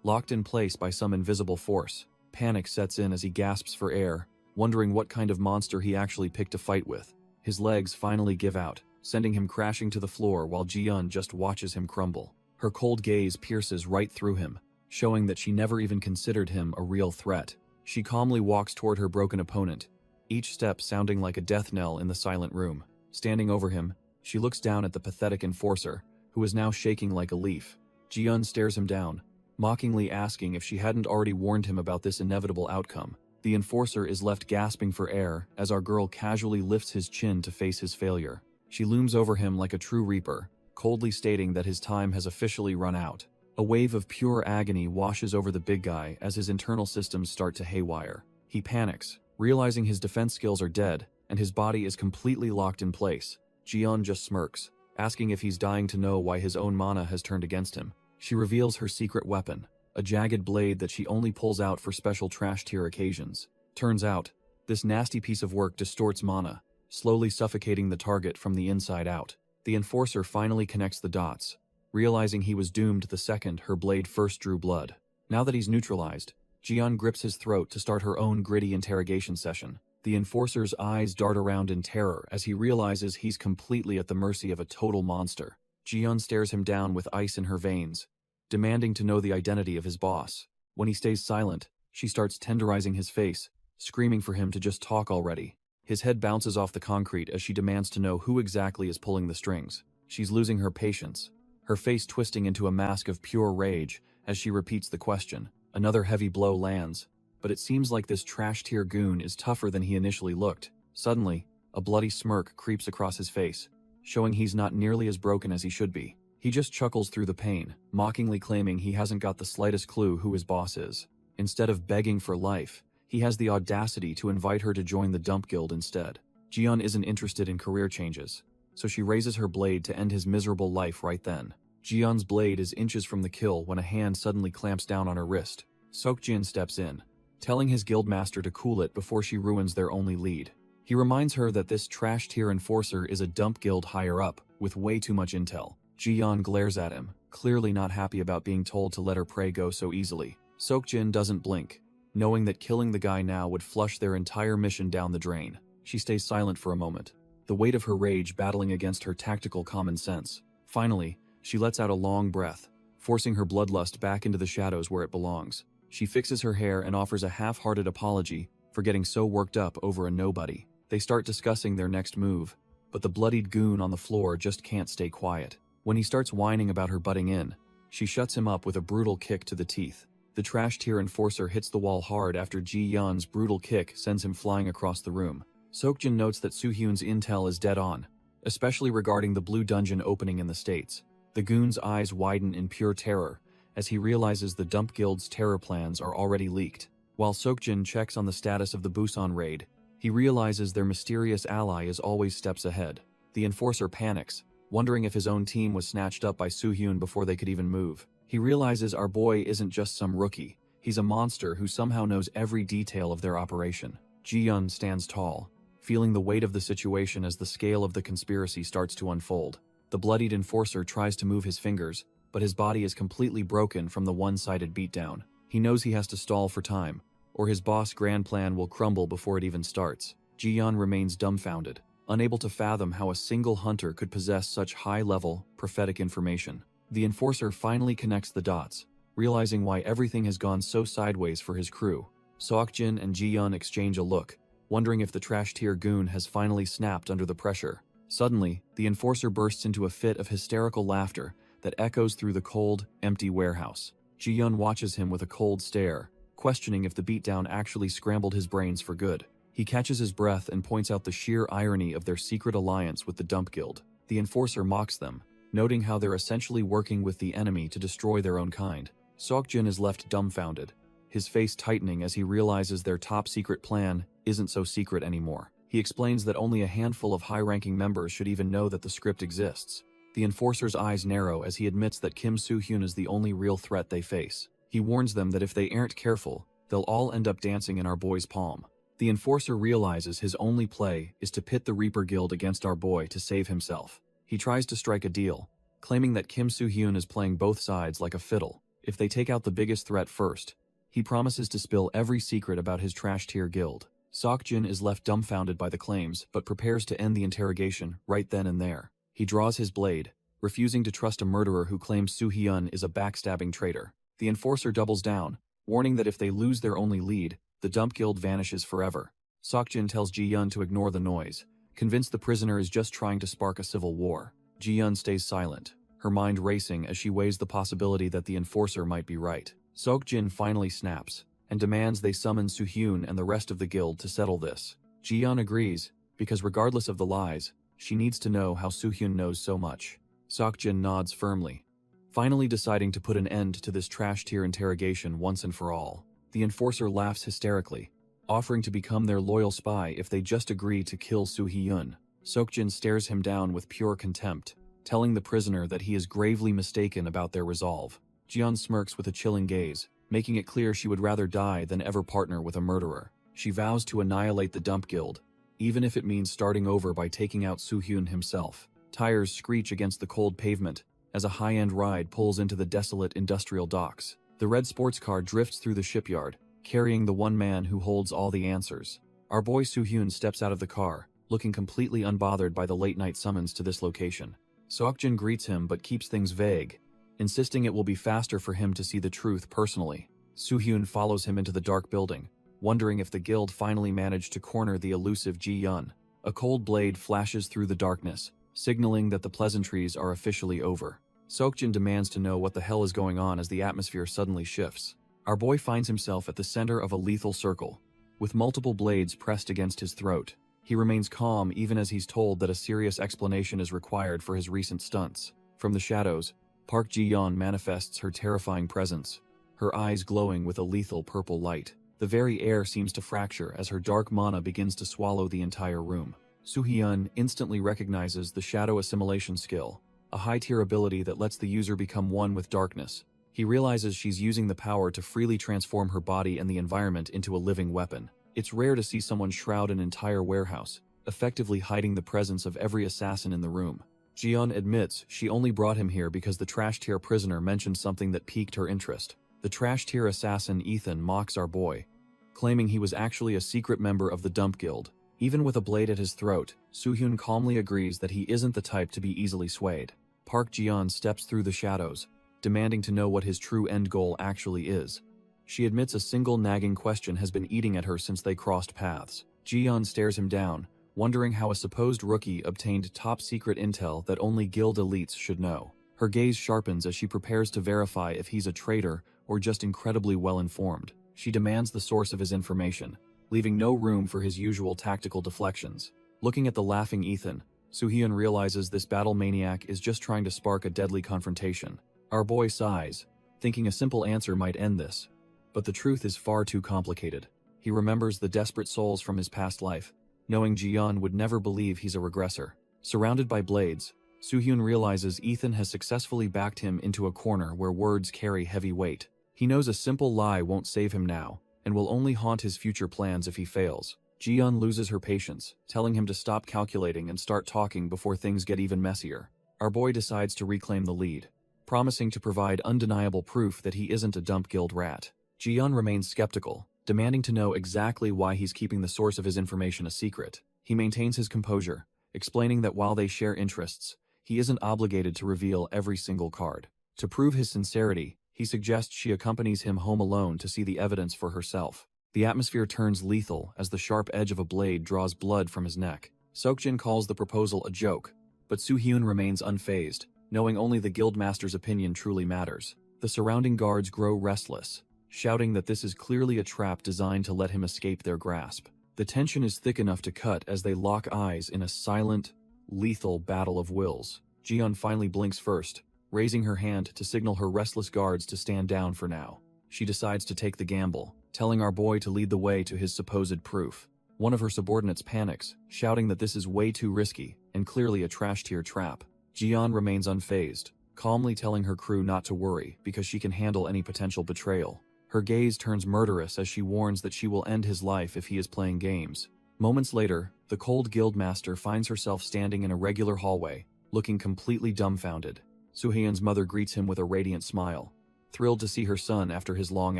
Locked in place by some invisible force, panic sets in as he gasps for air, wondering what kind of monster he actually picked a fight with. His legs finally give out, sending him crashing to the floor while Ji-yeon just watches him crumble. Her cold gaze pierces right through him, showing that she never even considered him a real threat. She calmly walks toward her broken opponent, each step sounding like a death knell in the silent room. Standing over him, she looks down at the pathetic Enforcer, who is now shaking like a leaf. Ji-yeon stares him down, mockingly asking if she hadn't already warned him about this inevitable outcome. The Enforcer is left gasping for air as our girl casually lifts his chin to face his failure. She looms over him like a true Reaper, coldly stating that his time has officially run out. A wave of pure agony washes over the big guy as his internal systems start to haywire. He panics, realizing his defense skills are dead, and his body is completely locked in place. Ji-yeon just smirks, asking if he's dying to know why his own mana has turned against him. She reveals her secret weapon, a jagged blade that she only pulls out for special trash tier occasions. Turns out, this nasty piece of work distorts mana, slowly suffocating the target from the inside out. The enforcer finally connects the dots, realizing he was doomed the second her blade first drew blood. Now that he's neutralized, Jian grips his throat to start her own gritty interrogation session. The enforcer's eyes dart around in terror as he realizes he's completely at the mercy of a total monster. Jian stares him down with ice in her veins, demanding to know the identity of his boss. When he stays silent, she starts tenderizing his face, screaming for him to just talk already. His head bounces off the concrete as she demands to know who exactly is pulling the strings. She's losing her patience, her face twisting into a mask of pure rage as she repeats the question. Another heavy blow lands, but it seems like this trash-tier goon is tougher than he initially looked. Suddenly, a bloody smirk creeps across his face, showing he's not nearly as broken as he should be. He just chuckles through the pain, mockingly claiming he hasn't got the slightest clue who his boss is. Instead of begging for life, he has the audacity to invite her to join the dump guild instead. Jian isn't interested in career changes, so she raises her blade to end his miserable life right then. Jian's blade is inches from the kill when a hand suddenly clamps down on her wrist. Seokjin steps in, telling his guildmaster to cool it before she ruins their only lead. He reminds her that this trash-tier enforcer is a dump guild higher up, with way too much intel. Jian glares at him, clearly not happy about being told to let her prey go so easily. Seokjin doesn't blink, knowing that killing the guy now would flush their entire mission down the drain. She stays silent for a moment, the weight of her rage battling against her tactical common sense. Finally, she lets out a long breath, forcing her bloodlust back into the shadows where it belongs. She fixes her hair and offers a half-hearted apology for getting so worked up over a nobody. They start discussing their next move, but the bloodied goon on the floor just can't stay quiet. When he starts whining about her butting in, she shuts him up with a brutal kick to the teeth. The trash-tier enforcer hits the wall hard after Ji Yun's brutal kick sends him flying across the room. Seokjin notes that Soo-hyun's intel is dead on, especially regarding the blue dungeon opening in the States. The goon's eyes widen in pure terror as he realizes the Dump Guild's terror plans are already leaked. While Seokjin checks on the status of the Busan raid, he realizes their mysterious ally is always steps ahead. The enforcer panics, wondering if his own team was snatched up by Soo-hyun before they could even move. He realizes our boy isn't just some rookie, he's a monster who somehow knows every detail of their operation. Ji-yun stands tall, feeling the weight of the situation as the scale of the conspiracy starts to unfold. The bloodied enforcer tries to move his fingers, but his body is completely broken from the one-sided beatdown. He knows he has to stall for time, or his boss' grand plan will crumble before it even starts. Ji-yun remains dumbfounded, unable to fathom how a single hunter could possess such high-level, prophetic information. The enforcer finally connects the dots, realizing why everything has gone so sideways for his crew. Seokjin and Ji-yun exchange a look, wondering if the trash-tier goon has finally snapped under the pressure. Suddenly, the enforcer bursts into a fit of hysterical laughter that echoes through the cold, empty warehouse. Ji-yun watches him with a cold stare, questioning if the beatdown actually scrambled his brains for good. He catches his breath and points out the sheer irony of their secret alliance with the Dump Guild. The enforcer mocks them, noting how they're essentially working with the enemy to destroy their own kind. Seokjin is left dumbfounded, his face tightening as he realizes their top-secret plan isn't so secret anymore. He explains that only a handful of high-ranking members should even know that the script exists. The enforcer's eyes narrow as he admits that Kim Soo-hyun is the only real threat they face. He warns them that if they aren't careful, they'll all end up dancing in our boy's palm. The enforcer realizes his only play is to pit the Reaper Guild against our boy to save himself. He tries to strike a deal, claiming that Kim Soo-hyun is playing both sides like a fiddle. If they take out the biggest threat first, he promises to spill every secret about his trash-tier guild. Seokjin is left dumbfounded by the claims, but prepares to end the interrogation right then and there. He draws his blade, refusing to trust a murderer who claims Soo-hyun is a backstabbing traitor. The enforcer doubles down, warning that if they lose their only lead, the Dump Guild vanishes forever. Seokjin tells Ji-yun to ignore the noise, convinced the prisoner is just trying to spark a civil war. Ji-yun stays silent, her mind racing as she weighs the possibility that the enforcer might be right. Seokjin finally snaps, and demands they summon Soo-hyun and the rest of the guild to settle this. Ji-yun agrees, because regardless of the lies, she needs to know how Soo-hyun knows so much. Seokjin nods firmly, finally deciding to put an end to this trash-tier interrogation once and for all. The enforcer laughs hysterically, offering to become their loyal spy if they just agree to kill Soo-hyun. Seokjin stares him down with pure contempt, telling the prisoner that he is gravely mistaken about their resolve. Jian smirks with a chilling gaze, making it clear she would rather die than ever partner with a murderer. She vows to annihilate the Dump Guild, even if it means starting over by taking out Soo-hyun himself. Tires screech against the cold pavement as a high-end ride pulls into the desolate industrial docks. The red sports car drifts through the shipyard, carrying the one man who holds all the answers. Our boy Soo-hyun steps out of the car, looking completely unbothered by the late-night summons to this location. Seokjin greets him but keeps things vague, insisting it will be faster for him to see the truth personally. Soo-hyun follows him into the dark building, wondering if the guild finally managed to corner the elusive Ji-yun. A cold blade flashes through the darkness, signaling that the pleasantries are officially over. Seokjin demands to know what the hell is going on as the atmosphere suddenly shifts. Our boy finds himself at the center of a lethal circle, with multiple blades pressed against his throat. He remains calm even as he's told that a serious explanation is required for his recent stunts. From the shadows, Park Ji-yeon manifests her terrifying presence, her eyes glowing with a lethal purple light. The very air seems to fracture as her dark mana begins to swallow the entire room. Soo-hyun instantly recognizes the shadow assimilation skill, a high-tier ability that lets the user become one with darkness. He realizes she's using the power to freely transform her body and the environment into a living weapon. It's rare to see someone shroud an entire warehouse, effectively hiding the presence of every assassin in the room. Jiyeon admits she only brought him here because the trash-tier prisoner mentioned something that piqued her interest. The trash-tier assassin Ethan mocks our boy, claiming he was actually a secret member of the Dump Guild. Even with a blade at his throat, Soo-hyun calmly agrees that he isn't the type to be easily swayed. Park Ji-yeon steps through the shadows, demanding to know what his true end goal actually is. She admits a single nagging question has been eating at her since they crossed paths. Ji-yeon stares him down, wondering how a supposed rookie obtained top-secret intel that only guild elites should know. Her gaze sharpens as she prepares to verify if he's a traitor or just incredibly well-informed. She demands the source of his information, leaving no room for his usual tactical deflections. Looking at the laughing Ethan, Soo-hyun realizes this battle maniac is just trying to spark a deadly confrontation. Our boy sighs, thinking a simple answer might end this. But the truth is far too complicated. He remembers the desperate souls from his past life, knowing Ji-yeon would never believe he's a regressor. Surrounded by blades, Soo-hyun realizes Ethan has successfully backed him into a corner where words carry heavy weight. He knows a simple lie won't save him now, and will only haunt his future plans if he fails. Ji-yeon loses her patience, telling him to stop calculating and start talking before things get even messier. Our boy decides to reclaim the lead, promising to provide undeniable proof that he isn't a Dump Guild rat. Ji-yeon remains skeptical, demanding to know exactly why he's keeping the source of his information a secret. He maintains his composure, explaining that while they share interests, he isn't obligated to reveal every single card. To prove his sincerity, he suggests she accompanies him home alone to see the evidence for herself. The atmosphere turns lethal as the sharp edge of a blade draws blood from his neck. Seokjin calls the proposal a joke, but Soo-hyun remains unfazed, knowing only the guildmaster's opinion truly matters. The surrounding guards grow restless, shouting that this is clearly a trap designed to let him escape their grasp. The tension is thick enough to cut as they lock eyes in a silent, lethal battle of wills. Ji-yeon finally blinks first, raising her hand to signal her restless guards to stand down for now. She decides to take the gamble, telling our boy to lead the way to his supposed proof. One of her subordinates panics, shouting that this is way too risky and clearly a trash-tier trap. Ji-yeon remains unfazed, calmly telling her crew not to worry because she can handle any potential betrayal. Her gaze turns murderous as she warns that she will end his life if he is playing games. Moments later, the cold guildmaster finds herself standing in a regular hallway, looking completely dumbfounded. Soo-hyun's mother greets him with a radiant smile, thrilled to see her son after his long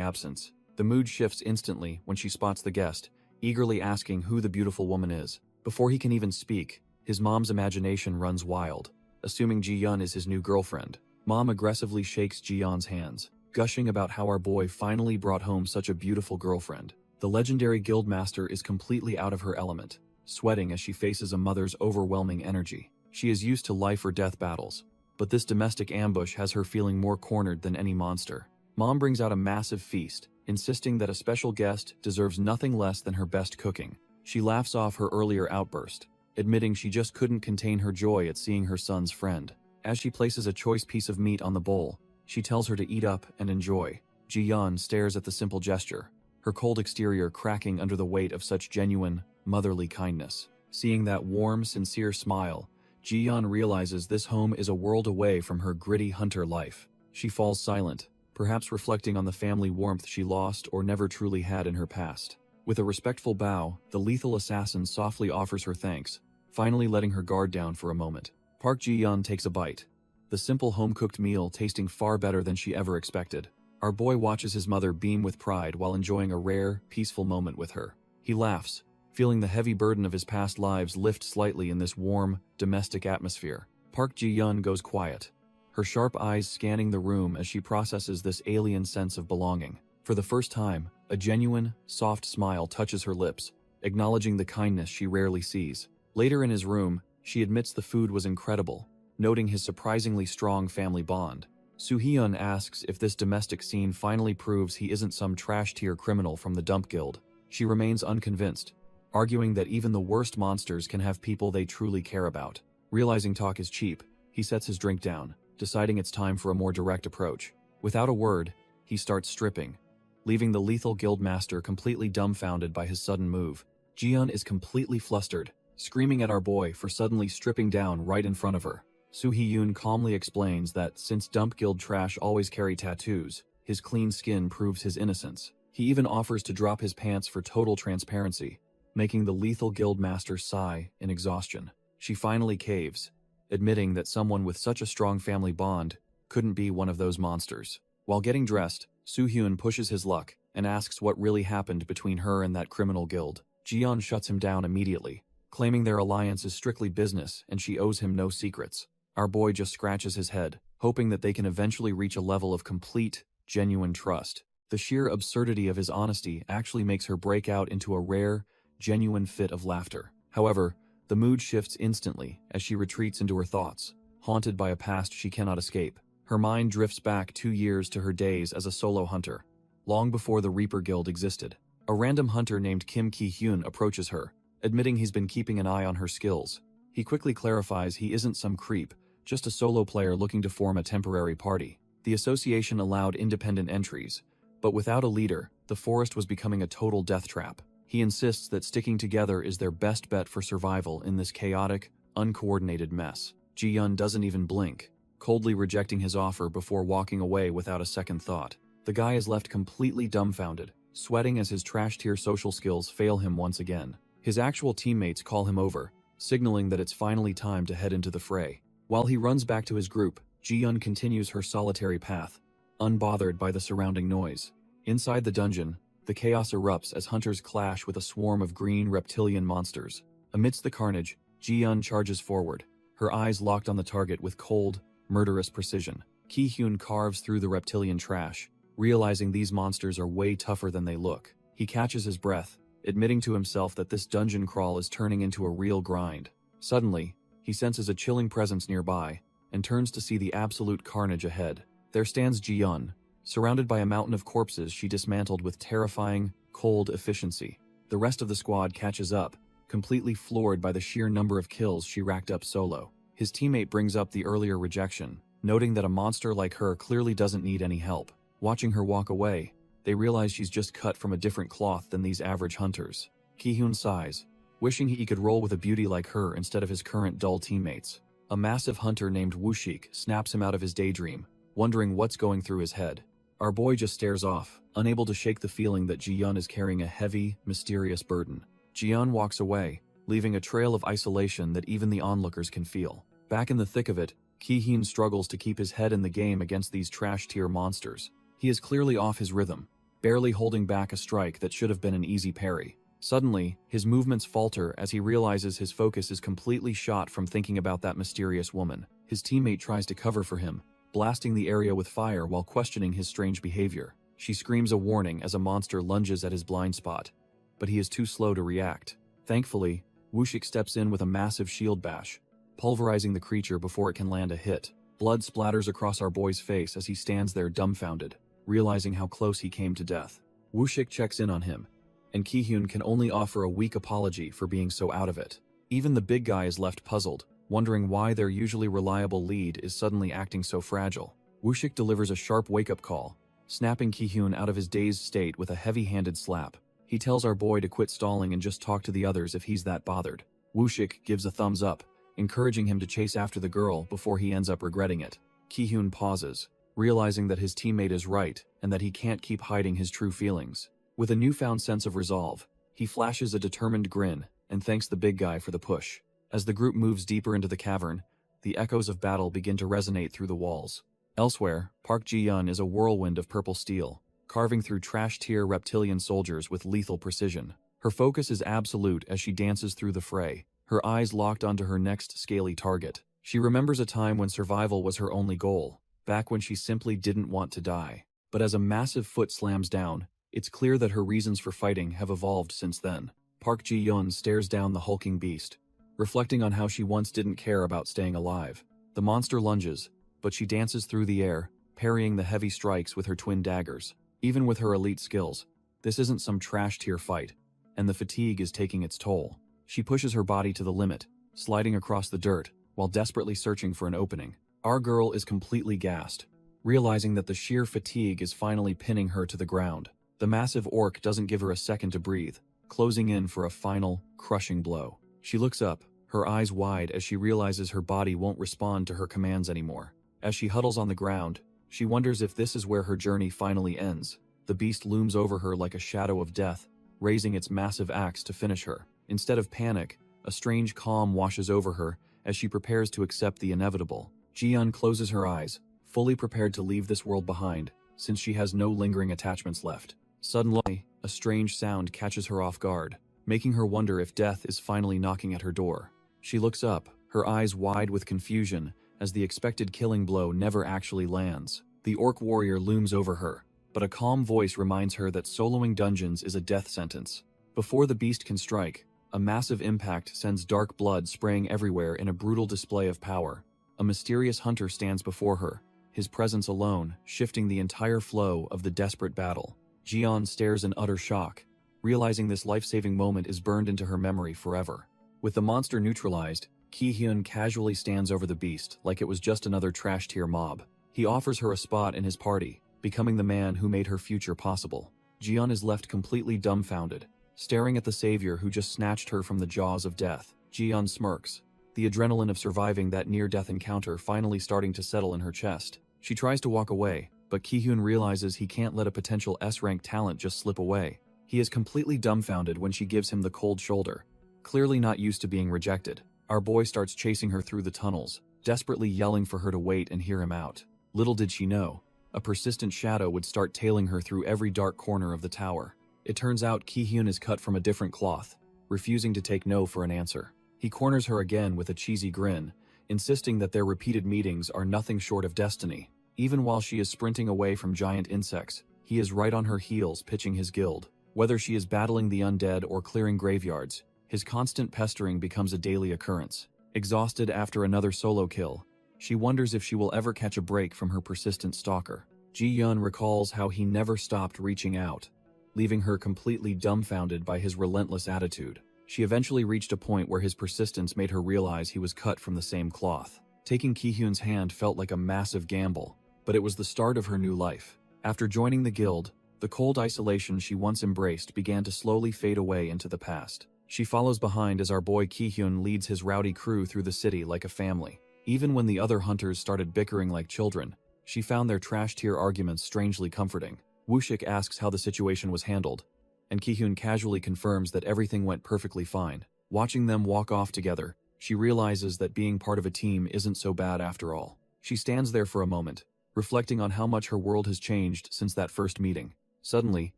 absence. The mood shifts instantly when she spots the guest, eagerly asking who the beautiful woman is. Before he can even speak, his mom's imagination runs wild, assuming Ji-yeon is his new girlfriend. Mom aggressively shakes Ji-yeon's hands, gushing about how our boy finally brought home such a beautiful girlfriend. The legendary guildmaster is completely out of her element, sweating as she faces a mother's overwhelming energy. She is used to life or death battles, but this domestic ambush has her feeling more cornered than any monster. Mom brings out a massive feast, insisting that a special guest deserves nothing less than her best cooking. She laughs off her earlier outburst, admitting she just couldn't contain her joy at seeing her son's friend. As she places a choice piece of meat on the bowl, she tells her to eat up and enjoy. Ji-yeon stares at the simple gesture, her cold exterior cracking under the weight of such genuine, motherly kindness. Seeing that warm, sincere smile, Ji-yeon realizes this home is a world away from her gritty hunter life. She falls silent, perhaps reflecting on the family warmth she lost or never truly had in her past. With a respectful bow, the lethal assassin softly offers her thanks, finally letting her guard down for a moment. Park Ji-yeon takes a bite, the simple home-cooked meal tasting far better than she ever expected. Our boy watches his mother beam with pride while enjoying a rare, peaceful moment with her. He laughs, feeling the heavy burden of his past lives lift slightly in this warm, domestic atmosphere. Park Ji-yeon goes quiet, her sharp eyes scanning the room as she processes this alien sense of belonging. For the first time, a genuine, soft smile touches her lips, acknowledging the kindness she rarely sees. Later in his room, she admits the food was incredible, noting his surprisingly strong family bond. Soo-hyun asks if this domestic scene finally proves he isn't some trash-tier criminal from the dump guild. She remains unconvinced, arguing that even the worst monsters can have people they truly care about. Realizing talk is cheap, he sets his drink down, deciding it's time for a more direct approach. Without a word, he starts stripping, leaving the lethal guildmaster completely dumbfounded by his sudden move. Ji-yeon is completely flustered, screaming at our boy for suddenly stripping down right in front of her. Soo-hyun calmly explains that since dump guild trash always carry tattoos, his clean skin proves his innocence. He even offers to drop his pants for total transparency, making the lethal guildmaster sigh in exhaustion. She finally caves, admitting that someone with such a strong family bond couldn't be one of those monsters. While getting dressed, Soo-hyun pushes his luck and asks what really happened between her and that criminal guild. Ji-yeon shuts him down immediately, claiming their alliance is strictly business and she owes him no secrets. Our boy just scratches his head, hoping that they can eventually reach a level of complete, genuine trust. The sheer absurdity of his honesty actually makes her break out into a rare, genuine fit of laughter. However, the mood shifts instantly as she retreats into her thoughts, haunted by a past she cannot escape. Her mind drifts back 2 years to her days as a solo hunter, long before the Reaper Guild existed. A random hunter named Kim Ki-hyun approaches her, admitting he's been keeping an eye on her skills. He quickly clarifies he isn't some creep, just a solo player looking to form a temporary party. The association allowed independent entries, but without a leader, the forest was becoming a total death trap. He insists that sticking together is their best bet for survival in this chaotic, uncoordinated mess. Ji-yeon doesn't even blink, coldly rejecting his offer before walking away without a second thought. The guy is left completely dumbfounded, sweating as his trash-tier social skills fail him once again. His actual teammates call him over, signaling that it's finally time to head into the fray. While he runs back to his group, Ji-yeon continues her solitary path, unbothered by the surrounding noise. Inside the dungeon, the chaos erupts as hunters clash with a swarm of green reptilian monsters. Amidst the carnage, Ji-yeon charges forward, her eyes locked on the target with cold, murderous precision. Ki-hyun carves through the reptilian trash, realizing these monsters are way tougher than they look. He catches his breath, admitting to himself that this dungeon crawl is turning into a real grind. Suddenly, he senses a chilling presence nearby, and turns to see the absolute carnage ahead. There stands Ji-yeon, surrounded by a mountain of corpses she dismantled with terrifying, cold efficiency. The rest of the squad catches up, completely floored by the sheer number of kills she racked up solo. His teammate brings up the earlier rejection, noting that a monster like her clearly doesn't need any help. Watching her walk away, they realize she's just cut from a different cloth than these average hunters. Ki-hyun sighs, wishing he could roll with a beauty like her instead of his current dull teammates. A massive hunter named Wushik snaps him out of his daydream, wondering what's going through his head. Our boy just stares off, unable to shake the feeling that Ji-yeon is carrying a heavy, mysterious burden. Ji-yeon walks away, leaving a trail of isolation that even the onlookers can feel. Back in the thick of it, Ki-hyun struggles to keep his head in the game against these trash-tier monsters. He is clearly off his rhythm, barely holding back a strike that should have been an easy parry. Suddenly, his movements falter as he realizes his focus is completely shot from thinking about that mysterious woman. His teammate tries to cover for him, blasting the area with fire while questioning his strange behavior. She screams a warning as a monster lunges at his blind spot, but he is too slow to react. Thankfully, Wushik steps in with a massive shield bash, pulverizing the creature before it can land a hit. Blood splatters across our boy's face as he stands there dumbfounded, realizing how close he came to death. Wushik checks in on him, and Ki-hyun can only offer a weak apology for being so out of it. Even the big guy is left puzzled, wondering why their usually reliable lead is suddenly acting so fragile. Wushik delivers a sharp wake-up call, snapping Ki-hyun out of his dazed state with a heavy-handed slap. He tells our boy to quit stalling and just talk to the others if he's that bothered. Wushik gives a thumbs up, encouraging him to chase after the girl before he ends up regretting it. Ki-hyun pauses, realizing that his teammate is right and that he can't keep hiding his true feelings. With a newfound sense of resolve, he flashes a determined grin and thanks the big guy for the push. As the group moves deeper into the cavern, the echoes of battle begin to resonate through the walls. Elsewhere, Park Ji-yeon is a whirlwind of purple steel, carving through trash-tier reptilian soldiers with lethal precision. Her focus is absolute as she dances through the fray, her eyes locked onto her next scaly target. She remembers a time when survival was her only goal, back when she simply didn't want to die. But as a massive foot slams down, it's clear that her reasons for fighting have evolved since then. Park Ji-yeon stares down the hulking beast, reflecting on how she once didn't care about staying alive. The monster lunges, but she dances through the air, parrying the heavy strikes with her twin daggers. Even with her elite skills, this isn't some trash-tier fight, and the fatigue is taking its toll. She pushes her body to the limit, sliding across the dirt, while desperately searching for an opening. Our girl is completely gassed, realizing that the sheer fatigue is finally pinning her to the ground. The massive orc doesn't give her a second to breathe, closing in for a final, crushing blow. She looks up, her eyes wide as she realizes her body won't respond to her commands anymore. As she huddles on the ground, she wonders if this is where her journey finally ends. The beast looms over her like a shadow of death, raising its massive axe to finish her. Instead of panic, a strange calm washes over her as she prepares to accept the inevitable. Ji-yeon closes her eyes, fully prepared to leave this world behind, since she has no lingering attachments left. Suddenly, a strange sound catches her off guard, making her wonder if death is finally knocking at her door. She looks up, her eyes wide with confusion, as the expected killing blow never actually lands. The orc warrior looms over her, but a calm voice reminds her that soloing dungeons is a death sentence. Before the beast can strike, a massive impact sends dark blood spraying everywhere in a brutal display of power. A mysterious hunter stands before her, his presence alone shifting the entire flow of the desperate battle. Ji-yeon stares in utter shock, realizing this life-saving moment is burned into her memory forever. With the monster neutralized, Ki-hyun casually stands over the beast like it was just another trash-tier mob. He offers her a spot in his party, becoming the man who made her future possible. Ji-yeon is left completely dumbfounded, staring at the savior who just snatched her from the jaws of death. Ji-yeon smirks, the adrenaline of surviving that near-death encounter finally starting to settle in her chest. She tries to walk away, but Ki-hyun realizes he can't let a potential S-rank talent just slip away. He is completely dumbfounded when she gives him the cold shoulder, clearly not used to being rejected. Our boy starts chasing her through the tunnels, desperately yelling for her to wait and hear him out. Little did she know, a persistent shadow would start tailing her through every dark corner of the tower. It turns out Ki-hyun is cut from a different cloth, refusing to take no for an answer. He corners her again with a cheesy grin, insisting that their repeated meetings are nothing short of destiny. Even while she is sprinting away from giant insects, he is right on her heels pitching his guild. Whether she is battling the undead or clearing graveyards, his constant pestering becomes a daily occurrence. Exhausted after another solo kill, she wonders if she will ever catch a break from her persistent stalker. Ji-yeon recalls how he never stopped reaching out, leaving her completely dumbfounded by his relentless attitude. She eventually reached a point where his persistence made her realize he was cut from the same cloth. Taking Ki-hyun's hand felt like a massive gamble, but it was the start of her new life. After joining the guild, the cold isolation she once embraced began to slowly fade away into the past. She follows behind as our boy Ki-hyun leads his rowdy crew through the city like a family. Even when the other hunters started bickering like children, she found their trash-tier arguments strangely comforting. Woo-shik asks how the situation was handled, and Ki-hyun casually confirms that everything went perfectly fine. Watching them walk off together, she realizes that being part of a team isn't so bad after all. She stands there for a moment, reflecting on how much her world has changed since that first meeting. Suddenly,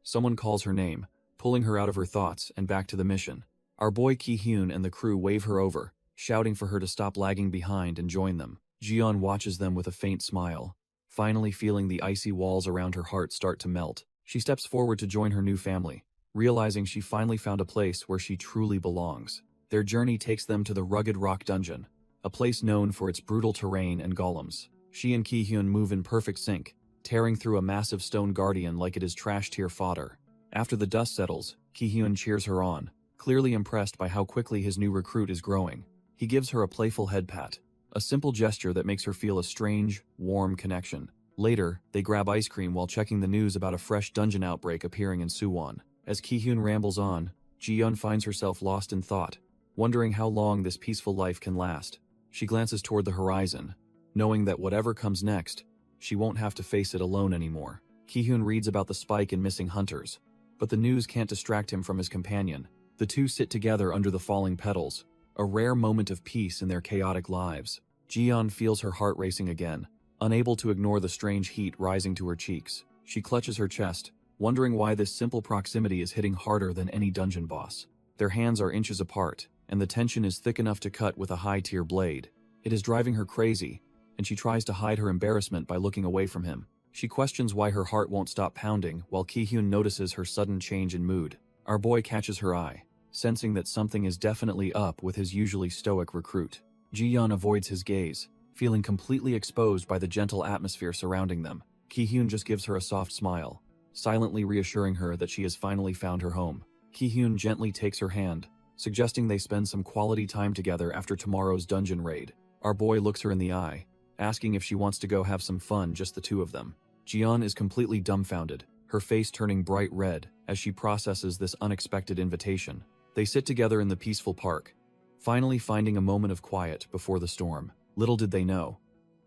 someone calls her name, pulling her out of her thoughts and back to the mission. Our boy Ki-hyun and the crew wave her over, shouting for her to stop lagging behind and join them. Ji-yeon watches them with a faint smile, finally feeling the icy walls around her heart start to melt. She steps forward to join her new family, realizing she finally found a place where she truly belongs. Their journey takes them to the rugged rock dungeon, a place known for its brutal terrain and golems. She and Ki-hyun move in perfect sync, tearing through a massive stone guardian like it is trash-tier fodder. After the dust settles, Ki-hyun cheers her on, clearly impressed by how quickly his new recruit is growing. He gives her a playful head pat, a simple gesture that makes her feel a strange, warm connection. Later, they grab ice cream while checking the news about a fresh dungeon outbreak appearing in Suwon. As Ki-hyun rambles on, Ji-yeon finds herself lost in thought, wondering how long this peaceful life can last. She glances toward the horizon, knowing that whatever comes next, she won't have to face it alone anymore. Ki-hyun reads about the spike in missing hunters, but the news can't distract him from his companion. The two sit together under the falling petals, a rare moment of peace in their chaotic lives. Ji-yeon feels her heart racing again, unable to ignore the strange heat rising to her cheeks. She clutches her chest, wondering why this simple proximity is hitting harder than any dungeon boss. Their hands are inches apart, and the tension is thick enough to cut with a high-tier blade. It is driving her crazy, and she tries to hide her embarrassment by looking away from him. She questions why her heart won't stop pounding, while Ki-hyun notices her sudden change in mood. Our boy catches her eye, sensing that something is definitely up with his usually stoic recruit. Ji-yeon avoids his gaze, feeling completely exposed by the gentle atmosphere surrounding them. Ki-hyun just gives her a soft smile, silently reassuring her that she has finally found her home. Ki-hyun gently takes her hand, suggesting they spend some quality time together after tomorrow's dungeon raid. Our boy looks her in the eye, asking if she wants to go have some fun, just the two of them. Ji-yeon is completely dumbfounded, her face turning bright red as she processes this unexpected invitation. They sit together in the peaceful park, finally finding a moment of quiet before the storm. Little did they know,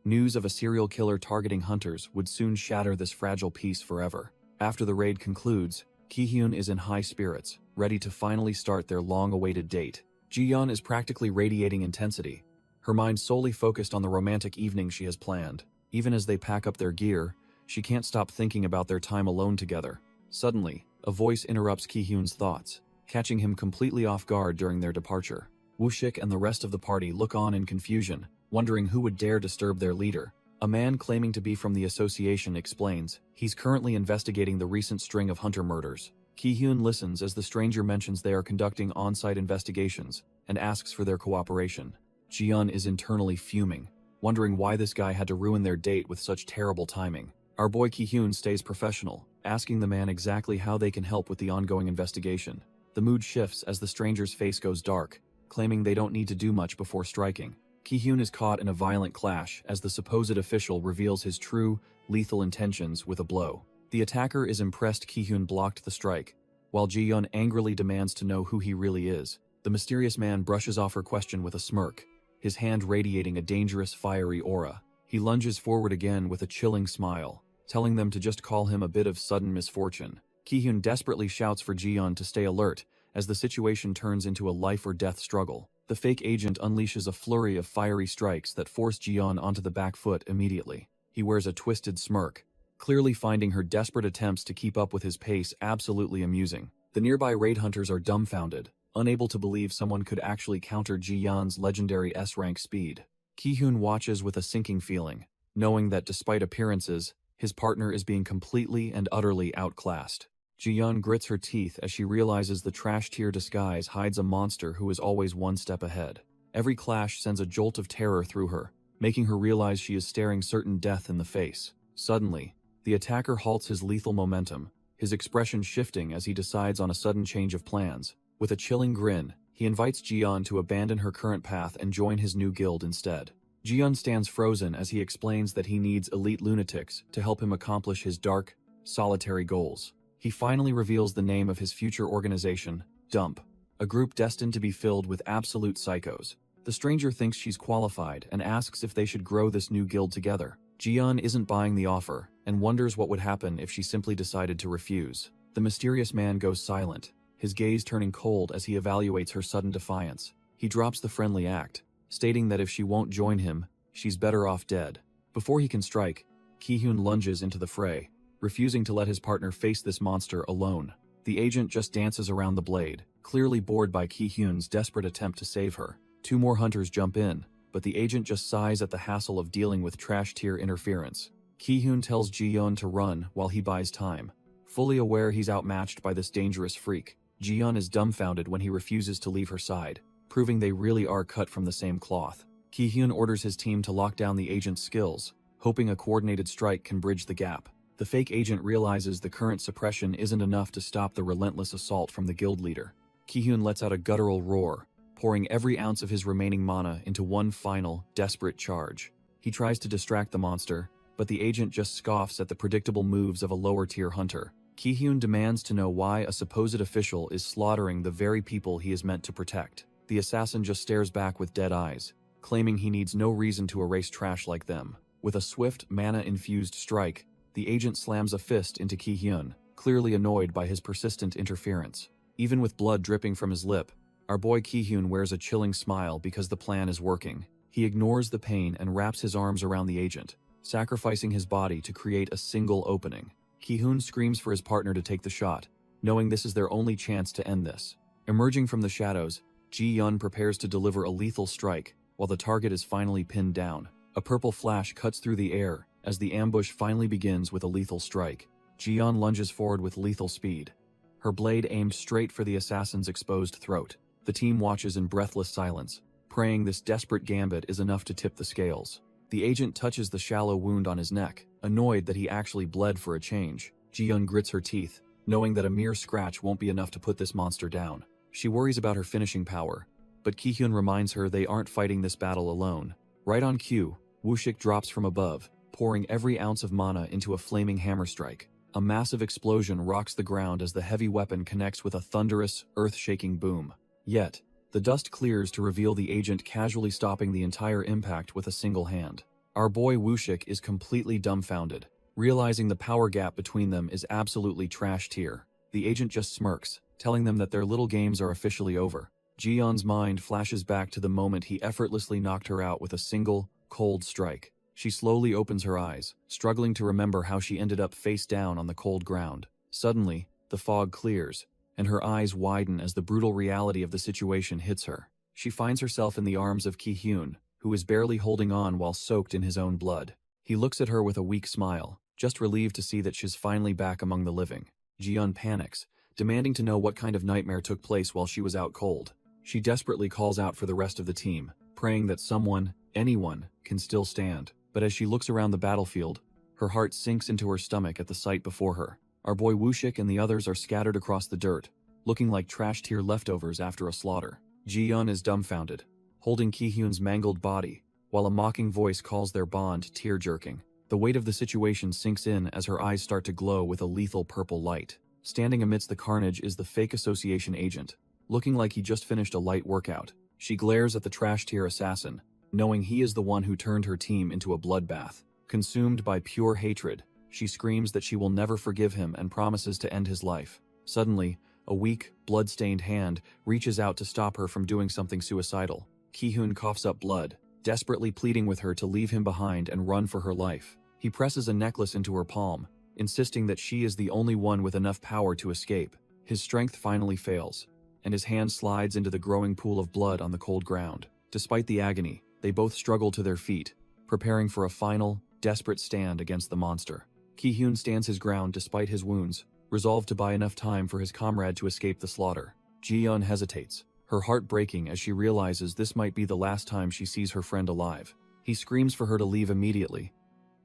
news of a serial killer targeting hunters would soon shatter this fragile peace forever. After the raid concludes, Ki-hyun is in high spirits, ready to finally start their long-awaited date. Ji-yeon is practically radiating intensity, her mind solely focused on the romantic evening she has planned. Even as they pack up their gear, she can't stop thinking about their time alone together. Suddenly, a voice interrupts Ki-hyun's thoughts, catching him completely off guard during their departure. Woo-shik and the rest of the party look on in confusion, wondering who would dare disturb their leader. A man claiming to be from the association explains he's currently investigating the recent string of hunter murders. Ki-hyun listens as the stranger mentions they are conducting on-site investigations and asks for their cooperation. Ji-yeon is internally fuming, wondering why this guy had to ruin their date with such terrible timing. Our boy Ki-hyun stays professional, asking the man exactly how they can help with the ongoing investigation. The mood shifts as the stranger's face goes dark, claiming they don't need to do much before striking. Ki-hyun is caught in a violent clash as the supposed official reveals his true, lethal intentions with a blow. The attacker is impressed Ki-hyun blocked the strike, while Ji-yeon angrily demands to know who he really is. The mysterious man brushes off her question with a smirk, his hand radiating a dangerous, fiery aura. He lunges forward again with a chilling smile, telling them to just call him a bit of sudden misfortune. Ki-hyun desperately shouts for Ji-yeon to stay alert as the situation turns into a life-or-death struggle. The fake agent unleashes a flurry of fiery strikes that force Ji-yeon onto the back foot immediately. He wears a twisted smirk, clearly finding her desperate attempts to keep up with his pace absolutely amusing. The nearby raid hunters are dumbfounded, unable to believe someone could actually counter Ji-yeon's legendary S-rank speed. Ki-hyun watches with a sinking feeling, knowing that despite appearances, his partner is being completely and utterly outclassed. Ji-yeon grits her teeth as she realizes the trash-tier disguise hides a monster who is always one step ahead. Every clash sends a jolt of terror through her, making her realize she is staring certain death in the face. Suddenly, the attacker halts his lethal momentum, his expression shifting as he decides on a sudden change of plans. With a chilling grin, he invites Ji-yeon to abandon her current path and join his new guild instead. Ji-yeon stands frozen as he explains that he needs elite lunatics to help him accomplish his dark, solitary goals. He finally reveals the name of his future organization, Dump, a group destined to be filled with absolute psychos. The stranger thinks she's qualified and asks if they should grow this new guild together. Ji-yeon isn't buying the offer and wonders what would happen if she simply decided to refuse. The mysterious man goes silent, his gaze turning cold as he evaluates her sudden defiance. He drops the friendly act, stating that if she won't join him, she's better off dead. Before he can strike, Ki-hyun lunges into the fray, refusing to let his partner face this monster alone. The agent just dances around the blade, clearly bored by Ki-hyun's desperate attempt to save her. Two more hunters jump in, but the agent just sighs at the hassle of dealing with trash-tier interference. Ki-hyun tells Ji-yeon to run while he buys time, fully aware he's outmatched by this dangerous freak. Ji-yeon is dumbfounded when he refuses to leave her side, proving they really are cut from the same cloth. Ki-hyun orders his team to lock down the agent's skills, hoping a coordinated strike can bridge the gap. The fake agent realizes the current suppression isn't enough to stop the relentless assault from the guild leader. Ki-hyun lets out a guttural roar, pouring every ounce of his remaining mana into one final, desperate charge. He tries to distract the monster, but the agent just scoffs at the predictable moves of a lower-tier hunter. Ki-hyun demands to know why a supposed official is slaughtering the very people he is meant to protect. The assassin just stares back with dead eyes, claiming he needs no reason to erase trash like them. With a swift, mana-infused strike, the agent slams a fist into Ki-hyun, clearly annoyed by his persistent interference. Even with blood dripping from his lip, our boy Ki-hyun wears a chilling smile because the plan is working. He ignores the pain and wraps his arms around the agent, sacrificing his body to create a single opening. Ki-hyun screams for his partner to take the shot, knowing this is their only chance to end this. Emerging from the shadows, Ji-yeon prepares to deliver a lethal strike, while the target is finally pinned down. A purple flash cuts through the air as the ambush finally begins with a lethal strike. Ji-yeon lunges forward with lethal speed, her blade aimed straight for the assassin's exposed throat. The team watches in breathless silence, praying this desperate gambit is enough to tip the scales. The agent touches the shallow wound on his neck, annoyed that he actually bled for a change. Ji-yeon grits her teeth, knowing that a mere scratch won't be enough to put this monster down. She worries about her finishing power, but Ki-hyun reminds her they aren't fighting this battle alone. Right on cue, Woo-shik drops from above, pouring every ounce of mana into a flaming hammer strike. A massive explosion rocks the ground as the heavy weapon connects with a thunderous, earth-shaking boom. Yet, the dust clears to reveal the agent casually stopping the entire impact with a single hand. Our boy Woo-shik is completely dumbfounded, realizing the power gap between them is absolutely trash tier. The agent just smirks, telling them that their little games are officially over. Ji-yeon's mind flashes back to the moment he effortlessly knocked her out with a single, cold strike. She slowly opens her eyes, struggling to remember how she ended up face down on the cold ground. Suddenly, the fog clears, and her eyes widen as the brutal reality of the situation hits her. She finds herself in the arms of Ki-hyun, who is barely holding on while soaked in his own blood. He looks at her with a weak smile, just relieved to see that she's finally back among the living. Ji-yeon panics, demanding to know what kind of nightmare took place while she was out cold. She desperately calls out for the rest of the team, praying that someone, anyone, can still stand. But as she looks around the battlefield, her heart sinks into her stomach at the sight before her. Our boy Woo-shik and the others are scattered across the dirt, looking like trash-tier leftovers after a slaughter. Ji-yeon is dumbfounded, holding Ki-hyun's mangled body, while a mocking voice calls their bond tear-jerking. The weight of the situation sinks in as her eyes start to glow with a lethal purple light. Standing amidst the carnage is the fake association agent, looking like he just finished a light workout. She glares at the trash-tier assassin, knowing he is the one who turned her team into a bloodbath. Consumed by pure hatred, she screams that she will never forgive him and promises to end his life. Suddenly, a weak, blood-stained hand reaches out to stop her from doing something suicidal. Ki-hyun coughs up blood, desperately pleading with her to leave him behind and run for her life. He presses a necklace into her palm, insisting that she is the only one with enough power to escape. His strength finally fails, and his hand slides into the growing pool of blood on the cold ground. Despite the agony, they both struggle to their feet, preparing for a final, desperate stand against the monster. Ki-hyun stands his ground despite his wounds, resolved to buy enough time for his comrade to escape the slaughter. Ji-yeon hesitates, her heart breaking as she realizes this might be the last time she sees her friend alive. He screams for her to leave immediately,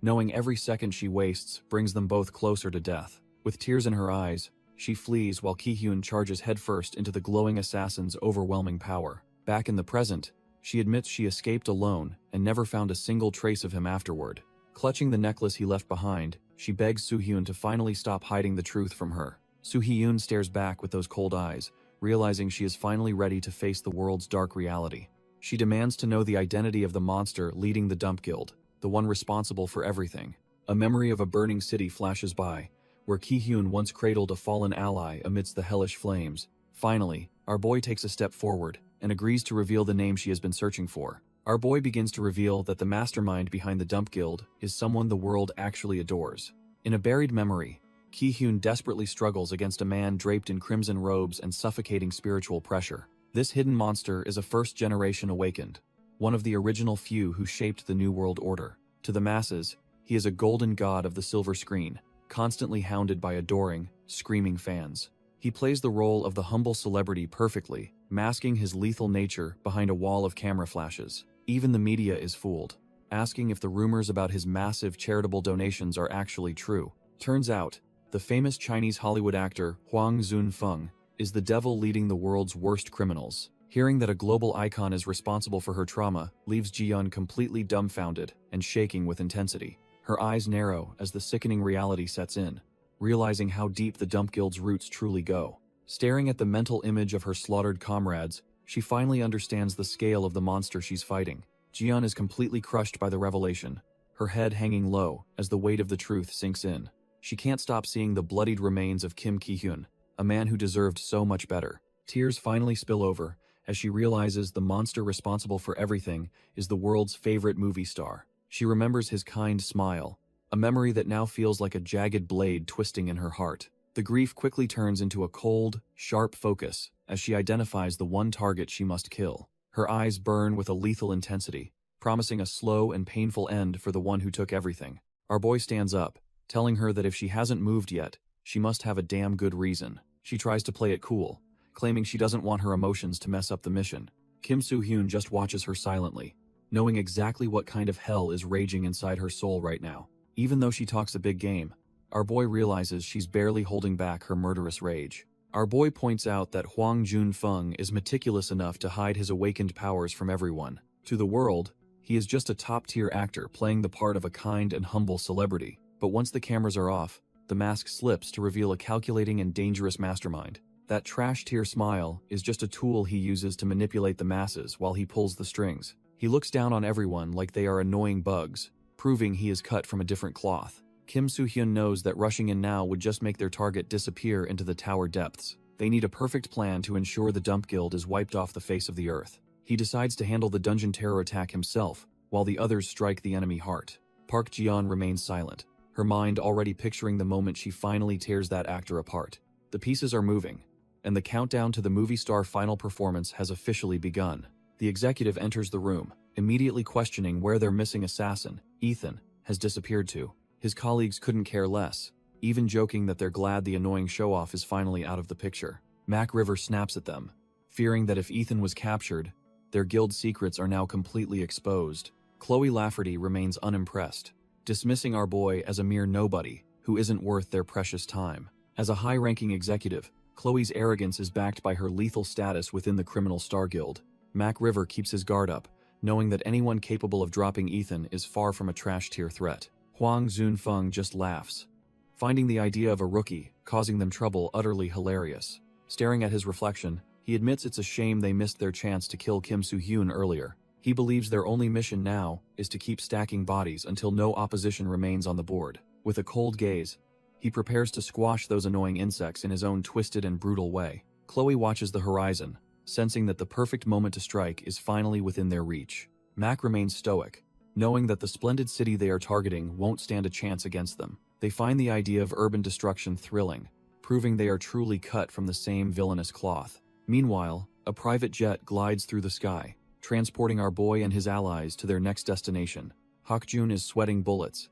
knowing every second she wastes brings them both closer to death. With tears in her eyes, she flees while Ki-hyun charges headfirst into the glowing assassin's overwhelming power. Back in the present, she admits she escaped alone and never found a single trace of him afterward. Clutching the necklace he left behind, she begs Soo-hyun to finally stop hiding the truth from her. Soo-hyun stares back with those cold eyes, realizing she is finally ready to face the world's dark reality. She demands to know the identity of the monster leading the Dump Guild, the one responsible for everything. A memory of a burning city flashes by, where Ki-hyun once cradled a fallen ally amidst the hellish flames. Finally, our boy takes a step forward and agrees to reveal the name she has been searching for. Our boy begins to reveal that the mastermind behind the Dump Guild is someone the world actually adores. In a buried memory, Ki-hyun desperately struggles against a man draped in crimson robes and suffocating spiritual pressure. This hidden monster is a first-generation awakened, one of the original few who shaped the New World Order. To the masses, he is a golden god of the silver screen, constantly hounded by adoring, screaming fans. He plays the role of the humble celebrity perfectly, masking his lethal nature behind a wall of camera flashes. Even the media is fooled, asking if the rumors about his massive charitable donations are actually true. Turns out, the famous Chinese Hollywood actor Huang Zunfeng is the devil leading the world's worst criminals. Hearing that a global icon is responsible for her trauma leaves Ji-yeon completely dumbfounded and shaking with intensity. Her eyes narrow as the sickening reality sets in, realizing how deep the Dump Guild's roots truly go. Staring at the mental image of her slaughtered comrades, She finally understands the scale of the monster she's fighting. Jiyeon is completely crushed by the revelation, her head hanging low as the weight of the truth sinks in. She can't stop seeing the bloodied remains of Kim Ki-hyun, a man who deserved so much better. Tears finally spill over as she realizes the monster responsible for everything is the world's favorite movie star. She remembers his kind smile, a memory that now feels like a jagged blade twisting in her heart. The grief quickly turns into a cold, sharp focus as she identifies the one target she must kill. Her eyes burn with a lethal intensity, promising a slow and painful end for the one who took everything. Our boy stands up, telling her that if she hasn't moved yet, she must have a damn good reason. She tries to play it cool, claiming she doesn't want her emotions to mess up the mission. Kim Soo-hyun just watches her silently, knowing exactly what kind of hell is raging inside her soul right now. Even though she talks a big game, our boy realizes she's barely holding back her murderous rage. Our boy points out that Hwang Jun-fung is meticulous enough to hide his awakened powers from everyone. To the world, he is just a top-tier actor playing the part of a kind and humble celebrity. But once the cameras are off, the mask slips to reveal a calculating and dangerous mastermind. That trash-tier smile is just a tool he uses to manipulate the masses while he pulls the strings. He looks down on everyone like they are annoying bugs, proving he is cut from a different cloth. Kim Soo-hyun knows that rushing in now would just make their target disappear into the tower depths. They need a perfect plan to ensure the Dump Guild is wiped off the face of the earth. He decides to handle the dungeon terror attack himself, while the others strike the enemy heart. Park Ji-yeon remains silent, her mind already picturing the moment she finally tears that actor apart. The pieces are moving, and the countdown to the movie star final performance has officially begun. The executive enters the room, immediately questioning where their missing assassin, Ethan, has disappeared to. His colleagues couldn't care less, even joking that they're glad the annoying show-off is finally out of the picture. Mac River snaps at them, fearing that if Ethan was captured, their guild secrets are now completely exposed. Chloe Lafferty remains unimpressed, dismissing our boy as a mere nobody who isn't worth their precious time. As a high-ranking executive, Chloe's arrogance is backed by her lethal status within the criminal Star Guild. Mac River keeps his guard up, knowing that anyone capable of dropping Ethan is far from a trash-tier threat. Hwang Jun-fung just laughs, finding the idea of a rookie causing them trouble utterly hilarious. Staring at his reflection, he admits it's a shame they missed their chance to kill Kim Soo-hyun earlier. He believes their only mission now is to keep stacking bodies until no opposition remains on the board. With a cold gaze, he prepares to squash those annoying insects in his own twisted and brutal way. Chloe watches the horizon, sensing that the perfect moment to strike is finally within their reach. Mac remains stoic, knowing that the splendid city they are targeting won't stand a chance against them. They find the idea of urban destruction thrilling, proving they are truly cut from the same villainous cloth. Meanwhile, a private jet glides through the sky, transporting our boy and his allies to their next destination. Hak-jun is sweating bullets,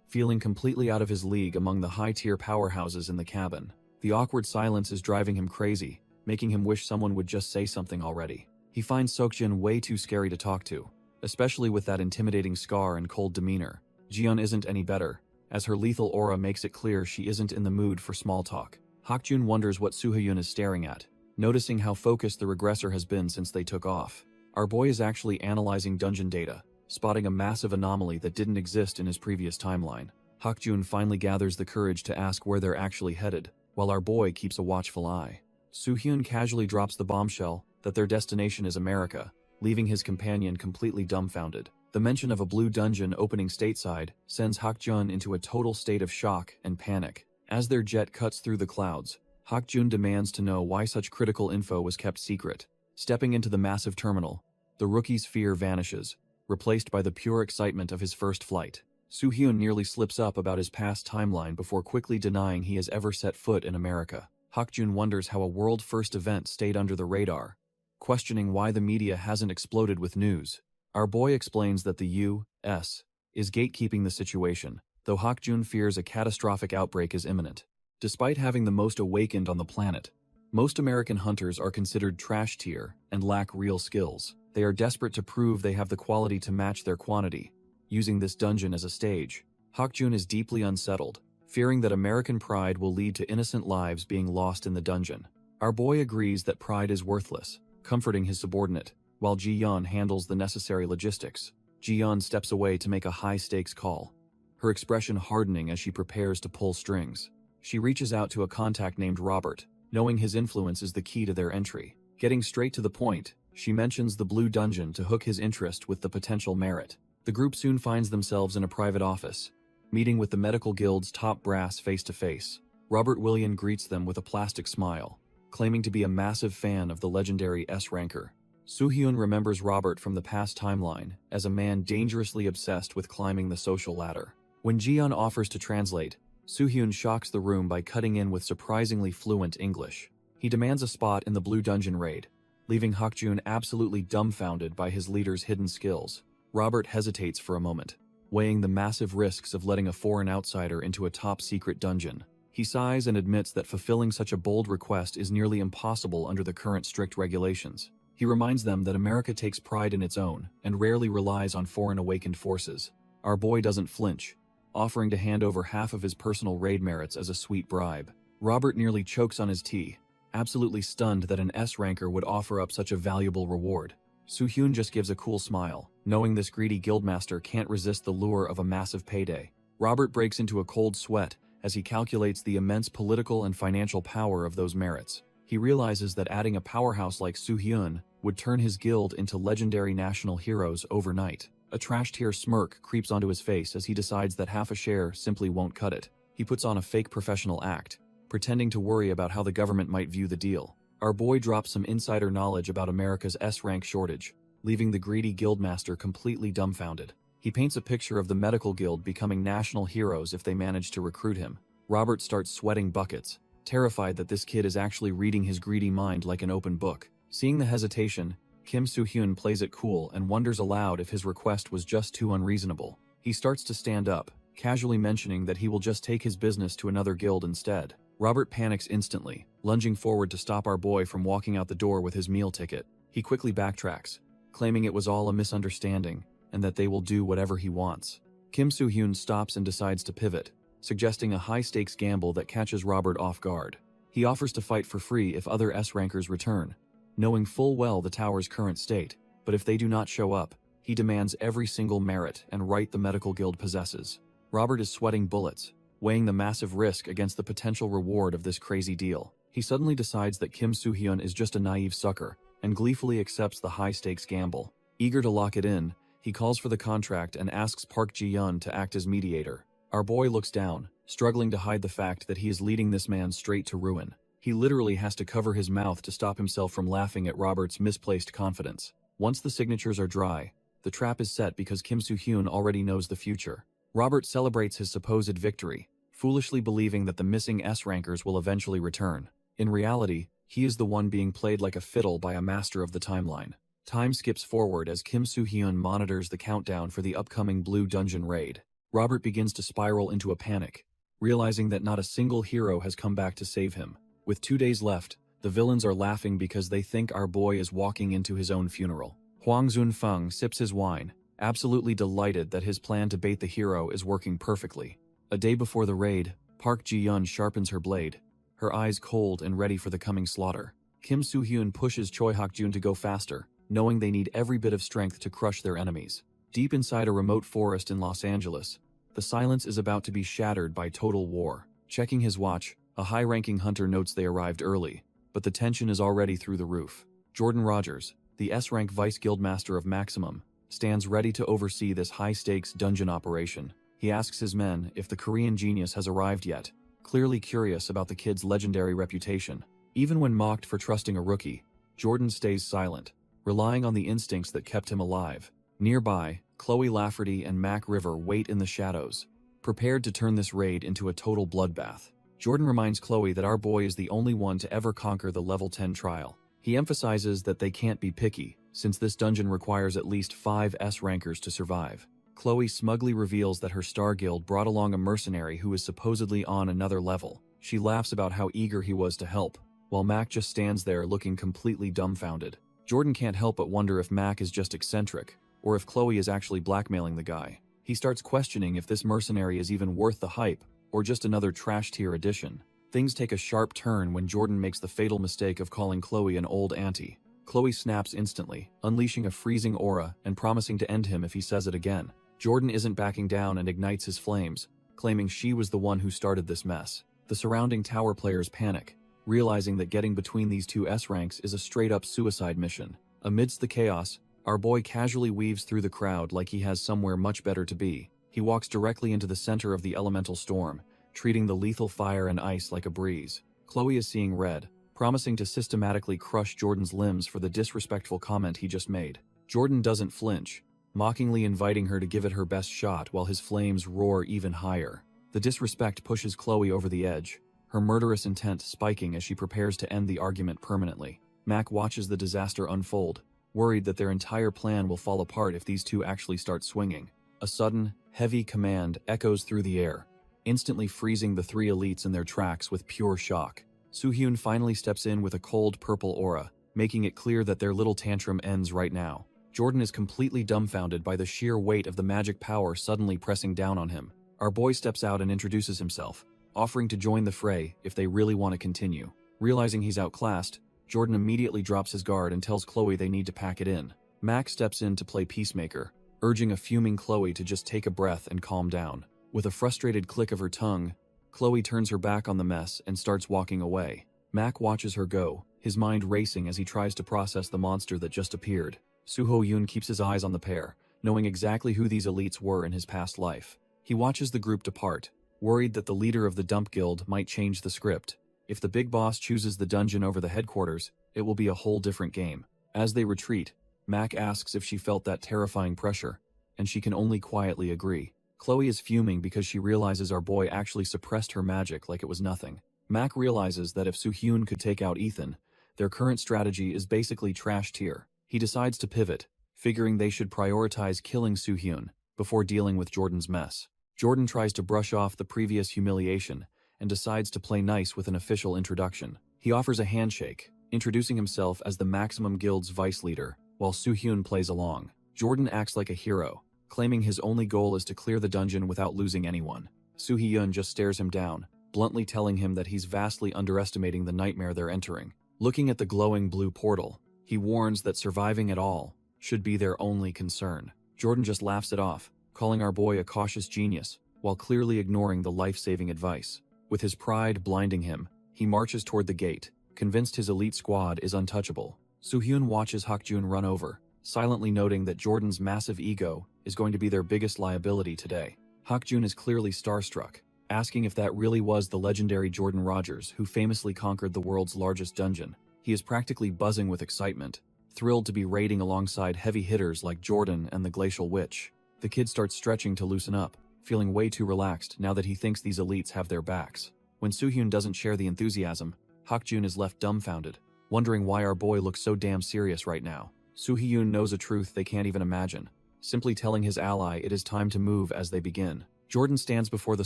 feeling completely out of his league among the high-tier powerhouses in the cabin. The awkward silence is driving him crazy, making him wish someone would just say something already. He finds Seokjin way too scary to talk to, especially with that intimidating scar and cold demeanor. Jiyeon isn't any better, as her lethal aura makes it clear she isn't in the mood for small talk. Hak-jun wonders what Soo-hyun is staring at, noticing how focused the regressor has been since they took off. Our boy is actually analyzing dungeon data, spotting a massive anomaly that didn't exist in his previous timeline. Hak-jun finally gathers the courage to ask where they're actually headed, while our boy keeps a watchful eye. Soo-hyun casually drops the bombshell that their destination is America, leaving his companion completely dumbfounded. The mention of a blue dungeon opening stateside sends Hak-jun into a total state of shock and panic. As their jet cuts through the clouds, Hak-jun demands to know why such critical info was kept secret. Stepping into the massive terminal, the rookie's fear vanishes, replaced by the pure excitement of his first flight. Soo-hyun nearly slips up about his past timeline before quickly denying he has ever set foot in America. Hak-jun wonders how a world-first event stayed under the radar, questioning why the media hasn't exploded with news. Our boy explains that the U.S. is gatekeeping the situation, though Hak-jun fears a catastrophic outbreak is imminent. Despite having the most awakened on the planet, most American hunters are considered trash tier and lack real skills. They are desperate to prove they have the quality to match their quantity, using this dungeon as a stage. Hak-jun is deeply unsettled, fearing that American pride will lead to innocent lives being lost in the dungeon. Our boy agrees that pride is worthless, comforting his subordinate, while Ji-yeon handles the necessary logistics. Ji-yeon steps away to make a high-stakes call, her expression hardening as she prepares to pull strings. She reaches out to a contact named Robert, knowing his influence is the key to their entry. Getting straight to the point, She mentions the blue dungeon to hook his interest with the potential merit. The group soon finds themselves in a private office, meeting with the medical guild's top brass face to face. Robert William greets them with a plastic smile, claiming to be a massive fan of the legendary S-ranker. Soo-hyun remembers Robert from the past timeline as a man dangerously obsessed with climbing the social ladder. When Jiyeon offers to translate, Soo-hyun shocks the room by cutting in with surprisingly fluent English. He demands a spot in the Blue Dungeon raid, leaving Hakjun absolutely dumbfounded by his leader's hidden skills. Robert hesitates for a moment, weighing the massive risks of letting a foreign outsider into a top-secret dungeon. He sighs and admits that fulfilling such a bold request is nearly impossible under the current strict regulations. He reminds them that America takes pride in its own and rarely relies on foreign awakened forces. Our boy doesn't flinch, offering to hand over half of his personal raid merits as a sweet bribe. Robert nearly chokes on his tea, absolutely stunned that an S-ranker would offer up such a valuable reward. Soo-hyun just gives a cool smile, knowing this greedy guildmaster can't resist the lure of a massive payday. Robert breaks into a cold sweat as he calculates the immense political and financial power of those merits. He realizes that adding a powerhouse like Soo-hyun would turn his guild into legendary national heroes overnight. A trash-tier smirk creeps onto his face as he decides that half a share simply won't cut it. He puts on a fake professional act, pretending to worry about how the government might view the deal. Our boy drops some insider knowledge about America's S-rank shortage, leaving the greedy guildmaster completely dumbfounded. He paints a picture of the medical guild becoming national heroes if they manage to recruit him. Robert starts sweating buckets, terrified that this kid is actually reading his greedy mind like an open book. Seeing the hesitation, Kim Soo-hyun plays it cool and wonders aloud if his request was just too unreasonable. He starts to stand up, casually mentioning that he will just take his business to another guild instead. Robert panics instantly, lunging forward to stop our boy from walking out the door with his meal ticket. He quickly backtracks, claiming it was all a misunderstanding and that they will do whatever he wants. Kim Soo-hyun stops and decides to pivot, suggesting a high-stakes gamble that catches Robert off guard. He offers to fight for free if other S-rankers return, knowing full well the tower's current state, but if they do not show up, he demands every single merit and right the medical guild possesses. Robert is sweating bullets, weighing the massive risk against the potential reward of this crazy deal. He suddenly decides that Kim Soo-hyun is just a naive sucker, and gleefully accepts the high-stakes gamble. Eager to lock it in, he calls for the contract and asks Park Ji-yeon to act as mediator. Our boy looks down, struggling to hide the fact that he is leading this man straight to ruin. He literally has to cover his mouth to stop himself from laughing at Robert's misplaced confidence. Once the signatures are dry, the trap is set because Kim Soo-hyun already knows the future. Robert celebrates his supposed victory, foolishly believing that the missing S-rankers will eventually return. In reality, he is the one being played like a fiddle by a master of the timeline. Time skips forward as Kim Soo-hyun monitors the countdown for the upcoming Blue Dungeon raid. Robert begins to spiral into a panic, realizing that not a single hero has come back to save him. With 2 days left, the villains are laughing because they think our boy is walking into his own funeral. Huang Zunfeng sips his wine, absolutely delighted that his plan to bait the hero is working perfectly. A day before the raid, Park Ji-yeon sharpens her blade, her eyes cold and ready for the coming slaughter. Kim Soo-hyun pushes Choi Hak-jun to go faster, knowing they need every bit of strength to crush their enemies. Deep inside a remote forest in Los Angeles, the silence is about to be shattered by total war. Checking his watch, a high-ranking hunter notes they arrived early, but the tension is already through the roof. Jordan Rogers, the S-rank vice guildmaster of Maximum, stands ready to oversee this high-stakes dungeon operation. He asks his men if the Korean genius has arrived yet, clearly curious about the kid's legendary reputation. Even when mocked for trusting a rookie, Jordan stays silent, relying on the instincts that kept him alive. Nearby, Chloe Lafferty and Mac River wait in the shadows, prepared to turn this raid into a total bloodbath. Jordan reminds Chloe that our boy is the only one to ever conquer the level 10 trial. He emphasizes that they can't be picky, since this dungeon requires at least 5 S-rankers to survive. Chloe smugly reveals that her star guild brought along a mercenary who is supposedly on another level. She laughs about how eager he was to help, while Mac just stands there looking completely dumbfounded. Jordan can't help but wonder if Mac is just eccentric, or if Chloe is actually blackmailing the guy. He starts questioning if this mercenary is even worth the hype, or just another trash-tier addition. Things take a sharp turn when Jordan makes the fatal mistake of calling Chloe an old auntie. Chloe snaps instantly, unleashing a freezing aura and promising to end him if he says it again. Jordan isn't backing down and ignites his flames, claiming she was the one who started this mess. The surrounding tower players panic, realizing that getting between these two S ranks is a straight-up suicide mission. Amidst the chaos, our boy casually weaves through the crowd like he has somewhere much better to be. He walks directly into the center of the elemental storm, treating the lethal fire and ice like a breeze. Chloe is seeing red, promising to systematically crush Jordan's limbs for the disrespectful comment he just made. Jordan doesn't flinch, mockingly inviting her to give it her best shot while his flames roar even higher. The disrespect pushes Chloe over the edge, her murderous intent spiking as she prepares to end the argument permanently. Mac watches the disaster unfold, worried that their entire plan will fall apart if these two actually start swinging. A sudden, heavy command echoes through the air, instantly freezing the three elites in their tracks with pure shock. Soo-hyun finally steps in with a cold purple aura, making it clear that their little tantrum ends right now. Jordan is completely dumbfounded by the sheer weight of the magic power suddenly pressing down on him. Our boy steps out and introduces himself, offering to join the fray if they really want to continue. Realizing he's outclassed, Jordan immediately drops his guard and tells Chloe they need to pack it in. Mac steps in to play peacemaker, urging a fuming Chloe to just take a breath and calm down. With a frustrated click of her tongue, Chloe turns her back on the mess and starts walking away. Mac watches her go, his mind racing as he tries to process the monster that just appeared. Soo-hyun keeps his eyes on the pair, knowing exactly who these elites were in his past life. He watches the group depart, worried that the leader of the dump guild might change the script. If the big boss chooses the dungeon over the headquarters, it will be a whole different game. As they retreat, Mac asks if she felt that terrifying pressure, and she can only quietly agree. Chloe is fuming because she realizes our boy actually suppressed her magic like it was nothing. Mac realizes that if Soo-hyun could take out Ethan, their current strategy is basically trash tier. He decides to pivot, figuring they should prioritize killing Soo-hyun before dealing with Jordan's mess. Jordan tries to brush off the previous humiliation and decides to play nice with an official introduction. He offers a handshake, introducing himself as the Maximum Guild's vice leader, while Soo-hyun plays along. Jordan acts like a hero, claiming his only goal is to clear the dungeon without losing anyone. Soo-hyun just stares him down, bluntly telling him that he's vastly underestimating the nightmare they're entering. Looking at the glowing blue portal, he warns that surviving at all should be their only concern. Jordan just laughs it off, calling our boy a cautious genius, while clearly ignoring the life-saving advice. With his pride blinding him, he marches toward the gate, convinced his elite squad is untouchable. Soo-hyun watches Hakjun run over, silently noting that Jordan's massive ego is going to be their biggest liability today. Hakjun is clearly starstruck, asking if that really was the legendary Jordan Rogers who famously conquered the world's largest dungeon. He is practically buzzing with excitement, thrilled to be raiding alongside heavy hitters like Jordan and the Glacial Witch. The kid starts stretching to loosen up, feeling way too relaxed now that he thinks these elites have their backs. When Soo-hyun doesn't share the enthusiasm, Hakjun is left dumbfounded, wondering why our boy looks so damn serious right now. Soo-hyun knows a truth they can't even imagine, simply telling his ally it is time to move as they begin. Jordan stands before the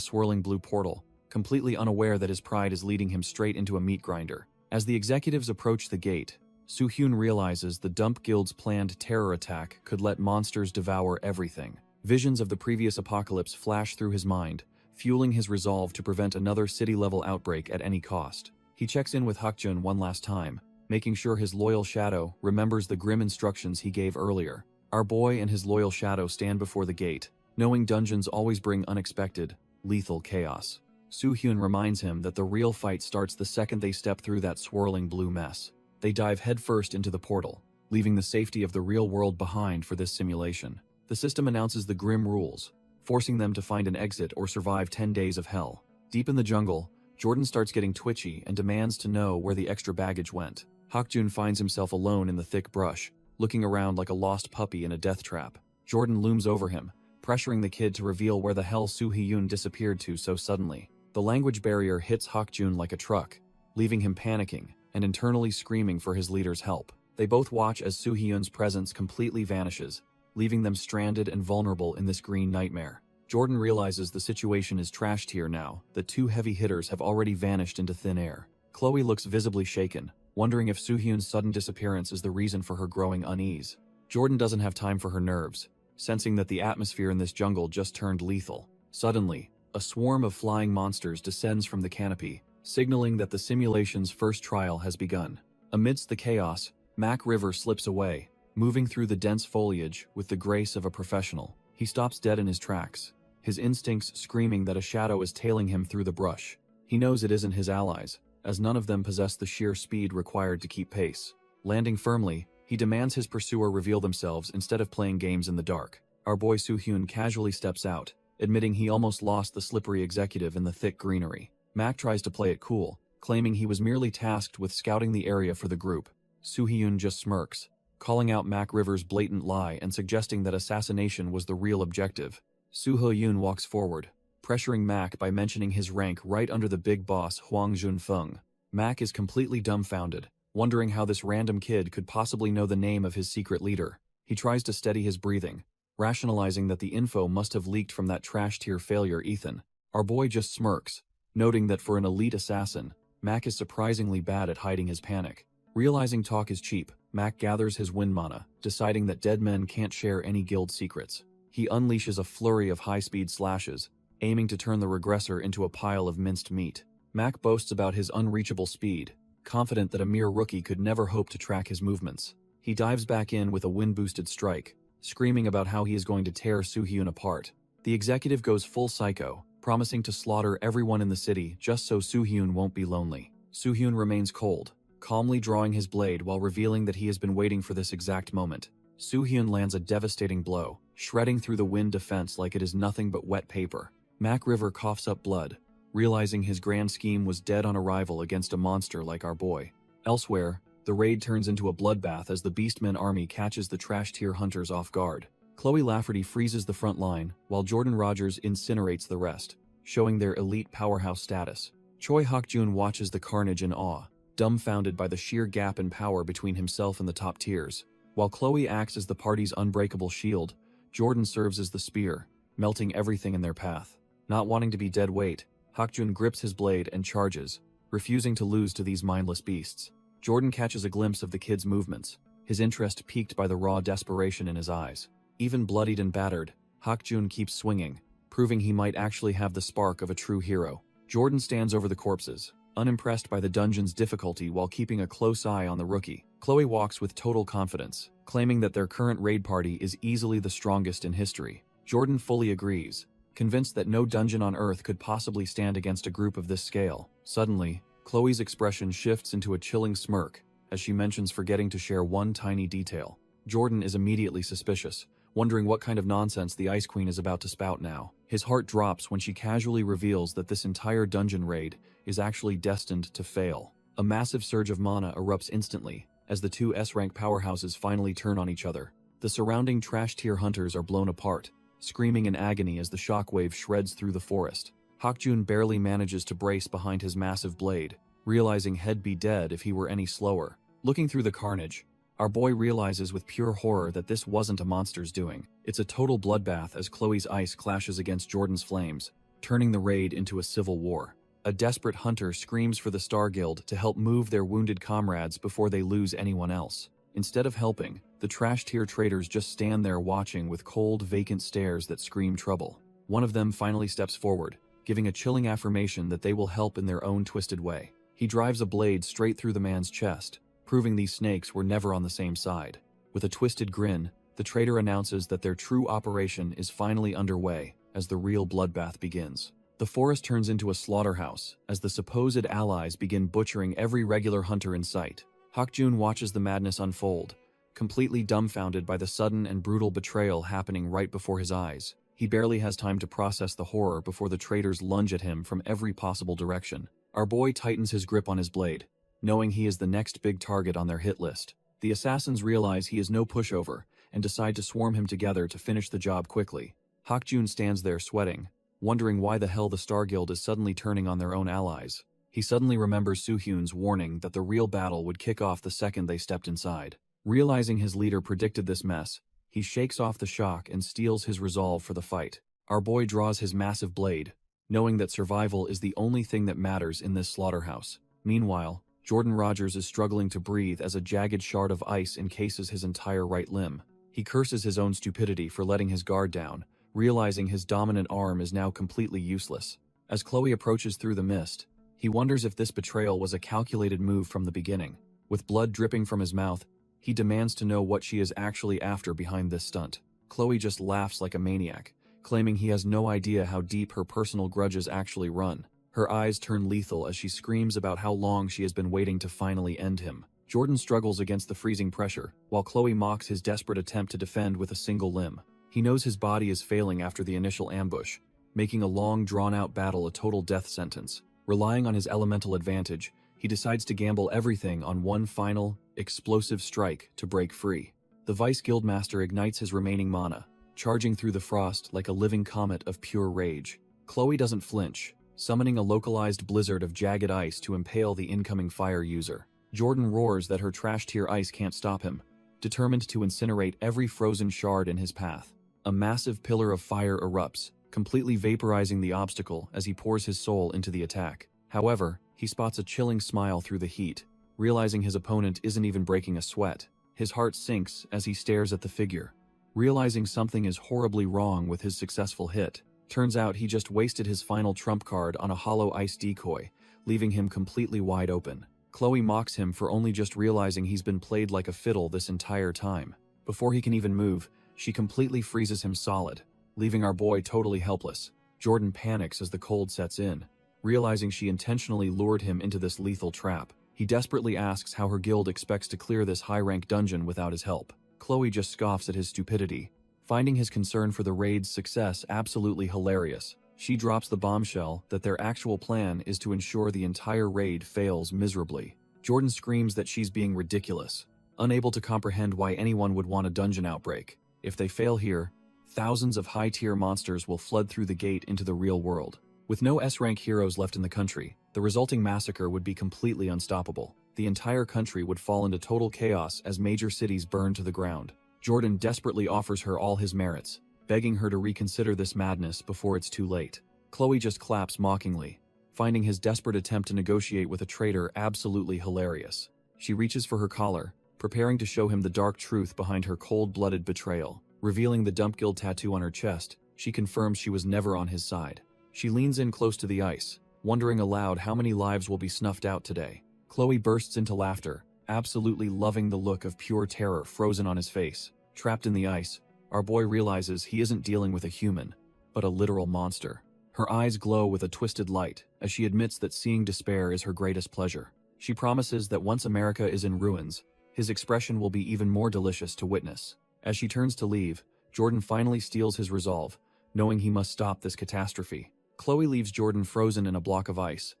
swirling blue portal, completely unaware that his pride is leading him straight into a meat grinder. As the executives approach the gate, Soo-hyun realizes the Dump Guild's planned terror attack could let monsters devour everything. Visions of the previous apocalypse flash through his mind, fueling his resolve to prevent another city-level outbreak at any cost. He checks in with Hakjun one last time, making sure his loyal shadow remembers the grim instructions he gave earlier. Our boy and his loyal shadow stand before the gate, knowing dungeons always bring unexpected, lethal chaos. Soo-hyun reminds him that the real fight starts the second they step through that swirling blue mess. They dive headfirst into the portal, leaving the safety of the real world behind for this simulation. The system announces the grim rules, forcing them to find an exit or survive 10 days of hell. Deep in the jungle, Jordan starts getting twitchy and demands to know where the extra baggage went. Hakjun finds himself alone in the thick brush, looking around like a lost puppy in a death trap. Jordan looms over him, pressuring the kid to reveal where the hell Soo-hyun disappeared to so suddenly. The language barrier hits Hakjun like a truck, leaving him panicking and internally screaming for his leader's help. They both watch as Soo-hyun's presence completely vanishes, leaving them stranded and vulnerable in this green nightmare. Jordan realizes the situation is trashed here now that two heavy hitters have already vanished into thin air. Chloe looks visibly shaken, wondering if Soo-hyun's sudden disappearance is the reason for her growing unease. Jordan doesn't have time for her nerves, sensing that the atmosphere in this jungle just turned lethal. Suddenly, a swarm of flying monsters descends from the canopy, signaling that the simulation's first trial has begun. Amidst the chaos, Mac River slips away, moving through the dense foliage with the grace of a professional. He stops dead in his tracks, his instincts screaming that a shadow is tailing him through the brush. He knows it isn't his allies, as none of them possess the sheer speed required to keep pace. Landing firmly, He demands his pursuer reveal themselves instead of playing games in the dark. Our boy Soo-hyun casually steps out, admitting he almost lost the slippery executive in the thick greenery. Mac tries to play it cool, claiming he was merely tasked with scouting the area for the group. Soo-hyun just smirks, calling out Mac River's blatant lie and suggesting that assassination was the real objective. Soo-hyun walks forward, pressuring Mac by mentioning his rank right under the big boss Hwang Jun-fung. Mac is completely dumbfounded, wondering how this random kid could possibly know the name of his secret leader. He tries to steady his breathing, rationalizing that the info must have leaked from that trash-tier failure Ethan. Our boy just smirks, noting that for an elite assassin, Mac is surprisingly bad at hiding his panic. Realizing talk is cheap, Mac gathers his wind mana, deciding that dead men can't share any guild secrets. He unleashes a flurry of high-speed slashes, aiming to turn the regressor into a pile of minced meat. Mac boasts about his unreachable speed, confident that a mere rookie could never hope to track his movements. He dives back in with a wind-boosted strike, screaming about how he is going to tear Soo-hyun apart. The executive goes full psycho, promising to slaughter everyone in the city just so Soo-hyun won't be lonely. Soo-hyun remains cold, calmly drawing his blade while revealing that he has been waiting for this exact moment. Soo-hyun lands a devastating blow, shredding through the wind defense like it is nothing but wet paper. Mac River coughs up blood, realizing his grand scheme was dead on arrival against a monster like our boy. Elsewhere, the raid turns into a bloodbath as the Beastmen army catches the trash-tier hunters off guard. Chloe Lafferty freezes the front line, while Jordan Rogers incinerates the rest, showing their elite powerhouse status. Choi Hak-jun watches the carnage in awe, dumbfounded by the sheer gap in power between himself and the top tiers. While Chloe acts as the party's unbreakable shield, Jordan serves as the spear, melting everything in their path. Not wanting to be dead weight, Hak-jun grips his blade and charges, refusing to lose to these mindless beasts. Jordan catches a glimpse of the kid's movements, his interest piqued by the raw desperation in his eyes. Even bloodied and battered, Hak-jun keeps swinging, proving he might actually have the spark of a true hero. Jordan stands over the corpses, unimpressed by the dungeon's difficulty while keeping a close eye on the rookie. Chloe walks with total confidence, claiming that their current raid party is easily the strongest in history. Jordan fully agrees, convinced that no dungeon on Earth could possibly stand against a group of this scale. Suddenly, Chloe's expression shifts into a chilling smirk as she mentions forgetting to share one tiny detail. Jordan is immediately suspicious, wondering what kind of nonsense the Ice Queen is about to spout now. His heart drops when she casually reveals that this entire dungeon raid is actually destined to fail. A massive surge of mana erupts instantly as the two S-rank powerhouses finally turn on each other. The surrounding trash-tier hunters are blown apart, screaming in agony as the shockwave shreds through the forest. Hak-jun barely manages to brace behind his massive blade, realizing he'd be dead if he were any slower. Looking through the carnage, our boy realizes with pure horror that this wasn't a monster's doing. It's a total bloodbath as Chloe's ice clashes against Jordan's flames, turning the raid into a civil war. A desperate hunter screams for the Star Guild to help move their wounded comrades before they lose anyone else. Instead of helping, the trash-tier traders just stand there watching with cold, vacant stares that scream trouble. One of them finally steps forward, giving a chilling affirmation that they will help in their own twisted way. He drives a blade straight through the man's chest, proving these snakes were never on the same side. With a twisted grin, the trader announces that their true operation is finally underway as the real bloodbath begins. The forest turns into a slaughterhouse as the supposed allies begin butchering every regular hunter in sight. Hak-jun watches the madness unfold, completely dumbfounded by the sudden and brutal betrayal happening right before his eyes. He barely has time to process the horror before the traders lunge at him from every possible direction. Our boy tightens his grip on his blade, knowing he is the next big target on their hit list. The assassins realize he is no pushover and decide to swarm him together to finish the job quickly. Hak-jun stands there sweating, wondering why the hell the Star Guild is suddenly turning on their own allies. He suddenly remembers Soo-hyun's warning that the real battle would kick off the second they stepped inside. Realizing his leader predicted this mess, he shakes off the shock and steels his resolve for the fight. Our boy draws his massive blade, knowing that survival is the only thing that matters in this slaughterhouse. Meanwhile, Jordan Rogers is struggling to breathe as a jagged shard of ice encases his entire right limb. He curses his own stupidity for letting his guard down, realizing his dominant arm is now completely useless. As Chloe approaches through the mist, he wonders if this betrayal was a calculated move from the beginning. With blood dripping from his mouth, he demands to know what she is actually after behind this stunt. Chloe just laughs like a maniac, claiming he has no idea how deep her personal grudges actually run. Her eyes turn lethal as she screams about how long she has been waiting to finally end him. Jordan struggles against the freezing pressure, while Chloe mocks his desperate attempt to defend with a single limb. He knows his body is failing after the initial ambush, making a long, drawn-out battle a total death sentence. Relying on his elemental advantage, he decides to gamble everything on one final, explosive strike to break free. The Vice Guildmaster ignites his remaining mana, charging through the frost like a living comet of pure rage. Chloe doesn't flinch, summoning a localized blizzard of jagged ice to impale the incoming fire user. Jordan roars that her trash-tier ice can't stop him, determined to incinerate every frozen shard in his path. A massive pillar of fire erupts, completely vaporizing the obstacle as he pours his soul into the attack. However, he spots a chilling smile through the heat, realizing his opponent isn't even breaking a sweat. His heart sinks as he stares at the figure, realizing something is horribly wrong with his successful hit. Turns out he just wasted his final trump card on a hollow ice decoy, leaving him completely wide open. Chloe mocks him for only just realizing he's been played like a fiddle this entire time. Before he can even move, she completely freezes him solid, leaving our boy totally helpless. Jordan panics as the cold sets in, realizing she intentionally lured him into this lethal trap. He desperately asks how her guild expects to clear this high-rank dungeon without his help. Chloe just scoffs at his stupidity, finding his concern for the raid's success absolutely hilarious. She drops the bombshell that their actual plan is to ensure the entire raid fails miserably. Jordan screams that she's being ridiculous, unable to comprehend why anyone would want a dungeon outbreak. If they fail here, thousands of high-tier monsters will flood through the gate into the real world. With no S-rank heroes left in the country, the resulting massacre would be completely unstoppable. The entire country would fall into total chaos as major cities burn to the ground. Jordan desperately offers her all his merits, begging her to reconsider this madness before it's too late. Chloe just claps mockingly, finding his desperate attempt to negotiate with a traitor absolutely hilarious. She reaches for her collar, preparing to show him the dark truth behind her cold-blooded betrayal. Revealing the Dump Guild tattoo on her chest, she confirms she was never on his side. She leans in close to the ice, wondering aloud how many lives will be snuffed out today. Chloe bursts into laughter, absolutely loving the look of pure terror frozen on his face. Trapped in the ice, our boy realizes he isn't dealing with a human, but a literal monster. Her eyes glow with a twisted light as she admits that seeing despair is her greatest pleasure. She promises that once America is in ruins, his expression will be even more delicious to witness. As she turns to leave, Jordan finally steals his resolve, knowing he must stop this catastrophe. Chloe leaves Jordan frozen in a block of ice,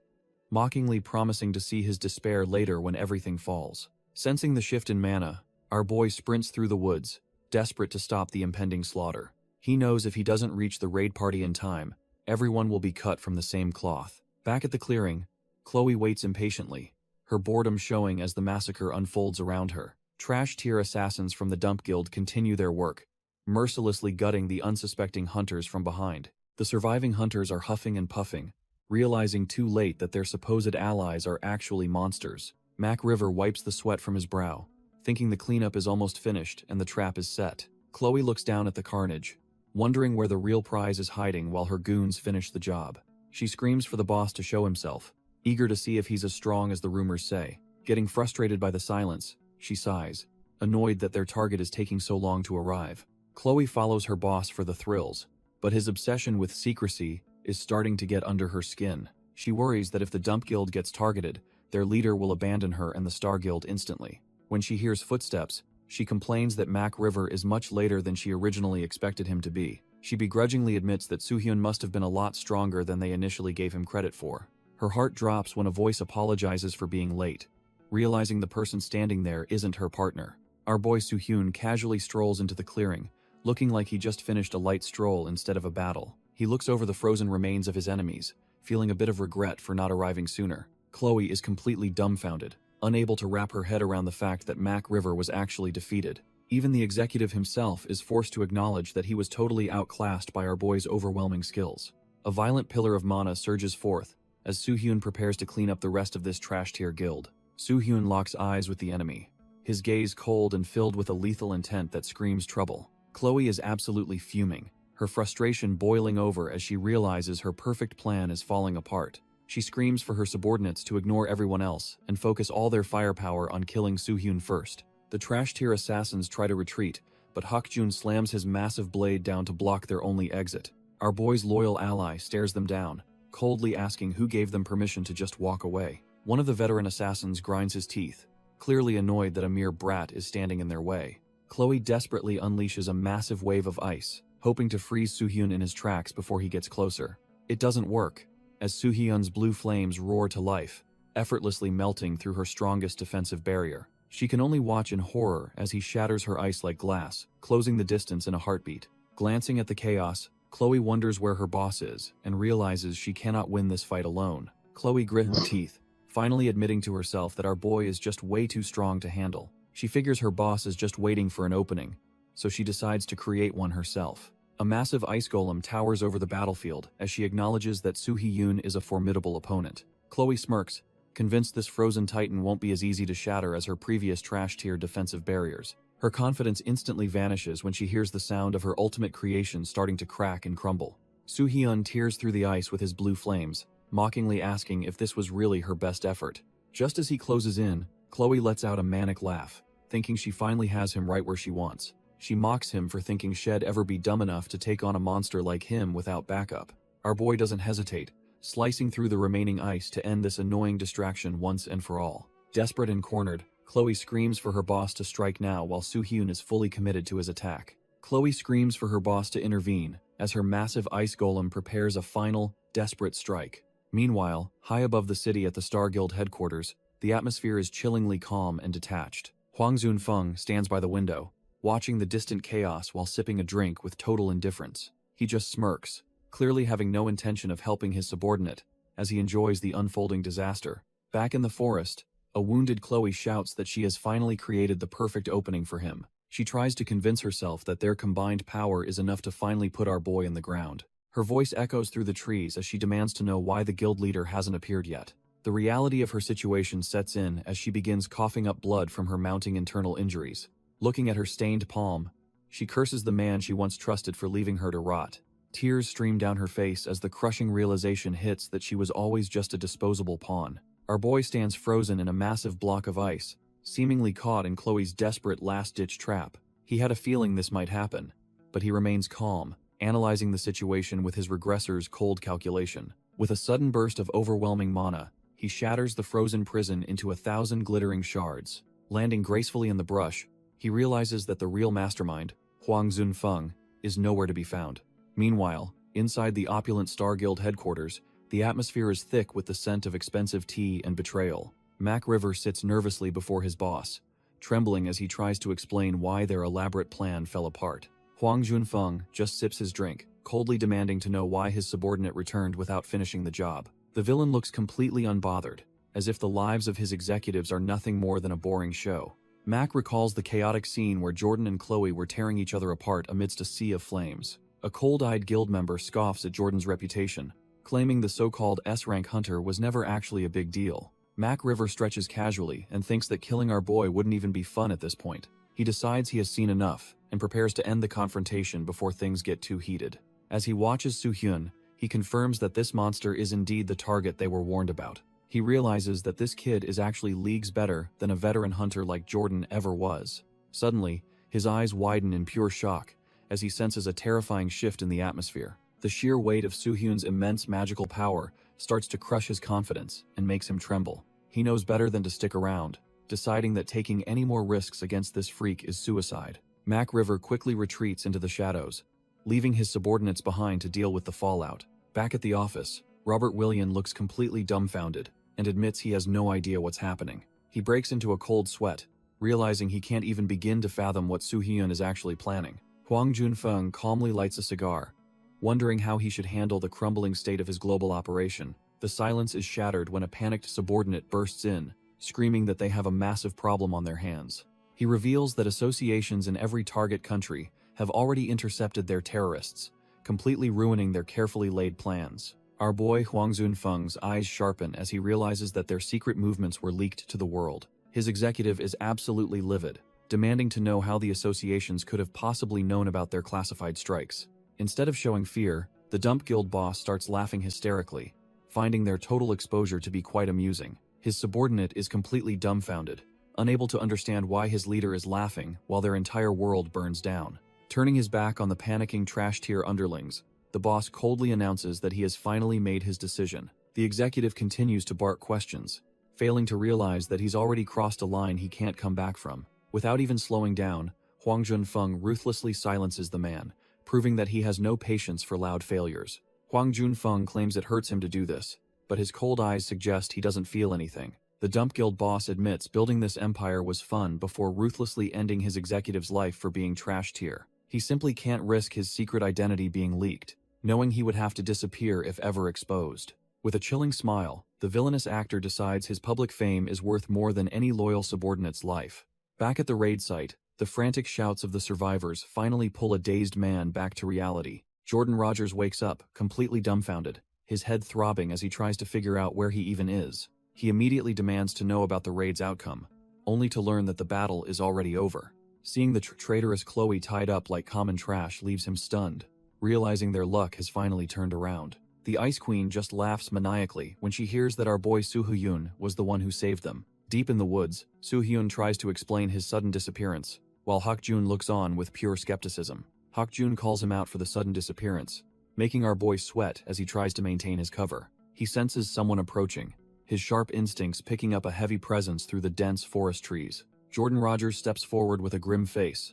mockingly promising to see his despair later when everything falls. Sensing the shift in mana, our boy sprints through the woods, desperate to stop the impending slaughter. He knows if he doesn't reach the raid party in time, everyone will be cut from the same cloth. Back at the clearing, Chloe waits impatiently, her boredom showing as the massacre unfolds around her. Trash-tier assassins from the Dump Guild continue their work, mercilessly gutting the unsuspecting hunters from behind. The surviving hunters are huffing and puffing, realizing too late that their supposed allies are actually monsters. Mac River wipes the sweat from his brow, thinking the cleanup is almost finished and the trap is set. Chloe looks down at the carnage, wondering where the real prize is hiding while her goons finish the job. She screams for the boss to show himself, eager to see if he's as strong as the rumors say. Getting frustrated by the silence, she sighs, annoyed that their target is taking so long to arrive. Chloe follows her boss for the thrills, but his obsession with secrecy is starting to get under her skin. She worries that if the Dump Guild gets targeted, their leader will abandon her and the Star Guild instantly. When she hears footsteps, she complains that Mac River is much later than she originally expected him to be. She begrudgingly admits that Soohyun must have been a lot stronger than they initially gave him credit for. Her heart drops when a voice apologizes for being late, realizing the person standing there isn't her partner. Our boy Soohyun casually strolls into the clearing, looking like he just finished a light stroll instead of a battle. He looks over the frozen remains of his enemies, feeling a bit of regret for not arriving sooner. Chloe is completely dumbfounded, unable to wrap her head around the fact that Mac River was actually defeated. Even the executive himself is forced to acknowledge that he was totally outclassed by our boy's overwhelming skills. A violent pillar of mana surges forth as Soohyun prepares to clean up the rest of this trash-tier guild. Soohyun locks eyes with the enemy, his gaze cold and filled with a lethal intent that screams trouble. Chloe is absolutely fuming, her frustration boiling over as she realizes her perfect plan is falling apart. She screams for her subordinates to ignore everyone else and focus all their firepower on killing Soohyun first. The trash-tier assassins try to retreat, but Hakjun slams his massive blade down to block their only exit. Our boy's loyal ally stares them down, coldly asking who gave them permission to just walk away. One of the veteran assassins grinds his teeth, clearly annoyed that a mere brat is standing in their way. Chloe desperately unleashes a massive wave of ice, hoping to freeze Soo-hyun in his tracks before he gets closer. It doesn't work, as Soo-hyun's blue flames roar to life, effortlessly melting through her strongest defensive barrier. She can only watch in horror as he shatters her ice like glass, closing the distance in a heartbeat. Glancing at the chaos, Chloe wonders where her boss is and realizes she cannot win this fight alone. Chloe grits her teeth, finally admitting to herself that our boy is just way too strong to handle. She figures her boss is just waiting for an opening, so she decides to create one herself. A massive ice golem towers over the battlefield as she acknowledges that Soo-hyun is a formidable opponent. Chloe smirks, convinced this frozen titan won't be as easy to shatter as her previous trash-tier defensive barriers. Her confidence instantly vanishes when she hears the sound of her ultimate creation starting to crack and crumble. Soo-hyun tears through the ice with his blue flames, mockingly asking if this was really her best effort. Just as he closes in, Chloe lets out a manic laugh, thinking she finally has him right where she wants. She mocks him for thinking she'd ever be dumb enough to take on a monster like him without backup. Our boy doesn't hesitate, slicing through the remaining ice to end this annoying distraction once and for all. Desperate and cornered, Chloe screams for her boss to strike now while Soo-hyun is fully committed to his attack. Chloe screams for her boss to intervene as her massive ice golem prepares a final, desperate strike. Meanwhile, high above the city at the Star Guild headquarters, the atmosphere is chillingly calm and detached. Hwang Zun-feng stands by the window, watching the distant chaos while sipping a drink with total indifference. He just smirks, clearly having no intention of helping his subordinate, as he enjoys the unfolding disaster. Back in the forest, a wounded Chloe shouts that she has finally created the perfect opening for him. She tries to convince herself that their combined power is enough to finally put our boy in the ground. Her voice echoes through the trees as she demands to know why the guild leader hasn't appeared yet. The reality of her situation sets in as she begins coughing up blood from her mounting internal injuries. Looking at her stained palm, she curses the man she once trusted for leaving her to rot. Tears stream down her face as the crushing realization hits that she was always just a disposable pawn. Our boy stands frozen in a massive block of ice, seemingly caught in Chloe's desperate last-ditch trap. He had a feeling this might happen, but he remains calm, analyzing the situation with his regressor's cold calculation. With a sudden burst of overwhelming mana, he shatters the frozen prison into 1,000 glittering shards. Landing gracefully in the brush, he realizes that the real mastermind, Hwang Zun-feng, is nowhere to be found. Meanwhile, inside the opulent Star Guild headquarters, the atmosphere is thick with the scent of expensive tea and betrayal. Mac River sits nervously before his boss, trembling as he tries to explain why their elaborate plan fell apart. Hwang Zun-feng just sips his drink, coldly demanding to know why his subordinate returned without finishing the job. The villain looks completely unbothered, as if the lives of his executives are nothing more than a boring show. Mac recalls the chaotic scene where Jordan and Chloe were tearing each other apart amidst a sea of flames. A cold-eyed guild member scoffs at Jordan's reputation, claiming the so-called S-rank hunter was never actually a big deal. Mac River stretches casually and thinks that killing our boy wouldn't even be fun at this point. He decides he has seen enough and prepares to end the confrontation before things get too heated. As he watches Soo-hyun, he confirms that this monster is indeed the target they were warned about. He realizes that this kid is actually leagues better than a veteran hunter like Jordan ever was. Suddenly, his eyes widen in pure shock as he senses a terrifying shift in the atmosphere. The sheer weight of Soo-hyun's immense magical power starts to crush his confidence and makes him tremble. He knows better than to stick around, deciding that taking any more risks against this freak is suicide. Mac River quickly retreats into the shadows, leaving his subordinates behind to deal with the fallout. Back at the office, Robert William looks completely dumbfounded and admits he has no idea what's happening. He breaks into a cold sweat, realizing he can't even begin to fathom what Soo-hyun is actually planning. Hwang Zun-feng calmly lights a cigar, wondering how he should handle the crumbling state of his global operation. The silence is shattered when a panicked subordinate bursts in, screaming that they have a massive problem on their hands. He reveals that associations in every target country have already intercepted their terrorists, completely ruining their carefully laid plans. Our boy Hwang Zun-feng's eyes sharpen as he realizes that their secret movements were leaked to the world. His executive is absolutely livid, demanding to know how the associations could have possibly known about their classified strikes. Instead of showing fear, the Dump Guild boss starts laughing hysterically, finding their total exposure to be quite amusing. His subordinate is completely dumbfounded, unable to understand why his leader is laughing while their entire world burns down. Turning his back on the panicking trash-tier underlings, the boss coldly announces that he has finally made his decision. The executive continues to bark questions, failing to realize that he's already crossed a line he can't come back from. Without even slowing down, Huang Junfeng ruthlessly silences the man, proving that he has no patience for loud failures. Huang Junfeng claims it hurts him to do this, but his cold eyes suggest he doesn't feel anything. The Dump Guild boss admits building this empire was fun before ruthlessly ending his executive's life for being trashed here. He simply can't risk his secret identity being leaked, knowing he would have to disappear if ever exposed. With a chilling smile, the villainous actor decides his public fame is worth more than any loyal subordinate's life. Back at the raid site, the frantic shouts of the survivors finally pull a dazed man back to reality. Jordan Rogers wakes up, completely dumbfounded, his head throbbing as he tries to figure out where he even is. He immediately demands to know about the raid's outcome, only to learn that the battle is already over. Seeing the traitorous Chloe tied up like common trash leaves him stunned, realizing their luck has finally turned around. The Ice Queen just laughs maniacally when she hears that our boy Soo-hyun was the one who saved them. Deep in the woods, Soo-hyun tries to explain his sudden disappearance, while Hak-jun looks on with pure skepticism. Hak-jun calls him out for the sudden disappearance, making our boy sweat as he tries to maintain his cover. He senses someone approaching, his sharp instincts picking up a heavy presence through the dense forest trees. Jordan Rogers steps forward with a grim face,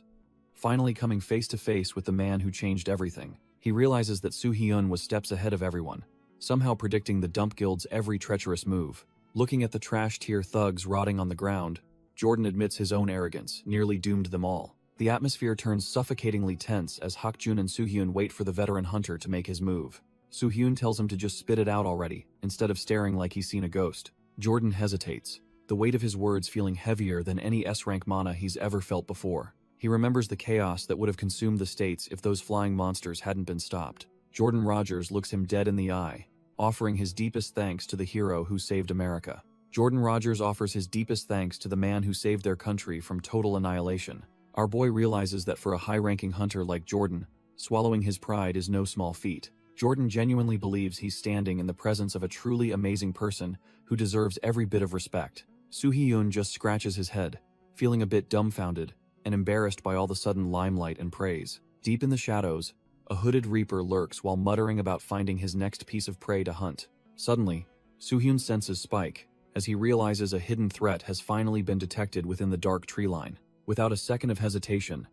finally coming face to face with the man who changed everything. He realizes that Soo-hyun was steps ahead of everyone, somehow predicting the Dump Guild's every treacherous move. Looking at the trash-tier thugs rotting on the ground, Jordan admits his own arrogance nearly doomed them all. The atmosphere turns suffocatingly tense as Hak-jun and Soo-hyun wait for the veteran hunter to make his move. Soo-hyun tells him to just spit it out already, instead of staring like he's seen a ghost. Jordan hesitates, the weight of his words feeling heavier than any S-rank mana he's ever felt before. He remembers the chaos that would have consumed the states if those flying monsters hadn't been stopped. Jordan Rogers looks him dead in the eye, offering his deepest thanks to the hero who saved America. Jordan Rogers offers his deepest thanks to the man who saved their country from total annihilation. Our boy realizes that for a high-ranking hunter like Jordan, swallowing his pride is no small feat. Jordan genuinely believes he's standing in the presence of a truly amazing person who deserves every bit of respect. Soo-hyun just scratches his head, feeling a bit dumbfounded and embarrassed by all the sudden limelight and praise. Deep in the shadows, a hooded reaper lurks while muttering about finding his next piece of prey to hunt. Suddenly, Soo-hyun senses spike, as he realizes a hidden threat has finally been detected within the dark tree line. Without a second of hesitation,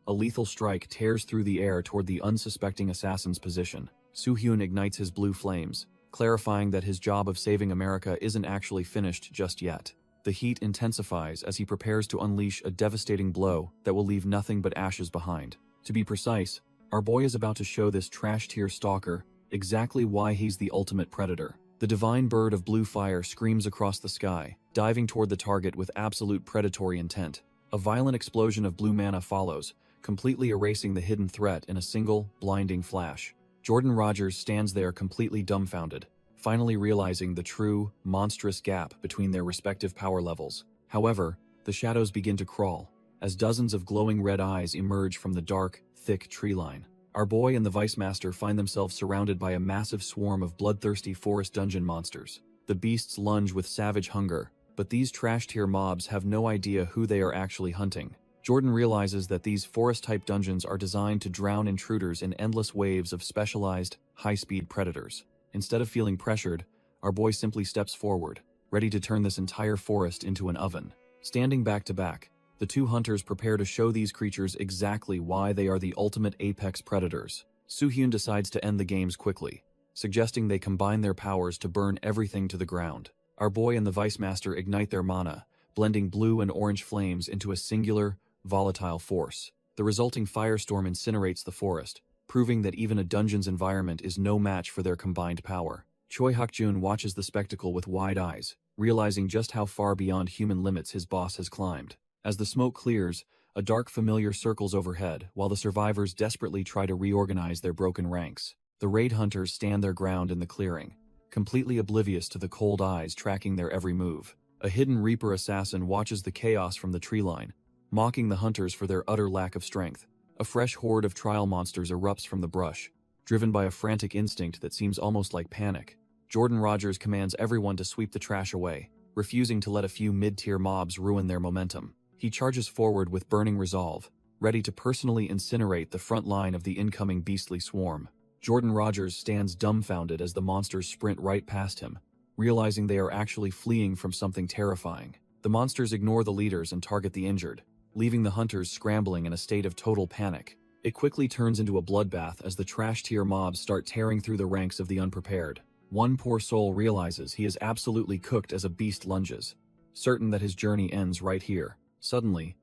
a lethal strike tears through the air toward the unsuspecting assassin's position. Soo-hyun ignites his blue flames, clarifying that his job of saving America isn't actually finished just yet. The heat intensifies as he prepares to unleash a devastating blow that will leave nothing but ashes behind. To be precise, our boy is about to show this trash-tier stalker exactly why he's the ultimate predator. The divine bird of blue fire screams across the sky, diving toward the target with absolute predatory intent. A violent explosion of blue mana follows, completely erasing the hidden threat in a single, blinding flash. Jordan Rogers stands there completely dumbfounded, finally realizing the true, monstrous gap between their respective power levels. However, the shadows begin to crawl, as dozens of glowing red eyes emerge from the dark, thick tree line. Our boy and the Vice Master find themselves surrounded by a massive swarm of bloodthirsty forest dungeon monsters. The beasts lunge with savage hunger, but these trash-tier mobs have no idea who they are actually hunting. Jordan realizes that these forest-type dungeons are designed to drown intruders in endless waves of specialized, high-speed predators. Instead of feeling pressured, our boy simply steps forward, ready to turn this entire forest into an oven. Standing back to back, the two hunters prepare to show these creatures exactly why they are the ultimate apex predators. Soo-hyun decides to end the games quickly, suggesting they combine their powers to burn everything to the ground. Our boy and the Vice Master ignite their mana, blending blue and orange flames into a singular, volatile force. The resulting firestorm incinerates the forest, proving that even a dungeon's environment is no match for their combined power. Choi Hak-jun watches the spectacle with wide eyes, realizing just how far beyond human limits his boss has climbed. As the smoke clears, a dark familiar circles overhead while the survivors desperately try to reorganize their broken ranks. The raid hunters stand their ground in the clearing, completely oblivious to the cold eyes tracking their every move. A hidden Reaper assassin watches the chaos from the tree line, mocking the hunters for their utter lack of strength. A fresh horde of trial monsters erupts from the brush, driven by a frantic instinct that seems almost like panic. Jordan Rogers commands everyone to sweep the trash away, refusing to let a few mid-tier mobs ruin their momentum. He charges forward with burning resolve, ready to personally incinerate the front line of the incoming beastly swarm. Jordan Rogers stands dumbfounded as the monsters sprint right past him, realizing they are actually fleeing from something terrifying. The monsters ignore the leaders and target the injured, leaving the hunters scrambling in a state of total panic. It quickly turns into a bloodbath as the trash-tier mobs start tearing through the ranks of the unprepared. One poor soul realizes he is absolutely cooked as a beast lunges, certain that his journey ends right here. Suddenly,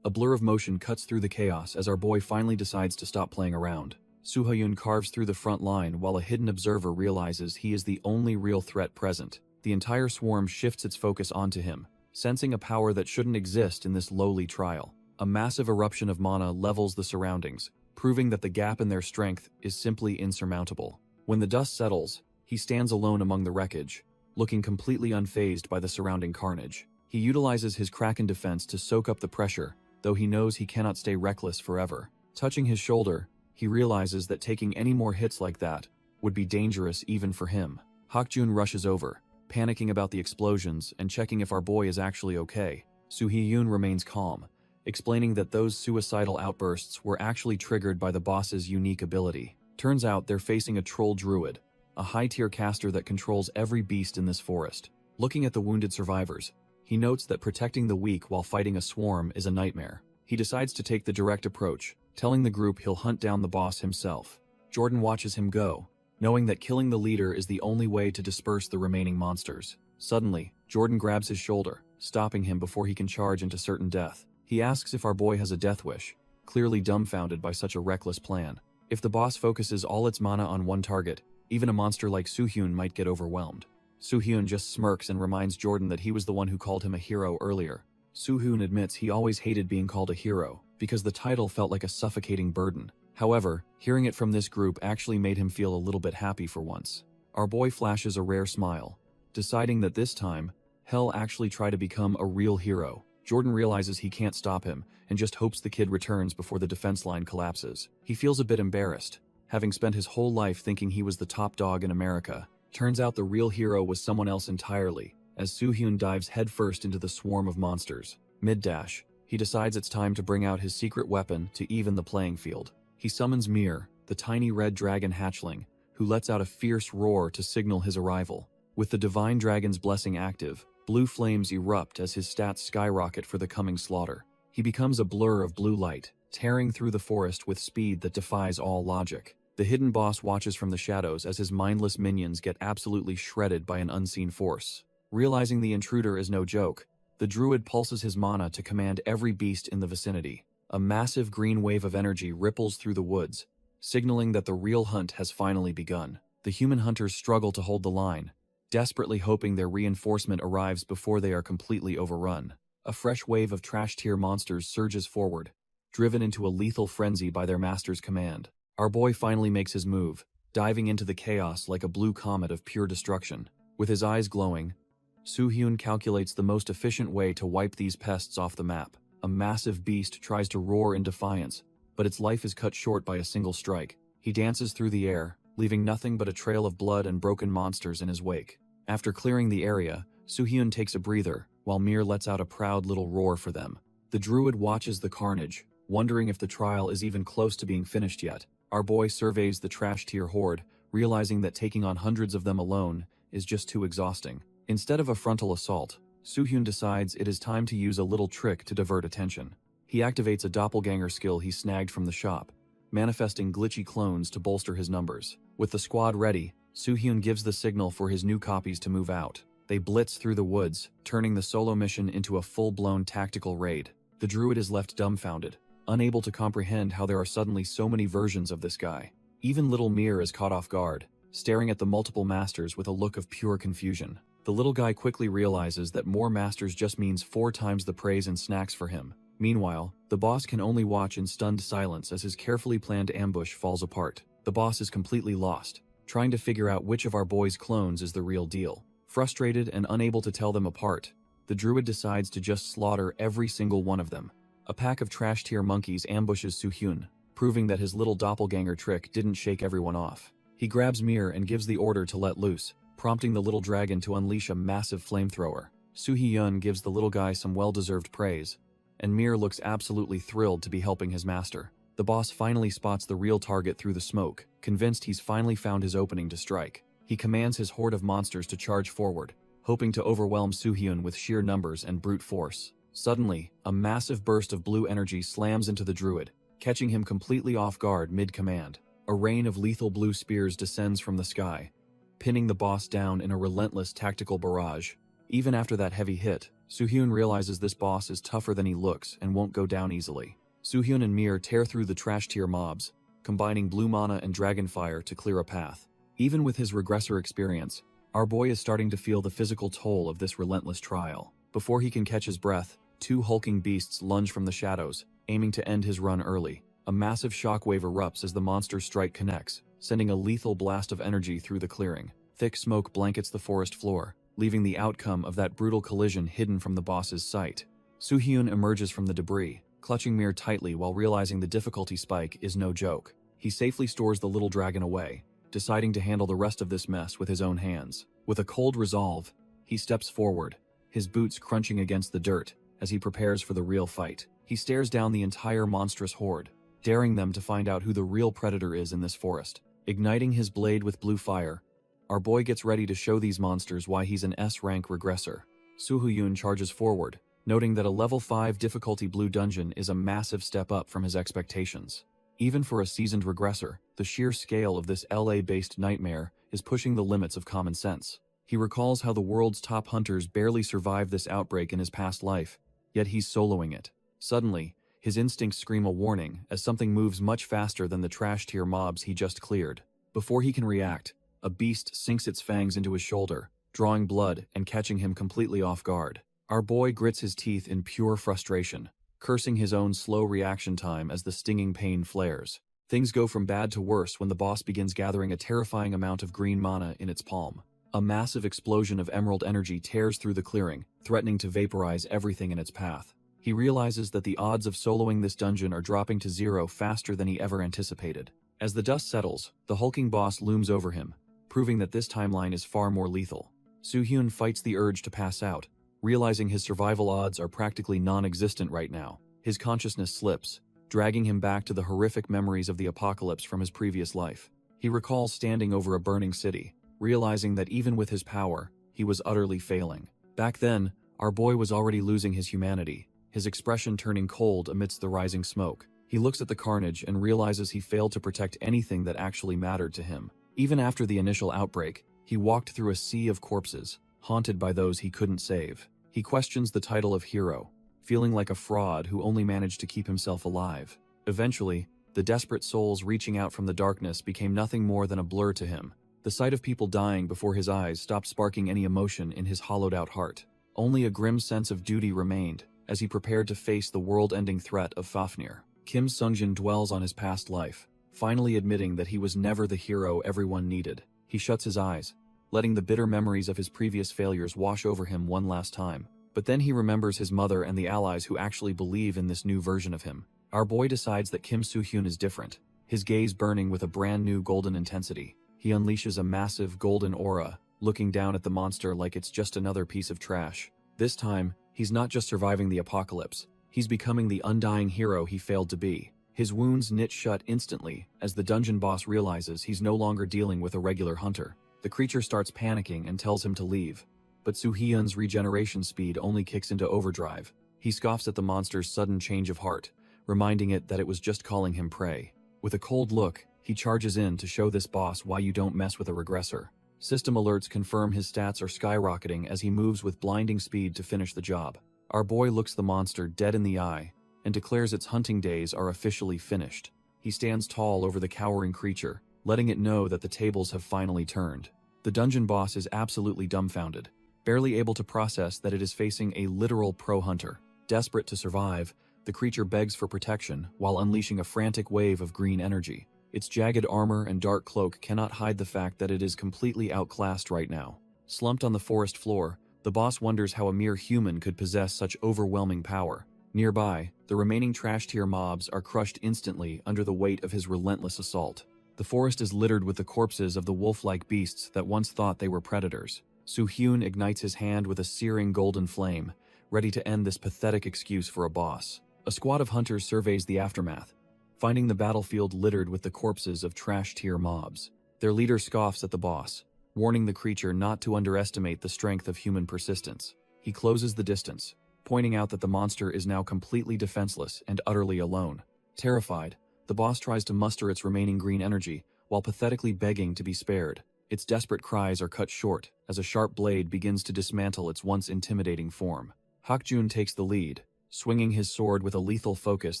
a blur of motion cuts through the chaos as our boy finally decides to stop playing around. Soo-hyun carves through the front line while a hidden observer realizes he is the only real threat present. The entire swarm shifts its focus onto him, sensing a power that shouldn't exist in this lowly trial. A massive eruption of mana levels the surroundings, proving that the gap in their strength is simply insurmountable. When the dust settles, he stands alone among the wreckage, looking completely unfazed by the surrounding carnage. He utilizes his Kraken defense to soak up the pressure, though he knows he cannot stay reckless forever. Touching his shoulder, he realizes that taking any more hits like that would be dangerous even for him. Hakjun rushes over, panicking about the explosions and checking if our boy is actually okay. Soo-hyun remains calm, explaining that those suicidal outbursts were actually triggered by the boss's unique ability. Turns out they're facing a troll druid, a high-tier caster that controls every beast in this forest. Looking at the wounded survivors, he notes that protecting the weak while fighting a swarm is a nightmare. He decides to take the direct approach, telling the group he'll hunt down the boss himself. Jordan watches him go, knowing that killing the leader is the only way to disperse the remaining monsters. Suddenly, Jordan grabs his shoulder, stopping him before he can charge into certain death. He asks if our boy has a death wish, clearly dumbfounded by such a reckless plan. If the boss focuses all its mana on one target, even a monster like Soo-hyun might get overwhelmed. Soo-hyun just smirks and reminds Jordan that he was the one who called him a hero earlier. Soo-hyun admits he always hated being called a hero, because the title felt like a suffocating burden. However, hearing it from this group actually made him feel a little bit happy for once. Our boy flashes a rare smile, deciding that this time, he'll actually try to become a real hero. Jordan realizes he can't stop him, and just hopes the kid returns before the defense line collapses. He feels a bit embarrassed, having spent his whole life thinking he was the top dog in America. Turns out the real hero was someone else entirely, as Soo-hyun dives headfirst into the swarm of monsters. Mid-dash, he decides it's time to bring out his secret weapon to even the playing field. He summons Mir, the tiny red dragon hatchling, who lets out a fierce roar to signal his arrival. With the divine dragon's blessing active, blue flames erupt as his stats skyrocket for the coming slaughter. He becomes a blur of blue light, tearing through the forest with speed that defies all logic. The hidden boss watches from the shadows as his mindless minions get absolutely shredded by an unseen force. Realizing the intruder is no joke, the druid pulses his mana to command every beast in the vicinity. A massive green wave of energy ripples through the woods, signaling that the real hunt has finally begun. The human hunters struggle to hold the line, desperately hoping their reinforcement arrives before they are completely overrun. A fresh wave of trash-tier monsters surges forward, driven into a lethal frenzy by their master's command. Our boy finally makes his move, diving into the chaos like a blue comet of pure destruction. With his eyes glowing, Soo-hyun calculates the most efficient way to wipe these pests off the map. A massive beast tries to roar in defiance, but its life is cut short by a single strike. He dances through the air, leaving nothing but a trail of blood and broken monsters in his wake. After clearing the area, Soo-hyun takes a breather, while Mir lets out a proud little roar for them. The druid watches the carnage, wondering if the trial is even close to being finished yet. Our boy surveys the trash-tier horde, realizing that taking on hundreds of them alone is just too exhausting. Instead of a frontal assault, Soo-hyun decides it is time to use a little trick to divert attention. He activates a doppelganger skill he snagged from the shop, manifesting glitchy clones to bolster his numbers. With the squad ready, Soo-hyun gives the signal for his new copies to move out. They blitz through the woods, turning the solo mission into a full-blown tactical raid. The druid is left dumbfounded, unable to comprehend how there are suddenly so many versions of this guy. Even little Mir is caught off guard, staring at the multiple masters with a look of pure confusion. The little guy quickly realizes that more masters just means 4 times the praise and snacks for him. Meanwhile, the boss can only watch in stunned silence as his carefully planned ambush falls apart. The boss is completely lost, trying to figure out which of our boy's clones is the real deal. Frustrated and unable to tell them apart, the druid decides to just slaughter every single one of them. A pack of trash-tier monkeys ambushes Soo-hyun, proving that his little doppelganger trick didn't shake everyone off. He grabs Mir and gives the order to let loose, prompting the little dragon to unleash a massive flamethrower. Soo-hyun gives the little guy some well-deserved praise, and Mir looks absolutely thrilled to be helping his master. The boss finally spots the real target through the smoke, convinced he's finally found his opening to strike. He commands his horde of monsters to charge forward, hoping to overwhelm Soo-hyun with sheer numbers and brute force. Suddenly, a massive burst of blue energy slams into the druid, catching him completely off guard mid-command. A rain of lethal blue spears descends from the sky, pinning the boss down in a relentless tactical barrage. Even after that heavy hit, Soo-hyun realizes this boss is tougher than he looks and won't go down easily. Soo-hyun and Mir tear through the trash tier mobs, combining blue mana and dragon fire to clear a path. Even with his regressor experience, our boy is starting to feel the physical toll of this relentless trial. Before he can catch his breath, two hulking beasts lunge from the shadows, aiming to end his run early. A massive shockwave erupts as the monster's strike connects, sending a lethal blast of energy through the clearing. Thick smoke blankets the forest floor, leaving the outcome of that brutal collision hidden from the boss's sight. Soo-hyun emerges from the debris, clutching Mir tightly while realizing the difficulty spike is no joke. He safely stores the little dragon away, deciding to handle the rest of this mess with his own hands. With a cold resolve, he steps forward, his boots crunching against the dirt as he prepares for the real fight. He stares down the entire monstrous horde, daring them to find out who the real predator is in this forest. Igniting his blade with blue fire, our boy gets ready to show these monsters why he's an S-rank regressor. Soo-hyun charges forward, noting that a level 5 difficulty blue dungeon is a massive step up from his expectations. Even for a seasoned regressor, the sheer scale of this LA-based nightmare is pushing the limits of common sense. He recalls how the world's top hunters barely survived this outbreak in his past life, yet he's soloing it. Suddenly, his instincts scream a warning as something moves much faster than the trash tier mobs he just cleared. Before he can react, a beast sinks its fangs into his shoulder, drawing blood and catching him completely off guard. Our boy grits his teeth in pure frustration, cursing his own slow reaction time as the stinging pain flares. Things go from bad to worse when the boss begins gathering a terrifying amount of green mana in its palm. A massive explosion of emerald energy tears through the clearing, threatening to vaporize everything in its path. He realizes that the odds of soloing this dungeon are dropping to zero faster than he ever anticipated. As the dust settles, the hulking boss looms over him, proving that this timeline is far more lethal. Soo-hyun fights the urge to pass out, realizing his survival odds are practically non-existent right now. His consciousness slips, dragging him back to the horrific memories of the apocalypse from his previous life. He recalls standing over a burning city, realizing that even with his power, he was utterly failing. Back then, our boy was already losing his humanity, his expression turning cold amidst the rising smoke. He looks at the carnage and realizes he failed to protect anything that actually mattered to him. Even after the initial outbreak, he walked through a sea of corpses, haunted by those he couldn't save. He questions the title of hero, feeling like a fraud who only managed to keep himself alive. Eventually, the desperate souls reaching out from the darkness became nothing more than a blur to him. The sight of people dying before his eyes stopped sparking any emotion in his hollowed-out heart. Only a grim sense of duty remained as he prepared to face the world-ending threat of Fafnir. Kim Sungjin dwells on his past life, finally admitting that he was never the hero everyone needed. He shuts his eyes, letting the bitter memories of his previous failures wash over him one last time. But then he remembers his mother and the allies who actually believe in this new version of him. Our boy decides that Kim Soo-hyun is different, his gaze burning with a brand new golden intensity. He unleashes a massive golden aura, looking down at the monster like it's just another piece of trash. This time, he's not just surviving the apocalypse, he's becoming the undying hero he failed to be. His wounds knit shut instantly as the dungeon boss realizes he's no longer dealing with a regular hunter. The creature starts panicking and tells him to leave, but Soo-hyun's regeneration speed only kicks into overdrive. He scoffs at the monster's sudden change of heart, reminding it that it was just calling him prey. With a cold look, he charges in to show this boss why you don't mess with a regressor. System alerts confirm his stats are skyrocketing as he moves with blinding speed to finish the job. Our boy looks the monster dead in the eye and declares its hunting days are officially finished. He stands tall over the cowering creature, letting it know that the tables have finally turned. The dungeon boss is absolutely dumbfounded, barely able to process that it is facing a literal pro-hunter. Desperate to survive, the creature begs for protection while unleashing a frantic wave of green energy. Its jagged armor and dark cloak cannot hide the fact that it is completely outclassed right now. Slumped on the forest floor, the boss wonders how a mere human could possess such overwhelming power. Nearby, the remaining trash tier mobs are crushed instantly under the weight of his relentless assault. The forest is littered with the corpses of the wolf-like beasts that once thought they were predators. Soo-hyun ignites his hand with a searing golden flame, ready to end this pathetic excuse for a boss. A squad of hunters surveys the aftermath, finding the battlefield littered with the corpses of trash tier mobs. Their leader scoffs at the boss, warning the creature not to underestimate the strength of human persistence. He closes the distance, pointing out that the monster is now completely defenseless and utterly alone. Terrified, the boss tries to muster its remaining green energy while pathetically begging to be spared. Its desperate cries are cut short as a sharp blade begins to dismantle its once intimidating form. Hakjun takes the lead, swinging his sword with a lethal focus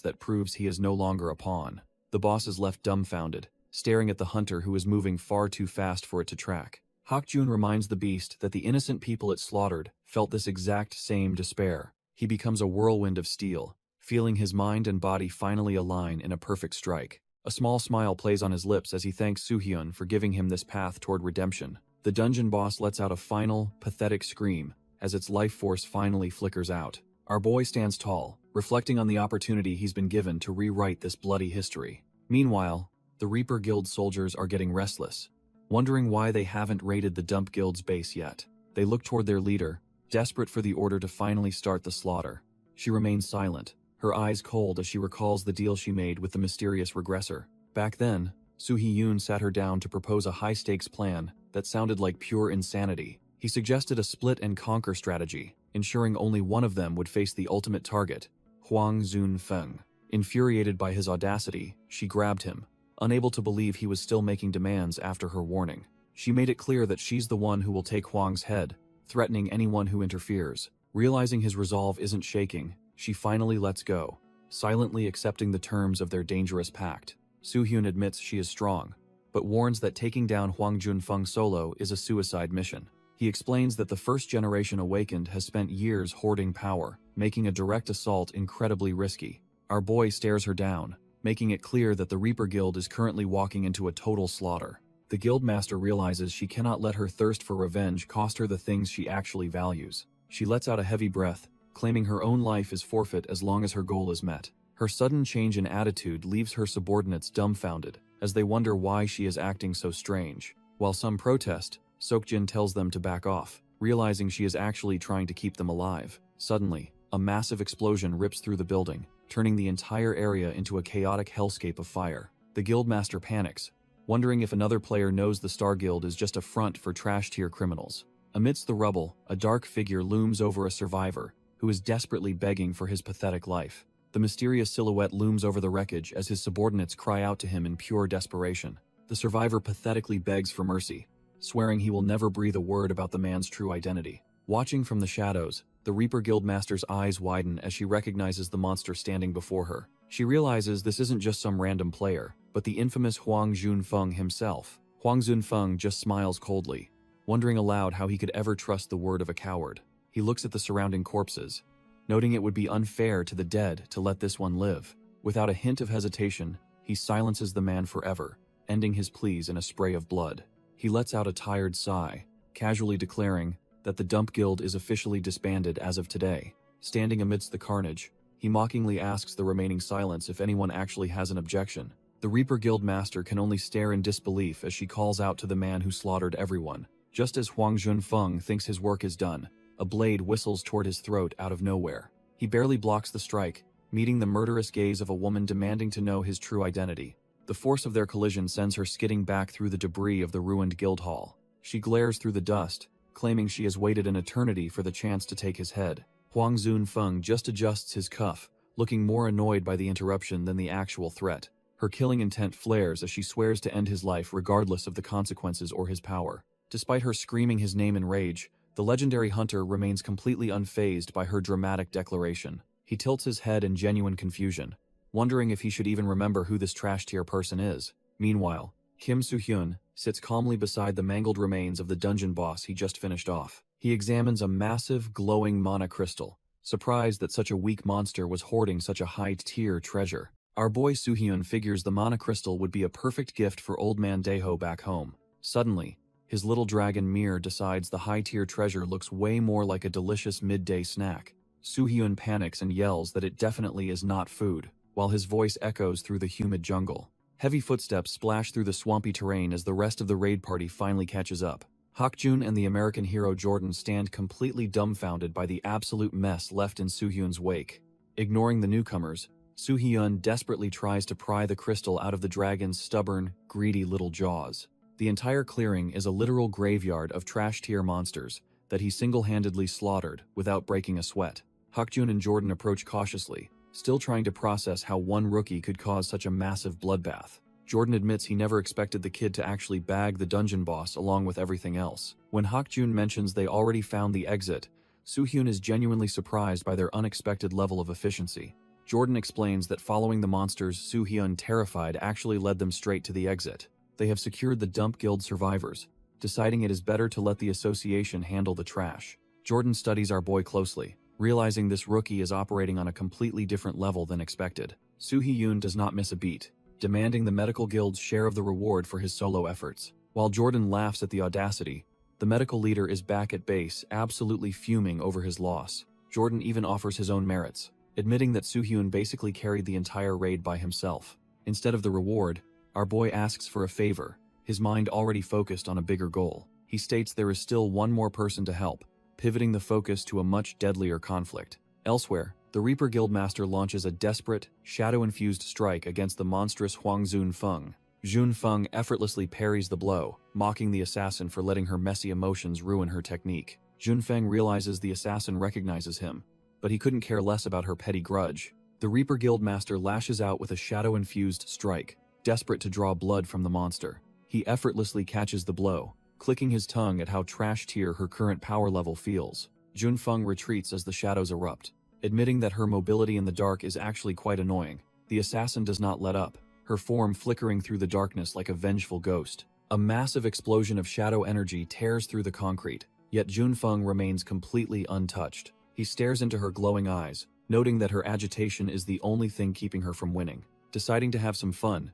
that proves he is no longer a pawn. The boss is left dumbfounded, staring at the hunter who is moving far too fast for it to track. Hakjun reminds the beast that the innocent people it slaughtered felt this exact same despair. He becomes a whirlwind of steel, feeling his mind and body finally align in a perfect strike. A small smile plays on his lips as he thanks Soo-hyun for giving him this path toward redemption. The dungeon boss lets out a final, pathetic scream as its life force finally flickers out. Our boy stands tall, reflecting on the opportunity he's been given to rewrite this bloody history. Meanwhile, the Reaper Guild soldiers are getting restless, wondering why they haven't raided the Dump Guild's base yet. They look toward their leader, desperate for the order to finally start the slaughter. She remains silent, her eyes cold as she recalls the deal she made with the mysterious regressor. Back then, Soo-hyun sat her down to propose a high-stakes plan that sounded like pure insanity. He suggested a split-and-conquer strategy, ensuring only one of them would face the ultimate target, Hwang Zun-feng. Infuriated by his audacity, she grabbed him, unable to believe he was still making demands after her warning. She made it clear that she's the one who will take Hwang's head, threatening anyone who interferes. Realizing his resolve isn't shaking, she finally lets go, silently accepting the terms of their dangerous pact. Soo-hyun admits she is strong, but warns that taking down Hwang Jun-feng solo is a suicide mission. He explains that the first generation awakened has spent years hoarding power, making a direct assault incredibly risky. Our boy stares her down, making it clear that the Reaper Guild is currently walking into a total slaughter. The Guildmaster realizes she cannot let her thirst for revenge cost her the things she actually values. She lets out a heavy breath, claiming her own life is forfeit as long as her goal is met. Her sudden change in attitude leaves her subordinates dumbfounded, as they wonder why she is acting so strange. While some protest, Seokjin tells them to back off, realizing she is actually trying to keep them alive. Suddenly, a massive explosion rips through the building, turning the entire area into a chaotic hellscape of fire. The Guildmaster panics, wondering if another player knows the Star Guild is just a front for trash-tier criminals. Amidst the rubble, a dark figure looms over a survivor, who is desperately begging for his pathetic life. The mysterious silhouette looms over the wreckage as his subordinates cry out to him in pure desperation. The survivor pathetically begs for mercy, swearing he will never breathe a word about the man's true identity. Watching from the shadows, the Reaper Guildmaster's eyes widen as she recognizes the monster standing before her. She realizes this isn't just some random player, but the infamous Hwang Jun-feng himself. Hwang Jun-feng just smiles coldly, wondering aloud how he could ever trust the word of a coward. He looks at the surrounding corpses, noting it would be unfair to the dead to let this one live. Without a hint of hesitation, he silences the man forever, ending his pleas in a spray of blood. He lets out a tired sigh, casually declaring that the Dump Guild is officially disbanded as of today. Standing amidst the carnage, he mockingly asks the remaining silence if anyone actually has an objection. The Reaper Guild Master can only stare in disbelief as she calls out to the man who slaughtered everyone. Just as Hwang Jun-feng thinks his work is done, a blade whistles toward his throat out of nowhere. He barely blocks the strike, meeting the murderous gaze of a woman demanding to know his true identity. The force of their collision sends her skidding back through the debris of the ruined guild hall. She glares through the dust, claiming she has waited an eternity for the chance to take his head. Hwang Jun-feng just adjusts his cuff, looking more annoyed by the interruption than the actual threat. Her killing intent flares as she swears to end his life regardless of the consequences or his power. Despite her screaming his name in rage, the legendary hunter remains completely unfazed by her dramatic declaration. He tilts his head in genuine confusion, wondering if he should even remember who this trash-tier person is. Meanwhile, Kim Soo-hyun sits calmly beside the mangled remains of the dungeon boss he just finished off. He examines a massive, glowing mana crystal, surprised that such a weak monster was hoarding such a high-tier treasure. Our boy Soo-hyun figures the mana crystal would be a perfect gift for old man Daeho back home. Suddenly, his little dragon Mir decides the high-tier treasure looks way more like a delicious midday snack. Soo-hyun panics and yells that it definitely is not food, while his voice echoes through the humid jungle. Heavy footsteps splash through the swampy terrain as the rest of the raid party finally catches up. Hakjun and the American hero Jordan stand completely dumbfounded by the absolute mess left in Soo-hyun's wake. Ignoring the newcomers, Soo-hyun desperately tries to pry the crystal out of the dragon's stubborn, greedy little jaws. The entire clearing is a literal graveyard of trash-tier monsters that he single-handedly slaughtered without breaking a sweat. Hakjun and Jordan approach cautiously, still trying to process how one rookie could cause such a massive bloodbath. Jordan admits he never expected the kid to actually bag the dungeon boss along with everything else. When Hakjun mentions they already found the exit, Soohyun is genuinely surprised by their unexpected level of efficiency. Jordan explains that following the monsters Soohyun terrified actually led them straight to the exit. They have secured the Dump Guild survivors, deciding it is better to let the association handle the trash. Jordan studies our boy closely, realizing this rookie is operating on a completely different level than expected. Soohyun does not miss a beat, demanding the medical guild's share of the reward for his solo efforts. While Jordan laughs at the audacity, the medical leader is back at base, absolutely fuming over his loss. Jordan even offers his own merits, admitting that Soohyun basically carried the entire raid by himself. Instead of the reward, our boy asks for a favor, his mind already focused on a bigger goal. He states there is still one more person to help, pivoting the focus to a much deadlier conflict. Elsewhere, the Reaper Guildmaster launches a desperate, shadow-infused strike against the monstrous Huang Zunfeng. Zunfeng effortlessly parries the blow, mocking the assassin for letting her messy emotions ruin her technique. Zunfeng realizes the assassin recognizes him, but he couldn't care less about her petty grudge. The Reaper Guildmaster lashes out with a shadow-infused strike, desperate to draw blood from the monster. He effortlessly catches the blow, clicking his tongue at how trash-tier her current power level feels. Zunfeng retreats as the shadows erupt, admitting that her mobility in the dark is actually quite annoying. The assassin does not let up, her form flickering through the darkness like a vengeful ghost. A massive explosion of shadow energy tears through the concrete, yet Zunfeng remains completely untouched. He stares into her glowing eyes, noting that her agitation is the only thing keeping her from winning. Deciding to have some fun,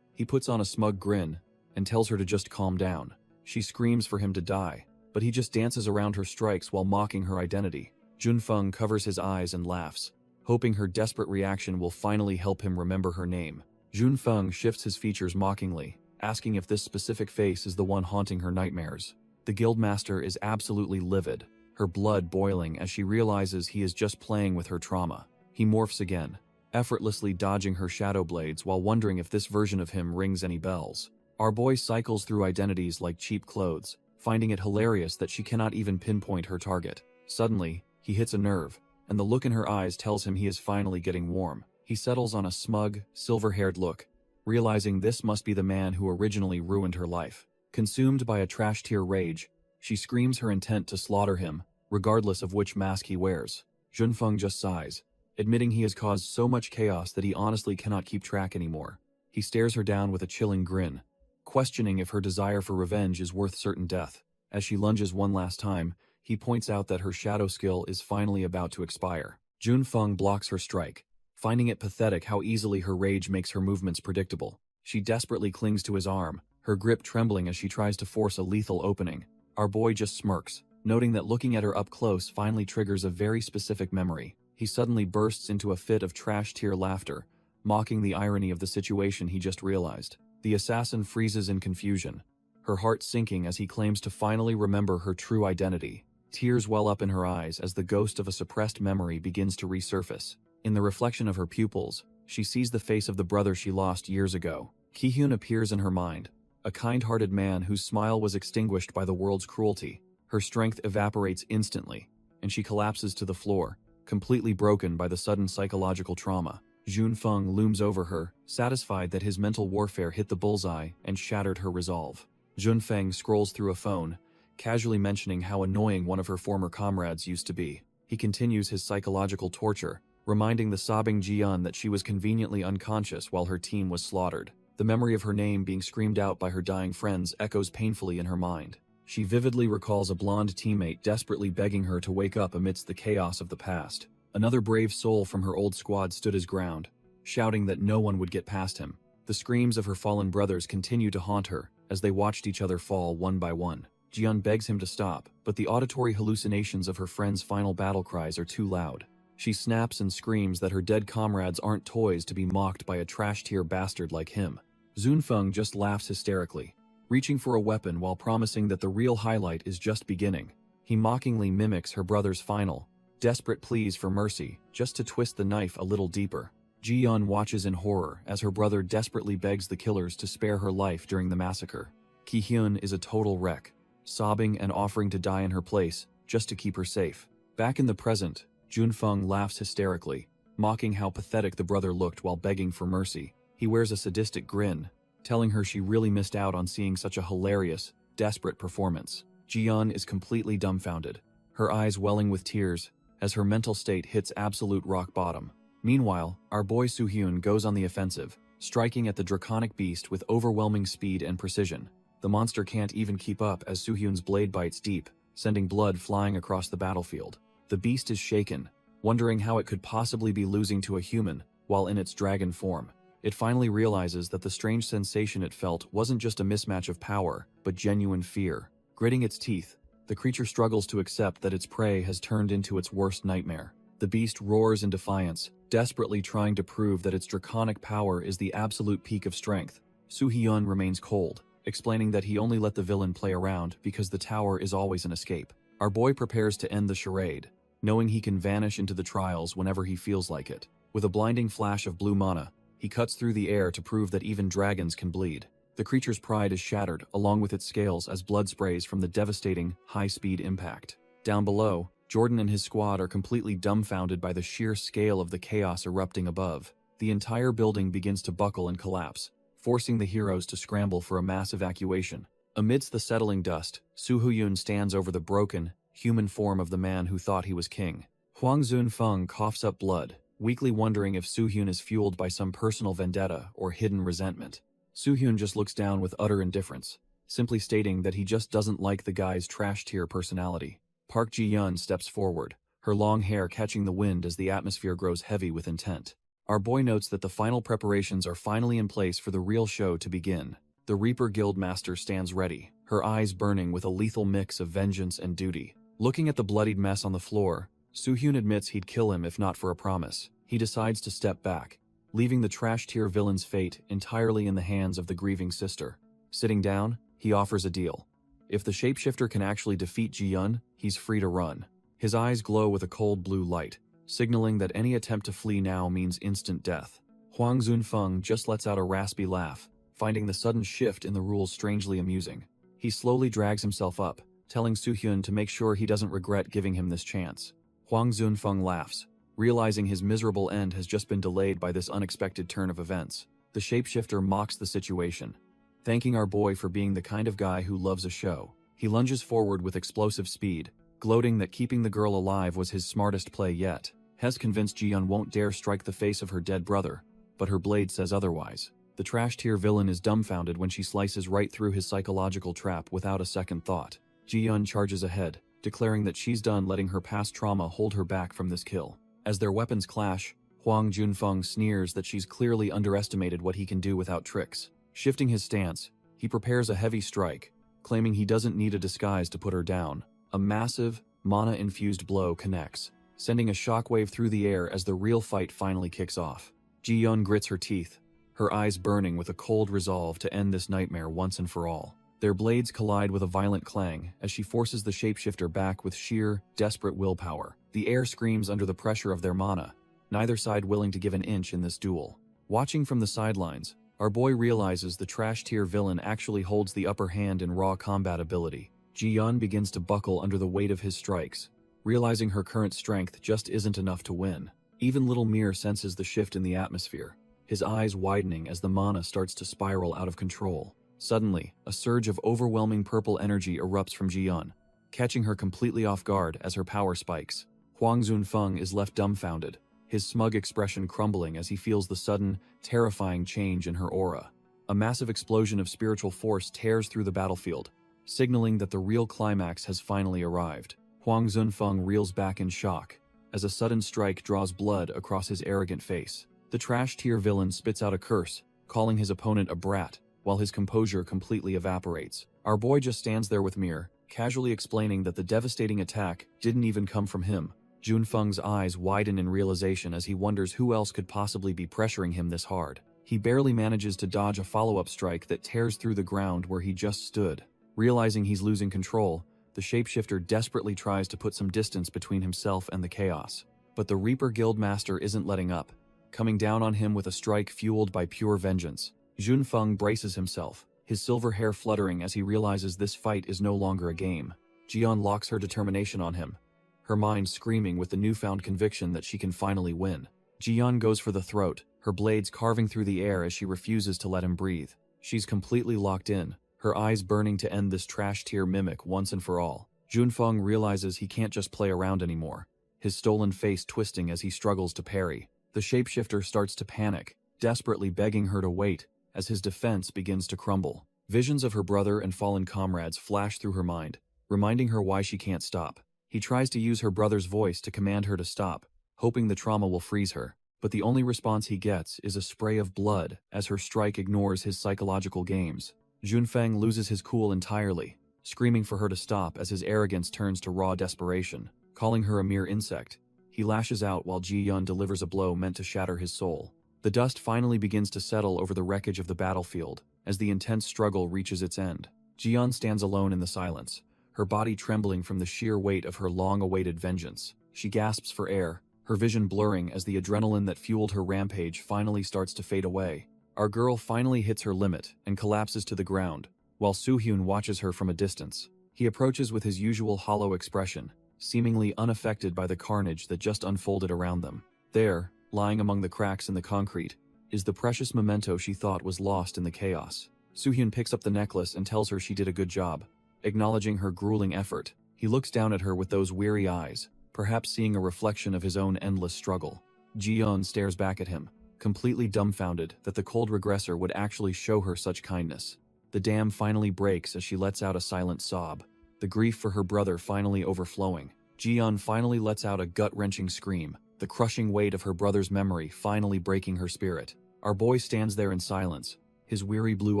he puts on a smug grin and tells her to just calm down. She screams for him to die, but he just dances around her strikes while mocking her identity. Zunfeng covers his eyes and laughs, hoping her desperate reaction will finally help him remember her name. Zunfeng shifts his features mockingly, asking if this specific face is the one haunting her nightmares. The guildmaster is absolutely livid, her blood boiling as she realizes he is just playing with her trauma. He morphs again, effortlessly dodging her shadow blades while wondering if this version of him rings any bells. Our boy cycles through identities like cheap clothes, finding it hilarious that she cannot even pinpoint her target. Suddenly, he hits a nerve, and the look in her eyes tells him he is finally getting warm. He settles on a smug, silver-haired look, realizing this must be the man who originally ruined her life. Consumed by a trash-tier rage, she screams her intent to slaughter him, regardless of which mask he wears. Zunfeng just sighs, admitting he has caused so much chaos that he honestly cannot keep track anymore. He stares her down with a chilling grin, questioning if her desire for revenge is worth certain death. As she lunges one last time, he points out that her shadow skill is finally about to expire. Zunfeng blocks her strike, finding it pathetic how easily her rage makes her movements predictable. She desperately clings to his arm, her grip trembling as she tries to force a lethal opening. Our boy just smirks, noting that looking at her up close finally triggers a very specific memory. He suddenly bursts into a fit of trash-tier laughter, mocking the irony of the situation he just realized. The assassin freezes in confusion, her heart sinking as he claims to finally remember her true identity. Tears well up in her eyes as the ghost of a suppressed memory begins to resurface. In the reflection of her pupils, she sees the face of the brother she lost years ago. Ki-hyun appears in her mind, a kind-hearted man whose smile was extinguished by the world's cruelty. Her strength evaporates instantly, and she collapses to the floor, completely broken by the sudden psychological trauma. Zunfeng looms over her, satisfied that his mental warfare hit the bullseye and shattered her resolve. Zunfeng scrolls through a phone, casually mentioning how annoying one of her former comrades used to be. He continues his psychological torture, reminding the sobbing Jian that she was conveniently unconscious while her team was slaughtered. The memory of her name being screamed out by her dying friends echoes painfully in her mind. She vividly recalls a blonde teammate desperately begging her to wake up amidst the chaos of the past. Another brave soul from her old squad stood his ground, shouting that no one would get past him. The screams of her fallen brothers continue to haunt her as they watched each other fall one by one. Jian begs him to stop, but the auditory hallucinations of her friends' final battle cries are too loud. She snaps and screams that her dead comrades aren't toys to be mocked by a trash-tier bastard like him. Zunfeng just laughs hysterically, reaching for a weapon while promising that the real highlight is just beginning. He mockingly mimics her brother's final, desperate pleas for mercy, just to twist the knife a little deeper. Ji-yeon watches in horror as her brother desperately begs the killers to spare her life during the massacre. Ki-hyun is a total wreck, sobbing and offering to die in her place just to keep her safe. Back in the present, Junfeng laughs hysterically, mocking how pathetic the brother looked while begging for mercy. He wears a sadistic grin, telling her she really missed out on seeing such a hilarious, desperate performance. Ji-yeon is completely dumbfounded, her eyes welling with tears as her mental state hits absolute rock bottom. Meanwhile, our boy Soo-hyun goes on the offensive, striking at the draconic beast with overwhelming speed and precision. The monster can't even keep up as Soo-hyun's blade bites deep, sending blood flying across the battlefield. The beast is shaken, wondering how it could possibly be losing to a human while in its dragon form. It finally realizes that the strange sensation it felt wasn't just a mismatch of power, but genuine fear. Gritting its teeth, the creature struggles to accept that its prey has turned into its worst nightmare. The beast roars in defiance, desperately trying to prove that its draconic power is the absolute peak of strength. Soo-hyun remains cold, explaining that he only let the villain play around because the tower is always an escape. Our boy prepares to end the charade, knowing he can vanish into the trials whenever he feels like it. With a blinding flash of blue mana, he cuts through the air to prove that even dragons can bleed. The creature's pride is shattered, along with its scales as blood sprays from the devastating, high-speed impact. Down below, Jordan and his squad are completely dumbfounded by the sheer scale of the chaos erupting above. The entire building begins to buckle and collapse, forcing the heroes to scramble for a mass evacuation. Amidst the settling dust, Soo-hyun stands over the broken, human form of the man who thought he was king. Hwang Zun-feng coughs up blood, weakly wondering if Soo-hyun is fueled by some personal vendetta or hidden resentment. Soo-hyun just looks down with utter indifference, simply stating that he just doesn't like the guy's trash-tier personality. Park Ji-yeon steps forward, her long hair catching the wind as the atmosphere grows heavy with intent. Our boy notes that the final preparations are finally in place for the real show to begin. The Reaper Guildmaster stands ready, her eyes burning with a lethal mix of vengeance and duty. Looking at the bloodied mess on the floor, Soo-hyun admits he'd kill him if not for a promise. He decides to step back, leaving the trash-tier villain's fate entirely in the hands of the grieving sister. Sitting down, he offers a deal. If the shapeshifter can actually defeat Ji-yeon, he's free to run. His eyes glow with a cold blue light, signaling that any attempt to flee now means instant death. Hwang Zun-feng just lets out a raspy laugh, finding the sudden shift in the rules strangely amusing. He slowly drags himself up, telling Soo-hyun to make sure he doesn't regret giving him this chance. Hwang Zun-feng laughs, realizing his miserable end has just been delayed by this unexpected turn of events. The shapeshifter mocks the situation, thanking our boy for being the kind of guy who loves a show. He lunges forward with explosive speed, gloating that keeping the girl alive was his smartest play yet. Hes convinced Ji-yeon won't dare strike the face of her dead brother, but her blade says otherwise. The trash-tier villain is dumbfounded when she slices right through his psychological trap without a second thought. Ji-yeon charges ahead, declaring that she's done letting her past trauma hold her back from this kill. As their weapons clash, Hwang Junfeng sneers that she's clearly underestimated what he can do without tricks. Shifting his stance, he prepares a heavy strike, claiming he doesn't need a disguise to put her down. A massive, mana-infused blow connects, sending a shockwave through the air as the real fight finally kicks off. Ji-yeon grits her teeth, her eyes burning with a cold resolve to end this nightmare once and for all. Their blades collide with a violent clang as she forces the shapeshifter back with sheer, desperate willpower. The air screams under the pressure of their mana, neither side willing to give an inch in this duel. Watching from the sidelines, our boy realizes the trash-tier villain actually holds the upper hand in raw combat ability. Ji-yeon begins to buckle under the weight of his strikes, realizing her current strength just isn't enough to win. Even little Mir senses the shift in the atmosphere, his eyes widening as the mana starts to spiral out of control. Suddenly, a surge of overwhelming purple energy erupts from Ji-yeon, catching her completely off guard as her power spikes. Hwang Zun-feng is left dumbfounded, his smug expression crumbling as he feels the sudden, terrifying change in her aura. A massive explosion of spiritual force tears through the battlefield, signaling that the real climax has finally arrived. Hwang Zun-feng reels back in shock, as a sudden strike draws blood across his arrogant face. The trash-tier villain spits out a curse, calling his opponent a brat, while his composure completely evaporates. Our boy just stands there with Mir, casually explaining that the devastating attack didn't even come from him. Junfeng's eyes widen in realization as he wonders who else could possibly be pressuring him this hard. He barely manages to dodge a follow-up strike that tears through the ground where he just stood. Realizing he's losing control, the shapeshifter desperately tries to put some distance between himself and the chaos. But the Reaper Guildmaster isn't letting up, coming down on him with a strike fueled by pure vengeance. Junfeng braces himself, his silver hair fluttering as he realizes this fight is no longer a game. Jiyeon locks her determination on him, her mind screaming with the newfound conviction that she can finally win. Jiyeon goes for the throat, her blades carving through the air as she refuses to let him breathe. She's completely locked in, her eyes burning to end this trash-tier mimic once and for all. Junfeng realizes he can't just play around anymore, his stolen face twisting as he struggles to parry. The shapeshifter starts to panic, desperately begging her to wait, as his defense begins to crumble. Visions of her brother and fallen comrades flash through her mind, reminding her why she can't stop. He tries to use her brother's voice to command her to stop, hoping the trauma will freeze her, but the only response he gets is a spray of blood as her strike ignores his psychological games. Junfeng loses his cool entirely, screaming for her to stop as his arrogance turns to raw desperation. Calling her a mere insect, he lashes out while Jiyeon delivers a blow meant to shatter his soul. The dust finally begins to settle over the wreckage of the battlefield as the intense struggle reaches its end. Jiyeon stands alone in the silence, her body trembling from the sheer weight of her long-awaited vengeance. She gasps for air, her vision blurring as the adrenaline that fueled her rampage finally starts to fade away. Our girl finally hits her limit and collapses to the ground, while Soo-hyun watches her from a distance. He approaches with his usual hollow expression, seemingly unaffected by the carnage that just unfolded around them. There, lying among the cracks in the concrete, is the precious memento she thought was lost in the chaos. Soo-hyun picks up the necklace and tells her she did a good job. Acknowledging her grueling effort, he looks down at her with those weary eyes, perhaps seeing a reflection of his own endless struggle. Jiyeon stares back at him, completely dumbfounded that the cold regressor would actually show her such kindness. The dam finally breaks as she lets out a silent sob, the grief for her brother finally overflowing. Jiyeon finally lets out a gut-wrenching scream, the crushing weight of her brother's memory finally breaking her spirit. Our boy stands there in silence, his weary blue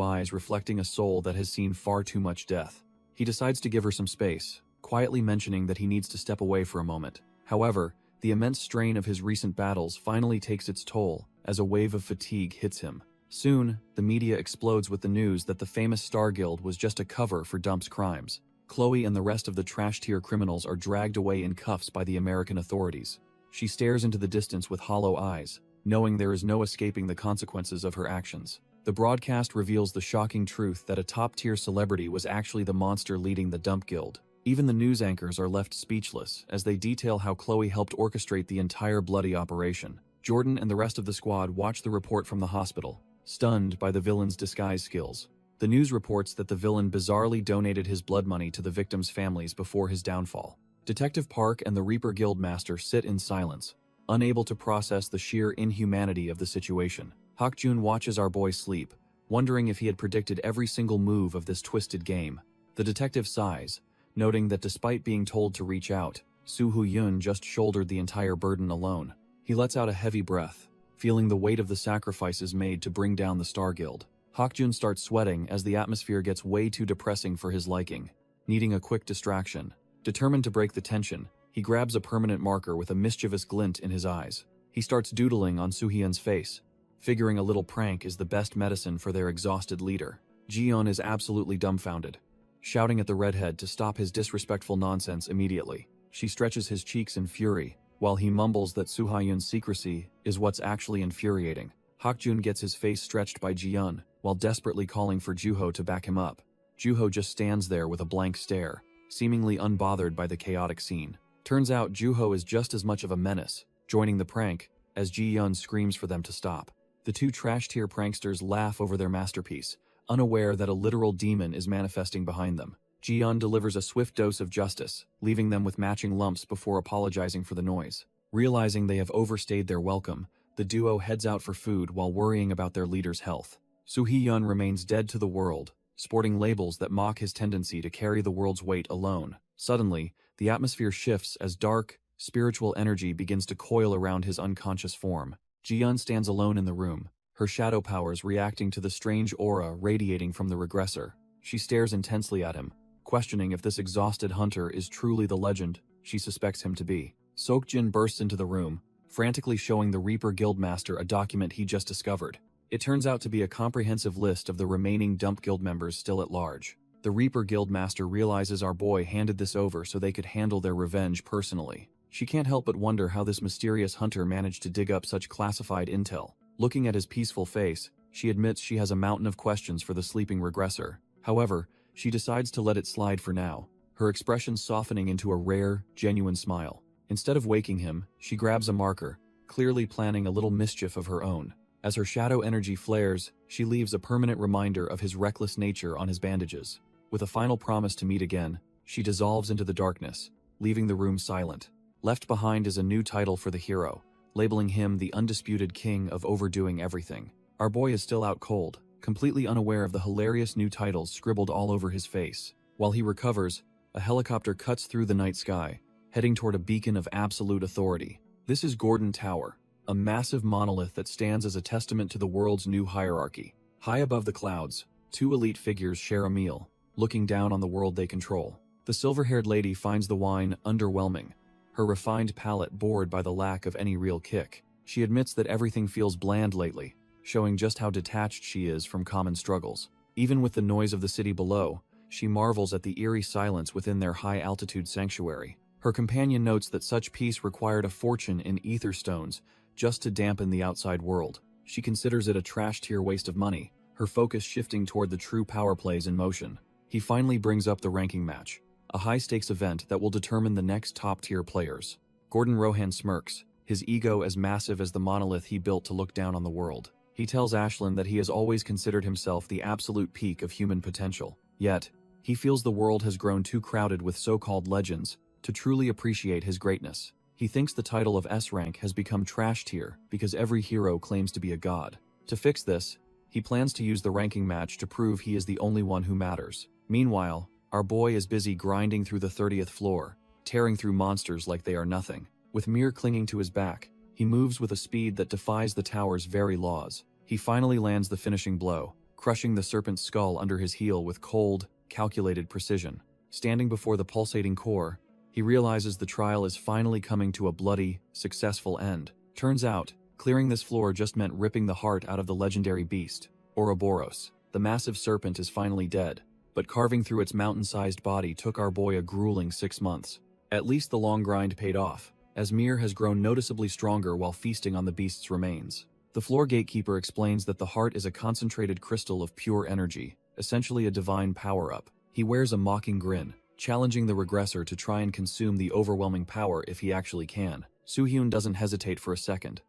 eyes reflecting a soul that has seen far too much death. He decides to give her some space, quietly mentioning that he needs to step away for a moment. However, the immense strain of his recent battles finally takes its toll as a wave of fatigue hits him. Soon, the media explodes with the news that the famous Star Guild was just a cover for Dump's crimes. Chloe and the rest of the trash-tier criminals are dragged away in cuffs by the American authorities. She stares into the distance with hollow eyes, knowing there is no escaping the consequences of her actions. The broadcast reveals the shocking truth that a top-tier celebrity was actually the monster leading the Dump Guild. Even the news anchors are left speechless as they detail how Chloe helped orchestrate the entire bloody operation. Jordan and the rest of the squad watch the report from the hospital, stunned by the villain's disguise skills. The news reports that the villain bizarrely donated his blood money to the victims' families before his downfall. Detective Park and the Reaper Guild Master sit in silence, unable to process the sheer inhumanity of the situation. Hakjun watches our boy sleep, wondering if he had predicted every single move of this twisted game. The detective sighs, noting that despite being told to reach out, Soo-hyun just shouldered the entire burden alone. He lets out a heavy breath, feeling the weight of the sacrifices made to bring down the Star Guild. Hakjun starts sweating as the atmosphere gets way too depressing for his liking, needing a quick distraction. Determined to break the tension, he grabs a permanent marker with a mischievous glint in his eyes. He starts doodling on Soo-hyun's face, figuring a little prank is the best medicine for their exhausted leader. Jiyeon is absolutely dumbfounded, shouting at the redhead to stop his disrespectful nonsense immediately. She stretches his cheeks in fury, while he mumbles that Soo-hyun's secrecy is what's actually infuriating. Hakjun gets his face stretched by Jiyeon, while desperately calling for Juho to back him up. Juho just stands there with a blank stare, seemingly unbothered by the chaotic scene. Turns out Juho is just as much of a menace, joining the prank, as Jiyeon screams for them to stop. The two trash-tier pranksters laugh over their masterpiece, unaware that a literal demon is manifesting behind them. Jiyeon delivers a swift dose of justice, leaving them with matching lumps before apologizing for the noise. Realizing they have overstayed their welcome, the duo heads out for food while worrying about their leader's health. Soo-hyun remains dead to the world, sporting labels that mock his tendency to carry the world's weight alone. Suddenly, the atmosphere shifts as dark, spiritual energy begins to coil around his unconscious form. Jiyeon stands alone in the room, her shadow powers reacting to the strange aura radiating from the regressor. She stares intensely at him, questioning if this exhausted hunter is truly the legend she suspects him to be. Seokjin bursts into the room, frantically showing the Reaper Guildmaster a document he just discovered. It turns out to be a comprehensive list of the remaining Dump Guild members still at large. The Reaper Guildmaster realizes our boy handed this over so they could handle their revenge personally. She can't help but wonder how this mysterious hunter managed to dig up such classified intel. Looking at his peaceful face, She admits she has a mountain of questions for the sleeping regressor. However, she decides to let it slide for now, her expression softening into a rare, genuine smile. Instead of waking him, she grabs a marker, clearly planning a little mischief of her own. As her shadow energy flares, she leaves a permanent reminder of his reckless nature on his bandages. With a final promise to meet again, she dissolves into the darkness, leaving the room silent. Left behind is a new title for the hero, labeling him the undisputed king of overdoing everything. Our boy is still out cold, completely unaware of the hilarious new titles scribbled all over his face. While he recovers, a helicopter cuts through the night sky, heading toward a beacon of absolute authority. This is Gordon Tower, a massive monolith that stands as a testament to the world's new hierarchy. High above the clouds, two elite figures share a meal, looking down on the world they control. The silver-haired lady finds the wine underwhelming, her refined palate bored by the lack of any real kick. She admits that everything feels bland lately, showing just how detached she is from common struggles. Even with the noise of the city below, she marvels at the eerie silence within their high-altitude sanctuary. Her companion notes that such peace required a fortune in ether stones just to dampen the outside world. She considers it a trash-tier waste of money, her focus shifting toward the true power plays in motion. He finally brings up the ranking match, a high-stakes event that will determine the next top-tier players. Gordon Rohan smirks, his ego as massive as the monolith he built to look down on the world. He tells Ashlyn that he has always considered himself the absolute peak of human potential. Yet, he feels the world has grown too crowded with so-called legends to truly appreciate his greatness. He thinks the title of S-rank has become trash tier because every hero claims to be a god. To fix this, he plans to use the ranking match to prove he is the only one who matters. Meanwhile, our boy is busy grinding through the 30th floor, tearing through monsters like they are nothing. With Mir clinging to his back, he moves with a speed that defies the tower's very laws. He finally lands the finishing blow, crushing the serpent's skull under his heel with cold, calculated precision. Standing before the pulsating core, he realizes the trial is finally coming to a bloody, successful end. Turns out, clearing this floor just meant ripping the heart out of the legendary beast, Ouroboros. The massive serpent is finally dead, but carving through its mountain-sized body took our boy a grueling 6 months. At least the long grind paid off, as Mir has grown noticeably stronger while feasting on the beast's remains. The floor gatekeeper explains that the heart is a concentrated crystal of pure energy, essentially a divine power-up. He wears a mocking grin, challenging the regressor to try and consume the overwhelming power if he actually can. Soo-hyun doesn't hesitate for a second,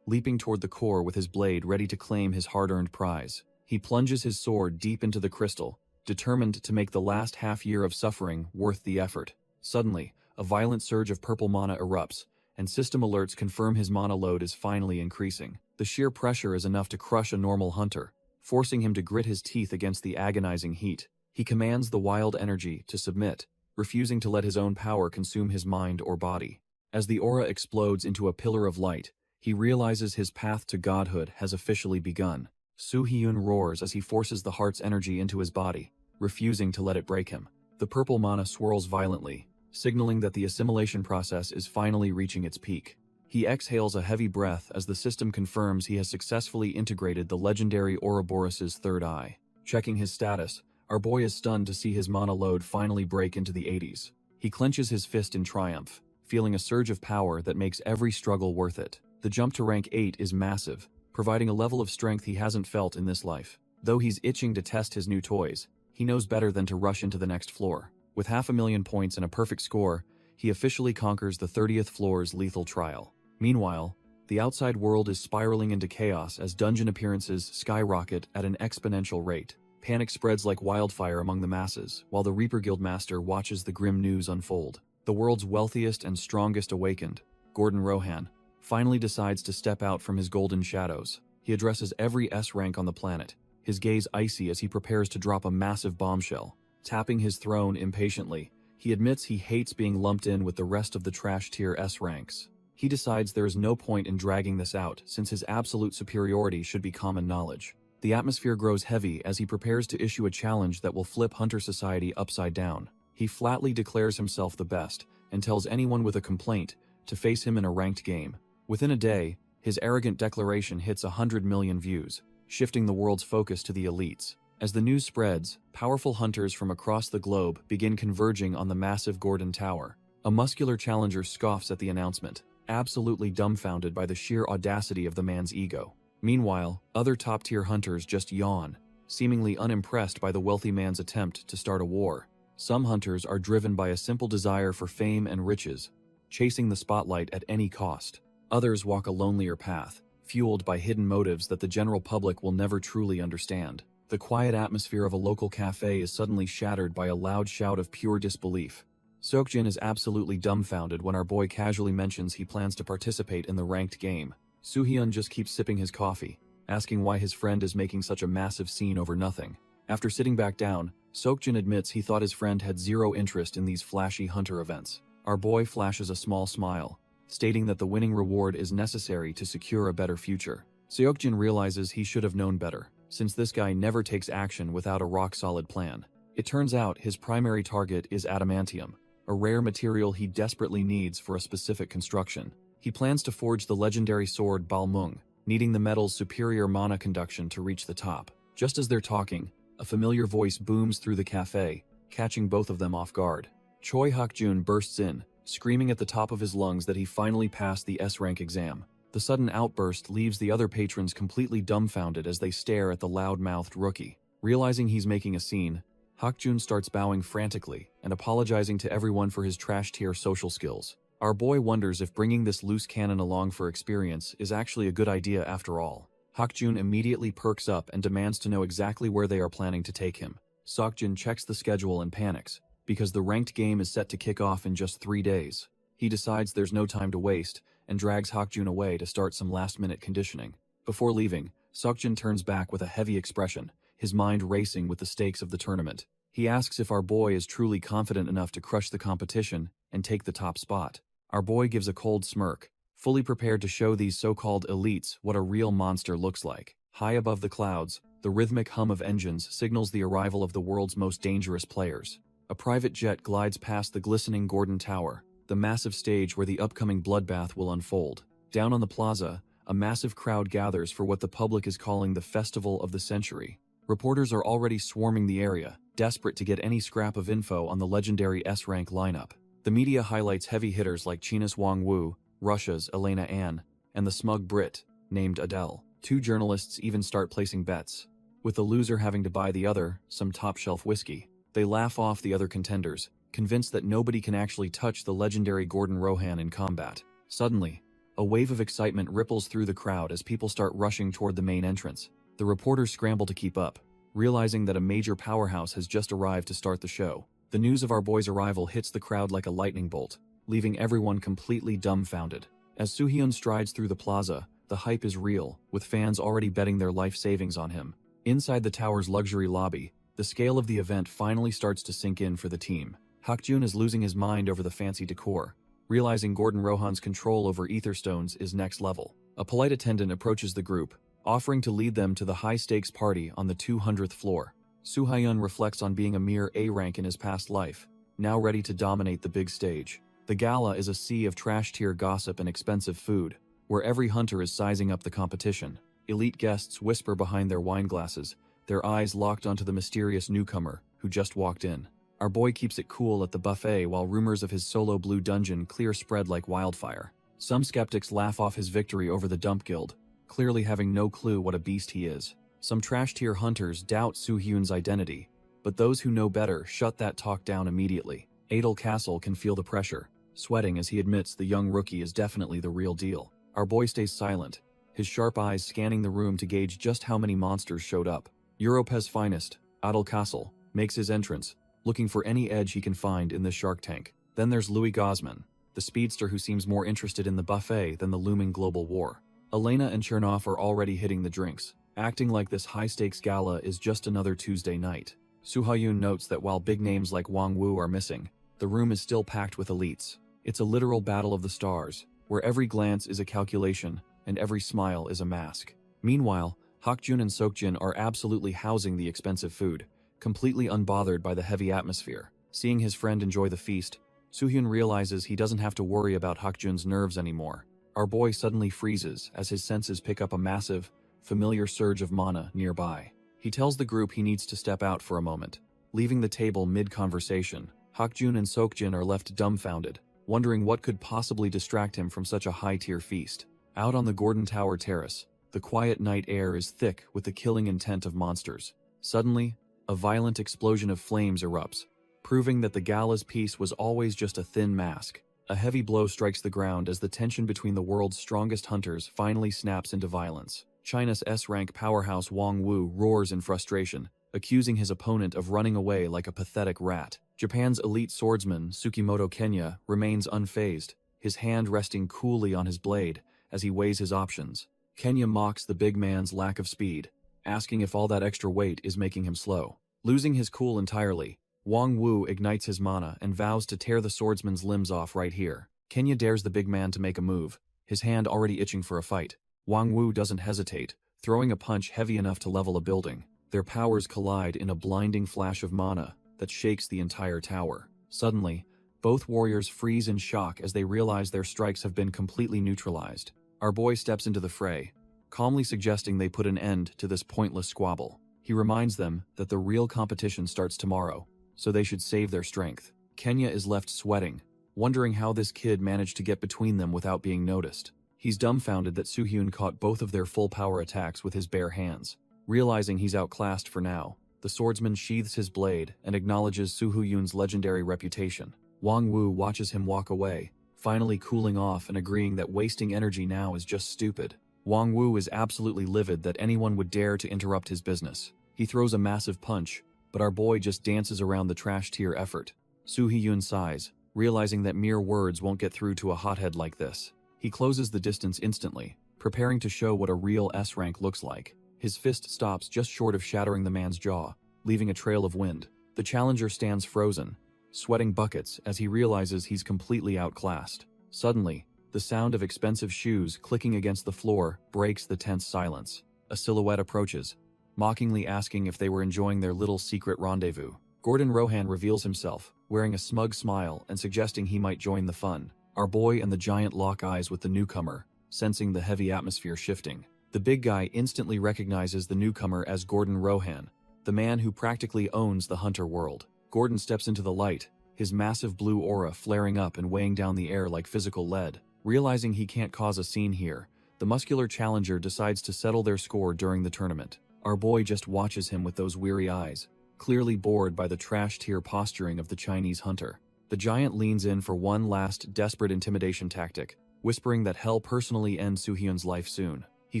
leaping toward the core with his blade ready to claim his hard-earned prize. He plunges his sword deep into the crystal, determined to make the last half-year of suffering worth the effort. Suddenly, a violent surge of purple mana erupts, and system alerts confirm his mana load is finally increasing. The sheer pressure is enough to crush a normal hunter, forcing him to grit his teeth against the agonizing heat. He commands the wild energy to submit, refusing to let his own power consume his mind or body. As the aura explodes into a pillar of light, he realizes his path to godhood has officially begun. Soo-hyun roars as he forces the heart's energy into his body, refusing to let it break him. The purple mana swirls violently, signaling that the assimilation process is finally reaching its peak. He exhales a heavy breath as the system confirms he has successfully integrated the legendary Ouroboros' third eye. Checking his status, our boy is stunned to see his mana load finally break into the 80s. He clenches his fist in triumph, feeling a surge of power that makes every struggle worth it. The jump to rank 8 is massive, providing a level of strength he hasn't felt in this life. Though he's itching to test his new toys, he knows better than to rush into the next floor. With 500,000 points and a perfect score, he officially conquers the 30th floor's lethal trial. Meanwhile, the outside world is spiraling into chaos as dungeon appearances skyrocket at an exponential rate. Panic spreads like wildfire among the masses, while the Reaper Guildmaster watches the grim news unfold. The world's wealthiest and strongest awakened, Gordon Rohan, finally decides to step out from his golden shadows. He addresses every S rank on the planet, his gaze icy as he prepares to drop a massive bombshell. Tapping his throne impatiently, he admits he hates being lumped in with the rest of the trash-tier S ranks. He decides there is no point in dragging this out, since his absolute superiority should be common knowledge. The atmosphere grows heavy as he prepares to issue a challenge that will flip Hunter Society upside down. He flatly declares himself the best, and tells anyone with a complaint to face him in a ranked game. Within a day, his arrogant declaration hits 100 million views, shifting the world's focus to the elites. As the news spreads, powerful hunters from across the globe begin converging on the massive Gordon Tower. A muscular challenger scoffs at the announcement, absolutely dumbfounded by the sheer audacity of the man's ego. Meanwhile, other top-tier hunters just yawn, seemingly unimpressed by the wealthy man's attempt to start a war. Some hunters are driven by a simple desire for fame and riches, chasing the spotlight at any cost. Others walk a lonelier path, fueled by hidden motives that the general public will never truly understand. The quiet atmosphere of a local cafe is suddenly shattered by a loud shout of pure disbelief. Seokjin is absolutely dumbfounded when our boy casually mentions he plans to participate in the ranked game. Soohyun just keeps sipping his coffee, asking why his friend is making such a massive scene over nothing. After sitting back down, Seokjin admits he thought his friend had zero interest in these flashy hunter events. Our boy flashes a small smile, stating that the winning reward is necessary to secure a better future. Seokjin realizes he should have known better, since this guy never takes action without a rock-solid plan. It turns out his primary target is adamantium, a rare material he desperately needs for a specific construction. He plans to forge the legendary sword Balmung, needing the metal's superior mana conduction to reach the top. Just as they're talking, a familiar voice booms through the cafe, catching both of them off guard. Choi Hakjun bursts in, screaming at the top of his lungs that he finally passed the S-rank exam. The sudden outburst leaves the other patrons completely dumbfounded as they stare at the loud-mouthed rookie. Realizing he's making a scene, Hakjun starts bowing frantically and apologizing to everyone for his trash-tier social skills. Our boy wonders if bringing this loose cannon along for experience is actually a good idea after all. Hakjun immediately perks up and demands to know exactly where they are planning to take him. Seokjin checks the schedule and panics, because the ranked game is set to kick off in just 3 days. He decides there's no time to waste and drags Hakjun away to start some last-minute conditioning. Before leaving, Seokjin turns back with a heavy expression, his mind racing with the stakes of the tournament. He asks if our boy is truly confident enough to crush the competition and take the top spot. Our boy gives a cold smirk, fully prepared to show these so-called elites what a real monster looks like. High above the clouds, the rhythmic hum of engines signals the arrival of the world's most dangerous players. A private jet glides past the glistening Gordon Tower, the massive stage where the upcoming bloodbath will unfold. Down on the plaza, a massive crowd gathers for what the public is calling the Festival of the Century. Reporters are already swarming the area, desperate to get any scrap of info on the legendary S-rank lineup. The media highlights heavy hitters like Chinese Wang Wu, Russia's Elena Ann, and the smug Brit, named Adele. 2 journalists even start placing bets, with the loser having to buy the other some top-shelf whiskey. They laugh off the other contenders, convinced that nobody can actually touch the legendary Gordon Rohan in combat. Suddenly, a wave of excitement ripples through the crowd as people start rushing toward the main entrance. The reporters scramble to keep up, realizing that a major powerhouse has just arrived to start the show. The news of our boy's arrival hits the crowd like a lightning bolt, leaving everyone completely dumbfounded. As Soohyun strides through the plaza, the hype is real, with fans already betting their life savings on him. Inside the tower's luxury lobby, the scale of the event finally starts to sink in for the team. Hakjun is losing his mind over the fancy decor, realizing Gordon Rohan's control over ether stones is next level. A polite attendant approaches the group, offering to lead them to the high-stakes party on the 200th floor. Soohyun reflects on being a mere A-rank in his past life, now ready to dominate the big stage. The gala is a sea of trash-tier gossip and expensive food, where every hunter is sizing up the competition. Elite guests whisper behind their wine glasses, their eyes locked onto the mysterious newcomer who just walked in. Our boy keeps it cool at the buffet while rumors of his solo blue dungeon clear spread like wildfire. Some skeptics laugh off his victory over the Dump Guild, clearly having no clue what a beast he is. Some trash-tier hunters doubt Soohyun's identity, but those who know better shut that talk down immediately. Adel Castle can feel the pressure, sweating as he admits the young rookie is definitely the real deal. Our boy stays silent, his sharp eyes scanning the room to gauge just how many monsters showed up. Europe's finest, Adel Castle, makes his entrance, looking for any edge he can find in this shark tank. Then there's Louis Gosman, the speedster who seems more interested in the buffet than the looming global war. Elena and Chernoff are already hitting the drinks, acting like this high-stakes gala is just another Tuesday night. Soohyun notes that while big names like Wang Wu are missing, the room is still packed with elites. It's a literal battle of the stars, where every glance is a calculation and every smile is a mask. Meanwhile, Hakjun and Seokjin are absolutely housing the expensive food, completely unbothered by the heavy atmosphere. Seeing his friend enjoy the feast, Soohyun realizes he doesn't have to worry about Hakjun's nerves anymore. Our boy suddenly freezes as his senses pick up a massive, familiar surge of mana nearby. He tells the group he needs to step out for a moment. Leaving the table mid-conversation, Hakjun and Seokjin are left dumbfounded, wondering what could possibly distract him from such a high-tier feast. Out on the Gordon Tower terrace, The quiet night air is thick with the killing intent of monsters. Suddenly, a violent explosion of flames erupts, proving that the gala's piece was always just a thin mask. A heavy blow strikes the ground as the tension between the world's strongest hunters finally snaps into violence. China's S-rank powerhouse Wang Wu roars in frustration, accusing his opponent of running away like a pathetic rat. Japan's elite swordsman, Tsukimoto Kenya, remains unfazed, his hand resting coolly on his blade as he weighs his options. Kenya mocks the big man's lack of speed, asking if all that extra weight is making him slow. Losing his cool entirely, Wang Wu ignites his mana and vows to tear the swordsman's limbs off right here. Kenya dares the big man to make a move, his hand already itching for a fight. Wang Wu doesn't hesitate, throwing a punch heavy enough to level a building. Their powers collide in a blinding flash of mana that shakes the entire tower. Suddenly, both warriors freeze in shock as they realize their strikes have been completely neutralized. Our boy steps into the fray, calmly suggesting they put an end to this pointless squabble. He reminds them that the real competition starts tomorrow, so they should save their strength. Kenya is left sweating, wondering how this kid managed to get between them without being noticed. He's dumbfounded that Soo-hyun caught both of their full power attacks with his bare hands. Realizing he's outclassed for now, the swordsman sheathes his blade and acknowledges Soo-hyun's legendary reputation. Wang Wu watches him walk away, finally cooling off and agreeing that wasting energy now is just stupid. Wang Wu is absolutely livid that anyone would dare to interrupt his business. He throws a massive punch, but our boy just dances around the trash tier effort. Soo-hyun sighs, realizing that mere words won't get through to a hothead like this. He closes the distance instantly, preparing to show what a real S-rank looks like. His fist stops just short of shattering the man's jaw, leaving a trail of wind. The challenger stands frozen, sweating buckets as he realizes he's completely outclassed. Suddenly, the sound of expensive shoes clicking against the floor breaks the tense silence. A silhouette approaches, mockingly asking if they were enjoying their little secret rendezvous. Gordon Rohan reveals himself, wearing a smug smile and suggesting he might join the fun. Our boy and the giant lock eyes with the newcomer, sensing the heavy atmosphere shifting. The big guy instantly recognizes the newcomer as Gordon Rohan, the man who practically owns the hunter world. Gordon steps into the light, his massive blue aura flaring up and weighing down the air like physical lead. Realizing he can't cause a scene here, the muscular challenger decides to settle their score during the tournament. Our boy just watches him with those weary eyes, clearly bored by the trash tier posturing of the Chinese hunter. The giant leans in for one last desperate intimidation tactic, whispering that hell personally ends Soo-hyun's life soon. He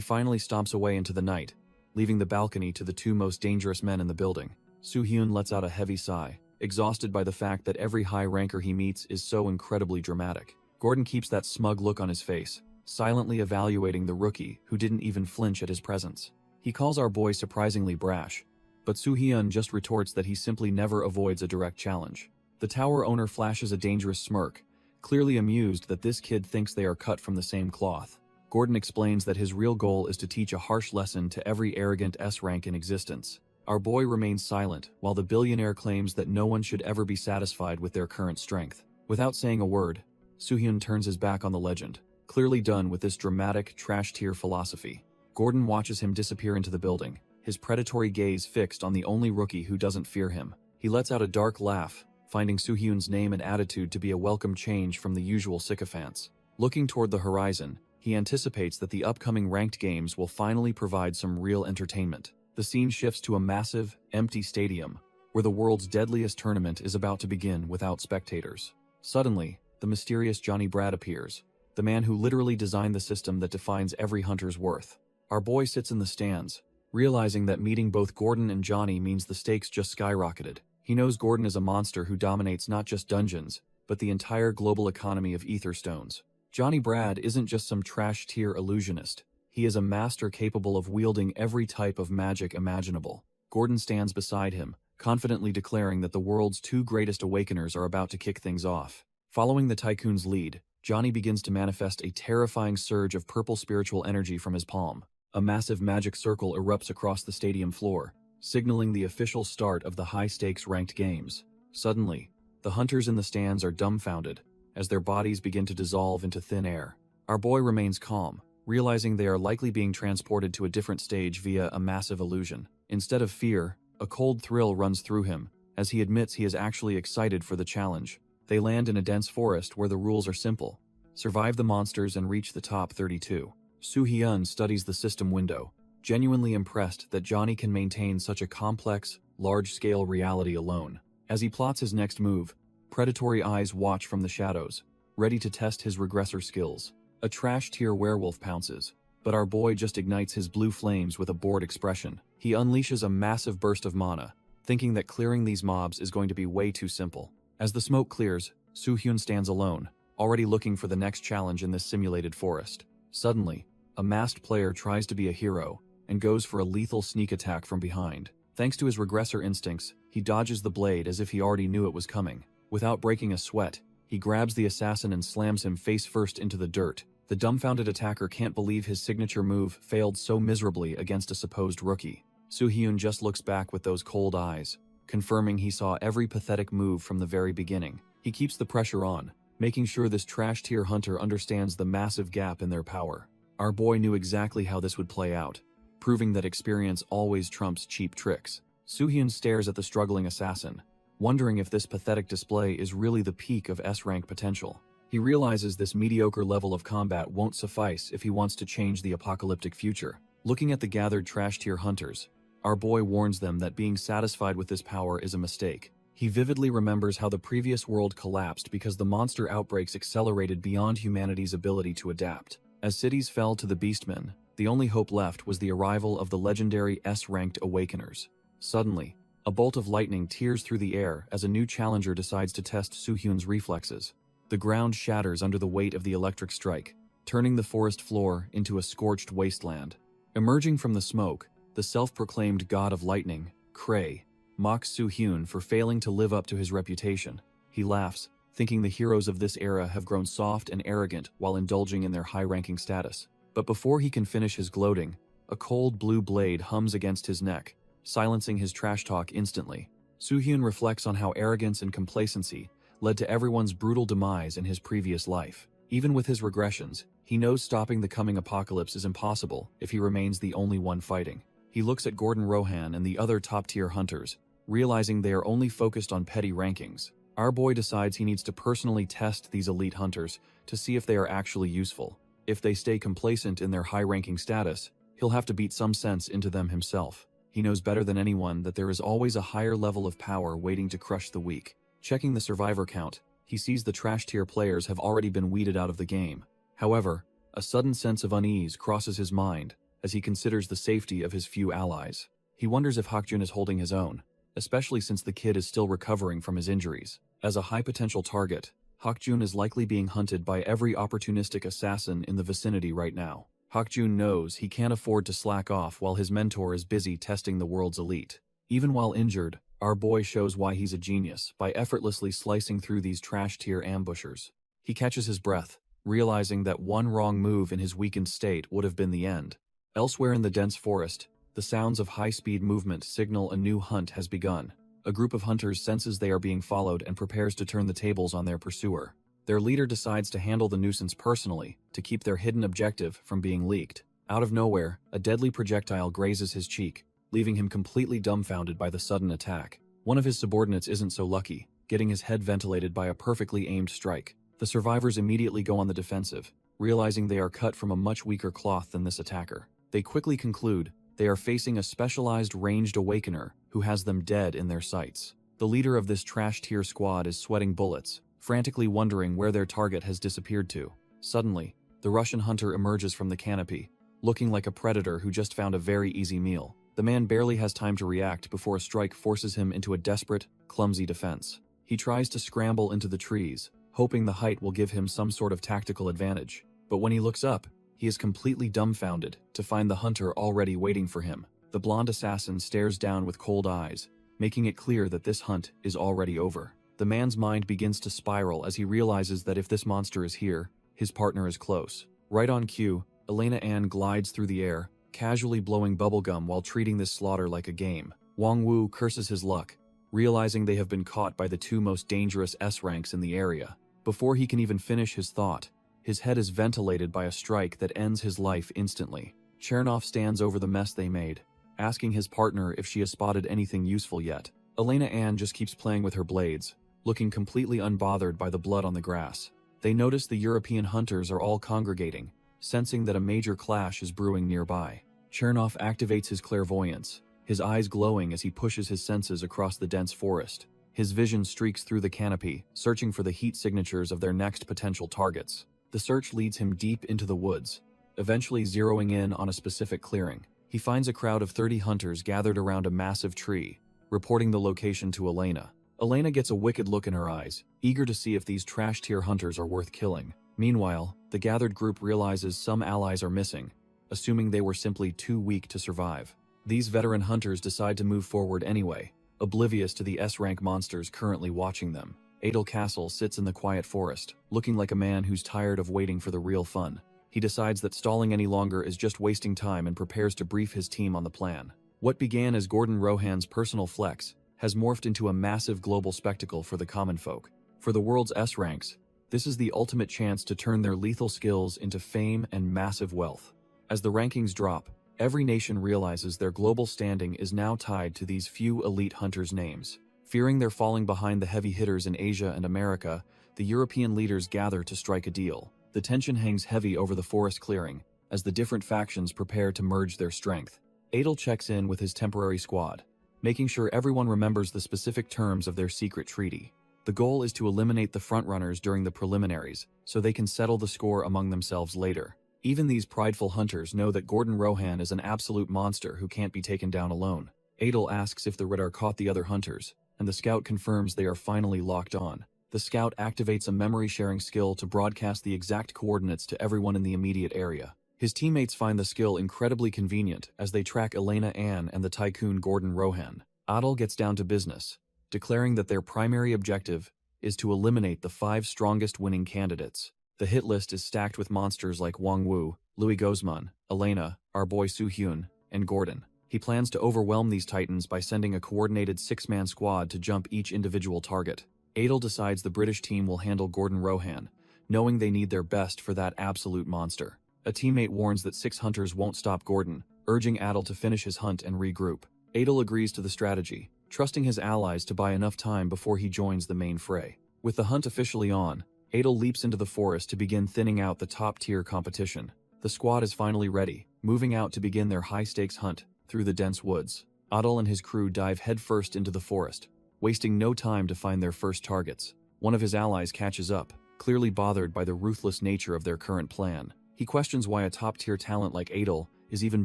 finally stomps away into the night, leaving the balcony to the two most dangerous men in the building. Soo-hyun lets out a heavy sigh, exhausted by the fact that every high ranker he meets is so incredibly dramatic. Gordon keeps that smug look on his face, silently evaluating the rookie who didn't even flinch at his presence. He calls our boy surprisingly brash, but Soo-hyun just retorts that he simply never avoids a direct challenge. The tower owner flashes a dangerous smirk, clearly amused that this kid thinks they are cut from the same cloth. Gordon explains that his real goal is to teach a harsh lesson to every arrogant S-rank in existence. Our boy remains silent, while the billionaire claims that no one should ever be satisfied with their current strength. Without saying a word, Soo-hyun turns his back on the legend, clearly done with this dramatic trash-tier philosophy. Gordon watches him disappear into the building, his predatory gaze fixed on the only rookie who doesn't fear him. He lets out a dark laugh, finding Soo-hyun's name and attitude to be a welcome change from the usual sycophants. Looking toward the horizon, he anticipates that the upcoming ranked games will finally provide some real entertainment. The scene shifts to a massive, empty stadium, where the world's deadliest tournament is about to begin without spectators. Suddenly, the mysterious Johnny Brad appears, the man who literally designed the system that defines every hunter's worth. Our boy sits in the stands, realizing that meeting both Gordon and Johnny means the stakes just skyrocketed. He knows Gordon is a monster who dominates not just dungeons, but the entire global economy of ether stones. Johnny Brad isn't just some trash-tier illusionist. He is a master capable of wielding every type of magic imaginable. Gordon stands beside him, confidently declaring that the world's two greatest awakeners are about to kick things off. Following the tycoon's lead, Johnny begins to manifest a terrifying surge of purple spiritual energy from his palm. A massive magic circle erupts across the stadium floor, signaling the official start of the high-stakes ranked games. Suddenly, the hunters in the stands are dumbfounded, as their bodies begin to dissolve into thin air. Our boy remains calm, realizing they are likely being transported to a different stage via a massive illusion. Instead of fear, a cold thrill runs through him, as he admits he is actually excited for the challenge. They land in a dense forest where the rules are simple: survive the monsters and reach the top 32. Soo-hyun studies the system window, genuinely impressed that Johnny can maintain such a complex, large-scale reality alone. As he plots his next move, predatory eyes watch from the shadows, ready to test his regressor skills. A trash-tier werewolf pounces, but our boy just ignites his blue flames with a bored expression. He unleashes a massive burst of mana, thinking that clearing these mobs is going to be way too simple. As the smoke clears, Soo-hyun stands alone, already looking for the next challenge in this simulated forest. Suddenly, a masked player tries to be a hero and goes for a lethal sneak attack from behind. Thanks to his regressor instincts, he dodges the blade as if he already knew it was coming. Without breaking a sweat, he grabs the assassin and slams him face first into the dirt. The dumbfounded attacker can't believe his signature move failed so miserably against a supposed rookie. Soo-hyun just looks back with those cold eyes, confirming he saw every pathetic move from the very beginning. He keeps the pressure on, making sure this trash-tier hunter understands the massive gap in their power. Our boy knew exactly how this would play out, proving that experience always trumps cheap tricks. Soo-hyun stares at the struggling assassin, wondering if this pathetic display is really the peak of S-rank potential. He realizes this mediocre level of combat won't suffice if he wants to change the apocalyptic future. Looking at the gathered trash-tier hunters, our boy warns them that being satisfied with this power is a mistake. He vividly remembers how the previous world collapsed because the monster outbreaks accelerated beyond humanity's ability to adapt. As cities fell to the beastmen, the only hope left was the arrival of the legendary S-ranked Awakeners. Suddenly, a bolt of lightning tears through the air as a new challenger decides to test Soo-hyun's reflexes. The ground shatters under the weight of the electric strike, turning the forest floor into a scorched wasteland. Emerging from the smoke, the self-proclaimed god of lightning, Kray, mocks Soo-hyun for failing to live up to his reputation. He laughs, thinking the heroes of this era have grown soft and arrogant while indulging in their high-ranking status. But before he can finish his gloating, a cold blue blade hums against his neck, silencing his trash talk instantly. Soo-hyun reflects on how arrogance and complacency led to everyone's brutal demise in his previous life. Even with his regressions, he knows stopping the coming apocalypse is impossible if he remains the only one fighting. He looks at Gordon Rohan and the other top-tier hunters, realizing they are only focused on petty rankings. Our boy decides he needs to personally test these elite hunters to see if they are actually useful. If they stay complacent in their high-ranking status, he'll have to beat some sense into them himself. He knows better than anyone that there is always a higher level of power waiting to crush the weak. Checking the survivor count, he sees the trash-tier players have already been weeded out of the game. However, a sudden sense of unease crosses his mind as he considers the safety of his few allies. He wonders if Hakjun is holding his own, especially since the kid is still recovering from his injuries. As a high-potential target, Hakjun is likely being hunted by every opportunistic assassin in the vicinity right now. Hakjun knows he can't afford to slack off while his mentor is busy testing the world's elite. Even while injured, our boy shows why he's a genius by effortlessly slicing through these trash-tier ambushers. He catches his breath, realizing that one wrong move in his weakened state would have been the end. Elsewhere in the dense forest, the sounds of high-speed movement signal a new hunt has begun. A group of hunters senses they are being followed and prepares to turn the tables on their pursuer. Their leader decides to handle the nuisance personally to keep their hidden objective from being leaked. Out of nowhere, a deadly projectile grazes his cheek, leaving him completely dumbfounded by the sudden attack. One of his subordinates isn't so lucky, getting his head ventilated by a perfectly aimed strike. The survivors immediately go on the defensive, realizing they are cut from a much weaker cloth than this attacker. They quickly conclude they are facing a specialized ranged awakener who has them dead in their sights. The leader of this trash-tier squad is sweating bullets, frantically wondering where their target has disappeared to. Suddenly, the Russian hunter emerges from the canopy, looking like a predator who just found a very easy meal. The man barely has time to react before a strike forces him into a desperate, clumsy defense. He tries to scramble into the trees, hoping the height will give him some sort of tactical advantage. But when he looks up, he is completely dumbfounded to find the hunter already waiting for him. The blonde assassin stares down with cold eyes, making it clear that this hunt is already over. The man's mind begins to spiral as he realizes that if this monster is here, his partner is close. Right on cue, Elena Ann glides through the air, casually blowing bubblegum while treating this slaughter like a game. Wang Wu curses his luck, realizing they have been caught by the two most dangerous S-ranks in the area. Before he can even finish his thought, his head is ventilated by a strike that ends his life instantly. Chernov stands over the mess they made, asking his partner if she has spotted anything useful yet. Elena Ann just keeps playing with her blades, looking completely unbothered by the blood on the grass. They notice the European hunters are all congregating, sensing that a major clash is brewing nearby. Chernoff activates his clairvoyance, his eyes glowing as he pushes his senses across the dense forest. His vision streaks through the canopy, searching for the heat signatures of their next potential targets. The search leads him deep into the woods, eventually zeroing in on a specific clearing. He finds a crowd of 30 hunters gathered around a massive tree, reporting the location to Elena. Elena gets a wicked look in her eyes, eager to see if these trash-tier hunters are worth killing. Meanwhile, the gathered group realizes some allies are missing, assuming they were simply too weak to survive. These veteran hunters decide to move forward anyway, oblivious to the S-rank monsters currently watching them. Adel Castle sits in the quiet forest, looking like a man who's tired of waiting for the real fun. He decides that stalling any longer is just wasting time and prepares to brief his team on the plan. What began as Gordon Rohan's personal flex has morphed into a massive global spectacle for the common folk. For the world's S-ranks, this is the ultimate chance to turn their lethal skills into fame and massive wealth. As the rankings drop, every nation realizes their global standing is now tied to these few elite hunters' names. Fearing they're falling behind the heavy hitters in Asia and America, the European leaders gather to strike a deal. The tension hangs heavy over the forest clearing, as the different factions prepare to merge their strength. Adel checks in with his temporary squad, making sure everyone remembers the specific terms of their secret treaty. The goal is to eliminate the frontrunners during the preliminaries, so they can settle the score among themselves later. Even these prideful hunters know that Gordon Rohan is an absolute monster who can't be taken down alone. Adel asks if the radar caught the other hunters, and the scout confirms they are finally locked on. The scout activates a memory-sharing skill to broadcast the exact coordinates to everyone in the immediate area. His teammates find the skill incredibly convenient as they track Elena Ann and the tycoon Gordon Rohan. Adel gets down to business, declaring that their primary objective is to eliminate the 5 strongest winning candidates. The hit list is stacked with monsters like Wang Wu, Louis Gozman, Elena, our boy Soo-hyun, and Gordon. He plans to overwhelm these titans by sending a coordinated 6-man squad to jump each individual target. Adel decides the British team will handle Gordon Rohan, knowing they need their best for that absolute monster. A teammate warns that 6 hunters won't stop Gordon, urging Adel to finish his hunt and regroup. Adel agrees to the strategy, trusting his allies to buy enough time before he joins the main fray. With the hunt officially on, Adel leaps into the forest to begin thinning out the top-tier competition. The squad is finally ready, moving out to begin their high-stakes hunt through the dense woods. Adel and his crew dive headfirst into the forest, wasting no time to find their first targets. One of his allies catches up, clearly bothered by the ruthless nature of their current plan. He questions why a top-tier talent like Adel is even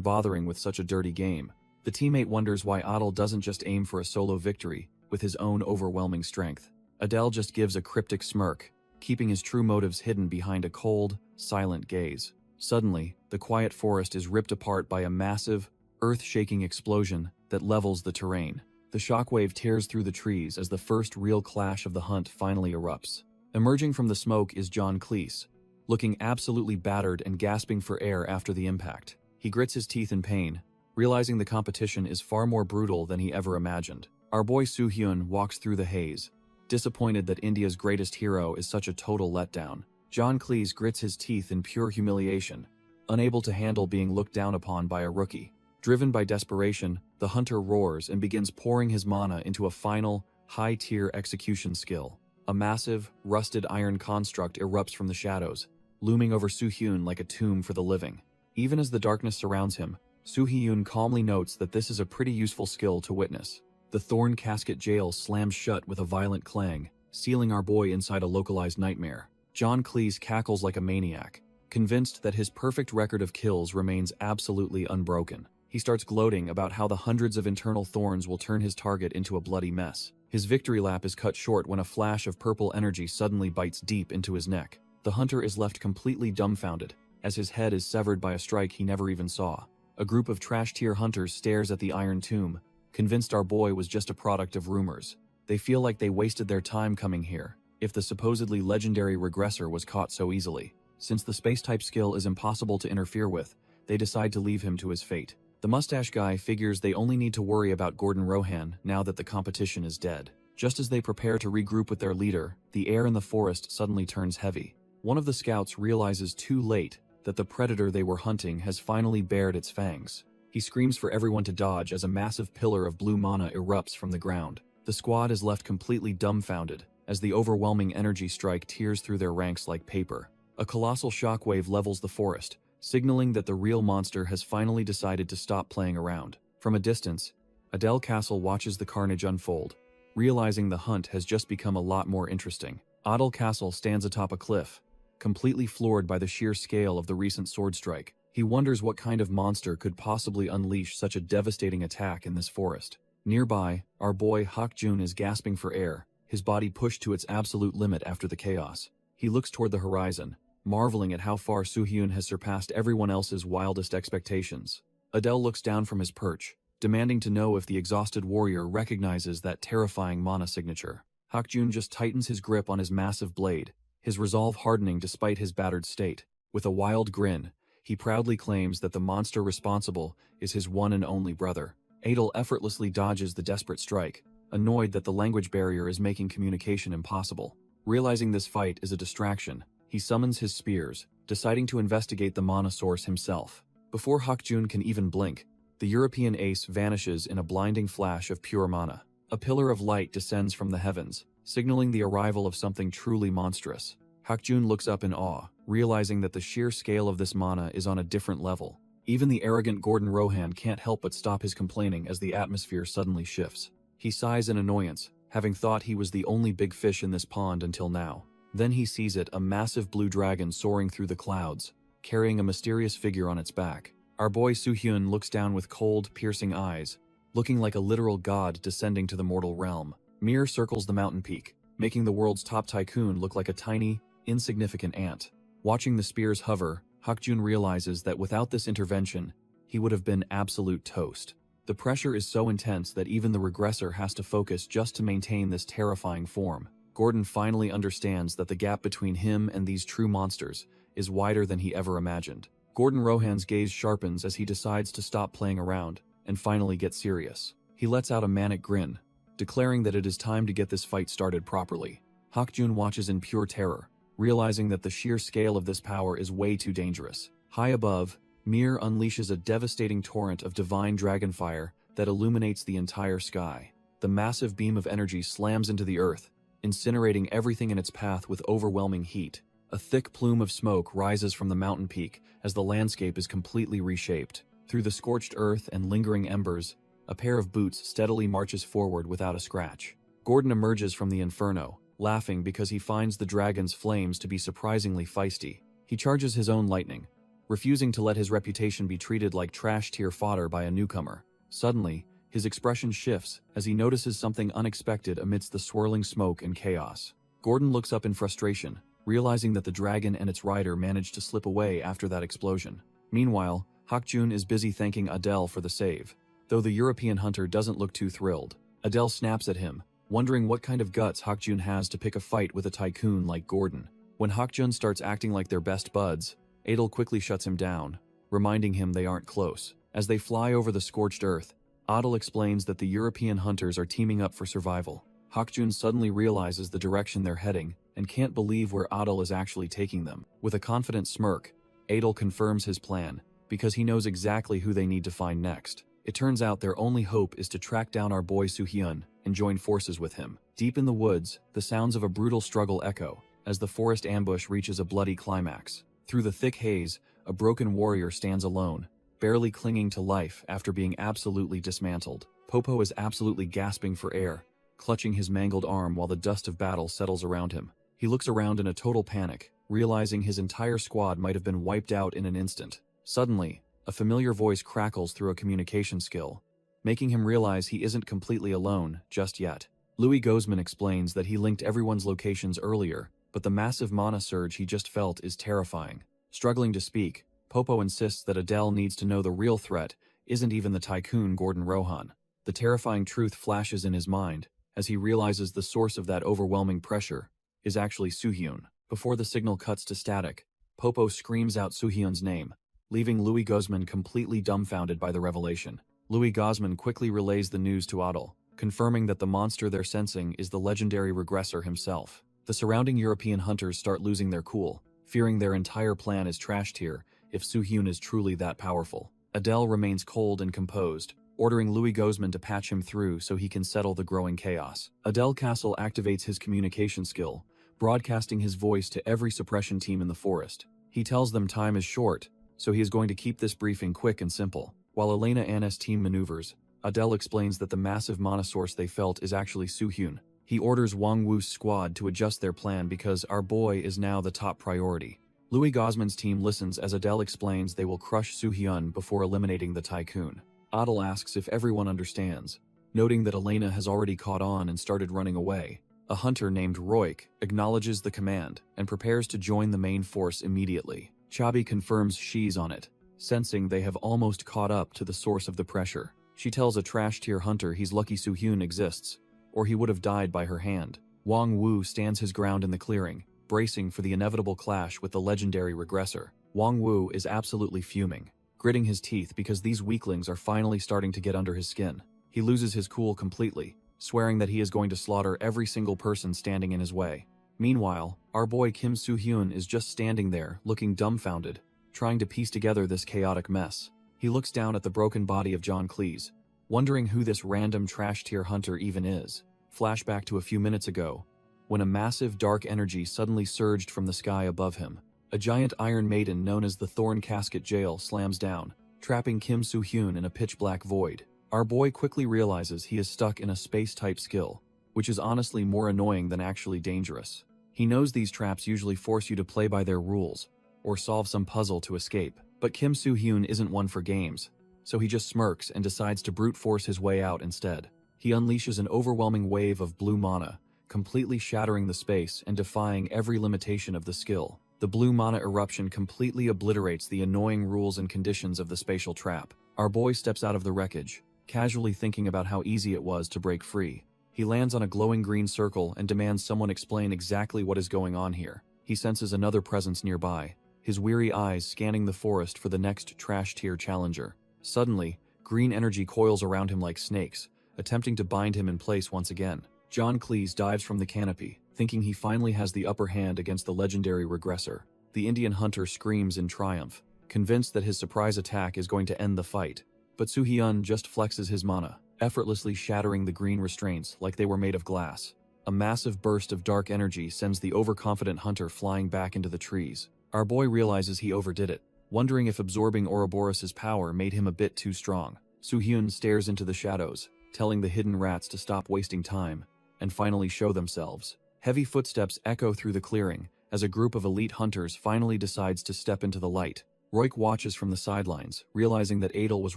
bothering with such a dirty game. The teammate wonders why Adel doesn't just aim for a solo victory with his own overwhelming strength. Adel just gives a cryptic smirk, keeping his true motives hidden behind a cold, silent gaze. Suddenly, the quiet forest is ripped apart by a massive, earth-shaking explosion that levels the terrain. The shockwave tears through the trees as the first real clash of the hunt finally erupts. Emerging from the smoke is John Cleese, looking absolutely battered and gasping for air after the impact. He grits his teeth in pain, realizing the competition is far more brutal than he ever imagined. Our boy Soo-hyun walks through the haze, disappointed that India's greatest hero is such a total letdown. John Cleese grits his teeth in pure humiliation, unable to handle being looked down upon by a rookie. Driven by desperation, the hunter roars and begins pouring his mana into a final, high-tier execution skill. A massive, rusted iron construct erupts from the shadows, looming over Soo-hyun like a tomb for the living. Even as the darkness surrounds him, Soo-hyun calmly notes that this is a pretty useful skill to witness. The thorn casket jail slams shut with a violent clang, sealing our boy inside a localized nightmare. John Cleese cackles like a maniac, convinced that his perfect record of kills remains absolutely unbroken. He starts gloating about how the hundreds of internal thorns will turn his target into a bloody mess. His victory lap is cut short when a flash of purple energy suddenly bites deep into his neck. The hunter is left completely dumbfounded, as his head is severed by a strike he never even saw. A group of trash-tier hunters stares at the Iron Tomb, convinced our boy was just a product of rumors. They feel like they wasted their time coming here, if the supposedly legendary regressor was caught so easily. Since the space-type skill is impossible to interfere with, they decide to leave him to his fate. The mustache guy figures they only need to worry about Gordon Rohan now that the competition is dead. Just as they prepare to regroup with their leader, the air in the forest suddenly turns heavy. One of the scouts realizes too late that the predator they were hunting has finally bared its fangs. He screams for everyone to dodge as a massive pillar of blue mana erupts from the ground. The squad is left completely dumbfounded as the overwhelming energy strike tears through their ranks like paper. A colossal shockwave levels the forest, signaling that the real monster has finally decided to stop playing around. From a distance, Adele Castle watches the carnage unfold, realizing the hunt has just become a lot more interesting. Adele Castle stands atop a cliff, completely floored by the sheer scale of the recent sword strike. He wonders what kind of monster could possibly unleash such a devastating attack in this forest. Nearby, our boy Hakjun is gasping for air, his body pushed to its absolute limit after the chaos. He looks toward the horizon, marveling at how far Soo-hyun has surpassed everyone else's wildest expectations. Adele looks down from his perch, demanding to know if the exhausted warrior recognizes that terrifying mana signature. Hakjun just tightens his grip on his massive blade, his resolve hardening despite his battered state. With a wild grin, he proudly claims that the monster responsible is his one and only brother. Adel effortlessly dodges the desperate strike, annoyed that the language barrier is making communication impossible. Realizing this fight is a distraction, he summons his spears, deciding to investigate the mana source himself. Before Hakjun can even blink, the European ace vanishes in a blinding flash of pure mana. A pillar of light descends from the heavens, signaling the arrival of something truly monstrous. Hakjun looks up in awe, realizing that the sheer scale of this mana is on a different level. Even the arrogant Gordon Rohan can't help but stop his complaining as the atmosphere suddenly shifts. He sighs in annoyance, having thought he was the only big fish in this pond until now. Then he sees it, a massive blue dragon soaring through the clouds, carrying a mysterious figure on its back. Our boy Soo-hyun looks down with cold, piercing eyes, looking like a literal god descending to the mortal realm. Mir circles the mountain peak, making the world's top tycoon look like a tiny, insignificant ant. Watching the spears hover, Hakjun realizes that without this intervention, he would have been absolute toast. The pressure is so intense that even the regressor has to focus just to maintain this terrifying form. Gordon finally understands that the gap between him and these true monsters is wider than he ever imagined. Gordon Rohan's gaze sharpens as he decides to stop playing around and finally get serious. He lets out a manic grin, declaring that it is time to get this fight started properly. Hakjun watches in pure terror, realizing that the sheer scale of this power is way too dangerous. High above, Mir unleashes a devastating torrent of divine dragonfire that illuminates the entire sky. The massive beam of energy slams into the earth, incinerating everything in its path with overwhelming heat. A thick plume of smoke rises from the mountain peak as the landscape is completely reshaped. Through the scorched earth and lingering embers, a pair of boots steadily marches forward without a scratch. Gordon emerges from the inferno, laughing because he finds the dragon's flames to be surprisingly feisty. He charges his own lightning, refusing to let his reputation be treated like trash-tier fodder by a newcomer. Suddenly, his expression shifts as he notices something unexpected amidst the swirling smoke and chaos. Gordon looks up in frustration, realizing that the dragon and its rider managed to slip away after that explosion. Meanwhile, Hakjun is busy thanking Adele for the save, though the European hunter doesn't look too thrilled. Adele snaps at him, wondering what kind of guts Hakjun has to pick a fight with a tycoon like Gordon. When Hakjun starts acting like their best buds, Adel quickly shuts him down, reminding him they aren't close. As they fly over the scorched earth, Adel explains that the European hunters are teaming up for survival. Hakjun suddenly realizes the direction they're heading and can't believe where Adel is actually taking them. With a confident smirk, Adel confirms his plan, because he knows exactly who they need to find next. It turns out their only hope is to track down our boy Soo-hyun and join forces with him. Deep in the woods, the sounds of a brutal struggle echo as the forest ambush reaches a bloody climax. Through the thick haze, a broken warrior stands alone, barely clinging to life after being absolutely dismantled. Popo is absolutely gasping for air, clutching his mangled arm while the dust of battle settles around him. He looks around in a total panic, realizing his entire squad might have been wiped out in an instant. Suddenly, a familiar voice crackles through a communication skill, making him realize he isn't completely alone just yet. Louis Gozman explains that he linked everyone's locations earlier, but the massive mana surge he just felt is terrifying. Struggling to speak, Popo insists that Adele needs to know the real threat isn't even the tycoon Gordon Rohan. The terrifying truth flashes in his mind as he realizes the source of that overwhelming pressure is actually Soo-hyun. Before the signal cuts to static, Popo screams out Soo-hyun's name, leaving Louis Gozman completely dumbfounded by the revelation. Louis Gozman quickly relays the news to Adel, confirming that the monster they're sensing is the legendary regressor himself. The surrounding European hunters start losing their cool, fearing their entire plan is trashed here if Soo-hyun is truly that powerful. Adele remains cold and composed, ordering Louis Gozman to patch him through so he can settle the growing chaos. Adele Castle activates his communication skill, broadcasting his voice to every suppression team in the forest. He tells them time is short, so he is going to keep this briefing quick and simple. While Elena Anna's team maneuvers, Adele explains that the massive mana source they felt is actually Soo-hyun. He orders Wang Wu's squad to adjust their plan because our boy is now the top priority. Louis Gosman's team listens as Adele explains they will crush Soo-hyun before eliminating the tycoon. Adele asks if everyone understands, noting that Elena has already caught on and started running away. A hunter named Roik acknowledges the command and prepares to join the main force immediately. Chabi confirms she's on it, sensing they have almost caught up to the source of the pressure. She tells a trash-tier hunter he's lucky Soo-hyun exists, or he would have died by her hand. Wang Wu stands his ground in the clearing, bracing for the inevitable clash with the legendary regressor. Wang Wu is absolutely fuming, gritting his teeth because these weaklings are finally starting to get under his skin. He loses his cool completely, swearing that he is going to slaughter every single person standing in his way. Meanwhile, our boy Kim Soo-hyun is just standing there, looking dumbfounded, trying to piece together this chaotic mess. He looks down at the broken body of John Cleese, wondering who this random trash-tier hunter even is. Flashback to a few minutes ago, when a massive dark energy suddenly surged from the sky above him. A giant Iron Maiden known as the Thorn Casket Jail slams down, trapping Kim Soo-hyun in a pitch-black void. Our boy quickly realizes he is stuck in a space-type skill, which is honestly more annoying than actually dangerous. He knows these traps usually force you to play by their rules, or solve some puzzle to escape, but Kim Soo-hyun isn't one for games, so he just smirks and decides to brute force his way out instead. He unleashes an overwhelming wave of blue mana, completely shattering the space and defying every limitation of the skill. The blue mana eruption completely obliterates the annoying rules and conditions of the spatial trap. Our boy steps out of the wreckage, casually thinking about how easy it was to break free. He lands on a glowing green circle and demands someone explain exactly what is going on here. He senses another presence nearby, his weary eyes scanning the forest for the next trash-tier challenger. Suddenly, green energy coils around him like snakes, attempting to bind him in place once again. John Cleese dives from the canopy, thinking he finally has the upper hand against the legendary regressor. The Indian hunter screams in triumph, convinced that his surprise attack is going to end the fight. But Soo-hyun just flexes his mana, effortlessly shattering the green restraints like they were made of glass. A massive burst of dark energy sends the overconfident hunter flying back into the trees. Our boy realizes he overdid it, wondering if absorbing Ouroboros' power made him a bit too strong. Soo-hyun stares into the shadows, telling the hidden rats to stop wasting time, and finally show themselves. Heavy footsteps echo through the clearing as a group of elite hunters finally decides to step into the light. Roik watches from the sidelines, realizing that Adel was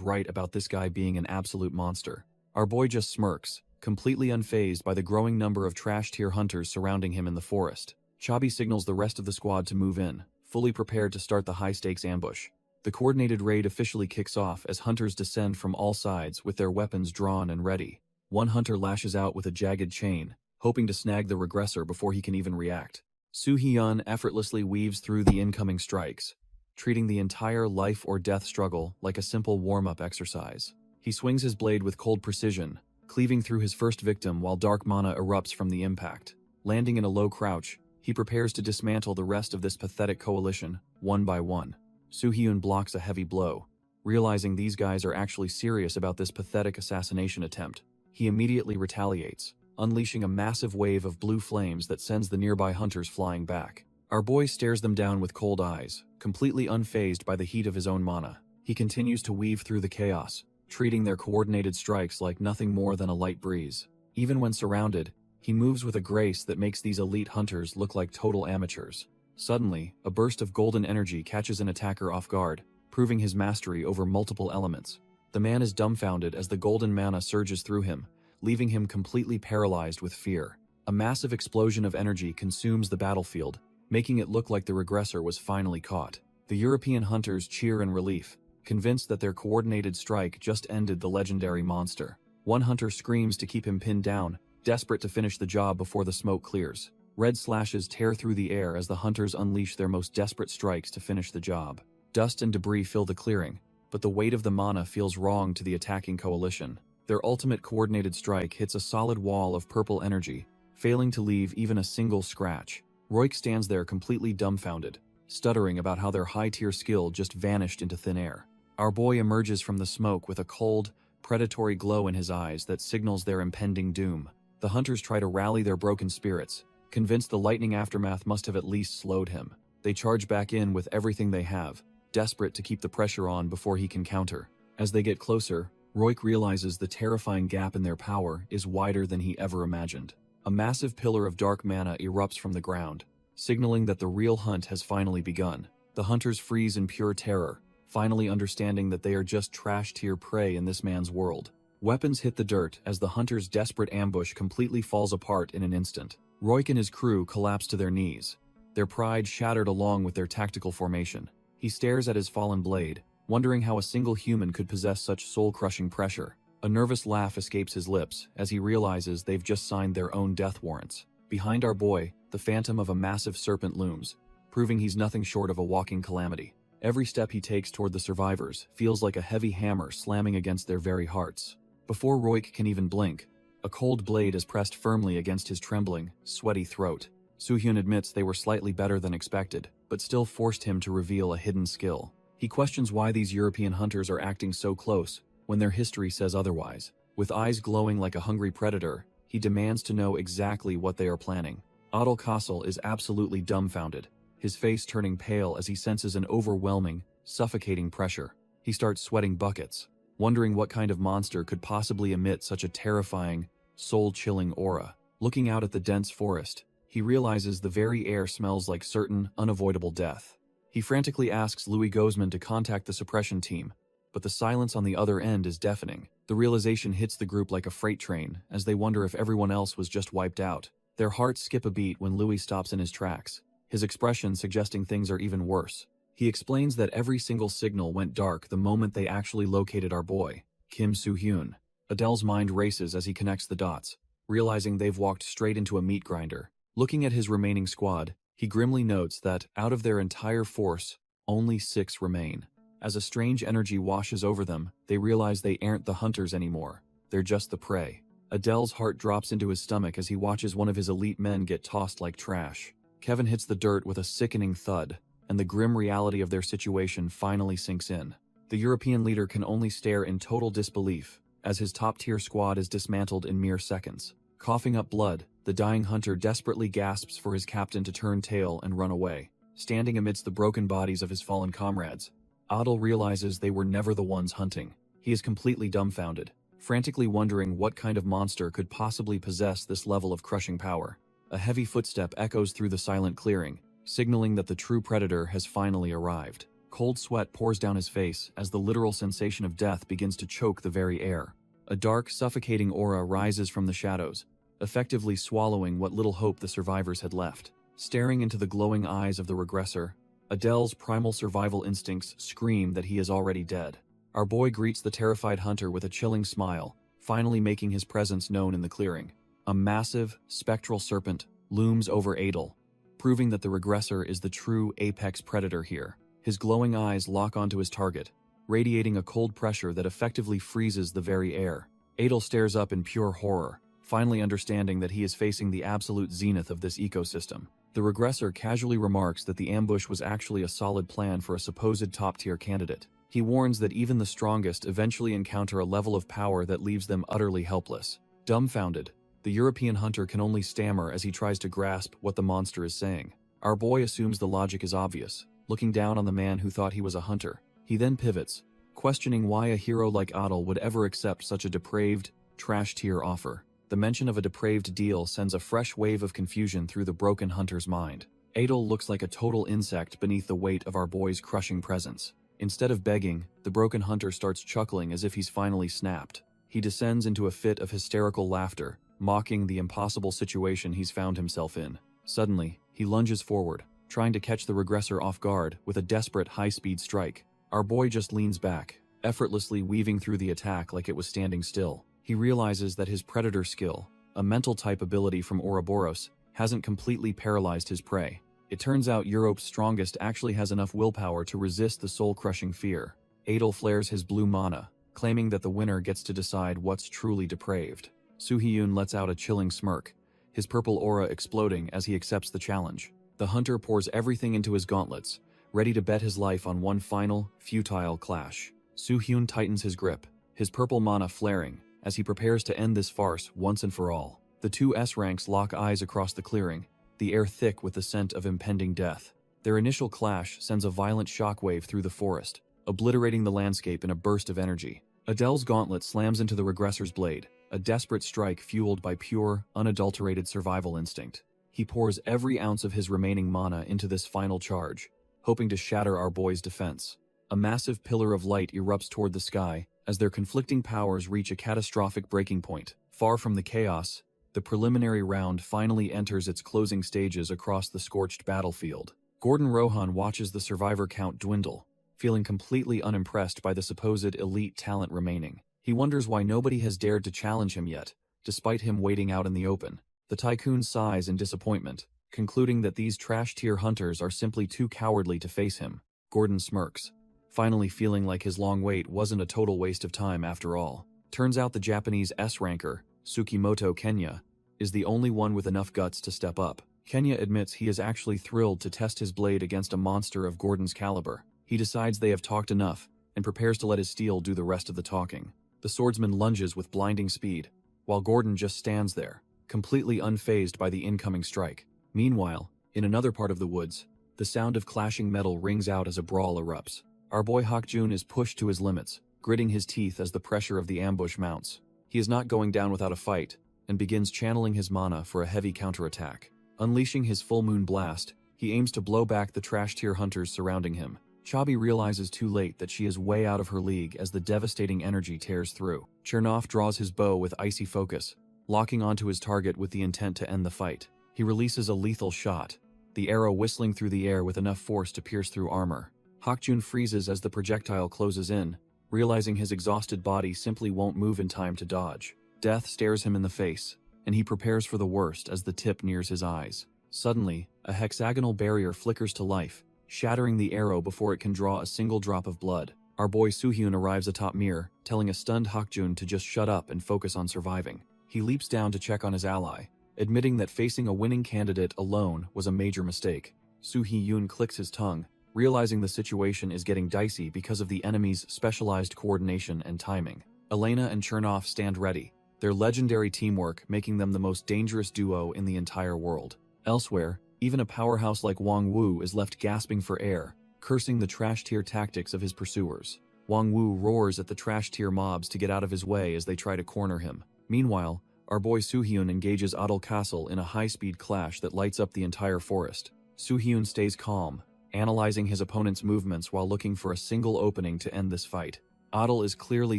right about this guy being an absolute monster. Our boy just smirks, completely unfazed by the growing number of trash-tier hunters surrounding him in the forest. Chabi signals the rest of the squad to move in, fully prepared to start the high-stakes ambush. The coordinated raid officially kicks off as hunters descend from all sides with their weapons drawn and ready. One hunter lashes out with a jagged chain, hoping to snag the regressor before he can even react. Soo-hyun effortlessly weaves through the incoming strikes, treating the entire life-or-death struggle like a simple warm-up exercise. He swings his blade with cold precision, cleaving through his first victim while dark mana erupts from the impact. Landing in a low crouch, he prepares to dismantle the rest of this pathetic coalition, one by one. Soo-hyun blocks a heavy blow, realizing these guys are actually serious about this pathetic assassination attempt. He immediately retaliates, unleashing a massive wave of blue flames that sends the nearby hunters flying back. Our boy stares them down with cold eyes, completely unfazed by the heat of his own mana. He continues to weave through the chaos, treating their coordinated strikes like nothing more than a light breeze. Even when surrounded, he moves with a grace that makes these elite hunters look like total amateurs. Suddenly, a burst of golden energy catches an attacker off guard, proving his mastery over multiple elements. The man is dumbfounded as the golden mana surges through him, leaving him completely paralyzed with fear. A massive explosion of energy consumes the battlefield, making it look like the regressor was finally caught. The European hunters cheer in relief, convinced that their coordinated strike just ended the legendary monster. One hunter screams to keep him pinned down, desperate to finish the job before the smoke clears. Red slashes tear through the air as the hunters unleash their most desperate strikes to finish the job. Dust and debris fill the clearing, but the weight of the mana feels wrong to the attacking coalition. Their ultimate coordinated strike hits a solid wall of purple energy, failing to leave even a single scratch. Roik stands there completely dumbfounded, stuttering about how their high-tier skill just vanished into thin air. Our boy emerges from the smoke with a cold, predatory glow in his eyes that signals their impending doom. The hunters try to rally their broken spirits, convinced the lightning aftermath must have at least slowed him. They charge back in with everything they have, desperate to keep the pressure on before he can counter. As they get closer, Roik realizes the terrifying gap in their power is wider than he ever imagined. A massive pillar of dark mana erupts from the ground, signaling that the real hunt has finally begun. The hunters freeze in pure terror, finally understanding that they are just trash-tier prey in this man's world. Weapons hit the dirt as the hunter's desperate ambush completely falls apart in an instant. Roik and his crew collapse to their knees, their pride shattered along with their tactical formation. He stares at his fallen blade, wondering how a single human could possess such soul-crushing pressure. A nervous laugh escapes his lips as he realizes they've just signed their own death warrants. Behind our boy, the phantom of a massive serpent looms, proving he's nothing short of a walking calamity. Every step he takes toward the survivors feels like a heavy hammer slamming against their very hearts. Before Roik can even blink, a cold blade is pressed firmly against his trembling, sweaty throat. Soo-hyun admits they were slightly better than expected, but still forced him to reveal a hidden skill. He questions why these European hunters are acting so close when their history says otherwise. With eyes glowing like a hungry predator, he demands to know exactly what they are planning. Adel Kassel is absolutely dumbfounded, his face turning pale as he senses an overwhelming, suffocating pressure. He starts sweating buckets, wondering what kind of monster could possibly emit such a terrifying, soul-chilling aura. Looking out at the dense forest, he realizes the very air smells like certain, unavoidable death. He frantically asks Louis Gozman to contact the suppression team, but the silence on the other end is deafening. The realization hits the group like a freight train as they wonder if everyone else was just wiped out. Their hearts skip a beat when Louis stops in his tracks, his expression suggesting things are even worse. He explains that every single signal went dark the moment they actually located our boy, Kim Soo-hyun. Adele's mind races as he connects the dots, realizing they've walked straight into a meat grinder. Looking at his remaining squad, he grimly notes that, out of their entire force, only 6 remain. As a strange energy washes over them, they realize they aren't the hunters anymore. They're just the prey. Adele's heart drops into his stomach as he watches one of his elite men get tossed like trash. Kevin hits the dirt with a sickening thud, and the grim reality of their situation finally sinks in. The European leader can only stare in total disbelief as his top-tier squad is dismantled in mere seconds. Coughing up blood, the dying hunter desperately gasps for his captain to turn tail and run away. Standing amidst the broken bodies of his fallen comrades, Adel realizes they were never the ones hunting. He is completely dumbfounded, frantically wondering what kind of monster could possibly possess this level of crushing power. A heavy footstep echoes through the silent clearing, signaling that the true predator has finally arrived. Cold sweat pours down his face as the literal sensation of death begins to choke the very air. A dark, suffocating aura rises from the shadows, effectively swallowing what little hope the survivors had left. Staring into the glowing eyes of the regressor, Adele's primal survival instincts scream that he is already dead. Our boy greets the terrified hunter with a chilling smile, finally making his presence known in the clearing. A massive, spectral serpent looms over Adel, proving that the regressor is the true apex predator here. His glowing eyes lock onto his target, radiating a cold pressure that effectively freezes the very air. Adel stares up in pure horror, finally understanding that he is facing the absolute zenith of this ecosystem. The regressor casually remarks that the ambush was actually a solid plan for a supposed top-tier candidate. He warns that even the strongest eventually encounter a level of power that leaves them utterly helpless. Dumbfounded, the European hunter can only stammer as he tries to grasp what the monster is saying. Our boy assumes the logic is obvious, looking down on the man who thought he was a hunter. He then pivots, questioning why a hero like Adel would ever accept such a depraved, trash-tier offer. The mention of a depraved deal sends a fresh wave of confusion through the broken hunter's mind. Adel looks like a total insect beneath the weight of our boy's crushing presence. Instead of begging, the broken hunter starts chuckling as if he's finally snapped. He descends into a fit of hysterical laughter, mocking the impossible situation he's found himself in. Suddenly, he lunges forward, trying to catch the regressor off guard with a desperate high-speed strike. Our boy just leans back, effortlessly weaving through the attack like it was standing still. He realizes that his predator skill, a mental-type ability from Ouroboros, hasn't completely paralyzed his prey. It turns out Europe's strongest actually has enough willpower to resist the soul-crushing fear. Adel flares his blue mana, claiming that the winner gets to decide what's truly depraved. Soo-hyun lets out a chilling smirk, his purple aura exploding as he accepts the challenge. The hunter pours everything into his gauntlets, ready to bet his life on one final, futile clash. Soo-hyun tightens his grip, his purple mana flaring, as he prepares to end this farce once and for all. The two S-ranks lock eyes across the clearing, the air thick with the scent of impending death. Their initial clash sends a violent shockwave through the forest, obliterating the landscape in a burst of energy. Adele's gauntlet slams into the reggressor's blade, a desperate strike fueled by pure, unadulterated survival instinct. He pours every ounce of his remaining mana into this final charge, hoping to shatter our boy's defense. A massive pillar of light erupts toward the sky as their conflicting powers reach a catastrophic breaking point. Far from the chaos, the preliminary round finally enters its closing stages across the scorched battlefield. Gordon Rohan watches the survivor count dwindle, feeling completely unimpressed by the supposed elite talent remaining. He wonders why nobody has dared to challenge him yet, despite him waiting out in the open. The tycoon sighs in disappointment, concluding that these trash-tier hunters are simply too cowardly to face him. Gordon smirks, finally feeling like his long wait wasn't a total waste of time after all. Turns out the Japanese S-ranker, Tsukimoto Kenya, is the only one with enough guts to step up. Kenya admits he is actually thrilled to test his blade against a monster of Gordon's caliber. He decides they have talked enough, and prepares to let his steel do the rest of the talking. The swordsman lunges with blinding speed, while Gordon just stands there, completely unfazed by the incoming strike. Meanwhile, in another part of the woods, the sound of clashing metal rings out as a brawl erupts. Our boy Hakjun is pushed to his limits, gritting his teeth as the pressure of the ambush mounts. He is not going down without a fight, and begins channeling his mana for a heavy counterattack. Unleashing his full moon blast, he aims to blow back the trash-tier hunters surrounding him. Chabi realizes too late that she is way out of her league as the devastating energy tears through. Chernov draws his bow with icy focus, locking onto his target with the intent to end the fight. He releases a lethal shot, the arrow whistling through the air with enough force to pierce through armor. Hakjun freezes as the projectile closes in, realizing his exhausted body simply won't move in time to dodge. Death stares him in the face, and he prepares for the worst as the tip nears his eyes. Suddenly, a hexagonal barrier flickers to life, shattering the arrow before it can draw a single drop of blood. Our boy Suhyun arrives atop Mir, telling a stunned Hakjun to just shut up and focus on surviving. He leaps down to check on his ally, admitting that facing a winning candidate alone was a major mistake. Suhyun clicks his tongue, realizing the situation is getting dicey because of the enemy's specialized coordination and timing. Elena and Chernov stand ready, their legendary teamwork making them the most dangerous duo in the entire world. Elsewhere, even a powerhouse like Wang Wu is left gasping for air, cursing the trash-tier tactics of his pursuers. Wang Wu roars at the trash-tier mobs to get out of his way as they try to corner him. Meanwhile, our boy Suhyun engages Adel Castle in a high-speed clash that lights up the entire forest. Suhyun stays calm, analyzing his opponent's movements while looking for a single opening to end this fight. Adel is clearly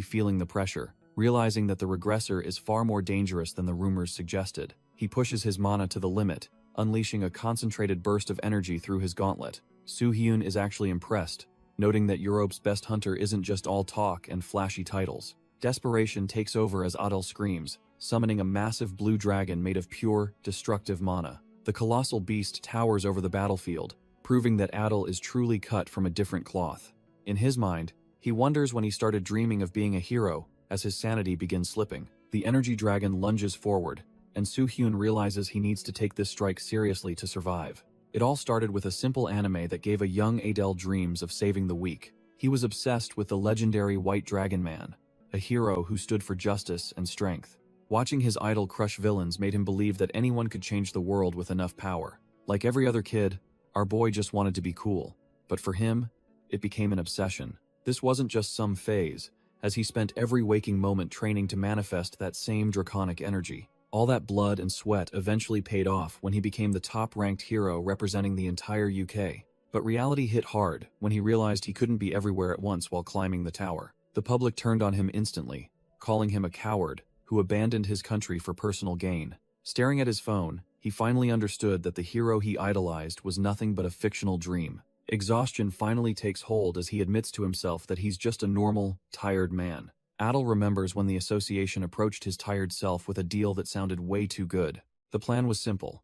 feeling the pressure, realizing that the regressor is far more dangerous than the rumors suggested. He pushes his mana to the limit, unleashing a concentrated burst of energy through his gauntlet. Suhyun is actually impressed, noting that Europe's best hunter isn't just all talk and flashy titles. Desperation takes over as Adel screams, summoning a massive blue dragon made of pure, destructive mana. The colossal beast towers over the battlefield, proving that Adel is truly cut from a different cloth. In his mind, he wonders when he started dreaming of being a hero, as his sanity begins slipping. The energy dragon lunges forward, and Suhyun realizes he needs to take this strike seriously to survive. It all started with a simple anime that gave a young Adele dreams of saving the weak. He was obsessed with the legendary White Dragon Man, a hero who stood for justice and strength. Watching his idol crush villains made him believe that anyone could change the world with enough power. Like every other kid, our boy just wanted to be cool. But for him, it became an obsession. This wasn't just some phase, as he spent every waking moment training to manifest that same draconic energy. All that blood and sweat eventually paid off when he became the top-ranked hero representing the entire UK. But reality hit hard when he realized he couldn't be everywhere at once while climbing the tower. The public turned on him instantly, calling him a coward who abandoned his country for personal gain. Staring at his phone, he finally understood that the hero he idolized was nothing but a fictional dream. Exhaustion finally takes hold as he admits to himself that he's just a normal, tired man. Adel remembers when the association approached his tired self with a deal that sounded way too good. The plan was simple: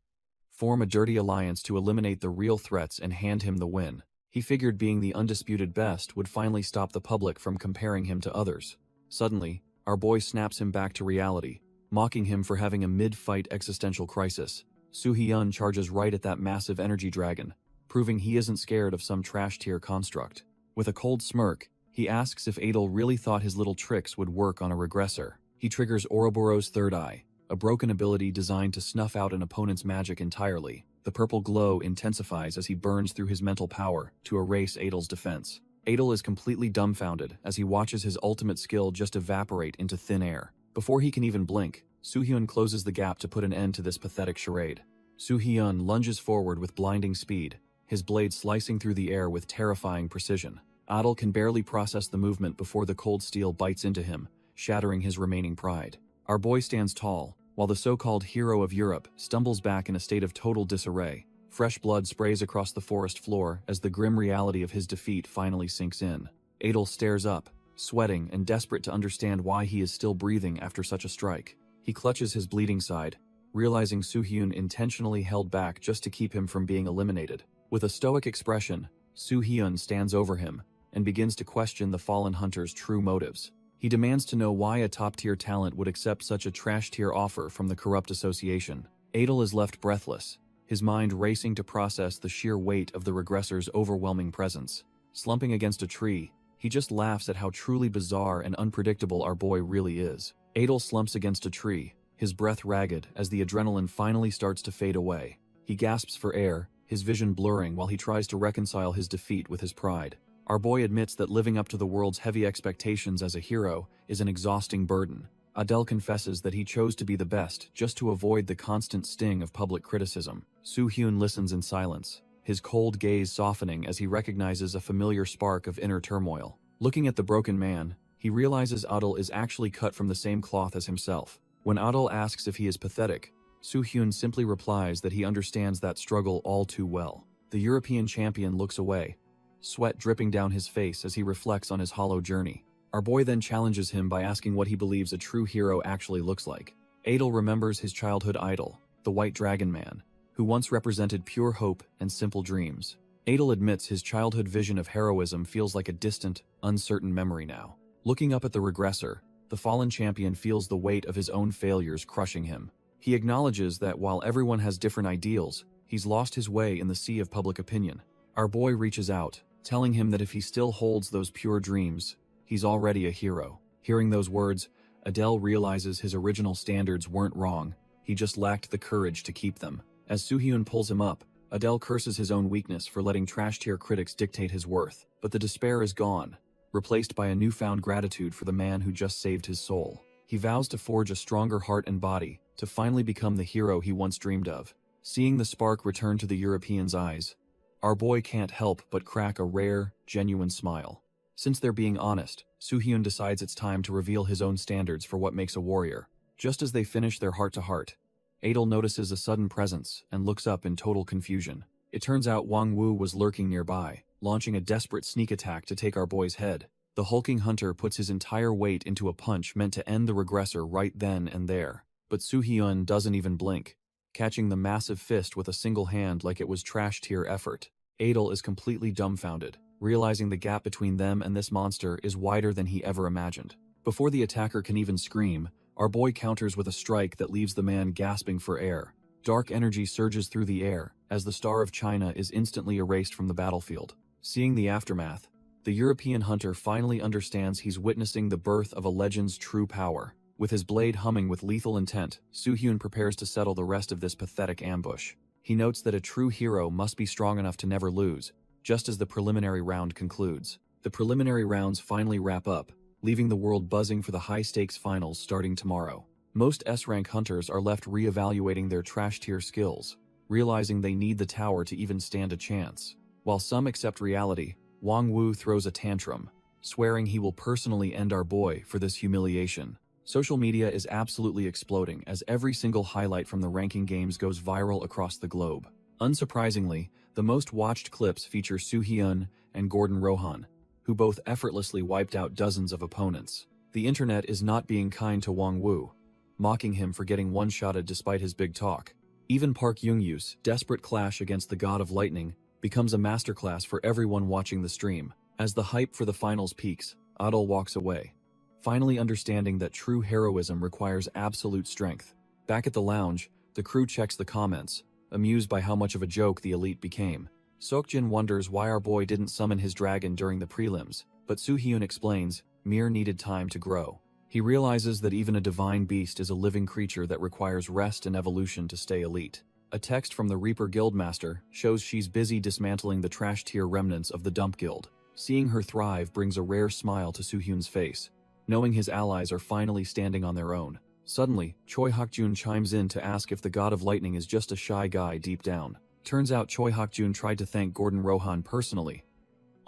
form a dirty alliance to eliminate the real threats and hand him the win. He figured being the undisputed best would finally stop the public from comparing him to others. Suddenly, our boy snaps him back to reality, mocking him for having a mid-fight existential crisis. Suhyun charges right at that massive energy dragon, proving he isn't scared of some trash-tier construct. With a cold smirk, he asks if Adel really thought his little tricks would work on a regressor. He triggers Ouroboros' third eye, a broken ability designed to snuff out an opponent's magic entirely. The purple glow intensifies as he burns through his mental power to erase Adel's defense. Adel is completely dumbfounded as he watches his ultimate skill just evaporate into thin air. Before he can even blink, Soo-hyun closes the gap to put an end to this pathetic charade. Soo-hyun lunges forward with blinding speed, his blade slicing through the air with terrifying precision. Adel can barely process the movement before the cold steel bites into him, shattering his remaining pride. Our boy stands tall, while the so-called hero of Europe stumbles back in a state of total disarray. Fresh blood sprays across the forest floor as the grim reality of his defeat finally sinks in. Adel stares up, sweating and desperate to understand why he is still breathing after such a strike. He clutches his bleeding side, realizing Soo-hyun intentionally held back just to keep him from being eliminated. With a stoic expression, Soo-hyun stands over him and begins to question the fallen hunter's true motives. He demands to know why a top-tier talent would accept such a trash-tier offer from the corrupt association. Adel is left breathless, his mind racing to process the sheer weight of the regressor's overwhelming presence. Slumping against a tree, he just laughs at how truly bizarre and unpredictable our boy really is. Adel slumps against a tree, his breath ragged as the adrenaline finally starts to fade away. He gasps for air, his vision blurring while he tries to reconcile his defeat with his pride. Our boy admits that living up to the world's heavy expectations as a hero is an exhausting burden. Adel confesses that he chose to be the best just to avoid the constant sting of public criticism. Soo-hyun listens in silence, his cold gaze softening as he recognizes a familiar spark of inner turmoil. Looking at the broken man, he realizes Adel is actually cut from the same cloth as himself. When Adel asks if he is pathetic, Soo-hyun simply replies that he understands that struggle all too well. The European champion looks away, sweat dripping down his face as he reflects on his hollow journey. Our boy then challenges him by asking what he believes a true hero actually looks like. Adel remembers his childhood idol, the White Dragon Man, who once represented pure hope and simple dreams. Adel admits his childhood vision of heroism feels like a distant, uncertain memory now. Looking up at the regressor, the fallen champion feels the weight of his own failures crushing him. He acknowledges that while everyone has different ideals, he's lost his way in the sea of public opinion. Our boy reaches out, telling him that if he still holds those pure dreams, he's already a hero. Hearing those words, Adel realizes his original standards weren't wrong, he just lacked the courage to keep them. As Soo-hyun pulls him up, Adel curses his own weakness for letting trash-tier critics dictate his worth. But the despair is gone, replaced by a newfound gratitude for the man who just saved his soul. He vows to forge a stronger heart and body, to finally become the hero he once dreamed of. Seeing the spark return to the European's eyes, our boy can't help but crack a rare, genuine smile. Since they're being honest, Soo-hyun decides it's time to reveal his own standards for what makes a warrior. Just as they finish their heart-to-heart, Adel notices a sudden presence and looks up in total confusion. It turns out Wang Wu was lurking nearby, launching a desperate sneak attack to take our boy's head. The hulking hunter puts his entire weight into a punch meant to end the regressor right then and there. But Soo-hyun doesn't even blink, catching the massive fist with a single hand like it was trash-tier effort. Adel is completely dumbfounded, realizing the gap between them and this monster is wider than he ever imagined. Before the attacker can even scream, our boy counters with a strike that leaves the man gasping for air. Dark energy surges through the air as the Star of China is instantly erased from the battlefield. Seeing the aftermath, the European hunter finally understands he's witnessing the birth of a legend's true power. With his blade humming with lethal intent, Soo-hyun prepares to settle the rest of this pathetic ambush. He notes that a true hero must be strong enough to never lose, just as the preliminary round concludes. The preliminary rounds finally wrap up, leaving the world buzzing for the high-stakes finals starting tomorrow. Most S-rank hunters are left re-evaluating their trash-tier skills, realizing they need the tower to even stand a chance. While some accept reality, Wang Wu throws a tantrum, swearing he will personally end our boy for this humiliation. Social media is absolutely exploding as every single highlight from the ranking games goes viral across the globe. Unsurprisingly, the most watched clips feature Soo-hyun and Gordon Rohan, who both effortlessly wiped out dozens of opponents. The internet is not being kind to Wang Wu, mocking him for getting one-shotted despite his big talk. Even Park Young-yu's desperate clash against the God of Lightning becomes a masterclass for everyone watching the stream. As the hype for the finals peaks, Adel walks away, finally understanding that true heroism requires absolute strength. Back at the lounge, the crew checks the comments, amused by how much of a joke the elite became. Seokjin wonders why our boy didn't summon his dragon during the prelims, but Soo-hyun explains, Mir needed time to grow. He realizes that even a divine beast is a living creature that requires rest and evolution to stay elite. A text from the Reaper Guildmaster shows she's busy dismantling the trash tier remnants of the Dump Guild. Seeing her thrive brings a rare smile to Soo-hyun's face, knowing his allies are finally standing on their own. Suddenly, Choi Hak-jun chimes in to ask if the God of Lightning is just a shy guy deep down. Turns out Choi Hak-jun tried to thank Gordon Rohan personally,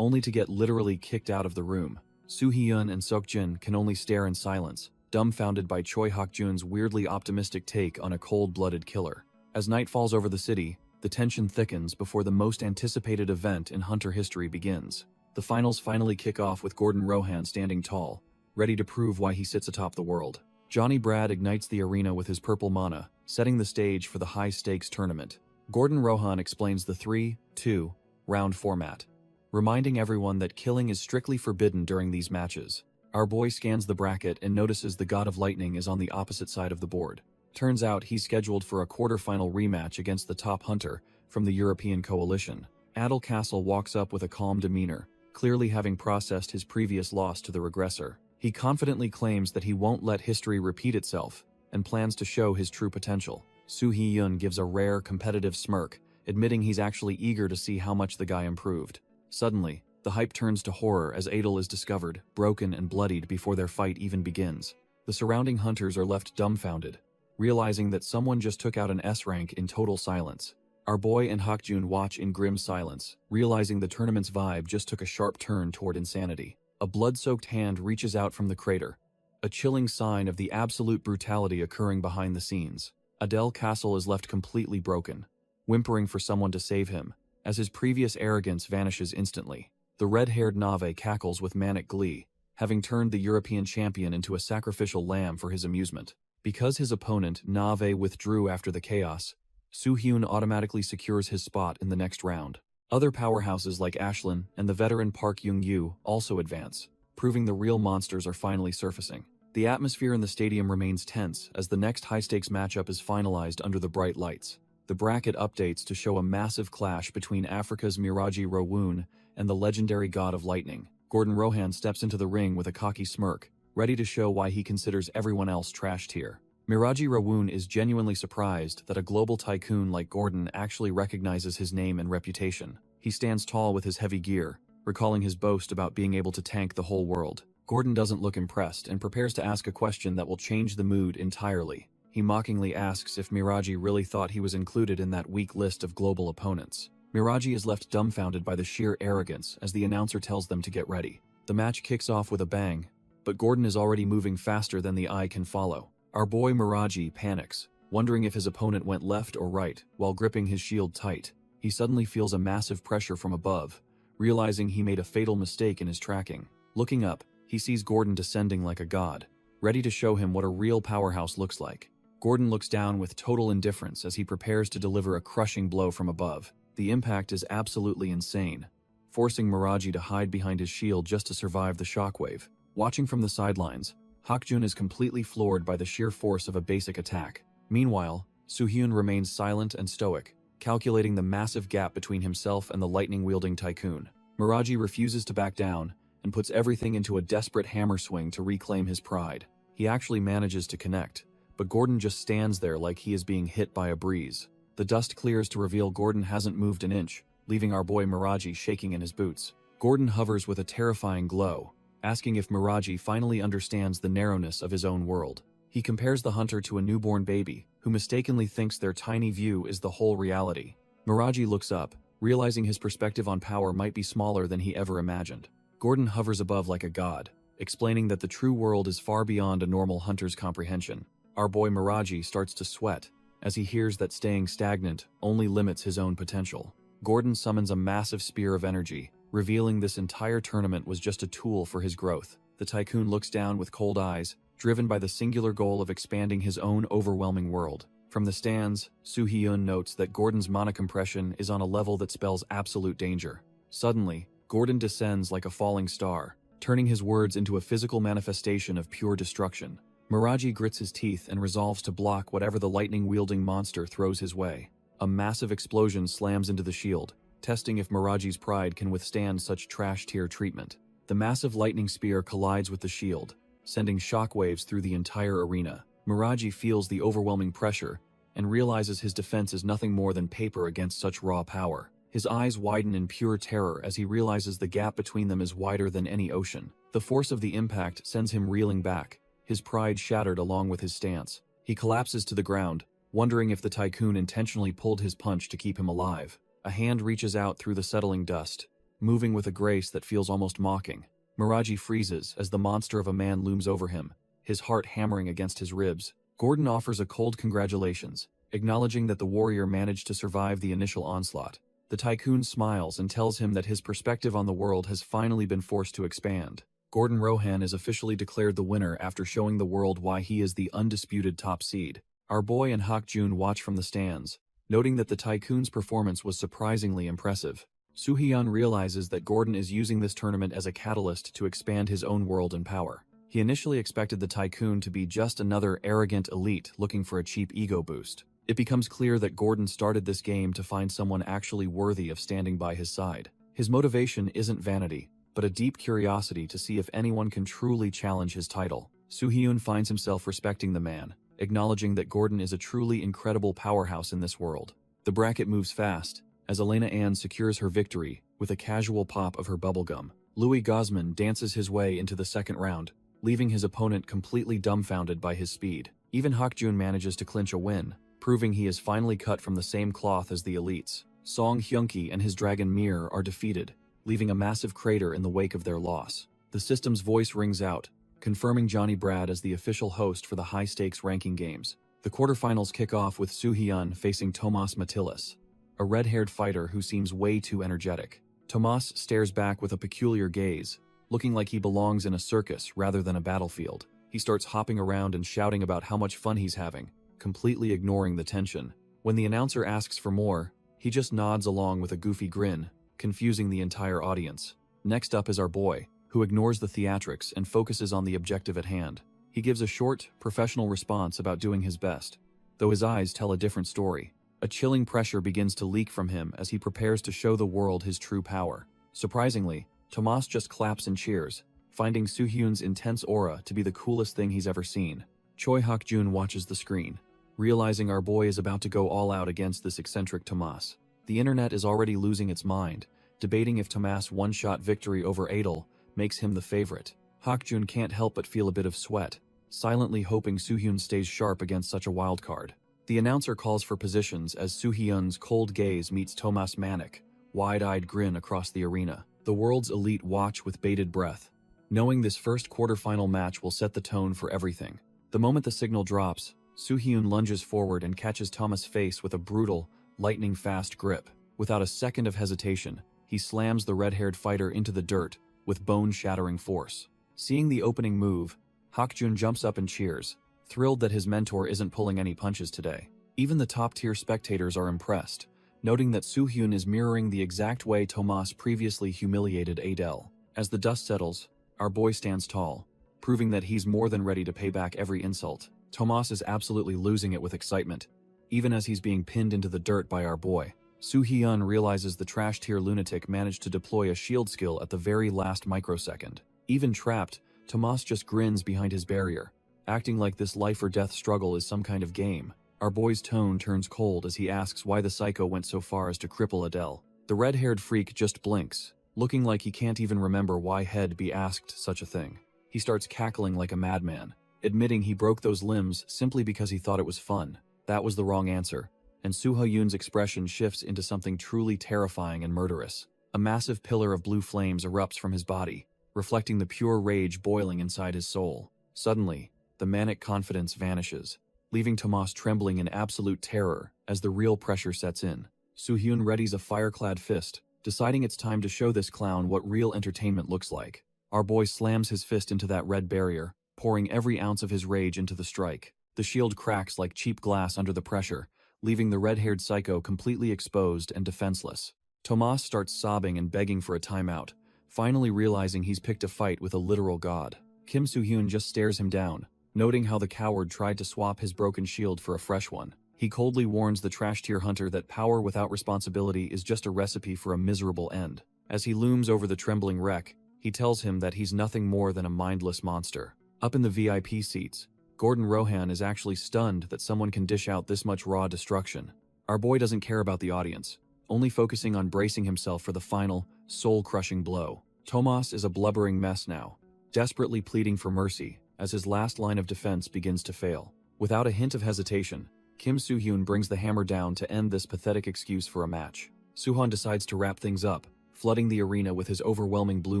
only to get literally kicked out of the room. Soo-hyun and Seok-jin can only stare in silence, dumbfounded by Choi Hak-jun's weirdly optimistic take on a cold-blooded killer. As night falls over the city, the tension thickens before the most anticipated event in Hunter history begins. The finals finally kick off with Gordon Rohan standing tall, ready to prove why he sits atop the world. Johnny Brad ignites the arena with his purple mana, setting the stage for the high-stakes tournament. Gordon Rohan explains the 3-2 round format, reminding everyone that killing is strictly forbidden during these matches. Our boy scans the bracket and notices the God of Lightning is on the opposite side of the board. Turns out he's scheduled for a quarterfinal rematch against the top hunter from the European coalition. Adel Castle walks up with a calm demeanor, clearly having processed his previous loss to the regressor. He confidently claims that he won't let history repeat itself and plans to show his true potential. Soo-hyun gives a rare, competitive smirk, admitting he's actually eager to see how much the guy improved. Suddenly, the hype turns to horror as Adel is discovered, broken and bloodied before their fight even begins. The surrounding hunters are left dumbfounded, realizing that someone just took out an S rank in total silence. Our boy and Hak-jun watch in grim silence, realizing the tournament's vibe just took a sharp turn toward insanity. A blood-soaked hand reaches out from the crater, a chilling sign of the absolute brutality occurring behind the scenes. Adel Castle is left completely broken, whimpering for someone to save him, as his previous arrogance vanishes instantly. The red-haired Nave cackles with manic glee, having turned the European champion into a sacrificial lamb for his amusement. Because his opponent, Nave, withdrew after the chaos, Soo-hyun automatically secures his spot in the next round. Other powerhouses like Ashlyn and the veteran Park Young-yu also advance, proving the real monsters are finally surfacing. The atmosphere in the stadium remains tense as the next high-stakes matchup is finalized under the bright lights. The bracket updates to show a massive clash between Africa's Miraji Rowoon and the legendary God of Lightning. Gordon Rohan steps into the ring with a cocky smirk, ready to show why he considers everyone else trash tier. Miraji Rowoon is genuinely surprised that a global tycoon like Gordon actually recognizes his name and reputation. He stands tall with his heavy gear, recalling his boast about being able to tank the whole world. Gordon doesn't look impressed and prepares to ask a question that will change the mood entirely. He mockingly asks if Miraji really thought he was included in that weak list of global opponents. Miraji is left dumbfounded by the sheer arrogance as the announcer tells them to get ready. The match kicks off with a bang, but Gordon is already moving faster than the eye can follow. Our boy Miraji panics, wondering if his opponent went left or right while gripping his shield tight. He suddenly feels a massive pressure from above, realizing he made a fatal mistake in his tracking. Looking up, he sees Gordon descending like a god, ready to show him what a real powerhouse looks like. Gordon looks down with total indifference as he prepares to deliver a crushing blow from above. The impact is absolutely insane, forcing Miraji to hide behind his shield just to survive the shockwave. Watching from the sidelines, Hak-jun is completely floored by the sheer force of a basic attack. Meanwhile, Soo-hyun remains silent and stoic, calculating the massive gap between himself and the lightning-wielding tycoon. Miraji refuses to back down and puts everything into a desperate hammer swing to reclaim his pride. He actually manages to connect, but Gordon just stands there like he is being hit by a breeze. The dust clears to reveal Gordon hasn't moved an inch, leaving our boy Miraji shaking in his boots. Gordon hovers with a terrifying glow, asking if Miraji finally understands the narrowness of his own world. He compares the hunter to a newborn baby, who mistakenly thinks their tiny view is the whole reality. Miraji looks up, realizing his perspective on power might be smaller than he ever imagined. Gordon hovers above like a god, explaining that the true world is far beyond a normal hunter's comprehension. Our boy Miraji starts to sweat, as he hears that staying stagnant only limits his own potential. Gordon summons a massive spear of energy, revealing this entire tournament was just a tool for his growth. The tycoon looks down with cold eyes, driven by the singular goal of expanding his own overwhelming world. From the stands, Soo-hyun notes that Gordon's mana compression is on a level that spells absolute danger. Suddenly, Gordon descends like a falling star, turning his words into a physical manifestation of pure destruction. Miraji grits his teeth and resolves to block whatever the lightning-wielding monster throws his way. A massive explosion slams into the shield, testing if Miraji's pride can withstand such trash-tier treatment. The massive lightning spear collides with the shield, sending shockwaves through the entire arena. Miraji feels the overwhelming pressure and realizes his defense is nothing more than paper against such raw power. His eyes widen in pure terror as he realizes the gap between them is wider than any ocean. The force of the impact sends him reeling back, his pride shattered along with his stance. He collapses to the ground, wondering if the tycoon intentionally pulled his punch to keep him alive. A hand reaches out through the settling dust, moving with a grace that feels almost mocking. Miraji freezes as the monster of a man looms over him, his heart hammering against his ribs. Gordon offers a cold congratulations, acknowledging that the warrior managed to survive the initial onslaught. The tycoon smiles and tells him that his perspective on the world has finally been forced to expand. Gordon Rohan is officially declared the winner after showing the world why he is the undisputed top seed. Our boy and Hak-jun watch from the stands, noting that the tycoon's performance was surprisingly impressive. Soo-hyun realizes that Gordon is using this tournament as a catalyst to expand his own world and power. He initially expected the tycoon to be just another arrogant elite looking for a cheap ego boost. It becomes clear that Gordon started this game to find someone actually worthy of standing by his side. His motivation isn't vanity, but a deep curiosity to see if anyone can truly challenge his title. Soo-hyun finds himself respecting the man, acknowledging that Gordon is a truly incredible powerhouse in this world. The bracket moves fast, as Elena Ann secures her victory with a casual pop of her bubblegum. Louis Gosman dances his way into the second round, leaving his opponent completely dumbfounded by his speed. Even Hak-jun manages to clinch a win, proving he is finally cut from the same cloth as the elites. Song Hyunki and his dragon Mir are defeated, leaving a massive crater in the wake of their loss. The system's voice rings out, confirming Johnny Brad as the official host for the high-stakes ranking games. The quarterfinals kick off with Soo-hyun facing Tomas Matilis, a red-haired fighter who seems way too energetic. Tomas stares back with a peculiar gaze, looking like he belongs in a circus rather than a battlefield. He starts hopping around and shouting about how much fun he's having, completely ignoring the tension. When the announcer asks for more, he just nods along with a goofy grin, confusing the entire audience. Next up is our boy, who ignores the theatrics and focuses on the objective at hand. He gives a short, professional response about doing his best, though his eyes tell a different story. A chilling pressure begins to leak from him as he prepares to show the world his true power. Surprisingly, Tomas just claps and cheers, finding Soo-hyun's intense aura to be the coolest thing he's ever seen. Choi Hak-jun watches the screen, realizing our boy is about to go all out against this eccentric Tomas. The internet is already losing its mind, debating if Tomas' one-shot victory over Adel makes him the favorite. Hak-jun can't help but feel a bit of sweat, silently hoping Soo-hyun stays sharp against such a wild card. The announcer calls for positions as Soo-hyun's cold gaze meets Tomas' manic, wide-eyed grin across the arena. The world's elite watch with bated breath, knowing this first quarterfinal match will set the tone for everything. The moment the signal drops, Soo-hyun lunges forward and catches Tomas' face with a brutal, lightning-fast grip. Without a second of hesitation, he slams the red-haired fighter into the dirt with bone-shattering force. Seeing the opening move, Hak-jun jumps up and cheers, thrilled that his mentor isn't pulling any punches today. Even the top-tier spectators are impressed, noting that Soo-hyun is mirroring the exact way Tomas previously humiliated Adel. As the dust settles, our boy stands tall, proving that he's more than ready to pay back every insult. Tomas is absolutely losing it with excitement, even as he's being pinned into the dirt by our boy. Soo-hyun realizes the trash-tier lunatic managed to deploy a shield skill at the very last microsecond. Even trapped, Tomas just grins behind his barrier, acting like this life-or-death struggle is some kind of game. Our boy's tone turns cold as he asks why the psycho went so far as to cripple Adele. The red-haired freak just blinks, looking like he can't even remember why Head be asked such a thing. He starts cackling like a madman, admitting he broke those limbs simply because he thought it was fun. That was the wrong answer, and Soo-hyun's expression shifts into something truly terrifying and murderous. A massive pillar of blue flames erupts from his body, reflecting the pure rage boiling inside his soul. Suddenly, the manic confidence vanishes, leaving Tomas trembling in absolute terror as the real pressure sets in. Soo-hyun readies a fire-clad fist, deciding it's time to show this clown what real entertainment looks like. Our boy slams his fist into that red barrier, pouring every ounce of his rage into the strike. The shield cracks like cheap glass under the pressure, leaving the red-haired psycho completely exposed and defenseless. Tomas starts sobbing and begging for a timeout, finally realizing he's picked a fight with a literal god. Kim Soo-hyun just stares him down, noting how the coward tried to swap his broken shield for a fresh one. He coldly warns the trash-tier hunter that power without responsibility is just a recipe for a miserable end. As he looms over the trembling wreck, he tells him that he's nothing more than a mindless monster. Up in the VIP seats, Gordon Rohan is actually stunned that someone can dish out this much raw destruction. Our boy doesn't care about the audience, only focusing on bracing himself for the final, soul-crushing blow. Tomas is a blubbering mess now, desperately pleading for mercy as his last line of defense begins to fail. Without a hint of hesitation, Kim Soo-hyun brings the hammer down to end this pathetic excuse for a match. Soo-han decides to wrap things up, flooding the arena with his overwhelming blue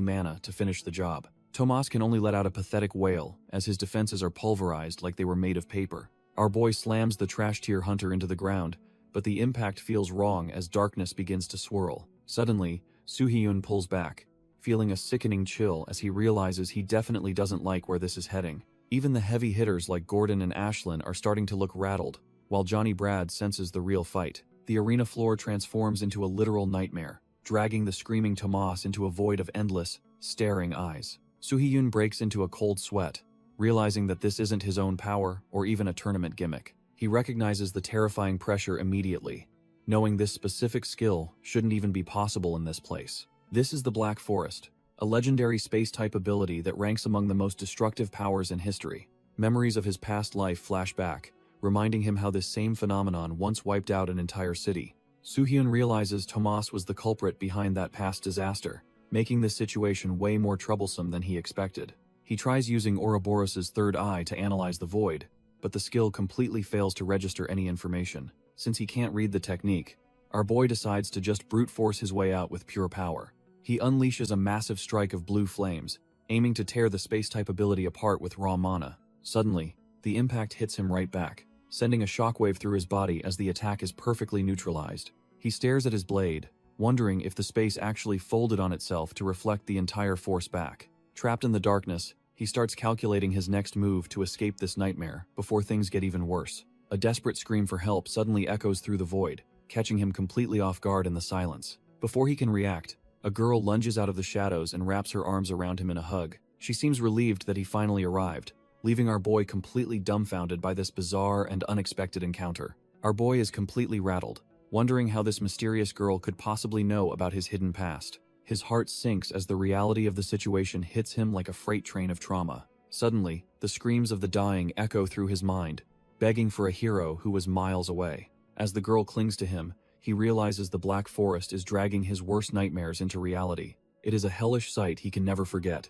mana to finish the job. Tomas can only let out a pathetic wail as his defenses are pulverized like they were made of paper. Our boy slams the trash tier hunter into the ground, but the impact feels wrong as darkness begins to swirl. Suddenly, Soo-hyun pulls back, feeling a sickening chill as he realizes he definitely doesn't like where this is heading. Even the heavy hitters like Gordon and Ashlyn are starting to look rattled, while Johnny Brad senses the real fight. The arena floor transforms into a literal nightmare, dragging the screaming Tomas into a void of endless, staring eyes. Soo-hyun breaks into a cold sweat, realizing that this isn't his own power or even a tournament gimmick. He recognizes the terrifying pressure immediately, knowing this specific skill shouldn't even be possible in this place. This is the Black Forest, a legendary space-type ability that ranks among the most destructive powers in history. Memories of his past life flash back, reminding him how this same phenomenon once wiped out an entire city. Soo-hyun realizes Tomas was the culprit behind that past disaster, making this situation way more troublesome than he expected. He tries using Ouroboros's third eye to analyze the void, but the skill completely fails to register any information. Since he can't read the technique, our boy decides to just brute force his way out with pure power. He unleashes a massive strike of blue flames, aiming to tear the space-type ability apart with raw mana. Suddenly, the impact hits him right back, sending a shockwave through his body as the attack is perfectly neutralized. He stares at his blade, wondering if the space actually folded on itself to reflect the entire force back. Trapped in the darkness, he starts calculating his next move to escape this nightmare before things get even worse. A desperate scream for help suddenly echoes through the void, catching him completely off guard in the silence. Before he can react, a girl lunges out of the shadows and wraps her arms around him in a hug. She seems relieved that he finally arrived, leaving our boy completely dumbfounded by this bizarre and unexpected encounter. Our boy is completely rattled, wondering how this mysterious girl could possibly know about his hidden past. His heart sinks as the reality of the situation hits him like a freight train of trauma. Suddenly, the screams of the dying echo through his mind, begging for a hero who was miles away. As the girl clings to him, he realizes the Black Forest is dragging his worst nightmares into reality. It is a hellish sight he can never forget,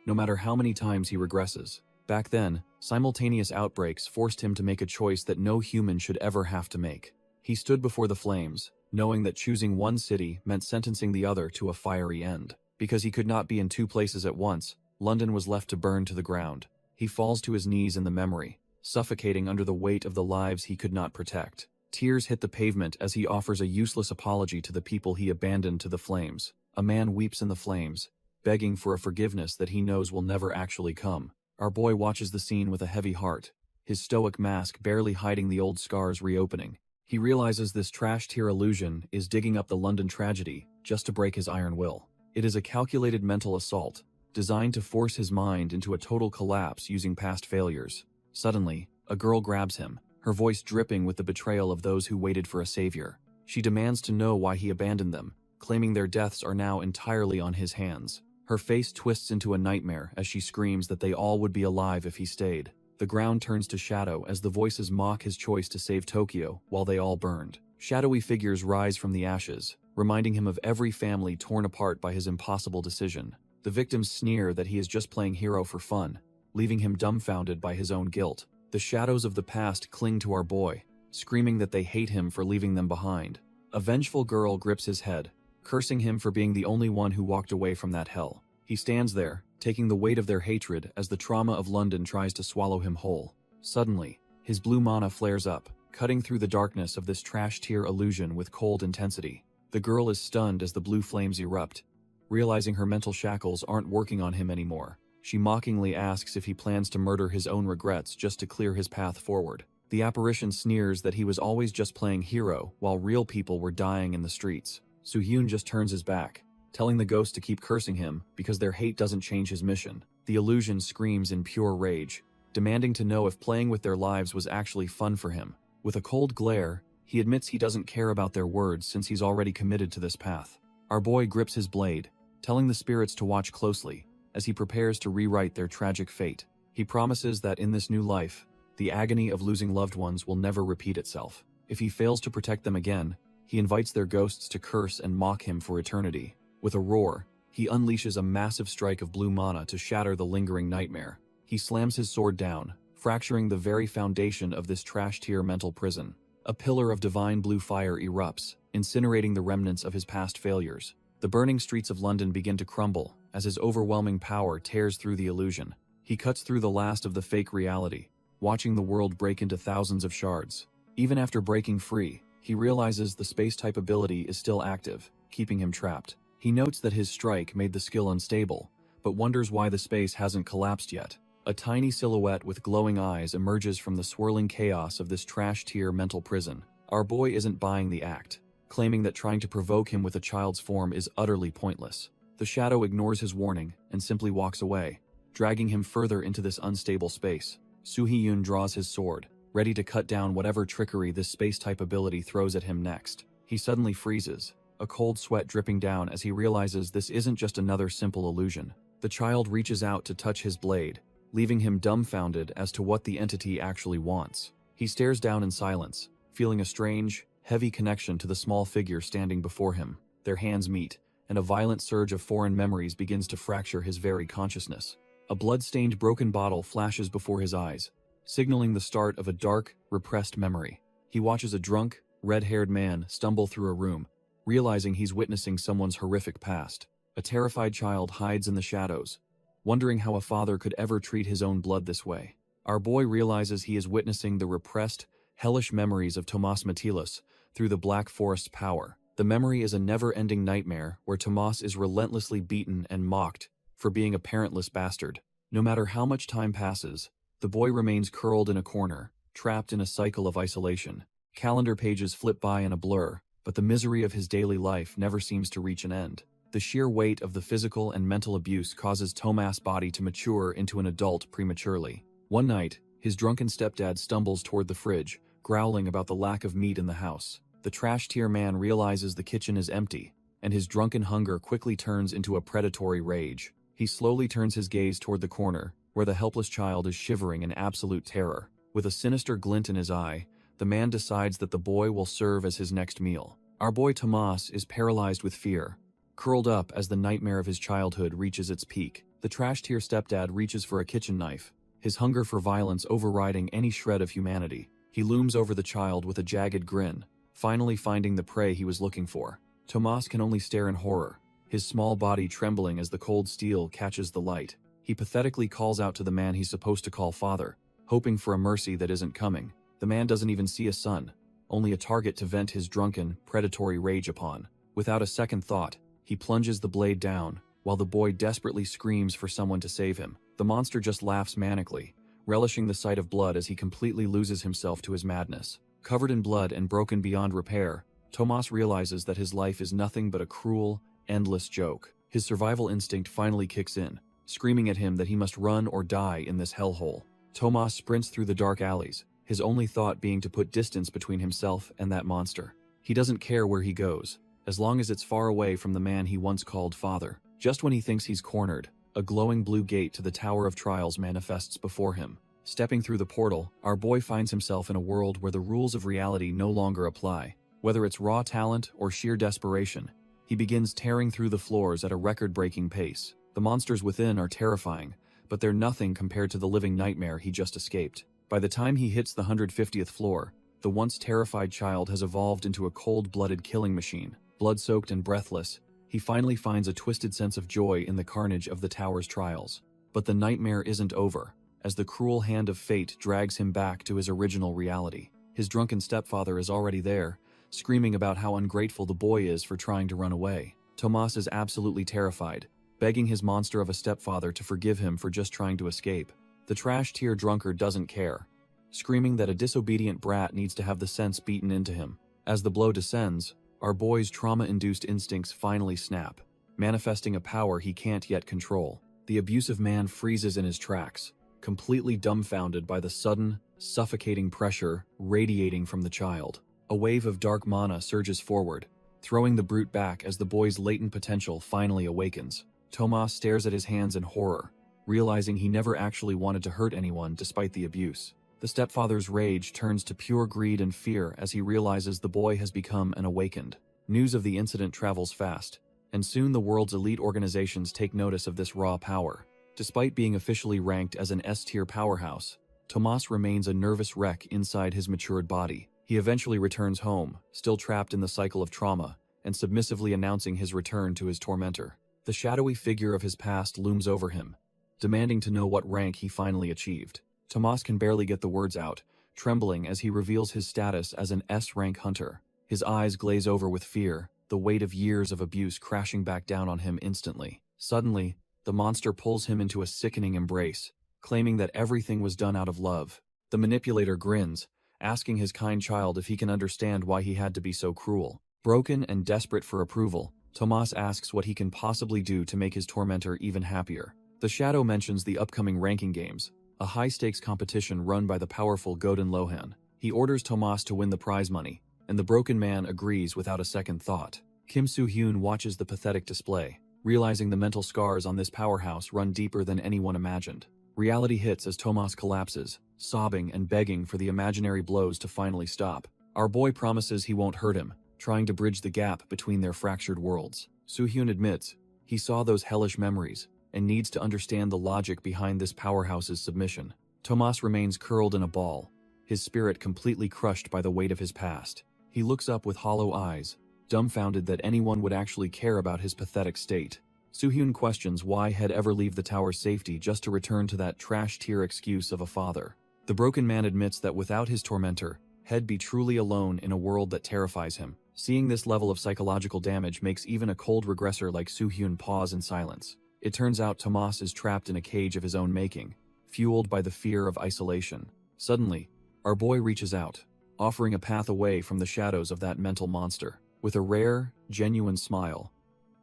no matter how many times he regresses. Back then, simultaneous outbreaks forced him to make a choice that no human should ever have to make. He stood before the flames, knowing that choosing one city meant sentencing the other to a fiery end. Because he could not be in two places at once, London was left to burn to the ground. He falls to his knees in the memory, suffocating under the weight of the lives he could not protect. Tears hit the pavement as he offers a useless apology to the people he abandoned to the flames. A man weeps in the flames, begging for a forgiveness that he knows will never actually come. Our boy watches the scene with a heavy heart, his stoic mask barely hiding the old scars reopening. He realizes this trash tier illusion is digging up the London tragedy just to break his iron will. It is a calculated mental assault, designed to force his mind into a total collapse using past failures. Suddenly, a girl grabs him, her voice dripping with the betrayal of those who waited for a savior. She demands to know why he abandoned them, claiming their deaths are now entirely on his hands. Her face twists into a nightmare as she screams that they all would be alive if he stayed. The ground turns to shadow as the voices mock his choice to save Tokyo while they all burned. Shadowy figures rise from the ashes, reminding him of every family torn apart by his impossible decision. The victims sneer that he is just playing hero for fun, leaving him dumbfounded by his own guilt. The shadows of the past cling to our boy, screaming that they hate him for leaving them behind. A vengeful girl grips his head, cursing him for being the only one who walked away from that hell. He stands there, taking the weight of their hatred as the trauma of London tries to swallow him whole. Suddenly, his blue mana flares up, cutting through the darkness of this trash tier illusion with cold intensity. The girl is stunned as the blue flames erupt, realizing her mental shackles aren't working on him anymore. She mockingly asks if he plans to murder his own regrets just to clear his path forward. The apparition sneers that he was always just playing hero while real people were dying in the streets. Soo-hyun just turns his back, telling the ghost to keep cursing him because their hate doesn't change his mission. The illusion screams in pure rage, demanding to know if playing with their lives was actually fun for him. With a cold glare, he admits he doesn't care about their words since he's already committed to this path. Our boy grips his blade, telling the spirits to watch closely as he prepares to rewrite their tragic fate. He promises that in this new life, the agony of losing loved ones will never repeat itself. If he fails to protect them again, he invites their ghosts to curse and mock him for eternity. With a roar, he unleashes a massive strike of blue mana to shatter the lingering nightmare. He slams his sword down, fracturing the very foundation of this trash-tier mental prison. A pillar of divine blue fire erupts, incinerating the remnants of his past failures. The burning streets of London begin to crumble as his overwhelming power tears through the illusion. He cuts through the last of the fake reality, watching the world break into thousands of shards. Even after breaking free, he realizes the space-type ability is still active, keeping him trapped. He notes that his strike made the skill unstable, but wonders why the space hasn't collapsed yet. A tiny silhouette with glowing eyes emerges from the swirling chaos of this trash-tier mental prison. Our boy isn't buying the act, claiming that trying to provoke him with a child's form is utterly pointless. The shadow ignores his warning and simply walks away, dragging him further into this unstable space. Soo-hyun draws his sword, ready to cut down whatever trickery this space-type ability throws at him next. He suddenly freezes, a cold sweat dripping down as he realizes this isn't just another simple illusion. The child reaches out to touch his blade, leaving him dumbfounded as to what the entity actually wants. He stares down in silence, feeling a strange, heavy connection to the small figure standing before him. Their hands meet, and a violent surge of foreign memories begins to fracture his very consciousness. A blood-stained broken bottle flashes before his eyes, signaling the start of a dark, repressed memory. He watches a drunk, red-haired man stumble through a room, realizing he's witnessing someone's horrific past. A terrified child hides in the shadows, wondering how a father could ever treat his own blood this way. Our boy realizes he is witnessing the repressed, hellish memories of Tomas Matilas through the Black Forest's power. The memory is a never-ending nightmare where Tomas is relentlessly beaten and mocked for being a parentless bastard. No matter how much time passes, the boy remains curled in a corner, trapped in a cycle of isolation. Calendar pages flip by in a blur, but the misery of his daily life never seems to reach an end. The sheer weight of the physical and mental abuse causes Tomas' body to mature into an adult prematurely. One night, his drunken stepdad stumbles toward the fridge, growling about the lack of meat in the house. The trash-tier man realizes the kitchen is empty, and his drunken hunger quickly turns into a predatory rage. He slowly turns his gaze toward the corner, where the helpless child is shivering in absolute terror. With a sinister glint in his eye, the man decides that the boy will serve as his next meal. Our boy Tomas is paralyzed with fear, curled up as the nightmare of his childhood reaches its peak. The trash-tier stepdad reaches for a kitchen knife, his hunger for violence overriding any shred of humanity. He looms over the child with a jagged grin, finally finding the prey he was looking for. Tomas can only stare in horror, his small body trembling as the cold steel catches the light. He pathetically calls out to the man he's supposed to call father, hoping for a mercy that isn't coming. The man doesn't even see a son, only a target to vent his drunken, predatory rage upon. Without a second thought, he plunges the blade down, while the boy desperately screams for someone to save him. The monster just laughs manically, relishing the sight of blood as he completely loses himself to his madness. Covered in blood and broken beyond repair, Tomas realizes that his life is nothing but a cruel, endless joke. His survival instinct finally kicks in, screaming at him that he must run or die in this hellhole. Tomas sprints through the dark alleys, his only thought being to put distance between himself and that monster. He doesn't care where he goes, as long as it's far away from the man he once called father. Just when he thinks he's cornered, a glowing blue gate to the Tower of Trials manifests before him. Stepping through the portal, our boy finds himself in a world where the rules of reality no longer apply. Whether it's raw talent or sheer desperation, he begins tearing through the floors at a record-breaking pace. The monsters within are terrifying, but they're nothing compared to the living nightmare he just escaped. By the time he hits the 150th floor, the once terrified child has evolved into a cold-blooded killing machine. Blood-soaked and breathless, he finally finds a twisted sense of joy in the carnage of the tower's trials. But the nightmare isn't over, as the cruel hand of fate drags him back to his original reality. His drunken stepfather is already there, screaming about how ungrateful the boy is for trying to run away. Tomas is absolutely terrified, begging his monster of a stepfather to forgive him for just trying to escape. The trash-tier drunkard doesn't care, screaming that a disobedient brat needs to have the sense beaten into him. As the blow descends, our boy's trauma-induced instincts finally snap, manifesting a power he can't yet control. The abusive man freezes in his tracks, completely dumbfounded by the sudden, suffocating pressure radiating from the child. A wave of dark mana surges forward, throwing the brute back as the boy's latent potential finally awakens. Tomas stares at his hands in horror, realizing he never actually wanted to hurt anyone despite the abuse. The stepfather's rage turns to pure greed and fear as he realizes the boy has become an awakened. News of the incident travels fast, and soon the world's elite organizations take notice of this raw power. Despite being officially ranked as an S-tier powerhouse, Tomas remains a nervous wreck inside his matured body. He eventually returns home, still trapped in the cycle of trauma, and submissively announcing his return to his tormentor. The shadowy figure of his past looms over him, demanding to know what rank he finally achieved. Tomas can barely get the words out, trembling as he reveals his status as an S-rank hunter. His eyes glaze over with fear, the weight of years of abuse crashing back down on him instantly. Suddenly, the monster pulls him into a sickening embrace, claiming that everything was done out of love. The manipulator grins, asking his kind child if he can understand why he had to be so cruel. Broken and desperate for approval, Tomas asks what he can possibly do to make his tormentor even happier. The Shadow mentions the upcoming ranking games, a high-stakes competition run by the powerful Godin Lohan. He orders Tomas to win the prize money, and the broken man agrees without a second thought. Kim Soo-hyun watches the pathetic display, realizing the mental scars on this powerhouse run deeper than anyone imagined. Reality hits as Tomas collapses, sobbing and begging for the imaginary blows to finally stop. Our boy promises he won't hurt him, trying to bridge the gap between their fractured worlds. Soo-hyun admits he saw those hellish memories and needs to understand the logic behind this powerhouse's submission. Tomas remains curled in a ball, his spirit completely crushed by the weight of his past. He looks up with hollow eyes, dumbfounded that anyone would actually care about his pathetic state. Soo-hyun questions why he'd ever leave the tower's safety just to return to that trash-tier excuse of a father. The broken man admits that without his tormentor, he'd be truly alone in a world that terrifies him. Seeing this level of psychological damage makes even a cold regressor like Soo-hyun pause in silence. It turns out Tomas is trapped in a cage of his own making, fueled by the fear of isolation. Suddenly, our boy reaches out, offering a path away from the shadows of that mental monster. With a rare, genuine smile,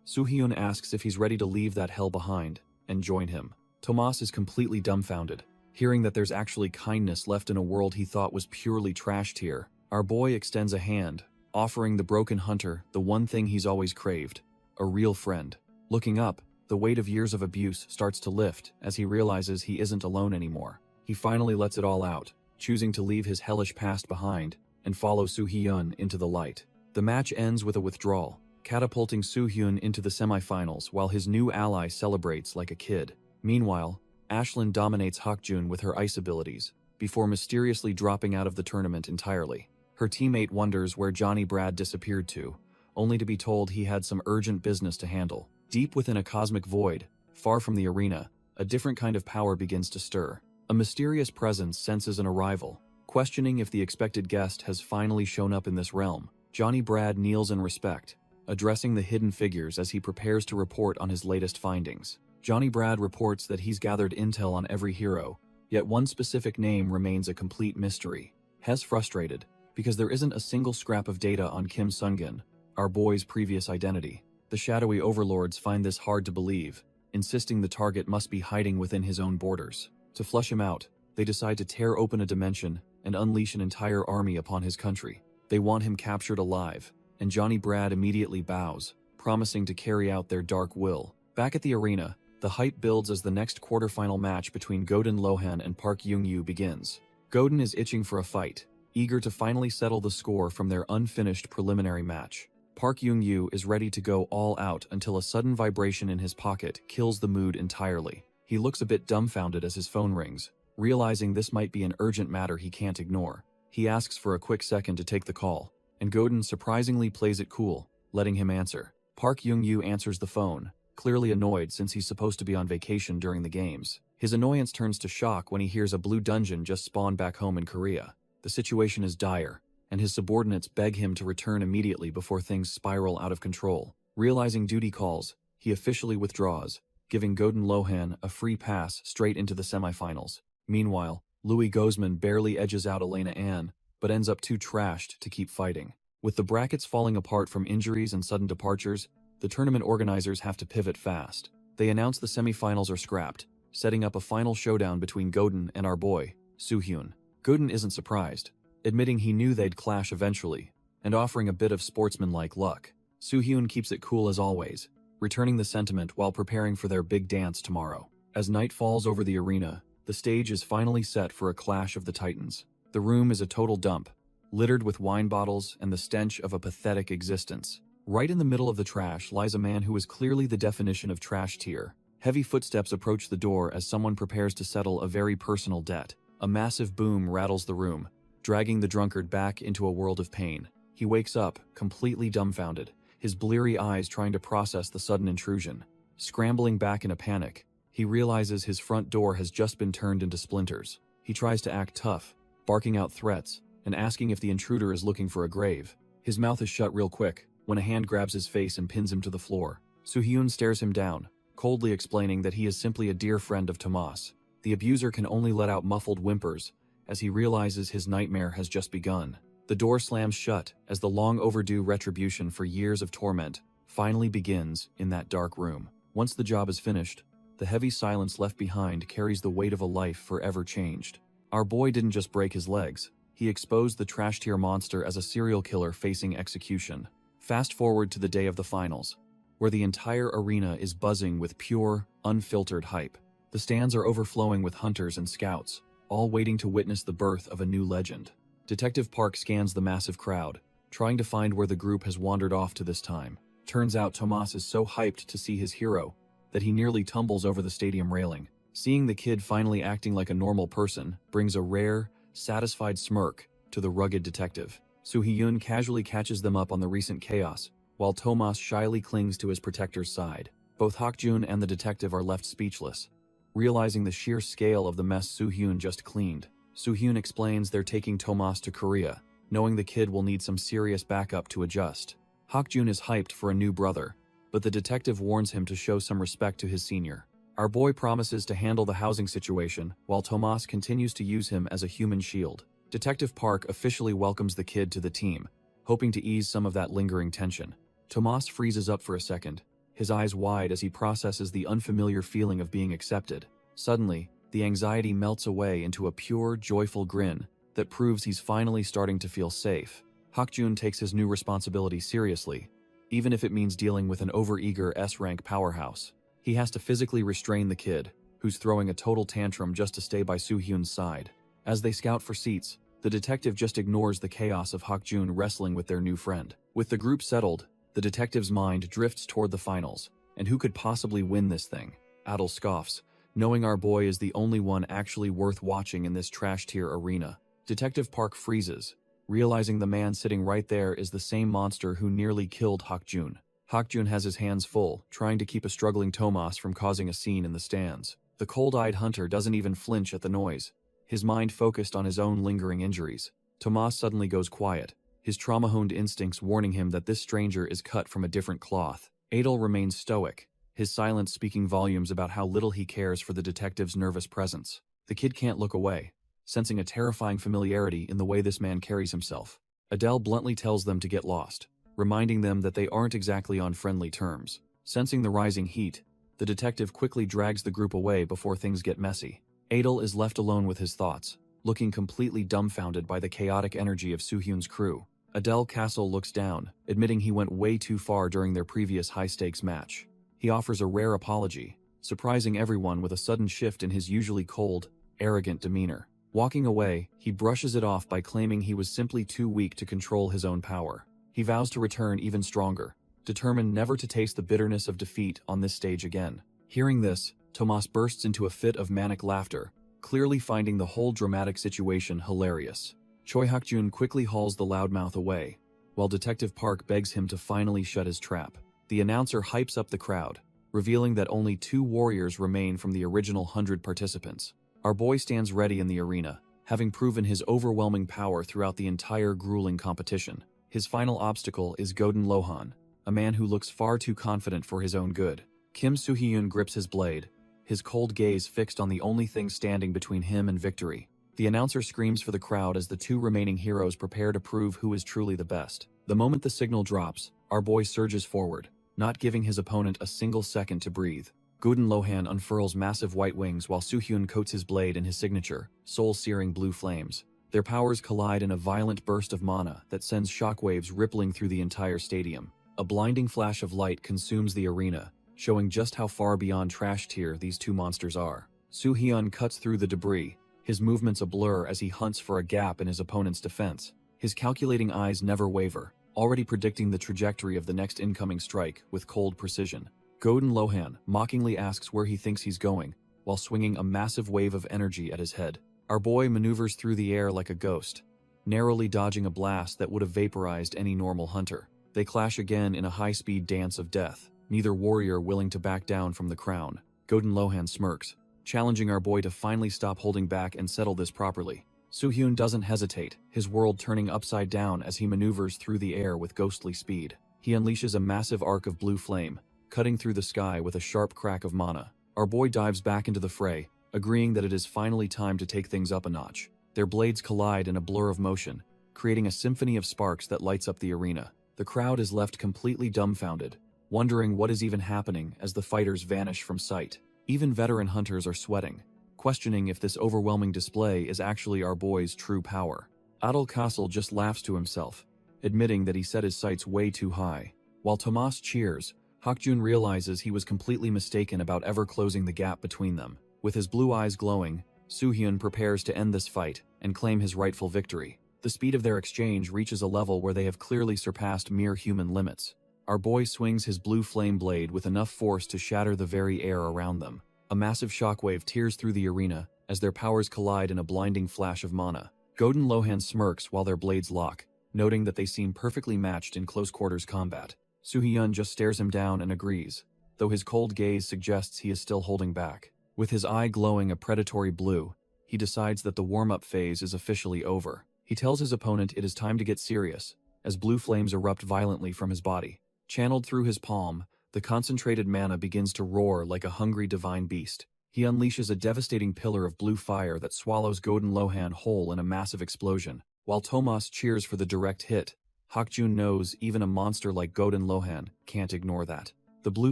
Soo-hyun asks if he's ready to leave that hell behind and join him. Tomas is completely dumbfounded, hearing that there's actually kindness left in a world he thought was purely trash tier. Our boy extends a hand, offering the broken hunter the one thing he's always craved, a real friend. Looking up, the weight of years of abuse starts to lift as he realizes he isn't alone anymore. He finally lets it all out, choosing to leave his hellish past behind and follow Soo-hyun into the light. The match ends with a withdrawal, catapulting Soo-hyun into the semifinals while his new ally celebrates like a kid. Meanwhile, Ashlyn dominates Hakjun with her ice abilities, before mysteriously dropping out of the tournament entirely. Her teammate wonders where Johnny Brad disappeared to, only to be told he had some urgent business to handle. Deep within a cosmic void, far from the arena, a different kind of power begins to stir. A mysterious presence senses an arrival, questioning if the expected guest has finally shown up in this realm. Johnny Brad kneels in respect, addressing the hidden figures as he prepares to report on his latest findings. Johnny Brad reports that he's gathered intel on every hero, yet one specific name remains a complete mystery. Hes frustrated, because there isn't a single scrap of data on Kim Sungin, our boy's previous identity. The shadowy overlords find this hard to believe, insisting the target must be hiding within his own borders. To flush him out, they decide to tear open a dimension and unleash an entire army upon his country. They want him captured alive, and Johnny Brad immediately bows, promising to carry out their dark will. Back at the arena, the hype builds as the next quarterfinal match between Godin Lohan and Park Young-yu begins. Godin is itching for a fight, eager to finally settle the score from their unfinished preliminary match. Park Young-yu is ready to go all out until a sudden vibration in his pocket kills the mood entirely. He looks a bit dumbfounded as his phone rings, realizing this might be an urgent matter he can't ignore. He asks for a quick second to take the call, and Godin surprisingly plays it cool, letting him answer. Park Young-yu answers the phone, clearly annoyed since he's supposed to be on vacation during the games. His annoyance turns to shock when he hears a blue dungeon just spawn back home in Korea. The situation is dire, and his subordinates beg him to return immediately before things spiral out of control. Realizing duty calls, he officially withdraws, giving Godin Lohan a free pass straight into the semifinals. Meanwhile, Louis Gozman barely edges out Elena Ann, but ends up too trashed to keep fighting. With the brackets falling apart from injuries and sudden departures, the tournament organizers have to pivot fast. They announce the semifinals are scrapped, setting up a final showdown between Godin and our boy, Soo-hyun. Godin isn't surprised, admitting he knew they'd clash eventually, and offering a bit of sportsmanlike luck. Soo-hyun keeps it cool as always, returning the sentiment while preparing for their big dance tomorrow. As night falls over the arena, the stage is finally set for a clash of the titans. The room is a total dump, littered with wine bottles and the stench of a pathetic existence. Right in the middle of the trash lies a man who is clearly the definition of trash tier. Heavy footsteps approach the door as someone prepares to settle a very personal debt. A massive boom rattles the room, dragging the drunkard back into a world of pain. He wakes up, completely dumbfounded, his bleary eyes trying to process the sudden intrusion. Scrambling back in a panic, he realizes his front door has just been turned into splinters. He tries to act tough, barking out threats and asking if the intruder is looking for a grave. His mouth is shut real quick when a hand grabs his face and pins him to the floor. Soo-hyun stares him down, coldly explaining that he is simply a dear friend of Tomas. The abuser can only let out muffled whimpers as he realizes his nightmare has just begun. The door slams shut as the long overdue retribution for years of torment finally begins in that dark room. Once the job is finished, the heavy silence left behind carries the weight of a life forever changed. Our boy didn't just break his legs, he exposed the trash tier monster as a serial killer facing execution. Fast forward to the day of the finals, where the entire arena is buzzing with pure, unfiltered hype. The stands are overflowing with hunters and scouts, all waiting to witness the birth of a new legend. Detective Park scans the massive crowd, trying to find where the group has wandered off to this time. Turns out Tomas is so hyped to see his hero that he nearly tumbles over the stadium railing. Seeing the kid finally acting like a normal person brings a rare, satisfied smirk to the rugged detective. Soo-hyun casually catches them up on the recent chaos, while Tomas shyly clings to his protector's side. Both Hakjun and the detective are left speechless, realizing the sheer scale of the mess Soo-hyun just cleaned. Soo-hyun explains they're taking Tomas to Korea, knowing the kid will need some serious backup to adjust. Hakjun is hyped for a new brother, but the detective warns him to show some respect to his senior. Our boy promises to handle the housing situation, while Tomas continues to use him as a human shield. Detective Park officially welcomes the kid to the team, hoping to ease some of that lingering tension. Tomas freezes up for a second, his eyes wide as he processes the unfamiliar feeling of being accepted. Suddenly, the anxiety melts away into a pure, joyful grin that proves he's finally starting to feel safe. Hakjun takes his new responsibility seriously, even if it means dealing with an overeager S-rank powerhouse. He has to physically restrain the kid, who's throwing a total tantrum just to stay by Soo-hyun's side. As they scout for seats, the detective just ignores the chaos of Hakjun wrestling with their new friend. With the group settled, the detective's mind drifts toward the finals, and who could possibly win this thing? Adel scoffs, knowing our boy is the only one actually worth watching in this trash tier arena. Detective Park freezes, realizing the man sitting right there is the same monster who nearly killed Hakjun. Hakjun has his hands full, trying to keep a struggling Tomas from causing a scene in the stands. The cold-eyed hunter doesn't even flinch at the noise, his mind focused on his own lingering injuries. Tomas suddenly goes quiet, his trauma-honed instincts warning him that this stranger is cut from a different cloth. Adel remains stoic, his silence speaking volumes about how little he cares for the detective's nervous presence. The kid can't look away, sensing a terrifying familiarity in the way this man carries himself. Adele bluntly tells them to get lost, reminding them that they aren't exactly on friendly terms. Sensing the rising heat, the detective quickly drags the group away before things get messy. Adel is left alone with his thoughts, looking completely dumbfounded by the chaotic energy of Soo-hyun's crew. Adele Castle looks down, admitting he went way too far during their previous high-stakes match. He offers a rare apology, surprising everyone with a sudden shift in his usually cold, arrogant demeanor. Walking away, he brushes it off by claiming he was simply too weak to control his own power. He vows to return even stronger, determined never to taste the bitterness of defeat on this stage again. Hearing this, Tomas bursts into a fit of manic laughter, clearly finding the whole dramatic situation hilarious. Choi Hakjun quickly hauls the loudmouth away, while Detective Park begs him to finally shut his trap. The announcer hypes up the crowd, revealing that only 2 warriors remain from the original 100 participants. Our boy stands ready in the arena, having proven his overwhelming power throughout the entire grueling competition. His final obstacle is Godin Lohan, a man who looks far too confident for his own good. Kim Soo-hyun grips his blade, his cold gaze fixed on the only thing standing between him and victory. The announcer screams for the crowd as the 2 remaining heroes prepare to prove who is truly the best. The moment the signal drops, our boy surges forward, not giving his opponent a single second to breathe. Godin Lohan unfurls massive white wings while Soo-hyun coats his blade in his signature, soul-searing blue flames. Their powers collide in a violent burst of mana that sends shockwaves rippling through the entire stadium. A blinding flash of light consumes the arena, showing just how far beyond trash tier these two monsters are. Soo-hyun cuts through the debris, his movements a blur as he hunts for a gap in his opponent's defense. His calculating eyes never waver, already predicting the trajectory of the next incoming strike with cold precision. Godin Lohan mockingly asks where he thinks he's going, while swinging a massive wave of energy at his head. Our boy maneuvers through the air like a ghost, narrowly dodging a blast that would have vaporized any normal hunter. They clash again in a high-speed dance of death, neither warrior willing to back down from the crown. Godin Lohan smirks, challenging our boy to finally stop holding back and settle this properly. Soo-hyun doesn't hesitate, his world turning upside down as he maneuvers through the air with ghostly speed. He unleashes a massive arc of blue flame, cutting through the sky with a sharp crack of mana. Our boy dives back into the fray, agreeing that it is finally time to take things up a notch. Their blades collide in a blur of motion, creating a symphony of sparks that lights up the arena. The crowd is left completely dumbfounded, wondering what is even happening as the fighters vanish from sight. Even veteran hunters are sweating, questioning if this overwhelming display is actually our boy's true power. Adol Castle just laughs to himself, admitting that he set his sights way too high. While Tomas cheers, Hakjun realizes he was completely mistaken about ever closing the gap between them. With his blue eyes glowing, Soo-hyun prepares to end this fight and claim his rightful victory. The speed of their exchange reaches a level where they have clearly surpassed mere human limits. Our boy swings his blue flame blade with enough force to shatter the very air around them. A massive shockwave tears through the arena as their powers collide in a blinding flash of mana. Godin Lohan smirks while their blades lock, noting that they seem perfectly matched in close-quarters combat. Soo-hyun just stares him down and agrees, though his cold gaze suggests he is still holding back. With his eye glowing a predatory blue, he decides that the warm-up phase is officially over. He tells his opponent it is time to get serious, as blue flames erupt violently from his body. Channeled through his palm, the concentrated mana begins to roar like a hungry divine beast. He unleashes a devastating pillar of blue fire that swallows Godin Lohan whole in a massive explosion. While Tomas cheers for the direct hit, Hakjun knows even a monster like Godin Lohan can't ignore that. The blue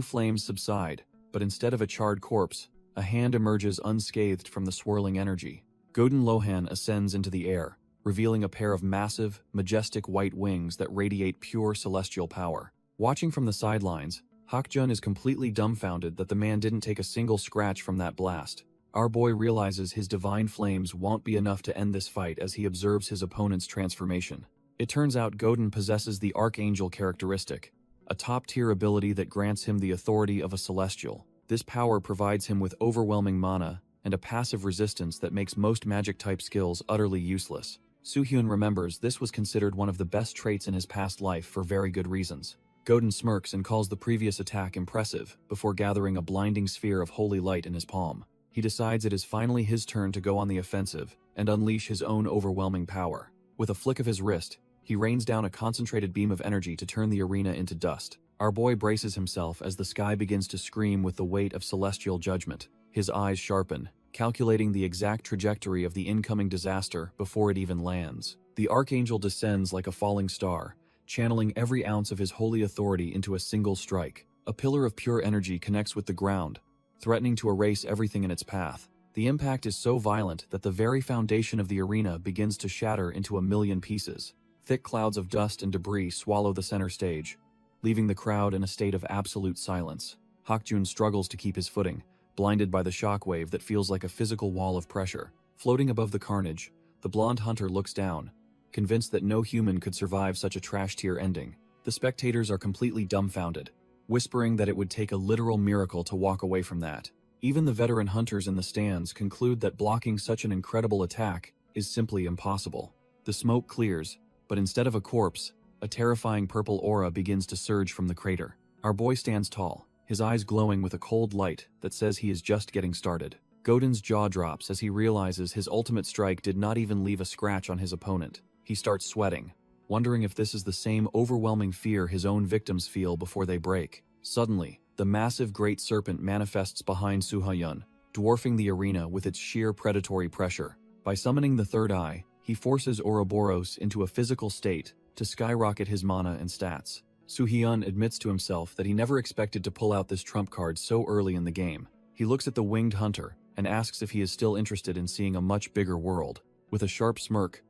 flames subside, but instead of a charred corpse, a hand emerges unscathed from the swirling energy. Godin Lohan ascends into the air, revealing a pair of massive, majestic white wings that radiate pure celestial power. Watching from the sidelines, Hakjun is completely dumbfounded that the man didn't take a single scratch from that blast. Our boy realizes his divine flames won't be enough to end this fight as he observes his opponent's transformation. It turns out Godin possesses the Archangel characteristic, a top-tier ability that grants him the authority of a celestial. This power provides him with overwhelming mana and a passive resistance that makes most magic-type skills utterly useless. Soo-hyun remembers this was considered one of the best traits in his past life for very good reasons. Godin smirks and calls the previous attack impressive before gathering a blinding sphere of holy light in his palm. He decides it is finally his turn to go on the offensive and unleash his own overwhelming power. With a flick of his wrist, he rains down a concentrated beam of energy to turn the arena into dust. Our boy braces himself as the sky begins to scream with the weight of celestial judgment. His eyes sharpen, calculating the exact trajectory of the incoming disaster before it even lands. The Archangel descends like a falling star, channeling every ounce of his holy authority into a single strike. A pillar of pure energy connects with the ground, threatening to erase everything in its path. The impact is so violent that the very foundation of the arena begins to shatter into a million pieces. Thick clouds of dust and debris swallow the center stage, leaving the crowd in a state of absolute silence. Hakjun struggles to keep his footing, blinded by the shockwave that feels like a physical wall of pressure. Floating above the carnage, the blonde hunter looks down, convinced that no human could survive such a trash-tier ending. The spectators are completely dumbfounded, whispering that it would take a literal miracle to walk away from that. Even the veteran hunters in the stands conclude that blocking such an incredible attack is simply impossible. The smoke clears, but instead of a corpse, a terrifying purple aura begins to surge from the crater. Our boy stands tall, his eyes glowing with a cold light that says he is just getting started. Godin's jaw drops as he realizes his ultimate strike did not even leave a scratch on his opponent. He starts sweating, wondering if this is the same overwhelming fear his own victims feel before they break. Suddenly, the massive great serpent manifests behind Soo-hyun, dwarfing the arena with its sheer predatory pressure. By summoning the third eye, he forces Ouroboros into a physical state to skyrocket his mana and stats. Soo-hyun admits to himself that he never expected to pull out this trump card so early in the game. He looks at the winged hunter and asks if he is still interested in seeing a much bigger world. With a sharp smirk,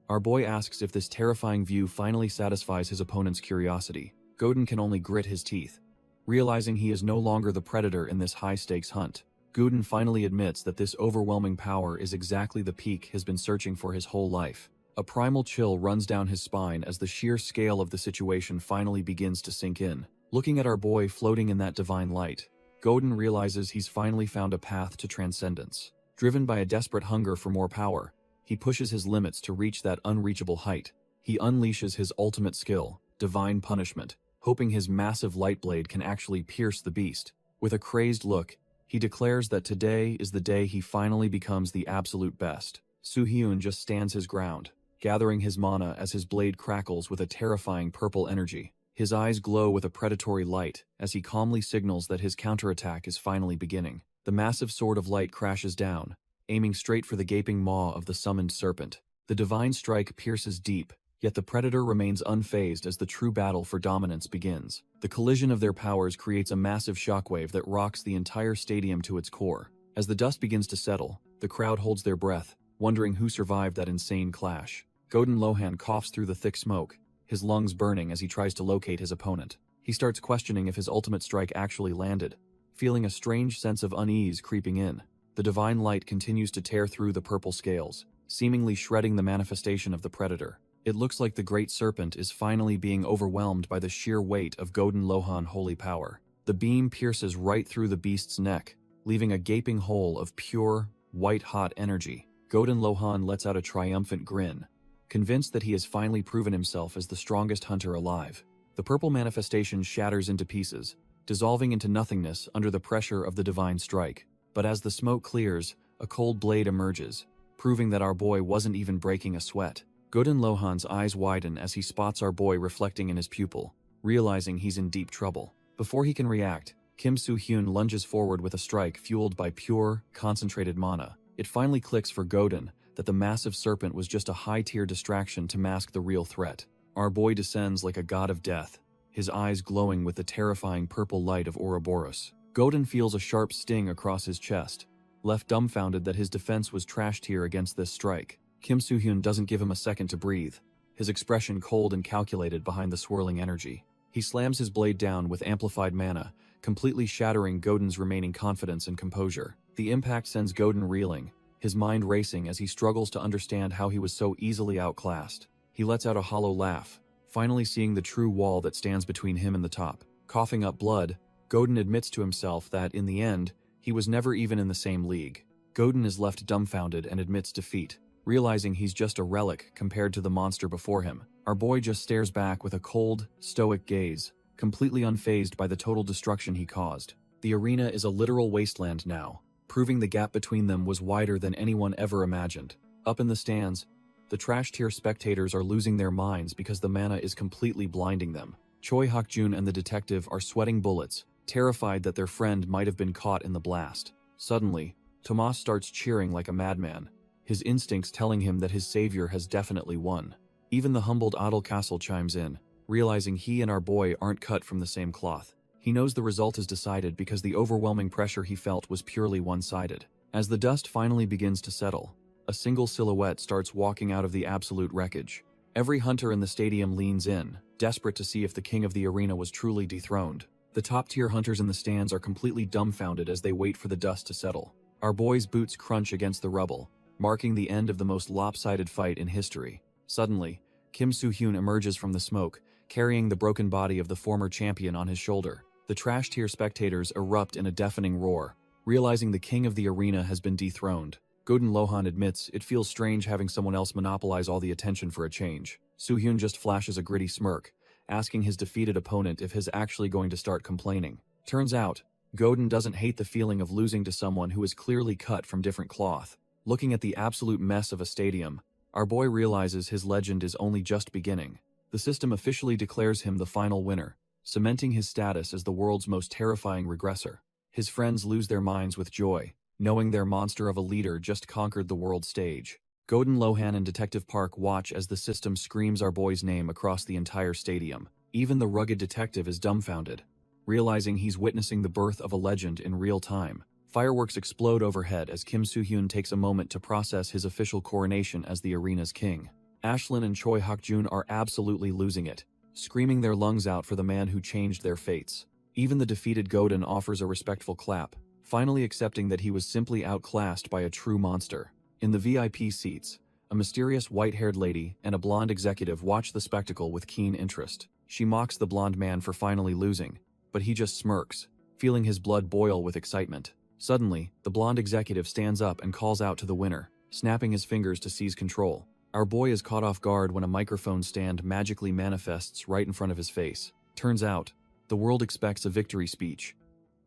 our boy asks if this terrifying view finally satisfies his opponent's curiosity. Godin can only grit his teeth, realizing he is no longer the predator in this high-stakes hunt. Godin finally admits that this overwhelming power is exactly the peak he's been searching for his whole life. A primal chill runs down his spine as the sheer scale of the situation finally begins to sink in. Looking at our boy floating in that divine light, Godin realizes he's finally found a path to transcendence. Driven by a desperate hunger for more power, he pushes his limits to reach that unreachable height. He unleashes his ultimate skill, Divine Punishment, hoping his massive light blade can actually pierce the beast. With a crazed look, he declares that today is the day he finally becomes the absolute best. Soo-hyun just stands his ground, gathering his mana as his blade crackles with a terrifying purple energy. His eyes glow with a predatory light as he calmly signals that his counterattack is finally beginning. The massive sword of light crashes down, aiming straight for the gaping maw of the summoned serpent. The divine strike pierces deep, yet the predator remains unfazed as the true battle for dominance begins. The collision of their powers creates a massive shockwave that rocks the entire stadium to its core. As the dust begins to settle, the crowd holds their breath, wondering who survived that insane clash. Godin Lohan coughs through the thick smoke, his lungs burning as he tries to locate his opponent. He starts questioning if his ultimate strike actually landed, feeling a strange sense of unease creeping in. The divine light continues to tear through the purple scales, seemingly shredding the manifestation of the predator. It looks like the great serpent is finally being overwhelmed by the sheer weight of Godin Lohan holy power. The beam pierces right through the beast's neck, leaving a gaping hole of pure, white-hot energy. Godin Lohan lets out a triumphant grin, convinced that he has finally proven himself as the strongest hunter alive. The purple manifestation shatters into pieces, dissolving into nothingness under the pressure of the divine strike. But as the smoke clears, a cold blade emerges, proving that our boy wasn't even breaking a sweat. Godin Lohan's eyes widen as he spots our boy reflecting in his pupil, realizing he's in deep trouble. Before he can react, Kim Soo-hyun lunges forward with a strike fueled by pure, concentrated mana. It finally clicks for Godin that the massive serpent was just a high-tier distraction to mask the real threat. Our boy descends like a god of death, his eyes glowing with the terrifying purple light of Ouroboros. Godin feels a sharp sting across his chest, left dumbfounded that his defense was trashed here against this strike. Kim Soo-hyun doesn't give him a second to breathe, his expression cold and calculated behind the swirling energy. He slams his blade down with amplified mana, completely shattering Godin's remaining confidence and composure. The impact sends Godin reeling, his mind racing as he struggles to understand how he was so easily outclassed. He lets out a hollow laugh, finally seeing the true wall that stands between him and the top. Coughing up blood, Godin admits to himself that, in the end, he was never even in the same league. Godin is left dumbfounded and admits defeat, realizing he's just a relic compared to the monster before him. Our boy just stares back with a cold, stoic gaze, completely unfazed by the total destruction he caused. The arena is a literal wasteland now, proving the gap between them was wider than anyone ever imagined. Up in the stands, the trash-tier spectators are losing their minds because the mana is completely blinding them. Choi Hak-jun and the detective are sweating bullets, terrified that their friend might have been caught in the blast. Suddenly, Tomas starts cheering like a madman, his instincts telling him that his savior has definitely won. Even the humbled Adel Castle chimes in, realizing he and our boy aren't cut from the same cloth. He knows the result is decided because the overwhelming pressure he felt was purely one-sided. As the dust finally begins to settle, a single silhouette starts walking out of the absolute wreckage. Every hunter in the stadium leans in, desperate to see if the king of the arena was truly dethroned. The top-tier hunters in the stands are completely dumbfounded as they wait for the dust to settle. Our boy's boots crunch against the rubble, marking the end of the most lopsided fight in history. Suddenly, Kim Soo-hyun emerges from the smoke, carrying the broken body of the former champion on his shoulder. The trash-tier spectators erupt in a deafening roar, realizing the king of the arena has been dethroned. Godin Lohan admits it feels strange having someone else monopolize all the attention for a change. Soo-hyun just flashes a gritty smirk, asking his defeated opponent if he's actually going to start complaining. Turns out, Godin doesn't hate the feeling of losing to someone who is clearly cut from different cloth. Looking at the absolute mess of a stadium, our boy realizes his legend is only just beginning. The system officially declares him the final winner, cementing his status as the world's most terrifying regressor. His friends lose their minds with joy, knowing their monster of a leader just conquered the world stage. Godin Lohan and Detective Park watch as the system screams our boy's name across the entire stadium. Even the rugged detective is dumbfounded, realizing he's witnessing the birth of a legend in real time. Fireworks explode overhead as Kim Soo-hyun takes a moment to process his official coronation as the arena's king. Ashlyn and Choi Hak-jun are absolutely losing it, screaming their lungs out for the man who changed their fates. Even the defeated Godin offers a respectful clap, finally accepting that he was simply outclassed by a true monster. In the VIP seats, a mysterious white-haired lady and a blonde executive watch the spectacle with keen interest. She mocks the blonde man for finally losing, but he just smirks, feeling his blood boil with excitement. Suddenly, the blonde executive stands up and calls out to the winner, snapping his fingers to seize control. Our boy is caught off guard when a microphone stand magically manifests right in front of his face. Turns out, the world expects a victory speech,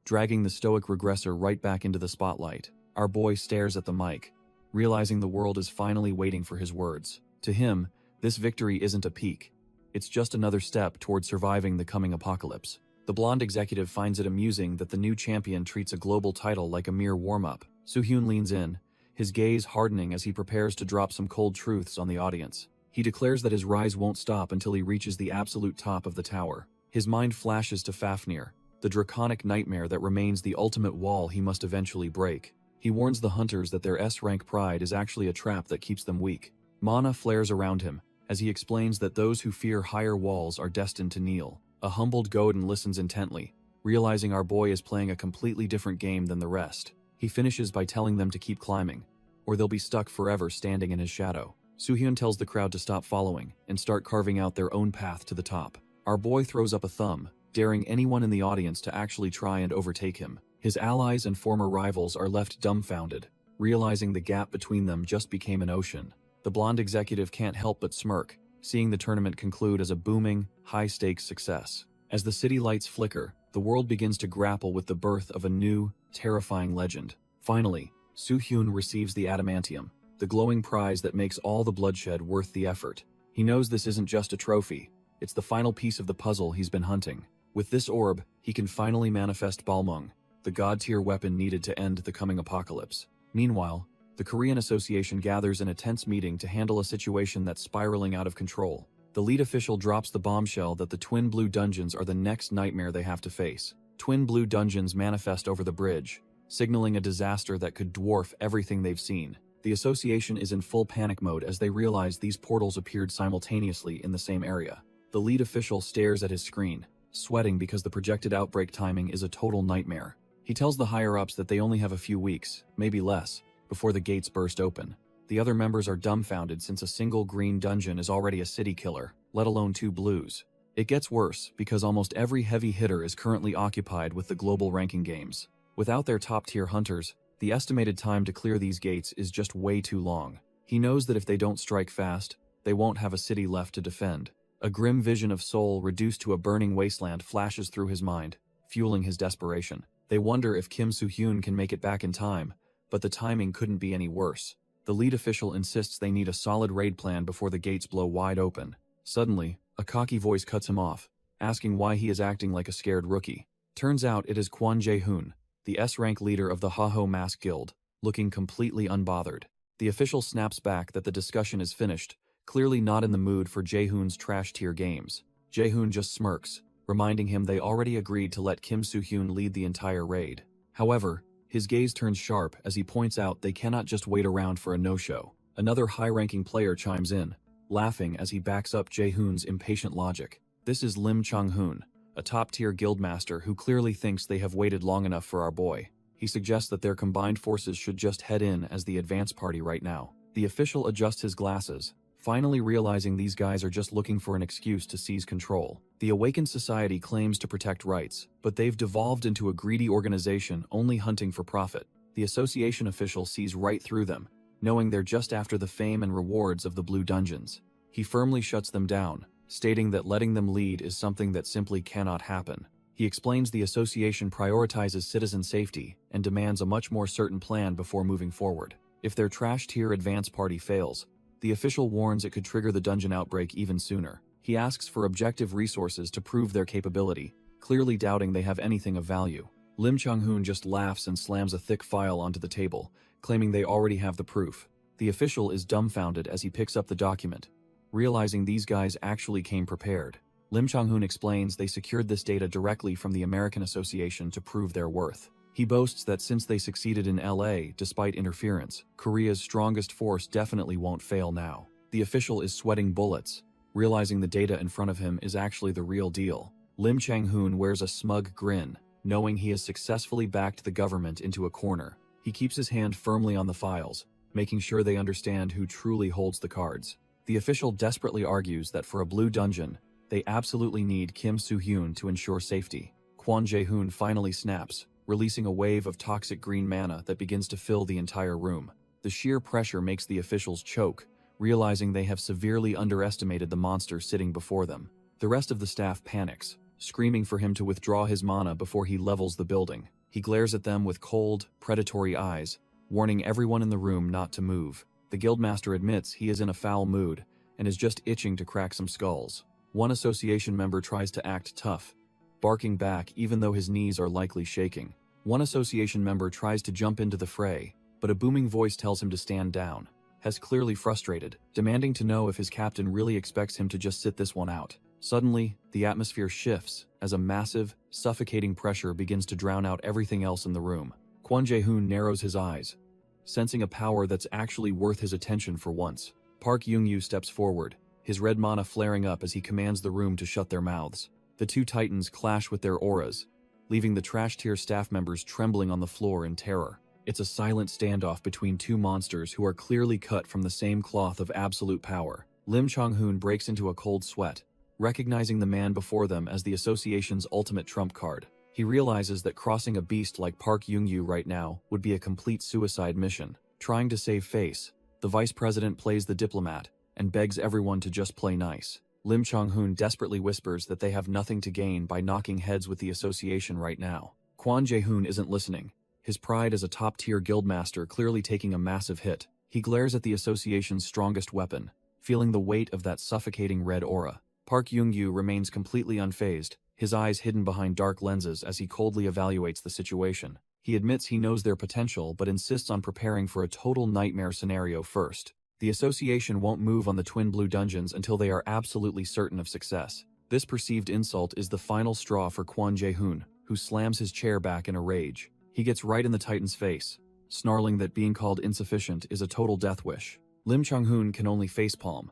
dragging the stoic regressor right back into the spotlight. Our boy stares at the mic, realizing the world is finally waiting for his words. To him, this victory isn't a peak. It's just another step toward surviving the coming apocalypse. The blonde executive finds it amusing that the new champion treats a global title like a mere warm-up. Soo-hyun leans in, his gaze hardening as he prepares to drop some cold truths on the audience. He declares that his rise won't stop until he reaches the absolute top of the tower. His mind flashes to Fafnir, the draconic nightmare that remains the ultimate wall he must eventually break. He warns the hunters that their S-rank pride is actually a trap that keeps them weak. Mana flares around him, as he explains that those who fear higher walls are destined to kneel. A humbled Godin listens intently, realizing our boy is playing a completely different game than the rest. He finishes by telling them to keep climbing, or they'll be stuck forever standing in his shadow. Soo-hyun tells the crowd to stop following and start carving out their own path to the top. Our boy throws up a thumb, daring anyone in the audience to actually try and overtake him. His allies and former rivals are left dumbfounded, realizing the gap between them just became an ocean. The blonde executive can't help but smirk, seeing the tournament conclude as a booming, high-stakes success. As the city lights flicker, the world begins to grapple with the birth of a new, terrifying legend. Finally, Soo-hyun receives the adamantium, the glowing prize that makes all the bloodshed worth the effort. He knows this isn't just a trophy, it's the final piece of the puzzle he's been hunting. With this orb, he can finally manifest Balmung, the god-tier weapon needed to end the coming apocalypse. Meanwhile, the Korean Association gathers in a tense meeting to handle a situation that's spiraling out of control. The lead official drops the bombshell that the Twin Blue Dungeons are the next nightmare they have to face. Twin Blue Dungeons manifest over the bridge, signaling a disaster that could dwarf everything they've seen. The association is in full panic mode as they realize these portals appeared simultaneously in the same area. The lead official stares at his screen, sweating because the projected outbreak timing is a total nightmare. He tells the higher-ups that they only have a few weeks, maybe less, before the gates burst open. The other members are dumbfounded since a single green dungeon is already a city killer, let alone 2 blues. It gets worse because almost every heavy hitter is currently occupied with the global ranking games. Without their top-tier hunters, the estimated time to clear these gates is just way too long. He knows that if they don't strike fast, they won't have a city left to defend. A grim vision of Seoul reduced to a burning wasteland flashes through his mind, fueling his desperation. They wonder if Kim Soo-hyun can make it back in time, but the timing couldn't be any worse. The lead official insists they need a solid raid plan before the gates blow wide open. Suddenly, a cocky voice cuts him off, asking why he is acting like a scared rookie. Turns out it is Kwon Jae-hoon, the S-rank leader of the Haho Mask Guild, looking completely unbothered. The official snaps back that the discussion is finished, clearly not in the mood for Jae-hoon's trash-tier games. Jae-hoon just smirks, reminding him they already agreed to let Kim Soo-hyun lead the entire raid. However, his gaze turns sharp as he points out they cannot just wait around for a no-show. Another high-ranking player chimes in, laughing as he backs up Jae-hoon's impatient logic. This is Lim Chang-hoon, a top-tier guildmaster who clearly thinks they have waited long enough for our boy. He suggests that their combined forces should just head in as the advance party right now. The official adjusts his glasses, finally realizing these guys are just looking for an excuse to seize control. The awakened society claims to protect rights, but they've devolved into a greedy organization only hunting for profit. The association official sees right through them, knowing they're just after the fame and rewards of the Blue Dungeons. He firmly shuts them down, stating that letting them lead is something that simply cannot happen. He explains the association prioritizes citizen safety and demands a much more certain plan before moving forward. If their trash-tier advance party fails, the official warns it could trigger the dungeon outbreak even sooner. He asks for objective resources to prove their capability, clearly doubting they have anything of value. Lim Chang-hoon just laughs and slams a thick file onto the table, claiming they already have the proof. The official is dumbfounded as he picks up the document, realizing these guys actually came prepared. Lim Chang-hoon explains they secured this data directly from the American Association to prove their worth. He boasts that since they succeeded in LA despite interference, Korea's strongest force definitely won't fail now. The official is sweating bullets, realizing the data in front of him is actually the real deal. Lim Chang-hoon wears a smug grin, knowing he has successfully backed the government into a corner. He keeps his hand firmly on the files, making sure they understand who truly holds the cards. The official desperately argues that for a blue dungeon, they absolutely need Kim Soo-hyun to ensure safety. Kwon Jae-hoon finally snaps, releasing a wave of toxic green mana that begins to fill the entire room. The sheer pressure makes the officials choke, realizing they have severely underestimated the monster sitting before them. The rest of the staff panics, screaming for him to withdraw his mana before he levels the building. He glares at them with cold, predatory eyes, warning everyone in the room not to move. The guildmaster admits he is in a foul mood and is just itching to crack some skulls. One association member tries to act tough, barking back even though his knees are likely shaking. One association member tries to jump into the fray, but a booming voice tells him to stand down. Hess clearly frustrated, demanding to know if his captain really expects him to just sit this one out. Suddenly, the atmosphere shifts as a massive, suffocating pressure begins to drown out everything else in the room. Kwon Jae-hoon narrows his eyes, sensing a power that's actually worth his attention for once. Park Young-yu steps forward, his red mana flaring up as he commands the room to shut their mouths. The two titans clash with their auras, leaving the trash tier staff members trembling on the floor in terror. It's a silent standoff between two monsters who are clearly cut from the same cloth of absolute power. Lim Chang-hoon breaks into a cold sweat, recognizing the man before them as the association's ultimate trump card. He realizes that crossing a beast like Park Young-yu right now would be a complete suicide mission. Trying to save face, the vice president plays the diplomat and begs everyone to just play nice. Lim Chang-hoon desperately whispers that they have nothing to gain by knocking heads with the association right now. Kwon Jae-hoon isn't listening, his pride as a top-tier guildmaster clearly taking a massive hit. He glares at the association's strongest weapon, feeling the weight of that suffocating red aura. Park Young-yu remains completely unfazed, his eyes hidden behind dark lenses as he coldly evaluates the situation. He admits he knows their potential but insists on preparing for a total nightmare scenario first. The association won't move on the twin blue dungeons until they are absolutely certain of success. This perceived insult is the final straw for Kwon Jae-hoon, who slams his chair back in a rage. He gets right in the Titan's face, snarling that being called insufficient is a total death wish. Lim Chang-hoon can only facepalm,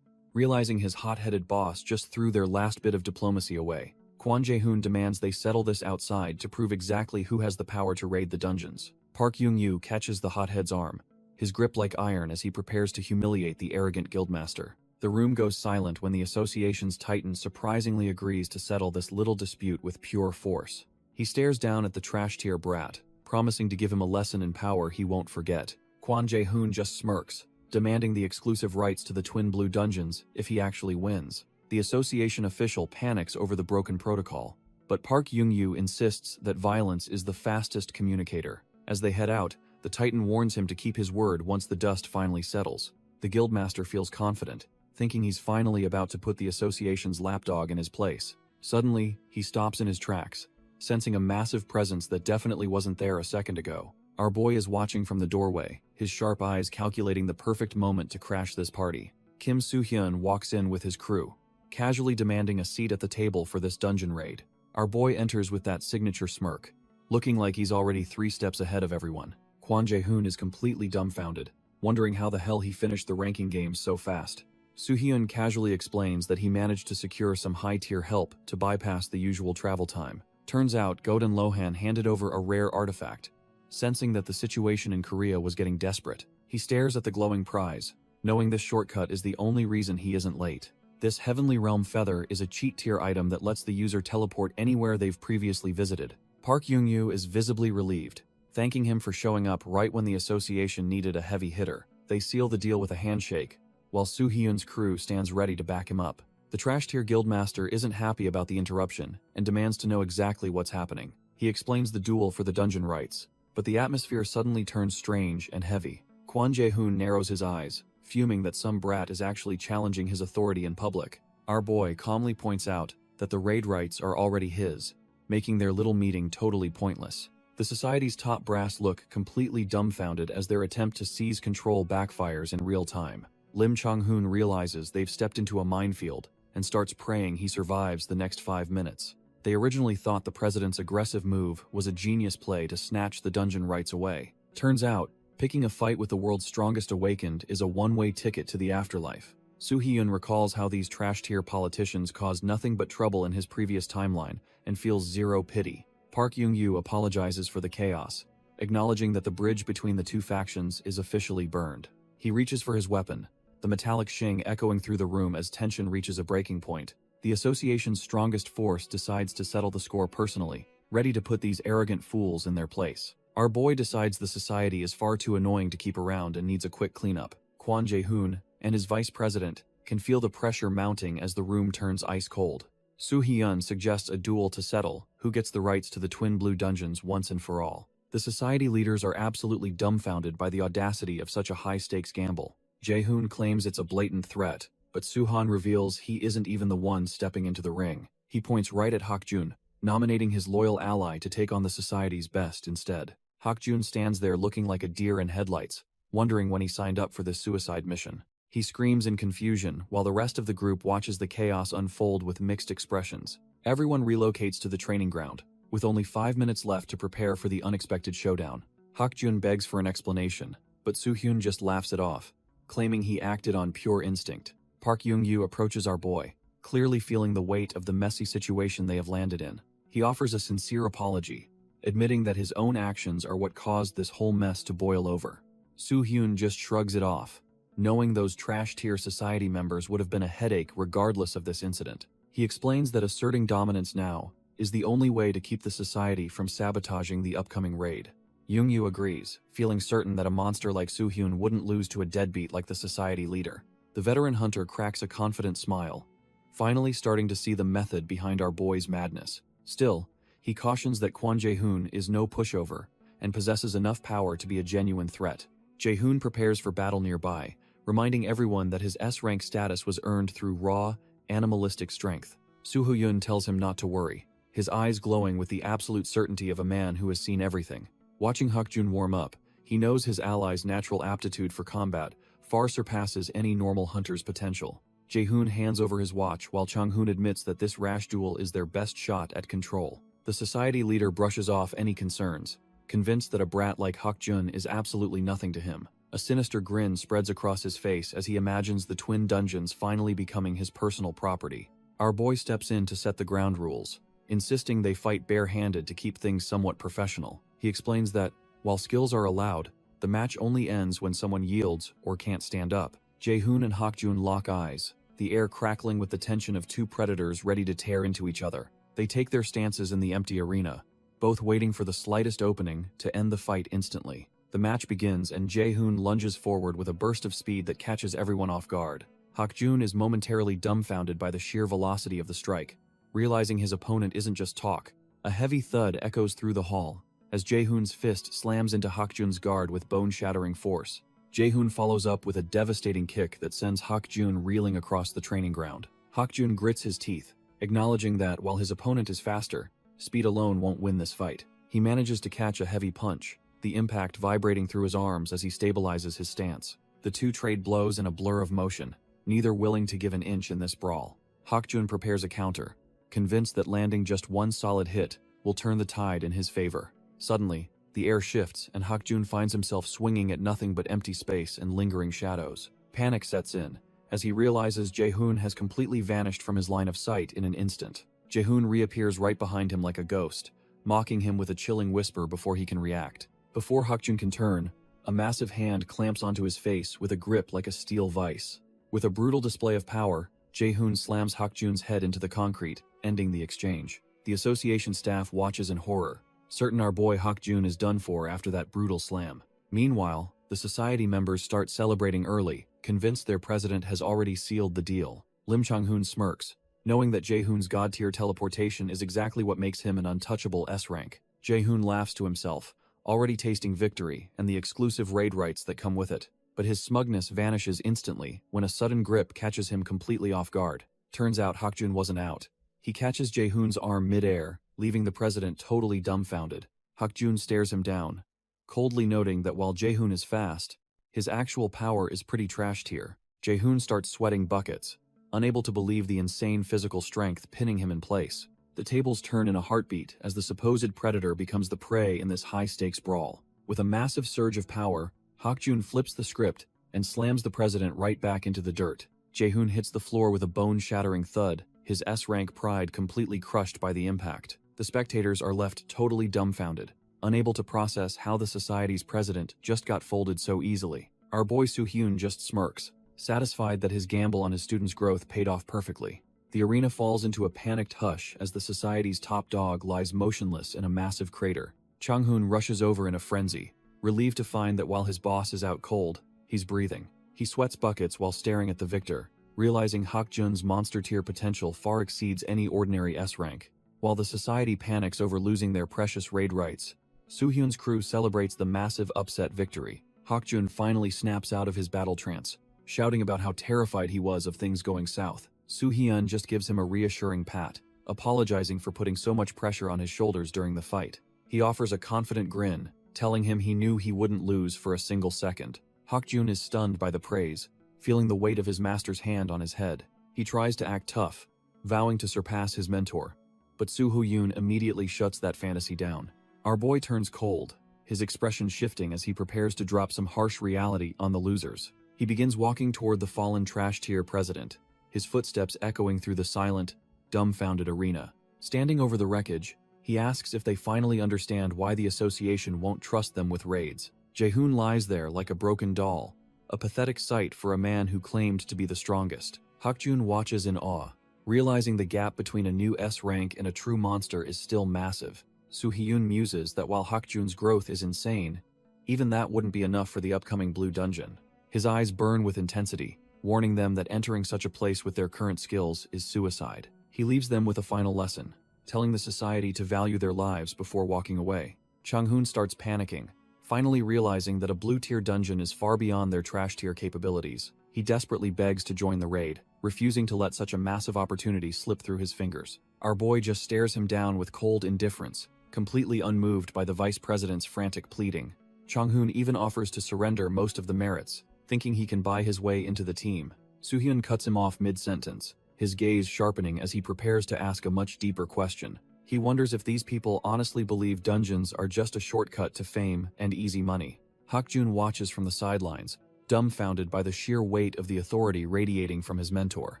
realizing his hot-headed boss just threw their last bit of diplomacy away. Kwon Jae-hoon demands they settle this outside to prove exactly who has the power to raid the dungeons. Park Young-yu catches the hothead's arm, his grip like iron as he prepares to humiliate the arrogant guildmaster. The room goes silent when the association's titan surprisingly agrees to settle this little dispute with pure force. He stares down at the trash-tier brat, promising to give him a lesson in power he won't forget. Kwon Jae-hoon just smirks, demanding the exclusive rights to the twin blue dungeons if he actually wins. The association official panics over the broken protocol, but Park Young-yu insists that violence is the fastest communicator. As they head out, the Titan warns him to keep his word once the dust finally settles. The guildmaster feels confident, thinking he's finally about to put the association's lapdog in his place. Suddenly, he stops in his tracks, sensing a massive presence that definitely wasn't there a second ago. Our boy is watching from the doorway, his sharp eyes calculating the perfect moment to crash this party. Kim Soo-hyun walks in with his crew, casually demanding a seat at the table for this dungeon raid. Our boy enters with that signature smirk, looking like he's already 3 steps ahead of everyone. Kwon Jae-hoon is completely dumbfounded, wondering how the hell he finished the ranking games so fast. Soo-hyun casually explains that he managed to secure some high-tier help to bypass the usual travel time. Turns out Godin Lohan handed over a rare artifact. Sensing that the situation in Korea was getting desperate, he stares at the glowing prize, knowing this shortcut is the only reason he isn't late. This Heavenly Realm Feather is a cheat-tier item that lets the user teleport anywhere they've previously visited. Park Young-yu is visibly relieved, thanking him for showing up right when the association needed a heavy hitter. They seal the deal with a handshake, while Soo-hyun's crew stands ready to back him up. The trash-tier guildmaster isn't happy about the interruption and demands to know exactly what's happening. He explains the duel for the dungeon rights, but the atmosphere suddenly turns strange and heavy. Kwon Jae-hoon narrows his eyes, fuming that some brat is actually challenging his authority in public. Our boy calmly points out that the raid rights are already his, making their little meeting totally pointless. The society's top brass look completely dumbfounded as their attempt to seize control backfires in real time. Lim Chang-hoon realizes they've stepped into a minefield and starts praying he survives the next 5 minutes. They originally thought the president's aggressive move was a genius play to snatch the dungeon rights away. Turns out, picking a fight with the world's strongest awakened is a one-way ticket to the afterlife. Soo Hyun recalls how these trash-tier politicians caused nothing but trouble in his previous timeline and feels zero pity. Park Young-yu apologizes for the chaos, acknowledging that the bridge between the two factions is officially burned. He reaches for his weapon, the metallic shing echoing through the room as tension reaches a breaking point. The association's strongest force decides to settle the score personally, ready to put these arrogant fools in their place. Our boy decides the society is far too annoying to keep around and needs a quick cleanup. Kwon Jae-hoon and his vice president can feel the pressure mounting as the room turns ice cold. Soo Hyun suggests a duel to settle who gets the rights to the Twin Blue Dungeons once and for all. The society leaders are absolutely dumbfounded by the audacity of such a high-stakes gamble. Jae-hoon claims it's a blatant threat, but Soo-han reveals he isn't even the one stepping into the ring. He points right at Hak-jun, nominating his loyal ally to take on the society's best instead. Hak-jun stands there looking like a deer in headlights, wondering when he signed up for this suicide mission. He screams in confusion while the rest of the group watches the chaos unfold with mixed expressions. Everyone relocates to the training ground, with only 5 minutes left to prepare for the unexpected showdown. Hak-jun begs for an explanation, but Soo-hyun just laughs it off, claiming he acted on pure instinct. Park Young-yu approaches our boy, clearly feeling the weight of the messy situation they have landed in. He offers a sincere apology, admitting that his own actions are what caused this whole mess to boil over. Soo-hyun just shrugs it off, knowing those trash-tier society members would have been a headache regardless of this incident. He explains that asserting dominance now is the only way to keep the society from sabotaging the upcoming raid. Young-yu agrees, feeling certain that a monster like Soo-hyun wouldn't lose to a deadbeat like the society leader. The veteran hunter cracks a confident smile, finally starting to see the method behind our boy's madness. Still, he cautions that Kwon Jae-hoon is no pushover and possesses enough power to be a genuine threat. Jae-hoon prepares for battle nearby, reminding everyone that his S-rank status was earned through raw, animalistic strength. Soo-hyun tells him not to worry, his eyes glowing with the absolute certainty of a man who has seen everything. Watching Hak-jun warm up, he knows his ally's natural aptitude for combat far surpasses any normal hunter's potential. Jae-hoon hands over his watch while Chang-hoon admits that this rash duel is their best shot at control. The society leader brushes off any concerns, convinced that a brat like Hak-jun is absolutely nothing to him. A sinister grin spreads across his face as he imagines the twin dungeons finally becoming his personal property. Our boy steps in to set the ground rules, insisting they fight bare-handed to keep things somewhat professional. He explains that, while skills are allowed, the match only ends when someone yields or can't stand up. Jae-hoon and Hak-jun lock eyes, the air crackling with the tension of two predators ready to tear into each other. They take their stances in the empty arena, both waiting for the slightest opening to end the fight instantly. The match begins and Jae-hoon lunges forward with a burst of speed that catches everyone off guard. Hak-jun is momentarily dumbfounded by the sheer velocity of the strike, realizing his opponent isn't just talk. A heavy thud echoes through the hall as Jae-hoon's fist slams into Hak-jun's guard with bone-shattering force. Jae-hoon follows up with a devastating kick that sends Hak-jun reeling across the training ground. Hak-jun grits his teeth, acknowledging that while his opponent is faster, speed alone won't win this fight. He manages to catch a heavy punch, the impact vibrating through his arms as he stabilizes his stance. The two trade blows in a blur of motion, neither willing to give an inch in this brawl. Hak-jun prepares a counter, convinced that landing just one solid hit will turn the tide in his favor. Suddenly, the air shifts and Hak-jun finds himself swinging at nothing but empty space and lingering shadows. Panic sets in, as he realizes Jae-hoon has completely vanished from his line of sight in an instant. Jae-hoon reappears right behind him like a ghost, mocking him with a chilling whisper before he can react. Before Hak-jun can turn, a massive hand clamps onto his face with a grip like a steel vice. With a brutal display of power, Jae-hoon slams Hak-jun's head into the concrete, ending the exchange. The association staff watches in horror, certain our boy Hak-jun is done for after that brutal slam. Meanwhile, the society members start celebrating early, convinced their president has already sealed the deal. Lim Chang-hoon smirks, knowing that Jae-hoon's god-tier teleportation is exactly what makes him an untouchable S-rank. Jae-hoon laughs to himself, already tasting victory and the exclusive raid rights that come with it. But his smugness vanishes instantly when a sudden grip catches him completely off guard. Turns out Hak-jun wasn't out. He catches Jae-hoon's arm mid-air, leaving the president totally dumbfounded. Hak-jun stares him down, coldly noting that while Jae-hoon is fast, his actual power is pretty trash tier. Jae-hoon starts sweating buckets, unable to believe the insane physical strength pinning him in place. The tables turn in a heartbeat as the supposed predator becomes the prey in this high-stakes brawl. With a massive surge of power, Hak-jun flips the script and slams the president right back into the dirt. Jaehoon hits the floor with a bone-shattering thud, his S-rank pride completely crushed by the impact. The spectators are left totally dumbfounded, unable to process how the society's president just got folded so easily. Our boy Soo-hyun just smirks, satisfied that his gamble on his students' growth paid off perfectly. The arena falls into a panicked hush as the society's top dog lies motionless in a massive crater. Chang-hoon rushes over in a frenzy, relieved to find that while his boss is out cold, he's breathing. He sweats buckets while staring at the victor, realizing Hak-jun's monster-tier potential far exceeds any ordinary S-rank. While the society panics over losing their precious raid rights, Soo-hyun's crew celebrates the massive upset victory. Hak-jun finally snaps out of his battle trance, shouting about how terrified he was of things going south. Soo-hyun just gives him a reassuring pat, apologizing for putting so much pressure on his shoulders during the fight. He offers a confident grin, telling him he knew he wouldn't lose for a single second. Hak-jun is stunned by the praise, feeling the weight of his master's hand on his head. He tries to act tough, vowing to surpass his mentor, but Soo-hyun immediately shuts that fantasy down. Our boy turns cold, his expression shifting as he prepares to drop some harsh reality on the losers. He begins walking toward the fallen trash-tier president, his footsteps echoing through the silent, dumbfounded arena. Standing over the wreckage, he asks if they finally understand why the association won't trust them with raids. Jaehoon lies there like a broken doll, a pathetic sight for a man who claimed to be the strongest. Hak-jun watches in awe, realizing the gap between a new S-rank and a true monster is still massive. Soo-hyun muses that while Hak-jun's growth is insane, even that wouldn't be enough for the upcoming Blue Dungeon. His eyes burn with intensity, warning them that entering such a place with their current skills is suicide. He leaves them with a final lesson, telling the society to value their lives before walking away. Chang-hoon starts panicking, finally realizing that a blue-tier dungeon is far beyond their trash-tier capabilities. He desperately begs to join the raid, refusing to let such a massive opportunity slip through his fingers. Our boy just stares him down with cold indifference, completely unmoved by the vice president's frantic pleading. Chang-hoon even offers to surrender most of the merits, thinking he can buy his way into the team. Soo-hyun cuts him off mid-sentence, his gaze sharpening as he prepares to ask a much deeper question. He wonders if these people honestly believe dungeons are just a shortcut to fame and easy money. Hak-jun watches from the sidelines, dumbfounded by the sheer weight of the authority radiating from his mentor.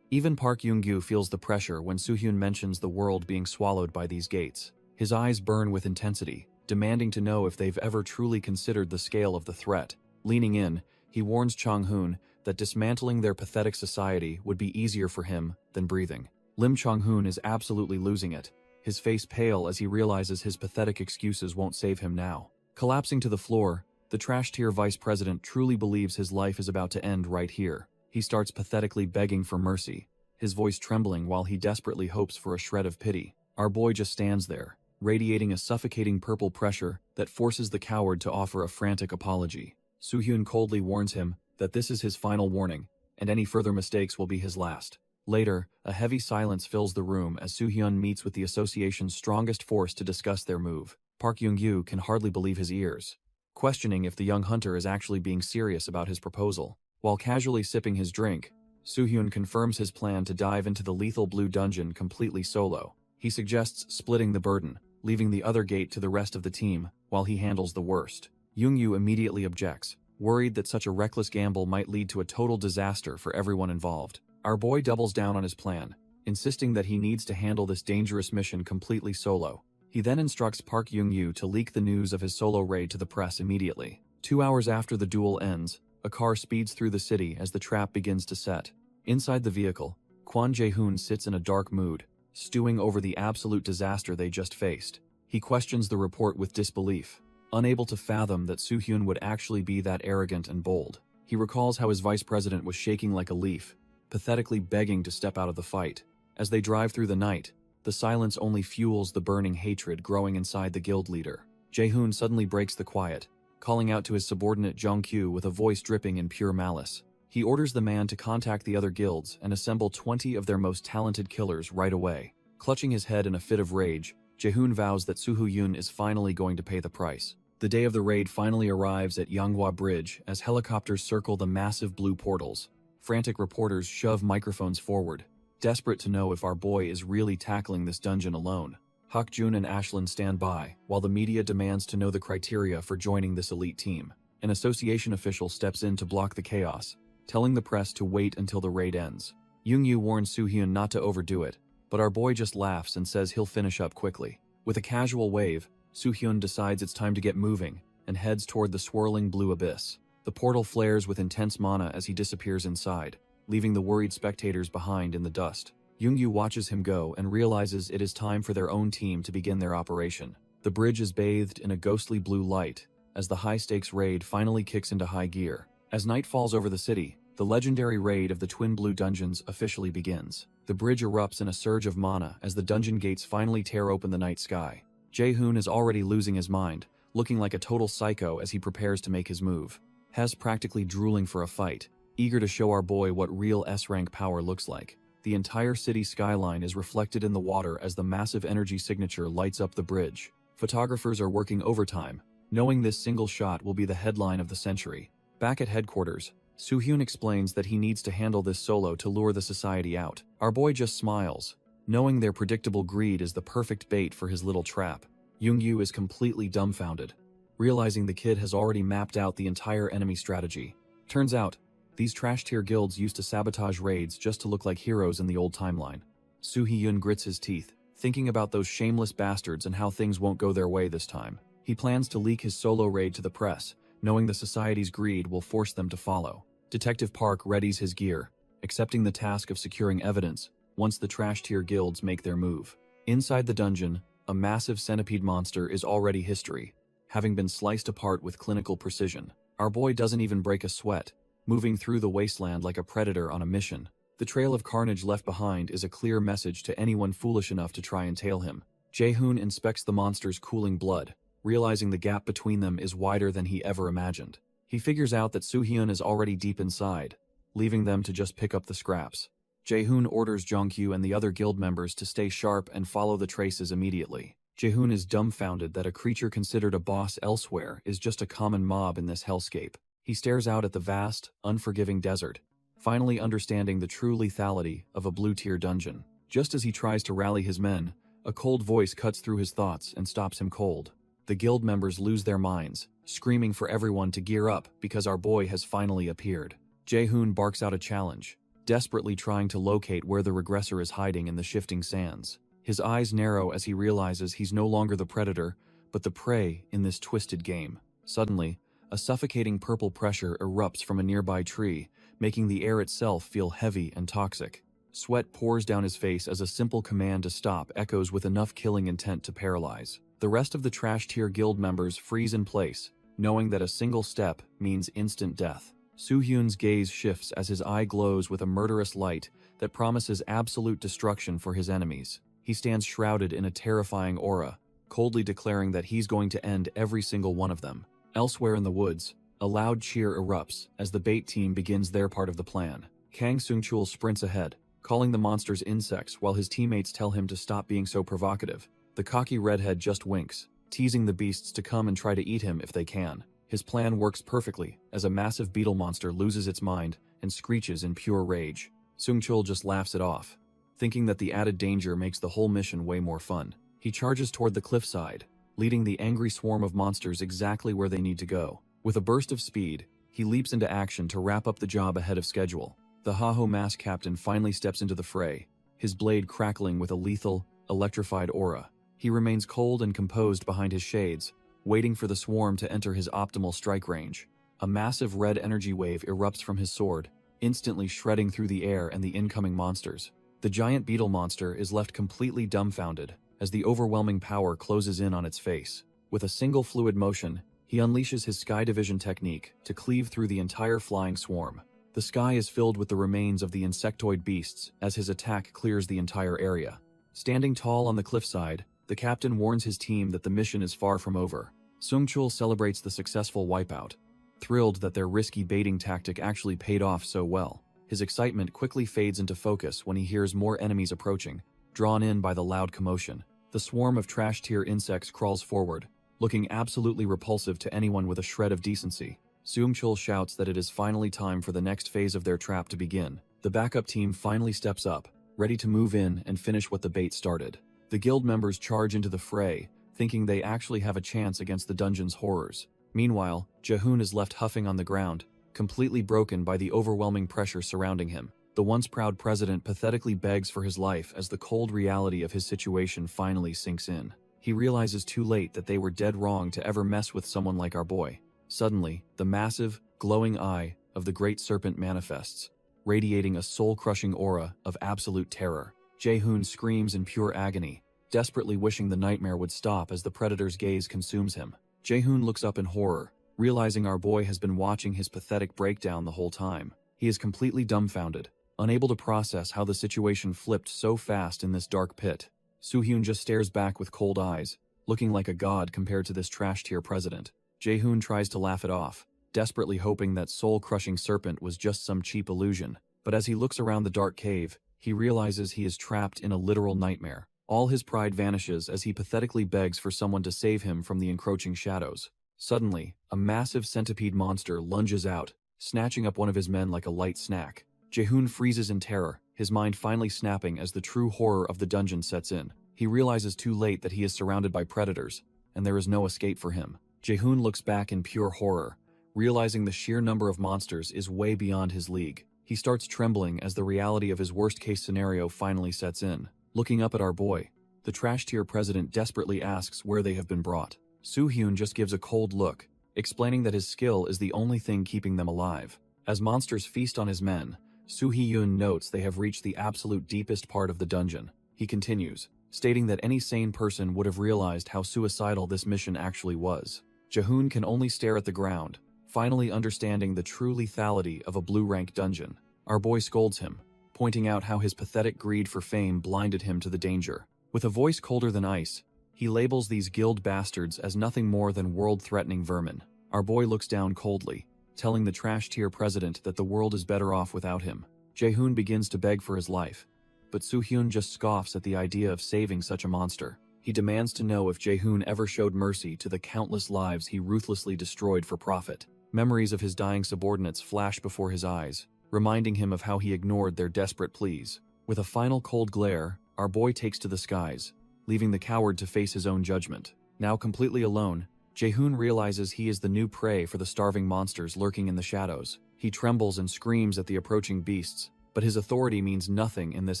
Even Park Young-gyu feels the pressure when Soo-hyun mentions the world being swallowed by these gates. His eyes burn with intensity, demanding to know if they've ever truly considered the scale of the threat. Leaning in, he warns Chang-hoon that dismantling their pathetic society would be easier for him than breathing. Lim Chang-hoon is absolutely losing it, his face pale as he realizes his pathetic excuses won't save him now. Collapsing to the floor, the trash-tier vice president truly believes his life is about to end right here. He starts pathetically begging for mercy, his voice trembling while he desperately hopes for a shred of pity. Our boy just stands there, radiating a suffocating purple pressure that forces the coward to offer a frantic apology. Soo-hyun coldly warns him that this is his final warning, and any further mistakes will be his last. Later, a heavy silence fills the room as Soo-hyun meets with the association's strongest force to discuss their move. Park Young-gyu can hardly believe his ears, questioning if the young hunter is actually being serious about his proposal. While casually sipping his drink, Soo-hyun confirms his plan to dive into the lethal blue dungeon completely solo. He suggests splitting the burden, leaving the other gate to the rest of the team while he handles the worst. Young-yu immediately objects, worried that such a reckless gamble might lead to a total disaster for everyone involved. Our boy doubles down on his plan, insisting that he needs to handle this dangerous mission completely solo. He then instructs Park Young-gyu to leak the news of his solo raid to the press immediately. 2 hours after the duel ends, a car speeds through the city as the trap begins to set. Inside the vehicle, Kwon Jae-hoon sits in a dark mood, stewing over the absolute disaster they just faced. He questions the report with disbelief, unable to fathom that Soo-hyun would actually be that arrogant and bold. He recalls how his vice president was shaking like a leaf, pathetically begging to step out of the fight. As they drive through the night, the silence only fuels the burning hatred growing inside the guild leader. Jae-hoon suddenly breaks the quiet, calling out to his subordinate Jong-kyu with a voice dripping in pure malice. He orders the man to contact the other guilds and assemble 20 of their most talented killers right away. Clutching his head in a fit of rage, Jae-hoon vows that Soo-hyun is finally going to pay the price. The day of the raid finally arrives at Yanghwa Bridge as helicopters circle the massive blue portals. Frantic reporters shove microphones forward, desperate to know if our boy is really tackling this dungeon alone. Hak-jun and Ashlyn stand by, while the media demands to know the criteria for joining this elite team. An association official steps in to block the chaos, telling the press to wait until the raid ends. Youngyu warns Soo-hyun not to overdo it, but our boy just laughs and says he'll finish up quickly. With a casual wave, Soo-hyun decides it's time to get moving and heads toward the swirling blue abyss. The portal flares with intense mana as he disappears inside, leaving the worried spectators behind in the dust. Youngyu watches him go and realizes it is time for their own team to begin their operation. The bridge is bathed in a ghostly blue light as the high-stakes raid finally kicks into high gear. As night falls over the city, the legendary raid of the Twin Blue Dungeons officially begins. The bridge erupts in a surge of mana as the dungeon gates finally tear open the night sky. Jae-hoon is already losing his mind, looking like a total psycho as he prepares to make his move. Hez practically drooling for a fight, eager to show our boy what real S-rank power looks like. The entire city skyline is reflected in the water as the massive energy signature lights up the bridge. Photographers are working overtime, knowing this single shot will be the headline of the century. Back at headquarters, Soo-hyun explains that he needs to handle this solo to lure the society out. Our boy just smiles, knowing their predictable greed is the perfect bait for his little trap. Youngyu is completely dumbfounded, realizing the kid has already mapped out the entire enemy strategy. Turns out, these trash-tier guilds used to sabotage raids just to look like heroes in the old timeline. Soo-hyun grits his teeth, thinking about those shameless bastards and how things won't go their way this time. He plans to leak his solo raid to the press, knowing the society's greed will force them to follow. Detective Park readies his gear, accepting the task of securing evidence once the trash-tier guilds make their move. Inside the dungeon, a massive centipede monster is already history, having been sliced apart with clinical precision. Our boy doesn't even break a sweat, moving through the wasteland like a predator on a mission. The trail of carnage left behind is a clear message to anyone foolish enough to try and tail him. Jae-hoon inspects the monster's cooling blood, realizing the gap between them is wider than he ever imagined. He figures out that Soo-hyun is already deep inside, leaving them to just pick up the scraps. Jae-hoon orders Jongkyu and the other guild members to stay sharp and follow the traces immediately. Jae-hoon is dumbfounded that a creature considered a boss elsewhere is just a common mob in this hellscape. He stares out at the vast, unforgiving desert, finally understanding the true lethality of a blue-tier dungeon. Just as he tries to rally his men, a cold voice cuts through his thoughts and stops him cold. The guild members lose their minds, screaming for everyone to gear up because our boy has finally appeared. Jae-hoon barks out a challenge, desperately trying to locate where the regressor is hiding in the shifting sands. His eyes narrow as he realizes he's no longer the predator, but the prey in this twisted game. Suddenly, a suffocating purple pressure erupts from a nearby tree, making the air itself feel heavy and toxic. Sweat pours down his face as a simple command to stop echoes with enough killing intent to paralyze. The rest of the trash-tier guild members freeze in place, knowing that a single step means instant death. Soo-hyun's gaze shifts as his eye glows with a murderous light that promises absolute destruction for his enemies. He stands shrouded in a terrifying aura, coldly declaring that he's going to end every single one of them. Elsewhere in the woods, a loud cheer erupts as the bait team begins their part of the plan. Kang Seung-chul sprints ahead, calling the monsters insects while his teammates tell him to stop being so provocative. The cocky redhead just winks, teasing the beasts to come and try to eat him if they can. His plan works perfectly as a massive beetle monster loses its mind and screeches in pure rage. Seung-chul just laughs it off, thinking that the added danger makes the whole mission way more fun. He charges toward the cliffside, leading the angry swarm of monsters exactly where they need to go. With a burst of speed, he leaps into action to wrap up the job ahead of schedule. The Haho mask captain finally steps into the fray, his blade crackling with a lethal, electrified aura. He remains cold and composed behind his shades, waiting for the swarm to enter his optimal strike range. A massive red energy wave erupts from his sword, instantly shredding through the air and the incoming monsters. The giant beetle monster is left completely dumbfounded as the overwhelming power closes in on its face. With a single fluid motion, he unleashes his Sky Division technique to cleave through the entire flying swarm. The sky is filled with the remains of the insectoid beasts as his attack clears the entire area. Standing tall on the cliffside, the captain warns his team that the mission is far from over. Seung-chul celebrates the successful wipeout, thrilled that their risky baiting tactic actually paid off so well. His excitement quickly fades into focus when he hears more enemies approaching, drawn in by the loud commotion. The swarm of trash-tier insects crawls forward, looking absolutely repulsive to anyone with a shred of decency. Seung-chul shouts that it is finally time for the next phase of their trap to begin. The backup team finally steps up, ready to move in and finish what the bait started. The guild members charge into the fray, thinking they actually have a chance against the dungeon's horrors. Meanwhile, Jae-hoon is left huffing on the ground, completely broken by the overwhelming pressure surrounding him. The once proud president pathetically begs for his life as the cold reality of his situation finally sinks in. He realizes too late that they were dead wrong to ever mess with someone like our boy. Suddenly, the massive, glowing eye of the great serpent manifests, radiating a soul-crushing aura of absolute terror. Jae-hoon screams in pure agony, desperately wishing the nightmare would stop as the predator's gaze consumes him. Jae-hoon looks up in horror, realizing our boy has been watching his pathetic breakdown the whole time. He is completely dumbfounded, unable to process how the situation flipped so fast in this dark pit. Soo-hyun just stares back with cold eyes, looking like a god compared to this trash-tier president. Jae-hoon tries to laugh it off, desperately hoping that soul-crushing serpent was just some cheap illusion. But as he looks around the dark cave, he realizes he is trapped in a literal nightmare. All his pride vanishes as he pathetically begs for someone to save him from the encroaching shadows. Suddenly, a massive centipede monster lunges out, snatching up one of his men like a light snack. Jae-hoon freezes in terror, his mind finally snapping as the true horror of the dungeon sets in. He realizes too late that he is surrounded by predators, and there is no escape for him. Jae-hoon looks back in pure horror, realizing the sheer number of monsters is way beyond his league. He starts trembling as the reality of his worst-case scenario finally sets in. Looking up at our boy, the trash-tier president desperately asks where they have been brought. Soo-hyun just gives a cold look, explaining that his skill is the only thing keeping them alive. As monsters feast on his men, Soo-hyun notes they have reached the absolute deepest part of the dungeon. He continues, stating that any sane person would have realized how suicidal this mission actually was. Jae-hoon can only stare at the ground, finally understanding the true lethality of a blue-rank dungeon. Our boy scolds him, pointing out how his pathetic greed for fame blinded him to the danger. With a voice colder than ice, he labels these guild bastards as nothing more than world-threatening vermin. Our boy looks down coldly, telling the trash-tier president that the world is better off without him. Jae-hoon begins to beg for his life, but Soo-hyun just scoffs at the idea of saving such a monster. He demands to know if Jae-hoon ever showed mercy to the countless lives he ruthlessly destroyed for profit. Memories of his dying subordinates flash before his eyes, reminding him of how he ignored their desperate pleas. With a final cold glare, our boy takes to the skies, leaving the coward to face his own judgment. Now completely alone, Jae-hoon realizes he is the new prey for the starving monsters lurking in the shadows. He trembles and screams at the approaching beasts, but his authority means nothing in this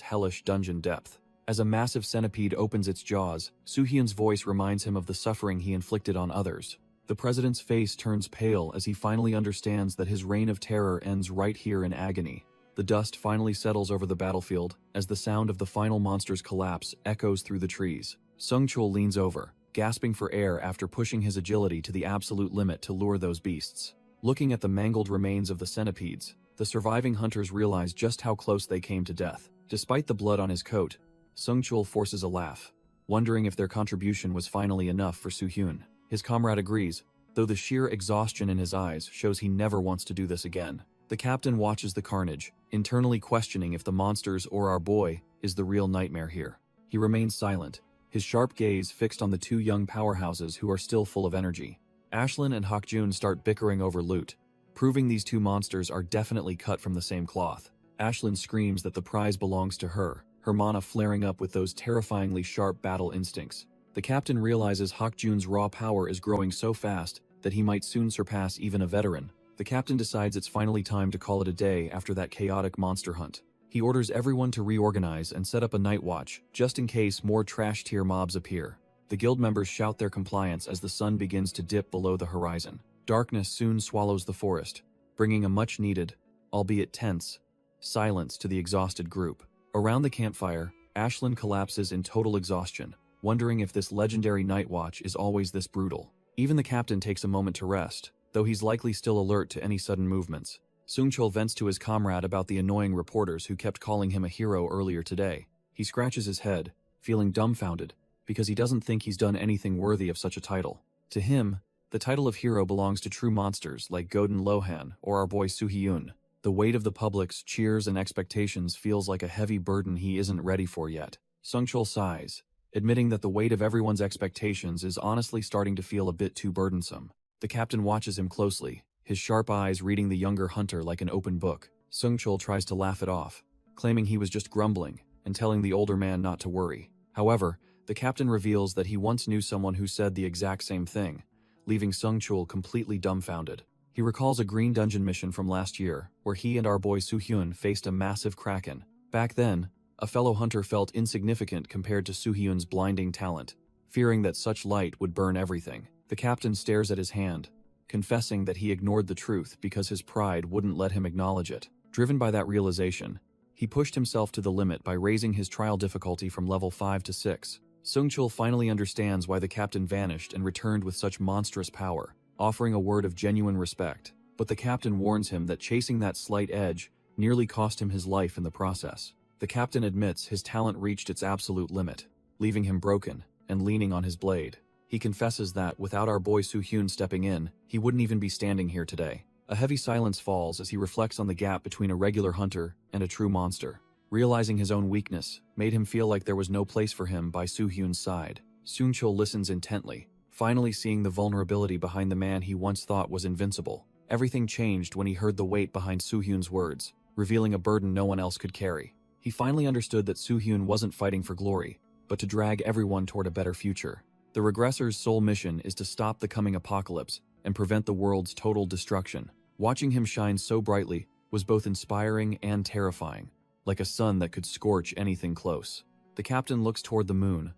hellish dungeon depth. As a massive centipede opens its jaws, Soo-hyun's voice reminds him of the suffering he inflicted on others. The president's face turns pale as he finally understands that his reign of terror ends right here in agony. The dust finally settles over the battlefield as the sound of the final monster's collapse echoes through the trees. Sung-chul leans over, gasping for air after pushing his agility to the absolute limit to lure those beasts. Looking at the mangled remains of the centipedes, the surviving hunters realize just how close they came to death. Despite the blood on his coat, Sung-chul forces a laugh, wondering if their contribution was finally enough for Soo-hyun. His comrade agrees, though the sheer exhaustion in his eyes shows he never wants to do this again. The captain watches the carnage, internally questioning if the monsters or our boy is the real nightmare here. He remains silent, his sharp gaze fixed on the two young powerhouses who are still full of energy. Ashlyn and Hakjun start bickering over loot, proving these two monsters are definitely cut from the same cloth. Ashlyn screams that the prize belongs to her, her mana flaring up with those terrifyingly sharp battle instincts. The captain realizes Hakjun's raw power is growing so fast that he might soon surpass even a veteran. The captain decides it's finally time to call it a day after that chaotic monster hunt. He orders everyone to reorganize and set up a night watch, just in case more trash-tier mobs appear. The guild members shout their compliance as the sun begins to dip below the horizon. Darkness soon swallows the forest, bringing a much-needed, albeit tense, silence to the exhausted group. Around the campfire, Ashlyn collapses in total exhaustion, wondering if this legendary night watch is always this brutal. Even the captain takes a moment to rest, though he's likely still alert to any sudden movements. Sung-chul vents to his comrade about the annoying reporters who kept calling him a hero earlier today. He scratches his head, feeling dumbfounded, because he doesn't think he's done anything worthy of such a title. To him, the title of hero belongs to true monsters like Godin Lohan or our boy Soo-hyun. The weight of the public's cheers and expectations feels like a heavy burden he isn't ready for yet. Sung-chul sighs, admitting that the weight of everyone's expectations is honestly starting to feel a bit too burdensome. The captain watches him closely, his sharp eyes reading the younger hunter like an open book. Sung-chul tries to laugh it off, claiming he was just grumbling and telling the older man not to worry. However, the captain reveals that he once knew someone who said the exact same thing, leaving Sung-chul completely dumbfounded. He recalls a green dungeon mission from last year, where he and our boy Soo-hyun faced a massive kraken. Back then, a fellow hunter felt insignificant compared to Soo-hyun's blinding talent, fearing that such light would burn everything. The captain stares at his hand, confessing that he ignored the truth because his pride wouldn't let him acknowledge it. Driven by that realization, he pushed himself to the limit by raising his trial difficulty from level 5 to 6. Seung-chul finally understands why the captain vanished and returned with such monstrous power, offering a word of genuine respect. But the captain warns him that chasing that slight edge nearly cost him his life in the process. The captain admits his talent reached its absolute limit, leaving him broken and leaning on his blade. He confesses that, without our boy Soo-hyun stepping in, he wouldn't even be standing here today. A heavy silence falls as he reflects on the gap between a regular hunter and a true monster. Realizing his own weakness made him feel like there was no place for him by Soo-hyun's side. Seung-chul listens intently, finally seeing the vulnerability behind the man he once thought was invincible. Everything changed when he heard the weight behind Soo-hyun's words, revealing a burden no one else could carry. He finally understood that Soo-hyun wasn't fighting for glory, but to drag everyone toward a better future. The Regressor's sole mission is to stop the coming apocalypse and prevent the world's total destruction. Watching him shine so brightly was both inspiring and terrifying, like a sun that could scorch anything close. The captain looks toward the moon,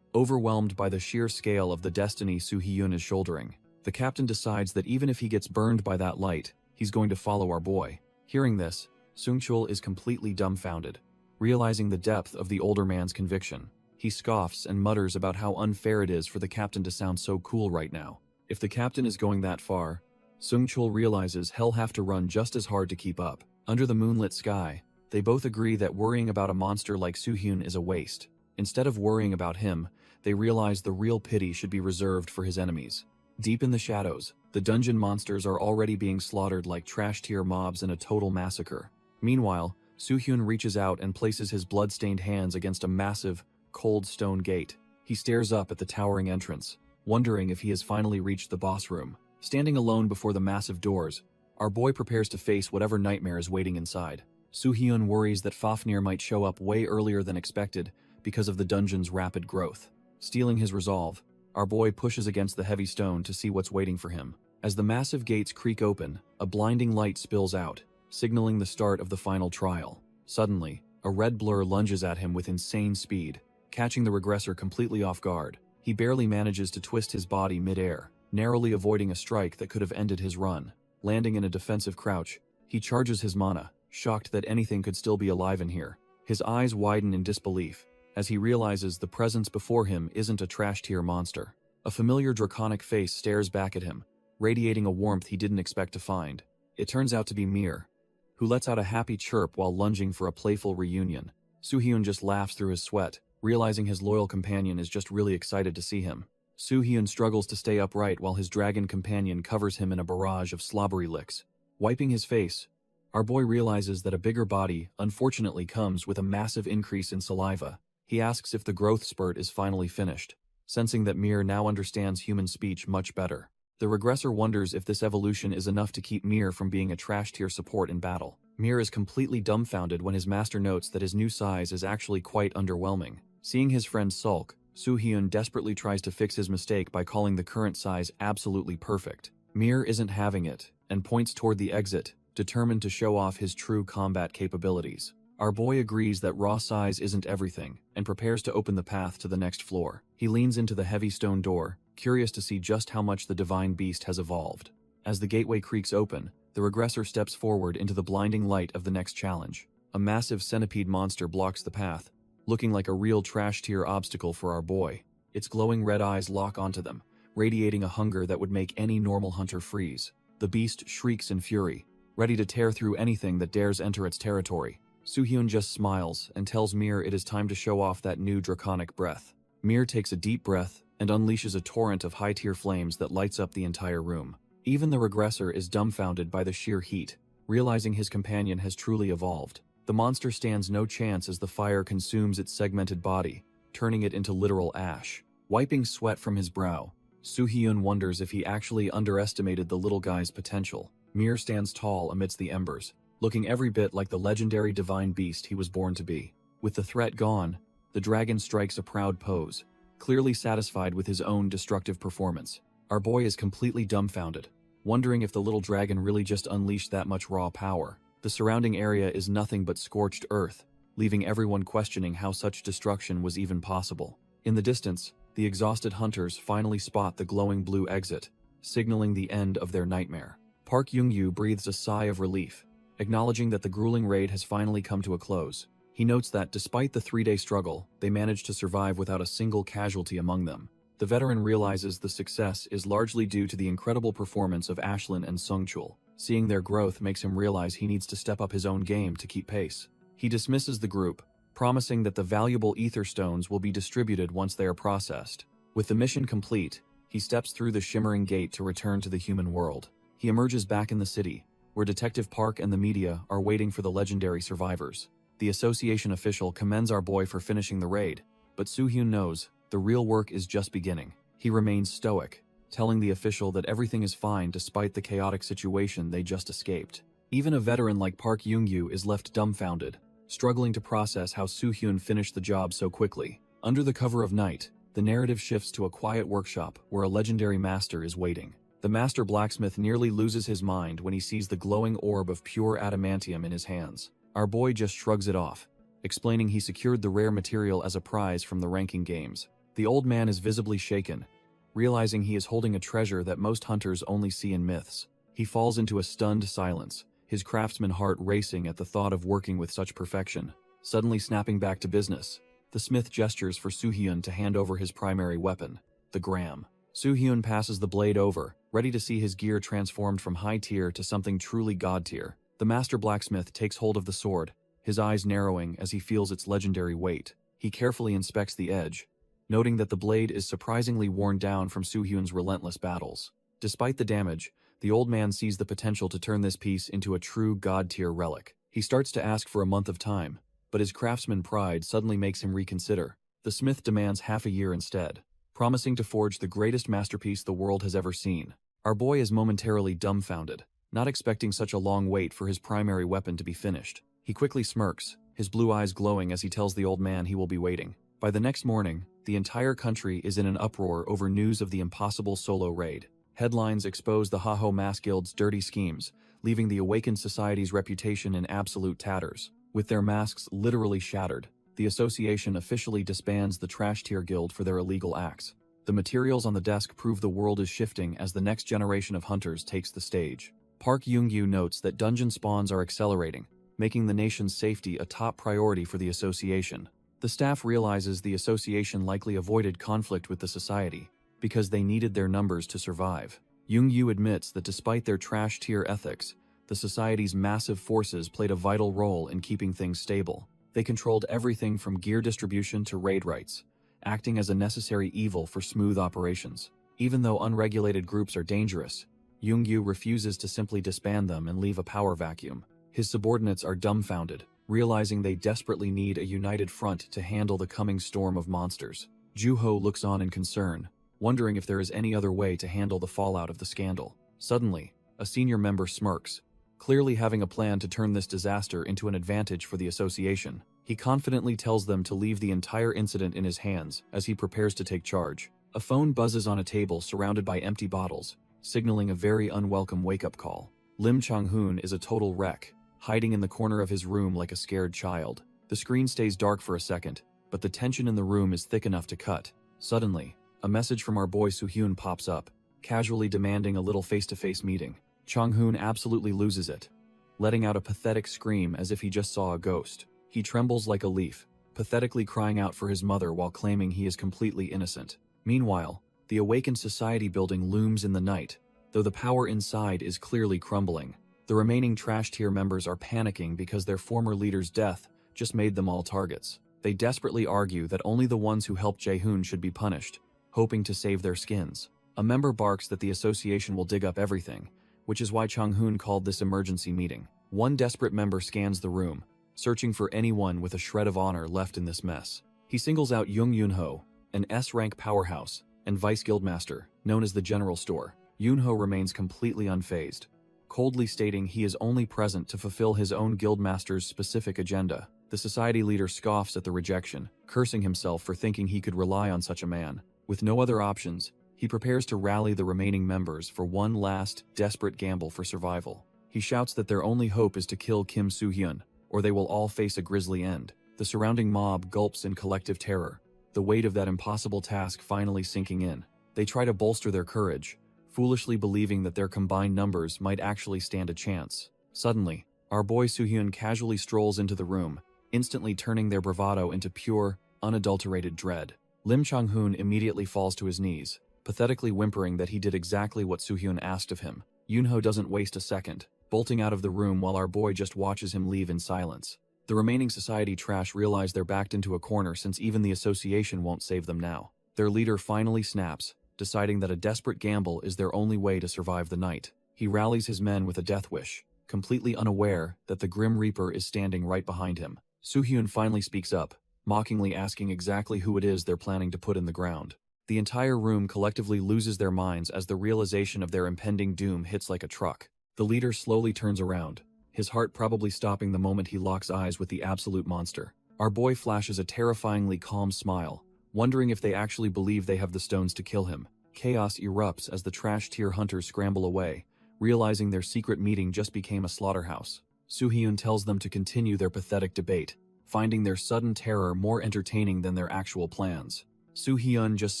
overwhelmed by the sheer scale of the destiny Soo-hyun is shouldering. The captain decides that even if he gets burned by that light, he's going to follow our boy. Hearing this, Seung-chul is completely dumbfounded, realizing the depth of the older man's conviction. He scoffs and mutters about how unfair it is for the captain to sound so cool right now. If the captain is going that far, Seung-chul realizes he'll have to run just as hard to keep up. Under the moonlit sky, they both agree that worrying about a monster like Soo-hyun is a waste. Instead of worrying about him, they realize the real pity should be reserved for his enemies. Deep in the shadows, the dungeon monsters are already being slaughtered like trash-tier mobs in a total massacre. Meanwhile, Soo-hyun reaches out and places his blood-stained hands against a massive, cold stone gate. He stares up at the towering entrance, wondering if he has finally reached the boss room. Standing alone before the massive doors, our boy prepares to face whatever nightmare is waiting inside. Soo-hyun worries that Fafnir might show up way earlier than expected because of the dungeon's rapid growth. Stealing his resolve, our boy pushes against the heavy stone to see what's waiting for him. As the massive gates creak open, a blinding light spills out, signaling the start of the final trial. Suddenly, a red blur lunges at him with insane speed, catching the regressor completely off guard. He barely manages to twist his body mid-air, narrowly avoiding a strike that could have ended his run. Landing in a defensive crouch, he charges his mana, shocked that anything could still be alive in here. His eyes widen in disbelief as he realizes the presence before him isn't a trash-tier monster. A familiar draconic face stares back at him, radiating a warmth he didn't expect to find. It turns out to be Mir, who lets out a happy chirp while lunging for a playful reunion. Soo-hyun just laughs through his sweat, realizing his loyal companion is just really excited to see him. Soo-hyun struggles to stay upright while his dragon companion covers him in a barrage of slobbery licks. Wiping his face, our boy realizes that a bigger body unfortunately comes with a massive increase in saliva. He asks if the growth spurt is finally finished, sensing that Mir now understands human speech much better. The regressor wonders if this evolution is enough to keep Mir from being a trash-tier support in battle. Mir is completely dumbfounded when his master notes that his new size is actually quite underwhelming. Seeing his friend sulk, Soo-hyun desperately tries to fix his mistake by calling the current size absolutely perfect. Mir isn't having it, and points toward the exit, determined to show off his true combat capabilities. Our boy agrees that raw size isn't everything, and prepares to open the path to the next floor. He leans into the heavy stone door, curious to see just how much the divine beast has evolved. As the gateway creaks open, the regressor steps forward into the blinding light of the next challenge. A massive centipede monster blocks the path, looking like a real trash-tier obstacle for our boy. Its glowing red eyes lock onto them, radiating a hunger that would make any normal hunter freeze. The beast shrieks in fury, ready to tear through anything that dares enter its territory. Soo-hyun just smiles and tells Mir it is time to show off that new draconic breath. Mir takes a deep breath and unleashes a torrent of high-tier flames that lights up the entire room. Even the regressor is dumbfounded by the sheer heat, realizing his companion has truly evolved. The monster stands no chance as the fire consumes its segmented body, turning it into literal ash. Wiping sweat from his brow, Soo-hyun wonders if he actually underestimated the little guy's potential. Mir stands tall amidst the embers, looking every bit like the legendary divine beast he was born to be. With the threat gone, the dragon strikes a proud pose, clearly satisfied with his own destructive performance. Our boy is completely dumbfounded, wondering if the little dragon really just unleashed that much raw power. The surrounding area is nothing but scorched earth, leaving everyone questioning how such destruction was even possible. In the distance, the exhausted hunters finally spot the glowing blue exit, signaling the end of their nightmare. Park Young-yu breathes a sigh of relief, acknowledging that the grueling raid has finally come to a close. He notes that, despite the 3-day struggle, they managed to survive without a single casualty among them. The veteran realizes the success is largely due to the incredible performance of Ashlyn and Sungchul. Seeing their growth makes him realize he needs to step up his own game to keep pace. He dismisses the group, promising that the valuable ether stones will be distributed once they are processed. With the mission complete, he steps through the shimmering gate to return to the human world. He emerges back in the city, where Detective Park and the media are waiting for the legendary survivors. The association official commends our boy for finishing the raid, but Soo-hyun knows the real work is just beginning. He remains stoic, telling the official that everything is fine despite the chaotic situation they just escaped. Even a veteran like Park Young-yu is left dumbfounded, struggling to process how Soo-hyun finished the job so quickly. Under the cover of night, the narrative shifts to a quiet workshop where a legendary master is waiting. The master blacksmith nearly loses his mind when he sees the glowing orb of pure adamantium in his hands. Our boy just shrugs it off, explaining he secured the rare material as a prize from the ranking games. The old man is visibly shaken, realizing he is holding a treasure that most hunters only see in myths. He falls into a stunned silence, his craftsman heart racing at the thought of working with such perfection. Suddenly snapping back to business, the smith gestures for Soo-hyun to hand over his primary weapon, the gram. Soo-hyun passes the blade over, ready to see his gear transformed from high tier to something truly god tier. The master blacksmith takes hold of the sword, his eyes narrowing as he feels its legendary weight. He carefully inspects the edge, noting that the blade is surprisingly worn down from Soo-hyun's relentless battles. Despite the damage, the old man sees the potential to turn this piece into a true god-tier relic. He starts to ask for a month of time, but his craftsman pride suddenly makes him reconsider. The smith demands half a year instead, promising to forge the greatest masterpiece the world has ever seen. Our boy is momentarily dumbfounded, not expecting such a long wait for his primary weapon to be finished. He quickly smirks, his blue eyes glowing as he tells the old man he will be waiting. By the next morning, the entire country is in an uproar over news of the impossible solo raid. Headlines expose the Haho Mass Guild's dirty schemes, leaving the awakened society's reputation in absolute tatters. With their masks literally shattered, the association officially disbands the Trash Tier Guild for their illegal acts. The materials on the desk prove the world is shifting as the next generation of hunters takes the stage. Park Young-yu notes that dungeon spawns are accelerating, making the nation's safety a top priority for the association. The staff realizes the association likely avoided conflict with the society because they needed their numbers to survive. Young-yu admits that despite their trash tier ethics, the society's massive forces played a vital role in keeping things stable. They controlled everything from gear distribution to raid rights, acting as a necessary evil for smooth operations. Even though unregulated groups are dangerous, Young-yu refuses to simply disband them and leave a power vacuum. His subordinates are dumbfounded, realizing they desperately need a united front to handle the coming storm of monsters. Ju-ho looks on in concern, wondering if there is any other way to handle the fallout of the scandal. Suddenly, a senior member smirks, clearly having a plan to turn this disaster into an advantage for the association. He confidently tells them to leave the entire incident in his hands as he prepares to take charge. A phone buzzes on a table surrounded by empty bottles, signaling a very unwelcome wake-up call. Lim Chang-hoon is a total wreck, hiding in the corner of his room like a scared child. The screen stays dark for a second, but the tension in the room is thick enough to cut. Suddenly, a message from our boy Soo-hyun pops up, casually demanding a little face-to-face meeting. Chang-hoon absolutely loses it, letting out a pathetic scream as if he just saw a ghost. He trembles like a leaf, pathetically crying out for his mother while claiming he is completely innocent. Meanwhile, the awakened society building looms in the night, though the power inside is clearly crumbling. The remaining trash tier members are panicking because their former leader's death just made them all targets. They desperately argue that only the ones who helped Jae-hoon should be punished, hoping to save their skins. A member barks that the association will dig up everything, which is why Chang-hoon called this emergency meeting. One desperate member scans the room, searching for anyone with a shred of honor left in this mess. He singles out Jung Yoon-ho, an S-rank powerhouse and vice guildmaster, known as the General Store. Yoon-ho remains completely unfazed, coldly stating he is only present to fulfill his own guildmaster's specific agenda. The society leader scoffs at the rejection, cursing himself for thinking he could rely on such a man. With no other options, He prepares to rally the remaining members for one last, desperate gamble for survival. He shouts that their only hope is to kill Kim Soo-hyun, or they will all face a grisly end. The surrounding mob gulps in collective terror, the weight of that impossible task finally sinking in. They try to bolster their courage, foolishly believing that their combined numbers might actually stand a chance. Suddenly, our boy Soo-hyun casually strolls into the room, instantly turning their bravado into pure, unadulterated dread. Lim Chang-hoon immediately falls to his knees, pathetically whimpering that he did exactly what Soo-hyun asked of him. Yoonho doesn't waste a second, bolting out of the room while our boy just watches him leave in silence. The remaining society trash realize they're backed into a corner since even the association won't save them now. Their leader finally snaps, deciding that a desperate gamble is their only way to survive the night. He rallies his men with a death wish, completely unaware that the Grim Reaper is standing right behind him. Soo-hyun finally speaks up, mockingly asking exactly who it is they're planning to put in the ground. The entire room collectively loses their minds as the realization of their impending doom hits like a truck. The leader slowly turns around, his heart probably stopping the moment he locks eyes with the absolute monster. Our boy flashes a terrifyingly calm smile, wondering if they actually believe they have the stones to kill him. Chaos erupts as the trash tier hunters scramble away, realizing their secret meeting just became a slaughterhouse. Soo-hyun tells them to continue their pathetic debate, finding their sudden terror more entertaining than their actual plans. Soo-hyun just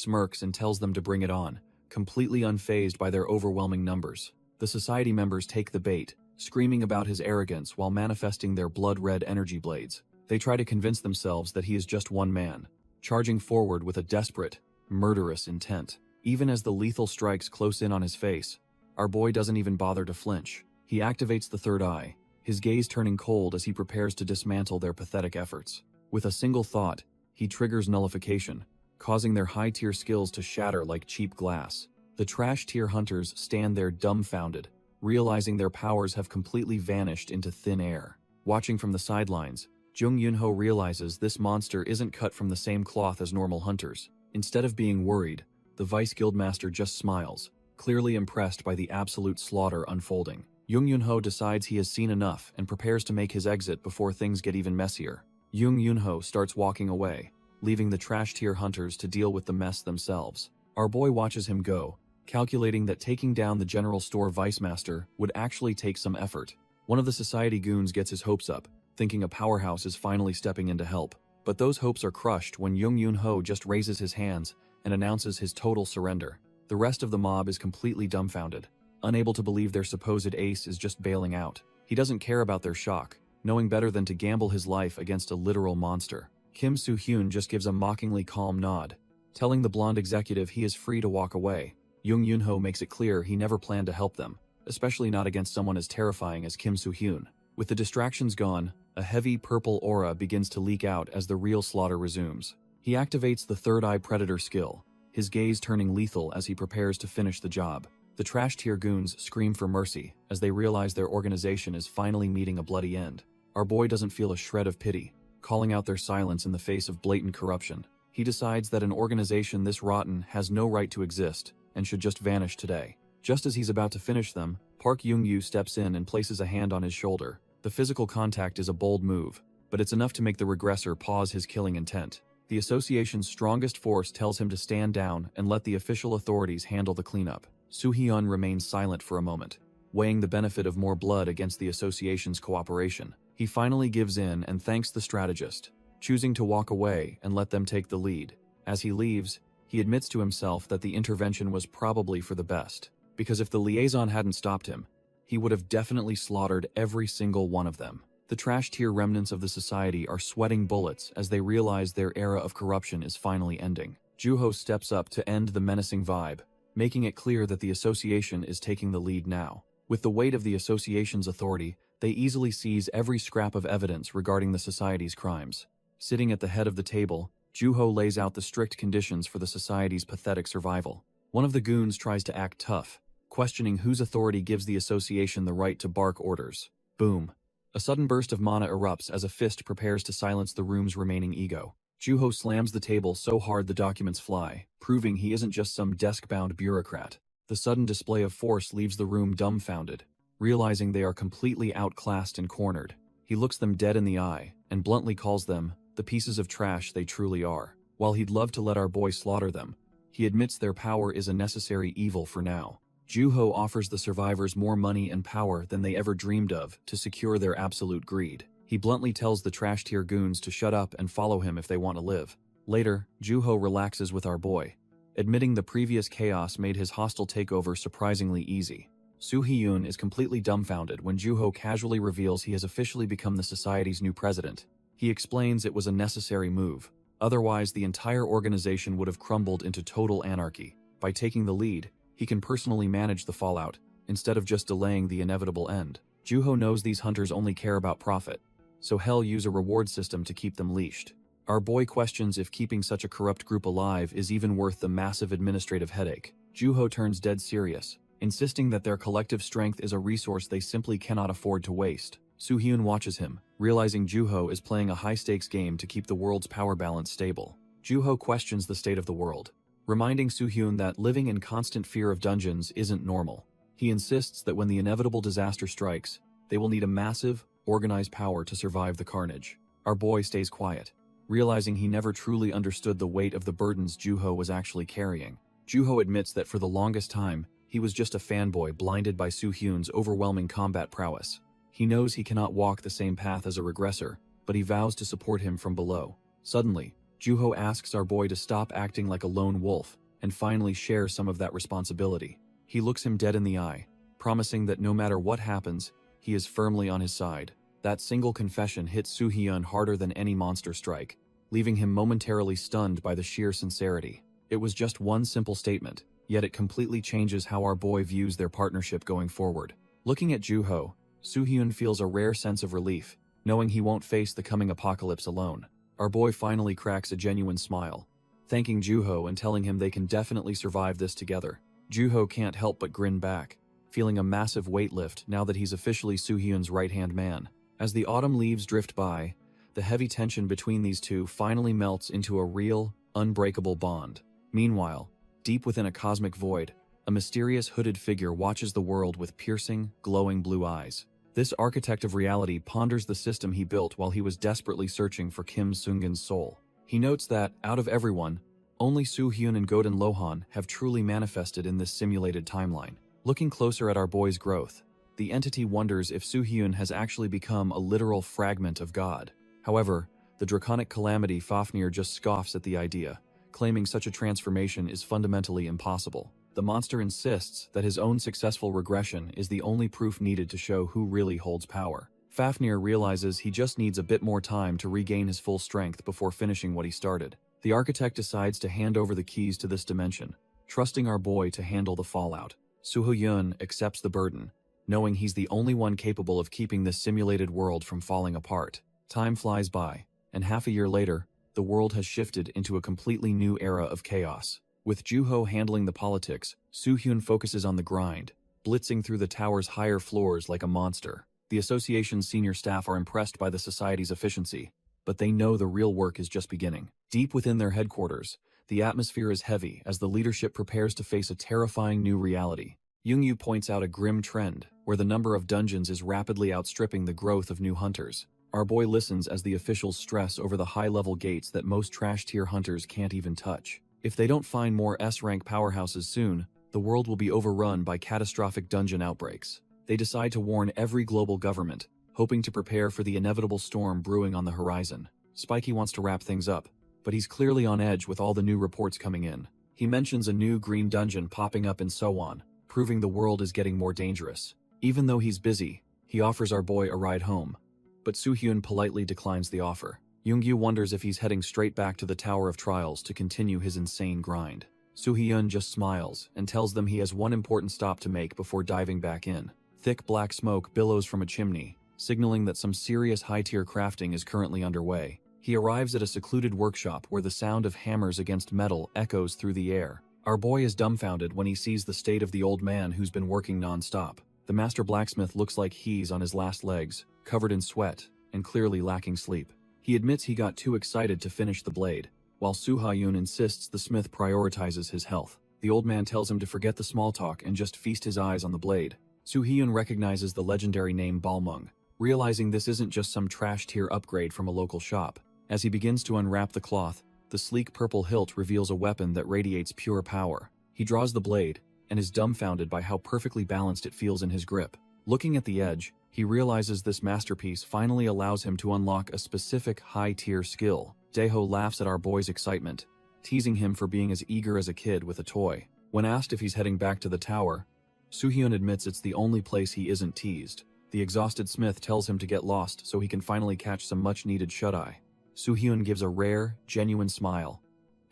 smirks and tells them to bring it on, completely unfazed by their overwhelming numbers. The society members take the bait, screaming about his arrogance while manifesting their blood-red energy blades. They try to convince themselves that he is just one man, charging forward with a desperate, murderous intent. Even as the lethal strikes close in on his face, our boy doesn't even bother to flinch. He activates the third eye, his gaze turning cold as he prepares to dismantle their pathetic efforts. With a single thought, he triggers nullification, causing their high-tier skills to shatter like cheap glass. The trash-tier hunters stand there dumbfounded, realizing their powers have completely vanished into thin air. Watching from the sidelines, Jung Yoonho realizes this monster isn't cut from the same cloth as normal hunters. Instead of being worried, the Vice Guildmaster just smiles, clearly impressed by the absolute slaughter unfolding. Jung Yoonho decides he has seen enough and prepares to make his exit before things get even messier. Jung Yoonho starts walking away, leaving the trash-tier hunters to deal with the mess themselves. Our boy watches him go, calculating that taking down the general store vice master would actually take some effort. One of the society goons gets his hopes up, thinking a powerhouse is finally stepping in to help. But those hopes are crushed when Jung Yoonho just raises his hands and announces his total surrender. The rest of the mob is completely dumbfounded, unable to believe their supposed ace is just bailing out. He doesn't care about their shock, knowing better than to gamble his life against a literal monster. Kim Soo-hyun just gives a mockingly calm nod, telling the blonde executive he is free to walk away. Jung Yoonho makes it clear he never planned to help them, especially not against someone as terrifying as Kim Soo-hyun. With the distractions gone, a heavy purple aura begins to leak out as the real slaughter resumes. He activates the third eye predator skill, his gaze turning lethal as he prepares to finish the job. The trash tier goons scream for mercy as they realize their organization is finally meeting a bloody end. Our boy doesn't feel a shred of pity, calling out their silence in the face of blatant corruption. He decides that an organization this rotten has no right to exist and should just vanish today. Just as he's about to finish them, Park Young-yu steps in and places a hand on his shoulder. The physical contact is a bold move, but it's enough to make the regressor pause his killing intent. The association's strongest force tells him to stand down and let the official authorities handle the cleanup. Soo-hyun remains silent for a moment, weighing the benefit of more blood against the association's cooperation. He finally gives in and thanks the strategist, choosing to walk away and let them take the lead. As he leaves, he admits to himself that the intervention was probably for the best, because if the liaison hadn't stopped him, he would have definitely slaughtered every single one of them. The trash tier remnants of the society are sweating bullets as they realize their era of corruption is finally ending. Juho steps up to end the menacing vibe, making it clear that the association is taking the lead now. With the weight of the association's authority, they easily seize every scrap of evidence regarding the society's crimes. Sitting at the head of the table, Juho lays out the strict conditions for the society's pathetic survival. One of the goons tries to act tough, questioning whose authority gives the association the right to bark orders. Boom. A sudden burst of mana erupts as a fist prepares to silence the room's remaining ego. Juho slams the table so hard the documents fly, proving he isn't just some desk-bound bureaucrat. The sudden display of force leaves the room dumbfounded, realizing they are completely outclassed and cornered. He looks them dead in the eye and bluntly calls them the pieces of trash they truly are. While he'd love to let our boy slaughter them, He admits their power is a necessary evil for now. Juho offers the survivors more money and power than they ever dreamed of to secure their absolute greed. He bluntly tells the trash-tier goons to shut up and follow him if they want to live. Later, Juho relaxes with our boy, admitting the previous chaos made his hostile takeover surprisingly easy. Soo-hyun is completely dumbfounded when Juho casually reveals he has officially become the society's new president. He explains it was a necessary move. Otherwise, the entire organization would have crumbled into total anarchy. By taking the lead, he can personally manage the fallout, instead of just delaying the inevitable end. Juho knows these hunters only care about profit, so he'll use a reward system to keep them leashed. Our boy questions if keeping such a corrupt group alive is even worth the massive administrative headache. Juho turns dead serious, insisting that their collective strength is a resource they simply cannot afford to waste. Soo-hyun watches him, realizing Juho is playing a high-stakes game to keep the world's power balance stable. Juho questions the state of the world, reminding Soo-hyun that living in constant fear of dungeons isn't normal. He insists that when the inevitable disaster strikes, they will need a massive, organized power to survive the carnage. Our boy stays quiet, realizing he never truly understood the weight of the burdens Juho was actually carrying. Juho admits that for the longest time, he was just a fanboy blinded by Soo-hyun's overwhelming combat prowess. He knows he cannot walk the same path as a regressor, but he vows to support him from below. Suddenly, Juho asks our boy to stop acting like a lone wolf and finally share some of that responsibility. He looks him dead in the eye, promising that no matter what happens, he is firmly on his side. That single confession hits Soo-hyun harder than any monster strike, leaving him momentarily stunned by the sheer sincerity. It was just one simple statement, yet it completely changes how our boy views their partnership going forward. Looking at Juho, Soo-hyun feels a rare sense of relief, knowing he won't face the coming apocalypse alone. Our boy finally cracks a genuine smile, thanking Juho and telling him they can definitely survive this together. Juho can't help but grin back, feeling a massive weight lift now that he's officially Soo-hyun's right-hand man. As the autumn leaves drift by, the heavy tension between these two finally melts into a real, unbreakable bond. Meanwhile, deep within a cosmic void, a mysterious hooded figure watches the world with piercing, glowing blue eyes. This architect of reality ponders the system he built while he was desperately searching for Kim Seung-gin's soul. He notes that, out of everyone, only Soo-hyun and Godin Lohan have truly manifested in this simulated timeline. Looking closer at our boy's growth, the entity wonders if Soo-hyun has actually become a literal fragment of God. However, the draconic calamity Fafnir just scoffs at the idea, claiming such a transformation is fundamentally impossible. The monster insists that his own successful regression is the only proof needed to show who really holds power. Fafnir realizes he just needs a bit more time to regain his full strength before finishing what he started. The architect decides to hand over the keys to this dimension, trusting our boy to handle the fallout. Soo-hyun accepts the burden, knowing he's the only one capable of keeping this simulated world from falling apart. Time flies by, and half a year later, the world has shifted into a completely new era of chaos. With Juho handling the politics, Soo-hyun focuses on the grind, blitzing through the tower's higher floors like a monster. The association's senior staff are impressed by the society's efficiency, but they know the real work is just beginning. Deep within their headquarters, the atmosphere is heavy as the leadership prepares to face a terrifying new reality. Young-yu points out a grim trend, where the number of dungeons is rapidly outstripping the growth of new hunters. Our boy listens as the officials stress over the high-level gates that most trash-tier hunters can't even touch. If they don't find more S-rank powerhouses soon, the world will be overrun by catastrophic dungeon outbreaks. They decide to warn every global government, hoping to prepare for the inevitable storm brewing on the horizon. Spikey wants to wrap things up, but he's clearly on edge with all the new reports coming in. He mentions a new green dungeon popping up and so on, proving the world is getting more dangerous. Even though he's busy, he offers our boy a ride home, but Soo-hyun politely declines the offer. Young-yu wonders if he's heading straight back to the Tower of Trials to continue his insane grind. Soo-hyun just smiles and tells them he has one important stop to make before diving back in. Thick black smoke billows from a chimney, signaling that some serious high-tier crafting is currently underway. He arrives at a secluded workshop where the sound of hammers against metal echoes through the air. Our boy is dumbfounded when he sees the state of the old man who's been working non-stop. The master blacksmith looks like he's on his last legs, covered in sweat, and clearly lacking sleep. He admits he got too excited to finish the blade, while Soo-hyun insists the smith prioritizes his health. The old man tells him to forget the small talk and just feast his eyes on the blade. Soo-hyun recognizes the legendary name Balmung, realizing this isn't just some trash-tier upgrade from a local shop. As he begins to unwrap the cloth, The sleek purple hilt reveals a weapon that radiates pure power. He draws the blade, and is dumbfounded by how perfectly balanced it feels in his grip. Looking at the edge, he realizes this masterpiece finally allows him to unlock a specific high-tier skill. Daeho laughs at our boy's excitement, teasing him for being as eager as a kid with a toy. When asked if he's heading back to the tower, Soo-hyun admits it's the only place he isn't teased. The exhausted Smith tells him to get lost so he can finally catch some much-needed shut-eye. Soo-hyun gives a rare, genuine smile,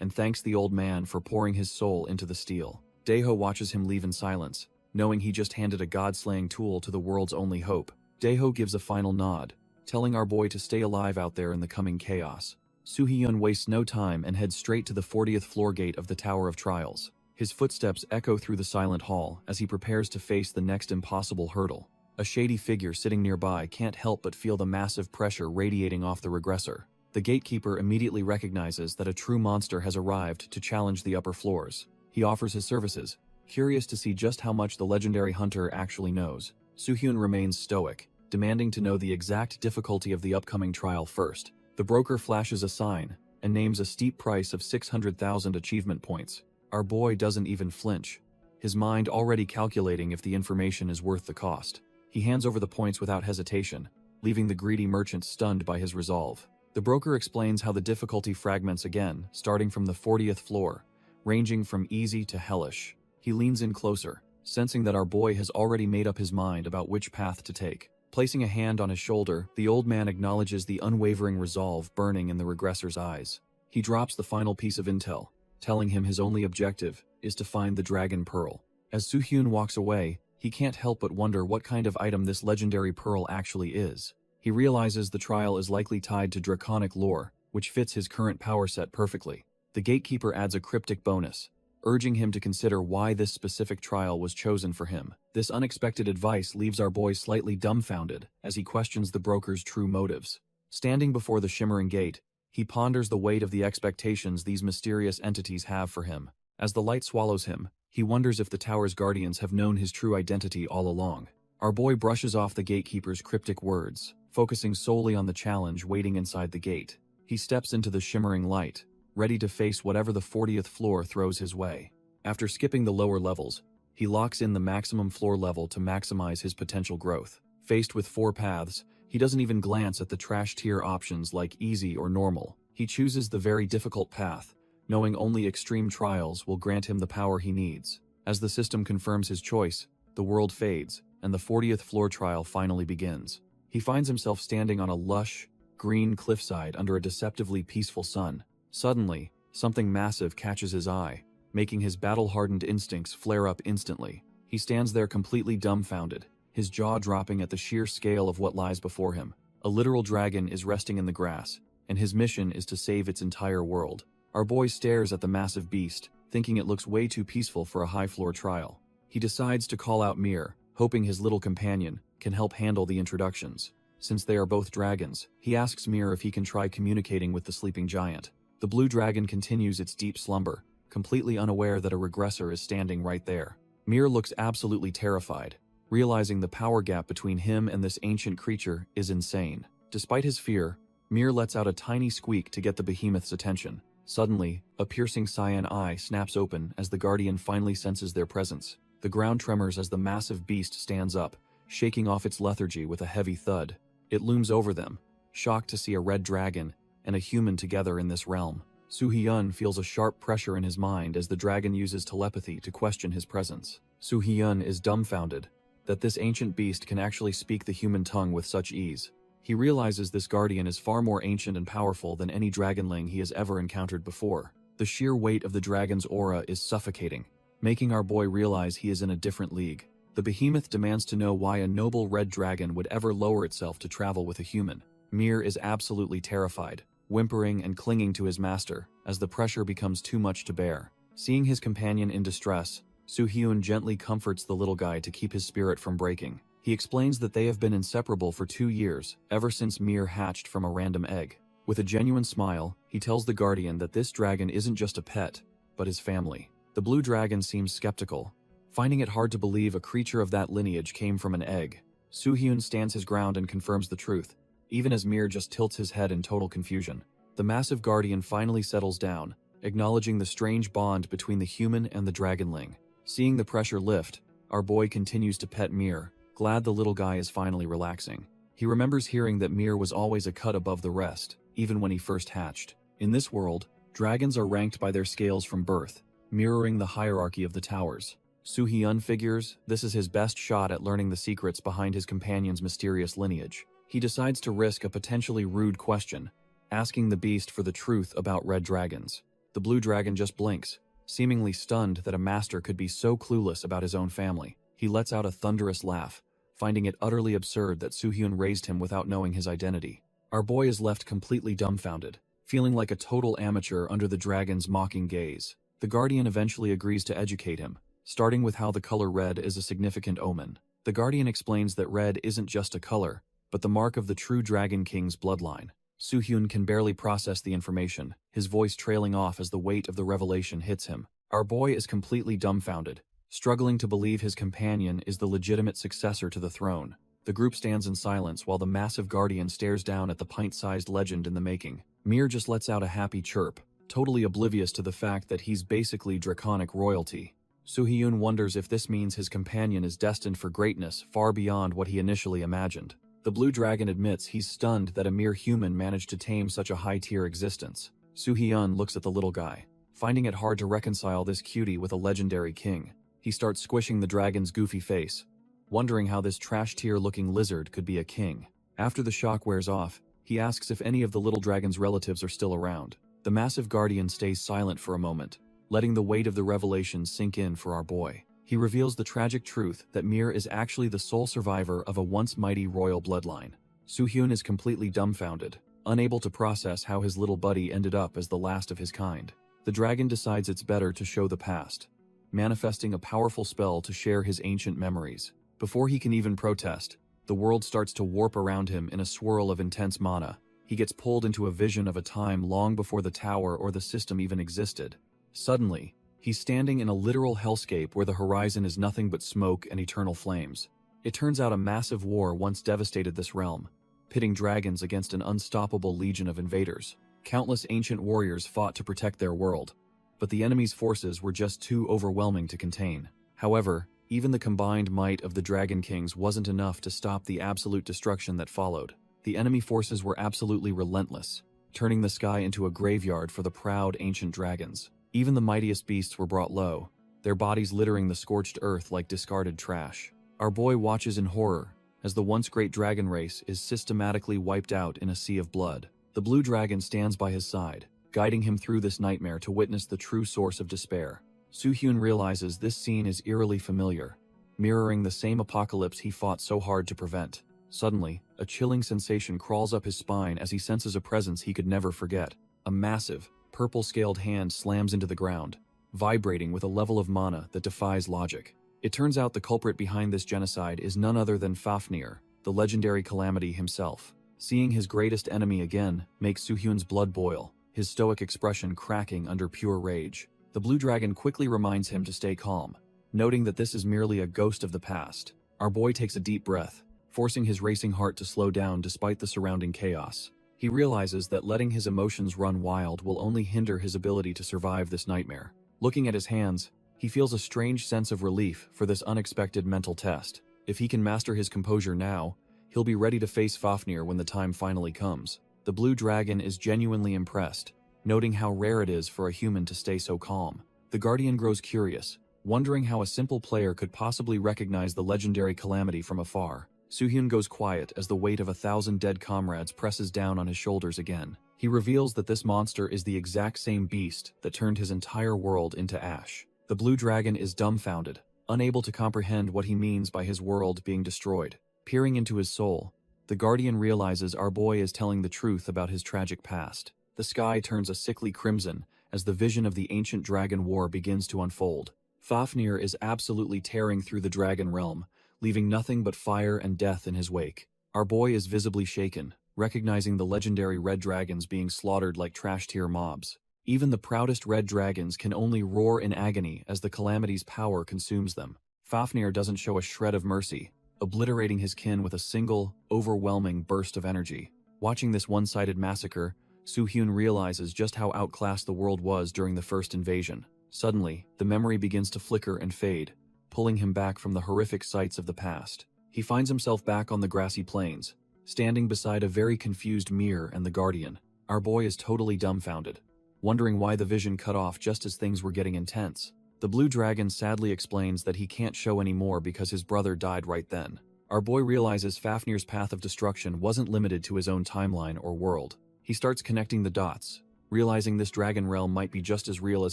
and thanks the old man for pouring his soul into the steel. Daeho watches him leave in silence, knowing he just handed a god-slaying tool to the world's only hope. Daeho gives a final nod, telling our boy to stay alive out there in the coming chaos. Soo-hyun wastes no time and heads straight to the 40th floor gate of the Tower of Trials. His footsteps echo through the silent hall as he prepares to face the next impossible hurdle. A shady figure sitting nearby can't help but feel the massive pressure radiating off the regressor. The gatekeeper immediately recognizes that a true monster has arrived to challenge the upper floors. He offers his services, curious to see just how much the legendary hunter actually knows. Soo-hyun remains stoic, demanding to know the exact difficulty of the upcoming trial first. The broker flashes a sign and names a steep price of 600,000 achievement points. Our boy doesn't even flinch, his mind already calculating if the information is worth the cost. He hands over the points without hesitation, leaving the greedy merchant stunned by his resolve. The broker explains how the difficulty fragments again, starting from the 40th floor, ranging from easy to hellish. He leans in closer, sensing that our boy has already made up his mind about which path to take. Placing a hand on his shoulder, the old man acknowledges the unwavering resolve burning in the regressor's eyes. He drops the final piece of intel, telling him his only objective is to find the Dragon Pearl. As Soo-hyun walks away, he can't help but wonder what kind of item this legendary pearl actually is. He realizes the trial is likely tied to draconic lore, which fits his current power set perfectly. The gatekeeper adds a cryptic bonus, urging him to consider why this specific trial was chosen for him. This unexpected advice leaves our boy slightly dumbfounded as he questions the broker's true motives. Standing before the shimmering gate, he ponders the weight of the expectations these mysterious entities have for him. As the light swallows him, he wonders if the tower's guardians have known his true identity all along. Our boy brushes off the gatekeeper's cryptic words, focusing solely on the challenge waiting inside the gate. He steps into the shimmering light, ready to face whatever the 40th floor throws his way. After skipping the lower levels, he locks in the maximum floor level to maximize his potential growth. Faced with 4 paths, he doesn't even glance at the trash tier options like easy or normal. He chooses the very difficult path, knowing only extreme trials will grant him the power he needs. As the system confirms his choice, the world fades, and the 40th floor trial finally begins. He finds himself standing on a lush, green cliffside under a deceptively peaceful sun. Suddenly, something massive catches his eye, making his battle-hardened instincts flare up instantly. He stands there completely dumbfounded, his jaw dropping at the sheer scale of what lies before him. A literal dragon is resting in the grass, and his mission is to save its entire world. Our boy stares at the massive beast, thinking it looks way too peaceful for a high-floor trial. He decides to call out Mir, hoping his little companion can help handle the introductions. Since they are both dragons, he asks Mir if he can try communicating with the sleeping giant. The blue dragon continues its deep slumber, completely unaware that a regressor is standing right there. Mir looks absolutely terrified, realizing the power gap between him and this ancient creature is insane. Despite his fear, Mir lets out a tiny squeak to get the behemoth's attention. Suddenly, a piercing cyan eye snaps open as the guardian finally senses their presence. The ground tremors as the massive beast stands up, shaking off its lethargy with a heavy thud. It looms over them, shocked to see a red dragon and a human together in this realm. Soo-hyun feels a sharp pressure in his mind as the dragon uses telepathy to question his presence. Soo-hyun is dumbfounded that this ancient beast can actually speak the human tongue with such ease. He realizes this guardian is far more ancient and powerful than any dragonling he has ever encountered before. The sheer weight of the dragon's aura is suffocating, making our boy realize he is in a different league. The behemoth demands to know why a noble red dragon would ever lower itself to travel with a human. Mir is absolutely terrified, whimpering and clinging to his master as the pressure becomes too much to bear. Seeing his companion in distress, Soo-hyun gently comforts the little guy to keep his spirit from breaking. He explains that they have been inseparable for 2 years, ever since Mir hatched from a random egg. With a genuine smile, he tells the guardian that this dragon isn't just a pet, but his family. The blue dragon seems skeptical, finding it hard to believe a creature of that lineage came from an egg. Soo-hyun stands his ground and confirms the truth, even as Mir just tilts his head in total confusion. The massive guardian finally settles down, acknowledging the strange bond between the human and the dragonling. Seeing the pressure lift, our boy continues to pet Mir, glad the little guy is finally relaxing. He remembers hearing that Mir was always a cut above the rest, even when he first hatched. In this world, dragons are ranked by their scales from birth, mirroring the hierarchy of the towers. Soo-hyun figures this is his best shot at learning the secrets behind his companion's mysterious lineage. He decides to risk a potentially rude question, asking the beast for the truth about red dragons. The blue dragon just blinks, seemingly stunned that a master could be so clueless about his own family. He lets out a thunderous laugh, finding it utterly absurd that Soo-hyun raised him without knowing his identity. Our boy is left completely dumbfounded, feeling like a total amateur under the dragon's mocking gaze. The guardian eventually agrees to educate him, starting with how the color red is a significant omen. The guardian explains that red isn't just a color, but the mark of the true Dragon King's bloodline. Soo-hyun can barely process the information, his voice trailing off as the weight of the revelation hits him. Our boy is completely dumbfounded, struggling to believe his companion is the legitimate successor to the throne. The group stands in silence while the massive guardian stares down at the pint-sized legend in the making. Mir just lets out a happy chirp, totally oblivious to the fact that he's basically draconic royalty. Soo-hyun wonders if this means his companion is destined for greatness far beyond what he initially imagined. The blue dragon admits he's stunned that a mere human managed to tame such a high-tier existence. Soo-hyun looks at the little guy, finding it hard to reconcile this cutie with a legendary king. He starts squishing the dragon's goofy face, wondering how this trash-tier-looking lizard could be a king. After the shock wears off, he asks if any of the little dragon's relatives are still around. The massive guardian stays silent for a moment, letting the weight of the revelation sink in for our boy. He reveals the tragic truth that Mir is actually the sole survivor of a once mighty royal bloodline. Soo-hyun is completely dumbfounded, unable to process how his little buddy ended up as the last of his kind. The dragon decides it's better to show the past, manifesting a powerful spell to share his ancient memories. Before he can even protest, the world starts to warp around him in a swirl of intense mana. He gets pulled into a vision of a time long before the tower or the system even existed. Suddenly, he's standing in a literal hellscape where the horizon is nothing but smoke and eternal flames. It turns out a massive war once devastated this realm, pitting dragons against an unstoppable legion of invaders. Countless ancient warriors fought to protect their world, but the enemy's forces were just too overwhelming to contain. However, even the combined might of the Dragon Kings wasn't enough to stop the absolute destruction that followed. The enemy forces were absolutely relentless, turning the sky into a graveyard for the proud ancient dragons. Even the mightiest beasts were brought low, their bodies littering the scorched earth like discarded trash. Our boy watches in horror as the once great dragon race is systematically wiped out in a sea of blood. The blue dragon stands by his side, guiding him through this nightmare to witness the true source of despair. Soo-hyun realizes this scene is eerily familiar, mirroring the same apocalypse he fought so hard to prevent. Suddenly, a chilling sensation crawls up his spine as he senses a presence he could never forget. A massive, purple-scaled hand slams into the ground, vibrating with a level of mana that defies logic. It turns out the culprit behind this genocide is none other than Fafnir, the legendary Calamity himself. Seeing his greatest enemy again makes Soo-hyun's blood boil, his stoic expression cracking under pure rage. The blue dragon quickly reminds him to stay calm, noting that this is merely a ghost of the past. Our boy takes a deep breath, forcing his racing heart to slow down despite the surrounding chaos. He realizes that letting his emotions run wild will only hinder his ability to survive this nightmare. Looking at his hands, he feels a strange sense of relief for this unexpected mental test. If he can master his composure now, he'll be ready to face Fafnir when the time finally comes. The blue dragon is genuinely impressed, noting how rare it is for a human to stay so calm. The guardian grows curious, wondering how a simple player could possibly recognize the legendary Calamity from afar. Soo-hyun goes quiet as the weight of 1,000 dead comrades presses down on his shoulders again. He reveals that this monster is the exact same beast that turned his entire world into ash. The blue dragon is dumbfounded, unable to comprehend what he means by his world being destroyed. Peering into his soul, the guardian realizes our boy is telling the truth about his tragic past. The sky turns a sickly crimson as the vision of the ancient dragon war begins to unfold. Fafnir is absolutely tearing through the dragon realm, leaving nothing but fire and death in his wake. Our boy is visibly shaken, recognizing the legendary red dragons being slaughtered like trash-tier mobs. Even the proudest red dragons can only roar in agony as the Calamity's power consumes them. Fafnir doesn't show a shred of mercy, obliterating his kin with a single, overwhelming burst of energy. Watching this one-sided massacre, Soo-hyun realizes just how outclassed the world was during the first invasion. Suddenly, the memory begins to flicker and fade, pulling him back from the horrific sights of the past. He finds himself back on the grassy plains, standing beside a very confused Mir and the Guardian. Our boy is totally dumbfounded, wondering why the vision cut off just as things were getting intense. The blue dragon sadly explains that he can't show anymore because his brother died right then. Our boy realizes Fafnir's path of destruction wasn't limited to his own timeline or world. He starts connecting the dots, realizing this dragon realm might be just as real as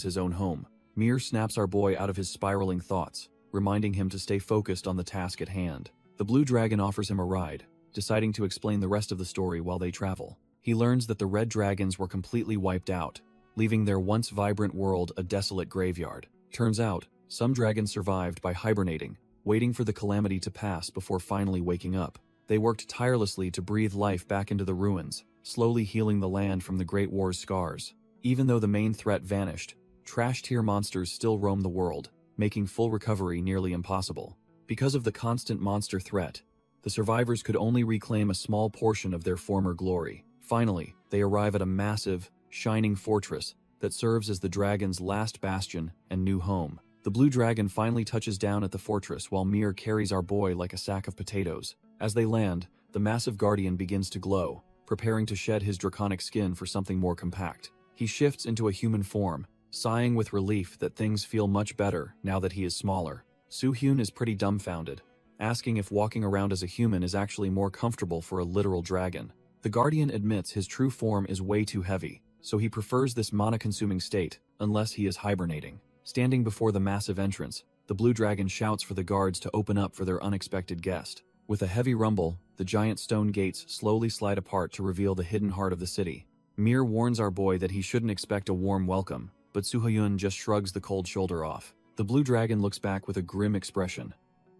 his own home. Mir snaps our boy out of his spiraling thoughts, reminding him to stay focused on the task at hand. The blue dragon offers him a ride, deciding to explain the rest of the story while they travel. He learns that the red dragons were completely wiped out, leaving their once vibrant world a desolate graveyard. Turns out, some dragons survived by hibernating, waiting for the calamity to pass before finally waking up. They worked tirelessly to breathe life back into the ruins, slowly healing the land from the Great War's scars. Even though the main threat vanished, trash-tier monsters still roam the world, making full recovery nearly impossible. Because of the constant monster threat, the survivors could only reclaim a small portion of their former glory. Finally, they arrive at a massive, shining fortress that serves as the dragon's last bastion and new home. The blue dragon finally touches down at the fortress while Mir carries our boy like a sack of potatoes. As they land, the massive guardian begins to glow, preparing to shed his draconic skin for something more compact. He shifts into a human form, sighing with relief that things feel much better now that he is smaller. Soo-hyun is pretty dumbfounded, asking if walking around as a human is actually more comfortable for a literal dragon. The guardian admits his true form is way too heavy, so he prefers this mana-consuming state, unless he is hibernating. Standing before the massive entrance, the blue dragon shouts for the guards to open up for their unexpected guest. With a heavy rumble, the giant stone gates slowly slide apart to reveal the hidden heart of the city. Mir warns our boy that he shouldn't expect a warm welcome, but Soo-hyun just shrugs the cold shoulder off. The blue dragon looks back with a grim expression,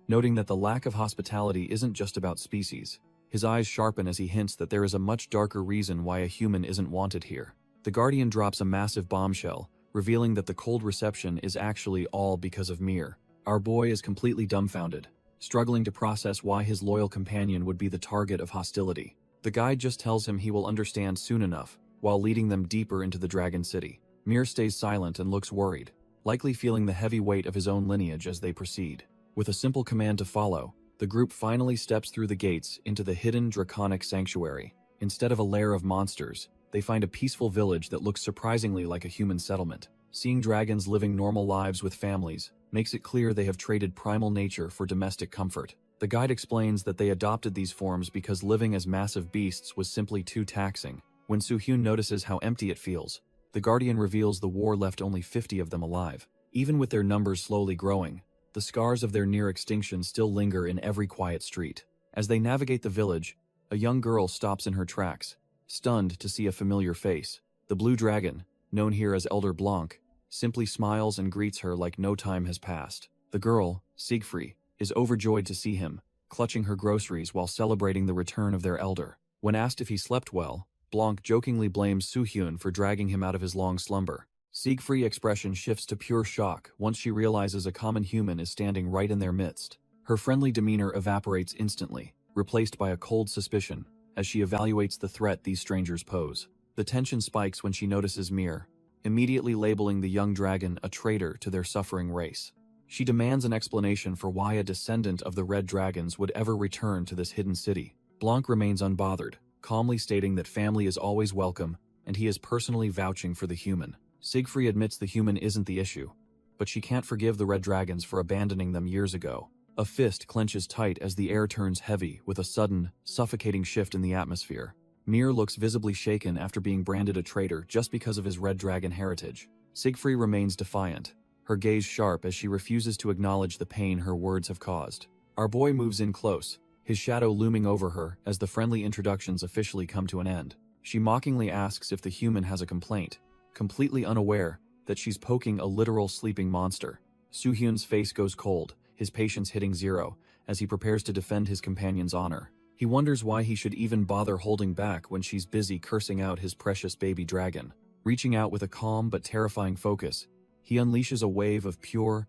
noting that the lack of hospitality isn't just about species. His eyes sharpen as he hints that there is a much darker reason why a human isn't wanted here. The guardian drops a massive bombshell, revealing that the cold reception is actually all because of Mir. Our boy is completely dumbfounded, struggling to process why his loyal companion would be the target of hostility. The guide just tells him he will understand soon enough, while leading them deeper into the Dragon City. Mir stays silent and looks worried, likely feeling the heavy weight of his own lineage as they proceed. With a simple command to follow, the group finally steps through the gates into the hidden draconic sanctuary. Instead of a lair of monsters, they find a peaceful village that looks surprisingly like a human settlement. Seeing dragons living normal lives with families makes it clear they have traded primal nature for domestic comfort. The guide explains that they adopted these forms because living as massive beasts was simply too taxing. When Soo-hyun notices how empty it feels, the Guardian reveals the war left only 50 of them alive. Even with their numbers slowly growing, the scars of their near extinction still linger in every quiet street. As they navigate the village, a young girl stops in her tracks, stunned to see a familiar face. The blue dragon, known here as Elder Blanc, simply smiles and greets her like no time has passed. The girl, Siegfried, is overjoyed to see him, clutching her groceries while celebrating the return of their elder. When asked if he slept well, Blanc jokingly blames Soo-hyun for dragging him out of his long slumber. Siegfried's expression shifts to pure shock once she realizes a common human is standing right in their midst. Her friendly demeanor evaporates instantly, replaced by a cold suspicion, as she evaluates the threat these strangers pose. The tension spikes when she notices Mir, immediately labeling the young dragon a traitor to their suffering race. She demands an explanation for why a descendant of the Red Dragons would ever return to this hidden city. Blanc remains unbothered, calmly stating that family is always welcome, and he is personally vouching for the human. Siegfried admits the human isn't the issue, but she can't forgive the Red Dragons for abandoning them years ago. A fist clenches tight as the air turns heavy with a sudden, suffocating shift in the atmosphere. Mir looks visibly shaken after being branded a traitor just because of his Red Dragon heritage. Siegfried remains defiant, her gaze sharp as she refuses to acknowledge the pain her words have caused. Our boy moves in close, his shadow looming over her as the friendly introductions officially come to an end. She mockingly asks if the human has a complaint, completely unaware that she's poking a literal sleeping monster. Soo-hyun's face goes cold, his patience hitting zero, as he prepares to defend his companion's honor. He wonders why he should even bother holding back when she's busy cursing out his precious baby dragon. Reaching out with a calm but terrifying focus, he unleashes a wave of pure,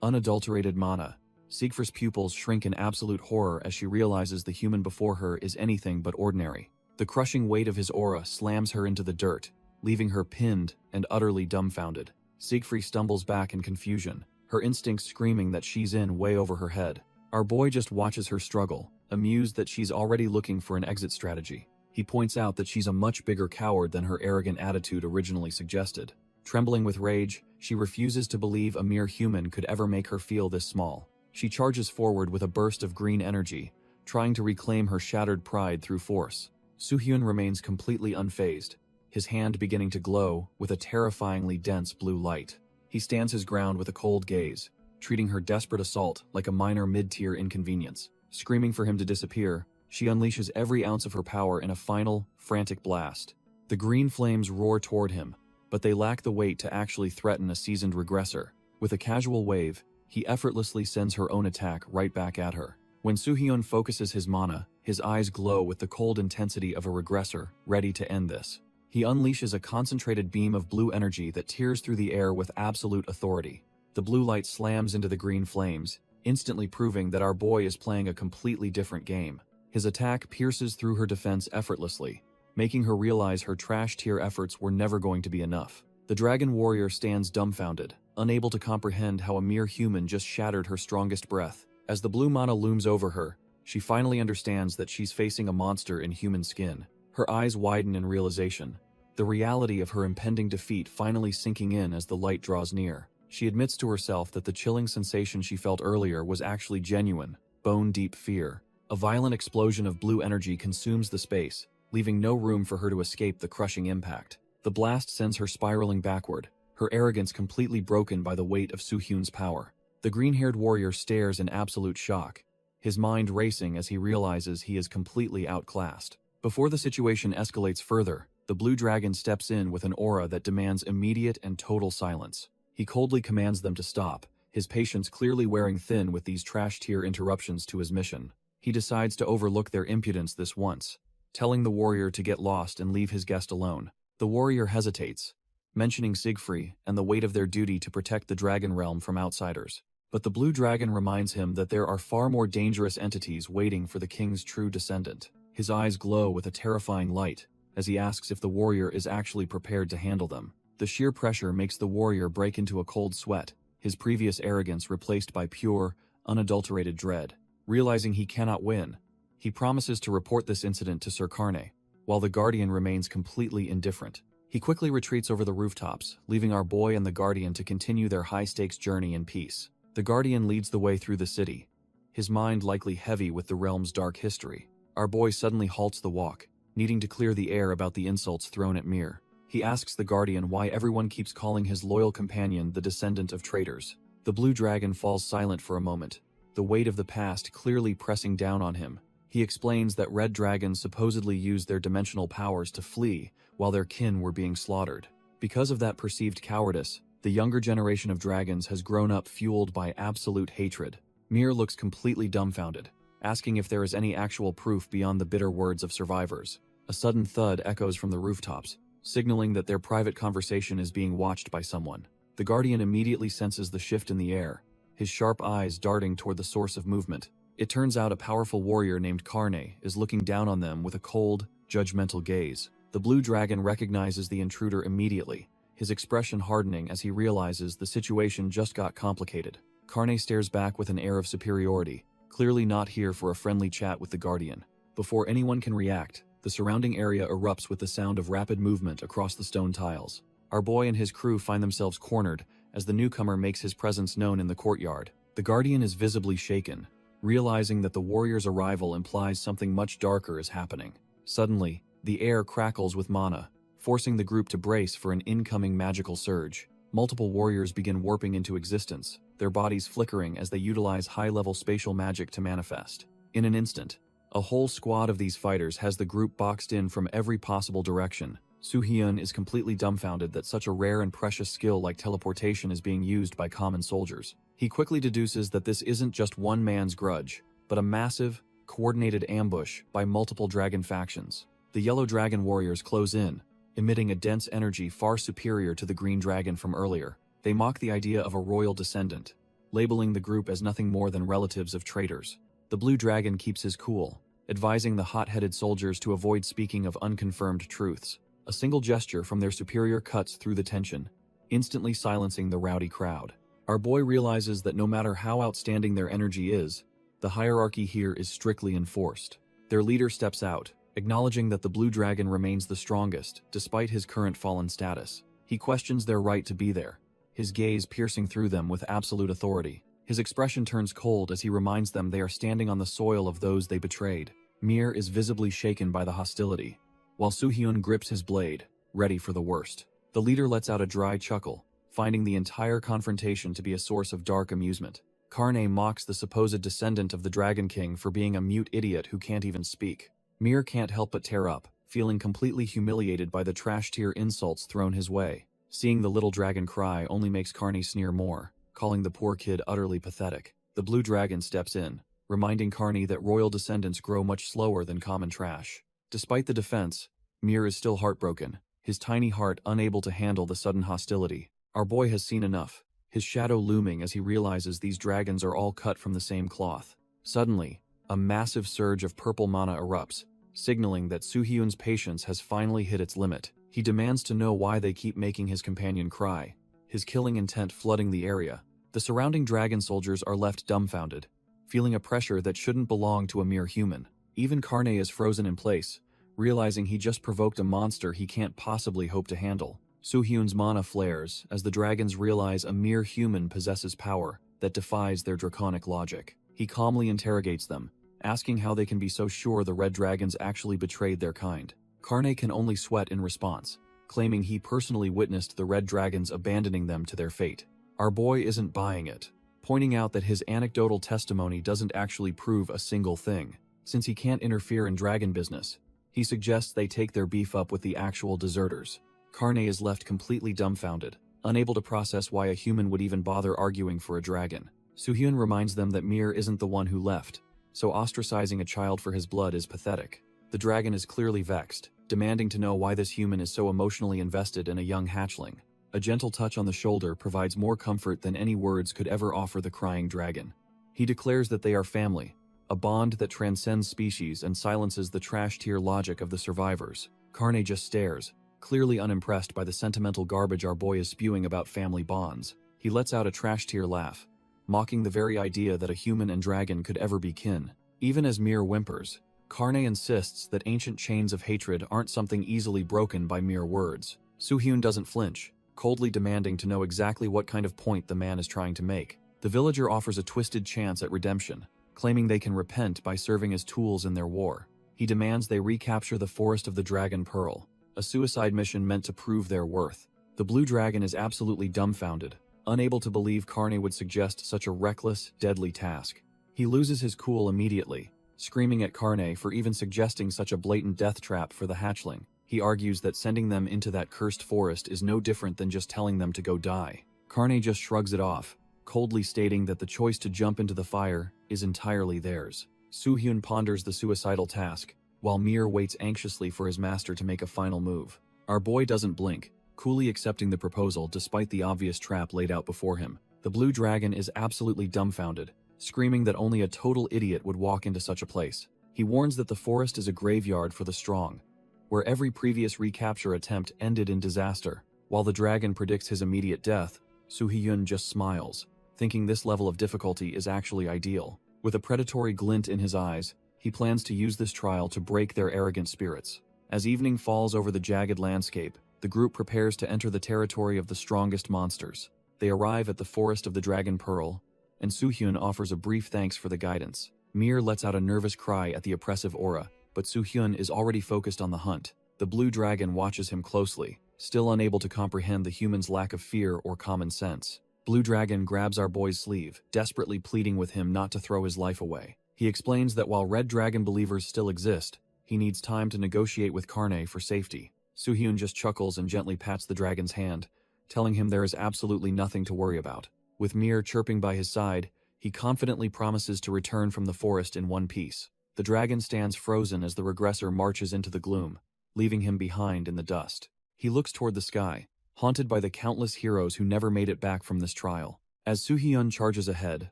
unadulterated mana. Siegfried's pupils shrink in absolute horror as she realizes the human before her is anything but ordinary. The crushing weight of his aura slams her into the dirt, leaving her pinned and utterly dumbfounded. Siegfried stumbles back in confusion, her instincts screaming that she's in way over her head. Our boy just watches her struggle, amused that she's already looking for an exit strategy. He points out that she's a much bigger coward than her arrogant attitude originally suggested. Trembling with rage, she refuses to believe a mere human could ever make her feel this small. She charges forward with a burst of green energy, trying to reclaim her shattered pride through force. Soo-hyun remains completely unfazed, his hand beginning to glow with a terrifyingly dense blue light. He stands his ground with a cold gaze, treating her desperate assault like a minor mid-tier inconvenience. Screaming for him to disappear, she unleashes every ounce of her power in a final, frantic blast. The green flames roar toward him, but they lack the weight to actually threaten a seasoned regressor. With a casual wave, he effortlessly sends her own attack right back at her. When Soo-hyun focuses his mana, his eyes glow with the cold intensity of a regressor, ready to end this. He unleashes a concentrated beam of blue energy that tears through the air with absolute authority. The blue light slams into the green flames, instantly proving that our boy is playing a completely different game. His attack pierces through her defense effortlessly, making her realize her trash-tier efforts were never going to be enough. The dragon warrior stands dumbfounded, unable to comprehend how a mere human just shattered her strongest breath. As the blue mana looms over her, she finally understands that she's facing a monster in human skin. Her eyes widen in realization, the reality of her impending defeat finally sinking in as the light draws near. She admits to herself that the chilling sensation she felt earlier was actually genuine, bone-deep fear. A violent explosion of blue energy consumes the space, leaving no room for her to escape the crushing impact. The blast sends her spiraling backward, her arrogance completely broken by the weight of Soo-hyun's power. The green-haired warrior stares in absolute shock, his mind racing as he realizes he is completely outclassed. Before the situation escalates further, the blue dragon steps in with an aura that demands immediate and total silence. He coldly commands them to stop, his patience clearly wearing thin with these trash-tier interruptions to his mission. He decides to overlook their impudence this once, telling the warrior to get lost and leave his guest alone. The warrior hesitates, mentioning Siegfried and the weight of their duty to protect the dragon realm from outsiders. But the blue dragon reminds him that there are far more dangerous entities waiting for the king's true descendant. His eyes glow with a terrifying light as he asks if the warrior is actually prepared to handle them. The sheer pressure makes the warrior break into a cold sweat, his previous arrogance replaced by pure, unadulterated dread. Realizing he cannot win, he promises to report this incident to Sir Carne, while the Guardian remains completely indifferent. He quickly retreats over the rooftops, leaving our boy and the Guardian to continue their high-stakes journey in peace. The Guardian leads the way through the city, his mind likely heavy with the realm's dark history. Our boy suddenly halts the walk, needing to clear the air about the insults thrown at Mir. He asks the Guardian why everyone keeps calling his loyal companion the descendant of traitors. The blue dragon falls silent for a moment, the weight of the past clearly pressing down on him. He explains that red dragons supposedly used their dimensional powers to flee while their kin were being slaughtered. Because of that perceived cowardice, the younger generation of dragons has grown up fueled by absolute hatred. Mir looks completely dumbfounded, asking if there is any actual proof beyond the bitter words of survivors. A sudden thud echoes from the rooftops, signaling that their private conversation is being watched by someone. The Guardian immediately senses the shift in the air, his sharp eyes darting toward the source of movement. It turns out a powerful warrior named Carne is looking down on them with a cold, judgmental gaze. The blue dragon recognizes the intruder immediately, his expression hardening as he realizes the situation just got complicated. Carne stares back with an air of superiority, clearly not here for a friendly chat with the Guardian. Before anyone can react, the surrounding area erupts with the sound of rapid movement across the stone tiles. Our boy and his crew find themselves cornered as the newcomer makes his presence known in the courtyard. The Guardian is visibly shaken, realizing that the warrior's arrival implies something much darker is happening. Suddenly, the air crackles with mana, forcing the group to brace for an incoming magical surge. Multiple warriors begin warping into existence, their bodies flickering as they utilize high-level spatial magic to manifest. In an instant, a whole squad of these fighters has the group boxed in from every possible direction. Soo-hyun is completely dumbfounded that such a rare and precious skill like teleportation is being used by common soldiers. He quickly deduces that this isn't just one man's grudge, but a massive, coordinated ambush by multiple dragon factions. The yellow dragon warriors close in, emitting a dense energy far superior to the green dragon from earlier. They mock the idea of a royal descendant, labeling the group as nothing more than relatives of traitors. The blue dragon keeps his cool, advising the hot-headed soldiers to avoid speaking of unconfirmed truths. A single gesture from their superior cuts through the tension, instantly silencing the rowdy crowd. Our boy realizes that no matter how outstanding their energy is, the hierarchy here is strictly enforced. Their leader steps out, acknowledging that the blue dragon remains the strongest, despite his current fallen status. He questions their right to be there, his gaze piercing through them with absolute authority. His expression turns cold as he reminds them they are standing on the soil of those they betrayed. Mir is visibly shaken by the hostility, while Soo-hyun grips his blade, ready for the worst. The leader lets out a dry chuckle, finding the entire confrontation to be a source of dark amusement. Karne mocks the supposed descendant of the Dragon King for being a mute idiot who can't even speak. Mir can't help but tear up, feeling completely humiliated by the trash-tier insults thrown his way. Seeing the little dragon cry only makes Karne sneer more, calling the poor kid utterly pathetic. The blue dragon steps in, reminding Karne that royal descendants grow much slower than common trash. Despite the defense, Mir is still heartbroken, his tiny heart unable to handle the sudden hostility. Our boy has seen enough, his shadow looming as he realizes these dragons are all cut from the same cloth. Suddenly, a massive surge of purple mana erupts, signaling that Soo-hyun's patience has finally hit its limit. He demands to know why they keep making his companion cry, his killing intent flooding the area. The surrounding dragon soldiers are left dumbfounded, feeling a pressure that shouldn't belong to a mere human. Even Karne is frozen in place, realizing he just provoked a monster he can't possibly hope to handle. Soo-hyun's mana flares as the dragons realize a mere human possesses power that defies their draconic logic. He calmly interrogates them, asking how they can be so sure the red dragons actually betrayed their kind. Karne can only sweat in response, claiming he personally witnessed the red dragons abandoning them to their fate. Our boy isn't buying it, pointing out that his anecdotal testimony doesn't actually prove a single thing. Since he can't interfere in dragon business, he suggests they take their beef up with the actual deserters. Karne is left completely dumbfounded, unable to process why a human would even bother arguing for a dragon. Soo-hyun reminds them that Mir isn't the one who left, so ostracizing a child for his blood is pathetic. The dragon is clearly vexed, demanding to know why this human is so emotionally invested in a young hatchling. A gentle touch on the shoulder provides more comfort than any words could ever offer the crying dragon. He declares that they are family, a bond that transcends species and silences the trash-tier logic of the survivors. Karne just stares, clearly unimpressed by the sentimental garbage our boy is spewing about family bonds. He lets out a trash-tier laugh, mocking the very idea that a human and dragon could ever be kin. Even as Mir whimpers, Karne insists that ancient chains of hatred aren't something easily broken by mere words. Soo-hyun doesn't flinch, coldly demanding to know exactly what kind of point the man is trying to make. The villager offers a twisted chance at redemption, claiming they can repent by serving as tools in their war. He demands they recapture the Forest of the Dragon Pearl, a suicide mission meant to prove their worth. The blue dragon is absolutely dumbfounded, unable to believe Karne would suggest such a reckless, deadly task. He loses his cool immediately, screaming at Karne for even suggesting such a blatant death trap for the hatchling. He argues that sending them into that cursed forest is no different than just telling them to go die. Karne just shrugs it off, coldly stating that the choice to jump into the fire is entirely theirs. Soo-hyun ponders the suicidal task, while Mir waits anxiously for his master to make a final move. Our boy doesn't blink, coolly accepting the proposal despite the obvious trap laid out before him. The blue dragon is absolutely dumbfounded, screaming that only a total idiot would walk into such a place. He warns that the forest is a graveyard for the strong, where every previous recapture attempt ended in disaster. While the dragon predicts his immediate death, Soo-hyun just smiles, thinking this level of difficulty is actually ideal. With a predatory glint in his eyes, he plans to use this trial to break their arrogant spirits. As evening falls over the jagged landscape, the group prepares to enter the territory of the strongest monsters. They arrive at the Forest of the Dragon Pearl, and Soo-hyun offers a brief thanks for the guidance. Mir lets out a nervous cry at the oppressive aura, but Soo-hyun is already focused on the hunt. The blue dragon watches him closely, still unable to comprehend the human's lack of fear or common sense. Blue Dragon grabs our boy's sleeve, desperately pleading with him not to throw his life away. He explains that while Red Dragon believers still exist, he needs time to negotiate with Karne for safety. Soo-hyun just chuckles and gently pats the dragon's hand, telling him there is absolutely nothing to worry about. With Mir chirping by his side, he confidently promises to return from the forest in one piece. The dragon stands frozen as the regressor marches into the gloom, leaving him behind in the dust. He looks toward the sky, haunted by the countless heroes who never made it back from this trial. As Soo-hyun charges ahead,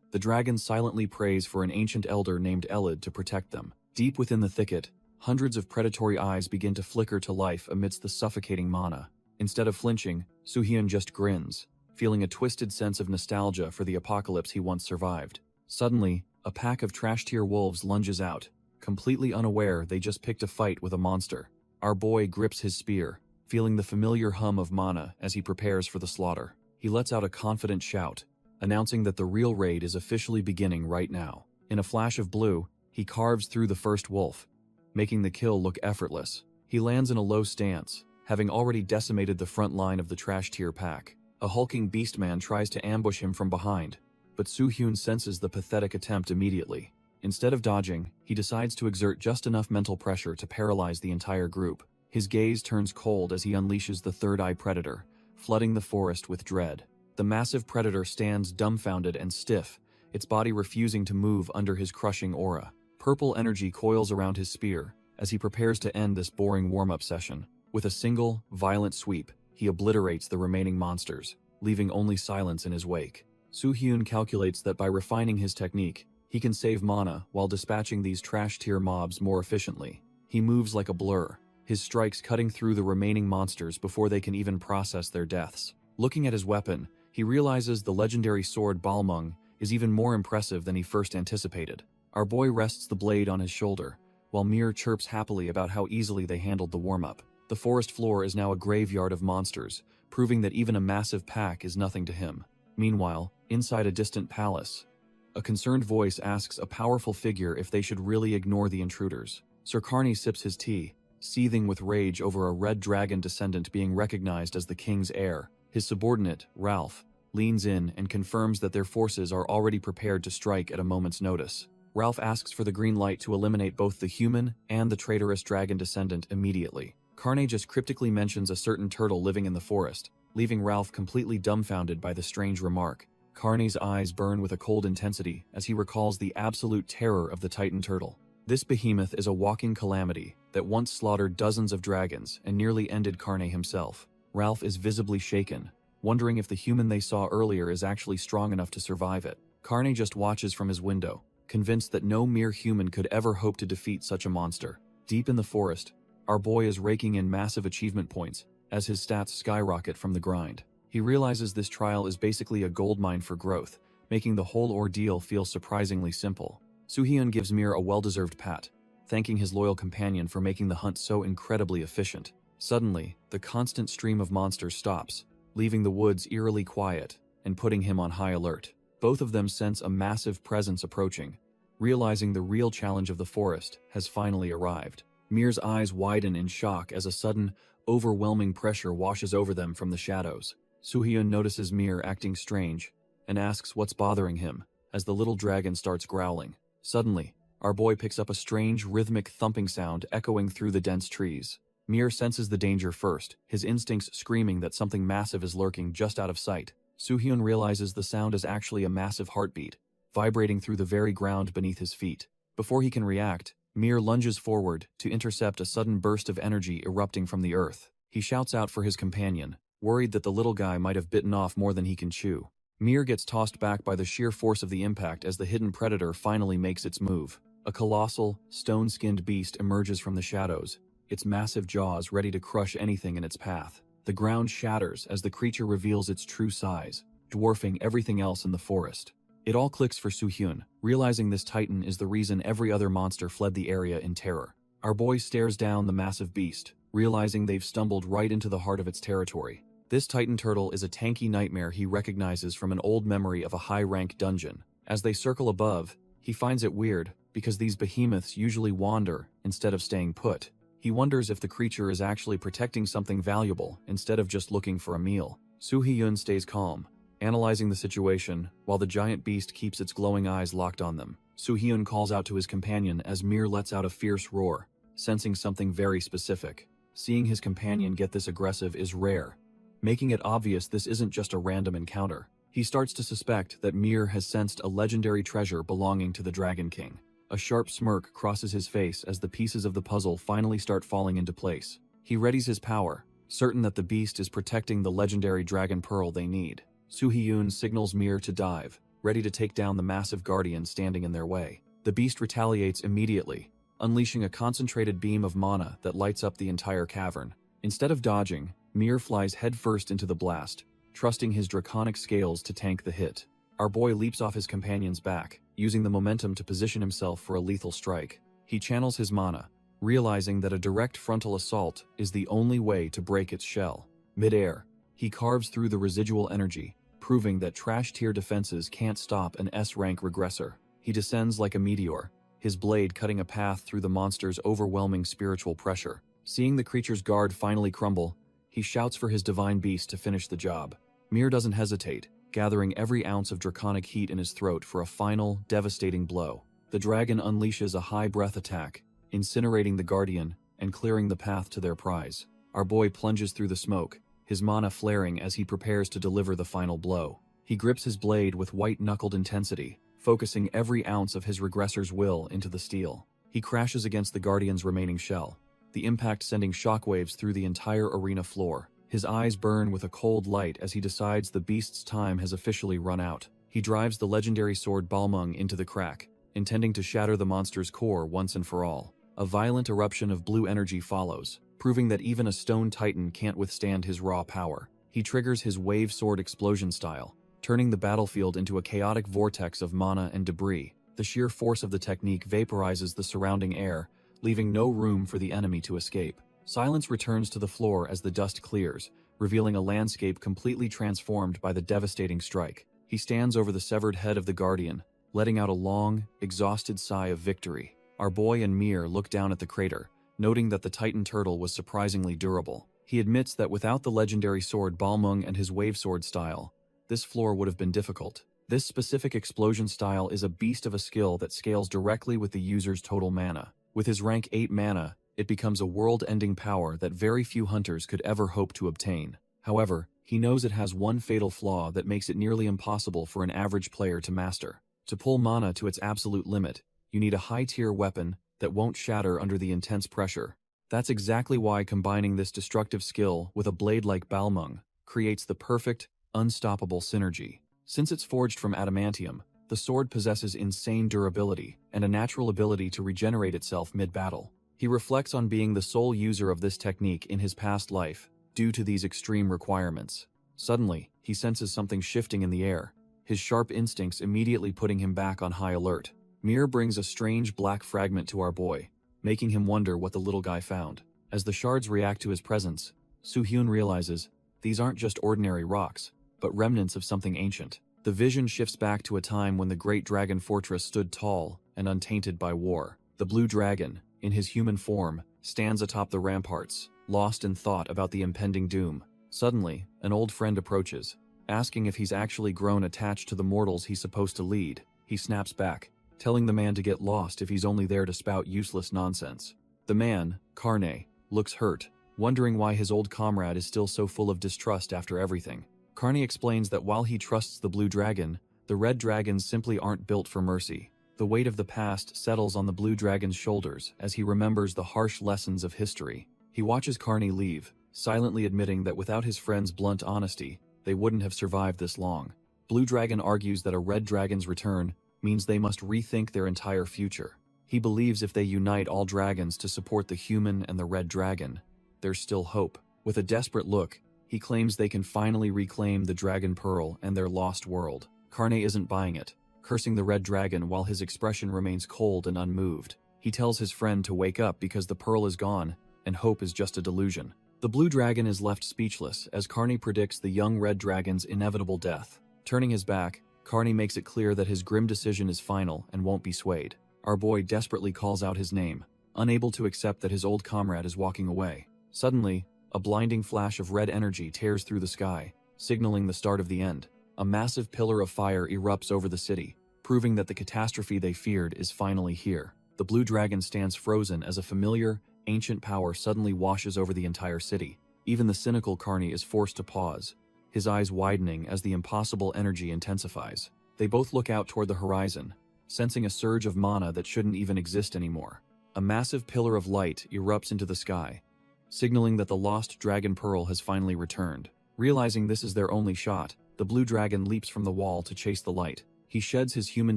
the dragon silently prays for an ancient elder named Elid to protect them. Deep within the thicket, hundreds of predatory eyes begin to flicker to life amidst the suffocating mana. Instead of flinching, Soo-hyun just grins, feeling a twisted sense of nostalgia for the apocalypse he once survived. Suddenly, a pack of trash-tier wolves lunges out, completely unaware they just picked a fight with a monster. Our boy grips his spear, feeling the familiar hum of mana as he prepares for the slaughter. He lets out a confident shout, announcing that the real raid is officially beginning right now. In a flash of blue, he carves through the first wolf, making the kill look effortless. He lands in a low stance, having already decimated the front line of the trash-tier pack. A hulking beastman tries to ambush him from behind, but Soo-hyun senses the pathetic attempt immediately. Instead of dodging, he decides to exert just enough mental pressure to paralyze the entire group. His gaze turns cold as he unleashes the third eye predator, flooding the forest with dread. The massive predator stands dumbfounded and stiff, its body refusing to move under his crushing aura. Purple energy coils around his spear as he prepares to end this boring warm-up session. With a single, violent sweep, he obliterates the remaining monsters, leaving only silence in his wake. Soo-hyun calculates that by refining his technique, he can save mana while dispatching these trash-tier mobs more efficiently. He moves like a blur, his strikes cutting through the remaining monsters before they can even process their deaths. Looking at his weapon, he realizes the legendary sword Balmung is even more impressive than he first anticipated. Our boy rests the blade on his shoulder, while Mir chirps happily about how easily they handled the warm-up. The forest floor is now a graveyard of monsters, proving that even a massive pack is nothing to him. Meanwhile, inside a distant palace, a concerned voice asks a powerful figure if they should really ignore the intruders. Sir Carney sips his tea, seething with rage over a red dragon descendant being recognized as the king's heir. His subordinate, Ralph, leans in and confirms that their forces are already prepared to strike at a moment's notice. Ralph asks for the green light to eliminate both the human and the traitorous dragon descendant immediately. Carney just cryptically mentions a certain turtle living in the forest, leaving Ralph completely dumbfounded by the strange remark. Carney's eyes burn with a cold intensity as he recalls the absolute terror of the Titan turtle. This behemoth is a walking calamity that once slaughtered dozens of dragons and nearly ended Carney himself. Ralph is visibly shaken, wondering if the human they saw earlier is actually strong enough to survive it. Carney just watches from his window, convinced that no mere human could ever hope to defeat such a monster. Deep in the forest, our boy is raking in massive achievement points as his stats skyrocket from the grind. He realizes this trial is basically a goldmine for growth, making the whole ordeal feel surprisingly simple. Soo-hyun gives Mir a well-deserved pat, thanking his loyal companion for making the hunt so incredibly efficient. Suddenly, the constant stream of monsters stops, leaving the woods eerily quiet and putting him on high alert. Both of them sense a massive presence approaching, realizing the real challenge of the forest has finally arrived. Mir's eyes widen in shock as a sudden, overwhelming pressure washes over them from the shadows. Soo-hyun notices Mir acting strange and asks what's bothering him as the little dragon starts growling. Suddenly, our boy picks up a strange, rhythmic thumping sound echoing through the dense trees. Mir senses the danger first, his instincts screaming that something massive is lurking just out of sight. Soo-hyun realizes the sound is actually a massive heartbeat, vibrating through the very ground beneath his feet. Before he can react, Mir lunges forward to intercept a sudden burst of energy erupting from the earth. He shouts out for his companion, worried that the little guy might have bitten off more than he can chew. Mir gets tossed back by the sheer force of the impact as the hidden predator finally makes its move. A colossal, stone-skinned beast emerges from the shadows, its massive jaws ready to crush anything in its path. The ground shatters as the creature reveals its true size, dwarfing everything else in the forest. It all clicks for Soo-hyun, realizing this titan is the reason every other monster fled the area in terror. Our boy stares down the massive beast, realizing they've stumbled right into the heart of its territory. This titan turtle is a tanky nightmare he recognizes from an old memory of a high-rank dungeon. As they circle above, he finds it weird, because these behemoths usually wander instead of staying put. He wonders if the creature is actually protecting something valuable instead of just looking for a meal. Soo-hyun stays calm, analyzing the situation while the giant beast keeps its glowing eyes locked on them. Soo-hyun calls out to his companion as Mir lets out a fierce roar, sensing something very specific. Seeing his companion get this aggressive is rare, making it obvious this isn't just a random encounter. He starts to suspect that Mir has sensed a legendary treasure belonging to the Dragon King. A sharp smirk crosses his face as the pieces of the puzzle finally start falling into place. He readies his power, certain that the beast is protecting the legendary dragon pearl they need. Soo-hyun signals Mir to dive, ready to take down the massive guardian standing in their way. The beast retaliates immediately, unleashing a concentrated beam of mana that lights up the entire cavern. Instead of dodging, Mir flies headfirst into the blast, trusting his draconic scales to tank the hit. Our boy leaps off his companion's back, using the momentum to position himself for a lethal strike. He channels his mana, realizing that a direct frontal assault is the only way to break its shell. Mid-air, he carves through the residual energy, proving that trash-tier defenses can't stop an S-rank regressor. He descends like a meteor, his blade cutting a path through the monster's overwhelming spiritual pressure. Seeing the creature's guard finally crumble, he shouts for his divine beast to finish the job. Mir doesn't hesitate, gathering every ounce of draconic heat in his throat for a final, devastating blow. The dragon unleashes a high-breath attack, incinerating the guardian and clearing the path to their prize. Our boy plunges through the smoke, his mana flaring as he prepares to deliver the final blow. He grips his blade with white-knuckled intensity, focusing every ounce of his regressor's will into the steel. He crashes against the guardian's remaining shell, the impact sending shockwaves through the entire arena floor. His eyes burn with a cold light as he decides the beast's time has officially run out. He drives the legendary sword Balmung into the crack, intending to shatter the monster's core once and for all. A violent eruption of blue energy follows, proving that even a stone titan can't withstand his raw power. He triggers his wave sword explosion style, turning the battlefield into a chaotic vortex of mana and debris. The sheer force of the technique vaporizes the surrounding air, leaving no room for the enemy to escape. Silence returns to the floor as the dust clears, revealing a landscape completely transformed by the devastating strike. He stands over the severed head of the guardian, letting out a long, exhausted sigh of victory. Our boy and Mir look down at the crater, noting that the Titan turtle was surprisingly durable. He admits that without the legendary sword Balmung and his wave sword style, this floor would have been difficult. This specific explosion style is a beast of a skill that scales directly with the user's total mana. With his rank 8 mana, it becomes a world-ending power that very few hunters could ever hope to obtain. However, he knows it has one fatal flaw that makes it nearly impossible for an average player to master. To pull mana to its absolute limit, you need a high-tier weapon that won't shatter under the intense pressure. That's exactly why combining this destructive skill with a blade like Balmung creates the perfect, unstoppable synergy. Since it's forged from adamantium, the sword possesses insane durability and a natural ability to regenerate itself mid-battle. He reflects on being the sole user of this technique in his past life due to these extreme requirements. Suddenly, he senses something shifting in the air, his sharp instincts immediately putting him back on high alert. Mir brings a strange black fragment to our boy, making him wonder what the little guy found. As the shards react to his presence, Soo-hyun realizes these aren't just ordinary rocks, but remnants of something ancient. The vision shifts back to a time when the great dragon fortress stood tall and untainted by war. The blue dragon, in his human form, stands atop the ramparts, lost in thought about the impending doom. Suddenly, an old friend approaches, asking if he's actually grown attached to the mortals he's supposed to lead. He snaps back, telling the man to get lost if he's only there to spout useless nonsense. The man, Karne, looks hurt, wondering why his old comrade is still so full of distrust after everything. Karne explains that while he trusts the blue dragon, the red dragons simply aren't built for mercy. The weight of the past settles on the blue dragon's shoulders as he remembers the harsh lessons of history. He watches Karne leave, silently admitting that without his friend's blunt honesty, they wouldn't have survived this long. Blue Dragon argues that a red dragon's return means they must rethink their entire future. He believes if they unite all dragons to support the human and the red dragon, there's still hope. With a desperate look, he claims they can finally reclaim the Dragon Pearl and their lost world. Karne isn't buying it, cursing the red dragon while his expression remains cold and unmoved. He tells his friend to wake up because the pearl is gone and hope is just a delusion. The blue dragon is left speechless as Karne predicts the young red dragon's inevitable death. Turning his back, Karne makes it clear that his grim decision is final and won't be swayed. Our boy desperately calls out his name, unable to accept that his old comrade is walking away. Suddenly, a blinding flash of red energy tears through the sky, signaling the start of the end. A massive pillar of fire erupts over the city, proving that the catastrophe they feared is finally here. The blue dragon stands frozen as a familiar, ancient power suddenly washes over the entire city. Even the cynical Karne is forced to pause, his eyes widening as the impossible energy intensifies. They both look out toward the horizon, sensing a surge of mana that shouldn't even exist anymore. A massive pillar of light erupts into the sky, signaling that the lost Dragon Pearl has finally returned. Realizing this is their only shot, the blue dragon leaps from the wall to chase the light. He sheds his human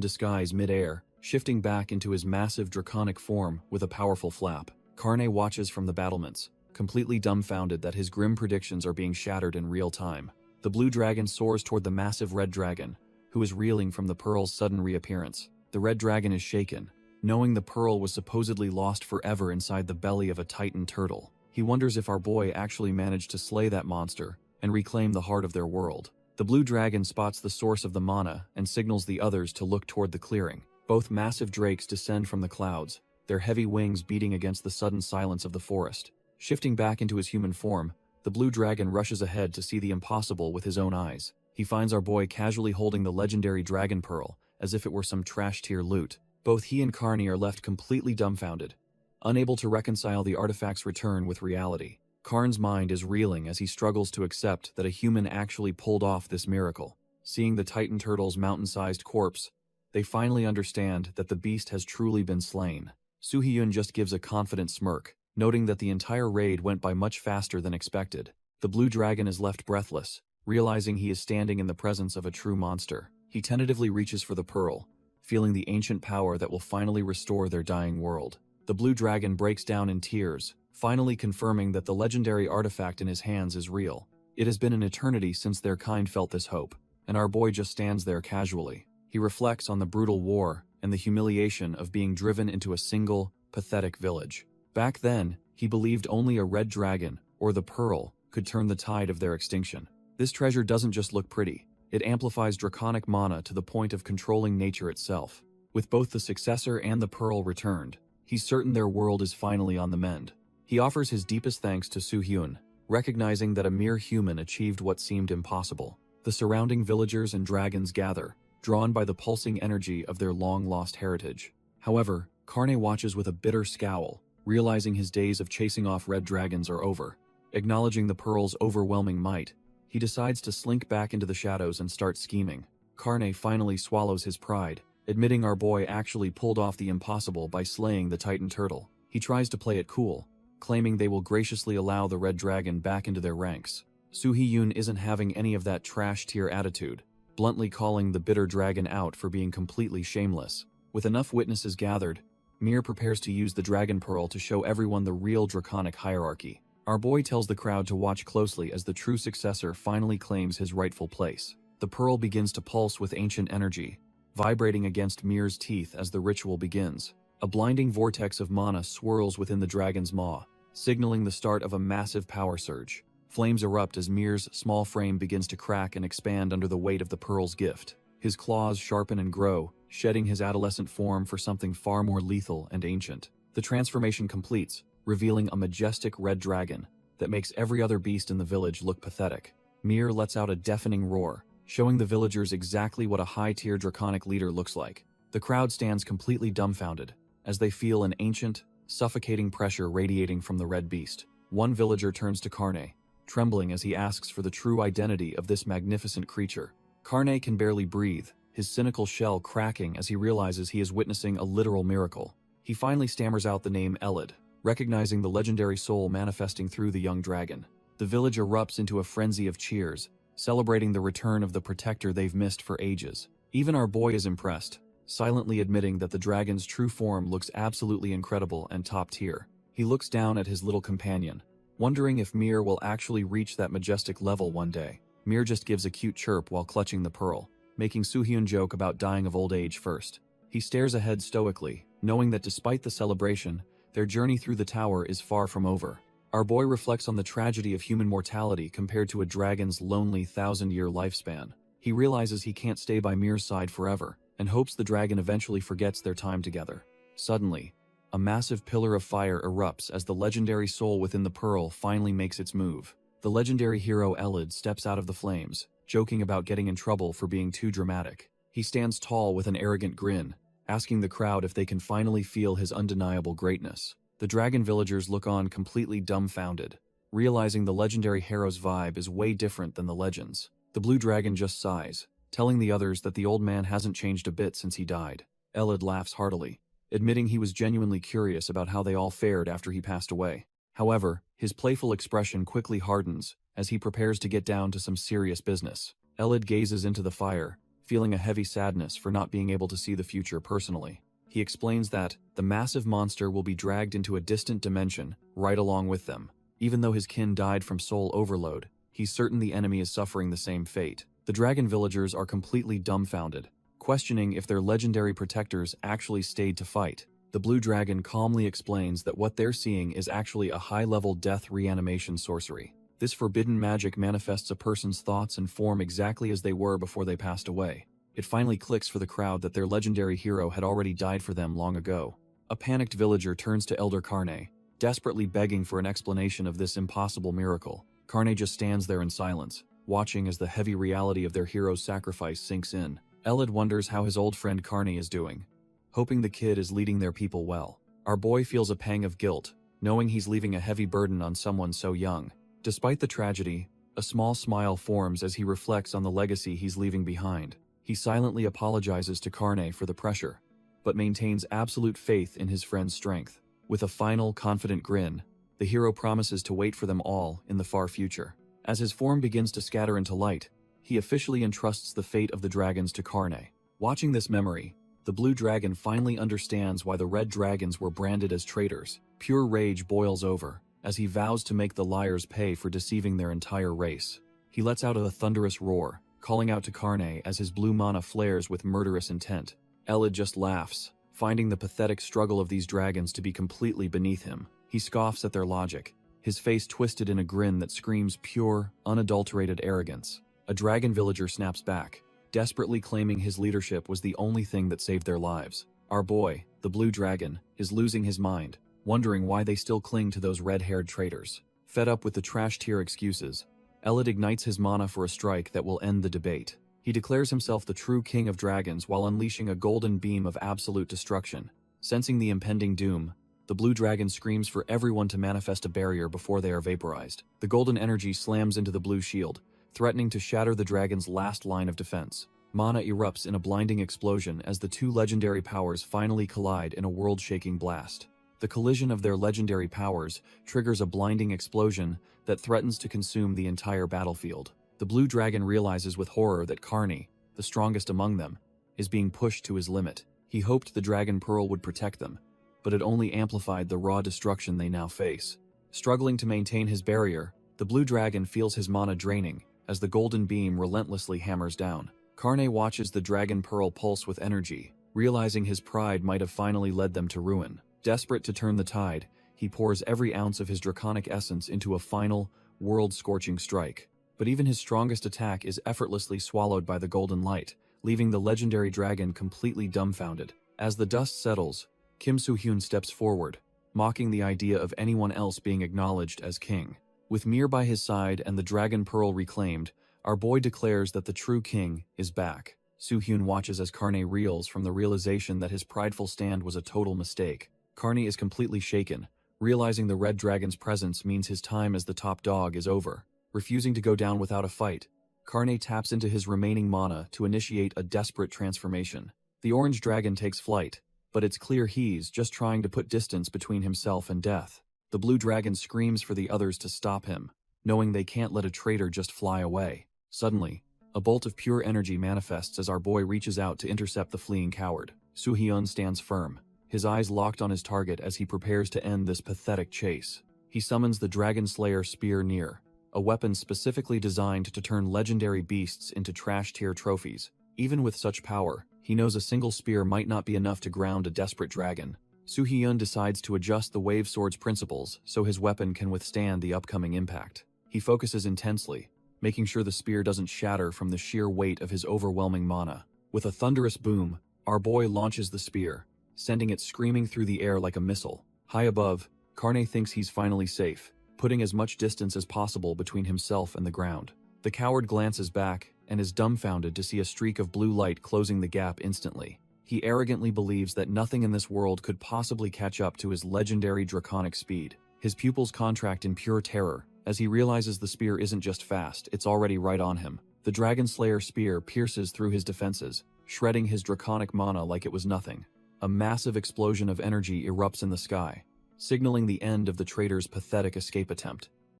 disguise mid-air, shifting back into his massive draconic form with a powerful flap. Karne watches from the battlements, completely dumbfounded that his grim predictions are being shattered in real time. The blue dragon soars toward the massive red dragon, who is reeling from the pearl's sudden reappearance. The red dragon is shaken, knowing the pearl was supposedly lost forever inside the belly of a titan turtle. He wonders if our boy actually managed to slay that monster and reclaim the heart of their world. The blue dragon spots the source of the mana and signals the others to look toward the clearing. Both massive drakes descend from the clouds, their heavy wings beating against the sudden silence of the forest. Shifting back into his human form, the blue dragon rushes ahead to see the impossible with his own eyes. He finds our boy casually holding the legendary dragon pearl, as if it were some trash-tier loot. Both he and Karne are left completely dumbfounded, unable to reconcile the artifact's return with reality. Karn's mind is reeling as he struggles to accept that a human actually pulled off this miracle. Seeing the titan turtle's mountain-sized corpse, they finally understand that the beast has truly been slain. Soo-hyun just gives a confident smirk, noting that the entire raid went by much faster than expected. The blue dragon is left breathless, realizing he is standing in the presence of a true monster. He tentatively reaches for the pearl, feeling the ancient power that will finally restore their dying world. The blue dragon breaks down in tears, finally confirming that the legendary artifact in his hands is real. It has been an eternity since their kind felt this hope, and our boy just stands there casually. He reflects on the brutal war and the humiliation of being driven into a single, pathetic village. Back then, he believed only a red dragon, or the pearl, could turn the tide of their extinction. This treasure doesn't just look pretty, it amplifies draconic mana to the point of controlling nature itself. With both the successor and the pearl returned, he's certain their world is finally on the mend. He offers his deepest thanks to Soo-hyun, recognizing that a mere human achieved what seemed impossible. The surrounding villagers and dragons gather, drawn by the pulsing energy of their long-lost heritage. However, Karne watches with a bitter scowl, realizing his days of chasing off red dragons are over. Acknowledging the pearl's overwhelming might, he decides to slink back into the shadows and start scheming. Karne finally swallows his pride, admitting our boy actually pulled off the impossible by slaying the titan turtle. He tries to play it cool, claiming they will graciously allow the red dragon back into their ranks. Soo-hyun isn't having any of that trash-tier attitude, bluntly calling the bitter dragon out for being completely shameless. With enough witnesses gathered, Mir prepares to use the dragon pearl to show everyone the real draconic hierarchy. Our boy tells the crowd to watch closely as the true successor finally claims his rightful place. The pearl begins to pulse with ancient energy, vibrating against Mir's teeth as the ritual begins. A blinding vortex of mana swirls within the dragon's maw, signaling the start of a massive power surge. Flames erupt as Mir's small frame begins to crack and expand under the weight of the pearl's gift. His claws sharpen and grow, shedding his adolescent form for something far more lethal and ancient. The transformation completes, revealing a majestic red dragon that makes every other beast in the village look pathetic. Mir lets out a deafening roar, showing the villagers exactly what a high-tier draconic leader looks like. The crowd stands completely dumbfounded, as they feel an ancient, suffocating pressure radiating from the red beast. One villager turns to Karne, trembling as he asks for the true identity of this magnificent creature. Karne can barely breathe, his cynical shell cracking as he realizes he is witnessing a literal miracle. He finally stammers out the name Elid, recognizing the legendary soul manifesting through the young dragon. The village erupts into a frenzy of cheers, celebrating the return of the protector they've missed for ages. Even our boy is impressed, silently admitting that the dragon's true form looks absolutely incredible and top tier. He looks down at his little companion, wondering if Mir will actually reach that majestic level one day. Mir just gives a cute chirp while clutching the pearl, making Soo-hyun joke about dying of old age first. He stares ahead stoically, knowing that despite the celebration, their journey through the tower is far from over. Our boy reflects on the tragedy of human mortality compared to a dragon's lonely 1,000-year lifespan. He realizes he can't stay by Mir's side forever, and hopes the dragon eventually forgets their time together. Suddenly, a massive pillar of fire erupts as the legendary soul within the pearl finally makes its move. The legendary hero Elid steps out of the flames, joking about getting in trouble for being too dramatic. He stands tall with an arrogant grin, asking the crowd if they can finally feel his undeniable greatness. The dragon villagers look on completely dumbfounded, realizing the legendary hero's vibe is way different than the legends. The blue dragon just sighs, telling the others that the old man hasn't changed a bit since he died. Elid laughs heartily, admitting he was genuinely curious about how they all fared after he passed away. However, his playful expression quickly hardens as he prepares to get down to some serious business. Elid gazes into the fire, feeling a heavy sadness for not being able to see the future personally. He explains that the massive monster will be dragged into a distant dimension right along with them. Even though his kin died from soul overload, he's certain the enemy is suffering the same fate. The dragon villagers are completely dumbfounded, questioning if their legendary protectors actually stayed to fight. The blue dragon calmly explains that what they're seeing is actually a high-level death reanimation sorcery. This forbidden magic manifests a person's thoughts and form exactly as they were before they passed away. It finally clicks for the crowd that their legendary hero had already died for them long ago. A panicked villager turns to Elder Carne, desperately begging for an explanation of this impossible miracle. Carne just stands there in silence, watching as the heavy reality of their hero's sacrifice sinks in. Elid wonders how his old friend Carne is doing, hoping the kid is leading their people well. Our boy feels a pang of guilt, knowing he's leaving a heavy burden on someone so young. Despite the tragedy, a small smile forms as he reflects on the legacy he's leaving behind. He silently apologizes to Carne for the pressure, but maintains absolute faith in his friend's strength. With a final, confident grin, the hero promises to wait for them all in the far future. As his form begins to scatter into light, he officially entrusts the fate of the dragons to Carne. Watching this memory, the blue dragon finally understands why the red dragons were branded as traitors. Pure rage boils over, as he vows to make the liars pay for deceiving their entire race. He lets out a thunderous roar, calling out to Carne as his blue mana flares with murderous intent. Elid just laughs, finding the pathetic struggle of these dragons to be completely beneath him. He scoffs at their logic, his face twisted in a grin that screams pure, unadulterated arrogance. A dragon villager snaps back, desperately claiming his leadership was the only thing that saved their lives. Our boy, the blue dragon, is losing his mind, wondering why they still cling to those red-haired traitors. Fed up with the trash-tier excuses, Elid ignites his mana for a strike that will end the debate. He declares himself the true king of dragons while unleashing a golden beam of absolute destruction. Sensing the impending doom, the blue dragon screams for everyone to manifest a barrier before they are vaporized. The golden energy slams into the blue shield, threatening to shatter the dragon's last line of defense. Mana erupts in a blinding explosion as the two legendary powers finally collide in a world-shaking blast. The collision of their legendary powers triggers a blinding explosion that threatens to consume the entire battlefield. The blue dragon realizes with horror that Carne, the strongest among them, is being pushed to his limit. He hoped the dragon pearl would protect them, but it only amplified the raw destruction they now face. Struggling to maintain his barrier, the blue dragon feels his mana draining as the golden beam relentlessly hammers down. Carne watches the dragon pearl pulse with energy, realizing his pride might have finally led them to ruin. Desperate to turn the tide, he pours every ounce of his draconic essence into a final, world-scorching strike. But even his strongest attack is effortlessly swallowed by the golden light, leaving the legendary dragon completely dumbfounded. As the dust settles, Kim Soo-hyun steps forward, mocking the idea of anyone else being acknowledged as king. With Mir by his side and the dragon pearl reclaimed, our boy declares that the true king is back. Soo-hyun watches as Carne reels from the realization that his prideful stand was a total mistake. Carne is completely shaken, realizing the red dragon's presence means his time as the top dog is over. Refusing to go down without a fight, Carne taps into his remaining mana to initiate a desperate transformation. The orange dragon takes flight, but it's clear he's just trying to put distance between himself and death. The blue dragon screams for the others to stop him, knowing they can't let a traitor just fly away. Suddenly, a bolt of pure energy manifests as our boy reaches out to intercept the fleeing coward. Soo-hyun stands firm, his eyes locked on his target as he prepares to end this pathetic chase. He summons the Dragon Slayer Spear near, a weapon specifically designed to turn legendary beasts into trash-tier trophies. Even with such power, he knows a single spear might not be enough to ground a desperate dragon. Soo-hyun decides to adjust the Wave Sword's principles so his weapon can withstand the upcoming impact. He focuses intensely, making sure the spear doesn't shatter from the sheer weight of his overwhelming mana. With a thunderous boom, our boy launches the spear, sending it screaming through the air like a missile. High above, Carne thinks he's finally safe, putting as much distance as possible between himself and the ground. The coward glances back and is dumbfounded to see a streak of blue light closing the gap instantly. He arrogantly believes that nothing in this world could possibly catch up to his legendary draconic speed. His pupils contract in pure terror, as he realizes the spear isn't just fast, it's already right on him. The Dragon Slayer spear pierces through his defenses, shredding his draconic mana like it was nothing. A massive explosion of energy erupts in the sky, signaling the end of the traitor's pathetic escape attempt.